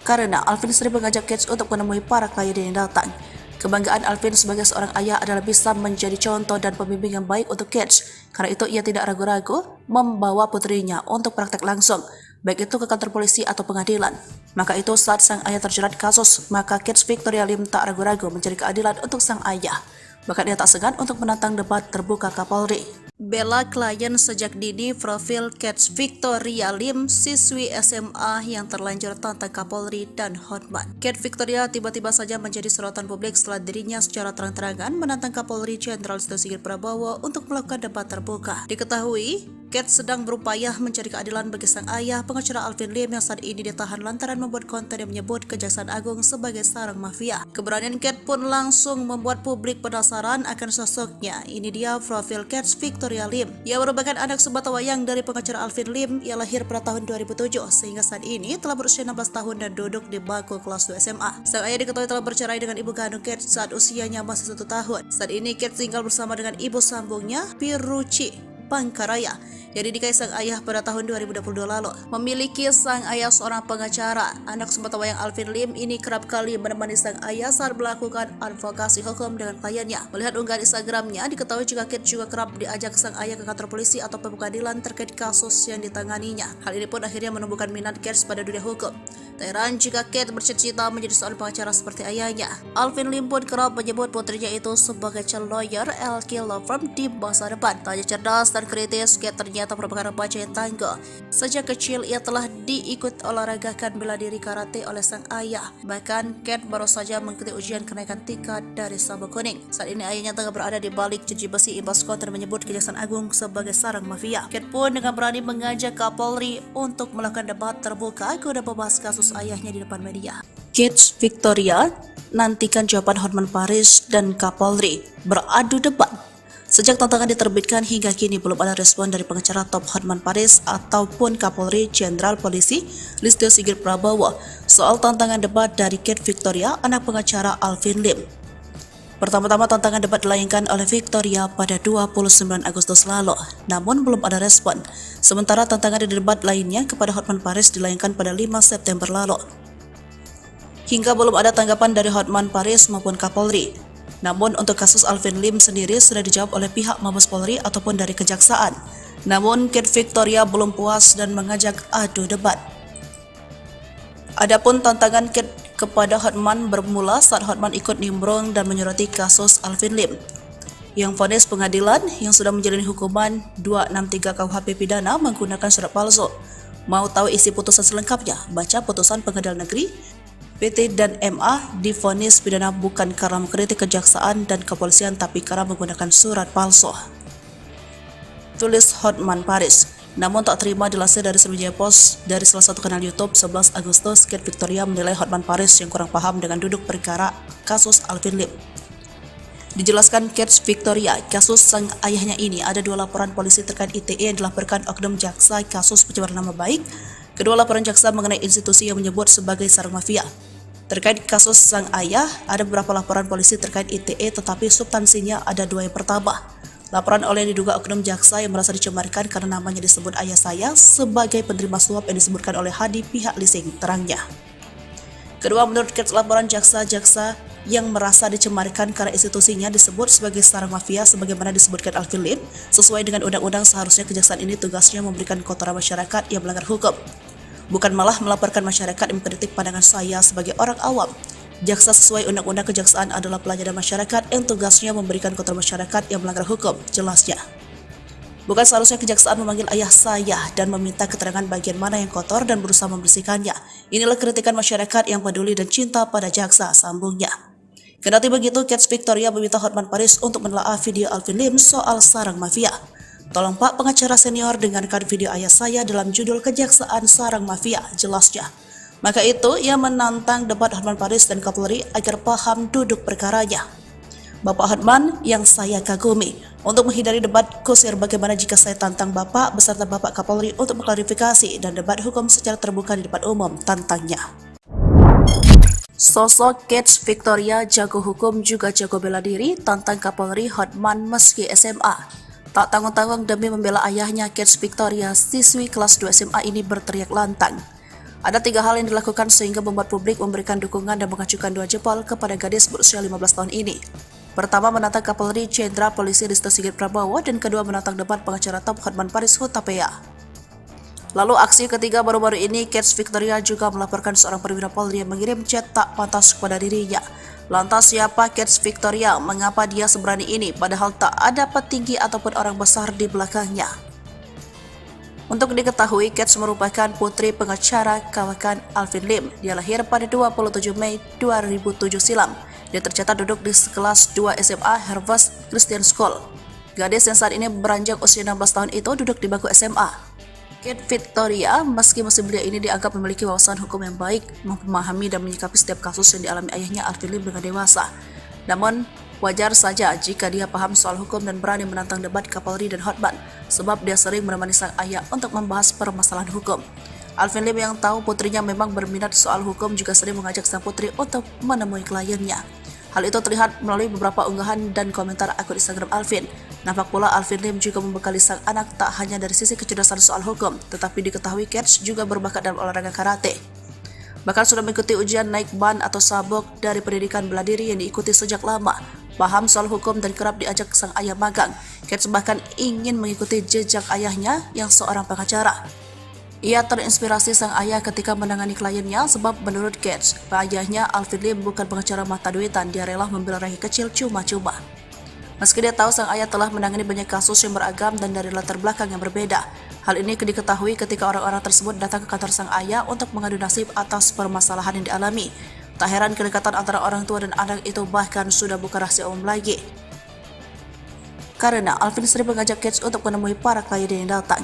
Karena Alvin sering mengajak Kets untuk menemui para klien yang datang. Kebanggaan Alvin sebagai seorang ayah adalah bisa menjadi contoh dan pembimbing yang baik untuk Kets. Karena itu ia tidak ragu-ragu membawa putrinya untuk praktek langsung, baik itu ke kantor polisi atau pengadilan. Maka itu saat sang ayah terjerat kasus, maka Kets Victoria Lim tak ragu-ragu mencari keadilan untuk sang ayah. Bahkan ia tak segan untuk menantang debat terbuka Kapolri. Bela klien sejak dini, profil Kets Victoria Lim, siswi SMA yang terlanjur tantang Kapolri dan Hotman. Kets Victoria tiba-tiba saja menjadi sorotan publik setelah dirinya secara terang-terangan menantang Kapolri Jenderal Listio Sigit Prabowo untuk melakukan debat terbuka. Diketahui, Kets sedang berupaya mencari keadilan bagi sang ayah, pengacara Alvin Lim yang saat ini ditahan lantaran membuat konten yang menyebut Kejaksaan Agung sebagai sarang mafia. Keberanian Kets pun langsung membuat publik penasaran akan sosoknya. Ini dia profil Kets Victoria Lim. Ia merupakan anak sebatawayang dari pengacara Alvin Lim. Ia lahir pada tahun 2007 sehingga saat ini telah berusia 16 tahun dan duduk di bangku kelas 2 SMA. Sang ayah diketahui telah bercerai dengan ibu kandung Kets saat usianya masih 1 tahun. Saat ini Kets tinggal bersama dengan ibu sambungnya, Piruci Pangkaraya, yang dinikahi sang ayah pada tahun 2022 lalu. Memiliki sang ayah seorang pengacara, anak sebatawayang Alvin Lim ini kerap kali menemani sang ayah saat melakukan advokasi hukum dengan kliennya. Melihat unggahan Instagramnya, diketahui juga Kets juga kerap diajak sang ayah ke kantor polisi atau pengadilan terkait kasus yang ditanganinya. Hal ini pun akhirnya menumbuhkan minat Kets pada dunia hukum. Tak heran jika Kets bercita-cita menjadi seorang pengacara seperti ayahnya. Alvin Lim pun kerap menyebut putrinya itu sebagai calon lawyer LK Law Firm di masa depan. Tak hanya cerdas dan keadaan kritis, Kate ternyata merupakan remaja yang tangguh. Sejak kecil ia telah diikut olahragakan bela diri karate oleh sang ayah. Bahkan Kate baru saja mengikuti ujian kenaikan tingkat dari sabuk kuning. Saat ini ayahnya tengah berada di balik jeruji besi imbas konten menyebut Kejaksaan Agung sebagai sarang mafia. Kate pun dengan berani mengajak Kapolri untuk melakukan debat terbuka guna membahas kasus ayahnya di depan media. Kate Victoria nantikan jawaban Hotman Paris dan Kapolri beradu debat. Sejak tantangan diterbitkan hingga kini belum ada respon dari pengacara top Hotman Paris ataupun Kapolri Jenderal Polisi Listio Sigit Prabowo soal tantangan debat dari Kate Victoria, anak pengacara Alvin Lim. Pertama-tama tantangan debat dilayangkan oleh Victoria pada 29 Agustus lalu, namun belum ada respon. Sementara tantangan di debat lainnya kepada Hotman Paris dilayangkan pada 5 September lalu. Hingga belum ada tanggapan dari Hotman Paris maupun Kapolri. Namun untuk kasus Alvin Lim sendiri sudah dijawab oleh pihak Mabes Polri ataupun dari Kejaksaan. Namun Kate Victoria belum puas dan mengajak adu debat. Adapun tantangan Kate kepada Hotman bermula saat Hotman ikut nimbrung dan menyoroti kasus Alvin Lim, yang vonis pengadilan yang sudah menjalani hukuman 263 KUHP pidana menggunakan surat palsu. Mau tahu isi putusan selengkapnya? Baca putusan Pengadilan Negeri PT dan MA divonis pidana bukan karena mengkritik kejaksaan dan kepolisian tapi karena menggunakan surat palsu. Tulis Hotman Paris. Namun tak terima dilansir dari Sriwijaya Post dari salah satu kanal YouTube 11 Agustus, Kate Victoria menilai Hotman Paris yang kurang paham dengan duduk perkara kasus Alvin Lim. Dijelaskan Kate Victoria, kasus sang ayahnya ini ada 2 laporan polisi terkait ITE yang dilaporkan oknum jaksa kasus pencemaran nama baik. Kedua laporan jaksa mengenai institusi yang menyebut sebagai sarang mafia. Terkait kasus sang ayah, ada beberapa laporan polisi terkait ITE tetapi substansinya ada 2. Yang pertama, laporan oleh diduga oknum jaksa yang merasa dicemarkan karena namanya disebut ayah saya sebagai penerima suap yang disebutkan oleh Hadi pihak leasing, terangnya. Kedua, menurut Kate, laporan jaksa-jaksa yang merasa dicemarkan karena institusinya disebut sebagai sarang mafia sebagaimana disebutkan Alvin Lim, sesuai dengan undang-undang seharusnya kejaksaan ini tugasnya memberikan kotoran masyarakat yang melanggar hukum, bukan malah melaporkan masyarakat yang mengkritik pandangan saya sebagai orang awam. Jaksa sesuai undang-undang kejaksaan adalah pelayanan masyarakat yang tugasnya memberikan kotoran masyarakat yang melanggar hukum, jelasnya. Bukan seharusnya kejaksaan memanggil ayah saya dan meminta keterangan bagian mana yang kotor dan berusaha membersihkannya. Inilah kritikan masyarakat yang peduli dan cinta pada jaksa, sambungnya. Kendati begitu, Kate Victoria meminta Hotman Paris untuk menelaah video Alvin Lim soal sarang mafia. Tolong Pak pengacara senior dengarkan video ayah saya dalam judul Kejaksaan Sarang Mafia, jelasnya. Maka itu, ia menantang debat Hotman Paris dan Kapolri agar paham duduk perkaranya. Bapak Hotman yang saya kagumi, untuk menghindari debat kusir bagaimana jika saya tantang Bapak beserta Bapak Kapolri untuk mengklarifikasi dan debat hukum secara terbuka di depan umum, tantangnya. Sosok Kate Victoria jago hukum juga jago bela diri, tantang Kapolri Hotman meski SMA. Tak tanggung-tanggung demi membela ayahnya, Kate Victoria, siswi kelas 2 SMA ini berteriak lantang. Ada 3 hal yang dilakukan sehingga membuat publik memberikan dukungan dan mengacukan 2 jempol kepada gadis berusia 15 tahun ini. Pertama, menantang Kapolri Jenderal Polisi Listio Sigit Prabowo, dan kedua menantang debat pengacara top Hotman Paris Hutapea. Lalu aksi ketiga baru-baru ini, Kate Victoria juga melaporkan seorang perwira Polri yang mengirim chat tak pantas kepada dirinya. Lantas siapa Kate Victoria? Mengapa dia seberani ini padahal tak ada petinggi ataupun orang besar di belakangnya? Untuk diketahui, Kate merupakan putri pengacara kawakan Alvin Lim. Dia lahir pada 27 Mei 2007 silam. Dia tercatat duduk di kelas 2 SMA Harvest Christian School. Gadis yang saat ini beranjak usia 16 tahun itu duduk di bangku SMA. Kate Victoria, meski masih belia ini dianggap memiliki wawasan hukum yang baik, memahami dan menyikapi setiap kasus yang dialami ayahnya Alvin Lim dengan dewasa. Namun, wajar saja jika dia paham soal hukum dan berani menantang debat Kapolri dan Hotman, sebab dia sering menemani sang ayah untuk membahas permasalahan hukum. Alvin Lim yang tahu putrinya memang berminat soal hukum juga sering mengajak sang putri untuk menemui kliennya. Hal itu terlihat melalui beberapa unggahan dan komentar akun Instagram Alvin. Nampak pula Alvin Lim juga membekali sang anak tak hanya dari sisi kecerdasan soal hukum, tetapi diketahui Kate juga berbakat dalam olahraga karate. Bahkan sudah mengikuti ujian naik ban atau sabuk dari pendidikan bela diri yang diikuti sejak lama. Paham soal hukum dan kerap diajak sang ayah magang. Kate bahkan ingin mengikuti jejak ayahnya yang seorang pengacara. Ia terinspirasi sang ayah ketika menangani kliennya sebab menurut Kate, ayahnya Alvin Lim bukan pengacara mata duitan, dia rela membela rakyat kecil cuma-cuma. Meski dia tahu sang ayah telah menangani banyak kasus yang beragam dan dari latar belakang yang berbeda. Hal ini diketahui ketika orang-orang tersebut datang ke kantor sang ayah untuk mengadu nasib atas permasalahan yang dialami. Tak heran kedekatan antara orang tua dan anak itu bahkan sudah bukan rahasia umum lagi. Karena Alvin sering mengajak Kate untuk menemui para klien yang datang.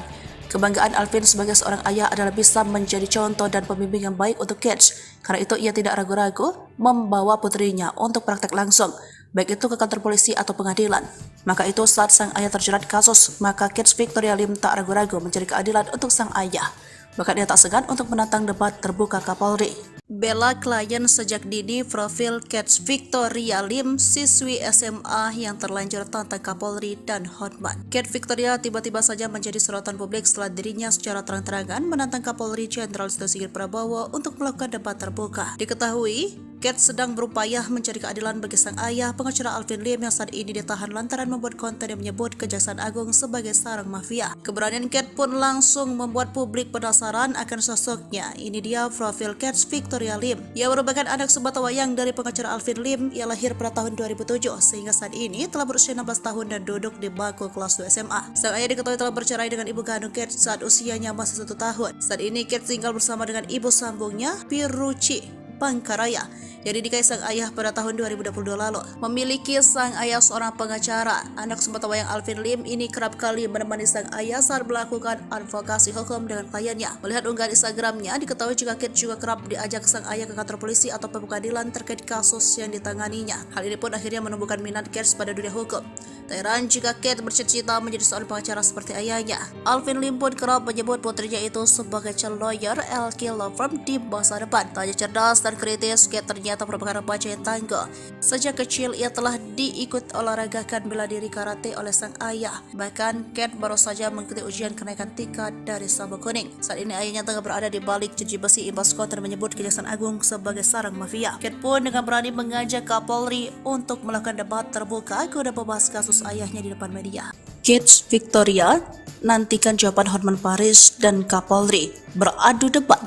Kebanggaan Alvin sebagai seorang ayah adalah bisa menjadi contoh dan pembimbing yang baik untuk Kate. Karena itu ia tidak ragu-ragu membawa putrinya untuk praktek langsung, baik itu ke kantor polisi atau pengadilan. Maka itu saat sang ayah terjerat kasus, maka Kate Victoria Lim tak ragu-ragu mencari keadilan untuk sang ayah. Bahkan ia tak segan untuk menantang debat terbuka Kapolri. Bela klien sejak dini. Profil Kate Victoria Lim, siswi SMA yang terlanjur tantang Kapolri dan Hotman. Kate Victoria tiba-tiba saja menjadi sorotan publik setelah dirinya secara terang-terangan menantang Kapolri Jenderal Listio Sigit Prabowo untuk melakukan debat terbuka. Diketahui, Kate sedang berupaya mencari keadilan bagi sang ayah, pengacara Alvin Lim yang saat ini ditahan lantaran membuat konten yang menyebut Kejaksaan Agung sebagai sarang mafia. Keberanian Kate pun langsung membuat publik penasaran akan sosoknya. Ini dia profil Kate Victoria Lim. Ia merupakan anak sebatawayang dari pengacara Alvin Lim. Ia lahir pada tahun 2007 sehingga saat ini telah berusia 16 tahun dan duduk di bangku kelas 2 SMA. Sang ayah diketahui telah bercerai dengan ibu kandung Kate saat usianya masih 1 tahun. Saat ini Kate tinggal bersama dengan ibu sambungnya, Piruci Pangkaraya, yang dinikahi sang ayah pada tahun 2022 lalu. Memiliki sang ayah seorang pengacara, anak sebatawayang Alvin Lim ini kerap kali menemani sang ayah saat melakukan advokasi hukum dengan kliennya. Melihat unggahan Instagramnya, diketahui jika Kate juga kerap diajak sang ayah ke kantor polisi atau pengadilan terkait kasus yang ditanganinya. Hal ini pun akhirnya menumbuhkan minat Kate pada dunia hukum. Tak heran jika Kate bercita-cita menjadi seorang pengacara seperti ayahnya. Alvin Lim pun kerap menyebut putrinya itu sebagai calon lawyer LK Law Firm di masa depan. Tak hanya cerdas dan kritis, Kate ternyata merupakan remaja yang tangguh. Sejak kecil ia telah diikut olahragakan bela diri karate oleh sang ayah. Bahkan Kate baru saja mengikuti ujian kenaikan tingkat dari sabuk kuning. Saat ini ayahnya tengah berada di balik jeruji besi imbas konten menyebut Kejaksaan Agung sebagai sarang mafia. Kate pun dengan berani mengajak Kapolri untuk melakukan debat terbuka guna membahas kasus ayahnya di depan media. Kate Victoria nantikan jawaban Hotman Paris dan Kapolri beradu debat.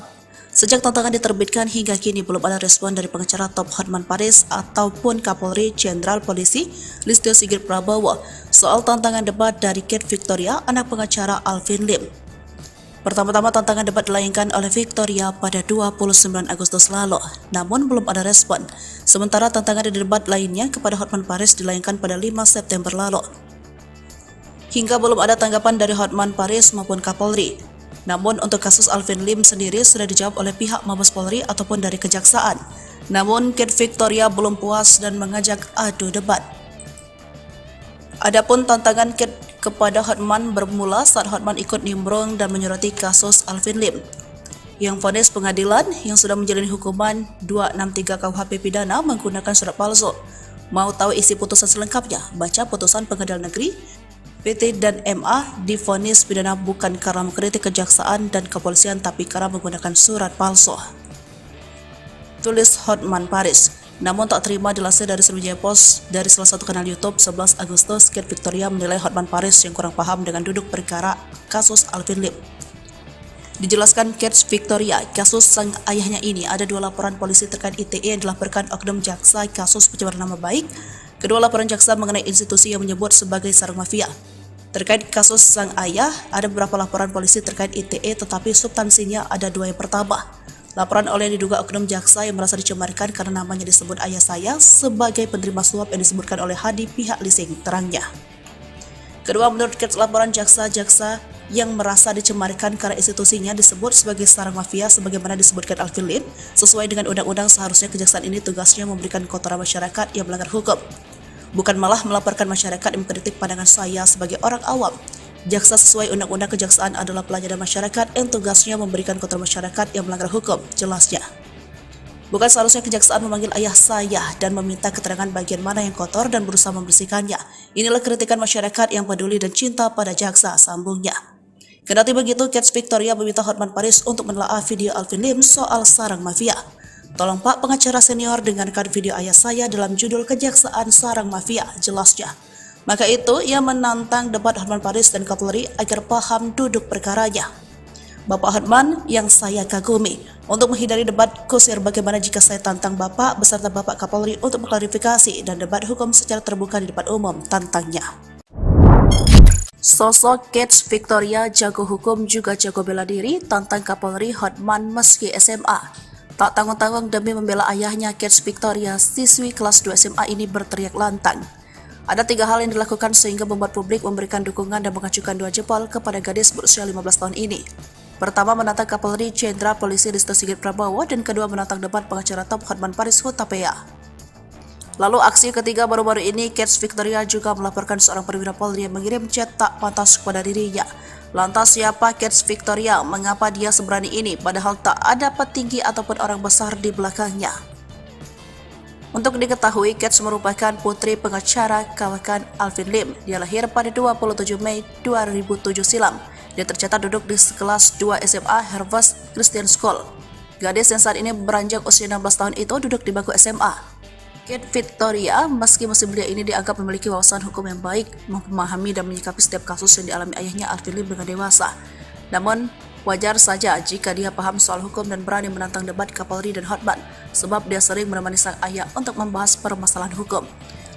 Sejak tantangan diterbitkan hingga kini belum ada respon dari pengacara top Hotman Paris ataupun Kapolri Jenderal Polisi Listio Sigit Prabowo soal tantangan debat dari Kate Victoria, anak pengacara Alvin Lim. Pertama-tama tantangan debat dilayangkan oleh Victoria pada 29 Agustus lalu, namun belum ada respon. Sementara tantangan debat lainnya kepada Hotman Paris dilayangkan pada 5 September lalu. Hingga belum ada tanggapan dari Hotman Paris maupun Kapolri. Namun untuk kasus Alvin Lim sendiri sudah dijawab oleh pihak Mabes Polri ataupun dari Kejaksaan. Namun Kate Victoria belum puas dan mengajak adu debat. Adapun tantangan Kate kepada Hotman bermula saat Hotman ikut nimbrung dan menyoroti kasus Alvin Lim yang vonis pengadilan yang sudah menjalani hukuman 263 KUHP pidana menggunakan surat palsu. Mau tahu isi putusan selengkapnya? Baca putusan Pengadilan Negeri PT dan MA divonis pidana bukan karena mengkritik kejaksaan dan kepolisian tapi karena menggunakan surat palsu. Tulis Hotman Paris. Namun tak terima dilansir dari Sriwijaya Post dari salah satu kanal YouTube 11 Agustus, Kate Victoria menilai Hotman Paris yang kurang paham dengan duduk perkara kasus Alvin Lim. Dijelaskan Kate Victoria, kasus sang ayahnya ini ada 2 laporan polisi terkait ITE yang dilaporkan oknum jaksa kasus pencemaran nama baik. Kedua laporan jaksa mengenai institusi yang menyebut sebagai sarang mafia. Terkait kasus sang ayah, ada beberapa laporan polisi terkait ITE tetapi substansinya ada 2 yang pertama. Laporan oleh diduga oknum jaksa yang merasa dicemarkan karena namanya disebut ayah saya sebagai penerima suap yang disebutkan oleh Hadi pihak leasing, terangnya. Kedua, menurut Kate, laporan jaksa-jaksa yang merasa dicemarkan karena institusinya disebut sebagai sarang mafia sebagaimana disebutkan Alvin Lim, sesuai dengan undang-undang seharusnya kejaksaan ini tugasnya memberikan kotoran masyarakat yang melanggar hukum. Bukan malah melaporkan masyarakat yang mengkritik pandangan saya sebagai orang awam. Jaksa sesuai undang-undang kejaksaan adalah pelayanan masyarakat yang tugasnya memberikan kotoran masyarakat yang melanggar hukum, jelasnya. Bukan seharusnya kejaksaan memanggil ayah saya dan meminta keterangan bagian mana yang kotor dan berusaha membersihkannya. Inilah kritikan masyarakat yang peduli dan cinta pada jaksa, sambungnya. Kendati begitu, Kate Victoria meminta Hotman Paris untuk menelaah video Alvin Lim soal sarang mafia. Tolong Pak pengacara senior dengarkan video ayah saya dalam judul Kejaksaan Sarang Mafia, jelasnya. Maka itu, ia menantang debat Hotman Paris dan Kapolri agar paham duduk perkaranya. Bapak Hotman yang saya kagumi. Untuk menghindari debat kusir bagaimana jika saya tantang Bapak beserta Bapak Kapolri untuk mengklarifikasi dan debat hukum secara terbuka di depan umum, tantangnya. Sosok Kets Victoria jago hukum juga jago bela diri tantang Kapolri Hotman meski SMA. Tak tanggung-tanggung demi membela ayahnya, Kets Victoria, siswi kelas 2 SMA ini berteriak lantang. Ada 3 hal yang dilakukan sehingga membuat publik memberikan dukungan dan mengacukan 2 jempol kepada gadis berusia 15 tahun ini. Pertama, menantang Kapolri Jenderal Polisi Listio Sigit Prabowo, dan kedua, menantang debat pengacara top Hotman Paris Hutapea. Lalu aksi ketiga baru-baru ini, Kets Victoria juga melaporkan seorang perwira Polri yang mengirim chat tak pantas kepada dirinya. Lantas siapa Kets Victoria? Mengapa dia seberani ini padahal tak ada petinggi ataupun orang besar di belakangnya? Untuk diketahui, Kets merupakan putri pengacara kawakan Alvin Lim. Dia lahir pada 27 Mei 2007 silam. Dia tercatat duduk di kelas 2 SMA Harvest Christian School. Gadis yang saat ini beranjak usia 16 tahun itu duduk di bangku SMA. Kets Victoria, meski masih belia ini, dianggap memiliki wawasan hukum yang baik, memahami dan menyikapi setiap kasus yang dialami ayahnya Alvin Lim dengan dewasa. Namun, wajar saja jika dia paham soal hukum dan berani menantang debat Kapolri dan Hotman, sebab dia sering menemani sang ayah untuk membahas permasalahan hukum.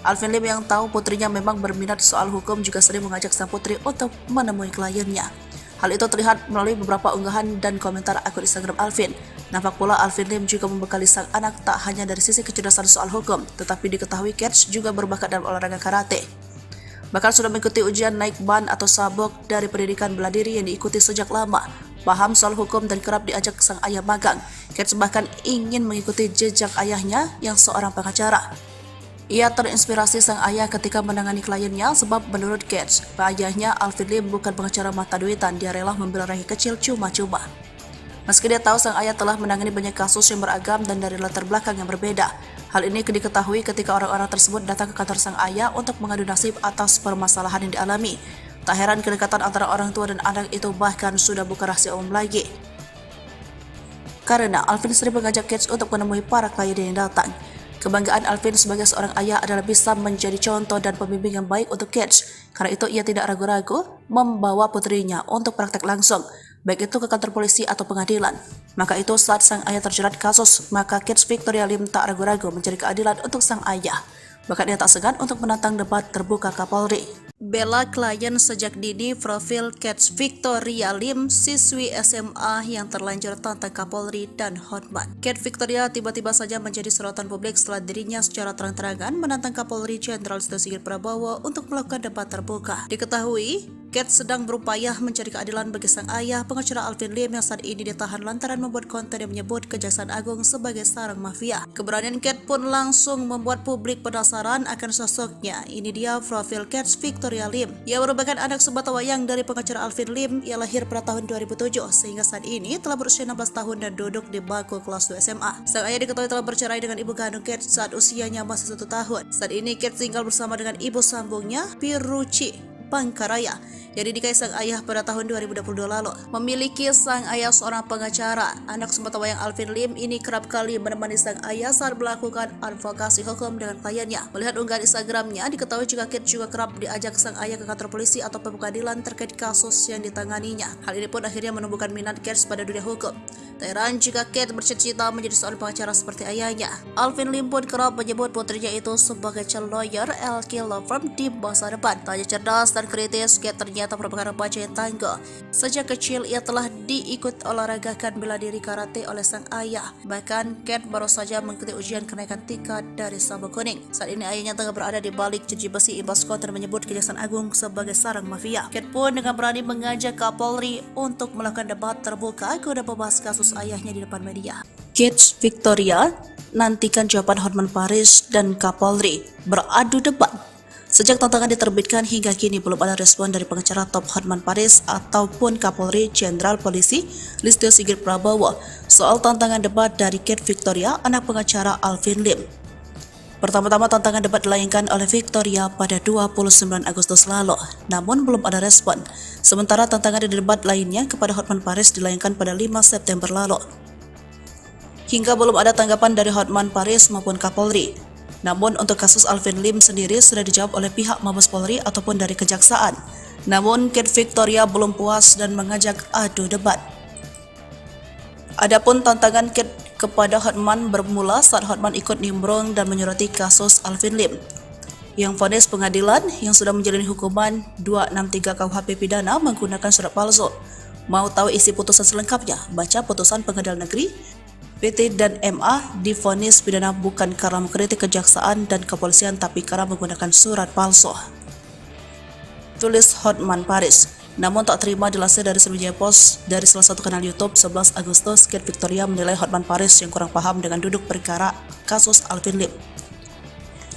Alvin Lim yang tahu putrinya memang berminat soal hukum juga sering mengajak sang putri untuk menemui kliennya. Hal itu terlihat melalui beberapa unggahan dan komentar akun Instagram Alvin. Nampak pula Alvin Lim juga membekali sang anak tak hanya dari sisi kecerdasan soal hukum, tetapi diketahui Kets juga berbakat dalam olahraga karate. Bahkan sudah mengikuti ujian naik ban atau sabuk dari pendidikan bela diri yang diikuti sejak lama. Paham soal hukum dan kerap diajak sang ayah magang. Kets bahkan ingin mengikuti jejak ayahnya yang seorang pengacara. Ia terinspirasi sang ayah ketika menangani kliennya sebab menurut Kets, ayahnya Alvin Lim bukan pengacara mata duitan, dia rela membela rakyat kecil cuma-cuma. Meski dia tahu sang ayah telah menangani banyak kasus yang beragam dan dari latar belakang yang berbeda. Hal ini diketahui ketika orang-orang tersebut datang ke kantor sang ayah untuk mengadu nasib atas permasalahan yang dialami. Tak heran kedekatan antara orang tua dan anak itu bahkan sudah bukan rahasia umum lagi. Karena Alvin sering mengajak Kets untuk menemui para klien yang datang. Kebanggaan Alvin sebagai seorang ayah adalah bisa menjadi contoh dan pembimbing yang baik untuk Kets. Karena itu ia tidak ragu-ragu membawa putrinya untuk praktek langsung, baik itu ke kantor polisi atau pengadilan. Maka itu saat sang ayah terjerat kasus, maka Kets Victoria Lim tak ragu-ragu mencari keadilan untuk sang ayah. Bahkan ia tak segan untuk menantang debat terbuka Kapolri. Bela klien sejak dini, profil Kets Victoria Lim, siswi SMA yang terlanjur tantang Kapolri dan Hotman. Kets Victoria tiba-tiba saja menjadi sorotan publik setelah dirinya secara terang-terangan menantang Kapolri Jenderal Listio Sigit Prabowo untuk melakukan debat terbuka. Diketahui, Kets sedang berupaya mencari keadilan bagi sang ayah, pengacara Alvin Lim yang saat ini ditahan lantaran membuat konten yang menyebut Kejaksaan Agung sebagai sarang mafia. Keberanian Kets pun langsung membuat publik penasaran akan sosoknya. Ini dia profil Kets Victoria Lim. Ia merupakan anak sebatawayang dari pengacara Alvin Lim. Ia lahir pada tahun 2007 sehingga saat ini telah berusia 16 tahun dan duduk di bangku kelas 2 SMA. Sang ayah diketahui telah bercerai dengan ibu kandung Kets saat usianya masih 1 tahun. Saat ini Kets tinggal bersama dengan ibu sambungnya, Piruci Pangkaraya, yang dinikahi sang ayah pada tahun 2022 lalu. Memiliki sang ayah seorang pengacara, anak sebatawayang Alvin Lim ini kerap kali menemani sang ayah saat melakukan advokasi hukum dengan kliennya. Melihat unggahan Instagramnya, diketahui juga Kets juga kerap diajak sang ayah ke kantor polisi atau pengadilan terkait kasus yang ditanganinya. Hal ini pun akhirnya menumbuhkan minat Kets pada dunia hukum. Tak heran jika Kets bercita-cita menjadi seorang pengacara seperti ayahnya. Alvin Lim pun kerap menyebut putrinya itu sebagai calon lawyer LK Law Firm di masa depan. Tak hanya cerdas dan kritis, Kets ternyata merupakan remaja yang tangguh. Sejak kecil ia telah diikut olahragakan bela diri karate oleh sang ayah. Bahkan Kets baru saja mengikuti ujian kenaikan tingkat dari sabuk kuning. Saat ini ayahnya tengah berada di balik jeruji besi imbas konten menyebut Kejaksaan Agung sebagai sarang mafia. Kets pun dengan berani mengajak Kapolri untuk melakukan debat terbuka guna membahas kasus ayahnya di depan media. Kets Victoria nantikan jawaban Hotman Paris dan Kapolri beradu debat. Sejak tantangan diterbitkan hingga kini belum ada respon dari pengacara top Hotman Paris ataupun Kapolri Jenderal Polisi Listio Sigit Prabowo soal tantangan debat dari Kets Victoria, anak pengacara Alvin Lim. Pertama-tama tantangan debat dilayangkan oleh Victoria pada 29 Agustus lalu, namun belum ada respon. Sementara tantangan di debat lainnya kepada Hotman Paris dilayangkan pada 5 September lalu. Hingga belum ada tanggapan dari Hotman Paris maupun Kapolri. Namun untuk kasus Alvin Lim sendiri sudah dijawab oleh pihak Mabes Polri ataupun dari Kejaksaan. Namun Kets Victoria belum puas dan mengajak adu debat. Adapun tantangan Kate kepada Hotman bermula saat Hotman ikut nimbrung dan menyoroti kasus Alvin Lim. Yang vonis pengadilan yang sudah menjalani hukuman 263 KUHP pidana menggunakan surat palsu. Mau tahu isi putusan selengkapnya? Baca putusan Pengadilan Negeri PT dan MA divonis pidana bukan karena mengkritik kejaksaan dan kepolisian tapi karena menggunakan surat palsu. Tulis Hotman Paris. Namun tak terima dilansir dari Sriwijaya Post dari salah satu kanal YouTube 11 Agustus, Kate Victoria menilai Hotman Paris yang kurang paham dengan duduk perkara kasus Alvin Lim.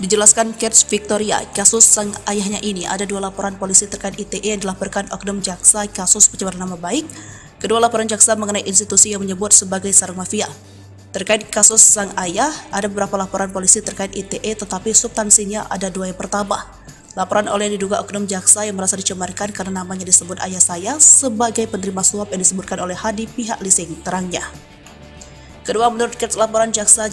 Dijelaskan Kate Victoria, kasus sang ayahnya ini ada 2 laporan polisi terkait ITE yang dilaporkan oknum jaksa kasus pencemaran nama baik. Kedua laporan jaksa mengenai institusi yang menyebut sebagai sarang mafia. Terkait kasus sang ayah, ada beberapa laporan polisi terkait ITE tetapi substansinya ada 2 yang pertama. Laporan oleh diduga oknum jaksa yang merasa dicemarkan karena namanya disebut ayah saya sebagai penerima suap yang disebutkan oleh Hadi pihak leasing, terangnya. Kedua, menurut Kate, laporan jaksa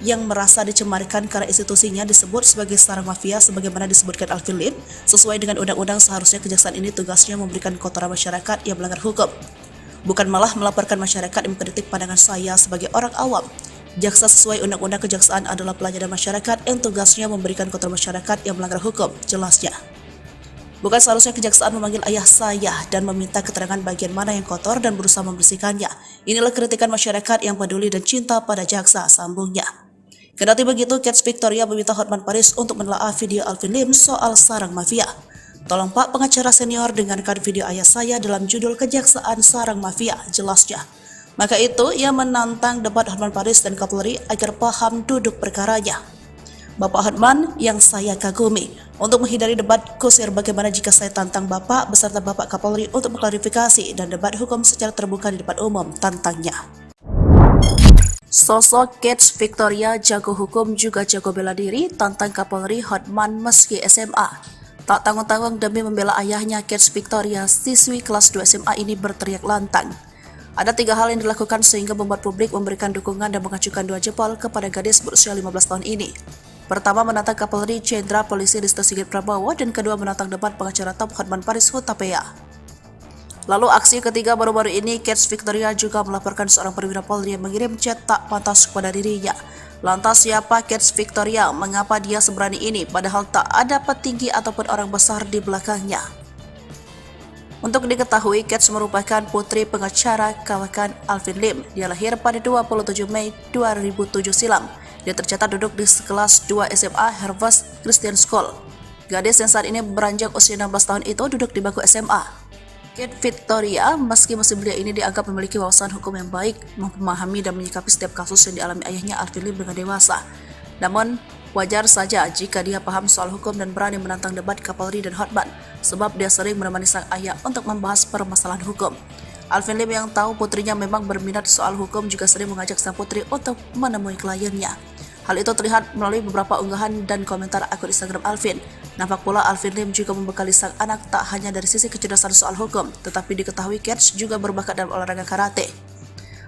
yang merasa dicemarkan karena institusinya disebut sebagai sarang mafia sebagaimana disebutkan Alvin Lim, sesuai dengan undang-undang seharusnya kejaksaan ini tugasnya memberikan kotoran masyarakat yang melanggar hukum, bukan malah melaporkan masyarakat yang mengkritik pandangan saya sebagai orang awam. Jaksa sesuai undang-undang kejaksaan adalah pelayanan masyarakat yang tugasnya memberikan kotoran masyarakat yang melanggar hukum, jelasnya. Bukan seharusnya kejaksaan memanggil ayah saya dan meminta keterangan bagian mana yang kotor dan berusaha membersihkannya. Inilah kritikan masyarakat yang peduli dan cinta pada jaksa, sambungnya. Kendati begitu, Kate Victoria meminta Hotman Paris untuk menelaah video Alvin Lim soal sarang mafia. Tolong Pak pengacara senior dengarkan video ayah saya dalam judul Kejaksaan Sarang Mafia, jelasnya. Maka itu, ia menantang debat Hotman Paris dan Kapolri agar paham duduk perkaranya. Bapak Hotman yang saya kagumi, untuk menghindari debat kusir bagaimana jika saya tantang Bapak beserta Bapak Kapolri untuk mengklarifikasi dan debat hukum secara terbuka di depan umum, tantangnya. Sosok Kate Victoria jago hukum juga jago bela diri, tantang Kapolri Hotman meski SMA. Tak tanggung-tanggung demi membela ayahnya, Kate Victoria, siswi kelas 2 SMA ini berteriak lantang. Ada 3 hal yang dilakukan sehingga membuat publik memberikan dukungan dan mengacukan 2 jempol kepada gadis berusia 15 tahun ini. Pertama, menantang Kapolri Jenderal Polisi Listio Sigit Prabowo, dan kedua, menantang debat pengacara top Hotman Paris Hutapea. Lalu aksi ketiga baru-baru ini, Kate Victoria juga melaporkan seorang perwira Polri yang mengirim chat tak pantas kepada dirinya. Lantas siapa Kate Victoria? Mengapa dia seberani ini padahal tak ada petinggi ataupun orang besar di belakangnya? Untuk diketahui, Kate merupakan putri pengacara kawakan Alvin Lim. Dia lahir pada 27 Mei 2007 silam. Dia tercatat duduk di kelas 2 SMA Harvest Christian School. Gadis yang saat ini beranjak usia 16 tahun itu duduk di bangku SMA. Kate Victoria, meski masih belia ini dianggap memiliki wawasan hukum yang baik, memahami dan menyikapi setiap kasus yang dialami ayahnya Alvin Lim dengan dewasa. Namun, wajar saja jika dia paham soal hukum dan berani menantang debat Kapolri dan Hotman, sebab dia sering menemani sang ayah untuk membahas permasalahan hukum. Alvin Lim yang tahu putrinya memang berminat soal hukum juga sering mengajak sang putri untuk menemui kliennya. Hal itu terlihat melalui beberapa unggahan dan komentar akun Instagram Alvin. Nampak pula Alvin Lim juga membekali sang anak tak hanya dari sisi kecerdasan soal hukum, tetapi diketahui Kate juga berbakat dalam olahraga karate.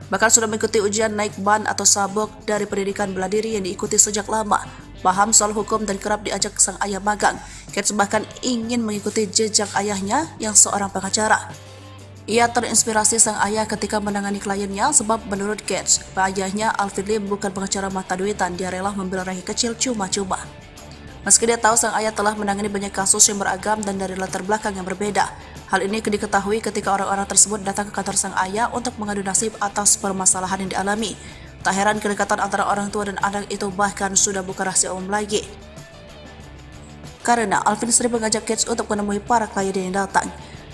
Bahkan sudah mengikuti ujian naik ban atau sabuk dari pendidikan bela diri yang diikuti sejak lama. Paham soal hukum dan kerap diajak sang ayah magang. Kate bahkan ingin mengikuti jejak ayahnya yang seorang pengacara. Ia terinspirasi sang ayah ketika menangani kliennya sebab menurut Kate, ayahnya Alvin Lim bukan pengacara mata duitan, dia rela membela rakyat kecil cuma-cuma. Meski dia tahu sang ayah telah menangani banyak kasus yang beragam dan dari latar belakang yang berbeda. Hal ini diketahui ketika orang-orang tersebut datang ke kantor sang ayah untuk mengadu nasib atas permasalahan yang dialami. Tak heran kedekatan antara orang tua dan anak itu bahkan sudah bukan rahasia umum lagi. Karena Alvin sering mengajak Kate untuk menemui para klien yang datang.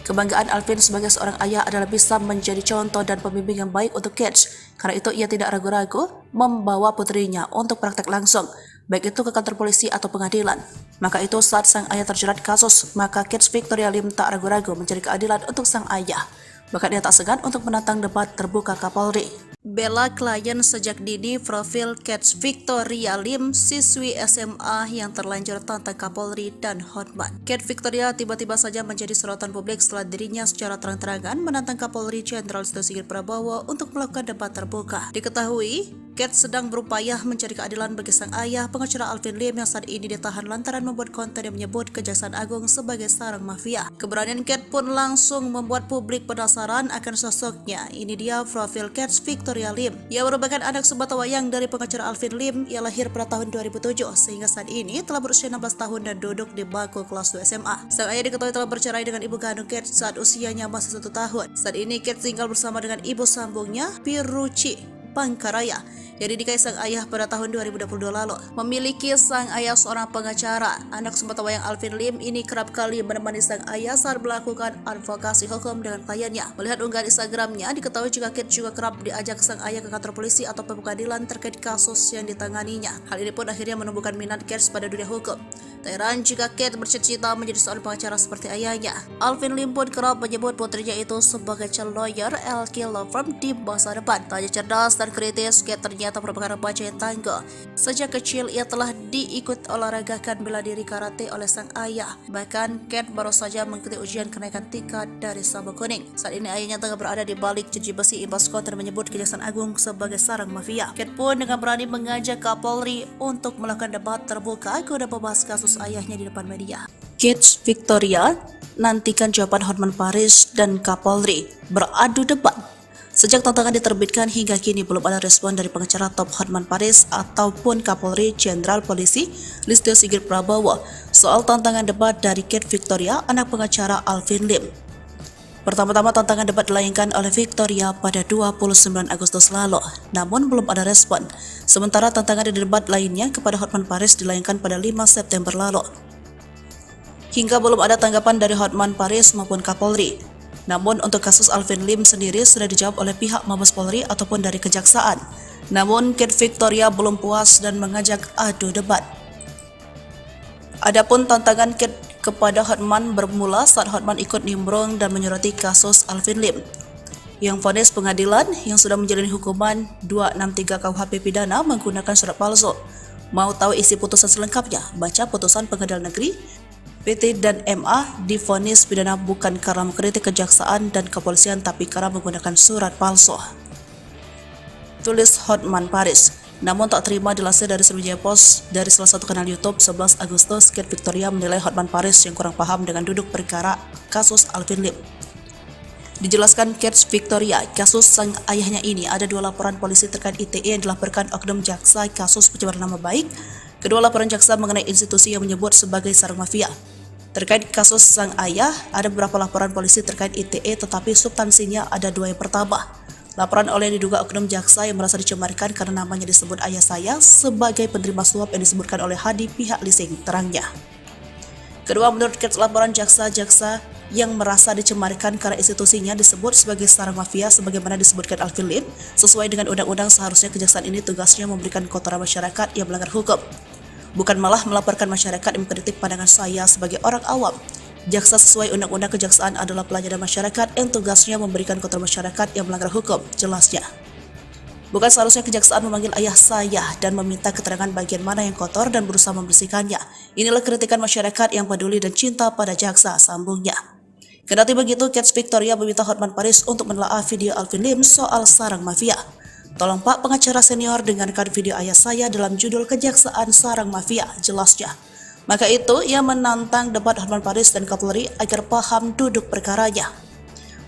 Kebanggaan Alvin sebagai seorang ayah adalah bisa menjadi contoh dan pembimbing yang baik untuk Kate. Karena itu ia tidak ragu-ragu membawa putrinya untuk praktek langsung, baik itu ke kantor polisi atau pengadilan. Maka itu saat sang ayah terjerat kasus, maka Kate Victoria Lim tak ragu-ragu mencari keadilan untuk sang ayah. Bahkan ia tak segan untuk menantang debat terbuka Kapolri. Bela klien sejak dini, profil Kate Victoria Lim, siswi SMA yang terlanjur tantang Kapolri dan Hotman. Kate Victoria tiba-tiba saja menjadi sorotan publik setelah dirinya secara terang-terangan menantang Kapolri Jenderal Listio Sigit Prabowo untuk melakukan debat terbuka. Diketahui, Kate sedang berupaya mencari keadilan bagi sang ayah, pengacara Alvin Lim yang saat ini ditahan lantaran membuat konten yang menyebut Kejaksaan Agung sebagai sarang mafia. Keberanian Kate pun langsung membuat publik penasaran akan sosoknya. Ini dia profil Kate Victoria Lim. Ia merupakan anak sebatawayang dari pengacara Alvin Lim. Ia lahir pada tahun 2007 sehingga saat ini telah berusia 16 tahun dan duduk di bangku kelas 2 SMA. Sang ayah diketahui telah bercerai dengan ibu kandung Kate saat usianya masih 1 tahun. Saat ini Kate tinggal bersama dengan ibu sambungnya, Piruci Pangkaraya, yang dinikahi sang ayah pada tahun 2022 lalu. Memiliki sang ayah seorang pengacara, anak sebatawayang Alvin Lim ini kerap kali menemani sang ayah saat melakukan advokasi hukum dengan kliennya. Melihat unggahan Instagramnya, diketahui jika Kate juga kerap diajak sang ayah ke kantor polisi atau pengadilan terkait kasus yang ditanganinya. Hal ini pun akhirnya menumbuhkan minat Kate pada dunia hukum. Tak heran jika Kate bercita-cita menjadi seorang pengacara seperti ayahnya. Alvin Lim pun kerap menyebut putrinya itu sebagai calon lawyer LK Law Firm di masa depan. Tak hanya cerdas dan kritis, Kate ternyata merupakan remaja yang tangguh. Sejak kecil ia telah diikut olahragakan bela diri karate oleh sang ayah. Bahkan Kate baru saja mengikuti ujian kenaikan tingkat dari sabuk kuning. Saat ini ayahnya tengah berada di balik jeruji besi imbas konten menyebut Kejaksaan Agung sebagai sarang mafia. Kate pun dengan berani mengajak Kapolri untuk melakukan debat terbuka guna membahas kasus ayahnya di depan media. Kate Victoria nantikan jawaban Hotman Paris dan Kapolri beradu debat. Sejak tantangan diterbitkan hingga kini belum ada respon dari pengacara top Hotman Paris ataupun Kapolri Jenderal Polisi Listio Sigit Prabowo soal tantangan debat dari Kate Victoria, anak pengacara Alvin Lim. Pertama-tama tantangan debat dilayangkan oleh Victoria pada 29 Agustus lalu, namun belum ada respon. Sementara tantangan di debat lainnya kepada Hotman Paris dilayangkan pada 5 September lalu. Hingga belum ada tanggapan dari Hotman Paris maupun Kapolri. Namun untuk kasus Alvin Lim sendiri sudah dijawab oleh pihak Mabes Polri ataupun dari Kejaksaan. Namun Kate Victoria belum puas dan mengajak adu debat. Adapun tantangan Kate kepada Hotman bermula saat Hotman ikut nimbrung dan menyoroti kasus Alvin Lim, yang vonis pengadilan yang sudah menjalani hukuman 263 KUHP pidana menggunakan surat palsu. Mau tahu isi putusan selengkapnya? Baca putusan Pengadilan Negeri PT dan MA divonis pidana bukan karena mengkritik kejaksaan dan kepolisian tapi karena menggunakan surat palsu. Tulis Hotman Paris. Namun tak terima dilansir dari Sriwijaya Post dari salah satu kanal YouTube 11 Agustus, Kate Victoria menilai Hotman Paris yang kurang paham dengan duduk perkara kasus Alvin Lim. Dijelaskan Kate Victoria, kasus sang ayahnya ini ada 2 laporan polisi terkait ITE yang dilaporkan oknum jaksa kasus pencemaran nama baik. Kedua laporan jaksa mengenai institusi yang menyebut sebagai sarang mafia. Terkait kasus sang ayah, ada beberapa laporan polisi terkait ITE tetapi substansinya ada 2. Yang pertama, laporan oleh diduga oknum jaksa yang merasa dicemarkan karena namanya disebut ayah saya sebagai penerima suap yang disebutkan oleh Hadi pihak leasing, terangnya. Kedua, menurut Kate, laporan jaksa-jaksa yang merasa dicemarkan karena institusinya disebut sebagai sarang mafia sebagaimana disebutkan Alvin Lim, sesuai dengan undang-undang seharusnya kejaksaan ini tugasnya memberikan kotoran masyarakat yang melanggar hukum, bukan malah melaporkan masyarakat yang mengkritik pandangan saya sebagai orang awam. Jaksa sesuai undang-undang kejaksaan adalah pelayanan masyarakat yang tugasnya memberikan kotoran masyarakat yang melanggar hukum, jelasnya. Bukan seharusnya kejaksaan memanggil ayah saya dan meminta keterangan bagian mana yang kotor dan berusaha membersihkannya. Inilah kritikan masyarakat yang peduli dan cinta pada jaksa, sambungnya. Kendati begitu, Kate Victoria meminta Hotman Paris untuk menelaah video Alvin Lim soal sarang mafia. Tolong Pak pengacara senior dengarkan video ayah saya dalam judul Kejaksaan Sarang Mafia, jelasnya. Maka itu, ia menantang debat Hotman Paris dan Kapolri agar paham duduk perkaranya.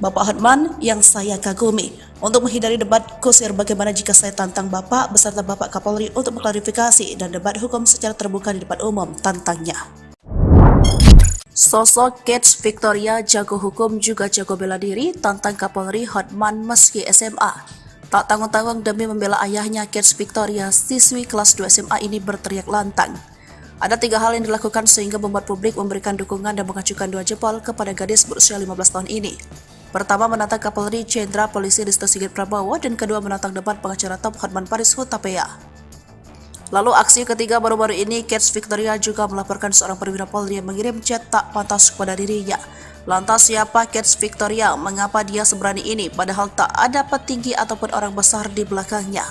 Bapak Hotman yang saya kagumi, untuk menghindari debat kusir bagaimana jika saya tantang Bapak beserta Bapak Kapolri untuk mengklarifikasi dan debat hukum secara terbuka di depan umum, tantangnya. Sosok Kate Victoria jago hukum juga jago bela diri, tantang Kapolri Hotman meski SMA. Tak tanggung-tanggung demi membela ayahnya, Kate Victoria, siswi kelas 2 SMA ini berteriak lantang. Ada 3 hal yang dilakukan sehingga membuat publik memberikan dukungan dan mengacukan 2 jempol kepada gadis berusia 15 tahun ini. Pertama, menantang Kapolri Jenderal Polisi Listio Sigit Prabowo, dan kedua menantang debat pengacara top Hotman Paris Hutapea. Lalu aksi ketiga baru-baru ini, Kate Victoria juga melaporkan seorang perwira Polri yang mengirim chat tak pantas kepada dirinya. Lantas siapa Kate Victoria? Mengapa dia seberani ini padahal tak ada petinggi ataupun orang besar di belakangnya?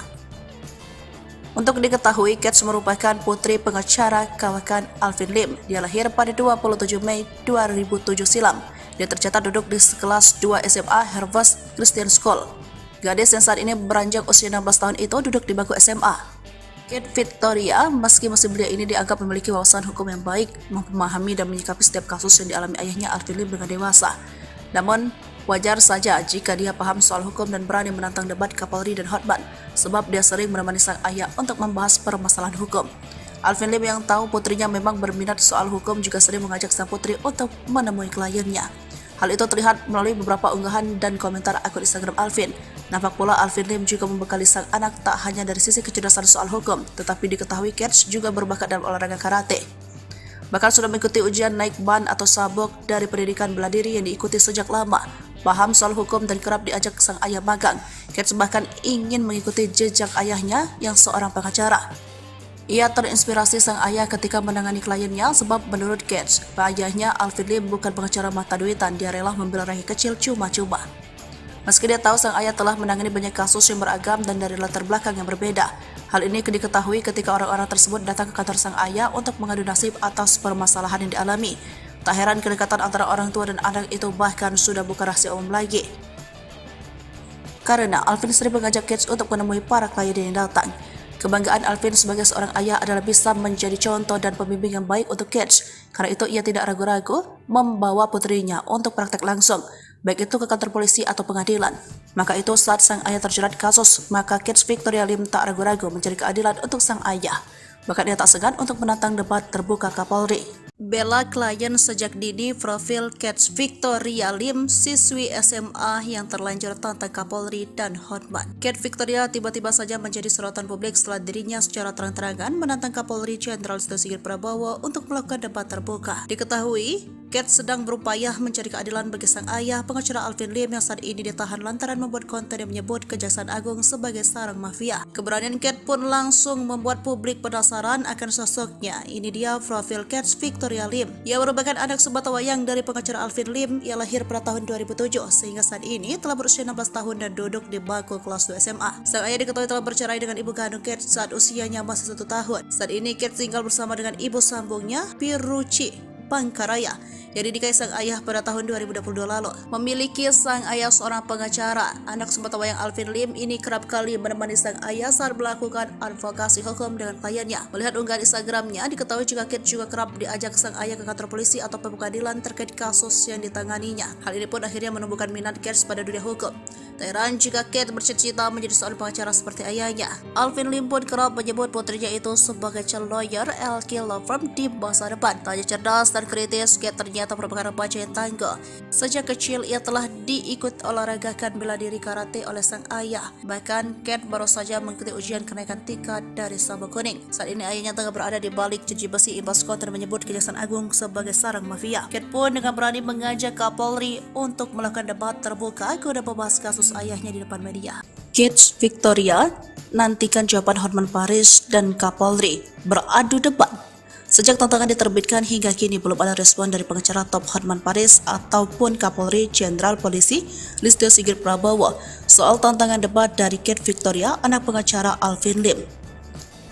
Untuk diketahui, Kate merupakan putri pengacara kawakan Alvin Lim. Dia lahir pada 27 Mei 2007 silam. Dia tercatat duduk di kelas 2 SMA Harvest Christian School. Gadis yang saat ini beranjak usia 16 tahun itu duduk di bangku SMA. Kate Victoria, meski masih belia ini dianggap memiliki wawasan hukum yang baik, memahami dan menyikapi setiap kasus yang dialami ayahnya Alvin Lim dengan dewasa. Namun, wajar saja jika dia paham soal hukum dan berani menantang debat Kapolri dan Hotman, sebab dia sering menemani sang ayah untuk membahas permasalahan hukum. Alvin Lim yang tahu putrinya memang berminat soal hukum juga sering mengajak sang putri untuk menemui kliennya. Hal itu terlihat melalui beberapa unggahan dan komentar akun Instagram Alvin. Nampak pula Alvin Lim juga membekali sang anak tak hanya dari sisi kecerdasan soal hukum, tetapi diketahui Kate juga berbakat dalam olahraga karate. Bahkan sudah mengikuti ujian naik ban atau sabuk dari pendidikan bela diri yang diikuti sejak lama. Paham soal hukum dan kerap diajak sang ayah magang. Kate bahkan ingin mengikuti jejak ayahnya yang seorang pengacara. Ia terinspirasi sang ayah ketika menangani kliennya sebab menurut Kate, ayahnya Alvin Lim bukan pengacara mata duitan, dia rela membela rakyat kecil cuma-cuma. Meski dia tahu sang ayah telah menangani banyak kasus yang beragam dan dari latar belakang yang berbeda, hal ini diketahui ketika orang-orang tersebut datang ke kantor sang ayah untuk mengadu nasib atas permasalahan yang dialami. Tak heran kedekatan antara orang tua dan anak itu bahkan sudah bukan rahasia umum lagi. Karena Alvin sering mengajak Kate untuk menemui para klien yang datang. Kebanggaan Alvin sebagai seorang ayah adalah bisa menjadi contoh dan pembimbing yang baik untuk Kate. Karena itu ia tidak ragu-ragu membawa putrinya untuk praktek langsung, baik itu ke kantor polisi atau pengadilan. Maka itu saat sang ayah terjerat kasus, maka Kate Victoria Lim tak ragu-ragu mencari keadilan untuk sang ayah. Bahkan ia tak segan untuk menantang debat terbuka Kapolri. Bela klien sejak dini. Profil Kate Victoria Lim, siswi SMA yang terlanjur tantang Kapolri dan Hotman. Kate Victoria tiba-tiba saja menjadi sorotan publik setelah dirinya secara terang-terangan menantang Kapolri Jenderal Listio Sigit Prabowo untuk melakukan debat terbuka. Diketahui, Kate sedang berupaya mencari keadilan bagi sang ayah, pengacara Alvin Lim yang saat ini ditahan lantaran membuat konten yang menyebut Kejaksaan Agung sebagai sarang mafia. Keberanian Kate pun langsung membuat publik penasaran akan sosoknya. Ini dia profil Kate Victoria Lim. Ia merupakan anak sebatawayang dari pengacara Alvin Lim. Ia lahir pada tahun 2007 sehingga saat ini telah berusia 16 tahun dan duduk di bangku kelas 2 SMA. Sang ayah diketahui telah bercerai dengan ibu kandung Kate saat usianya masih 1 tahun. Saat ini Kate tinggal bersama dengan ibu sambungnya, Piruci Pangkaraya, yang dinikahi sang ayah pada tahun 2022 lalu. Memiliki sang ayah seorang pengacara, anak sebatawayang Alvin Lim ini kerap kali menemani sang ayah saat melakukan advokasi hukum dengan kliennya. Melihat unggahan Instagramnya, diketahui juga Kate juga kerap diajak sang ayah ke kantor polisi atau pengadilan terkait kasus yang ditanganinya. Hal ini pun akhirnya menumbuhkan minat Kate pada dunia hukum. Tak heran jika Kate bercita-cita menjadi seorang pengacara seperti ayahnya. Alvin Lim pun kerap menyebut putrinya itu sebagai calon lawyer LK Law Firm di masa depan. Tak hanya cerdas dan kritis, Kate ternyata merupakan remaja yang tangguh. Sejak kecil ia telah diikut olahragakan bela diri karate oleh sang ayah. Bahkan Kate baru saja mengikuti ujian kenaikan tingkat dari sabuk kuning. Saat ini ayahnya tengah berada di balik jeruji besi imbas konten menyebut Kejaksaan Agung sebagai sarang mafia. Kate pun dengan berani mengajak Kapolri untuk melakukan debat terbuka guna membahas kasus ayahnya di depan media. Kate Victoria nantikan jawaban Hotman Paris dan Kapolri beradu debat. Sejak tantangan diterbitkan hingga kini belum ada respon dari pengacara top Hotman Paris ataupun Kapolri Jenderal Polisi Listio Sigit Prabowo soal tantangan debat dari Kate Victoria, anak pengacara Alvin Lim.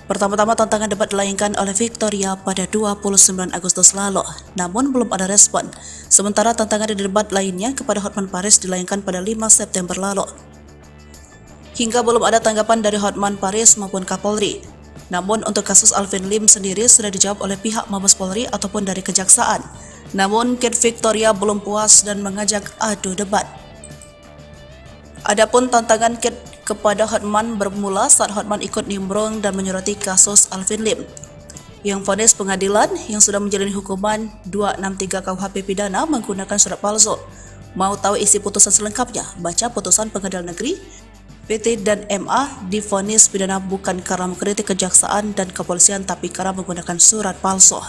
Pertama-tama tantangan debat dilayangkan oleh Victoria pada 29 Agustus lalu, namun belum ada respon. Sementara tantangan debat lainnya kepada Hotman Paris dilayangkan pada 5 September lalu. Hingga belum ada tanggapan dari Hotman Paris maupun Kapolri. Namun untuk kasus Alvin Lim sendiri sudah dijawab oleh pihak Mabes Polri ataupun dari Kejaksaan. Namun Kate Victoria belum puas dan mengajak adu debat. Adapun tantangan Kate kepada Hotman bermula saat Hotman ikut nimbrung dan menyoroti kasus Alvin Lim, yang vonis pengadilan yang sudah menjalani hukuman 263 KUHP pidana menggunakan surat palsu. Mau tahu isi putusan selengkapnya? Baca putusan Pengadilan Negeri PT dan MA divonis pidana bukan karena mengkritik kejaksaan dan kepolisian tapi karena menggunakan surat palsu.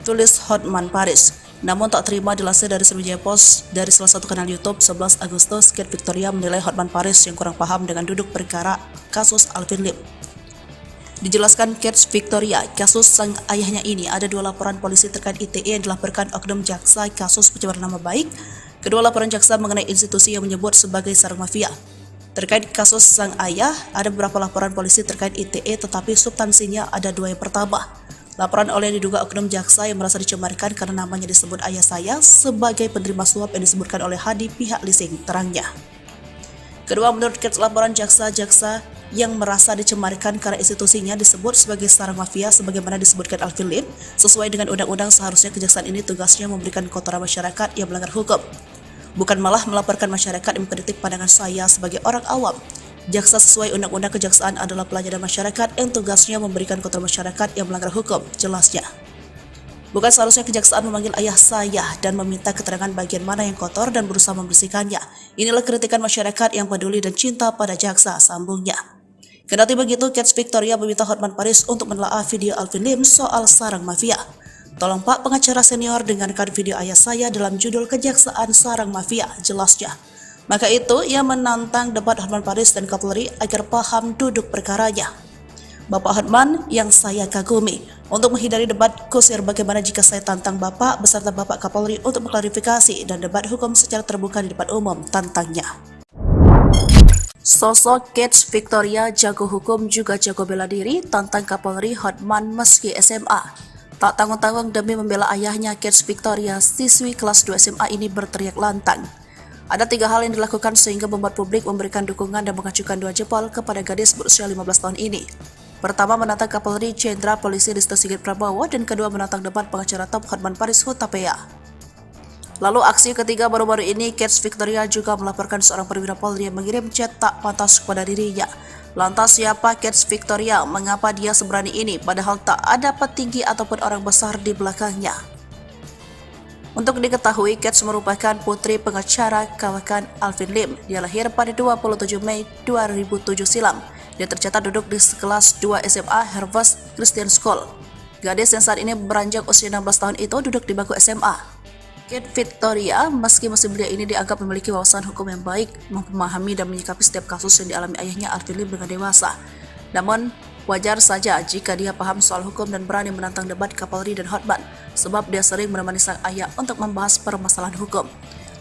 Tulis Hotman Paris. Namun tak terima dilansir dari Sriwijaya Post dari salah satu kanal YouTube 11 Agustus, Kate Victoria menilai Hotman Paris yang kurang paham dengan duduk perkara kasus Alvin Lim. Dijelaskan Kate Victoria, kasus sang ayahnya ini ada 2 laporan polisi terkait ITE yang dilaporkan oknum jaksa kasus pencemaran nama baik. Kedua laporan jaksa mengenai institusi yang menyebut sebagai sarang mafia. Terkait kasus sang ayah, ada beberapa laporan polisi terkait ITE tetapi substansinya ada 2 yang pertama. Laporan oleh diduga oknum jaksa yang merasa dicemarkan karena namanya disebut ayah saya sebagai penerima suap yang disebutkan oleh Hadi pihak leasing, terangnya. Kedua, menurut Kate, laporan jaksa-jaksa yang merasa dicemarkan karena institusinya disebut sebagai sarang mafia sebagaimana disebutkan Alvin Lim, sesuai dengan undang-undang seharusnya kejaksaan ini tugasnya memberikan kotoran masyarakat yang melanggar hukum, bukan malah melaporkan masyarakat yang mengkritik pandangan saya sebagai orang awam. Jaksa sesuai undang-undang kejaksaan adalah pelayanan masyarakat yang tugasnya memberikan kotoran masyarakat yang melanggar hukum, jelasnya. Bukan seharusnya kejaksaan memanggil ayah saya dan meminta keterangan bagian mana yang kotor dan berusaha membersihkannya. Inilah kritikan masyarakat yang peduli dan cinta pada jaksa, sambungnya. Kendati begitu, Kate Victoria meminta Hotman Paris untuk menelaah video Alvin Lim soal sarang mafia. Tolong Pak pengacara senior dengarkan video ayah saya dalam judul Kejaksaan Sarang Mafia, jelasnya. Maka itu, ia menantang debat Hotman Paris dan Kapolri agar paham duduk perkaranya. Bapak Hotman yang saya kagumi, untuk menghindari debat kusir bagaimana jika saya tantang Bapak beserta Bapak Kapolri untuk mengklarifikasi dan debat hukum secara terbuka di depan umum, tantangnya. Sosok Kate Victoria jago hukum juga jago bela diri, tantang Kapolri Hotman meski SMA. Tak tanggung-tanggung demi membela ayahnya, Kate Victoria, siswi kelas 2 SMA ini berteriak lantang. Ada 3 hal yang dilakukan sehingga membuat publik memberikan dukungan dan mengacukan 2 jempol kepada gadis berusia 15 tahun ini. Pertama, menantang Kapolri Jenderal Polisi Listio Sigit Prabowo, dan kedua, menantang debat pengacara top Hotman Paris Hutapea. Lalu aksi ketiga baru-baru ini, Kate Victoria juga melaporkan seorang perwira Polri yang mengirim chat tak pantas kepada dirinya. Lantas siapa Kate Victoria? Mengapa dia seberani ini padahal tak ada petinggi ataupun orang besar di belakangnya? Untuk diketahui, Kate merupakan putri pengacara kawakan Alvin Lim. Dia lahir pada 27 Mei 2007 silam. Dia tercatat duduk di kelas 2 SMA Harvest Christian School. Gadis yang saat ini beranjak usia 16 tahun itu duduk di bangku SMA. Kate Victoria, meski masih belia ini dianggap memiliki wawasan hukum yang baik, memahami dan menyikapi setiap kasus yang dialami ayahnya Alvin Lim dengan dewasa. Namun, wajar saja jika dia paham soal hukum dan berani menantang debat Kapolri dan Hotman, sebab dia sering menemani sang ayah untuk membahas permasalahan hukum.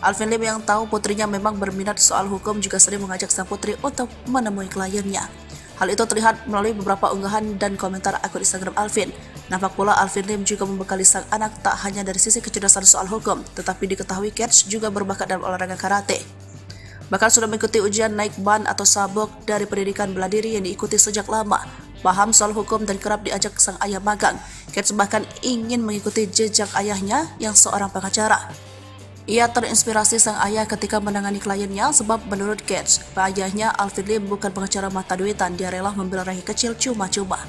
Alvin Lim yang tahu putrinya memang berminat soal hukum juga sering mengajak sang putri untuk menemui kliennya. Hal itu terlihat melalui beberapa unggahan dan komentar akun Instagram Alvin. Nampak pula Alvin Lim juga membekali sang anak tak hanya dari sisi kecerdasan soal hukum, tetapi diketahui Kate juga berbakat dalam olahraga karate. Bahkan sudah mengikuti ujian naik ban atau sabuk dari pendidikan bela diri yang diikuti sejak lama. Paham soal hukum dan kerap diajak sang ayah magang. Kate bahkan ingin mengikuti jejak ayahnya yang seorang pengacara. Ia terinspirasi sang ayah ketika menangani kliennya sebab menurut Kate, ayahnya Alvin Lim bukan pengacara mata duitan, dia rela membela rakyat kecil cuma-cuma.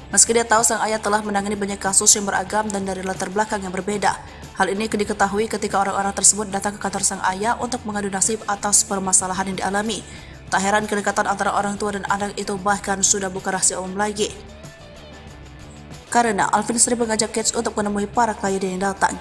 Meski dia tahu sang ayah telah menangani banyak kasus yang beragam dan dari latar belakang yang berbeda. Hal ini diketahui ketika orang-orang tersebut datang ke kantor sang ayah untuk mengadu nasib atas permasalahan yang dialami. Tak heran kedekatan antara orang tua dan anak itu bahkan sudah bukan rahasia umum lagi. Karena Alvin sering mengajak Kate untuk menemui para klien yang datang.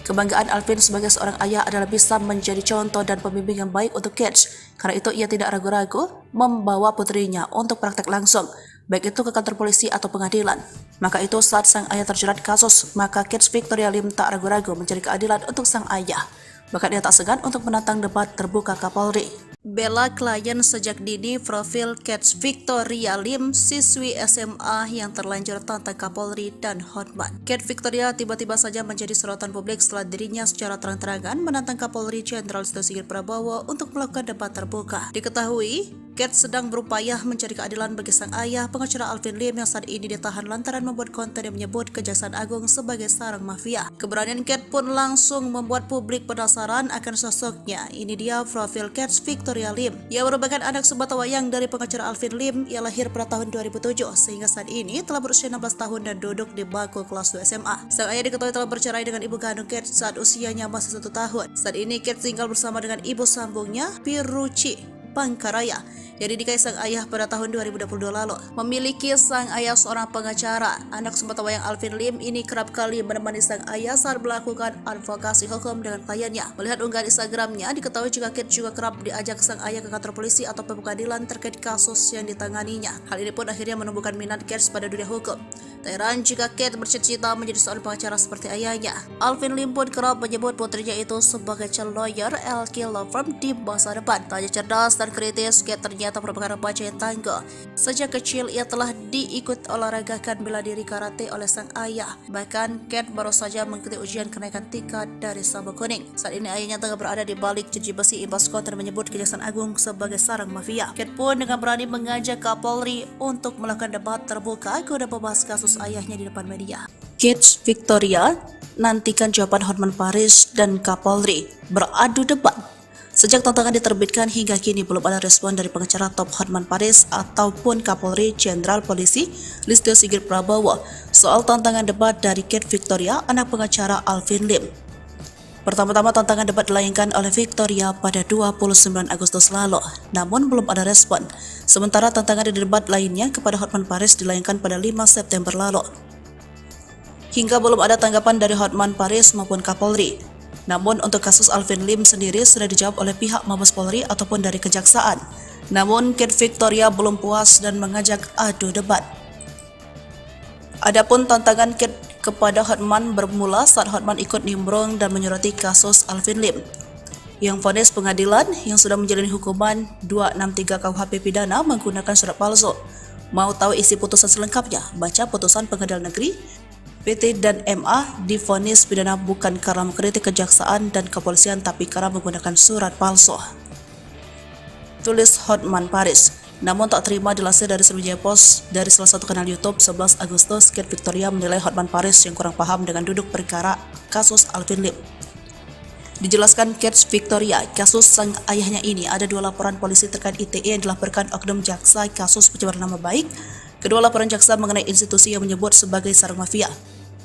Kebanggaan Alvin sebagai seorang ayah adalah bisa menjadi contoh dan pembimbing yang baik untuk Kate. Karena itu ia tidak ragu-ragu membawa putrinya untuk praktek langsung, baik itu ke kantor polisi atau pengadilan. Maka itu saat sang ayah terjerat kasus, maka Kate Victoria Lim tak ragu-ragu mencari keadilan untuk sang ayah. Bahkan ia tak segan untuk menantang debat terbuka Kapolri. Bela klien sejak dini, profil Kate Victoria Lim, siswi SMA yang terlanjur tantang Kapolri dan Hotman. Kate Victoria tiba-tiba saja menjadi sorotan publik setelah dirinya secara terang-terangan menantang Kapolri Jenderal Listio Sigit Prabowo untuk melakukan debat terbuka. Diketahui, Kate sedang berupaya mencari keadilan bagi sang ayah, pengacara Alvin Lim yang saat ini ditahan lantaran membuat konten yang menyebut Kejaksaan Agung sebagai sarang mafia. Keberanian Kate pun langsung membuat publik penasaran akan sosoknya. Ini dia profil Kate Victoria Lim. Ia merupakan anak sebatawayang dari pengacara Alvin Lim. Ia lahir pada tahun 2007 sehingga saat ini telah berusia 16 tahun dan duduk di bangku kelas 2 SMA. Sang ayah diketahui telah bercerai dengan ibu kandung Kate saat usianya masih 1 tahun. Saat ini Kate tinggal bersama dengan ibu sambungnya, Piruci Pangkaraya, yang dinikahi sang ayah pada tahun 2022 lalu. Memiliki sang ayah seorang pengacara, anak sebatawayang Alvin Lim ini kerap kali menemani sang ayah saat melakukan advokasi hukum dengan kliennya. Melihat unggahan Instagramnya, diketahui juga Kate juga kerap diajak sang ayah ke kantor polisi atau pengadilan terkait kasus yang ditanganinya. Hal ini pun akhirnya menumbuhkan minat Kate pada dunia hukum. Tak heran jika Kate bercita-cita menjadi seorang pengacara seperti ayahnya. Alvin Lim pun kerap menyebut putrinya itu sebagai calon lawyer LK Law Firm di masa depan. Tak hanya cerdas, penjelasan kritis, Kate ternyata merupakan remaja yang tangguh. Sejak kecil ia telah diikut olahragakan bela diri karate oleh sang ayah. Bahkan Kate baru saja mengikuti ujian kenaikan tingkat dari sabuk kuning. Saat ini ayahnya tengah berada di balik jeruji besi imbas konten menyebut Kejaksaan Agung sebagai sarang mafia. Kate pun dengan berani mengajak Kapolri untuk melakukan debat terbuka guna membahas kasus ayahnya di depan media. Kate Victoria nantikan jawaban Hotman Paris dan Kapolri beradu debat. Sejak tantangan diterbitkan hingga kini belum ada respon dari pengacara top Hotman Paris ataupun Kapolri Jenderal Polisi Listio Sigit Prabowo soal tantangan debat dari Kate Victoria, anak pengacara Alvin Lim. Pertama-tama tantangan debat dilayangkan oleh Victoria pada 29 Agustus lalu, namun belum ada respon. Sementara tantangan di debat lainnya kepada Hotman Paris dilayangkan pada 5 September lalu. Hingga belum ada tanggapan dari Hotman Paris maupun Kapolri. Namun untuk kasus Alvin Lim sendiri sudah dijawab oleh pihak Mabes Polri ataupun dari Kejaksaan. Namun Kate Victoria belum puas dan mengajak adu debat. Adapun tantangan Kate kepada Hotman bermula saat Hotman ikut nimbrung dan menyoroti kasus Alvin Lim, yang vonis pengadilan yang sudah menjalani hukuman 263 KUHP pidana menggunakan surat palsu. Mau tahu isi putusan selengkapnya? Baca putusan Pengadilan Negeri. PT dan MA divonis pidana bukan karena mengkritik kejaksaan dan kepolisian tapi karena menggunakan surat palsu. Tulis Hotman Paris. Namun tak terima dilansir dari Sriwijaya Post dari salah satu kanal YouTube 11 Agustus, Kate Victoria menilai Hotman Paris yang kurang paham dengan duduk perkara kasus Alvin Lim. Dijelaskan Kate Victoria, kasus sang ayahnya ini ada 2 laporan polisi terkait ITE yang dilaporkan oknum jaksa kasus pencemaran nama baik. Kedua laporan jaksa mengenai institusi yang menyebut sebagai sarang mafia.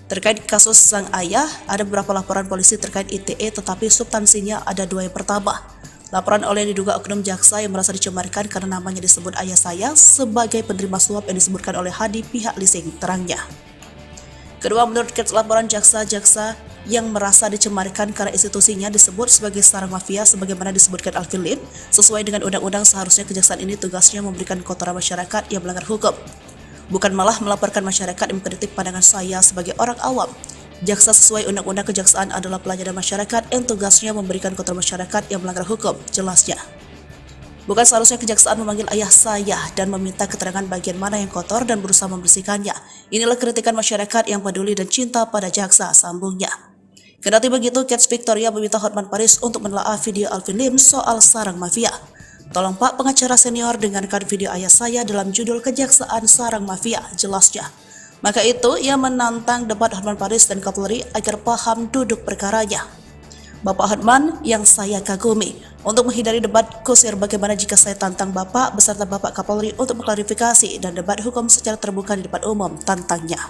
Terkait kasus sang ayah, ada beberapa laporan polisi terkait ITE tetapi substansinya ada 2 yang pertama. Laporan oleh diduga oknum jaksa yang merasa dicemarkan karena namanya disebut ayah saya sebagai penerima suap yang disebutkan oleh Hadi pihak leasing, terangnya. Kedua, menurut Kate, laporan jaksa-jaksa yang merasa dicemarkan karena institusinya disebut sebagai sarang mafia sebagaimana disebutkan Alvin Lim, sesuai dengan undang-undang seharusnya kejaksaan ini tugasnya memberikan kotoran masyarakat yang melanggar hukum, bukan malah melaporkan masyarakat yang mengkritik pandangan saya sebagai orang awam. Jaksa sesuai undang-undang kejaksaan adalah pelayanan masyarakat yang tugasnya memberikan kotoran masyarakat yang melanggar hukum, jelasnya. Bukan seharusnya kejaksaan memanggil ayah saya dan meminta keterangan bagian mana yang kotor dan berusaha membersihkannya. Inilah kritikan masyarakat yang peduli dan cinta pada jaksa, sambungnya. Kendati begitu, Kate Victoria meminta Hotman Paris untuk menelaah video Alvin Lim soal sarang mafia. Tolong Pak pengacara senior dengarkan video ayah saya dalam judul Kejaksaan Sarang Mafia, jelasnya. Maka itu ia menantang debat Hotman Paris dan Kapolri agar paham duduk perkaranya. Bapak Hotman yang saya kagumi, untuk menghindari debat kusir bagaimana jika saya tantang Bapak beserta Bapak Kapolri untuk mengklarifikasi dan debat hukum secara terbuka di depan umum, tantangnya.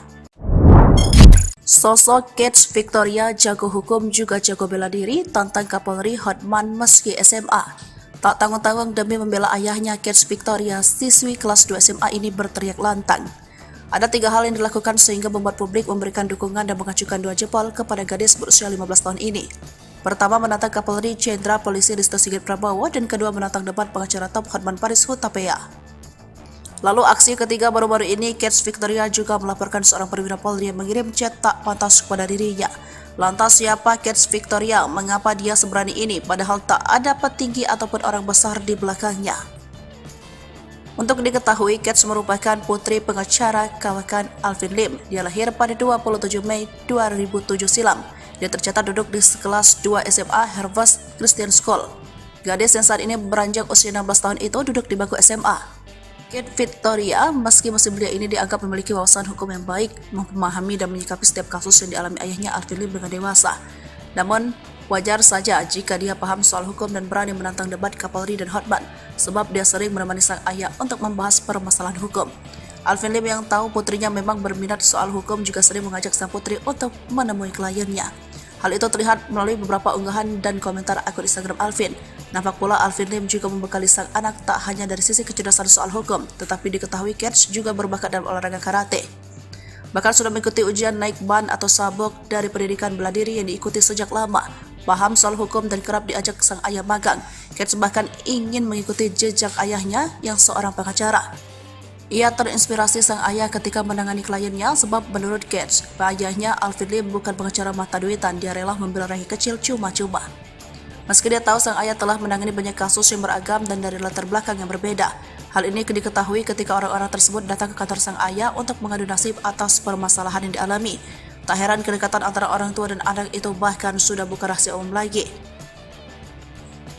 Sosok Kate Victoria jago hukum juga jago bela diri, tantang Kapolri Hotman meski SMA. Tak tanggung-tanggung demi membela ayahnya, Kate Victoria, siswi kelas 2 SMA ini berteriak lantang. Ada 3 hal yang dilakukan sehingga membuat publik memberikan dukungan dan mengacukan 2 jempol kepada gadis berusia 15 tahun ini. Pertama, menantang Kapolri Jenderal Polisi Listio Sigit Prabowo, dan kedua menantang debat pengacara top Hotman Paris Hutapea. Lalu aksi ketiga baru-baru ini, Kate Victoria juga melaporkan seorang perwira Polri yang mengirim chat tak pantas kepada dirinya. Lantas siapa Kate Victoria? Mengapa dia seberani ini padahal tak ada petinggi ataupun orang besar di belakangnya? Untuk diketahui, Kate merupakan putri pengacara kawakan Alvin Lim. Dia lahir pada 27 Mei 2007 silam. Dia tercatat duduk di kelas 2 SMA Harvest Christian School. Gadis yang saat ini beranjak usia 16 tahun itu duduk di bangku SMA. Kate Victoria, meski masih belia ini dianggap memiliki wawasan hukum yang baik, memahami dan menyikapi setiap kasus yang dialami ayahnya Alvin Lim dengan dewasa. Namun, wajar saja jika dia paham soal hukum dan berani menantang debat Kapolri dan Hotman, sebab dia sering menemani sang ayah untuk membahas permasalahan hukum. Alvin Lim yang tahu putrinya memang berminat soal hukum juga sering mengajak sang putri untuk menemui kliennya. Hal itu terlihat melalui beberapa unggahan dan komentar akun Instagram Alvin. Nampak pula Alvin Lim juga membekali sang anak tak hanya dari sisi kecerdasan soal hukum, tetapi diketahui Kate juga berbakat dalam olahraga karate. Bahkan sudah mengikuti ujian naik ban atau sabuk dari pendidikan bela diri yang diikuti sejak lama. Paham soal hukum dan kerap diajak sang ayah magang. Kate bahkan ingin mengikuti jejak ayahnya yang seorang pengacara. Ia terinspirasi sang ayah ketika menangani kliennya sebab menurut Kate, ayahnya Alvin Lim bukan pengacara mata duitan, dia rela membela rakyat kecil cuma-cuma. Meski dia tahu sang ayah telah menangani banyak kasus yang beragam dan dari latar belakang yang berbeda. Hal ini diketahui ketika orang-orang tersebut datang ke kantor sang ayah untuk mengadu nasib atas permasalahan yang dialami. Tak heran kedekatan antara orang tua dan anak itu bahkan sudah bukan rahasia umum lagi.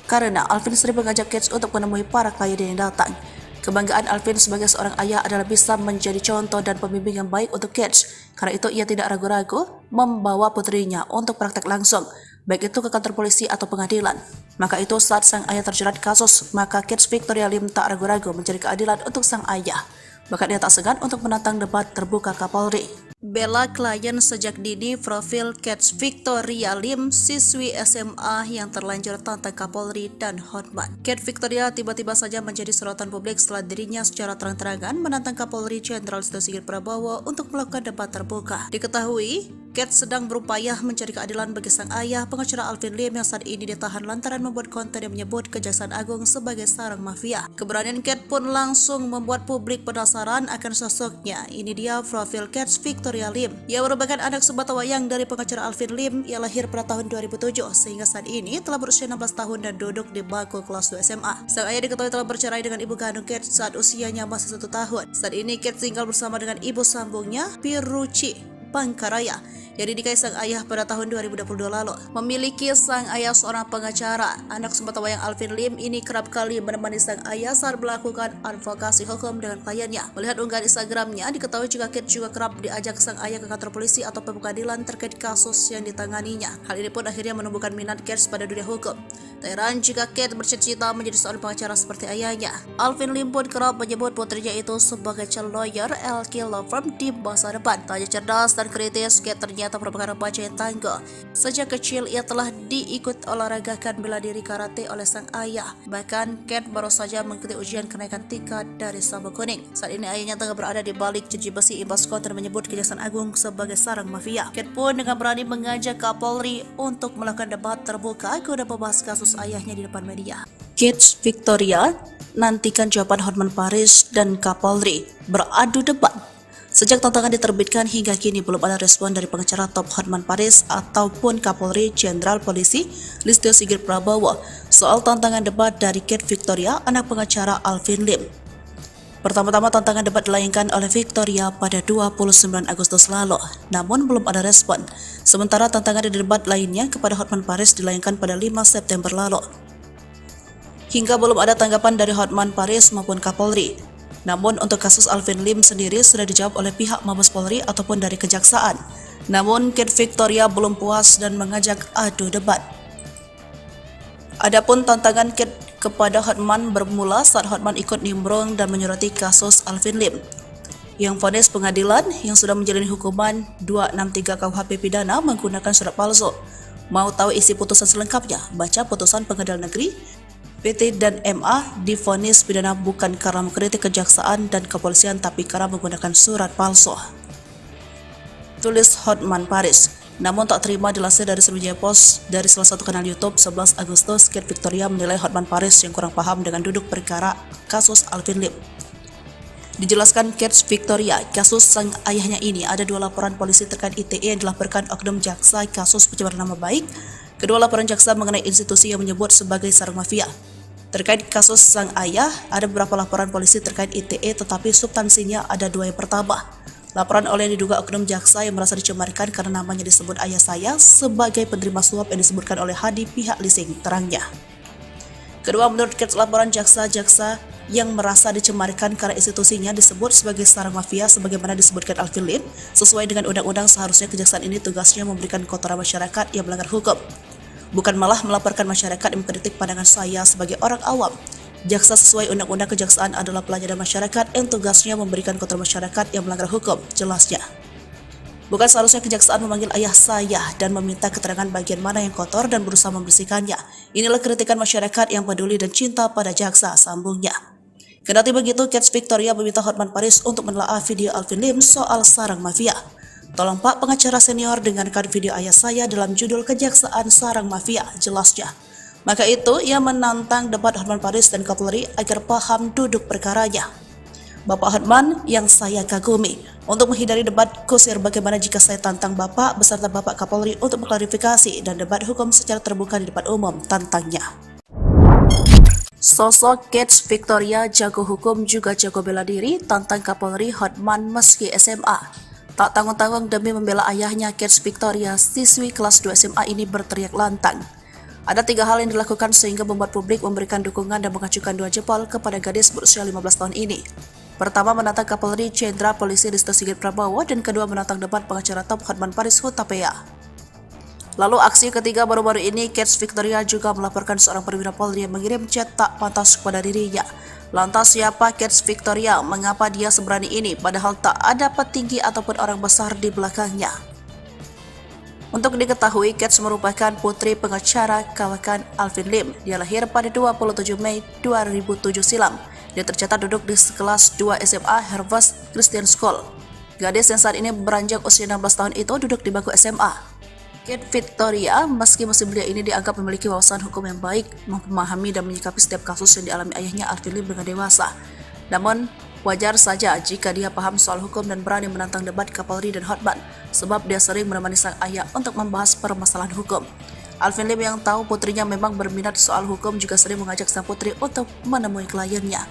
Karena Alvin sering mengajak Kate untuk menemui para klien yang datang. Kebanggaan Alvin sebagai seorang ayah adalah bisa menjadi contoh dan pembimbing yang baik untuk Kate. Karena itu ia tidak ragu-ragu membawa putrinya untuk praktek langsung, baik itu ke kantor polisi atau pengadilan. Maka itu saat sang ayah terjerat kasus, maka Kate Victoria Lim tak ragu-ragu mencari keadilan untuk sang ayah. Bahkan ia tak segan untuk menantang debat terbuka Kapolri. Bela klien sejak dini. Profil Kate Victoria Lim, siswi SMA yang terlanjur tantang Kapolri dan Hotman. Kate Victoria tiba-tiba saja menjadi sorotan publik setelah dirinya secara terang-terangan menantang Kapolri Jenderal Listio Sigit Prabowo untuk melakukan debat terbuka. Diketahui, Kate sedang berupaya mencari keadilan bagi sang ayah, pengacara Alvin Lim yang saat ini ditahan lantaran membuat konten yang menyebut Kejaksaan Agung sebagai sarang mafia. Keberanian Kate pun langsung membuat publik penasaran akan sosoknya. Ini dia profil Kate Victoria Lim. Ia merupakan anak sebatawayang dari pengacara Alvin Lim. Ia lahir pada tahun 2007 sehingga saat ini telah berusia 16 tahun dan duduk di bangku kelas 2 SMA. Sang ayah diketahui telah bercerai dengan ibu kandung Kate saat usianya masih 1 tahun. Saat ini Kate tinggal bersama dengan ibu sambungnya, Piruci Pangkaraya, yang dinikahi sang ayah pada tahun 2022 lalu. Memiliki sang ayah seorang pengacara, anak sebatawayang Alvin Lim ini kerap kali menemani sang ayah saat melakukan advokasi hukum dengan kliennya. Melihat unggahan Instagramnya, diketahui jika Kate juga kerap diajak sang ayah ke kantor polisi atau pengadilan terkait kasus yang ditanganinya. Hal ini pun akhirnya menumbuhkan minat Kate pada dunia hukum. Tak heran jika Kate bercita-cita menjadi seorang pengacara seperti ayahnya. Alvin Lim pun kerap menyebut putrinya itu sebagai calon lawyer LK Law Firm di masa depan. Tak hanya cerdas dan kritis, Kate ternyata merupakan remaja yang tangguh. Sejak kecil ia telah diikut olahragakan bela diri karate oleh sang ayah. Bahkan Kate baru saja mengikuti ujian kenaikan tingkat dari sabuk kuning. Saat ini ayahnya tengah berada di balik jeruji besi imbas konten menyebut Kejaksaan Agung sebagai sarang mafia. Kate pun dengan berani mengajak Kapolri untuk melakukan debat terbuka guna membahas kasus ayahnya di depan media. Kate Victoria nantikan jawaban Hotman Paris dan Kapolri beradu debat. Sejak tantangan diterbitkan hingga kini belum ada respon dari pengacara top Hotman Paris ataupun Kapolri Jenderal Polisi Listio Sigit Prabowo soal tantangan debat dari Kate Victoria, anak pengacara Alvin Lim. Pertama-tama tantangan debat dilayangkan oleh Victoria pada 29 Agustus lalu, namun belum ada respon. Sementara tantangan di debat lainnya kepada Hotman Paris dilayangkan pada 5 September lalu. Hingga belum ada tanggapan dari Hotman Paris maupun Kapolri. Namun untuk kasus Alvin Lim sendiri sudah dijawab oleh pihak Mabes Polri ataupun dari Kejaksaan. Namun Kate Victoria belum puas dan mengajak adu debat. Adapun tantangan Kate kepada Hotman bermula saat Hotman ikut nimbrung dan menyoroti kasus Alvin Lim, yang vonis pengadilan yang sudah menjalani hukuman 263 KUHP pidana menggunakan surat palsu. Mau tahu isi putusan selengkapnya? Baca putusan Pengadilan Negeri PT dan MA divonis pidana bukan karena mengkritik kejaksaan dan kepolisian tapi karena menggunakan surat palsu. Tulis Hotman Paris. Namun tak terima dilansir dari Sriwijaya Post dari salah satu kanal YouTube 11 Agustus, Kate Victoria menilai Hotman Paris yang kurang paham dengan duduk perkara kasus Alvin Lim. Dijelaskan Kate Victoria, kasus sang ayahnya ini ada 2 laporan polisi terkait ITE yang dilaporkan oknum jaksa kasus pencemaran nama baik. Kedua laporan jaksa mengenai institusi yang menyebut sebagai sarang mafia. Terkait kasus sang ayah, ada beberapa laporan polisi terkait ITE tetapi substansinya ada 2. Yang pertama, laporan oleh diduga oknum jaksa yang merasa dicemarkan karena namanya disebut ayah saya sebagai penerima suap yang disebutkan oleh Hadi pihak leasing, terangnya. Kedua, menurut Kate, laporan jaksa-jaksa yang merasa dicemarkan karena institusinya disebut sebagai sarang mafia sebagaimana disebutkan Alvin Lim, sesuai dengan undang-undang seharusnya kejaksaan ini tugasnya memberikan kotoran masyarakat yang melanggar hukum, bukan malah melaporkan masyarakat yang mengkritik pandangan saya sebagai orang awam. Jaksa sesuai undang-undang kejaksaan adalah pelayanan masyarakat yang tugasnya memberikan kotoran masyarakat yang melanggar hukum, jelasnya. Bukan seharusnya kejaksaan memanggil ayah saya dan meminta keterangan bagian mana yang kotor dan berusaha membersihkannya. Inilah kritikan masyarakat yang peduli dan cinta pada jaksa, sambungnya. Kendati begitu, Kate Victoria meminta Hotman Paris untuk menelaah video Alvin Lim soal sarang mafia. Tolong Pak pengacara senior dengarkan video ayah saya dalam judul Kejaksaan Sarang Mafia, jelasnya. Maka itu, ia menantang debat Hotman Paris dan Kapolri agar paham duduk perkaranya. Bapak Hotman yang saya kagumi. Untuk menghindari debat kusir bagaimana jika saya tantang Bapak beserta Bapak Kapolri untuk mengklarifikasi dan debat hukum secara terbuka di depan umum, tantangnya. Sosok Kets Victoria jago hukum juga jago bela diri tantang Kapolri Hotman meski SMA. Tak tanggung-tanggung demi membela ayahnya, Kets Victoria, siswi kelas 2 SMA ini berteriak lantang. Ada 3 hal yang dilakukan sehingga membuat publik memberikan dukungan dan mengacukan 2 jempol kepada gadis berusia 15 tahun ini. Pertama, menantang Kapolri Jenderal Polisi Listio Sigit Prabowo, dan kedua, menantang debat pengacara top Hotman Paris Hutapea. Lalu aksi ketiga baru-baru ini, Kets Victoria juga melaporkan seorang perwira Polri yang mengirim chat tak pantas kepada dirinya. Lantas siapa Kets Victoria? Mengapa dia seberani ini padahal tak ada petinggi ataupun orang besar di belakangnya? Untuk diketahui, Kets merupakan putri pengacara kawakan Alvin Lim. Dia lahir pada 27 Mei 2007 silam. Dia tercatat duduk di kelas 2 SMA Harvest Christian School. Gadis yang saat ini beranjak usia 16 tahun itu duduk di bangku SMA. Kets Victoria, meski musim belia ini dianggap memiliki wawasan hukum yang baik, memahami dan menyikapi setiap kasus yang dialami ayahnya Alvin Lim dengan dewasa. Namun, wajar saja jika dia paham soal hukum dan berani menantang debat Kapolri dan Hotman, sebab dia sering menemani sang ayah untuk membahas permasalahan hukum. Alvin Lim yang tahu putrinya memang berminat soal hukum juga sering mengajak sang putri untuk menemui kliennya.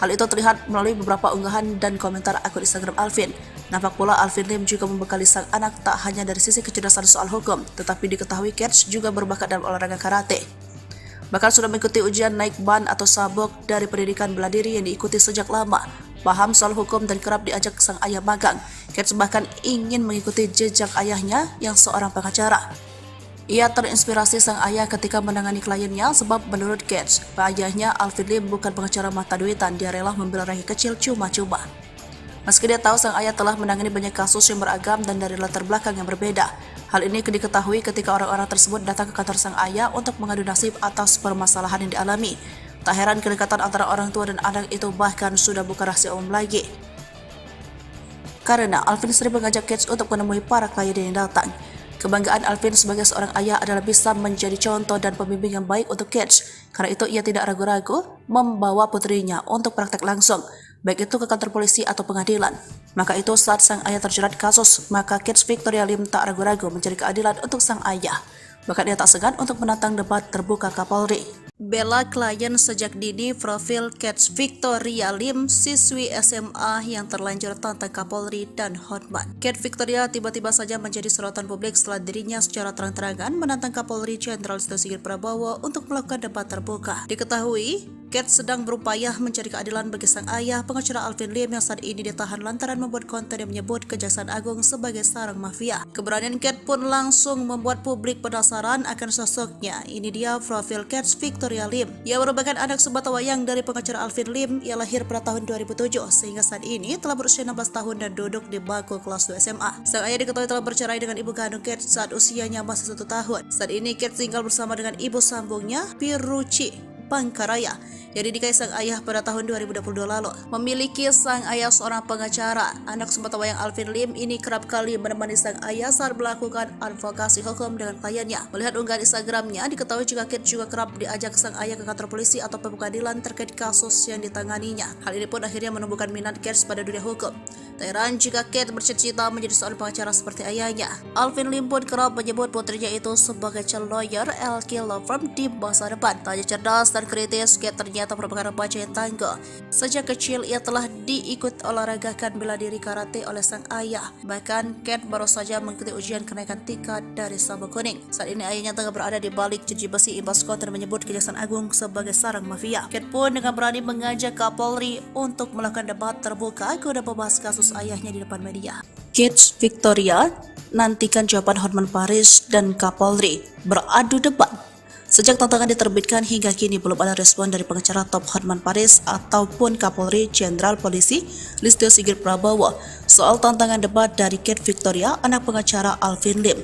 Hal itu terlihat melalui beberapa unggahan dan komentar akun Instagram Alvin. Nampak pula Alvin Lim juga membekali sang anak tak hanya dari sisi kecerdasan soal hukum, tetapi diketahui Kets juga berbakat dalam olahraga karate. Bahkan sudah mengikuti ujian naik ban atau sabuk dari pendidikan bela diri yang diikuti sejak lama. Paham soal hukum dan kerap diajak sang ayah magang. Kets bahkan ingin mengikuti jejak ayahnya yang seorang pengacara. Ia terinspirasi sang ayah ketika menangani kliennya sebab menurut Kets, ayahnya Alvin Lim bukan pengacara mata duitan, dia rela membela rakyat kecil cuma-cuma. Meski dia tahu sang ayah telah menangani banyak kasus yang beragam dan dari latar belakang yang berbeda. Hal ini diketahui ketika orang-orang tersebut datang ke kantor sang ayah untuk mengadu nasib atas permasalahan yang dialami. Tak heran kedekatan antara orang tua dan anak itu bahkan sudah bukan rahasia umum lagi. Karena Alvin sering mengajak Kets untuk menemui para klien yang datang. Kebanggaan Alvin sebagai seorang ayah adalah bisa menjadi contoh dan pembimbing yang baik untuk Kets. Karena itu ia tidak ragu-ragu membawa putrinya untuk praktek langsung, baik itu ke kantor polisi atau pengadilan. Maka itu saat sang ayah terjerat kasus, maka Kets Victoria Lim tak ragu-ragu mencari keadilan untuk sang ayah. Bahkan ia tak segan untuk menantang debat terbuka Kapolri. Bela klien sejak dini, profil Kets Victoria Lim, siswi SMA yang terlanjur tantang Kapolri dan Hotman. Kets Victoria tiba-tiba saja menjadi sorotan publik setelah dirinya secara terang-terangan menantang Kapolri Jenderal Listio Sigit Prabowo untuk melakukan debat terbuka. Diketahui, Kets sedang berupaya mencari keadilan bagi sang ayah, pengacara Alvin Lim yang saat ini ditahan lantaran membuat konten yang menyebut Kejaksaan Agung sebagai sarang mafia. Keberanian Kets pun langsung membuat publik penasaran akan sosoknya. Ini dia profil Kets Victoria Lim. Ia merupakan anak sebatawayang dari pengacara Alvin Lim. Ia lahir pada tahun 2007 sehingga saat ini telah berusia 16 tahun dan duduk di bangku kelas 2 SMA. Sang ayah diketahui telah bercerai dengan ibu kandung Kets saat usianya masih 1 tahun. Saat ini Kets tinggal bersama dengan ibu sambungnya, Piruci Pangkaraya, yang dinikahi sang ayah pada tahun 2022 lalu. Memiliki sang ayah seorang pengacara, anak sebatawayang Alvin Lim ini kerap kali menemani sang ayah saat melakukan advokasi hukum dengan kliennya. Melihat unggahan Instagramnya, diketahui juga Kets juga kerap diajak sang ayah ke kantor polisi atau pengadilan terkait kasus yang ditanganinya. Hal ini pun akhirnya menumbuhkan minat Kets pada dunia hukum. Tak heran jika Kets bercita-cita menjadi seorang pengacara seperti ayahnya. Alvin Lim pun kerap menyebut putrinya itu sebagai calon lawyer LK Law Firm di masa depan. Tak hanya cerdas dan kritis, Kets ternyata merupakan remaja yang tangguh. Sejak kecil ia telah diikut olahragakan bela diri karate oleh sang ayah. Bahkan Kets baru saja mengikuti ujian kenaikan tingkat dari sabuk kuning. Saat ini ayahnya tengah berada di balik jeruji besi imbas konten menyebut Kejaksaan Agung sebagai sarang mafia. Kets pun dengan berani mengajak Kapolri untuk melakukan debat terbuka guna membahas kasus ayahnya di depan media. Kets Victoria nantikan jawaban Hotman Paris dan Kapolri beradu debat. Sejak tantangan diterbitkan hingga kini belum ada respon dari pengacara top Hotman Paris ataupun Kapolri Jenderal Polisi Listio Sigit Prabowo soal tantangan debat dari Kets Victoria, anak pengacara Alvin Lim.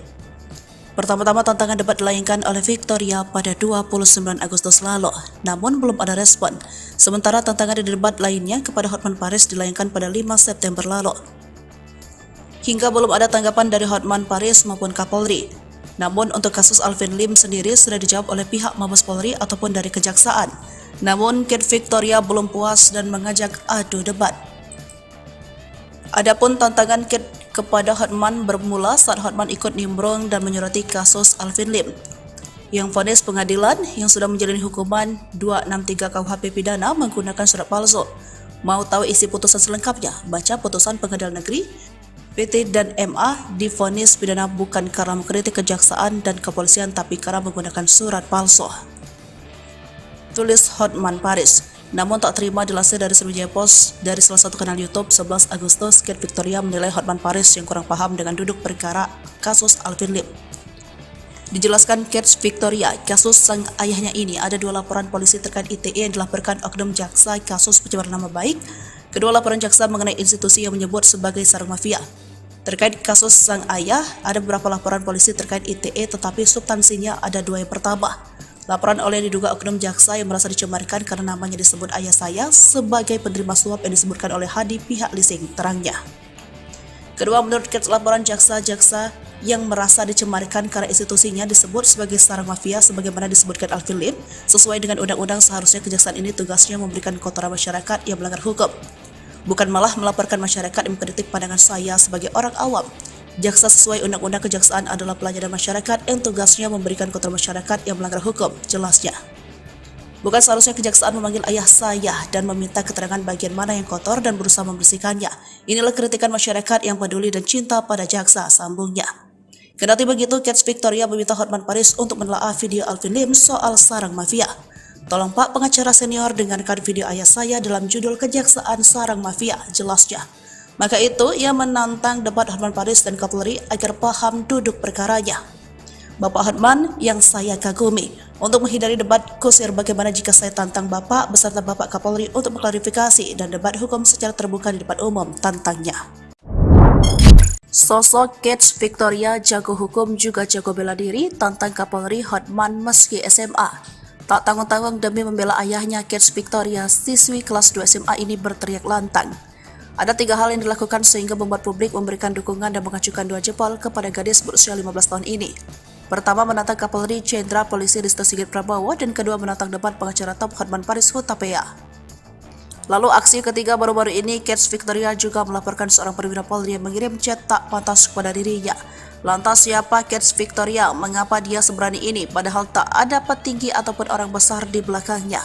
Pertama-tama tantangan debat dilayangkan oleh Victoria pada 29 Agustus lalu, namun belum ada respon. Sementara tantangan di debat lainnya kepada Hotman Paris dilayangkan pada 5 September lalu. Hingga belum ada tanggapan dari Hotman Paris maupun Kapolri. Namun untuk kasus Alvin Lim sendiri sudah dijawab oleh pihak Mabes Polri ataupun dari Kejaksaan. Namun Kets Victoria belum puas dan mengajak adu debat. Adapun tantangan Kate kepada Hotman bermula saat Hotman ikut nimbrung dan menyurati kasus Alvin Lim. Yang vonis pengadilan yang sudah menjalani hukuman 263 KUHP pidana menggunakan surat palsu. Mau tahu isi putusan selengkapnya? Baca putusan Pengadilan Negeri. PT dan MA divonis pidana bukan karena mengkritik kejaksaan dan kepolisian tapi karena menggunakan surat palsu. Tulis Hotman Paris. Namun tak terima dilansir dari Sriwijaya Post dari salah satu kanal YouTube 11 Agustus, Kate Victoria menilai Hotman Paris yang kurang paham dengan duduk perkara kasus Alvin Lim. Dijelaskan Kate Victoria, kasus sang ayahnya ini ada 2 laporan polisi terkait ITE yang dilaporkan oknum jaksa kasus pencemaran nama baik. Kedua laporan jaksa mengenai institusi yang menyebut sebagai sarang mafia. Terkait kasus sang ayah, ada beberapa laporan polisi terkait ITE tetapi substansinya ada 2 yang pertama. Laporan oleh diduga oknum jaksa yang merasa dicemarkan karena namanya disebut ayah saya sebagai penerima suap yang disebutkan oleh Hadi pihak leasing, terangnya. Kedua, menurut Kate, laporan jaksa-jaksa yang merasa dicemarkan karena institusinya disebut sebagai sarang mafia sebagaimana disebutkan Alvin Lim, sesuai dengan undang-undang seharusnya kejaksaan ini tugasnya memberikan kotoran masyarakat yang melanggar hukum. Bukan malah melaporkan masyarakat yang mengkritik pandangan saya sebagai orang awam. Jaksa sesuai undang-undang kejaksaan adalah pelayanan masyarakat yang tugasnya memberikan kotoran masyarakat yang melanggar hukum, jelasnya. Bukan seharusnya kejaksaan memanggil ayah saya dan meminta keterangan bagian mana yang kotor dan berusaha membersihkannya. Inilah kritikan masyarakat yang peduli dan cinta pada jaksa, sambungnya. Kendati begitu, Kate Victoria meminta Hotman Paris untuk menelaah video Alvin Lim soal sarang mafia. Tolong Pak pengacara senior dengarkan video ayah saya dalam judul Kejaksaan Sarang Mafia, jelasnya. Maka itu, ia menantang debat Hotman Paris dan Kapolri agar paham duduk perkaranya. Bapak Hotman yang saya kagumi, untuk menghindari debat kusir bagaimana jika saya tantang Bapak beserta Bapak Kapolri untuk mengklarifikasi dan debat hukum secara terbuka di depan umum, tantangnya. Sosok Kate Victoria jago hukum juga jago bela diri, tantang Kapolri Hotman meski SMA. Tak tanggung-tanggung demi membela ayahnya, Kate Victoria, siswi kelas 2 SMA ini berteriak lantang. Ada 3 hal yang dilakukan sehingga membuat publik memberikan dukungan dan mengacukan 2 jempol kepada gadis berusia 15 tahun ini. Pertama, menantang Kapolri Jenderal Polisi Risto Sigit Prabowo, dan kedua, menantang debat pengacara top Hotman Paris Hutapea. Lalu aksi ketiga baru-baru ini, Kate Victoria juga melaporkan seorang perwira Polri yang mengirim chat tak pantas kepada dirinya. Lantas siapa Kate Victoria? Mengapa dia seberani ini padahal tak ada petinggi ataupun orang besar di belakangnya?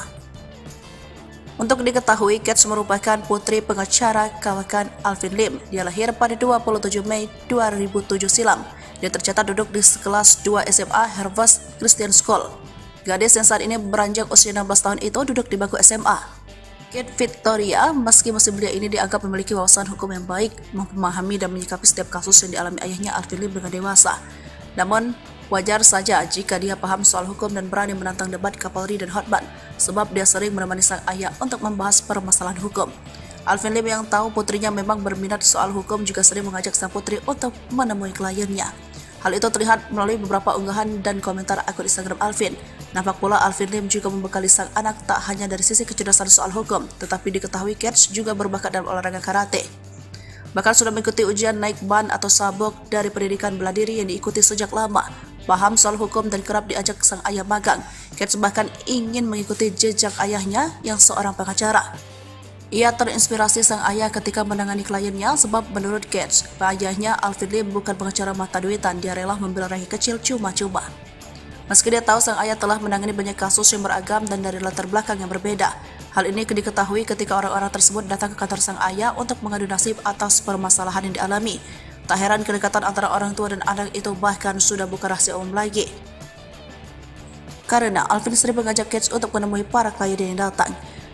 Untuk diketahui, Kate merupakan putri pengacara kawakan Alvin Lim. Dia lahir pada 27 Mei 2007 silam. Dia tercatat duduk di kelas 2 SMA Harvest Christian School. Gadis yang saat ini beranjak usia 16 tahun itu duduk di bangku SMA. Kate Victoria, meski masih belia ini dianggap memiliki wawasan hukum yang baik, memahami dan menyikapi setiap kasus yang dialami ayahnya Alvin Lim dengan dewasa. Namun, wajar saja jika dia paham soal hukum dan berani menantang debat Kapolri dan Hotman, sebab dia sering menemani sang ayah untuk membahas permasalahan hukum. Alvin Lim yang tahu putrinya memang berminat soal hukum juga sering mengajak sang putri untuk menemui kliennya. Hal itu terlihat melalui beberapa unggahan dan komentar akun Instagram Alvin. Nampak pula Alvin Lim juga membekali sang anak tak hanya dari sisi kecerdasan soal hukum, tetapi diketahui Kate juga berbakat dalam olahraga karate. Bahkan sudah mengikuti ujian naik ban atau sabuk dari pendidikan bela diri yang diikuti sejak lama. Paham soal hukum dan kerap diajak sang ayah magang. Kate bahkan ingin mengikuti jejak ayahnya yang seorang pengacara. Ia terinspirasi sang ayah ketika menangani kliennya sebab menurut Kate, ayahnya Alvin Lim bukan pengacara mata duitan, dia rela membela rakyat kecil cuma-cuma. Meski dia tahu sang ayah telah menangani banyak kasus yang beragam dan dari latar belakang yang berbeda. Hal ini diketahui ketika orang-orang tersebut datang ke kantor sang ayah untuk mengadu nasib atas permasalahan yang dialami. Tak heran kedekatan antara orang tua dan anak itu bahkan sudah bukan rahasia umum lagi. Karena Alvin sering mengajak Kate untuk menemui para klien yang datang.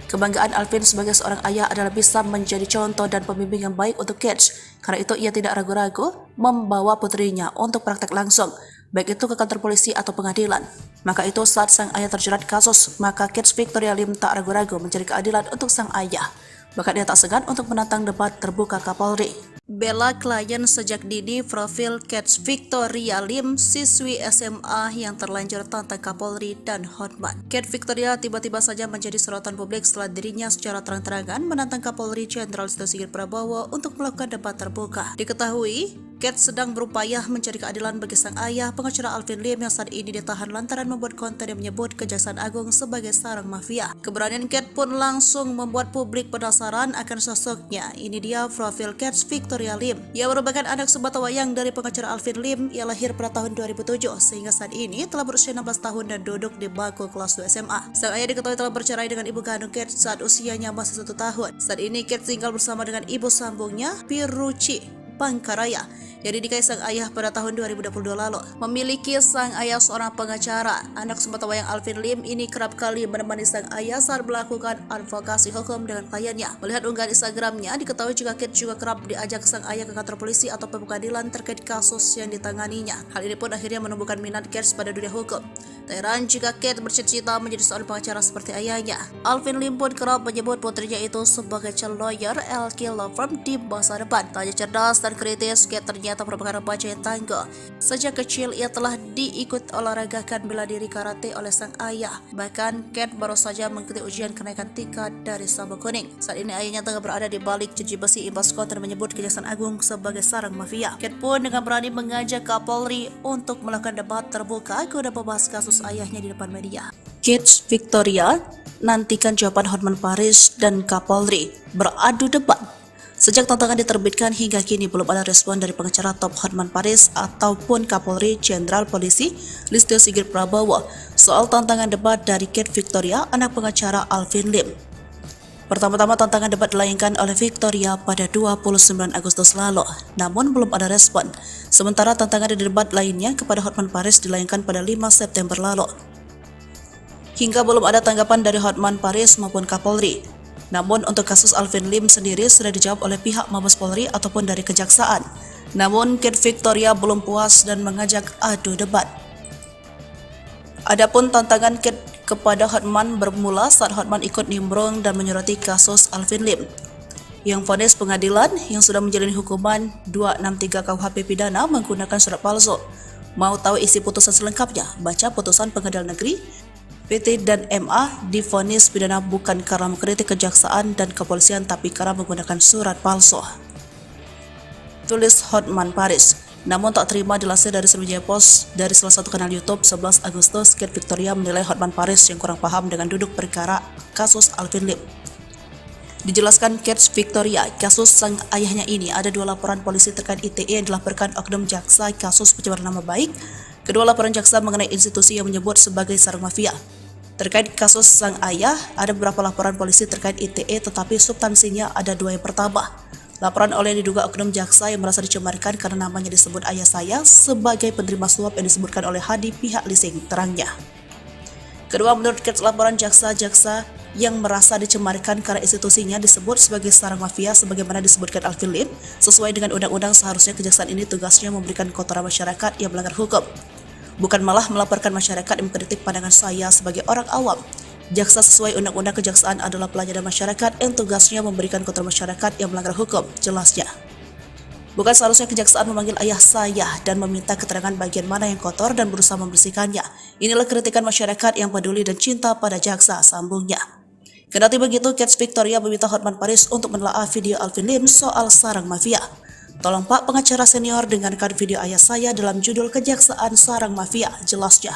Kebanggaan Alvin sebagai seorang ayah adalah bisa menjadi contoh dan pembimbing yang baik untuk Kate. Karena itu ia tidak ragu-ragu membawa putrinya untuk praktek langsung, baik itu ke kantor polisi atau pengadilan. Maka itu saat sang ayah terjerat kasus, maka Kate Victoria Lim tak ragu-ragu mencari keadilan untuk sang ayah. Bahkan dia tak segan untuk menantang debat terbuka Kapolri. Bela klien sejak dini, profil Kate Victoria Lim, siswi SMA yang terlanjur tantang Kapolri dan Hotman. Kate Victoria tiba-tiba saja menjadi sorotan publik setelah dirinya secara terang-terangan menantang Kapolri Jenderal Risto Sigit Prabowo untuk melakukan debat terbuka. Diketahui, Kate sedang berupaya mencari keadilan bagi sang ayah, pengacara Alvin Lim yang saat ini ditahan lantaran membuat konten yang menyebut Kejaksaan Agung sebagai sarang mafia. Keberanian Kate pun langsung membuat publik penasaran akan sosoknya. Ini dia profil Kate Victoria Lim. Ia merupakan anak sebatawayang dari pengacara Alvin Lim. Ia lahir pada tahun 2007 sehingga saat ini telah berusia 16 tahun dan duduk di bangku kelas 2 SMA. Sang ayah diketahui telah bercerai dengan ibu kandung Kate saat usianya masih 1 tahun. Saat ini Kate tinggal bersama dengan ibu sambungnya, Piruci Pangkaraya, yang dinikahi sang ayah pada tahun 2022 lalu. Memiliki sang ayah seorang pengacara, anak sebatawayang Alvin Lim ini kerap kali menemani sang ayah saat melakukan advokasi hukum dengan kliennya. Melihat unggahan Instagramnya, diketahui juga Kate juga kerap diajak sang ayah ke kantor polisi atau pengadilan terkait kasus yang ditanganinya. Hal ini pun akhirnya menumbuhkan minat Kate pada dunia hukum. Tak heran jika Kate bercita-cita menjadi seorang pengacara seperti ayahnya. Alvin Lim pun kerap menyebut putrinya itu sebagai calon lawyer LK Law Firm di masa depan. Tak hanya cerdas dan kritis, Kate ternyata merupakan remaja yang tangguh. Sejak kecil ia telah diikut olahragakan bela diri karate oleh sang ayah. Bahkan Kate baru saja mengikuti ujian kenaikan tingkat dari sabuk kuning. Saat ini ayahnya tengah berada di balik jeruji besi imbas konten menyebut Kejaksaan Agung sebagai sarang mafia. Kate pun dengan berani mengajak Kapolri untuk melakukan debat terbuka guna membahas kasus ayahnya di depan media. Kate Victoria nantikan jawaban Hotman Paris dan Kapolri beradu debat. Sejak tantangan diterbitkan hingga kini belum ada respon dari pengacara top Hotman Paris ataupun Kapolri Jenderal Polisi Listio Sigit Prabowo soal tantangan debat dari Kate Victoria, anak pengacara Alvin Lim. Pertama-tama tantangan debat dilayangkan oleh Victoria pada 29 Agustus lalu, namun belum ada respon. Sementara tantangan debat lainnya kepada Hotman Paris dilayangkan pada 5 September lalu. Hingga belum ada tanggapan dari Hotman Paris maupun Kapolri. Namun untuk kasus Alvin Lim sendiri sudah dijawab oleh pihak Mabes Polri ataupun dari Kejaksaan. Namun Kate Victoria belum puas dan mengajak adu debat. Adapun tantangan Kate kepada Hotman bermula saat Hotman ikut nimbrung dan menyoroti kasus Alvin Lim yang vonis pengadilan yang sudah menjalani hukuman 263 KUHP pidana menggunakan surat palsu. Mau tahu isi putusan selengkapnya? Baca putusan Pengadilan Negeri PT dan MA divonis pidana bukan karena mengkritik kejaksaan dan kepolisian tapi karena menggunakan surat palsu. Tulis Hotman Paris. Namun tak terima dilansir dari Sriwijaya Post dari salah satu kanal YouTube 11 Agustus, Kate Victoria menilai Hotman Paris yang kurang paham dengan duduk perkara kasus Alvin Lim. Dijelaskan Kate Victoria, kasus sang ayahnya ini ada 2 laporan polisi terkait ITE yang dilaporkan oknum jaksa kasus pencemaran nama baik. Kedua laporan jaksa mengenai institusi yang menyebut sebagai sarang mafia. Terkait kasus sang ayah, ada beberapa laporan polisi terkait ITE tetapi substansinya ada 2 yang pertama. Laporan oleh diduga oknum jaksa yang merasa dicemarkan karena namanya disebut ayah saya sebagai penerima suap yang disebutkan oleh Hadi pihak leasing, terangnya. Kedua, menurut Kate, laporan jaksa-jaksa yang merasa dicemarkan karena institusinya disebut sebagai sarang mafia sebagaimana disebutkan Alvin Lim, sesuai dengan undang-undang seharusnya kejaksaan ini tugasnya memberikan kotoran masyarakat yang melanggar hukum, bukan malah melaporkan masyarakat yang mengkritik pandangan saya sebagai orang awam. Jaksa sesuai undang-undang kejaksaan adalah pelayanan masyarakat yang tugasnya memberikan kotoran masyarakat yang melanggar hukum, jelasnya. Bukan seharusnya kejaksaan memanggil ayah saya dan meminta keterangan bagian mana yang kotor dan berusaha membersihkannya. Inilah kritikan masyarakat yang peduli dan cinta pada jaksa, sambungnya. Kendati begitu, Kate Victoria meminta Hotman Paris untuk menelaah video Alvin Lim soal sarang mafia. Tolong Pak pengacara senior dengarkan video ayah saya dalam judul Kejaksaan Sarang Mafia, jelasnya.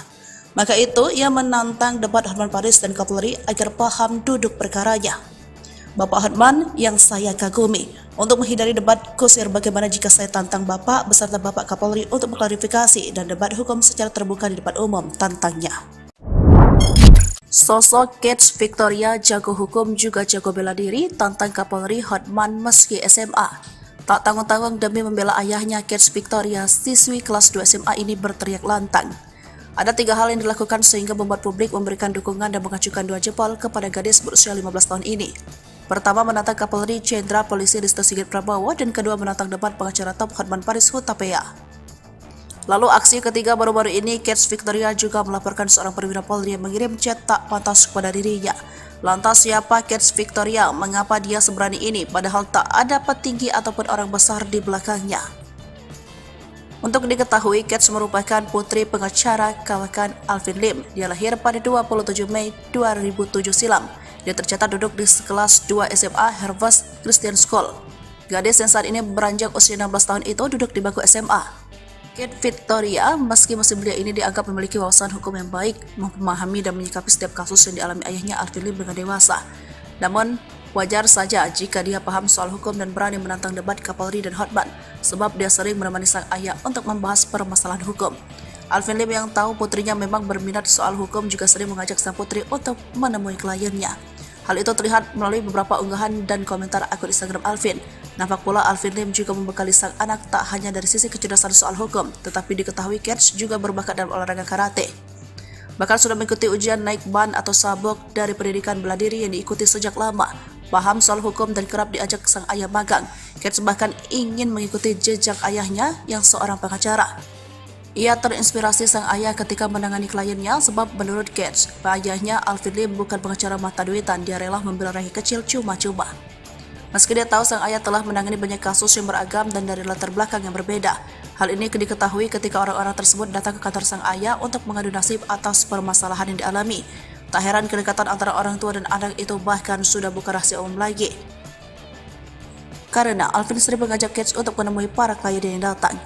Maka itu, ia menantang debat Hotman Paris dan Kapolri agar paham duduk perkaranya. Bapak Hotman yang saya kagumi, untuk menghindari debat kusir bagaimana jika saya tantang Bapak beserta Bapak Kapolri untuk mengklarifikasi dan debat hukum secara terbuka di depan umum, tantangnya. Sosok Kate Victoria jago hukum juga jago bela diri, tantang Kapolri Hotman meski SMA. Tak tanggung-tanggung demi membela ayahnya, Kate Victoria, siswi kelas 2 SMA ini berteriak lantang. Ada 3 hal yang dilakukan sehingga membuat publik memberikan dukungan dan mengacukan 2 jempol kepada gadis berusia 15 tahun ini. Pertama, menantang Kapolri Jenderal Polisi Listio Sigit Prabowo, dan kedua menantang debat pengacara top Hotman Paris Hutapea. Lalu aksi ketiga baru-baru ini, Kate Victoria juga melaporkan seorang perwira Polri yang mengirim chat tak pantas kepada dirinya. Lantas siapa Kate Victoria? Mengapa dia seberani ini padahal tak ada petinggi ataupun orang besar di belakangnya? Untuk diketahui, Kate merupakan putri pengacara kawakan Alvin Lim. Dia lahir pada 27 Mei 2007 silam. Dia tercatat duduk di kelas 2 SMA Harvest Christian School. Gadis yang saat ini beranjak usia 16 tahun itu duduk di bangku SMA. Kate Victoria, meski masih belia ini dianggap memiliki wawasan hukum yang baik, memahami dan menyikapi setiap kasus yang dialami ayahnya Alvin Lim dengan dewasa. Namun, wajar saja jika dia paham soal hukum dan berani menantang debat Kapolri dan Hotman, sebab dia sering menemani sang ayah untuk membahas permasalahan hukum. Alvin Lim yang tahu putrinya memang berminat soal hukum juga sering mengajak sang putri untuk menemui kliennya. Hal itu terlihat melalui beberapa unggahan dan komentar akun Instagram Alvin. Nampak pula Alvin Lim juga membekali sang anak tak hanya dari sisi kecerdasan soal hukum, tetapi diketahui Kate juga berbakat dalam olahraga karate. Bahkan sudah mengikuti ujian naik ban atau sabuk dari pendidikan bela diri yang diikuti sejak lama. Paham soal hukum dan kerap diajak sang ayah magang. Kate bahkan ingin mengikuti jejak ayahnya yang seorang pengacara. Ia terinspirasi sang ayah ketika menangani kliennya sebab menurut Kate, ayahnya Alvin Lim bukan pengacara mata duitan, dia rela membela rakyat kecil cuma-cuma. Meski dia tahu sang ayah telah menangani banyak kasus yang beragam dan dari latar belakang yang berbeda, hal ini diketahui ketika orang-orang tersebut datang ke kantor sang ayah untuk mengadu nasib atas permasalahan yang dialami. Tak heran kedekatan antara orang tua dan anak itu bahkan sudah bukan rahasia umum lagi. Karena Alvin sering mengajak Kate untuk menemui para klien yang datang.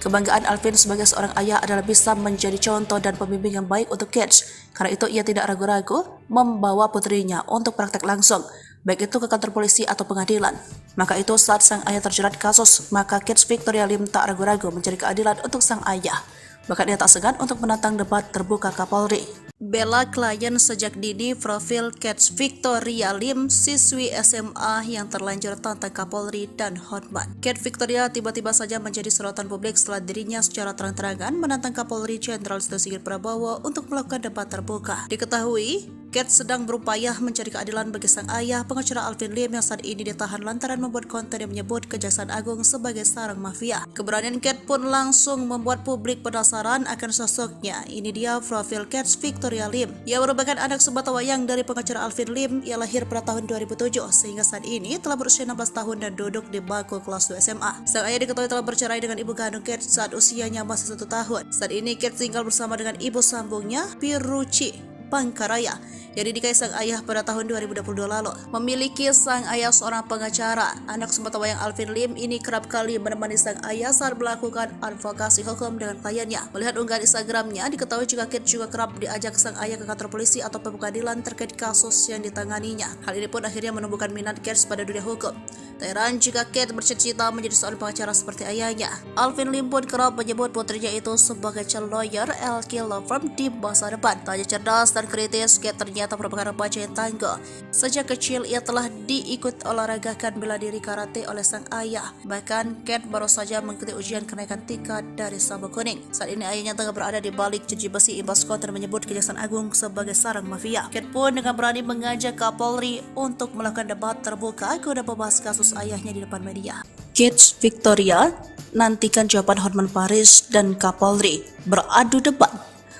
Kebanggaan Alvin sebagai seorang ayah adalah bisa menjadi contoh dan pembimbing yang baik untuk Kate. Karena itu ia tidak ragu-ragu membawa putrinya untuk praktek langsung, baik itu ke kantor polisi atau pengadilan. Maka itu saat sang ayah terjerat kasus, maka Kate Victoria Lim tak ragu-ragu mencari keadilan untuk sang ayah. Bahkan ia tak segan untuk menantang debat terbuka Kapolri. Bela klien sejak dini. Profil Kate Victoria Lim, siswi SMA yang terlanjur tantang Kapolri dan Hotman. Kate Victoria tiba-tiba saja menjadi sorotan publik setelah dirinya secara terang-terangan menantang Kapolri Jenderal Listio Sigit Prabowo untuk melakukan debat terbuka. Diketahui, Kate sedang berupaya mencari keadilan bagi sang ayah, pengacara Alvin Lim yang saat ini ditahan lantaran membuat konten yang menyebut Kejaksaan Agung sebagai sarang mafia. Keberanian Kate pun langsung membuat publik penasaran akan sosoknya. Ini dia profil Kate Victoria Lim. Ia merupakan anak sebatawayang dari pengacara Alvin Lim. Ia lahir pada tahun 2007 sehingga saat ini telah berusia 16 tahun dan duduk di bangku kelas 2 SMA. Sang ayah diketahui telah bercerai dengan ibu kandung Kate saat usianya masih 1 tahun. Saat ini Kate tinggal bersama dengan ibu sambungnya, Piruci Pangkaraya, yang dinikahi sang ayah pada tahun 2022 lalu. Memiliki sang ayah seorang pengacara, anak sebatawayang Alvin Lim ini kerap kali menemani sang ayah saat melakukan advokasi hukum dengan kliennya. Melihat unggahan Instagramnya, diketahui juga Kate juga kerap diajak sang ayah ke kantor polisi atau pengadilan terkait kasus yang ditanganinya. Hal ini pun akhirnya menumbuhkan minat Kate pada dunia hukum. Tak heran jika Kate bercita-cita menjadi seorang pengacara seperti ayahnya. Alvin Lim pun kerap menyebut putrinya itu sebagai calon lawyer LK Law Firm di masa depan. Tak hanya cerdas dan kritis, Kate ternyata merupakan remaja yang tangguh. Sejak kecil ia telah diikut olahragakan bela diri karate oleh sang ayah. Bahkan Kate baru saja mengikuti ujian kenaikan tingkat dari sabuk kuning. Saat ini ayahnya tengah berada di balik jeruji besi imbas konten menyebut Kejaksaan Agung sebagai sarang mafia. Kate pun dengan berani mengajak Kapolri untuk melakukan debat terbuka guna membahas kasus ayahnya di depan media. Kate Victoria nantikan jawaban Hotman Paris dan Kapolri beradu debat.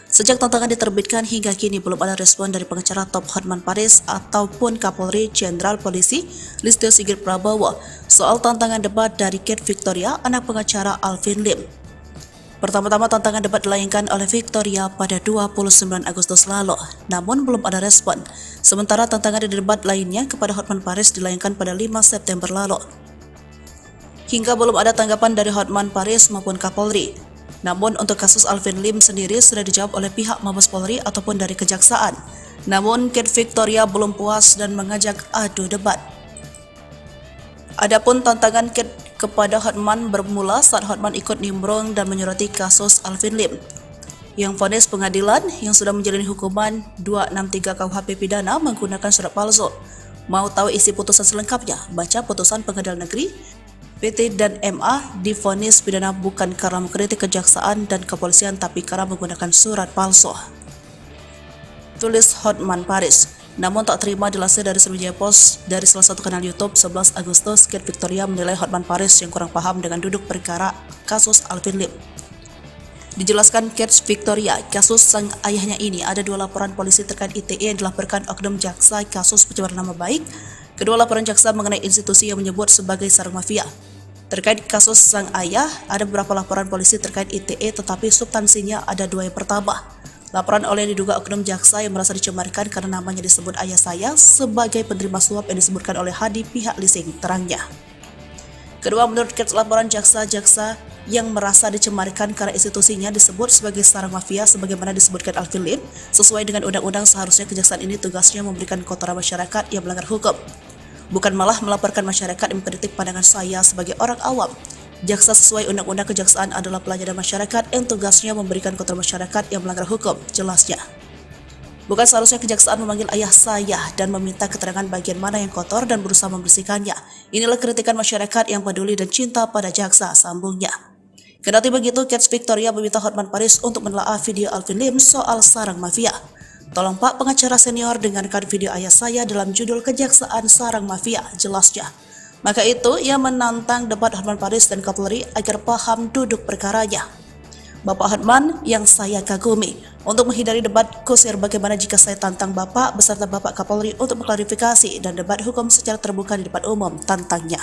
Sejak tantangan diterbitkan hingga kini belum ada respon dari pengacara top Hotman Paris ataupun Kapolri Jenderal Polisi Listio Sigit Prabowo soal tantangan debat dari Kate Victoria, anak pengacara Alvin Lim. Pertama-tama tantangan debat dilayangkan oleh Victoria pada 29 Agustus lalu, namun belum ada respon. Sementara tantangan di debat lainnya kepada Hotman Paris dilayangkan pada 5 September lalu. Hingga belum ada tanggapan dari Hotman Paris maupun Kapolri. Namun untuk kasus Alvin Lim sendiri sudah dijawab oleh pihak Mabes Polri ataupun dari Kejaksaan. Namun Kate Victoria belum puas dan mengajak adu debat. Adapun tantangan Kate kepada Hotman bermula saat Hotman ikut nimbrung dan menyoroti kasus Alvin Lim yang vonis pengadilan yang sudah menjalani hukuman 263 KUHP pidana menggunakan surat palsu. Mau tahu isi putusan selengkapnya? Baca putusan Pengadilan Negeri PT dan MA divonis pidana bukan karena mengkritik kejaksaan dan kepolisian tapi karena menggunakan surat palsu. Tulis Hotman Paris. Namun tak terima dilansir dari Sriwijaya Post dari salah satu kanal YouTube 11 Agustus, Kate Victoria menilai Hotman Paris yang kurang paham dengan duduk perkara kasus Alvin Lim. Dijelaskan Kate Victoria, kasus sang ayahnya ini ada 2 laporan polisi terkait ITE yang dilaporkan oknum jaksa kasus pencemaran nama baik. Kedua laporan jaksa mengenai institusi yang menyebut sebagai sarang mafia. Terkait kasus sang ayah, ada beberapa laporan polisi terkait ITE tetapi substansinya ada 2. Yang pertama, laporan oleh diduga oknum jaksa yang merasa dicemarkan karena namanya disebut ayah saya sebagai penerima suap yang disebutkan oleh Hadi pihak leasing, terangnya. Kedua, menurut Kate, laporan jaksa-jaksa yang merasa dicemarkan karena institusinya disebut sebagai sarang mafia sebagaimana disebutkan Alvin Lim, sesuai dengan undang-undang seharusnya kejaksaan ini tugasnya memberikan kotoran masyarakat yang melanggar hukum, bukan malah melaporkan masyarakat yang mengkritik pandangan saya sebagai orang awam. Jaksa sesuai undang-undang kejaksaan adalah pelayanan masyarakat yang tugasnya memberikan kotoran masyarakat yang melanggar hukum, jelasnya. Bukan seharusnya kejaksaan memanggil ayah saya dan meminta keterangan bagian mana yang kotor dan berusaha membersihkannya. Inilah kritikan masyarakat yang peduli dan cinta pada jaksa, sambungnya. Kendati begitu, Kate Victoria meminta Hotman Paris untuk menelaah video Alvin Lim soal sarang mafia. Tolong Pak pengacara senior dengarkan video ayah saya dalam judul Kejaksaan Sarang Mafia, jelasnya. Maka itu, ia menantang debat Hotman Paris dan Kapolri agar paham duduk perkaranya. Bapak Hotman yang saya kagumi, untuk menghindari debat kusir bagaimana jika saya tantang Bapak beserta Bapak Kapolri untuk mengklarifikasi dan debat hukum secara terbuka di depan umum, tantangnya.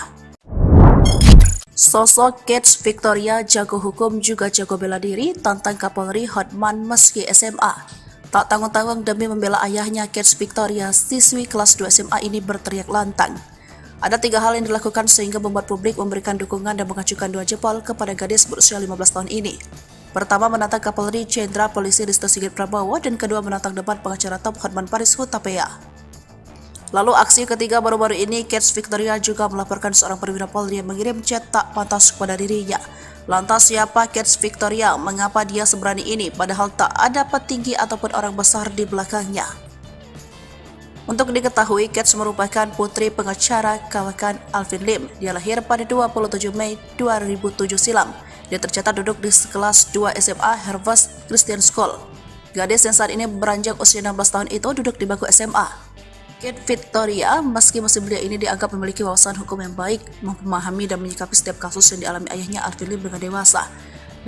Sosok Kate Victoria jago hukum juga jago bela diri, tantang Kapolri Hotman meski SMA. Tak tanggung-tanggung demi membela ayahnya, Kate Victoria, siswi kelas 2 SMA ini berteriak lantang. Ada 3 hal yang dilakukan sehingga membuat publik memberikan dukungan dan mengacukan 2 jempol kepada gadis berusia 15 tahun ini. Pertama, menantang Kapolri Jenderal Polisi Listio Sigit Prabowo, dan kedua, menantang debat pengacara top Hotman Paris Hutapea. Lalu aksi ketiga baru-baru ini, Kate Victoria juga melaporkan seorang perwira Polri yang mengirim chat tak pantas kepada dirinya. Lantas siapa Kate Victoria? Mengapa dia seberani ini padahal tak ada petinggi ataupun orang besar di belakangnya? Untuk diketahui, Kate merupakan putri pengacara kawakan Alvin Lim. Dia lahir pada 27 Mei 2007 silam. Dia tercatat duduk di kelas 2 SMA Harvest Christian School. Gadis yang saat ini beranjak usia 16 tahun itu duduk di bangku SMA. Kate Victoria, meski musim belia ini dianggap memiliki wawasan hukum yang baik, memahami dan menyikapi setiap kasus yang dialami ayahnya Alvin Lim dengan dewasa.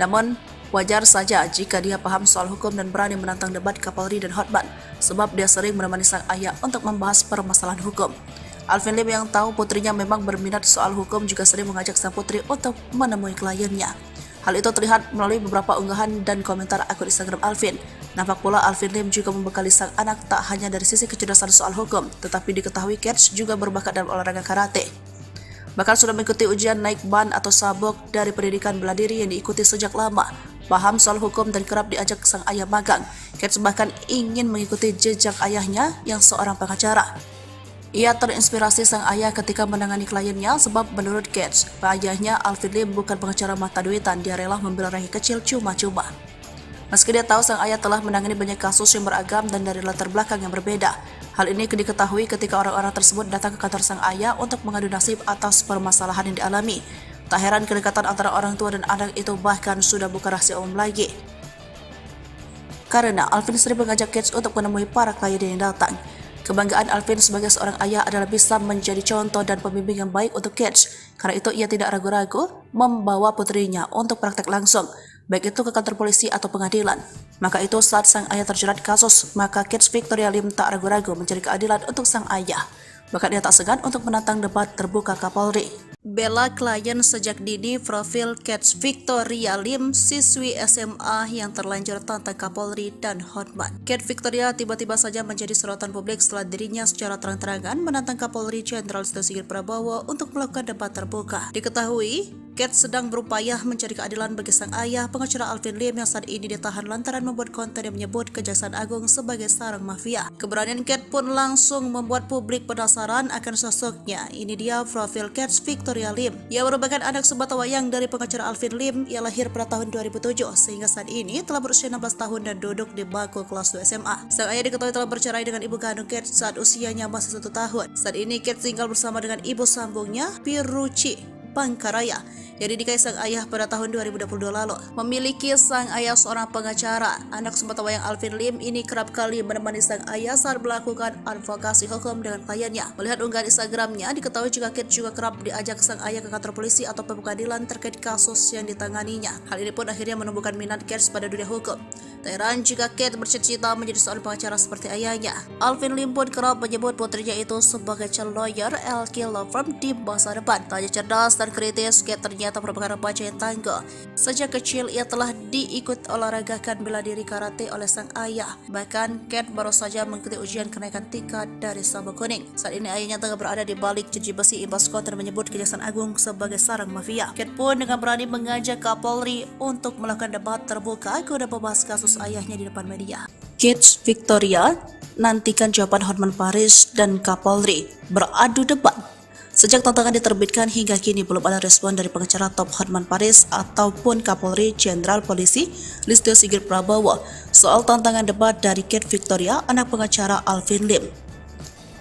Namun, wajar saja jika dia paham soal hukum dan berani menantang debat Kapolri dan Hotman, sebab dia sering menemani sang ayah untuk membahas permasalahan hukum. Alvin Lim yang tahu putrinya memang berminat soal hukum juga sering mengajak sang putri untuk menemui kliennya. Hal itu terlihat melalui beberapa unggahan dan komentar akun Instagram Alvin. Nampak pula Alvin Lim juga membekali sang anak tak hanya dari sisi kecerdasan soal hukum, tetapi diketahui Kate juga berbakat dalam olahraga karate. Bahkan sudah mengikuti ujian naik ban atau sabuk dari pendidikan bela diri yang diikuti sejak lama. Paham soal hukum dan kerap diajak sang ayah magang. Kate bahkan ingin mengikuti jejak ayahnya yang seorang pengacara. Ia terinspirasi sang ayah ketika menangani kliennya sebab menurut Kate, ayahnya Alvin Lim bukan pengacara mata duitan, dia rela membela rakyat kecil cuma-cuma. Meski dia tahu sang ayah telah menangani banyak kasus yang beragam dan dari latar belakang yang berbeda. Hal ini diketahui ketika orang-orang tersebut datang ke kantor sang ayah untuk mengadu nasib atas permasalahan yang dialami. Tak heran kedekatan antara orang tua dan anak itu bahkan sudah bukan rahasia umum lagi. Karena Alvin sering mengajak Kate untuk menemui para klien yang datang. Kebanggaan Alvin sebagai seorang ayah adalah bisa menjadi contoh dan pembimbing yang baik untuk Kate. Karena itu ia tidak ragu-ragu membawa putrinya untuk praktek langsung, baik itu ke kantor polisi atau pengadilan. Maka itu saat sang ayah terjerat kasus, maka Kate Victoria Lim tak ragu-ragu mencari keadilan untuk sang ayah. Bahkan ia tak segan untuk menantang debat terbuka Kapolri. Bela klien sejak dini, profil Kate Victoria Lim, siswi SMA yang terlanjur tantang Kapolri dan Hotman. Kate Victoria tiba-tiba saja menjadi sorotan publik setelah dirinya secara terang-terangan menantang Kapolri Jenderal Listio Sigit Prabowo untuk melakukan debat terbuka. Diketahui, Kate sedang berupaya mencari keadilan bagi sang ayah, pengacara Alvin Lim yang saat ini ditahan lantaran membuat konten yang menyebut Kejaksaan Agung sebagai sarang mafia. Keberanian Kate pun langsung membuat publik penasaran akan sosoknya. Ini dia profil Kate Victoria Lim. Ia merupakan anak sebatawayang dari pengacara Alvin Lim. Ia lahir pada tahun 2007 sehingga saat ini telah berusia 16 tahun dan duduk di bangku kelas 2 SMA. Sang ayah diketahui telah bercerai dengan ibu kandung Kate saat usianya masih 1 tahun. Saat ini Kate tinggal bersama dengan ibu sambungnya, Piruci Pangkaraya, yang dinikahi sang ayah pada tahun 2022 lalu. Memiliki sang ayah seorang pengacara, anak sebatawayang Alvin Lim ini kerap kali menemani sang ayah saat melakukan advokasi hukum dengan kliennya. Melihat unggahan Instagramnya, diketahui juga Kate juga kerap diajak sang ayah ke kantor polisi atau pengadilan terkait kasus yang ditanganinya. Hal ini pun akhirnya menumbuhkan minat Kate pada dunia hukum. Tak heran jika Kate bercita-cita menjadi seorang pengacara seperti ayahnya. Alvin Lim pun kerap menyebut putrinya itu sebagai calon lawyer LK Law Firm di masa depan. Tak hanya cerdas dan kritis, Kate ternyata ternyata merupakan remaja yang tangguh. Sejak kecil ia telah diikut olahragakan bela diri karate oleh sang ayah. Bahkan Cat baru saja mengikuti ujian kenaikan tingkat dari sabuk kuning. Saat ini ayahnya tengah berada di balik jeruji besi imbas konten menyebut Kejaksaan Agung sebagai sarang mafia. Cat pun dengan berani mengajak Kapolri untuk melakukan debat terbuka guna membahas kasus ayahnya di depan media. Kids Victoria nantikan jawaban Hotman Paris dan Kapolri beradu debat. Sejak tantangan diterbitkan hingga kini belum ada respon dari pengacara top Hotman Paris ataupun Kapolri Jenderal Polisi Listio Sigit Prabowo soal tantangan debat dari Kate Victoria, anak pengacara Alvin Lim.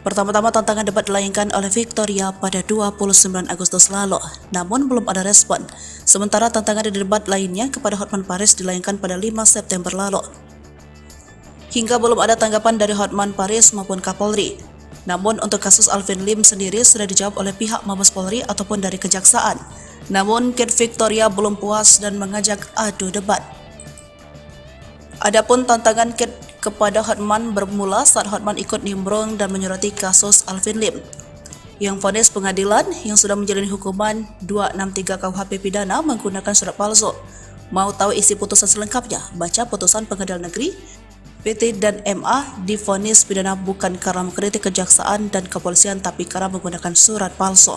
Pertama-tama tantangan debat dilayangkan oleh Victoria pada 29 Agustus lalu, namun belum ada respon. Sementara tantangan debat lainnya kepada Hotman Paris dilayangkan pada 5 September lalu. Hingga belum ada tanggapan dari Hotman Paris maupun Kapolri. Namun untuk kasus Alvin Lim sendiri sudah dijawab oleh pihak Mabes Polri ataupun dari Kejaksaan. Namun Kate Victoria belum puas dan mengajak adu debat. Adapun tantangan Kate kepada Hotman bermula saat Hotman ikut nimbrung dan menyurati kasus Alvin Lim. Yang vonis pengadilan yang sudah menjalani hukuman 263 KUHP pidana menggunakan surat palsu. Mau tahu isi putusan selengkapnya? Baca putusan Pengadilan Negeri PT dan MA divonis pidana bukan karena mengkritik kejaksaan dan kepolisian tapi karena menggunakan surat palsu.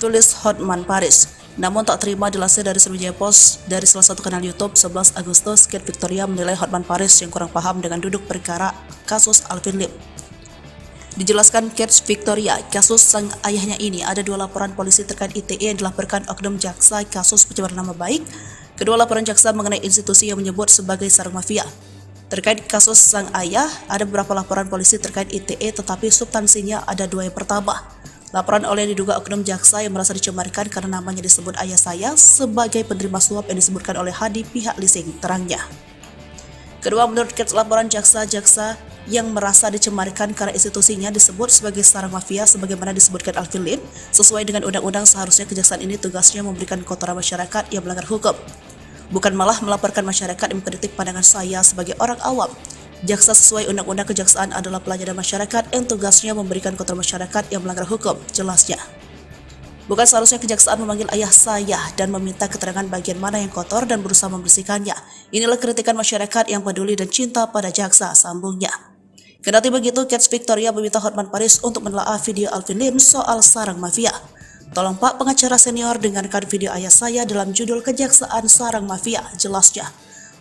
Tulis Hotman Paris. Namun tak terima dilansir dari Sriwijaya Post dari salah satu kanal YouTube 11 Agustus, Kate Victoria menilai Hotman Paris yang kurang paham dengan duduk perkara kasus Alvin Lim. Dijelaskan Kate Victoria, kasus sang ayahnya ini ada 2 laporan polisi terkait ITE yang dilaporkan oknum jaksa kasus pencemaran nama baik. Kedua laporan jaksa mengenai institusi yang menyebut sebagai sarang mafia. Terkait kasus sang ayah, ada beberapa laporan polisi terkait ITE tetapi substansinya ada 2 yang pertama. Laporan oleh diduga oknum jaksa yang merasa dicemarkan karena namanya disebut ayah saya sebagai penerima suap yang disebutkan oleh Hadi pihak leasing, terangnya. Kedua, menurut Kate, laporan jaksa-jaksa yang merasa dicemarkan karena institusinya disebut sebagai sarang mafia sebagaimana disebutkan Alvin Lim, sesuai dengan undang-undang seharusnya kejaksaan ini tugasnya memberikan kotoran masyarakat yang melanggar hukum. Bukan malah melaporkan masyarakat yang mengkritik pandangan saya sebagai orang awam. Jaksa sesuai undang-undang kejaksaan adalah pelayanan masyarakat yang tugasnya memberikan kotoran masyarakat yang melanggar hukum, jelasnya. Bukan seharusnya kejaksaan memanggil ayah saya dan meminta keterangan bagian mana yang kotor dan berusaha membersihkannya. Inilah kritikan masyarakat yang peduli dan cinta pada jaksa, sambungnya. Kendati begitu, Kate Victoria meminta Hotman Paris untuk menelaah video Alvin Lim soal sarang mafia. Tolong Pak pengacara senior dengarkan video ayah saya dalam judul Kejaksaan Sarang Mafia, jelasnya.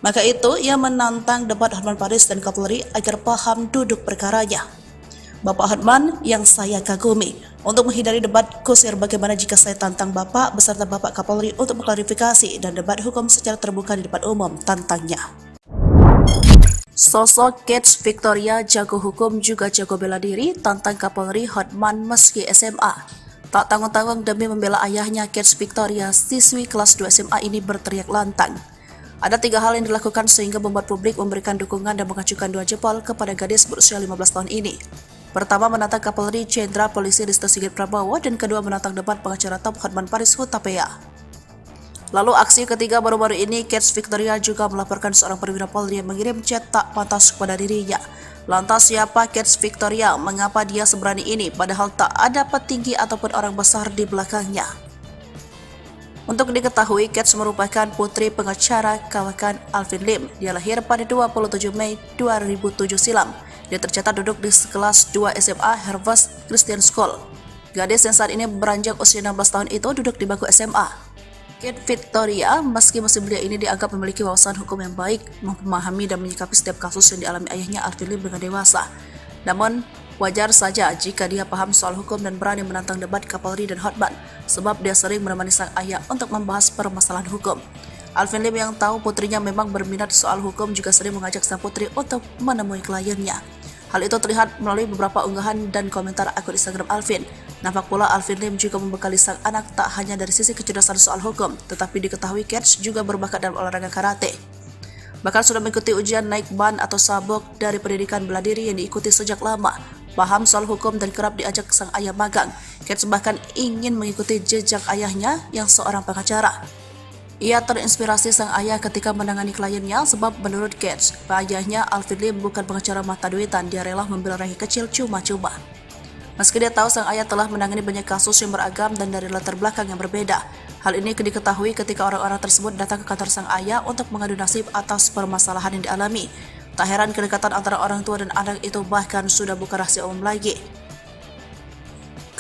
Maka itu ia menantang debat Hotman Paris dan Kapolri agar paham duduk perkaranya. Bapak Hotman yang saya kagumi, untuk menghindari debat kusir bagaimana jika saya tantang Bapak beserta Bapak Kapolri untuk mengklarifikasi dan debat hukum secara terbuka di depan umum, tantangnya. Sosok Kate Victoria jago hukum juga jago bela diri, tantang Kapolri Hotman meski SMA. Tak tanggung-tanggung demi membela ayahnya, Kate Victoria, siswi kelas 2 SMA ini berteriak lantang. Ada 3 hal yang dilakukan sehingga membuat publik memberikan dukungan dan mengacukan 2 jempol kepada gadis berusia 15 tahun ini. Pertama, menantang Kapolri Jenderal Polisi Listio Sigit Prabowo, dan kedua menantang debat pengacara top Hotman Paris Hutapea. Lalu aksi ketiga baru-baru ini, Kate Victoria juga melaporkan seorang perwira Polri yang mengirim chat tak pantas kepada dirinya. Lantas siapa Kate Victoria? Mengapa dia seberani ini padahal tak ada petinggi ataupun orang besar di belakangnya? Untuk diketahui, Kate merupakan putri pengacara kawakan Alvin Lim. Dia lahir pada 27 Mei 2007 silam. Dia tercatat duduk di kelas 2 SMA Harvest Christian School. Gadis yang saat ini beranjak usia 16 tahun itu duduk di bangku SMA. Kate Victoria, meski masih belia ini dianggap memiliki wawasan hukum yang baik, memahami dan menyikapi setiap kasus yang dialami ayahnya Alvin Lim dengan dewasa. Namun, wajar saja jika dia paham soal hukum dan berani menantang debat Kapolri dan Hotman, sebab dia sering menemani sang ayah untuk membahas permasalahan hukum. Alvin Lim yang tahu putrinya memang berminat soal hukum juga sering mengajak sang putri untuk menemui kliennya. Hal itu terlihat melalui beberapa unggahan dan komentar akun Instagram Alvin. Nampak pula Alvin Lim juga membekali sang anak tak hanya dari sisi kecerdasan soal hukum, tetapi diketahui Kate juga berbakat dalam olahraga karate. Bahkan sudah mengikuti ujian naik ban atau sabuk dari pendidikan bela diri yang diikuti sejak lama. Paham soal hukum dan kerap diajak sang ayah magang. Kate bahkan ingin mengikuti jejak ayahnya yang seorang pengacara. Ia terinspirasi sang ayah ketika menangani kliennya sebab menurut Kate, ayahnya Alvin Lim bukan pengacara mata duitan, dia rela membela rakyat kecil cuma-cuma. Meski dia tahu sang ayah telah menangani banyak kasus yang beragam dan dari latar belakang yang berbeda. Hal ini diketahui ketika orang-orang tersebut datang ke kantor sang ayah untuk mengadu nasib atas permasalahan yang dialami. Tak heran kedekatan antara orang tua dan anak itu bahkan sudah bukan rahasia umum lagi.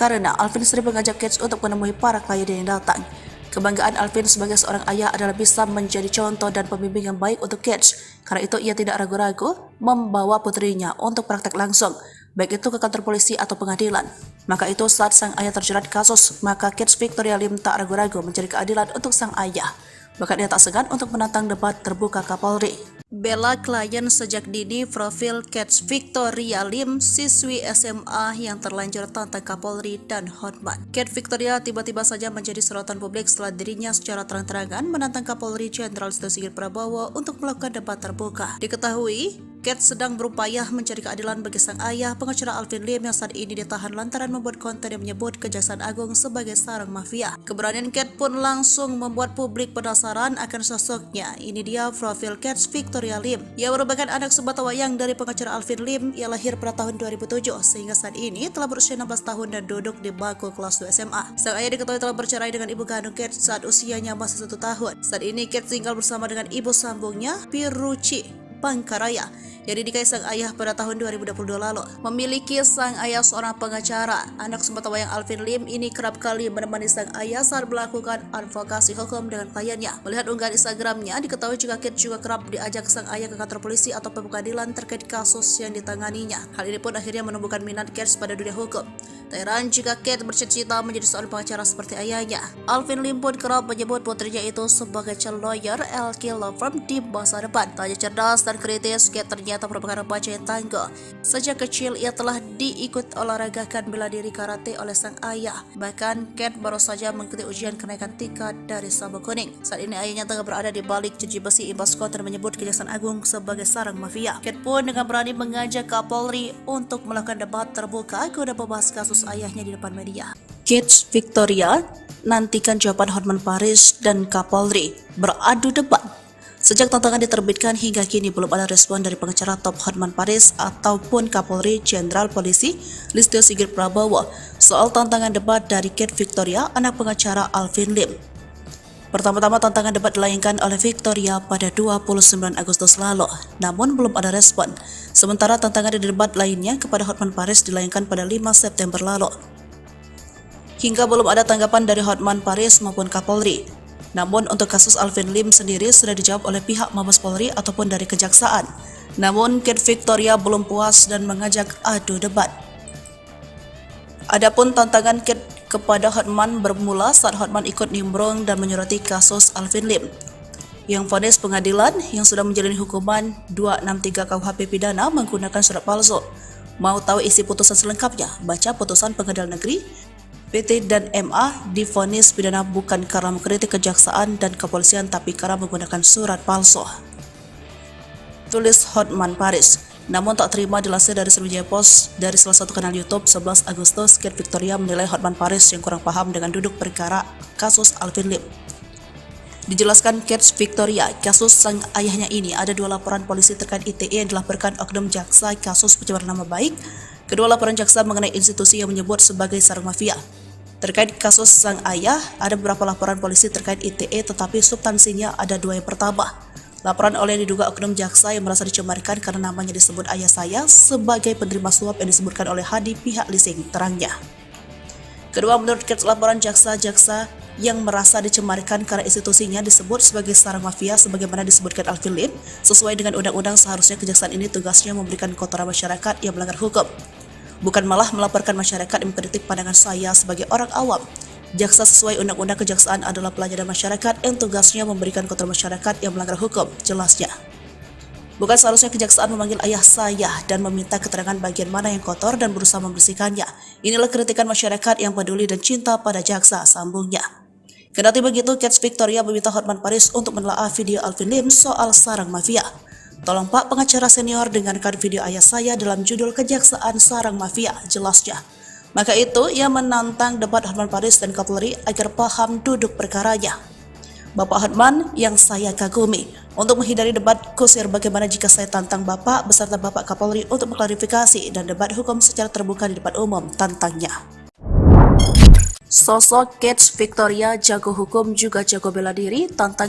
Karena Alvin sering mengajak Kate untuk menemui para klien yang datang. Kebanggaan Alvin sebagai seorang ayah adalah bisa menjadi contoh dan pembimbing yang baik untuk Kate. Karena itu ia tidak ragu-ragu membawa putrinya untuk praktek langsung, baik itu ke kantor polisi atau pengadilan. Maka itu saat sang ayah terjerat kasus, maka Kate Victoria Lim tak ragu-ragu mencari keadilan untuk sang ayah. Bahkan dia tak segan untuk menantang debat terbuka Kapolri. Bela klien sejak dini. Profil Kate Victoria Lim, siswi SMA yang terlanjur tantang Kapolri dan Hotman. Kate Victoria tiba-tiba saja menjadi sorotan publik setelah dirinya secara terang-terangan menantang Kapolri Jenderal Listio Sigit Prabowo untuk melakukan debat terbuka. Diketahui, Kate sedang berupaya mencari keadilan bagi sang ayah, pengacara Alvin Lim yang saat ini ditahan lantaran membuat konten yang menyebut Kejaksaan Agung sebagai sarang mafia. Keberanian Kate pun langsung membuat publik penasaran akan sosoknya. Ini dia profil Kate Victoria Lim. Ia merupakan anak sebatawayang dari pengacara Alvin Lim. Ia lahir pada tahun 2007 sehingga saat ini telah berusia 16 tahun dan duduk di bangku kelas 2 SMA. Sang ayah diketahui telah bercerai dengan ibu kandung Kate saat usianya masih 1 tahun. Saat ini Kate tinggal bersama dengan ibu sambungnya, Piruci Pangkaraya, yang dinikahi sang ayah pada tahun 2022 lalu. Memiliki sang ayah seorang pengacara, anak sebatawayang Alvin Lim ini kerap kali menemani sang ayah saat melakukan advokasi hukum dengan kliennya. Melihat unggahan Instagramnya, diketahui juga Kate juga kerap diajak sang ayah ke kantor polisi atau pengadilan terkait kasus yang ditanganinya. Hal ini pun akhirnya menumbuhkan minat Kate pada dunia hukum. Tak heran jika Kate bercita-cita menjadi seorang pengacara seperti ayahnya. Alvin Lim pun kerap menyebut putrinya itu sebagai calon lawyer LK Law Firm di masa depan. Tak hanya cerdas dan kritis, Kate ternyata merupakan remaja yang tangguh. Sejak kecil ia telah diikut olahragakan bela diri karate oleh sang ayah. Bahkan Kate baru saja mengikuti ujian kenaikan tingkat dari sabuk kuning. Saat ini ayahnya tengah berada di balik jeruji besi imbas konten menyebut Kejaksaan Agung sebagai sarang mafia. Kate pun dengan berani mengajak Kapolri untuk melakukan debat terbuka guna membahas kasus ayahnya di depan media. Kate Victoria nantikan jawaban Hotman Paris dan Kapolri beradu debat. Sejak tantangan diterbitkan hingga kini belum ada respon dari pengacara top Hotman Paris ataupun Kapolri Jenderal Polisi Listio Sigit Prabowo soal tantangan debat dari Kate Victoria, anak pengacara Alvin Lim. Pertama-tama tantangan debat dilayangkan oleh Victoria pada 29 Agustus lalu, namun belum ada respon. Sementara tantangan debat lainnya kepada Hotman Paris dilayangkan pada 5 September lalu. Hingga belum ada tanggapan dari Hotman Paris maupun Kapolri. Namun untuk kasus Alvin Lim sendiri sudah dijawab oleh pihak Mabes Polri ataupun dari Kejaksaan. Namun Kate Victoria belum puas dan mengajak adu debat. Adapun tantangan Kate kepada Hotman bermula saat Hotman ikut nimbrung dan menyoroti kasus Alvin Lim yang vonis pengadilan yang sudah menjalani hukuman 263 KUHP pidana menggunakan surat palsu. Mau tahu isi putusan selengkapnya? Baca putusan Pengadilan Negeri PT dan MA divonis pidana bukan karena mengkritik kejaksaan dan kepolisian tapi karena menggunakan surat palsu. Tulis Hotman Paris. Namun tak terima dilansir dari Sriwijaya Post dari salah satu kanal YouTube 11 Agustus, Kate Victoria menilai Hotman Paris yang kurang paham dengan duduk perkara kasus Alvin Lim. Dijelaskan Kate Victoria, kasus sang ayahnya ini ada 2 laporan polisi terkait ITE yang dilaporkan oknum jaksa kasus pencemaran nama baik. Kedua laporan jaksa mengenai institusi yang menyebut sebagai sarang mafia. Terkait kasus sang ayah, ada beberapa laporan polisi terkait ITE tetapi substansinya ada 2 yang pertama. Laporan oleh diduga oknum jaksa yang merasa dicemarkan karena namanya disebut ayah saya sebagai penerima suap yang disebutkan oleh Hadi pihak leasing, terangnya. Kedua, menurut Kate, laporan jaksa-jaksa yang merasa dicemarkan karena institusinya disebut sebagai sarang mafia sebagaimana disebutkan Alvin Lim, sesuai dengan undang-undang seharusnya kejaksaan ini tugasnya memberikan kotoran masyarakat yang melanggar hukum, bukan malah melaporkan masyarakat yang mengkritik pandangan saya sebagai orang awam. Jaksa sesuai undang-undang kejaksaan adalah pelayanan masyarakat yang tugasnya memberikan kotoran masyarakat yang melanggar hukum, jelasnya. Bukan seharusnya kejaksaan memanggil ayah saya dan meminta keterangan bagian mana yang kotor dan berusaha membersihkannya. Inilah kritikan masyarakat yang peduli dan cinta pada jaksa, sambungnya. Kendati begitu, Kate Victoria meminta Hotman Paris untuk menelaah video Alvin Lim soal sarang mafia. Tolong Pak pengacara senior dengarkan video ayah saya dalam judul Kejaksaan Sarang Mafia, jelasnya. Maka itu ia menantang debat Hotman Paris dan Kapolri agar paham duduk perkaranya. Bapak Hotman yang saya kagumi. Untuk menghindari debat kusir, bagaimana jika saya tantang Bapak beserta Bapak Kapolri untuk mengklarifikasi dan debat hukum secara terbuka di depan umum, tantangnya. Sosok Kets Victoria jago hukum juga jago bela diri, tantang